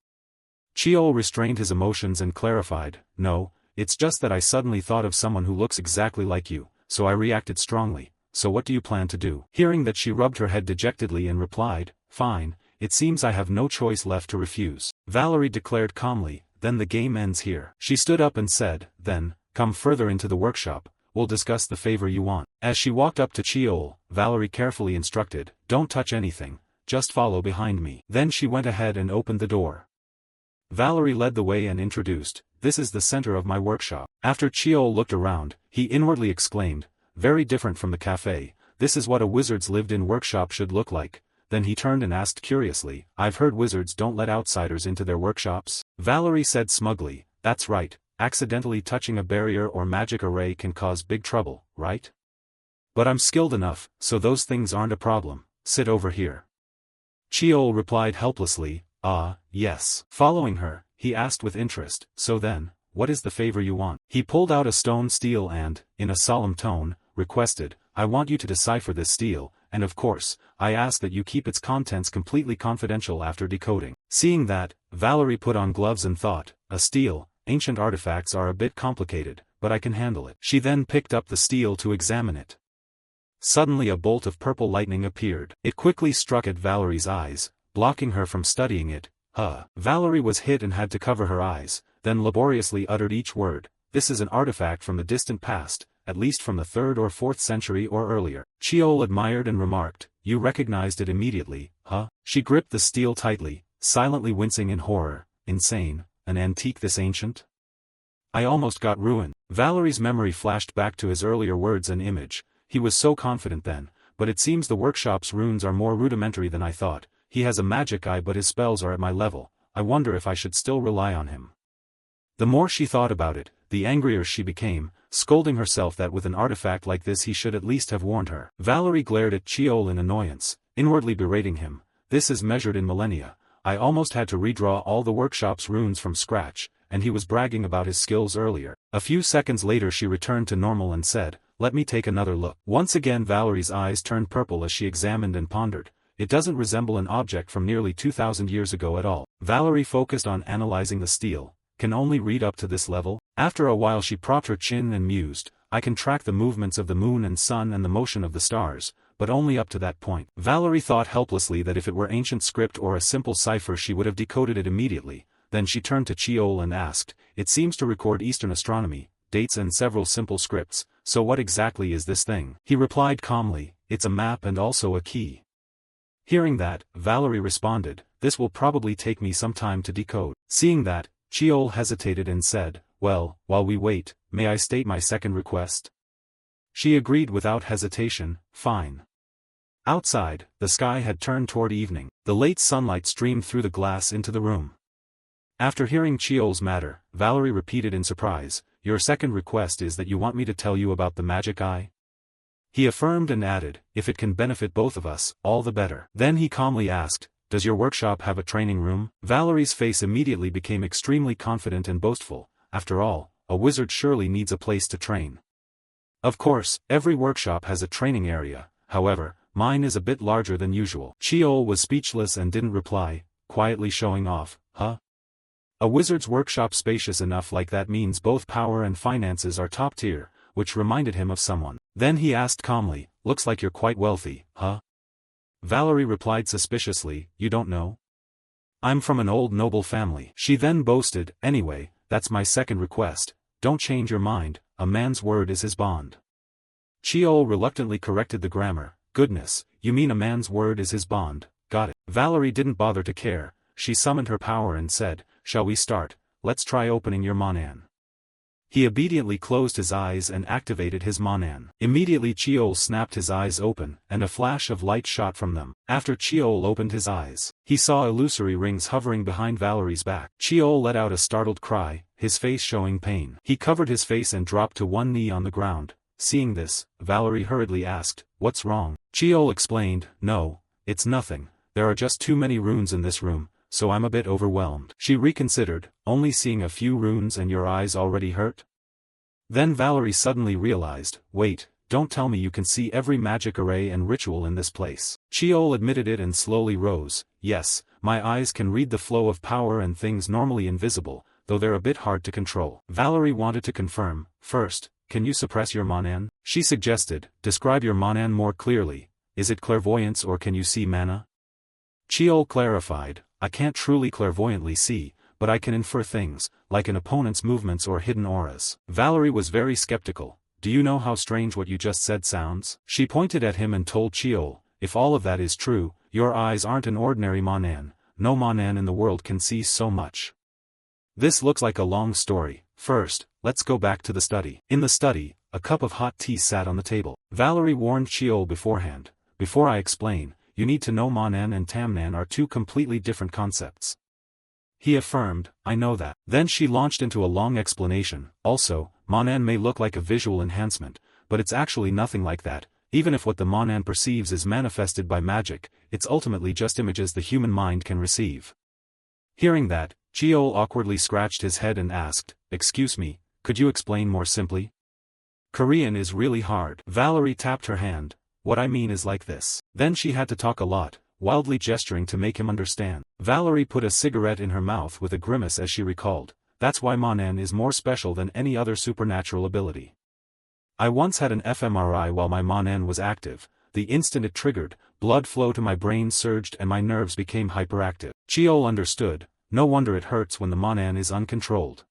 Cheol restrained his emotions and clarified, no, it's just that I suddenly thought of someone who looks exactly like you, so I reacted strongly, so what do you plan to do? Hearing that she rubbed her head dejectedly and replied, fine, it seems I have no choice left to refuse. Valerie declared calmly, then the game ends here. She stood up and said, then, come further into the workshop, we'll discuss the favor you want. As she walked up to Cheol, Valerie carefully instructed, don't touch anything, just follow behind me. Then she went ahead and opened the door. Valerie led the way and introduced, this is the center of my workshop. After Cheol looked around, he inwardly exclaimed, very different from the cafe, this is what a wizard's lived-in workshop should look like. Then he turned and asked curiously, I've heard wizards don't let outsiders into their workshops? Valerie said smugly, that's right, accidentally touching a barrier or magic array can cause big trouble, right? But I'm skilled enough, so those things aren't a problem, sit over here. Cheol replied helplessly, yes. Following her, he asked with interest, so then, what is the favor you want? He pulled out a stone stele and, in a solemn tone, requested, I want you to decipher this stele, and of course, I ask that you keep its contents completely confidential after decoding. Seeing that, Valerie put on gloves and thought, a stele, ancient artifacts are a bit complicated, but I can handle it. She then picked up the stele to examine it. Suddenly a bolt of purple lightning appeared. It quickly struck at Valerie's eyes, blocking her from studying it. Valerie was hit and had to cover her eyes. then laboriously uttered each word. This is an artifact from the distant past, at least from the 3rd or 4th century or earlier. Cheol admired and remarked, you recognized it immediately, huh? She gripped the steel tightly, silently wincing in horror. Insane, an antique this ancient? I almost got ruined. Valerie's memory flashed back to his earlier words and image. He was so confident then, but it seems the workshop's runes are more rudimentary than I thought. He has a magic eye but his spells are at my level. I wonder if I should still rely on him. The more she thought about it, the angrier she became, scolding herself that with an artifact like this he should at least have warned her. Valerie glared at Cheol in annoyance, inwardly berating him. This is measured in millennia. I almost had to redraw all the workshop's runes from scratch, and he was bragging about his skills earlier. A few seconds later she returned to normal and said, let me take another look. Once again Valerie's eyes turned purple as she examined and pondered. It doesn't resemble an object from nearly 2,000 years ago at all. Valerie focused on analyzing the steel. Can only read up to this level? After a while she propped her chin and mused, I can track the movements of the moon and sun and the motion of the stars, but only up to that point. Valerie thought helplessly that if it were ancient script or a simple cipher she would have decoded it immediately. Then she turned to Cheol and asked, it seems to record Eastern astronomy, dates and several simple scripts, so what exactly is this thing? He replied calmly, it's a map and also a key. Hearing that, Valerie responded, this will probably take me some time to decode. Seeing that, Cheol hesitated and said, well, while we wait, may I state my second request? She agreed without hesitation, fine. Outside, the sky had turned toward evening. The late sunlight streamed through the glass into the room. After hearing Cheol's matter, Valerie repeated in surprise, your second request is that you want me to tell you about the magic eye? He affirmed and added, if it can benefit both of us, all the better. Then he calmly asked, does your workshop have a training room? Valerie's face immediately became extremely confident and boastful. After all, a wizard surely needs a place to train. Of course, every workshop has a training area, however, mine is a bit larger than usual. Cheol was speechless and didn't reply, quietly showing off, huh? A wizard's workshop spacious enough like that means both power and finances are top tier, which reminded him of someone. Then he asked calmly, looks like you're quite wealthy, huh? Valerie replied suspiciously, you don't know? I'm from an old noble family. She then boasted, anyway, that's my second request, don't change your mind, a man's word is his bond. Cheol reluctantly corrected the grammar, goodness, you mean a man's word is his bond, got it. Valerie didn't bother to care, she summoned her power and said, shall we start, let's try opening your Monan. He obediently closed his eyes and activated his Monan. Immediately Cheol snapped his eyes open, and a flash of light shot from them. After Cheol opened his eyes, he saw illusory rings hovering behind Valerie's back. Cheol let out a startled cry, his face showing pain. He covered his face and dropped to one knee on the ground. Seeing this, Valerie hurriedly asked, what's wrong? Cheol explained, no, it's nothing, there are just too many runes in this room, so I'm a bit overwhelmed. She reconsidered, only seeing a few runes and your eyes already hurt? Then Valerie suddenly realized, wait, don't tell me you can see every magic array and ritual in this place. Cheol admitted it and slowly rose, yes, my eyes can read the flow of power and things normally invisible, though they're a bit hard to control. Valerie wanted to confirm, first, can you suppress your Monan? She suggested, describe your Monan more clearly, is it clairvoyance or can you see mana? Cheol clarified, I can't truly clairvoyantly see, but I can infer things, like an opponent's movements or hidden auras. Valerie was very skeptical. Do you know how strange what you just said sounds? She pointed at him and told Cheol, if all of that is true, your eyes aren't an ordinary Monan, no Monan in the world can see so much. This looks like a long story. First, let's go back to the study. In the study, a cup of hot tea sat on the table. Valerie warned Cheol beforehand, before I explain, you need to know Monan and Tamnan are two completely different concepts. He affirmed, I know that. Then she launched into a long explanation, also, Monan may look like a visual enhancement, but it's actually nothing like that, even if what the Monan perceives is manifested by magic, it's ultimately just images the human mind can receive. Hearing that, Cheol awkwardly scratched his head and asked, excuse me, could you explain more simply? Korean is really hard. Valerie tapped her hand. What I mean is like this. Then she had to talk a lot, wildly gesturing to make him understand. Valerie put a cigarette in her mouth with a grimace as she recalled, that's why Monan is more special than any other supernatural ability. I once had an fMRI while my Monan was active, the instant it triggered, blood flow to my brain surged and my nerves became hyperactive. Cheol understood, no wonder it hurts when the Monan is uncontrolled.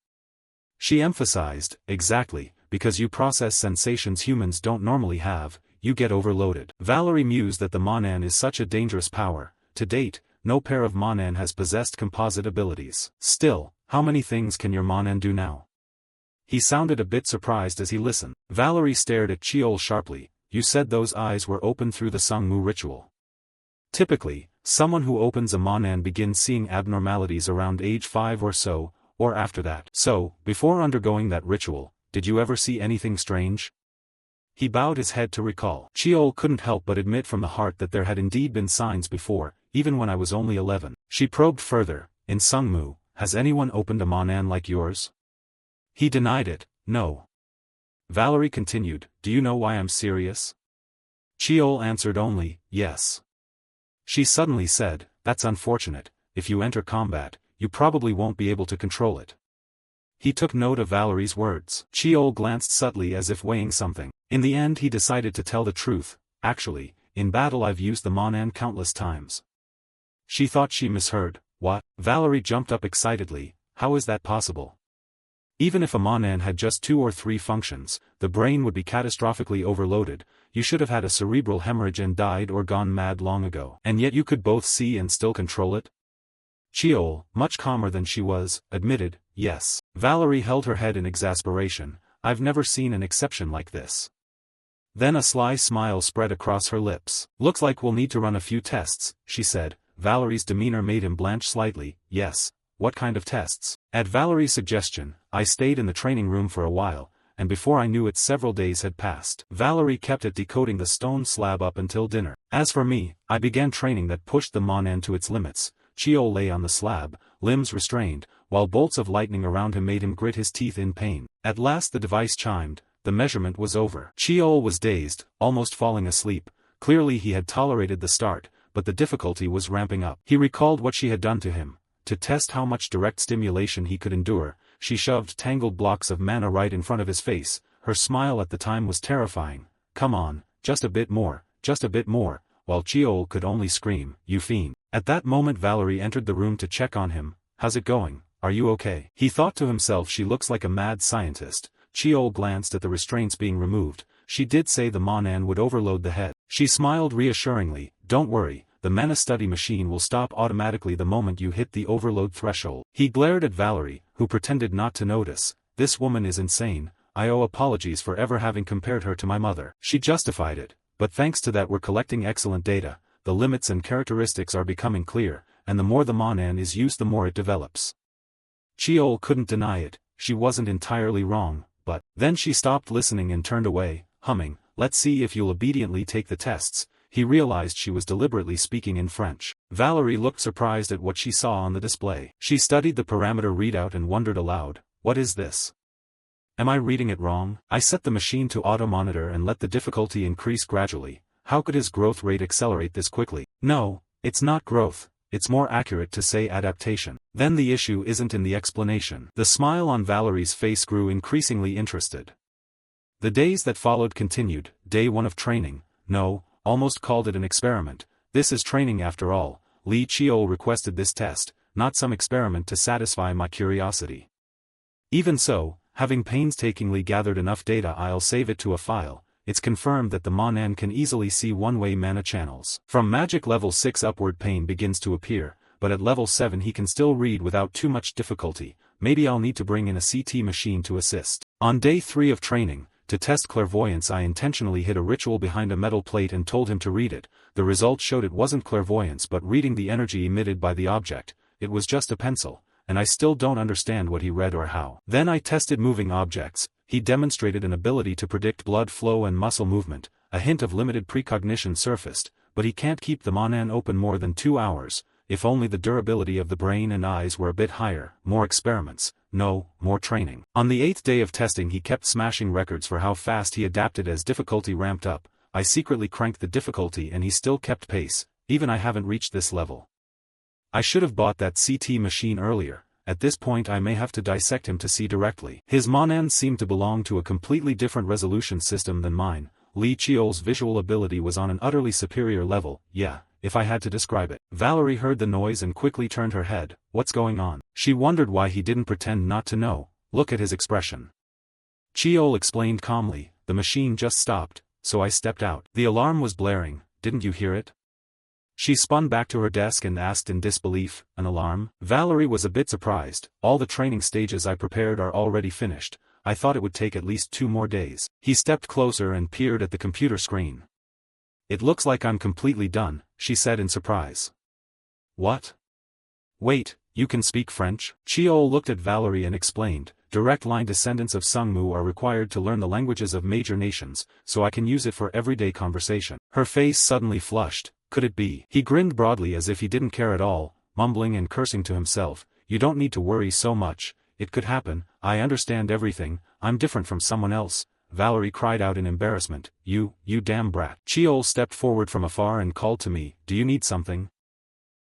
She emphasized, exactly, because you process sensations humans don't normally have, you get overloaded. Valerie mused that the Monan is such a dangerous power. To date, no pair of Monan has possessed composite abilities. Still, how many things can your Monan do now? He sounded a bit surprised as he listened. Valerie stared at Cheol sharply. You said those eyes were open through the Sungmu ritual. Typically, someone who opens a Monan begins seeing abnormalities around age 5 or so, or after that. So, before undergoing that ritual, did you ever see anything strange? He bowed his head to recall. Cheol couldn't help but admit from the heart that there had indeed been signs before, even when I was only 11. She probed further, in Sungmu, has anyone opened a Monan like yours? He denied it, no. Valerie continued, do you know why I'm serious? Cheol answered only, yes. She suddenly said, that's unfortunate, if you enter combat, you probably won't be able to control it. He took note of Valerie's words. Cheol glanced subtly as if weighing something. In the end he decided to tell the truth, actually, in battle I've used the Monan countless times. She thought she misheard. What? Valerie jumped up excitedly, how is that possible? Even if a Monan had just 2 or 3 functions, the brain would be catastrophically overloaded, you should have had a cerebral hemorrhage and died or gone mad long ago. And yet you could both see and still control it? Cheol, much calmer than she was, admitted, yes. Valerie held her head in exasperation, I've never seen an exception like this. Then a sly smile spread across her lips. Looks like we'll need to run a few tests, she said. Valerie's demeanor made him blanch slightly. Yes, what kind of tests? At Valerie's suggestion, I stayed in the training room for a while, and before I knew it several days had passed. Valerie kept at decoding the stone slab up until dinner. As for me, I began training that pushed the Monan to its limits. Cheol lay on the slab, limbs restrained, while bolts of lightning around him made him grit his teeth in pain. At last the device chimed, the measurement was over. Cheol was dazed, almost falling asleep. Clearly he had tolerated the start, but the difficulty was ramping up. He recalled what she had done to him. To test how much direct stimulation he could endure, she shoved tangled blocks of mana right in front of his face. Her smile at the time was terrifying. Come on, just a bit more, while Cheol could only scream, you fiend. At that moment Valerie entered the room to check on him. How's it going? Are you okay? He thought to himself, she looks like a mad scientist. Cheol glanced at the restraints being removed. She did say the Monan would overload the head. She smiled reassuringly, don't worry, the mana study machine will stop automatically the moment you hit the overload threshold. He glared at Valerie, who pretended not to notice. This woman is insane. I owe apologies for ever having compared her to my mother. She justified it, but thanks to that we're collecting excellent data, the limits and characteristics are becoming clear, and the more the Monan is used the more it develops. Cheol couldn't deny it, she wasn't entirely wrong, but then she stopped listening and turned away, humming, let's see if you'll obediently take the tests. He realized she was deliberately speaking in French. Valerie looked surprised at what she saw on the display. She studied the parameter readout and wondered aloud, what is this? Am I reading it wrong? I set the machine to auto-monitor and let the difficulty increase gradually. How could his growth rate accelerate this quickly? No, it's not growth, it's more accurate to say adaptation. Then the issue isn't in the explanation. The smile on Valerie's face grew increasingly interested. The days that followed continued. Day 1 of training. No, almost called it an experiment. This is training after all. Li Cheol requested this test, not some experiment to satisfy my curiosity. Even so, having painstakingly gathered enough data, I'll save it to a file. It's confirmed that the Monan can easily see one-way mana channels. From magic level 6 upward pain begins to appear, but at level 7 he can still read without too much difficulty. Maybe I'll need to bring in a CT machine to assist. On day 3 of training, to test clairvoyance, I intentionally hid a ritual behind a metal plate and told him to read it. The result showed it wasn't clairvoyance but reading the energy emitted by the object. It was just a pencil, and I still don't understand what he read or how. Then I tested moving objects. He demonstrated an ability to predict blood flow and muscle movement. A hint of limited precognition surfaced, but he can't keep the Monan open more than 2 hours. If only the durability of the brain and eyes were a bit higher. More experiments. No, more training. On the 8th day of testing he kept smashing records for how fast he adapted as difficulty ramped up. I secretly cranked the difficulty and he still kept pace. Even I haven't reached this level. I should have bought that CT machine earlier. At this point I may have to dissect him to see directly. His Monan seemed to belong to a completely different resolution system than mine. Li Cheol's visual ability was on an utterly superior level, yeah, if I had to describe it. Valerie heard the noise and quickly turned her head. What's going on? She wondered why he didn't pretend not to know. look at his expression. Cheol explained calmly, the machine just stopped, so I stepped out. The alarm was blaring, didn't you hear it? She spun back to her desk and asked in disbelief, an alarm? Valerie was a bit surprised, all the training stages I prepared are already finished, I thought it would take at least 2 more days. He stepped closer and peered at the computer screen. It looks like I'm completely done, she said in surprise. What? Wait, you can speak French? Cheol looked at Valerie and explained, direct line descendants of Sungmu are required to learn the languages of major nations, so I can use it for everyday conversation. Her face suddenly flushed, could it be? He grinned broadly as if he didn't care at all, mumbling and cursing to himself, you don't need to worry so much, it could happen, I understand everything, I'm different from someone else. Valerie cried out in embarrassment, you damn brat. Cheol stepped forward from afar and called to me, do you need something?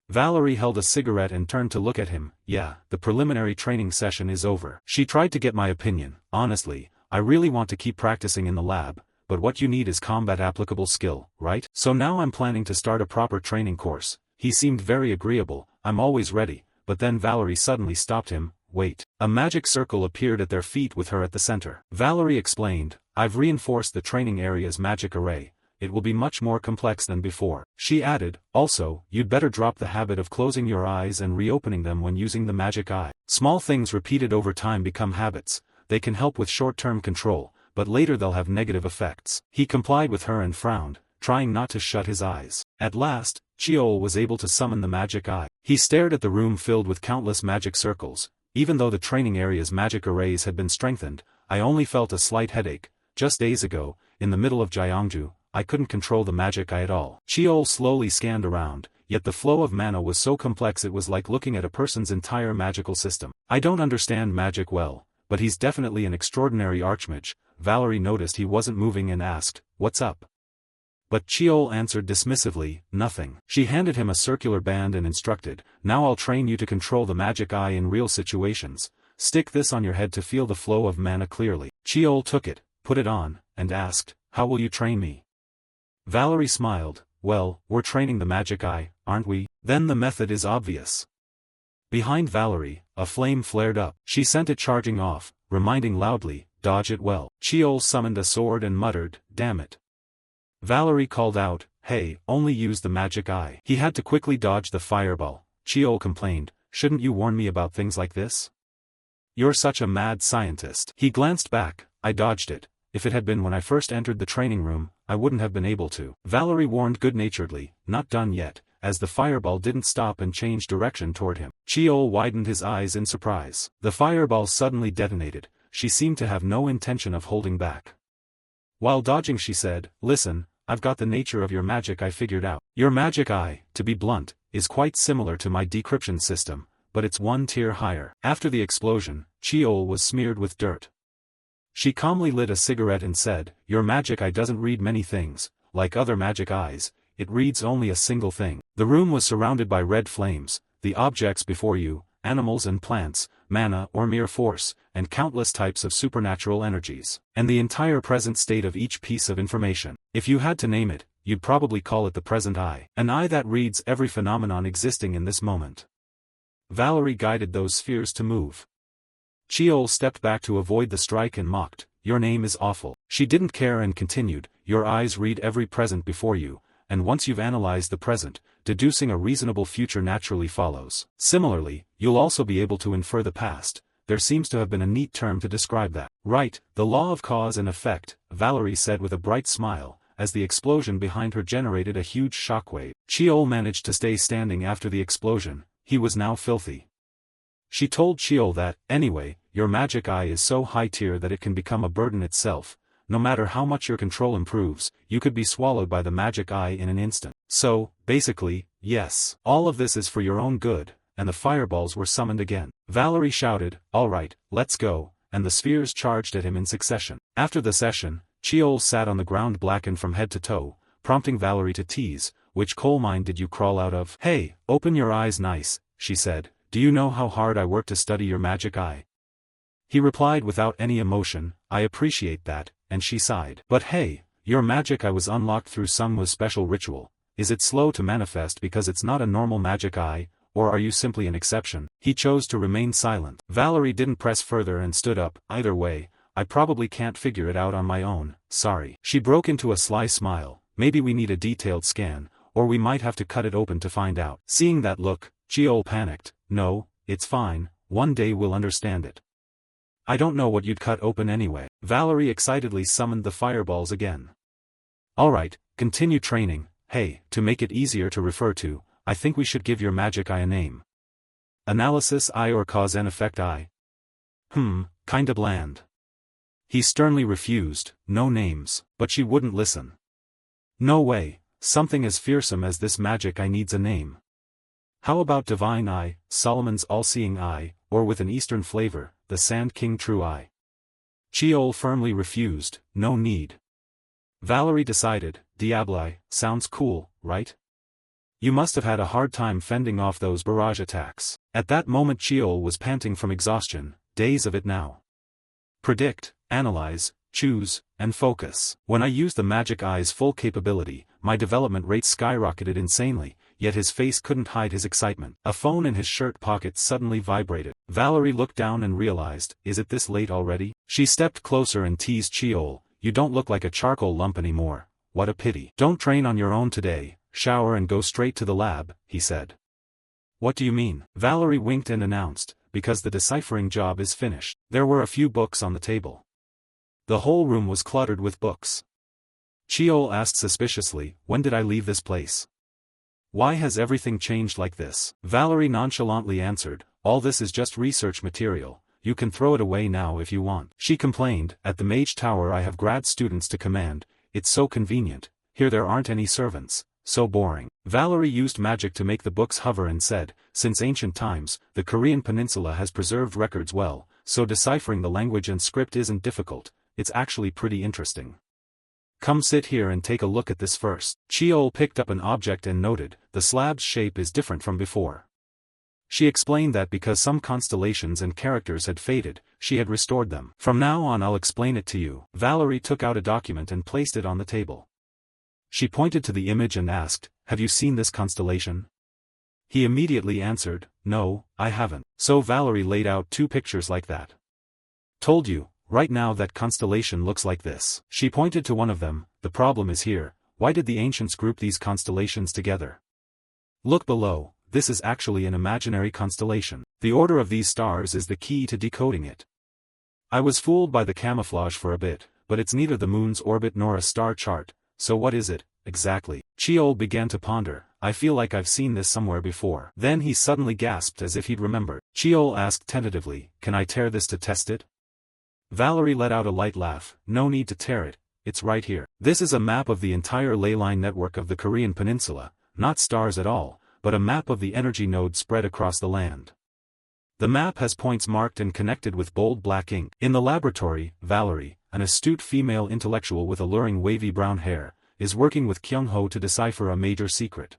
Valerie held a cigarette and turned to look at him, yeah, the preliminary training session is over. She tried to get my opinion, honestly, I really want to keep practicing in the lab, but what you need is combat applicable skill, right? So now I'm planning to start a proper training course. He seemed very agreeable, I'm always ready, but then Valerie suddenly stopped him, wait. A magic circle appeared at their feet with her at the center. Valerie explained, I've reinforced the training area's magic array, it will be much more complex than before. She added, also, you'd better drop the habit of closing your eyes and reopening them when using the magic eye. Small things repeated over time become habits, they can help with short-term control, but later they'll have negative effects. He complied with her and frowned, trying not to shut his eyes. At last, Cheol was able to summon the magic eye. He stared at the room filled with countless magic circles. Even though the training area's magic arrays had been strengthened, I only felt a slight headache. Just days ago, in the middle of Gyeongju, I couldn't control the magic eye at all. Cheol slowly scanned around, yet the flow of mana was so complex it was like looking at a person's entire magical system. I don't understand magic well, but he's definitely an extraordinary archmage. Valerie noticed he wasn't moving and asked, what's up? But Cheol answered dismissively, nothing. She handed him a circular band and instructed, now I'll train you to control the magic eye in real situations. Stick this on your head to feel the flow of mana clearly. Cheol took it, put it on, and asked, how will you train me? Valerie smiled, well, we're training the magic eye, aren't we? Then the method is obvious. Behind Valerie, a flame flared up. She sent it charging off, reminding loudly, dodge it well. Cheol summoned a sword and muttered, damn it. Valerie called out, hey, only use the magic eye. He had to quickly dodge the fireball. Cheol complained, shouldn't you warn me about things like this? You're such a mad scientist. He glanced back, I dodged it. If it had been when I first entered the training room, I wouldn't have been able to. Valerie warned good-naturedly, not done yet, as the fireball didn't stop and change direction toward him. Cheol widened his eyes in surprise. The fireball suddenly detonated. She seemed to have no intention of holding back. While dodging she said, listen, I've got the nature of your magic eye figured out. Your magic eye, to be blunt, is quite similar to my decryption system, but it's 1 tier higher. After the explosion, Cheol was smeared with dirt. She calmly lit a cigarette and said, your magic eye doesn't read many things, like other magic eyes, it reads only a single thing. The room was surrounded by red flames, the objects before you, animals and plants, mana or mere force, and countless types of supernatural energies, and the entire present state of each piece of information. If you had to name it, you'd probably call it the present eye, an eye that reads every phenomenon existing in this moment. Valerie guided those spheres to move. Cheol stepped back to avoid the strike and mocked, your name is awful. She didn't care and continued, your eyes read every present before you, and once you've analyzed the present, deducing a reasonable future naturally follows. Similarly, you'll also be able to infer the past. There seems to have been a neat term to describe that. Right, the law of cause and effect, Valerie said with a bright smile, as the explosion behind her generated a huge shockwave. Cheol managed to stay standing after the explosion, he was now filthy. She told Cheol that, anyway, your magic eye is so high tier that it can become a burden itself. No matter how much your control improves, you could be swallowed by the magic eye in an instant. So, basically, yes, all of this is for your own good, and the fireballs were summoned again. Valerie shouted, all right, let's go, and the spheres charged at him in succession. After the session, Cheol sat on the ground blackened from head to toe, prompting Valerie to tease, which coal mine did you crawl out of? Hey, open your eyes nice, she said, do you know how hard I worked to study your magic eye? He replied without any emotion, I appreciate that, and she sighed. But hey, your magic eye was unlocked through Sungmu's special ritual. Is it slow to manifest because it's not a normal magic eye, or are you simply an exception? He chose to remain silent. Valerie didn't press further and stood up. Either way, I probably can't figure it out on my own, sorry. She broke into a sly smile. Maybe we need a detailed scan, or we might have to cut it open to find out. Seeing that look, Cheol panicked. No, it's fine, one day we'll understand it. I don't know what you'd cut open anyway. Valerie excitedly summoned the fireballs again. Alright, continue training. Hey, to make it easier to refer to, I think we should give your magic eye a name. Analysis eye or cause and effect eye? Kinda bland. He sternly refused, no names, but she wouldn't listen. No way, something as fearsome as this magic eye needs a name. How about divine eye, Solomon's all-seeing eye, or with an Eastern flavor, the Sand King true eye? Cheol firmly refused, no need. Valerie decided, Diabli, sounds cool, right? You must have had a hard time fending off those barrage attacks. At that moment Cheol was panting from exhaustion, days of it now. Predict, analyze, choose, and focus. When I used the magic eye's full capability, my development rate skyrocketed insanely, yet his face couldn't hide his excitement. A phone in his shirt pocket suddenly vibrated. Valerie looked down and realized, is it this late already? She stepped closer and teased Cheol, you don't look like a charcoal lump anymore, what a pity. Don't train on your own today, shower and go straight to the lab, he said. What do you mean? Valerie winked and announced, because the deciphering job is finished. There were a few books on the table. The whole room was cluttered with books. Cheol asked suspiciously, when did I leave this place? Why has everything changed like this? Valerie nonchalantly answered, all this is just research material, you can throw it away now if you want. She complained, at the Mage Tower I have grad students to command, it's so convenient, here there aren't any servants, so boring. Valerie used magic to make the books hover and said, since ancient times, the Korean peninsula has preserved records well, so deciphering the language and script isn't difficult, it's actually pretty interesting. Come sit here and take a look at this first. Cheol picked up an object and noted, the slab's shape is different from before. She explained that because some constellations and characters had faded, she had restored them. From now on I'll explain it to you. Valerie took out a document and placed it on the table. She pointed to the image and asked, have you seen this constellation? He immediately answered, no, I haven't. So Valerie laid out 2 pictures like that. Told you. Right now that constellation looks like this. She pointed to one of them, the problem is here, why did the ancients group these constellations together? Look below, this is actually an imaginary constellation. The order of these stars is the key to decoding it. I was fooled by the camouflage for a bit, but it's neither the moon's orbit nor a star chart, so what is it, exactly? Cheol began to ponder, I feel like I've seen this somewhere before. Then he suddenly gasped as if he'd remembered. Cheol asked tentatively, can I tear this to test it? Valerie let out a light laugh, no need to tear it, it's right here. This is a map of the entire ley line network of the Korean peninsula, not stars at all, but a map of the energy nodes spread across the land. The map has points marked and connected with bold black ink. In the laboratory, Valerie, an astute female intellectual with alluring wavy brown hair, is working with Kyung-ho to decipher a major secret.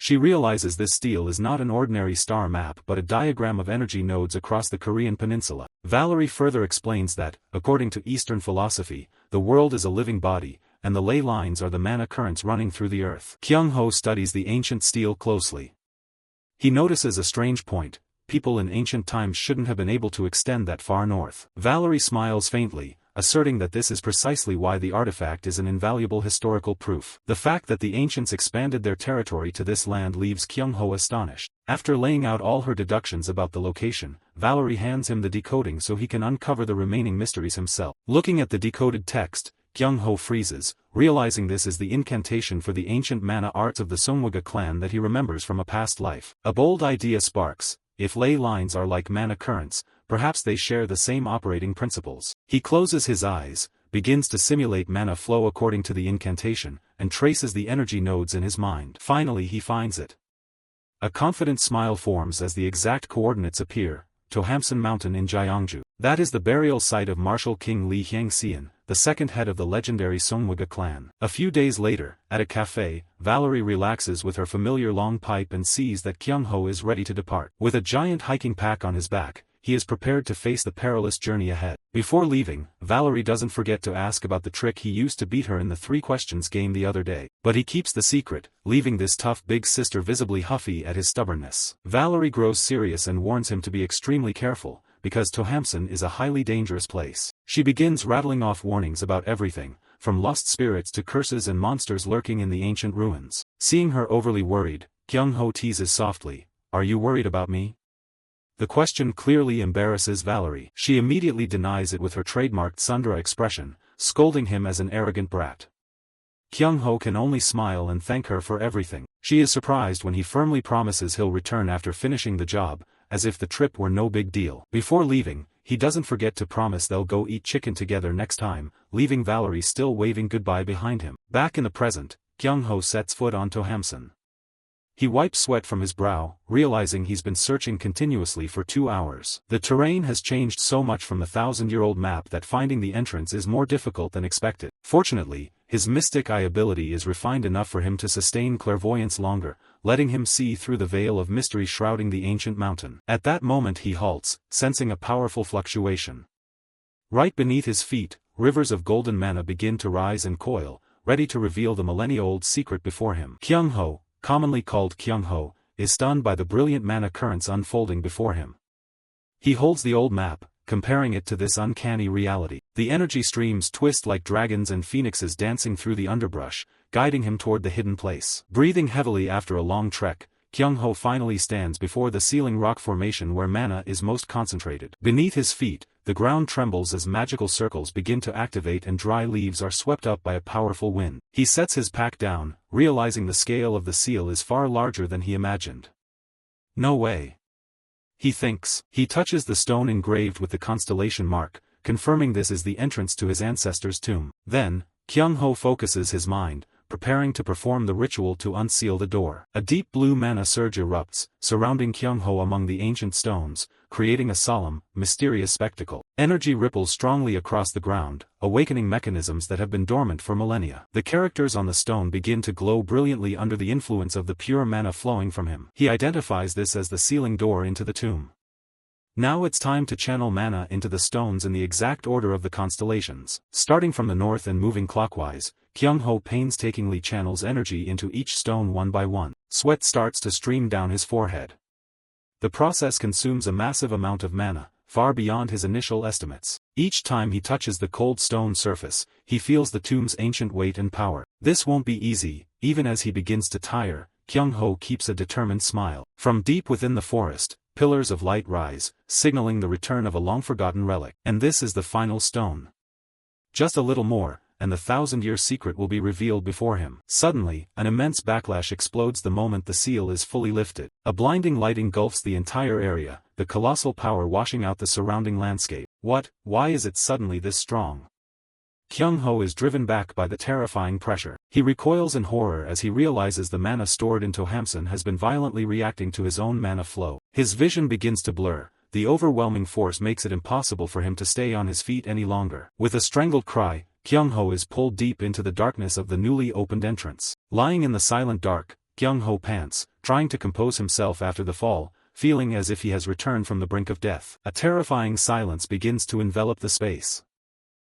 She realizes this stele is not an ordinary star map but a diagram of energy nodes across the Korean peninsula. Valerie further explains that, according to Eastern philosophy, the world is a living body, and the ley lines are the mana currents running through the earth. Kyung-ho studies the ancient stele closely. He notices a strange point, people in ancient times shouldn't have been able to extend that far north. Valerie smiles faintly, asserting that this is precisely why the artifact is an invaluable historical proof. The fact that the ancients expanded their territory to this land leaves Kyung-ho astonished. After laying out all her deductions about the location, Valerie hands him the decoding so he can uncover the remaining mysteries himself. Looking at the decoded text, Kyung-ho freezes, realizing this is the incantation for the ancient mana arts of the Sungwaga clan that he remembers from a past life. A bold idea sparks, if ley lines are like mana currents, perhaps they share the same operating principles. He closes his eyes, begins to simulate mana flow according to the incantation, and traces the energy nodes in his mind. Finally he finds it. A confident smile forms as the exact coordinates appear, Tohamsan Mountain in Gyeongju. That is the burial site of Martial King Lee Hyang-seon, the second head of the legendary Sungwaga clan. A few days later, at a cafe, Valerie relaxes with her familiar long pipe and sees that Kyung-ho is ready to depart. With a giant hiking pack on his back, he is prepared to face the perilous journey ahead. Before leaving, Valerie doesn't forget to ask about the trick he used to beat her in the 3 questions game the other day. But he keeps the secret, leaving this tough big sister visibly huffy at his stubbornness. Valerie grows serious and warns him to be extremely careful, because Tohamson is a highly dangerous place. She begins rattling off warnings about everything, from lost spirits to curses and monsters lurking in the ancient ruins. Seeing her overly worried, Kyung-ho teases softly, "Are you worried about me?" The question clearly embarrasses Valerie. She immediately denies it with her trademarked Sundra expression, scolding him as an arrogant brat. Kyung-ho can only smile and thank her for everything. She is surprised when he firmly promises he'll return after finishing the job, as if the trip were no big deal. Before leaving, he doesn't forget to promise they'll go eat chicken together next time, leaving Valerie still waving goodbye behind him. Back in the present, Kyung-ho sets foot on Tohamson. He wipes sweat from his brow, realizing he's been searching continuously for 2 hours. The terrain has changed so much from the 1,000-year-old map that finding the entrance is more difficult than expected. Fortunately, his mystic eye ability is refined enough for him to sustain clairvoyance longer, letting him see through the veil of mystery shrouding the ancient mountain. At that moment he halts, sensing a powerful fluctuation. Right beneath his feet, rivers of golden mana begin to rise and coil, ready to reveal the millennia-old secret before him. Kyung-ho, commonly called Kyung-ho, is stunned by the brilliant mana currents unfolding before him. He holds the old map, comparing it to this uncanny reality. The energy streams twist like dragons and phoenixes dancing through the underbrush, guiding him toward the hidden place. Breathing heavily after a long trek, Kyung-ho finally stands before the ceiling rock formation where mana is most concentrated. Beneath his feet, the ground trembles as magical circles begin to activate and dry leaves are swept up by a powerful wind. He sets his pack down, realizing the scale of the seal is far larger than he imagined. No way. He thinks. He touches the stone engraved with the constellation mark, confirming this is the entrance to his ancestor's tomb. Then, Kyung-ho focuses his mind, preparing to perform the ritual to unseal the door. A deep blue mana surge erupts, surrounding Kyung-ho among the ancient stones, creating a solemn, mysterious spectacle. Energy ripples strongly across the ground, awakening mechanisms that have been dormant for millennia. The characters on the stone begin to glow brilliantly under the influence of the pure mana flowing from him. He identifies this as the sealing door into the tomb. Now it's time to channel mana into the stones in the exact order of the constellations. Starting from the north and moving clockwise, Kyung-ho painstakingly channels energy into each stone one by one. Sweat starts to stream down his forehead. The process consumes a massive amount of mana, far beyond his initial estimates. Each time he touches the cold stone surface, he feels the tomb's ancient weight and power. This won't be easy. Even as he begins to tire, Kyung-ho keeps a determined smile. From deep within the forest, pillars of light rise, signaling the return of a long-forgotten relic. And this is the final stone. Just a little more, and the 1,000-year secret will be revealed before him. Suddenly, an immense backlash explodes the moment the seal is fully lifted. A blinding light engulfs the entire area, the colossal power washing out the surrounding landscape. Why is it suddenly this strong? Kyung-ho is driven back by the terrifying pressure. He recoils in horror as he realizes the mana stored in Tohamson has been violently reacting to his own mana flow. His vision begins to blur. The overwhelming force makes it impossible for him to stay on his feet any longer. With a strangled cry, Kyung-ho is pulled deep into the darkness of the newly opened entrance. Lying in the silent dark, Kyung-ho pants, trying to compose himself after the fall, feeling as if he has returned from the brink of death. A terrifying silence begins to envelop the space.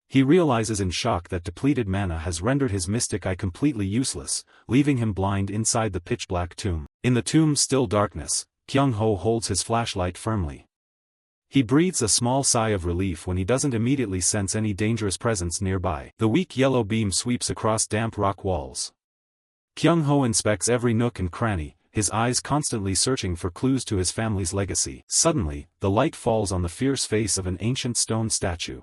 He realizes in shock that depleted mana has rendered his mystic eye completely useless, leaving him blind inside the pitch-black tomb. In the tomb's still darkness, Kyung-ho holds his flashlight firmly. He breathes a small sigh of relief when he doesn't immediately sense any dangerous presence nearby. The weak yellow beam sweeps across damp rock walls. Kyung-ho inspects every nook and cranny, his eyes constantly searching for clues to his family's legacy. Suddenly, the light falls on the fierce face of an ancient stone statue.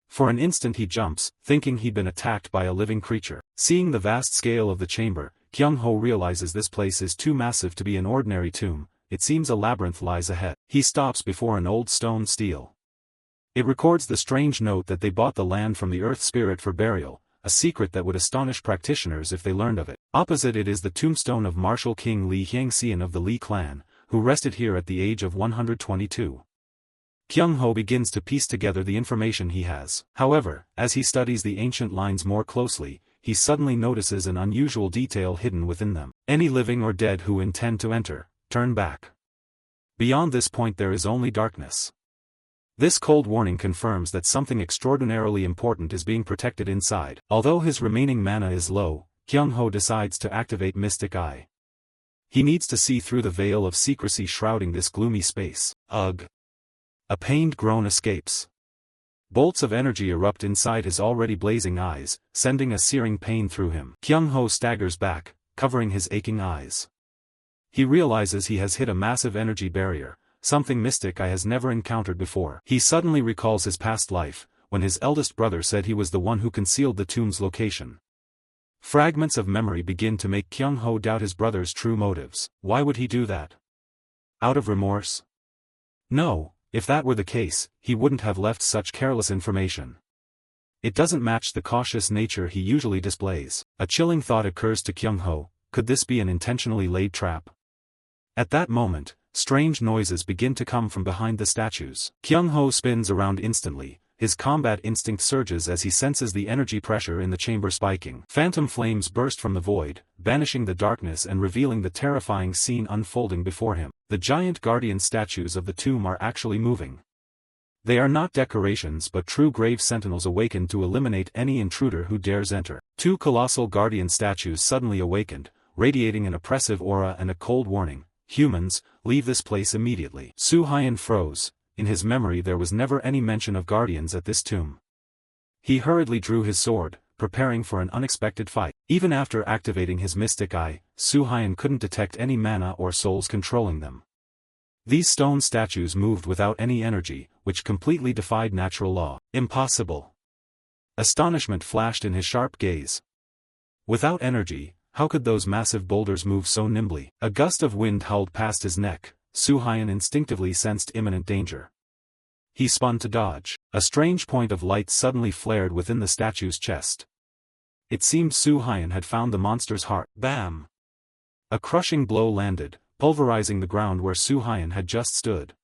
For an instant he jumps, thinking he'd been attacked by a living creature. Seeing the vast scale of the chamber, Kyung-ho realizes this place is too massive to be an ordinary tomb. It seems a labyrinth lies ahead. He stops before an old stone stele. It records the strange note that they bought the land from the earth spirit for burial, a secret that would astonish practitioners if they learned of it. Opposite it is the tombstone of martial King Li Hyangxian of the Li clan, who rested here at the age of 122. Kyung-ho begins to piece together the information he has. However, as he studies the ancient lines more closely, he suddenly notices an unusual detail hidden within them. Any living or dead who intend to enter, turn back. Beyond this point there is only darkness. This cold warning confirms that something extraordinarily important is being protected inside. Although his remaining mana is low, Kyung-ho decides to activate Mystic Eye. He needs to see through the veil of secrecy shrouding this gloomy space. Ugh! A pained groan escapes. Bolts of energy erupt inside his already blazing eyes, sending a searing pain through him. Kyung-ho staggers back, covering his aching eyes. He realizes he has hit a massive energy barrier, something Mystic Eye has never encountered before. He suddenly recalls his past life, when his eldest brother said he was the one who concealed the tomb's location. Fragments of memory begin to make Kyung-ho doubt his brother's true motives. Why would he do that? Out of remorse? No, if that were the case, he wouldn't have left such careless information. It doesn't match the cautious nature he usually displays. A chilling thought occurs to Kyung-ho: could this be an intentionally laid trap? At that moment, strange noises begin to come from behind the statues. Kyung-ho spins around instantly. His combat instinct surges as he senses the energy pressure in the chamber spiking. Phantom flames burst from the void, banishing the darkness and revealing the terrifying scene unfolding before him. The giant guardian statues of the tomb are actually moving. They are not decorations but true grave sentinels awakened to eliminate any intruder who dares enter. Two colossal guardian statues suddenly awakened, radiating an oppressive aura and a cold warning: humans, leave this place immediately. Soo-hyun froze. In his memory there was never any mention of guardians at this tomb. He hurriedly drew his sword, preparing for an unexpected fight. Even after activating his Mystic Eye, Soo-hyun couldn't detect any mana or souls controlling them. These stone statues moved without any energy, which completely defied natural law. Impossible! Astonishment flashed in his sharp gaze. Without energy, how could those massive boulders move so nimbly? A gust of wind howled past his neck. Soo-hyun instinctively sensed imminent danger. He spun to dodge. A strange point of light suddenly flared within the statue's chest. It seemed Soo-hyun had found the monster's heart. Bam! A crushing blow landed, pulverizing the ground where Soo-hyun had just stood.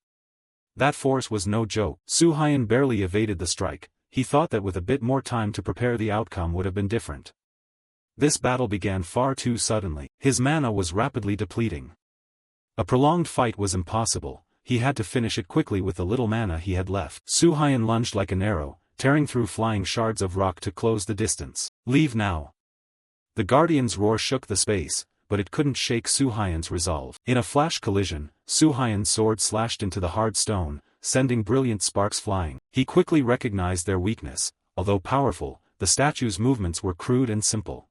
That force was no joke. Soo-hyun barely evaded the strike. He thought that with a bit more time to prepare the outcome would have been different. This battle began far too suddenly. His mana was rapidly depleting. A prolonged fight was impossible. He had to finish it quickly with the little mana he had left. Soo-hyun lunged like an arrow, tearing through flying shards of rock to close the distance. Leave now! The Guardian's roar shook the space, but it couldn't shake Soo-hyun's resolve. In a flash collision, Soo-hyun's sword slashed into the hard stone, sending brilliant sparks flying. He quickly recognized their weakness. Although powerful, the statue's movements were crude and simple.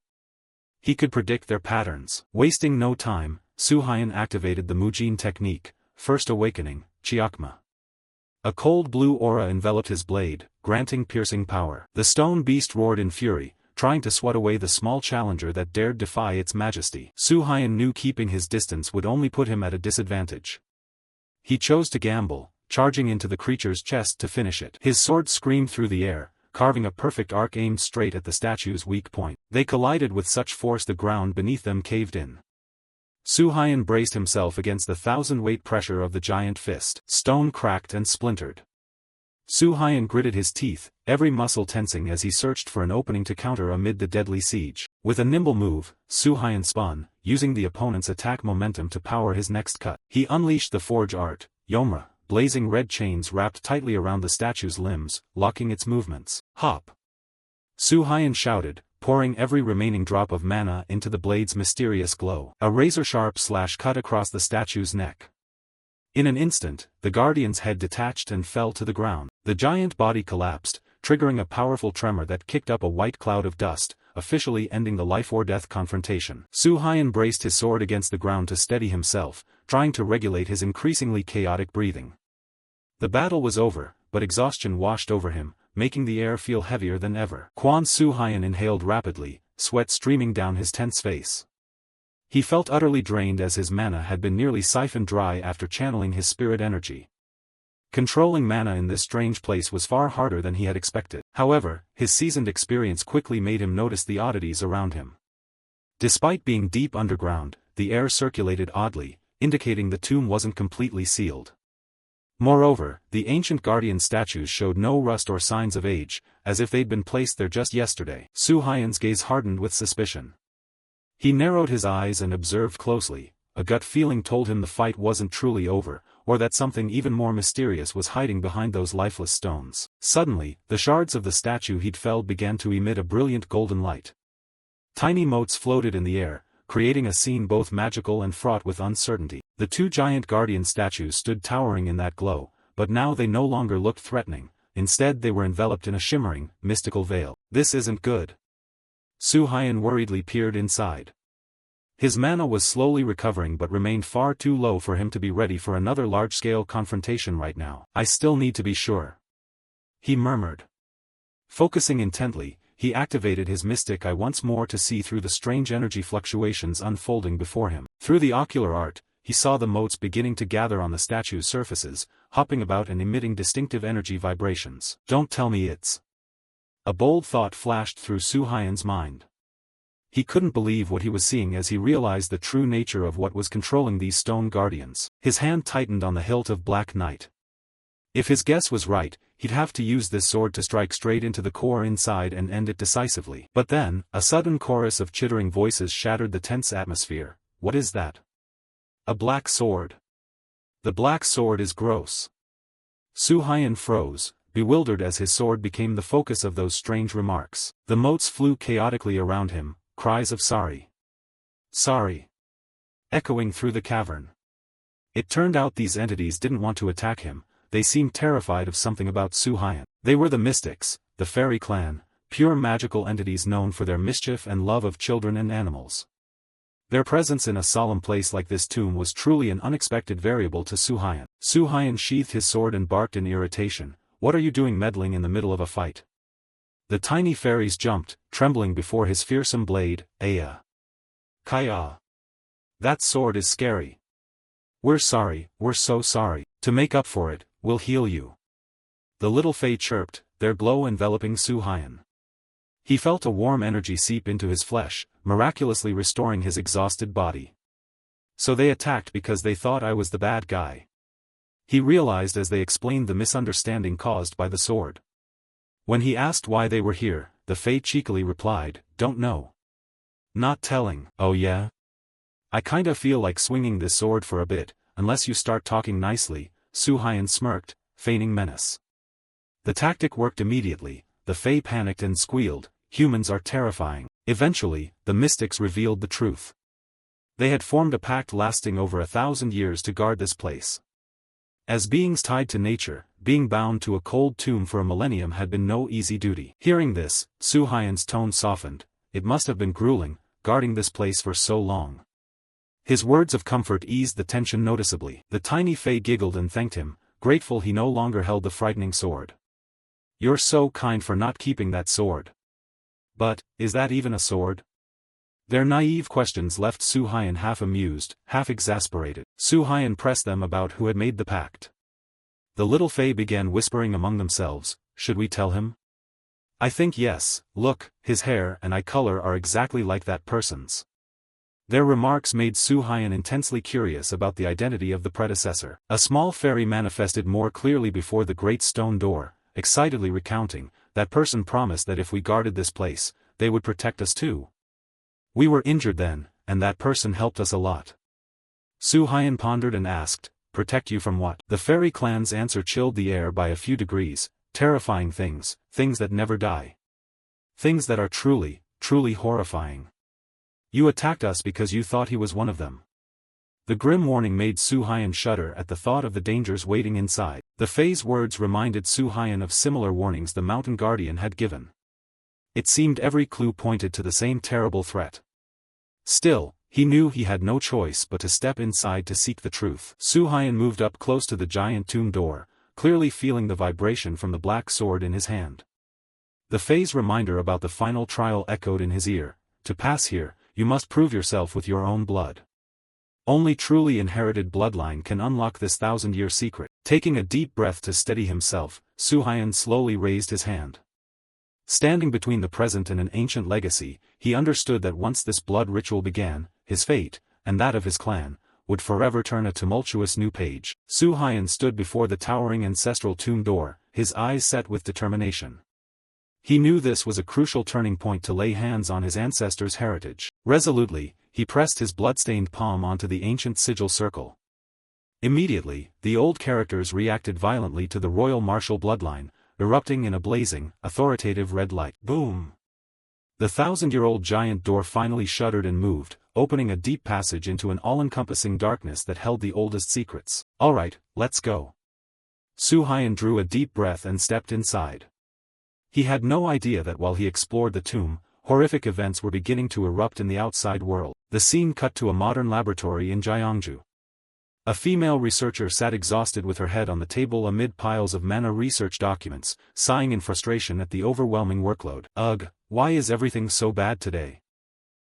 He could predict their patterns. Wasting no time, Soo-hyun activated the Mujin technique, first awakening, Chiakma. A cold blue aura enveloped his blade, granting piercing power. The stone beast roared in fury, trying to swat away the small challenger that dared defy its majesty. Soo-hyun knew keeping his distance would only put him at a disadvantage. He chose to gamble, charging into the creature's chest to finish it. His sword screamed through the air, carving a perfect arc aimed straight at the statue's weak point. They collided with such force the ground beneath them caved in. Soo-hyun braced himself against the 1,000-weight pressure of the giant fist. Stone cracked and splintered. Soo-hyun gritted his teeth, every muscle tensing as he searched for an opening to counter amid the deadly siege. With a nimble move, Soo-hyun spun, using the opponent's attack momentum to power his next cut. He unleashed the forge art, Yomra, blazing red chains wrapped tightly around the statue's limbs, locking its movements. Hop! Soo-hyun shouted, pouring every remaining drop of mana into the blade's mysterious glow. A razor-sharp slash cut across the statue's neck. In an instant, the Guardian's head detached and fell to the ground. The giant body collapsed, triggering a powerful tremor that kicked up a white cloud of dust, officially ending the life-or-death confrontation. Soo-hyun braced his sword against the ground to steady himself, trying to regulate his increasingly chaotic breathing. The battle was over, but exhaustion washed over him, making the air feel heavier than ever. Soo-hyun inhaled rapidly, sweat streaming down his tense face. He felt utterly drained as his mana had been nearly siphoned dry after channeling his spirit energy. Controlling mana in this strange place was far harder than he had expected. However, his seasoned experience quickly made him notice the oddities around him. Despite being deep underground, the air circulated oddly, indicating the tomb wasn't completely sealed. Moreover, the ancient guardian statues showed no rust or signs of age, as if they'd been placed there just yesterday. Soo-hyun's gaze hardened with suspicion. He narrowed his eyes and observed closely. A gut feeling told him the fight wasn't truly over, or that something even more mysterious was hiding behind those lifeless stones. Suddenly, the shards of the statue he'd felled began to emit a brilliant golden light. Tiny motes floated in the air, creating a scene both magical and fraught with uncertainty. The two giant guardian statues stood towering in that glow, but now they no longer looked threatening. Instead they were enveloped in a shimmering, mystical veil. This isn't good. Su-Hyun worriedly peered inside. His mana was slowly recovering but remained far too low for him to be ready for another large-scale confrontation right now. I still need to be sure, he murmured. Focusing intently, he activated his mystic eye once more to see through the strange energy fluctuations unfolding before him. Through the ocular art, he saw the motes beginning to gather on the statue's surfaces, hopping about and emitting distinctive energy vibrations. Don't tell me it's... A bold thought flashed through Su-Hyun's mind. He couldn't believe what he was seeing as he realized the true nature of what was controlling these stone guardians. His hand tightened on the hilt of Black Knight. If his guess was right, he'd have to use this sword to strike straight into the core inside and end it decisively. But then, a sudden chorus of chittering voices shattered the tense atmosphere. What is that? A black sword. The black sword is gross. Su-Hyun froze, bewildered as his sword became the focus of those strange remarks. The motes flew chaotically around him, cries of sorry. Sorry. Echoing through the cavern. It turned out these entities didn't want to attack him, they seemed terrified of something about Su-Hyun. They were the mystics, the fairy clan, pure magical entities known for their mischief and love of children and animals. Their presence in a solemn place like this tomb was truly an unexpected variable to Su-Hyun. Su-Hyun sheathed his sword and barked in irritation. What are you doing meddling in the middle of a fight? The tiny fairies jumped, trembling before his fearsome blade. Aya. Kaya. That sword is scary. We're sorry, we're so sorry. To make up for it, we'll heal you. The little fae chirped, their glow enveloping Su-Hyun. He felt a warm energy seep into his flesh, miraculously restoring his exhausted body. So they attacked because they thought I was the bad guy. He realized as they explained the misunderstanding caused by the sword. When he asked why they were here, the fae cheekily replied, don't know. Not telling. Oh yeah? I kinda feel like swinging this sword for a bit, unless you start talking nicely. Su-Hyun smirked, feigning menace. The tactic worked immediately. The fae panicked and squealed. Humans are terrifying. Eventually, the mystics revealed the truth. They had formed a pact lasting over 1,000 years to guard this place. As beings tied to nature, being bound to a cold tomb for a millennium had been no easy duty. Hearing this, Su-Hyun's tone softened. It must have been grueling, guarding this place for so long. His words of comfort eased the tension noticeably. The tiny fae giggled and thanked him, grateful he no longer held the frightening sword. You're so kind for not keeping that sword. But, is that even a sword? Their naive questions left Su-Hyun half amused, half exasperated. Su-Hyun pressed them about who had made the pact. The little fae began whispering among themselves, should we tell him? I think yes, look, his hair and eye color are exactly like that person's. Their remarks made Su-Hyun intensely curious about the identity of the predecessor. A small fairy manifested more clearly before the great stone door, excitedly recounting, that person promised that if we guarded this place, they would protect us too. We were injured then, and that person helped us a lot. Su-Hyun pondered and asked, protect you from what? The fairy clan's answer chilled the air by a few degrees. Terrifying things, things that never die. Things that are truly, truly horrifying. You attacked us because you thought he was one of them. The grim warning made Su-Hyun shudder at the thought of the dangers waiting inside. The fae's words reminded Su-Hyun of similar warnings the mountain guardian had given. It seemed every clue pointed to the same terrible threat. Still, he knew he had no choice but to step inside to seek the truth. Su-Hyun moved up close to the giant tomb door, clearly feeling the vibration from the black sword in his hand. The fae's reminder about the final trial echoed in his ear. To pass here, you must prove yourself with your own blood. Only truly inherited bloodline can unlock this 1,000-year secret. Taking a deep breath to steady himself, Su-Hyun slowly raised his hand. Standing between the present and an ancient legacy, he understood that once this blood ritual began, his fate, and that of his clan, would forever turn a tumultuous new page. Su-Hyun stood before the towering ancestral tomb door, his eyes set with determination. He knew this was a crucial turning point to lay hands on his ancestors' heritage. Resolutely, he pressed his blood-stained palm onto the ancient sigil circle. Immediately, the old characters reacted violently to the royal martial bloodline, erupting in a blazing, authoritative red light. Boom! The 1,000-year-old giant door finally shuddered and moved, opening a deep passage into an all-encompassing darkness that held the oldest secrets. Alright, let's go. Su Hyan drew a deep breath and stepped inside. He had no idea that while he explored the tomb, horrific events were beginning to erupt in the outside world. The scene cut to a modern laboratory in Gyeongju. A female researcher sat exhausted with her head on the table amid piles of Manhwa research documents, sighing in frustration at the overwhelming workload. Ugh, why is everything so bad today?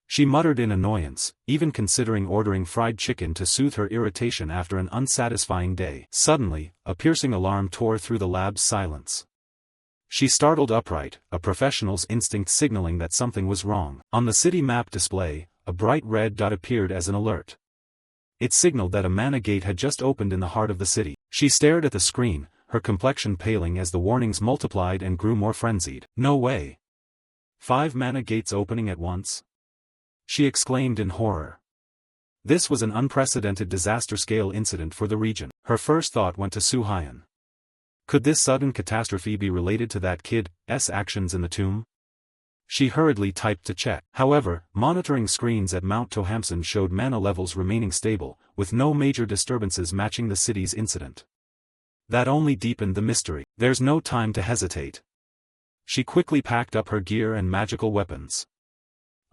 She muttered in annoyance, even considering ordering fried chicken to soothe her irritation after an unsatisfying day. Suddenly, a piercing alarm tore through the lab's silence. She startled upright, a professional's instinct signaling that something was wrong. On the city map display, a bright red dot appeared as an alert. It signaled that a mana gate had just opened in the heart of the city. She stared at the screen, her complexion paling as the warnings multiplied and grew more frenzied. No way! 5 mana gates opening at once? She exclaimed in horror. This was an unprecedented disaster-scale incident for the region. Her first thought went to Su Hyan. Could this sudden catastrophe be related to that kid's actions in the tomb? She hurriedly typed to check. However, monitoring screens at Mount Tohamson showed mana levels remaining stable, with no major disturbances matching the city's incident. That only deepened the mystery. There's no time to hesitate. She quickly packed up her gear and magical weapons.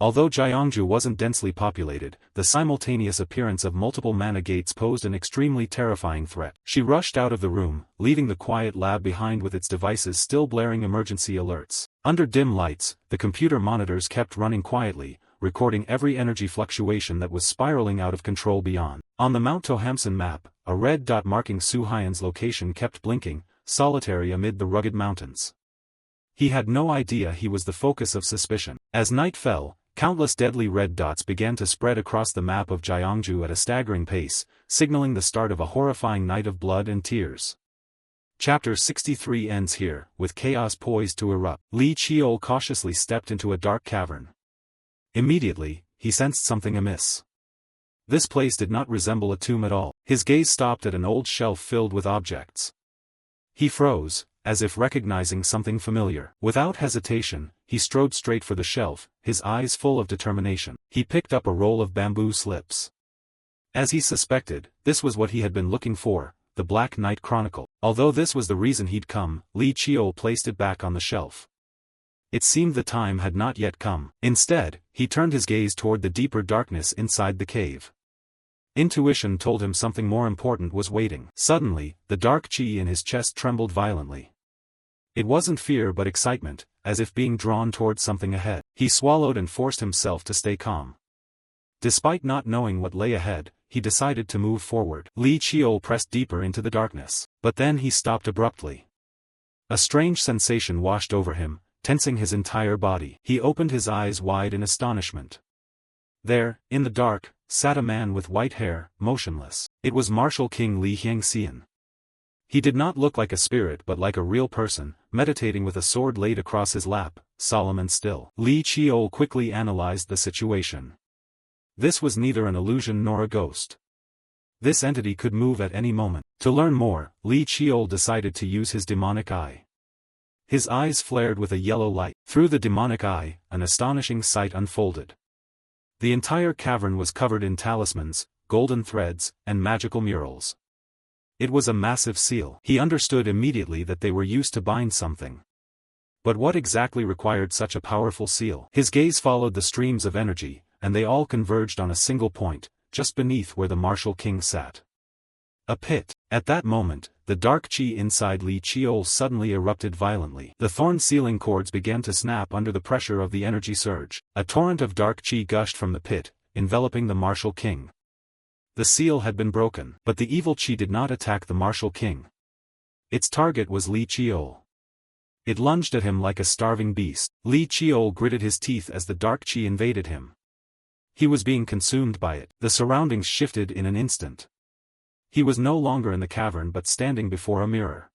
Although Gyeongju wasn't densely populated, the simultaneous appearance of multiple mana gates posed an extremely terrifying threat. She rushed out of the room, leaving the quiet lab behind with its devices still blaring emergency alerts. Under dim lights, the computer monitors kept running quietly, recording every energy fluctuation that was spiraling out of control beyond. On the Mount Tohamson map, a red dot marking Su Hyan's location kept blinking, solitary amid the rugged mountains. He had no idea he was the focus of suspicion. As night fell, countless deadly red dots began to spread across the map of Gyeongju at a staggering pace, signaling the start of a horrifying night of blood and tears. Chapter 63 ends here, with chaos poised to erupt. Lee Cheol cautiously stepped into a dark cavern. Immediately, he sensed something amiss. This place did not resemble a tomb at all. His gaze stopped at an old shelf filled with objects. He froze, as if recognizing something familiar. Without hesitation, he strode straight for the shelf, his eyes full of determination. He picked up a roll of bamboo slips. As he suspected, this was what he had been looking for, the Black Knight Chronicle. Although this was the reason he'd come, Lee Cheol placed it back on the shelf. It seemed the time had not yet come. Instead, he turned his gaze toward the deeper darkness inside the cave. Intuition told him something more important was waiting. Suddenly, the dark chi in his chest trembled violently. It wasn't fear but excitement, as if being drawn toward something ahead. He swallowed and forced himself to stay calm. Despite not knowing what lay ahead, he decided to move forward. Lee Cheol pressed deeper into the darkness. But then he stopped abruptly. A strange sensation washed over him, tensing his entire body. He opened his eyes wide in astonishment. There, in the dark, sat a man with white hair, motionless. It was Martial King Lee Hyang-seon. He did not look like a spirit but like a real person, meditating with a sword laid across his lap, solemn and still. Lee Cheol quickly analyzed the situation. This was neither an illusion nor a ghost. This entity could move at any moment. To learn more, Lee Cheol decided to use his demonic eye. His eyes flared with a yellow light. Through the demonic eye, an astonishing sight unfolded. The entire cavern was covered in talismans, golden threads, and magical murals. It was a massive seal. He understood immediately that they were used to bind something. But what exactly required such a powerful seal? His gaze followed the streams of energy, and they all converged on a single point, just beneath where the Martial King sat. A pit. At that moment, the dark chi inside Lee Cheol suddenly erupted violently. The thorn ceiling cords began to snap under the pressure of the energy surge. A torrent of dark chi gushed from the pit, enveloping the Martial King. The seal had been broken, but the evil chi did not attack the Martial King. Its target was Lee Cheol. It lunged at him like a starving beast. Lee Cheol gritted his teeth as the dark chi invaded him. He was being consumed by it. The surroundings shifted in an instant. He was no longer in the cavern but standing before a mirror.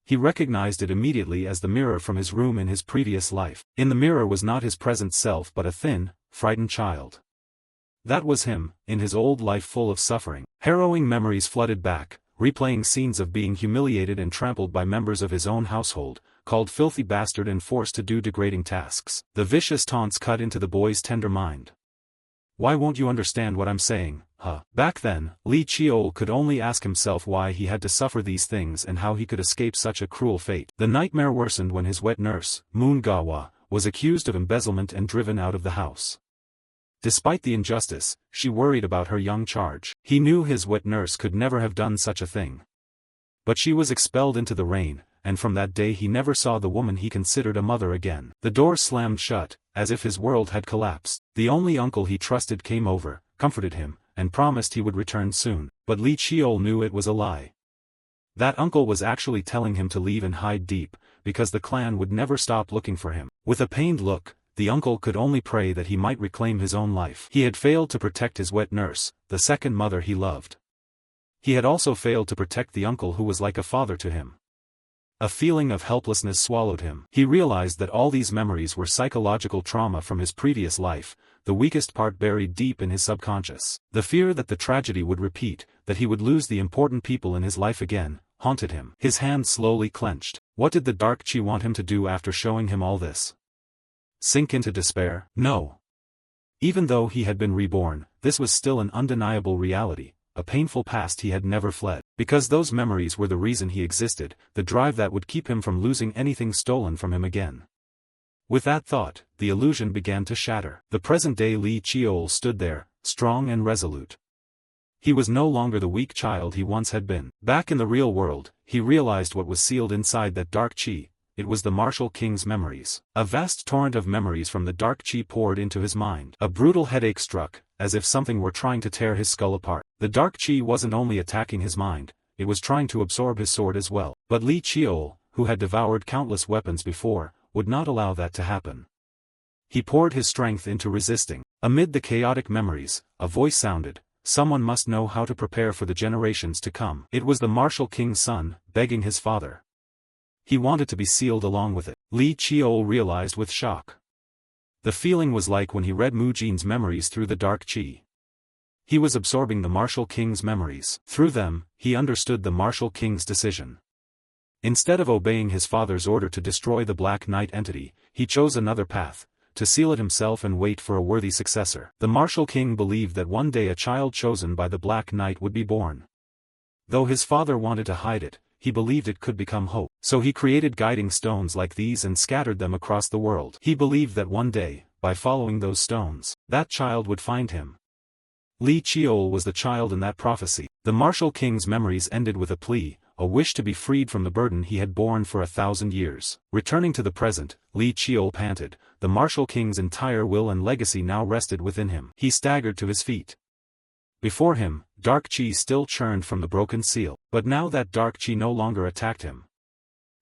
He recognized it immediately as the mirror from his room in his previous life. In the mirror was not his present self but a thin, frightened child. That was him, in his old life full of suffering. Harrowing memories flooded back, replaying scenes of being humiliated and trampled by members of his own household, called filthy bastard and forced to do degrading tasks. The vicious taunts cut into the boy's tender mind. Why won't you understand what I'm saying, huh? Back then, Lee Cheol could only ask himself why he had to suffer these things and how he could escape such a cruel fate. The nightmare worsened when his wet nurse, Moon Gawa, was accused of embezzlement and driven out of the house. Despite the injustice, she worried about her young charge. He knew his wet nurse could never have done such a thing. But she was expelled into the rain, and from that day he never saw the woman he considered a mother again. The door slammed shut, as if his world had collapsed. The only uncle he trusted came over, comforted him, and promised he would return soon. But Lee Cheol knew it was a lie. That uncle was actually telling him to leave and hide deep, because the clan would never stop looking for him. With a pained look, the uncle could only pray that he might reclaim his own life. He had failed to protect his wet nurse, the second mother he loved. He had also failed to protect the uncle who was like a father to him. A feeling of helplessness swallowed him. He realized that all these memories were psychological trauma from his previous life, the weakest part buried deep in his subconscious. The fear that the tragedy would repeat, that he would lose the important people in his life again, haunted him. His hand slowly clenched. What did the Dark Chi want him to do after showing him all this? Sink into despair? No. Even though he had been reborn, this was still an undeniable reality, a painful past he had never fled. Because those memories were the reason he existed, the drive that would keep him from losing anything stolen from him again. With that thought, the illusion began to shatter. The present-day Lee Cheol stood there, strong and resolute. He was no longer the weak child he once had been. Back in the real world, he realized what was sealed inside that Dark Chi. It was the Martial King's memories. A vast torrent of memories from the Dark Chi poured into his mind. A brutal headache struck, as if something were trying to tear his skull apart. The Dark Chi wasn't only attacking his mind, it was trying to absorb his sword as well. But Lee Cheol, who had devoured countless weapons before, would not allow that to happen. He poured his strength into resisting. Amid the chaotic memories, a voice sounded. Someone must know how to prepare for the generations to come. It was the Martial King's son, begging his father. He wanted to be sealed along with it. Lee Cheol realized with shock. The feeling was like when he read Mujin's memories through the Dark Chi. He was absorbing the Martial King's memories. Through them, he understood the Martial King's decision. Instead of obeying his father's order to destroy the Black Knight entity, he chose another path, to seal it himself and wait for a worthy successor. The Martial King believed that one day a child chosen by the Black Knight would be born. Though his father wanted to hide it, he believed it could become hope. So he created guiding stones like these and scattered them across the world. He believed that one day, by following those stones, that child would find him. Lee Cheol was the child in that prophecy. The Martial King's memories ended with a plea, a wish to be freed from the burden he had borne for 1,000 years. Returning to the present, Lee Cheol panted. The Martial King's entire will and legacy now rested within him. He staggered to his feet. Before him, Dark Chi still churned from the broken seal, but now that Dark Chi no longer attacked him.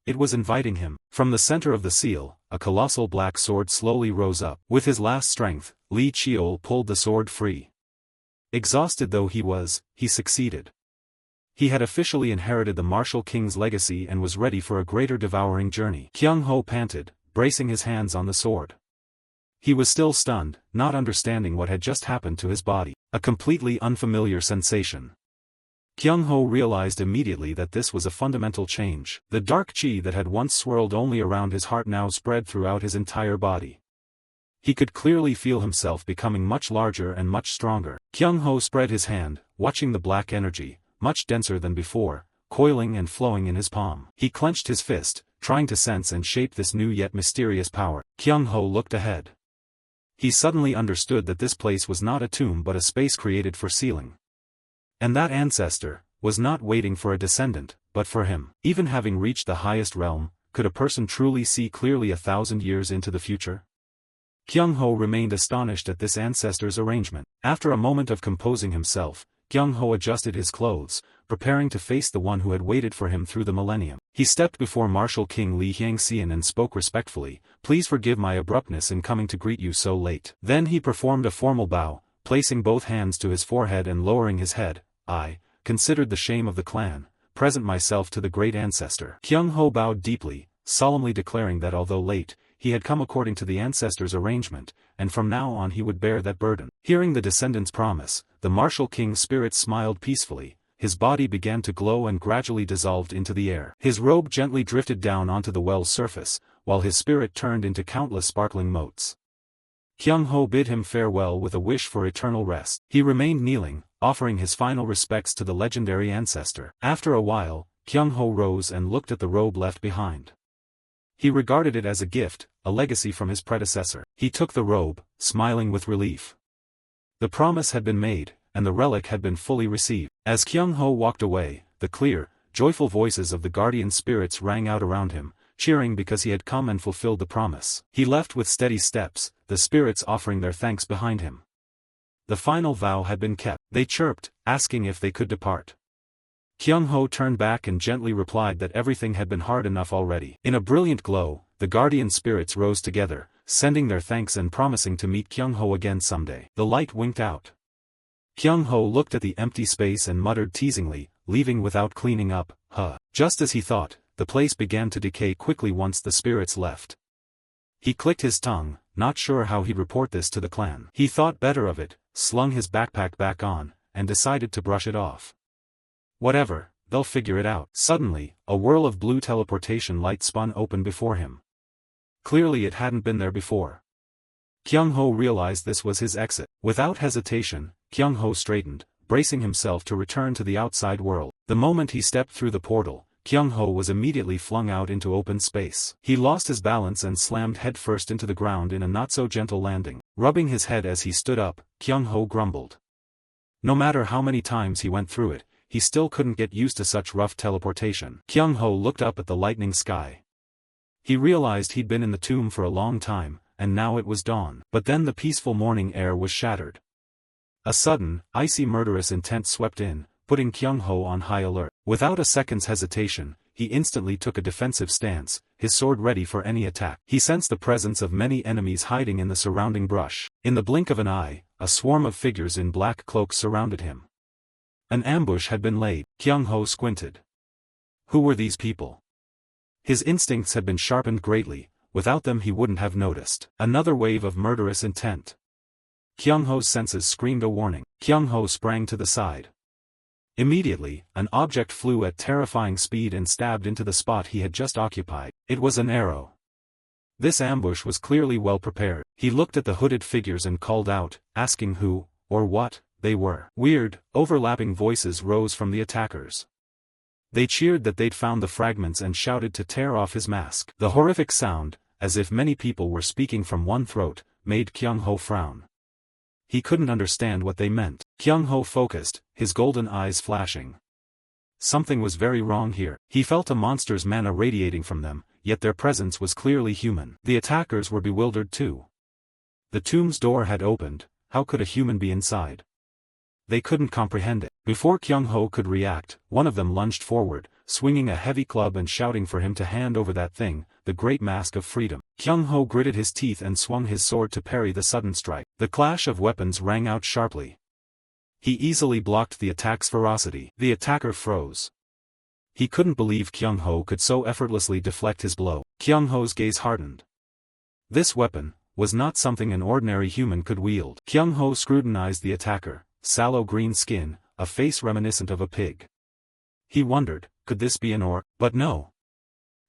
It was inviting him. From the center of the seal, a colossal black sword slowly rose up. With his last strength, Lee Cheol pulled the sword free. Exhausted though he was, he succeeded. He had officially inherited the Martial King's legacy and was ready for a greater devouring journey. Kyung-ho panted, bracing his hands on the sword. He was still stunned, not understanding what had just happened to his body. A completely unfamiliar sensation. Kyung-ho realized immediately that this was a fundamental change. The Dark Chi that had once swirled only around his heart now spread throughout his entire body. He could clearly feel himself becoming much larger and much stronger. Kyung-ho spread his hand, watching the black energy, much denser than before, coiling and flowing in his palm. He clenched his fist, trying to sense and shape this new yet mysterious power. Kyung-ho looked ahead. He suddenly understood that this place was not a tomb but a space created for sealing. And that ancestor was not waiting for a descendant, but for him. Even having reached the highest realm, could a person truly see clearly 1,000 years into the future? Kyung-ho remained astonished at this ancestor's arrangement. After a moment of composing himself, Kyung-ho adjusted his clothes, preparing to face the one who had waited for him through the millennium. He stepped before Martial King Lee Hyang-seon and spoke respectfully, "Please forgive my abruptness in coming to greet you so late." Then he performed a formal bow, placing both hands to his forehead and lowering his head. "I considered the shame of the clan, present myself to the great ancestor." Kyung-ho bowed deeply, solemnly declaring that although late, he had come according to the ancestors' arrangement, and from now on he would bear that burden. Hearing the descendants' promise, the martial king's spirit smiled peacefully, his body began to glow and gradually dissolved into the air. His robe gently drifted down onto the well's surface, while his spirit turned into countless sparkling motes. Kyung-ho bid him farewell with a wish for eternal rest. He remained kneeling, offering his final respects to the legendary ancestor. After a while, Kyung-ho rose and looked at the robe left behind. He regarded it as a gift, a legacy from his predecessor. He took the robe, smiling with relief. The promise had been made, and the relic had been fully received. As Kyung-ho walked away, the clear, joyful voices of the guardian spirits rang out around him, cheering because he had come and fulfilled the promise. He left with steady steps, the spirits offering their thanks behind him. The final vow had been kept. They chirped, asking if they could depart. Kyung-ho turned back and gently replied that everything had been hard enough already. In a brilliant glow, the guardian spirits rose together, sending their thanks and promising to meet Kyung-ho again someday. The light winked out. Kyung-ho looked at the empty space and muttered teasingly, "Leaving without cleaning up, huh?" Just as he thought, the place began to decay quickly once the spirits left. He clicked his tongue, not sure how he'd report this to the clan. He thought better of it, slung his backpack back on, and decided to brush it off. Whatever, they'll figure it out. Suddenly, a whirl of blue teleportation light spun open before him. Clearly it hadn't been there before. Kyung-ho realized this was his exit. Without hesitation, Kyung-ho straightened, bracing himself to return to the outside world. The moment he stepped through the portal, Kyung-ho was immediately flung out into open space. He lost his balance and slammed headfirst into the ground in a not-so-gentle landing. Rubbing his head as he stood up, Kyung-ho grumbled. No matter how many times he went through it, he still couldn't get used to such rough teleportation. Kyung-ho looked up at the lightning sky. He realized he'd been in the tomb for a long time, and now it was dawn. But then the peaceful morning air was shattered. A sudden, icy murderous intent swept in, putting Kyung-ho on high alert. Without a second's hesitation, he instantly took a defensive stance, his sword ready for any attack. He sensed the presence of many enemies hiding in the surrounding brush. In the blink of an eye, a swarm of figures in black cloaks surrounded him. An ambush had been laid. Kyung-ho squinted. Who were these people? His instincts had been sharpened greatly, without them he wouldn't have noticed. Another wave of murderous intent. Kyung-ho's senses screamed a warning. Kyung-ho sprang to the side. Immediately, an object flew at terrifying speed and stabbed into the spot he had just occupied. It was an arrow. This ambush was clearly well prepared. He looked at the hooded figures and called out, asking who, or what, they were. Weird, overlapping voices rose from the attackers. They cheered that they'd found the fragments and shouted to tear off his mask. The horrific sound, as if many people were speaking from one throat, made Kyung-ho frown. He couldn't understand what they meant. Kyung-ho focused, his golden eyes flashing. Something was very wrong here. He felt a monster's mana radiating from them, yet their presence was clearly human. The attackers were bewildered too. The tomb's door had opened, how could a human be inside? They couldn't comprehend it. Before Kyung-ho could react, one of them lunged forward, swinging a heavy club and shouting for him to hand over that thing, the great mask of freedom. Kyung-ho gritted his teeth and swung his sword to parry the sudden strike. The clash of weapons rang out sharply. He easily blocked the attack's ferocity. The attacker froze. He couldn't believe Kyung-ho could so effortlessly deflect his blow. Kyung-ho's gaze hardened. This weapon was not something an ordinary human could wield. Kyung-ho scrutinized the attacker. Sallow green skin, a face reminiscent of a pig. He wondered, could this be an orc? But no.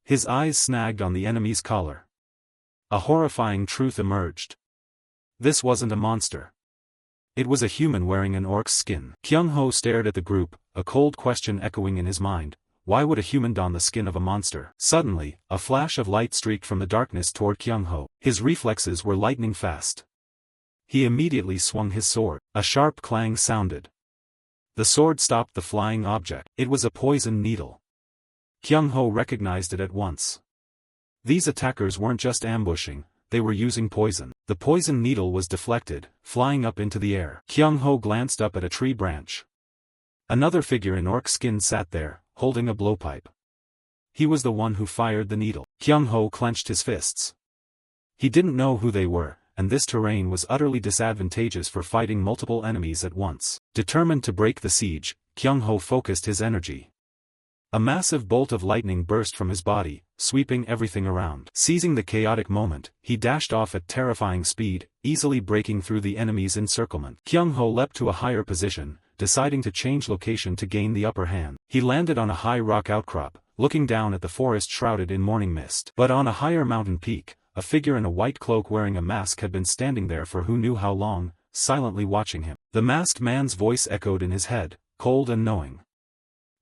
His eyes snagged on the enemy's collar. A horrifying truth emerged. This wasn't a monster. It was a human wearing an orc's skin. Kyung-ho stared at the group, a cold question echoing in his mind. Why would a human don the skin of a monster? Suddenly, a flash of light streaked from the darkness toward Kyung-ho. His reflexes were lightning fast. He immediately swung his sword. A sharp clang sounded. The sword stopped the flying object. It was a poison needle. Kyung-ho recognized it at once. These attackers weren't just ambushing, they were using poison. The poison needle was deflected, flying up into the air. Kyung-ho glanced up at a tree branch. Another figure in orc skin sat there, holding a blowpipe. He was the one who fired the needle. Kyung-ho clenched his fists. He didn't know who they were, and this terrain was utterly disadvantageous for fighting multiple enemies at once. Determined to break the siege, Kyung-ho focused his energy. A massive bolt of lightning burst from his body, sweeping everything around. Seizing the chaotic moment, he dashed off at terrifying speed, easily breaking through the enemy's encirclement. Kyung-ho leapt to a higher position, deciding to change location to gain the upper hand. He landed on a high rock outcrop, looking down at the forest shrouded in morning mist. But on a higher mountain peak, a figure in a white cloak wearing a mask had been standing there for who knew how long, silently watching him. The masked man's voice echoed in his head, cold and knowing.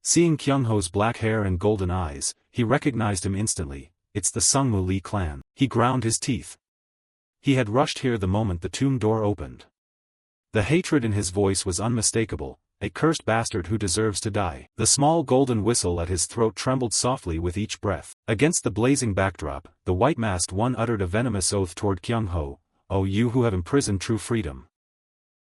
Seeing Kyung-ho's black hair and golden eyes, he recognized him instantly. It's the Sungmu Lee clan. He ground his teeth. He had rushed here the moment the tomb door opened. The hatred in his voice was unmistakable, a cursed bastard who deserves to die. The small golden whistle at his throat trembled softly with each breath. Against the blazing backdrop, the white-masked one uttered a venomous oath toward Kyung-ho. "Oh, you who have imprisoned true freedom.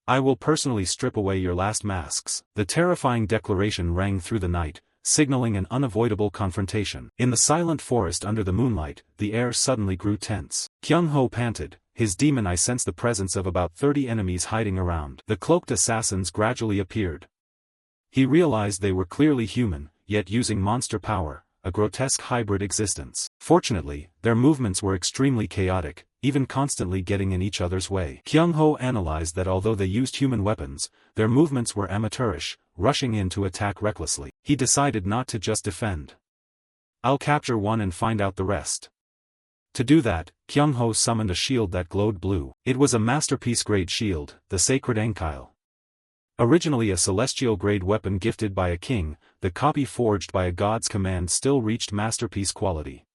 I will personally strip away your last masks." The terrifying declaration rang through the night, signaling an unavoidable confrontation. In the silent forest under the moonlight, the air suddenly grew tense. Kyung-ho panted, his demon eye sensed the presence of about 30 enemies hiding around. The cloaked assassins gradually appeared. He realized they were clearly human, yet using monster power, a grotesque hybrid existence. Fortunately, their movements were extremely chaotic, even constantly getting in each other's way. Kyung-ho analyzed that although they used human weapons, their movements were amateurish, rushing in to attack recklessly. He decided not to just defend. "I'll capture one and find out the rest." To do that, Kyung-ho summoned a shield that glowed blue. It was a masterpiece-grade shield, the sacred Enkyle. Originally a celestial-grade weapon gifted by a king, the copy forged by a god's command still reached masterpiece quality.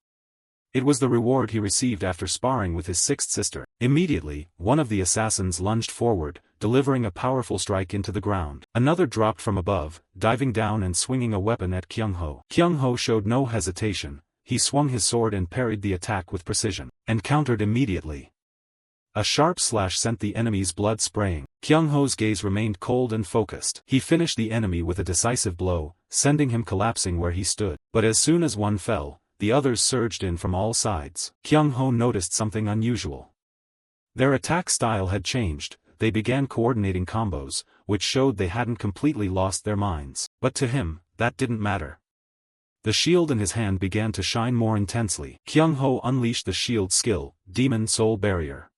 It was the reward he received after sparring with his sixth sister. Immediately, one of the assassins lunged forward, delivering a powerful strike into the ground. Another dropped from above, diving down and swinging a weapon at Kyung-ho. Kyung-ho showed no hesitation. He swung his sword and parried the attack with precision, and countered immediately. A sharp slash sent the enemy's blood spraying. Kyung-ho's gaze remained cold and focused. He finished the enemy with a decisive blow, sending him collapsing where he stood. But as soon as one fell, the others surged in from all sides. Kyung-ho noticed something unusual. Their attack style had changed. They began coordinating combos, which showed they hadn't completely lost their minds. But to him, that didn't matter. The shield in his hand began to shine more intensely. Kyung-ho unleashed the shield skill, Demon Soul Barrier.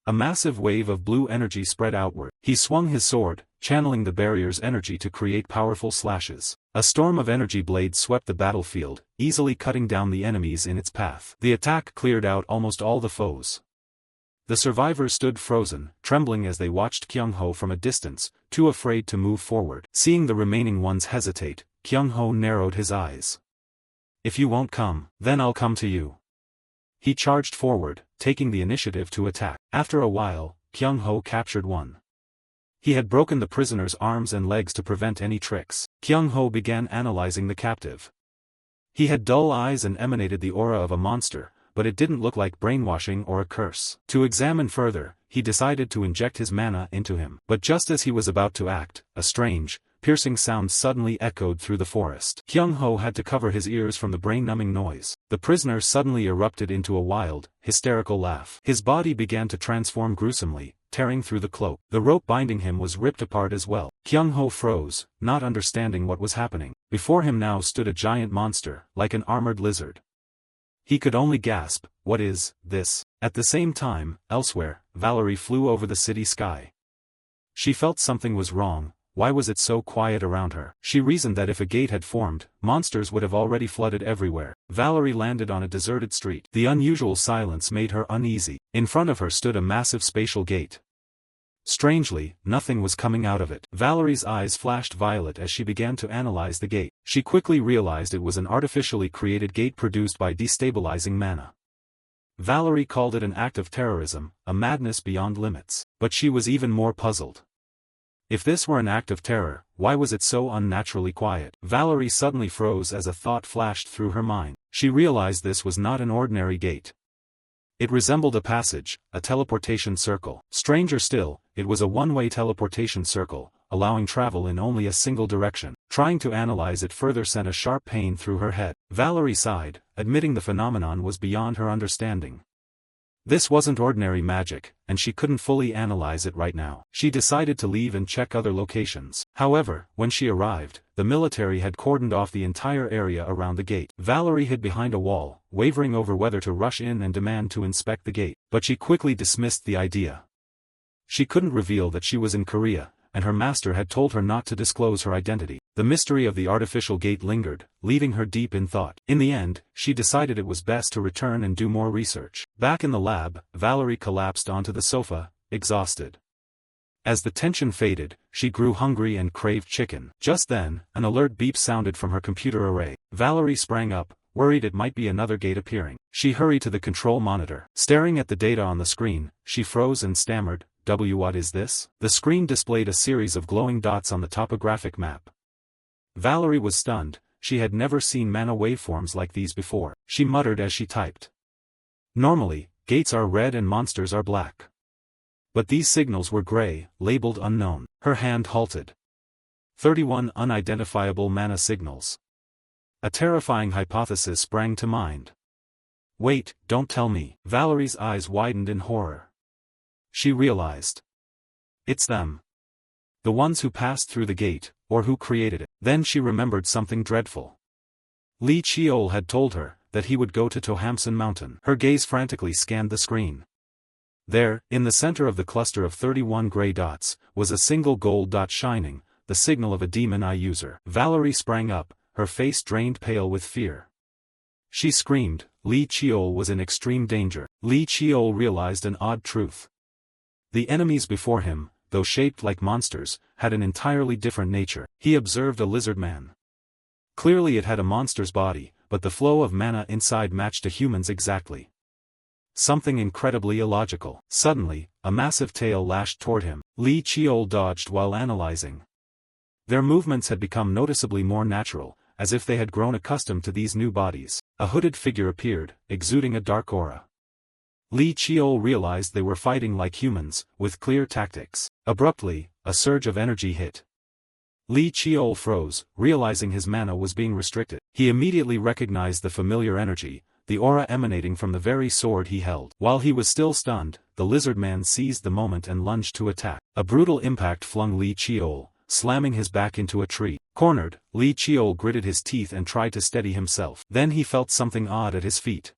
A massive wave of blue energy spread outward. He swung his sword, channeling the barrier's energy to create powerful slashes. A storm of energy blades swept the battlefield, easily cutting down the enemies in its path. The attack cleared out almost all the foes. The survivors stood frozen, trembling as they watched Kyung-ho from a distance, too afraid to move forward. Seeing the remaining ones hesitate, Kyung-ho narrowed his eyes. "If you won't come, then I'll come to you." He charged forward, taking the initiative to attack. After a while, Kyung-ho captured one. He had broken the prisoner's arms and legs to prevent any tricks. Kyung-ho began analyzing the captive. He had dull eyes and emanated the aura of a monster, but it didn't look like brainwashing or a curse. To examine further, he decided to inject his mana into him. But just as he was about to act, a strange, piercing sound suddenly echoed through the forest. Kyung-ho had to cover his ears from the brain-numbing noise. The prisoner suddenly erupted into a wild, hysterical laugh. His body began to transform gruesomely, tearing through the cloak. The rope binding him was ripped apart as well. Kyung-ho froze, not understanding what was happening. Before him now stood a giant monster, like an armored lizard. He could only gasp, "What is this?" At the same time, elsewhere, Valerie flew over the city sky. She felt something was wrong. Why was it so quiet around her? She reasoned that if a gate had formed, monsters would have already flooded everywhere. Valerie landed on a deserted street. The unusual silence made her uneasy. In front of her stood a massive spatial gate. Strangely, nothing was coming out of it. Valerie's eyes flashed violet as she began to analyze the gate. She quickly realized it was an artificially created gate produced by destabilizing mana. Valerie called it an act of terrorism, a madness beyond limits. But she was even more puzzled. If this were an act of terror, why was it so unnaturally quiet? Valerie suddenly froze as a thought flashed through her mind. She realized this was not an ordinary gate. It resembled a passage, a teleportation circle. Stranger still, it was a one-way teleportation circle, allowing travel in only a single direction. Trying to analyze it further sent a sharp pain through her head. Valerie sighed, admitting the phenomenon was beyond her understanding. This wasn't ordinary magic, and she couldn't fully analyze it right now. She decided to leave and check other locations. However, when she arrived, the military had cordoned off the entire area around the gate. Valerie hid behind a wall, wavering over whether to rush in and demand to inspect the gate, but she quickly dismissed the idea. She couldn't reveal that she was in Korea, and her master had told her not to disclose her identity. The mystery of the artificial gate lingered, leaving her deep in thought. In the end, she decided it was best to return and do more research. Back in the lab, Valerie collapsed onto the sofa, exhausted. As the tension faded, she grew hungry and craved chicken. Just then, an alert beep sounded from her computer array. Valerie sprang up, worried it might be another gate appearing. She hurried to the control monitor. Staring at the data on the screen, she froze and stammered, "What is this?" The screen displayed a series of glowing dots on the topographic map. Valerie was stunned. She had never seen mana waveforms like these before. She muttered as she typed. Normally, gates are red and monsters are black. But these signals were gray, labeled unknown. Her hand halted. 31 unidentifiable mana signals. A terrifying hypothesis sprang to mind. Wait, don't tell me. Valerie's eyes widened in horror. She realized. It's them. The ones who passed through the gate, or who created it. Then she remembered something dreadful. Lee Cheol had told her that he would go to Tohamson Mountain. Her gaze frantically scanned the screen. There, in the center of the cluster of 31 gray dots, was a single gold dot shining, the signal of a demon eye user. Valerie sprang up, her face drained pale with fear. She screamed. Lee Cheol was in extreme danger. Lee Cheol realized an odd truth. The enemies before him, though shaped like monsters, had an entirely different nature. He observed a lizard man. Clearly it had a monster's body, but the flow of mana inside matched a human's exactly. Something incredibly illogical. Suddenly, a massive tail lashed toward him. Lee Cheol dodged while analyzing. Their movements had become noticeably more natural, as if they had grown accustomed to these new bodies. A hooded figure appeared, exuding a dark aura. Lee Cheol realized they were fighting like humans, with clear tactics. Abruptly, a surge of energy hit. Lee Cheol froze, realizing his mana was being restricted. He immediately recognized the familiar energy, the aura emanating from the very sword he held. While he was still stunned, the lizard man seized the moment and lunged to attack. A brutal impact flung Lee Cheol, slamming his back into a tree. Cornered, Lee Cheol gritted his teeth and tried to steady himself. Then he felt something odd at his feet.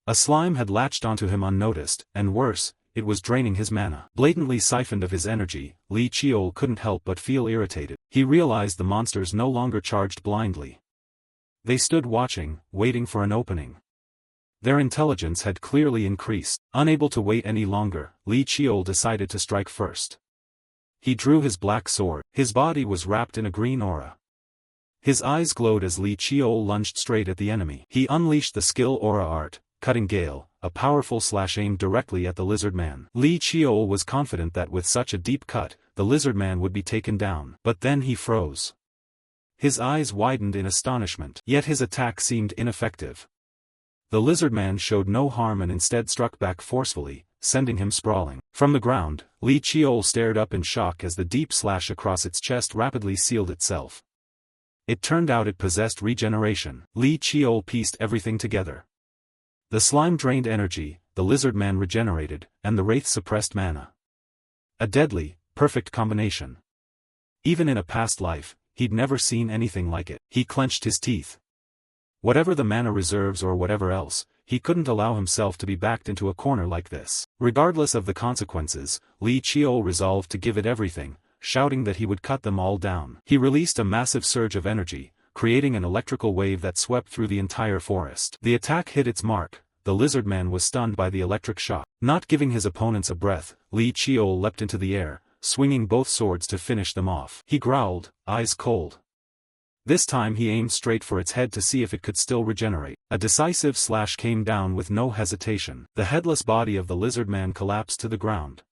A slime had latched onto him unnoticed, and worse, it was draining his mana. Blatantly siphoned of his energy, Lee Cheol couldn't help but feel irritated. He realized the monsters no longer charged blindly. They stood watching, waiting for an opening. Their intelligence had clearly increased. Unable to wait any longer, Lee Cheol decided to strike first. He drew his black sword. His body was wrapped in a green aura. His eyes glowed as Lee Cheol lunged straight at the enemy. He unleashed the skill aura art, Cutting Gale, a powerful slash aimed directly at the lizard man. Lee Cheol was confident that with such a deep cut, the lizard man would be taken down. But then he froze. His eyes widened in astonishment. Yet his attack seemed ineffective. The lizard man showed no harm and instead struck back forcefully, sending him sprawling. From the ground, Lee Cheol stared up in shock as the deep slash across its chest rapidly sealed itself. It turned out it possessed regeneration. Lee Cheol pieced everything together. The slime drained energy, the lizard man regenerated, and the wraith suppressed mana. A deadly, perfect combination. Even in a past life, he'd never seen anything like it. He clenched his teeth. Whatever the mana reserves or whatever else, he couldn't allow himself to be backed into a corner like this. Regardless of the consequences, Lee Cheol resolved to give it everything, shouting that he would cut them all down. He released a massive surge of energy, creating an electrical wave that swept through the entire forest. The attack hit its mark. The lizard man was stunned by the electric shock. Not giving his opponents a breath, Lee Cheol leapt into the air, swinging both swords to finish them off. He growled, eyes cold. This time he aimed straight for its head to see if it could still regenerate. A decisive slash came down with no hesitation. The headless body of the lizard man collapsed to the ground.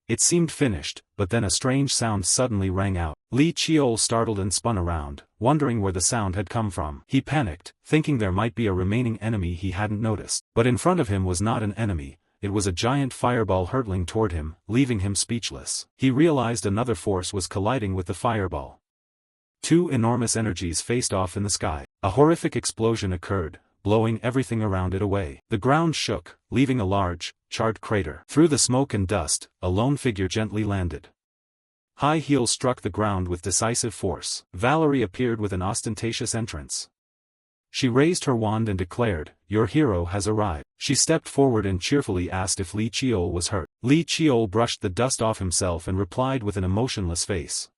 It seemed finished, but then a strange sound suddenly rang out. Lee Cheol startled and spun around, wondering where the sound had come from. He panicked, thinking there might be a remaining enemy he hadn't noticed. But in front of him was not an enemy, it was a giant fireball hurtling toward him, leaving him speechless. He realized another force was colliding with the fireball. Two enormous energies faced off in the sky. A horrific explosion occurred, blowing everything around it away. The ground shook, leaving a large, charred crater. Through the smoke and dust, a lone figure gently landed. High heels struck the ground with decisive force. Valerie appeared with an ostentatious entrance. She raised her wand and declared, "Your hero has arrived." She stepped forward and cheerfully asked if Li Chiol was hurt. Li Chiol brushed the dust off himself and replied with an emotionless face.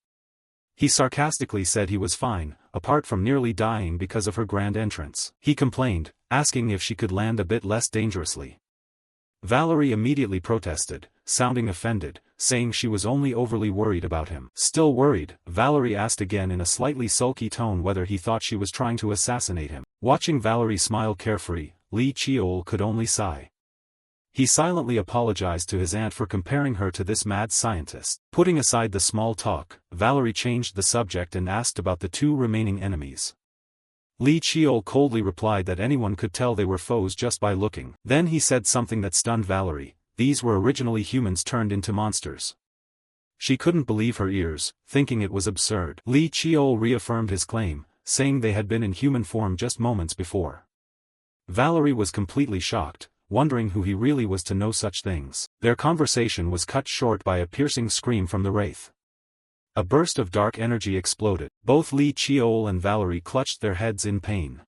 He sarcastically said he was fine, apart from nearly dying because of her grand entrance. He complained, asking if she could land a bit less dangerously. Valerie immediately protested, sounding offended, saying she was only overly worried about him. Still worried, Valerie asked again in a slightly sulky tone whether he thought she was trying to assassinate him. Watching Valerie smile carefree, Li Chiol could only sigh. He silently apologized to his aunt for comparing her to this mad scientist. Putting aside the small talk, Valerie changed the subject and asked about the two remaining enemies. Li Chiol coldly replied that anyone could tell they were foes just by looking. Then he said something that stunned Valerie: these were originally humans turned into monsters. She couldn't believe her ears, thinking it was absurd. Li Chiol reaffirmed his claim, saying they had been in human form just moments before. Valerie was completely shocked, wondering who he really was to know such things. Their conversation was cut short by a piercing scream from the wraith. A burst of dark energy exploded. Both Li Chiol and Valerie clutched their heads in pain.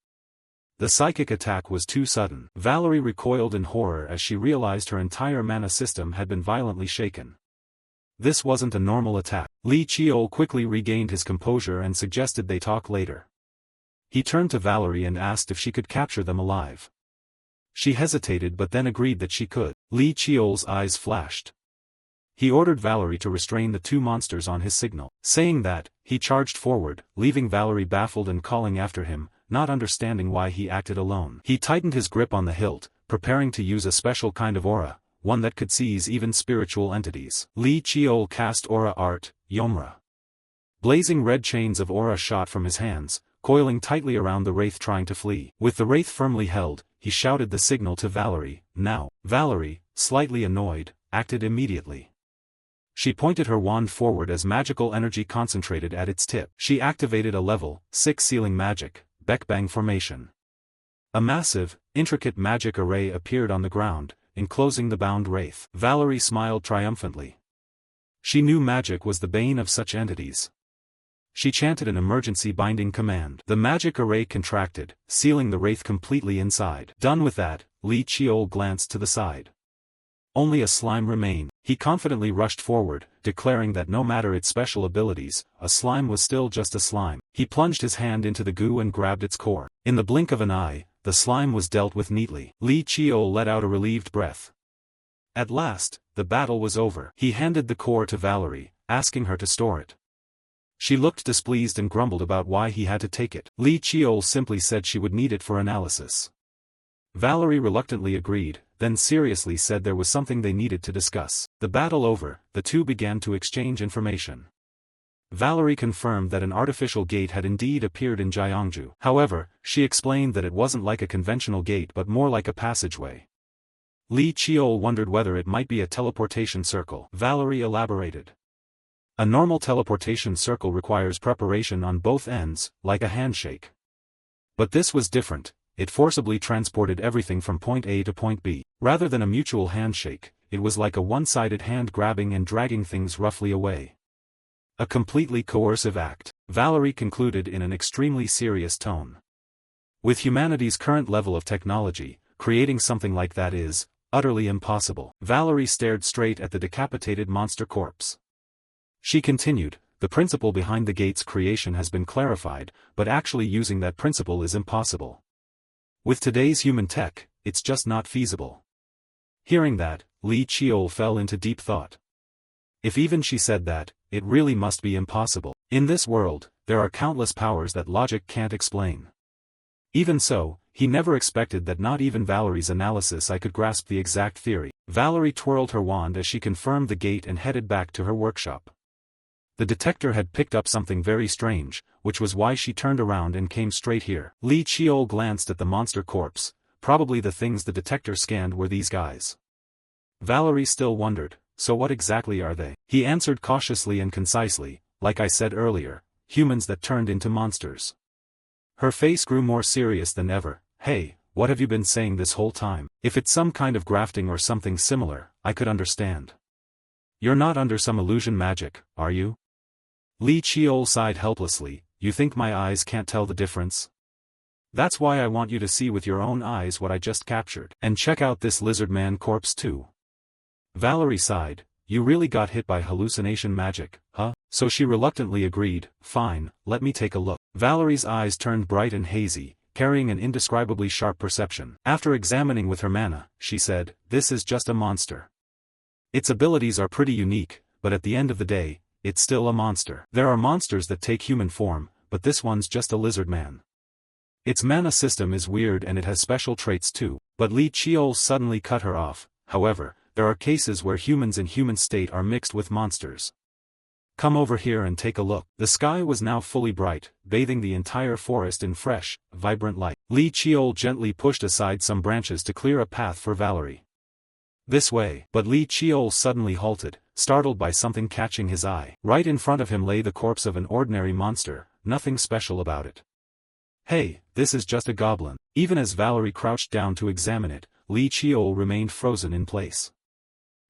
The psychic attack was too sudden. Valerie recoiled in horror as she realized her entire mana system had been violently shaken. This wasn't a normal attack. Li Chiol quickly regained his composure and suggested they talk later. He turned to Valerie and asked if she could capture them alive. She hesitated but then agreed that she could. Li Chiol's eyes flashed. He ordered Valerie to restrain the two monsters on his signal. Saying that, he charged forward, leaving Valerie baffled and calling after him, not understanding why he acted alone. He tightened his grip on the hilt, preparing to use a special kind of aura, one that could seize even spiritual entities. Li Chiol cast aura art, Yomra. Blazing red chains of aura shot from his hands, coiling tightly around the wraith trying to flee. With the wraith firmly held, he shouted the signal to Valerie, "Now." Valerie, slightly annoyed, acted immediately. She pointed her wand forward as magical energy concentrated at its tip. She activated a level 6 sealing magic, Bekbang formation. A massive, intricate magic array appeared on the ground, enclosing the bound wraith. Valerie smiled triumphantly. She knew magic was the bane of such entities. She chanted an emergency binding command. The magic array contracted, sealing the wraith completely inside. Done with that, Li Chiol glanced to the side. Only a slime remained. He confidently rushed forward, declaring that no matter its special abilities, a slime was still just a slime. He plunged his hand into the goo and grabbed its core. In the blink of an eye, the slime was dealt with neatly. Li Chiol let out a relieved breath. At last, the battle was over. He handed the core to Valerie, asking her to store it. She looked displeased and grumbled about why he had to take it. Li Chiol simply said she would need it for analysis. Valerie reluctantly agreed, then seriously said there was something they needed to discuss. The battle over, the two began to exchange information. Valerie confirmed that an artificial gate had indeed appeared in Gyeongju. However, she explained that it wasn't like a conventional gate but more like a passageway. Li Chiol wondered whether it might be a teleportation circle. Valerie elaborated. A normal teleportation circle requires preparation on both ends, like a handshake. But this was different. It forcibly transported everything from point A to point B. Rather than a mutual handshake, it was like a one-sided hand grabbing and dragging things roughly away. A completely coercive act, Valerie concluded in an extremely serious tone. With humanity's current level of technology, creating something like that is utterly impossible. Valerie stared straight at the decapitated monster corpse. She continued, "The principle behind the gate's creation has been clarified, but actually using that principle is impossible. With today's human tech, it's just not feasible." Hearing that, Li Chiol fell into deep thought. If even she said that, it really must be impossible. In this world, there are countless powers that logic can't explain. Even so, he never expected that not even Valerie's analysis could grasp the exact theory. Valerie twirled her wand as she confirmed the gate and headed back to her workshop. The detector had picked up something very strange, which was why she turned around and came straight here. Li Chiol glanced at the monster corpse. Probably the things the detector scanned were these guys. Valerie still wondered, so what exactly are they? He answered cautiously and concisely, like I said earlier, humans that turned into monsters. Her face grew more serious than ever. Hey, what have you been saying this whole time? If it's some kind of grafting or something similar, I could understand. You're not under some illusion magic, are you? Li Chiol sighed helplessly. You think my eyes can't tell the difference? That's why I want you to see with your own eyes what I just captured. And check out this lizard man corpse too. Valerie sighed. You really got hit by hallucination magic, huh? So she reluctantly agreed. Fine, let me take a look. Valerie's eyes turned bright and hazy, carrying an indescribably sharp perception. After examining with her mana, she said, this is just a monster. Its abilities are pretty unique, but at the end of the day, it's still a monster. There are monsters that take human form, but this one's just a lizard man. Its mana system is weird and it has special traits too. But Li Chiol suddenly cut her off. However, there are cases where humans in human state are mixed with monsters. Come over here and take a look. The sky was now fully bright, bathing the entire forest in fresh, vibrant light. Li Chiol gently pushed aside some branches to clear a path for Valerie. This way. But Li Chiol suddenly halted, startled by something catching his eye. Right in front of him lay the corpse of an ordinary monster, nothing special about it. Hey, this is just a goblin. Even as Valerie crouched down to examine it, Li Chiol remained frozen in place.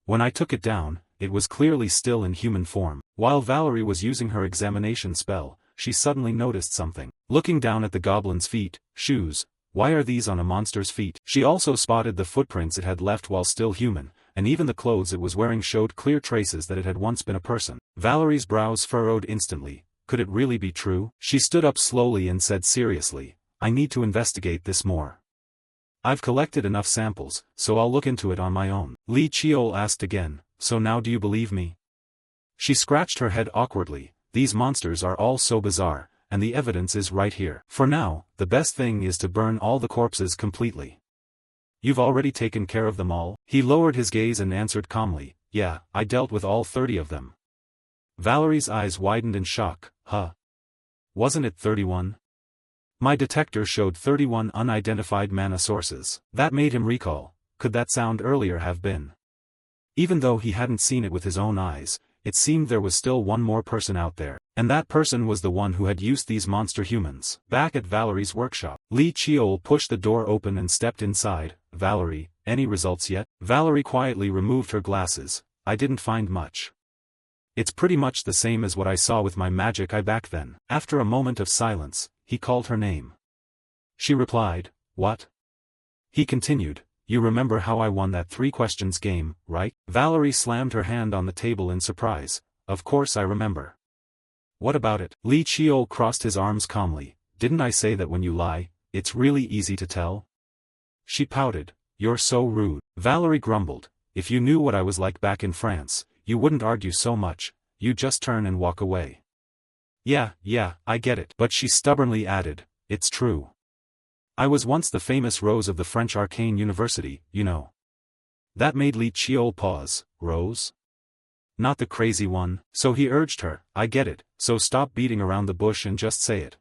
When I took it down, it was clearly still in human form. While Valerie was using her examination spell, she suddenly noticed something. Looking down at the goblin's feet, shoes, why are these on a monster's feet? She also spotted the footprints it had left while still human, and even the clothes it was wearing showed clear traces that it had once been a person. Valerie's brows furrowed instantly. Could it really be true? She stood up slowly and said seriously, I need to investigate this more. I've collected enough samples, so I'll look into it on my own. Li Chiol asked again, so now do you believe me? She scratched her head awkwardly. These monsters are all so bizarre, and the evidence is right here. For now, the best thing is to burn all the corpses completely. You've already taken care of them all? He lowered his gaze and answered calmly, yeah, I dealt with all 30 of them. Valerie's eyes widened in shock. Huh? Wasn't it 31? My detector showed 31 unidentified mana sources. That made him recall, could that sound earlier have been? Even though he hadn't seen it with his own eyes, it seemed there was still one more person out there, and that person was the one who had used these monster humans. Back at Valerie's workshop, Li Chiol pushed the door open and stepped inside. Valerie, any results yet? Valerie quietly removed her glasses. I didn't find much. It's pretty much the same as what I saw with my magic eye back then. After a moment of silence, he called her name. She replied, what? He continued, you remember how I won that 3 questions game, right? Valerie slammed her hand on the table in surprise. Of course I remember. What about it? Li Chiol crossed his arms calmly. Didn't I say that when you lie, it's really easy to tell? She pouted. You're so rude. Valerie grumbled. If you knew what I was like back in France, you wouldn't argue so much, you'd just turn and walk away. Yeah, I get it. But she stubbornly added, it's true. I was once the famous Rose of the French Arcane University, you know. That made Li Chiol pause. Rose? Not the crazy one. So he urged her, I get it, so stop beating around the bush and just say it.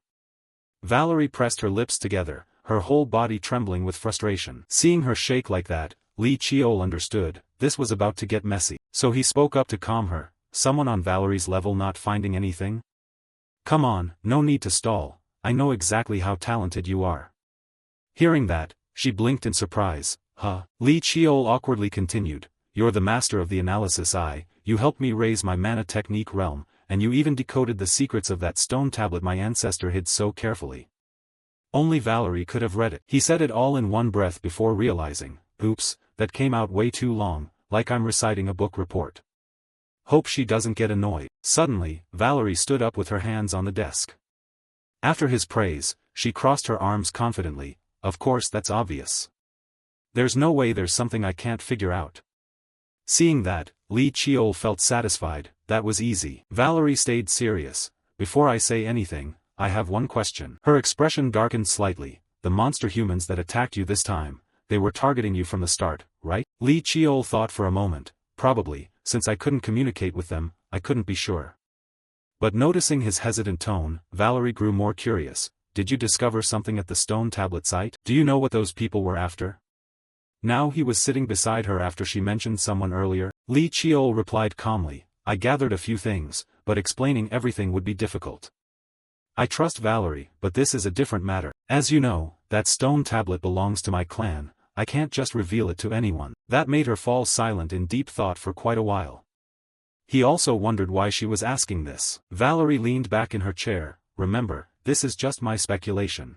Valerie pressed her lips together, her whole body trembling with frustration. Seeing her shake like that, Li Chiol understood, this was about to get messy. So he spoke up to calm her, someone on Valerie's level not finding anything? Come on, no need to stall, I know exactly how talented you are. Hearing that, she blinked in surprise. Huh? Li Chiol awkwardly continued, you're the master of the analysis eye, you helped me raise my mana technique realm, and you even decoded the secrets of that stone tablet my ancestor hid so carefully. Only Valerie could have read it. He said it all in one breath before realizing, oops, that came out way too long, like I'm reciting a book report. Hope she doesn't get annoyed. Suddenly, Valerie stood up with her hands on the desk. After his praise, she crossed her arms confidently. Of course that's obvious. There's no way there's something I can't figure out. Seeing that, Li Chiol felt satisfied. That was easy. Valerie stayed serious. Before I say anything, I have one question. Her expression darkened slightly. The monster humans that attacked you this time, they were targeting you from the start, right? Li Chiol thought for a moment. Probably, since I couldn't communicate with them, I couldn't be sure. But noticing his hesitant tone, Valerie grew more curious. Did you discover something at the stone tablet site? Do you know what those people were after? Now he was sitting beside her after she mentioned someone earlier. Li Chiol replied calmly, I gathered a few things, but explaining everything would be difficult. I trust Valerie, but this is a different matter. As you know, that stone tablet belongs to my clan, I can't just reveal it to anyone. That made her fall silent in deep thought for quite a while. He also wondered why she was asking this. Valerie leaned back in her chair. Remember, this is just my speculation.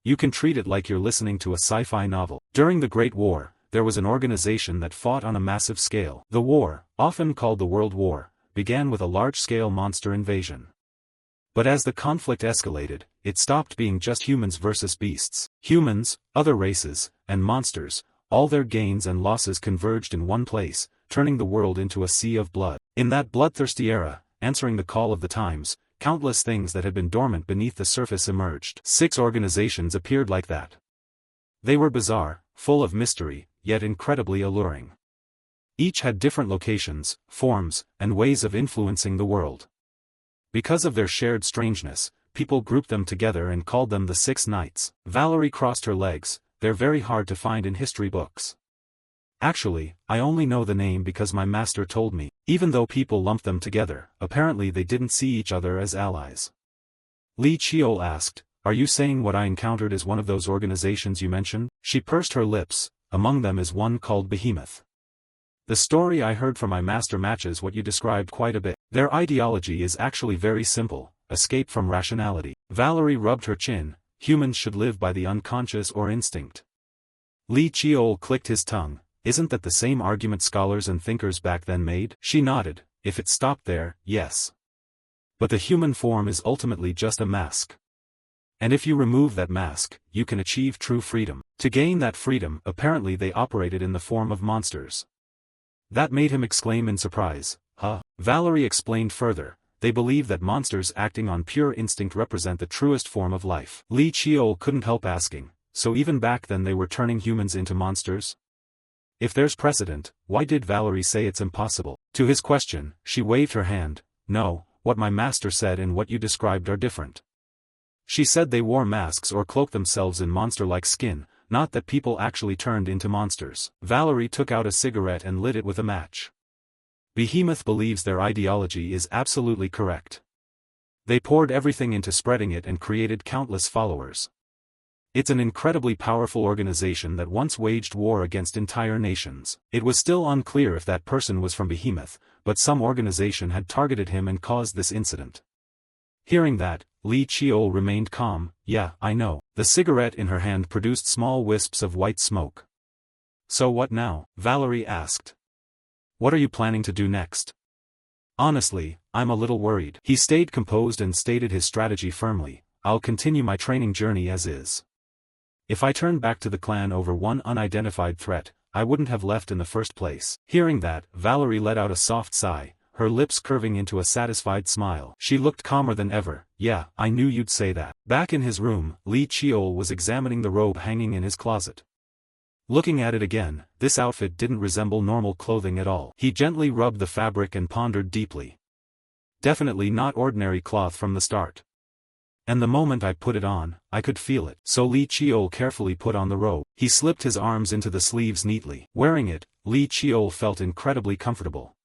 You can treat it like you're listening to a sci-fi novel. During the Great War, there was an organization that fought on a massive scale. The war, often called the World War, began with a large-scale monster invasion. But as the conflict escalated, it stopped being just humans versus beasts. Humans, other races, and monsters, all their gains and losses converged in one place, turning the world into a sea of blood. In that bloodthirsty era, answering the call of the times, countless things that had been dormant beneath the surface emerged. 6 organizations appeared like that. They were bizarre, full of mystery, yet incredibly alluring. Each had different locations, forms, and ways of influencing the world. Because of their shared strangeness, people grouped them together and called them the 6 Knights. Valerie crossed her legs. They're very hard to find in history books. Actually, I only know the name because my master told me. Even though people lumped them together, apparently they didn't see each other as allies. Li Chiol asked, "Are you saying what I encountered is one of those organizations you mentioned?" She pursed her lips. "Among them is one called Behemoth. The story I heard from my master matches what you described quite a bit. Their ideology is actually very simple: escape from rationality." Valerie rubbed her chin. Humans should live by the unconscious or instinct. Li Chiol clicked his tongue. Isn't that the same argument scholars and thinkers back then made? She nodded. If it stopped there, yes. But the human form is ultimately just a mask. And if you remove that mask, you can achieve true freedom. To gain that freedom, apparently they operated in the form of monsters. That made him exclaim in surprise. Huh? Valerie explained further. They believe that monsters acting on pure instinct represent the truest form of life. Li Chiol couldn't help asking, so even back then they were turning humans into monsters? If there's precedent, why did Valerie say it's impossible? To his question, she waved her hand. No, what my master said and what you described are different. She said they wore masks or cloaked themselves in monster-like skin, not that people actually turned into monsters. Valerie took out a cigarette and lit it with a match. Behemoth believes their ideology is absolutely correct. They poured everything into spreading it and created countless followers. It's an incredibly powerful organization that once waged war against entire nations. It was still unclear if that person was from Behemoth, but some organization had targeted him and caused this incident. Hearing that, Li Chiol remained calm. Yeah, I know. The cigarette in her hand produced small wisps of white smoke. So what now? Valerie asked. What are you planning to do next? Honestly, I'm a little worried. He stayed composed and stated his strategy firmly. I'll continue my training journey as is. If I turned back to the clan over one unidentified threat, I wouldn't have left in the first place. Hearing that, Valerie let out a soft sigh, her lips curving into a satisfied smile. She looked calmer than ever. Yeah, I knew you'd say that. Back in his room, Li Chiol was examining the robe hanging in his closet. Looking at it again, this outfit didn't resemble normal clothing at all. He gently rubbed the fabric and pondered deeply. Definitely not ordinary cloth from the start. And the moment I put it on, I could feel it. So Li Chiol carefully put on the robe. He slipped his arms into the sleeves neatly. Wearing it, Li Chiol felt incredibly comfortable.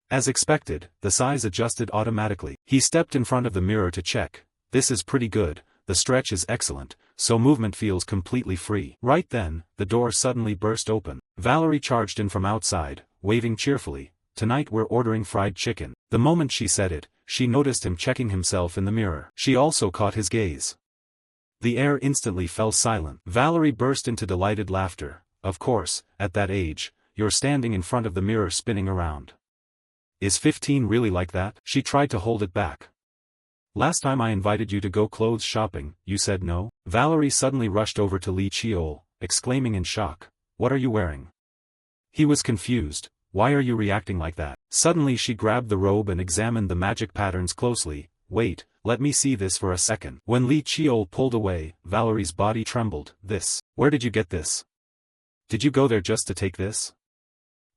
As expected, the size adjusted automatically. He stepped in front of the mirror to check. This is pretty good, the stretch is excellent, so movement feels completely free. Right then, the door suddenly burst open. Valerie charged in from outside, waving cheerfully. Tonight we're ordering fried chicken. The moment she said it, she noticed him checking himself in the mirror. She also caught his gaze. The air instantly fell silent. Valerie burst into delighted laughter. Of course, at that age, you're standing in front of the mirror spinning around. Is 15 really like that? She tried to hold it back. Last time I invited you to go clothes shopping, you said no? Valerie suddenly rushed over to Li Chiol, exclaiming in shock. What are you wearing? He was confused. Why are you reacting like that? Suddenly she grabbed the robe and examined the magic patterns closely. Wait, let me see this for a second. When Li Chiol pulled away, Valerie's body trembled. This? Where did you get this? Did you go there just to take this?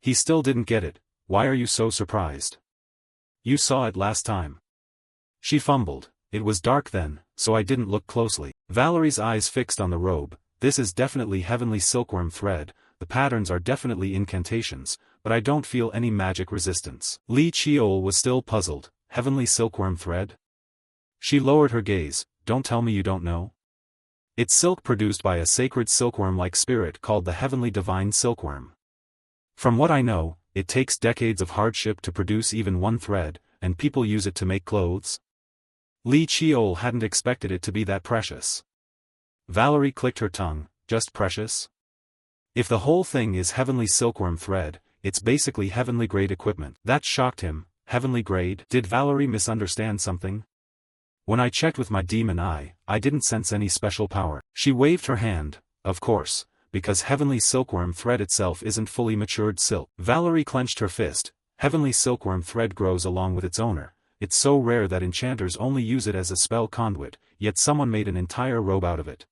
He still didn't get it. Why are you so surprised? You saw it last time. She fumbled. It was dark then, so I didn't look closely. Valerie's eyes fixed on the robe. This is definitely heavenly silkworm thread. The patterns are definitely incantations, but I don't feel any magic resistance. Li Chiol was still puzzled. Heavenly silkworm thread? She lowered her gaze. Don't tell me you don't know. It's silk produced by a sacred silkworm-like spirit called the Heavenly Divine Silkworm. From what I know, it takes decades of hardship to produce even one thread, and people use it to make clothes. Lee Cheol hadn't expected it to be that precious. Valerie clicked her tongue. Just precious? If the whole thing is heavenly silkworm thread, it's basically heavenly grade equipment. That shocked him. Heavenly grade? Did Valerie misunderstand something? When I checked with my demon eye, I didn't sense any special power. She waved her hand. Of course, because heavenly silkworm thread itself isn't fully matured silk. Valerie clenched her fist. Heavenly silkworm thread grows along with its owner. It's so rare that enchanters only use it as a spell conduit, yet someone made an entire robe out of it.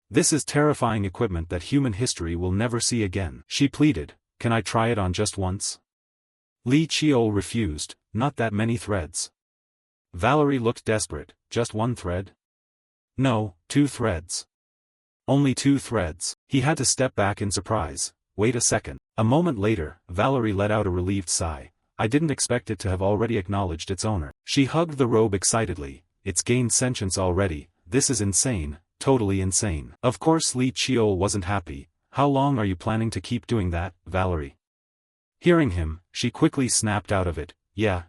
This is terrifying equipment that human history will never see again. She pleaded, can I try it on just once? Lee Cheol refused, not that many threads. Valerie looked desperate. Just one thread? No, 2 threads. Only 2 threads. He had to step back in surprise. Wait a second. A moment later, Valerie let out a relieved sigh. I didn't expect it to have already acknowledged its owner. She hugged the robe excitedly. It's gained sentience already. This is insane. Totally insane. Of course Lee Cheol wasn't happy. How long are you planning to keep doing that, Valerie? Hearing him, she quickly snapped out of it. Yeah,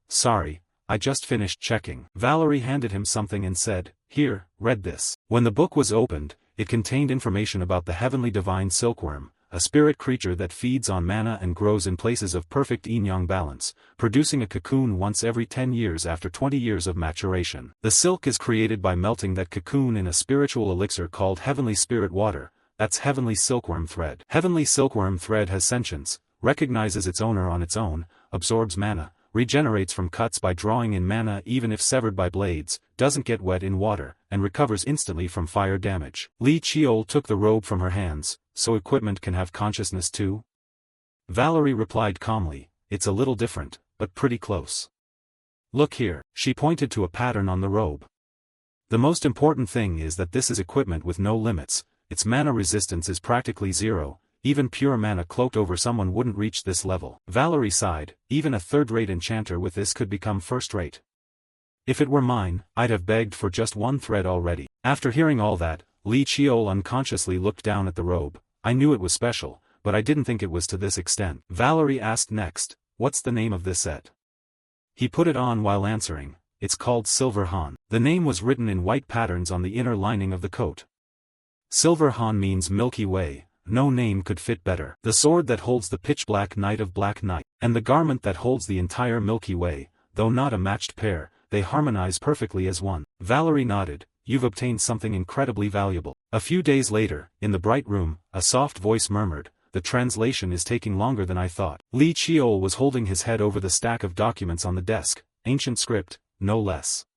sorry, I just finished checking. Valerie handed him something and said, here, read this. When the book was opened, it contained information about the Heavenly Divine Silkworm, a spirit creature that feeds on mana and grows in places of perfect yin-yang balance, producing a cocoon once every 10 years after 20 years of maturation. The silk is created by melting that cocoon in a spiritual elixir called Heavenly Spirit Water. That's Heavenly Silkworm Thread. Heavenly Silkworm Thread has sentience, recognizes its owner on its own, absorbs mana, regenerates from cuts by drawing in mana even if severed by blades, doesn't get wet in water, and recovers instantly from fire damage. Lee Cheol took the robe from her hands. So equipment can have consciousness too? Valerie replied calmly, it's a little different, but pretty close. Look here. She pointed to a pattern on the robe. The most important thing is that this is equipment with no limits. Its mana resistance is practically 0, even pure mana cloaked over someone wouldn't reach this level. Valerie sighed, even a third-rate enchanter with this could become first-rate. If it were mine, I'd have begged for just 1 thread already. After hearing all that, Lee Cheol unconsciously looked down at the robe. I knew it was special, but I didn't think it was to this extent. Valerie asked next, what's the name of this set? He put it on while answering, it's called Silver Han. The name was written in white patterns on the inner lining of the coat. Silver Han means Milky Way, no name could fit better. The sword that holds the pitch-black night of Black Night, and the garment that holds the entire Milky Way, though not a matched pair, they harmonize perfectly as one. Valerie nodded. You've obtained something incredibly valuable. A few days later, in the bright room, a soft voice murmured, the translation is taking longer than I thought. Lee Cheol was holding his head over the stack of documents on the desk, ancient script, no less.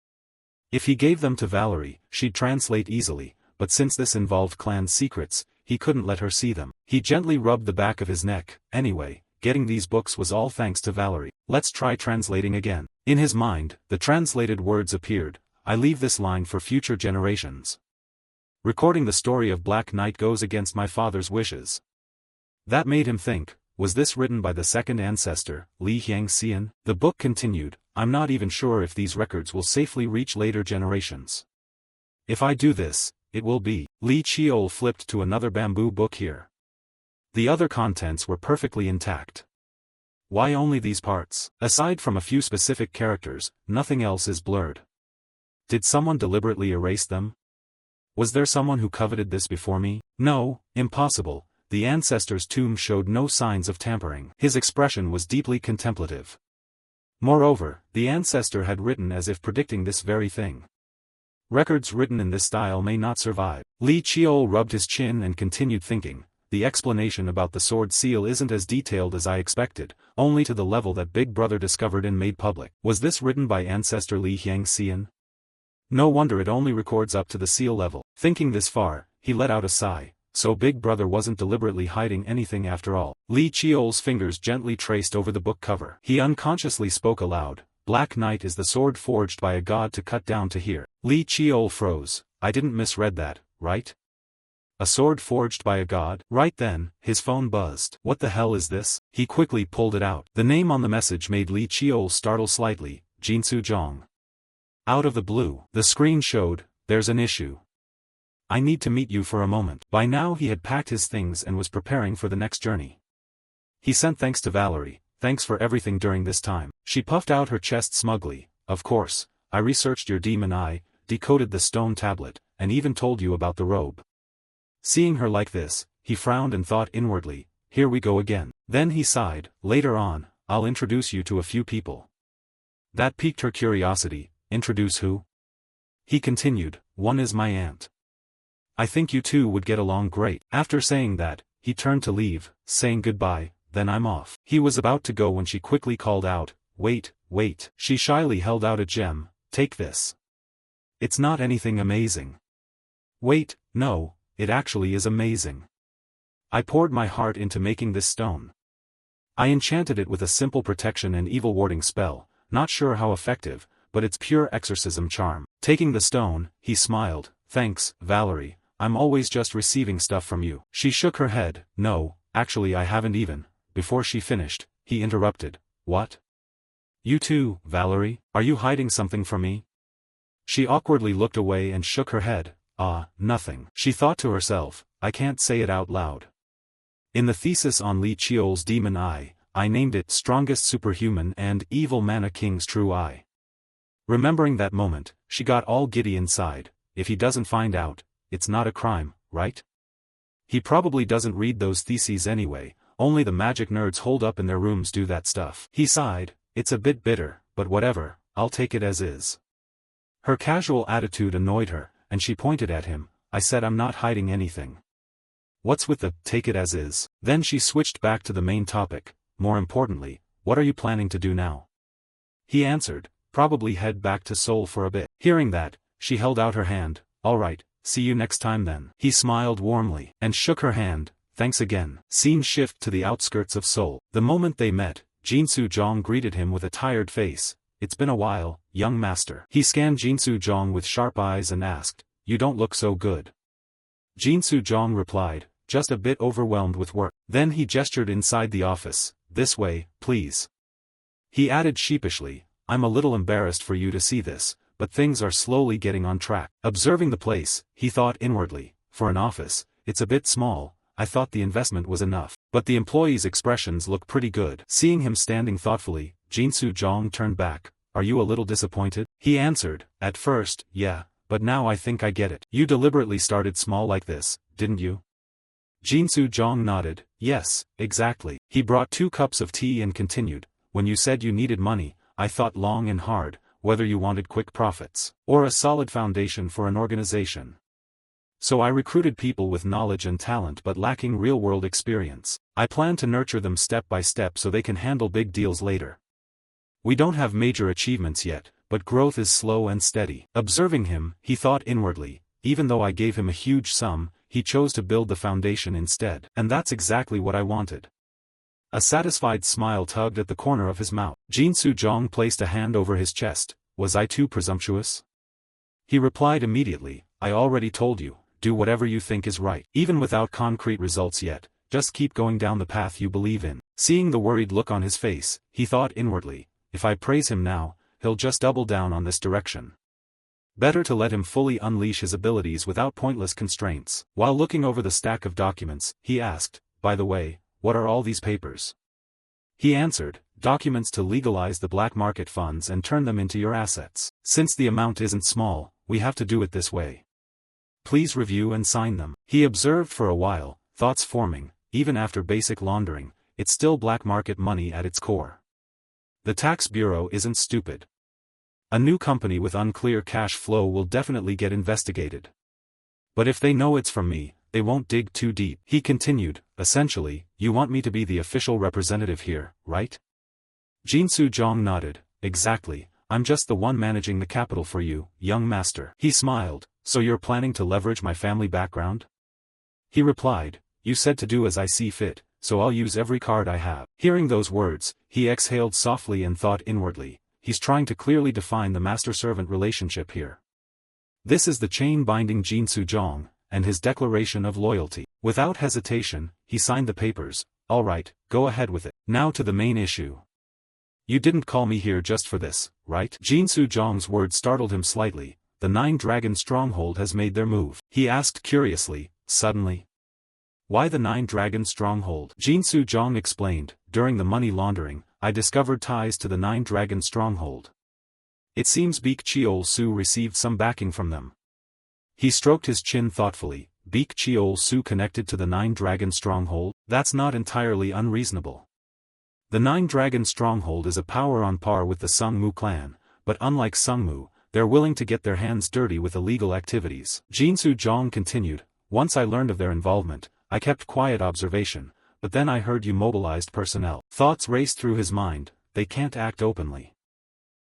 If he gave them to Valerie, she'd translate easily, but since this involved clan secrets, he couldn't let her see them. He gently rubbed the back of his neck. Anyway, getting these books was all thanks to Valerie. Let's try translating again. In his mind, the translated words appeared. I leave this line for future generations. Recording the story of Black Knight goes against my father's wishes. That made him think, was this written by the second ancestor, Li Hyangxian? The book continued, I'm not even sure if these records will safely reach later generations. If I do this, it will be. Lee Cheol flipped to another bamboo book here. The other contents were perfectly intact. Why only these parts? Aside from a few specific characters, nothing else is blurred. Did someone deliberately erase them? Was there someone who coveted this before me? No, impossible. The ancestor's tomb showed no signs of tampering. His expression was deeply contemplative. Moreover, the ancestor had written as if predicting this very thing. Records written in this style may not survive. Lee Cheol rubbed his chin and continued thinking. The explanation about the sword seal isn't as detailed as I expected, only to the level that Big Brother discovered and made public. Was this written by ancestor Li Hyangxian? No wonder it only records up to the seal level. Thinking this far, he let out a sigh. So Big Brother wasn't deliberately hiding anything after all. Lee Cheol's fingers gently traced over the book cover. He unconsciously spoke aloud. Black Knight is the sword forged by a god to cut down to here. Lee Cheol froze. I didn't misread that, right? A sword forged by a god? Right then, his phone buzzed. What the hell is this? He quickly pulled it out. The name on the message made Lee Cheol startle slightly. Jinsu Zhong. Out of the blue, the screen showed, there's an issue. I need to meet you for a moment. By now he had packed his things and was preparing for the next journey. He sent thanks to Valerie, thanks for everything during this time. She puffed out her chest smugly. Of course, I researched your demon eye, decoded the stone tablet, and even told you about the robe. Seeing her like this, he frowned and thought inwardly, here we go again. Then he sighed, later on, I'll introduce you to a few people. That piqued her curiosity. Introduce who? He continued, one is my aunt. I think you two would get along great. After saying that, he turned to leave, saying goodbye, then I'm off. He was about to go when she quickly called out, wait. She shyly held out a gem, take this. It's not anything amazing. Wait, no, it actually is amazing. I poured my heart into making this stone. I enchanted it with a simple protection and evil warding spell, not sure how effective, but it's pure exorcism charm. Taking the stone, he smiled, thanks, Valerie, I'm always just receiving stuff from you. She shook her head, no, actually I haven't even. Before she finished, he interrupted, what? You too, Valerie, are you hiding something from me? She awkwardly looked away and shook her head, nothing. She thought to herself, I can't say it out loud. In the thesis on Li Chiol's demon eye, I named it Strongest Superhuman and Evil Mana King's True Eye. Remembering that moment, she got all giddy inside. If he doesn't find out, it's not a crime, right? He probably doesn't read those theses anyway, only the magic nerds holed up in their rooms do that stuff. He sighed, it's a bit bitter, but whatever, I'll take it as is. Her casual attitude annoyed her, and she pointed at him, I said I'm not hiding anything. What's with the take it as is? Then she switched back to the main topic, more importantly, what are you planning to do now? He answered, probably head back to Seoul for a bit. Hearing that, she held out her hand, alright, see you next time then. He smiled warmly, and shook her hand, thanks again. Scene shift to the outskirts of Seoul. The moment they met, Jinsu Jong greeted him with a tired face, it's been a while, young master. He scanned Jinsu Jong with sharp eyes and asked, you don't look so good. Jinsu Jong replied, just a bit overwhelmed with work. Then he gestured inside the office, this way, please. He added sheepishly, I'm a little embarrassed for you to see this, but things are slowly getting on track. Observing the place, he thought inwardly, for an office, it's a bit small, I thought the investment was enough. But the employees' expressions look pretty good. Seeing him standing thoughtfully, Jinsu Jong turned back, are you a little disappointed? He answered, at first, yeah, but now I think I get it. You deliberately started small like this, didn't you? Jinsu Jong nodded, yes, exactly. He brought 2 cups of tea and continued, when you said you needed money, I thought long and hard, whether you wanted quick profits, or a solid foundation for an organization. So I recruited people with knowledge and talent but lacking real-world experience. I plan to nurture them step by step so they can handle big deals later. We don't have major achievements yet, but growth is slow and steady. Observing him, he thought inwardly, even though I gave him a huge sum, he chose to build the foundation instead. And that's exactly what I wanted. A satisfied smile tugged at the corner of his mouth. Jinsu Jong placed a hand over his chest, was I too presumptuous? He replied immediately, I already told you, do whatever you think is right. Even without concrete results yet, just keep going down the path you believe in. Seeing the worried look on his face, he thought inwardly, if I praise him now, he'll just double down on this direction. Better to let him fully unleash his abilities without pointless constraints. While looking over the stack of documents, he asked, by the way, what are all these papers? He answered, documents to legalize the black market funds and turn them into your assets. Since the amount isn't small, we have to do it this way. Please review and sign them. He observed for a while, thoughts forming, even after basic laundering, it's still black market money at its core. The tax bureau isn't stupid. A new company with unclear cash flow will definitely get investigated. But if they know it's from me, they won't dig too deep. He continued, essentially, you want me to be the official representative here, right? Jinsu Jong nodded, exactly, I'm just the one managing the capital for you, young master. He smiled, so you're planning to leverage my family background? He replied, you said to do as I see fit, so I'll use every card I have. Hearing those words, he exhaled softly and thought inwardly, he's trying to clearly define the master-servant relationship here. This is the chain binding Jinsu Jong, and his declaration of loyalty. Without hesitation, he signed the papers, alright, go ahead with it. Now to the main issue. You didn't call me here just for this, right? Jinsu Jong's words startled him slightly, the Nine-Dragon stronghold has made their move. He asked curiously, suddenly. Why the Nine-Dragon stronghold? Jinsu Zhang explained, during the money laundering, I discovered ties to the Nine-Dragon stronghold. It seems Beek Cheol Su received some backing from them. He stroked his chin thoughtfully. Beek Cheol Su connected to the Nine-Dragon stronghold? That's not entirely unreasonable. The Nine-Dragon stronghold is a power on par with the Sungmu clan, but unlike Sungmu, they're willing to get their hands dirty with illegal activities. Jinsu Zhang continued, once I learned of their involvement, I kept quiet observation, but then I heard you mobilized personnel. Thoughts raced through his mind, they can't act openly.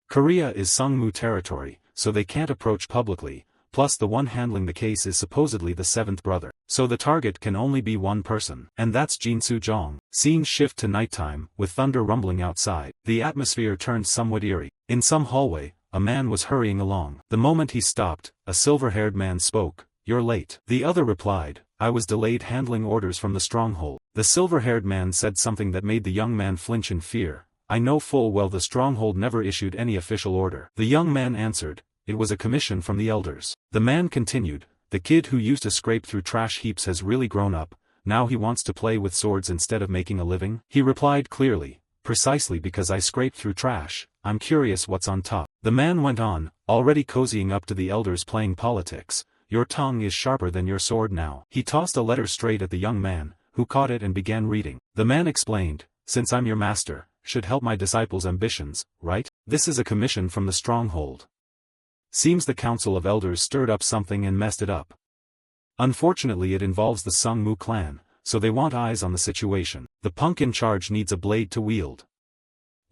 Korea is Sungmu territory, so they can't approach publicly, plus the one handling the case is supposedly the seventh brother. So the target can only be one person, and that's Jinsu Zhang. Scenes shift to nighttime, with thunder rumbling outside. The atmosphere turned somewhat eerie. In some hallway, a man was hurrying along. The moment he stopped, a silver-haired man spoke, "You're late." The other replied, "I was delayed handling orders from the stronghold." The silver-haired man said something that made the young man flinch in fear. "I know full well the stronghold never issued any official order." The young man answered, "It was a commission from the elders." The man continued, "The kid who used to scrape through trash heaps has really grown up, now he wants to play with swords instead of making a living?" He replied clearly, "Precisely because I scraped through trash, I'm curious what's on top." The man went on, already cozying up to the elders playing politics, "Your tongue is sharper than your sword now." He tossed a letter straight at the young man, who caught it and began reading. The man explained, "Since I'm your master, should help my disciples' ambitions, right? This is a commission from the stronghold. Seems the Council of Elders stirred up something and messed it up. Unfortunately it involves the Sungmu clan, so they want eyes on the situation. The punk in charge needs a blade to wield.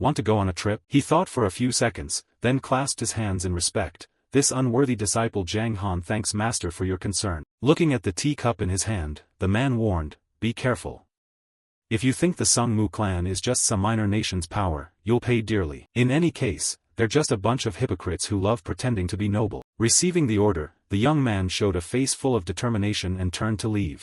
Want to go on a trip?" He thought for a few seconds, then clasped his hands in respect. "This unworthy disciple Jiang Han thanks master for your concern." Looking at the teacup in his hand, the man warned, "Be careful. If you think the Sungmu clan is just some minor nation's power, you'll pay dearly. In any case, they're just a bunch of hypocrites who love pretending to be noble." Receiving the order, the young man showed a face full of determination and turned to leave.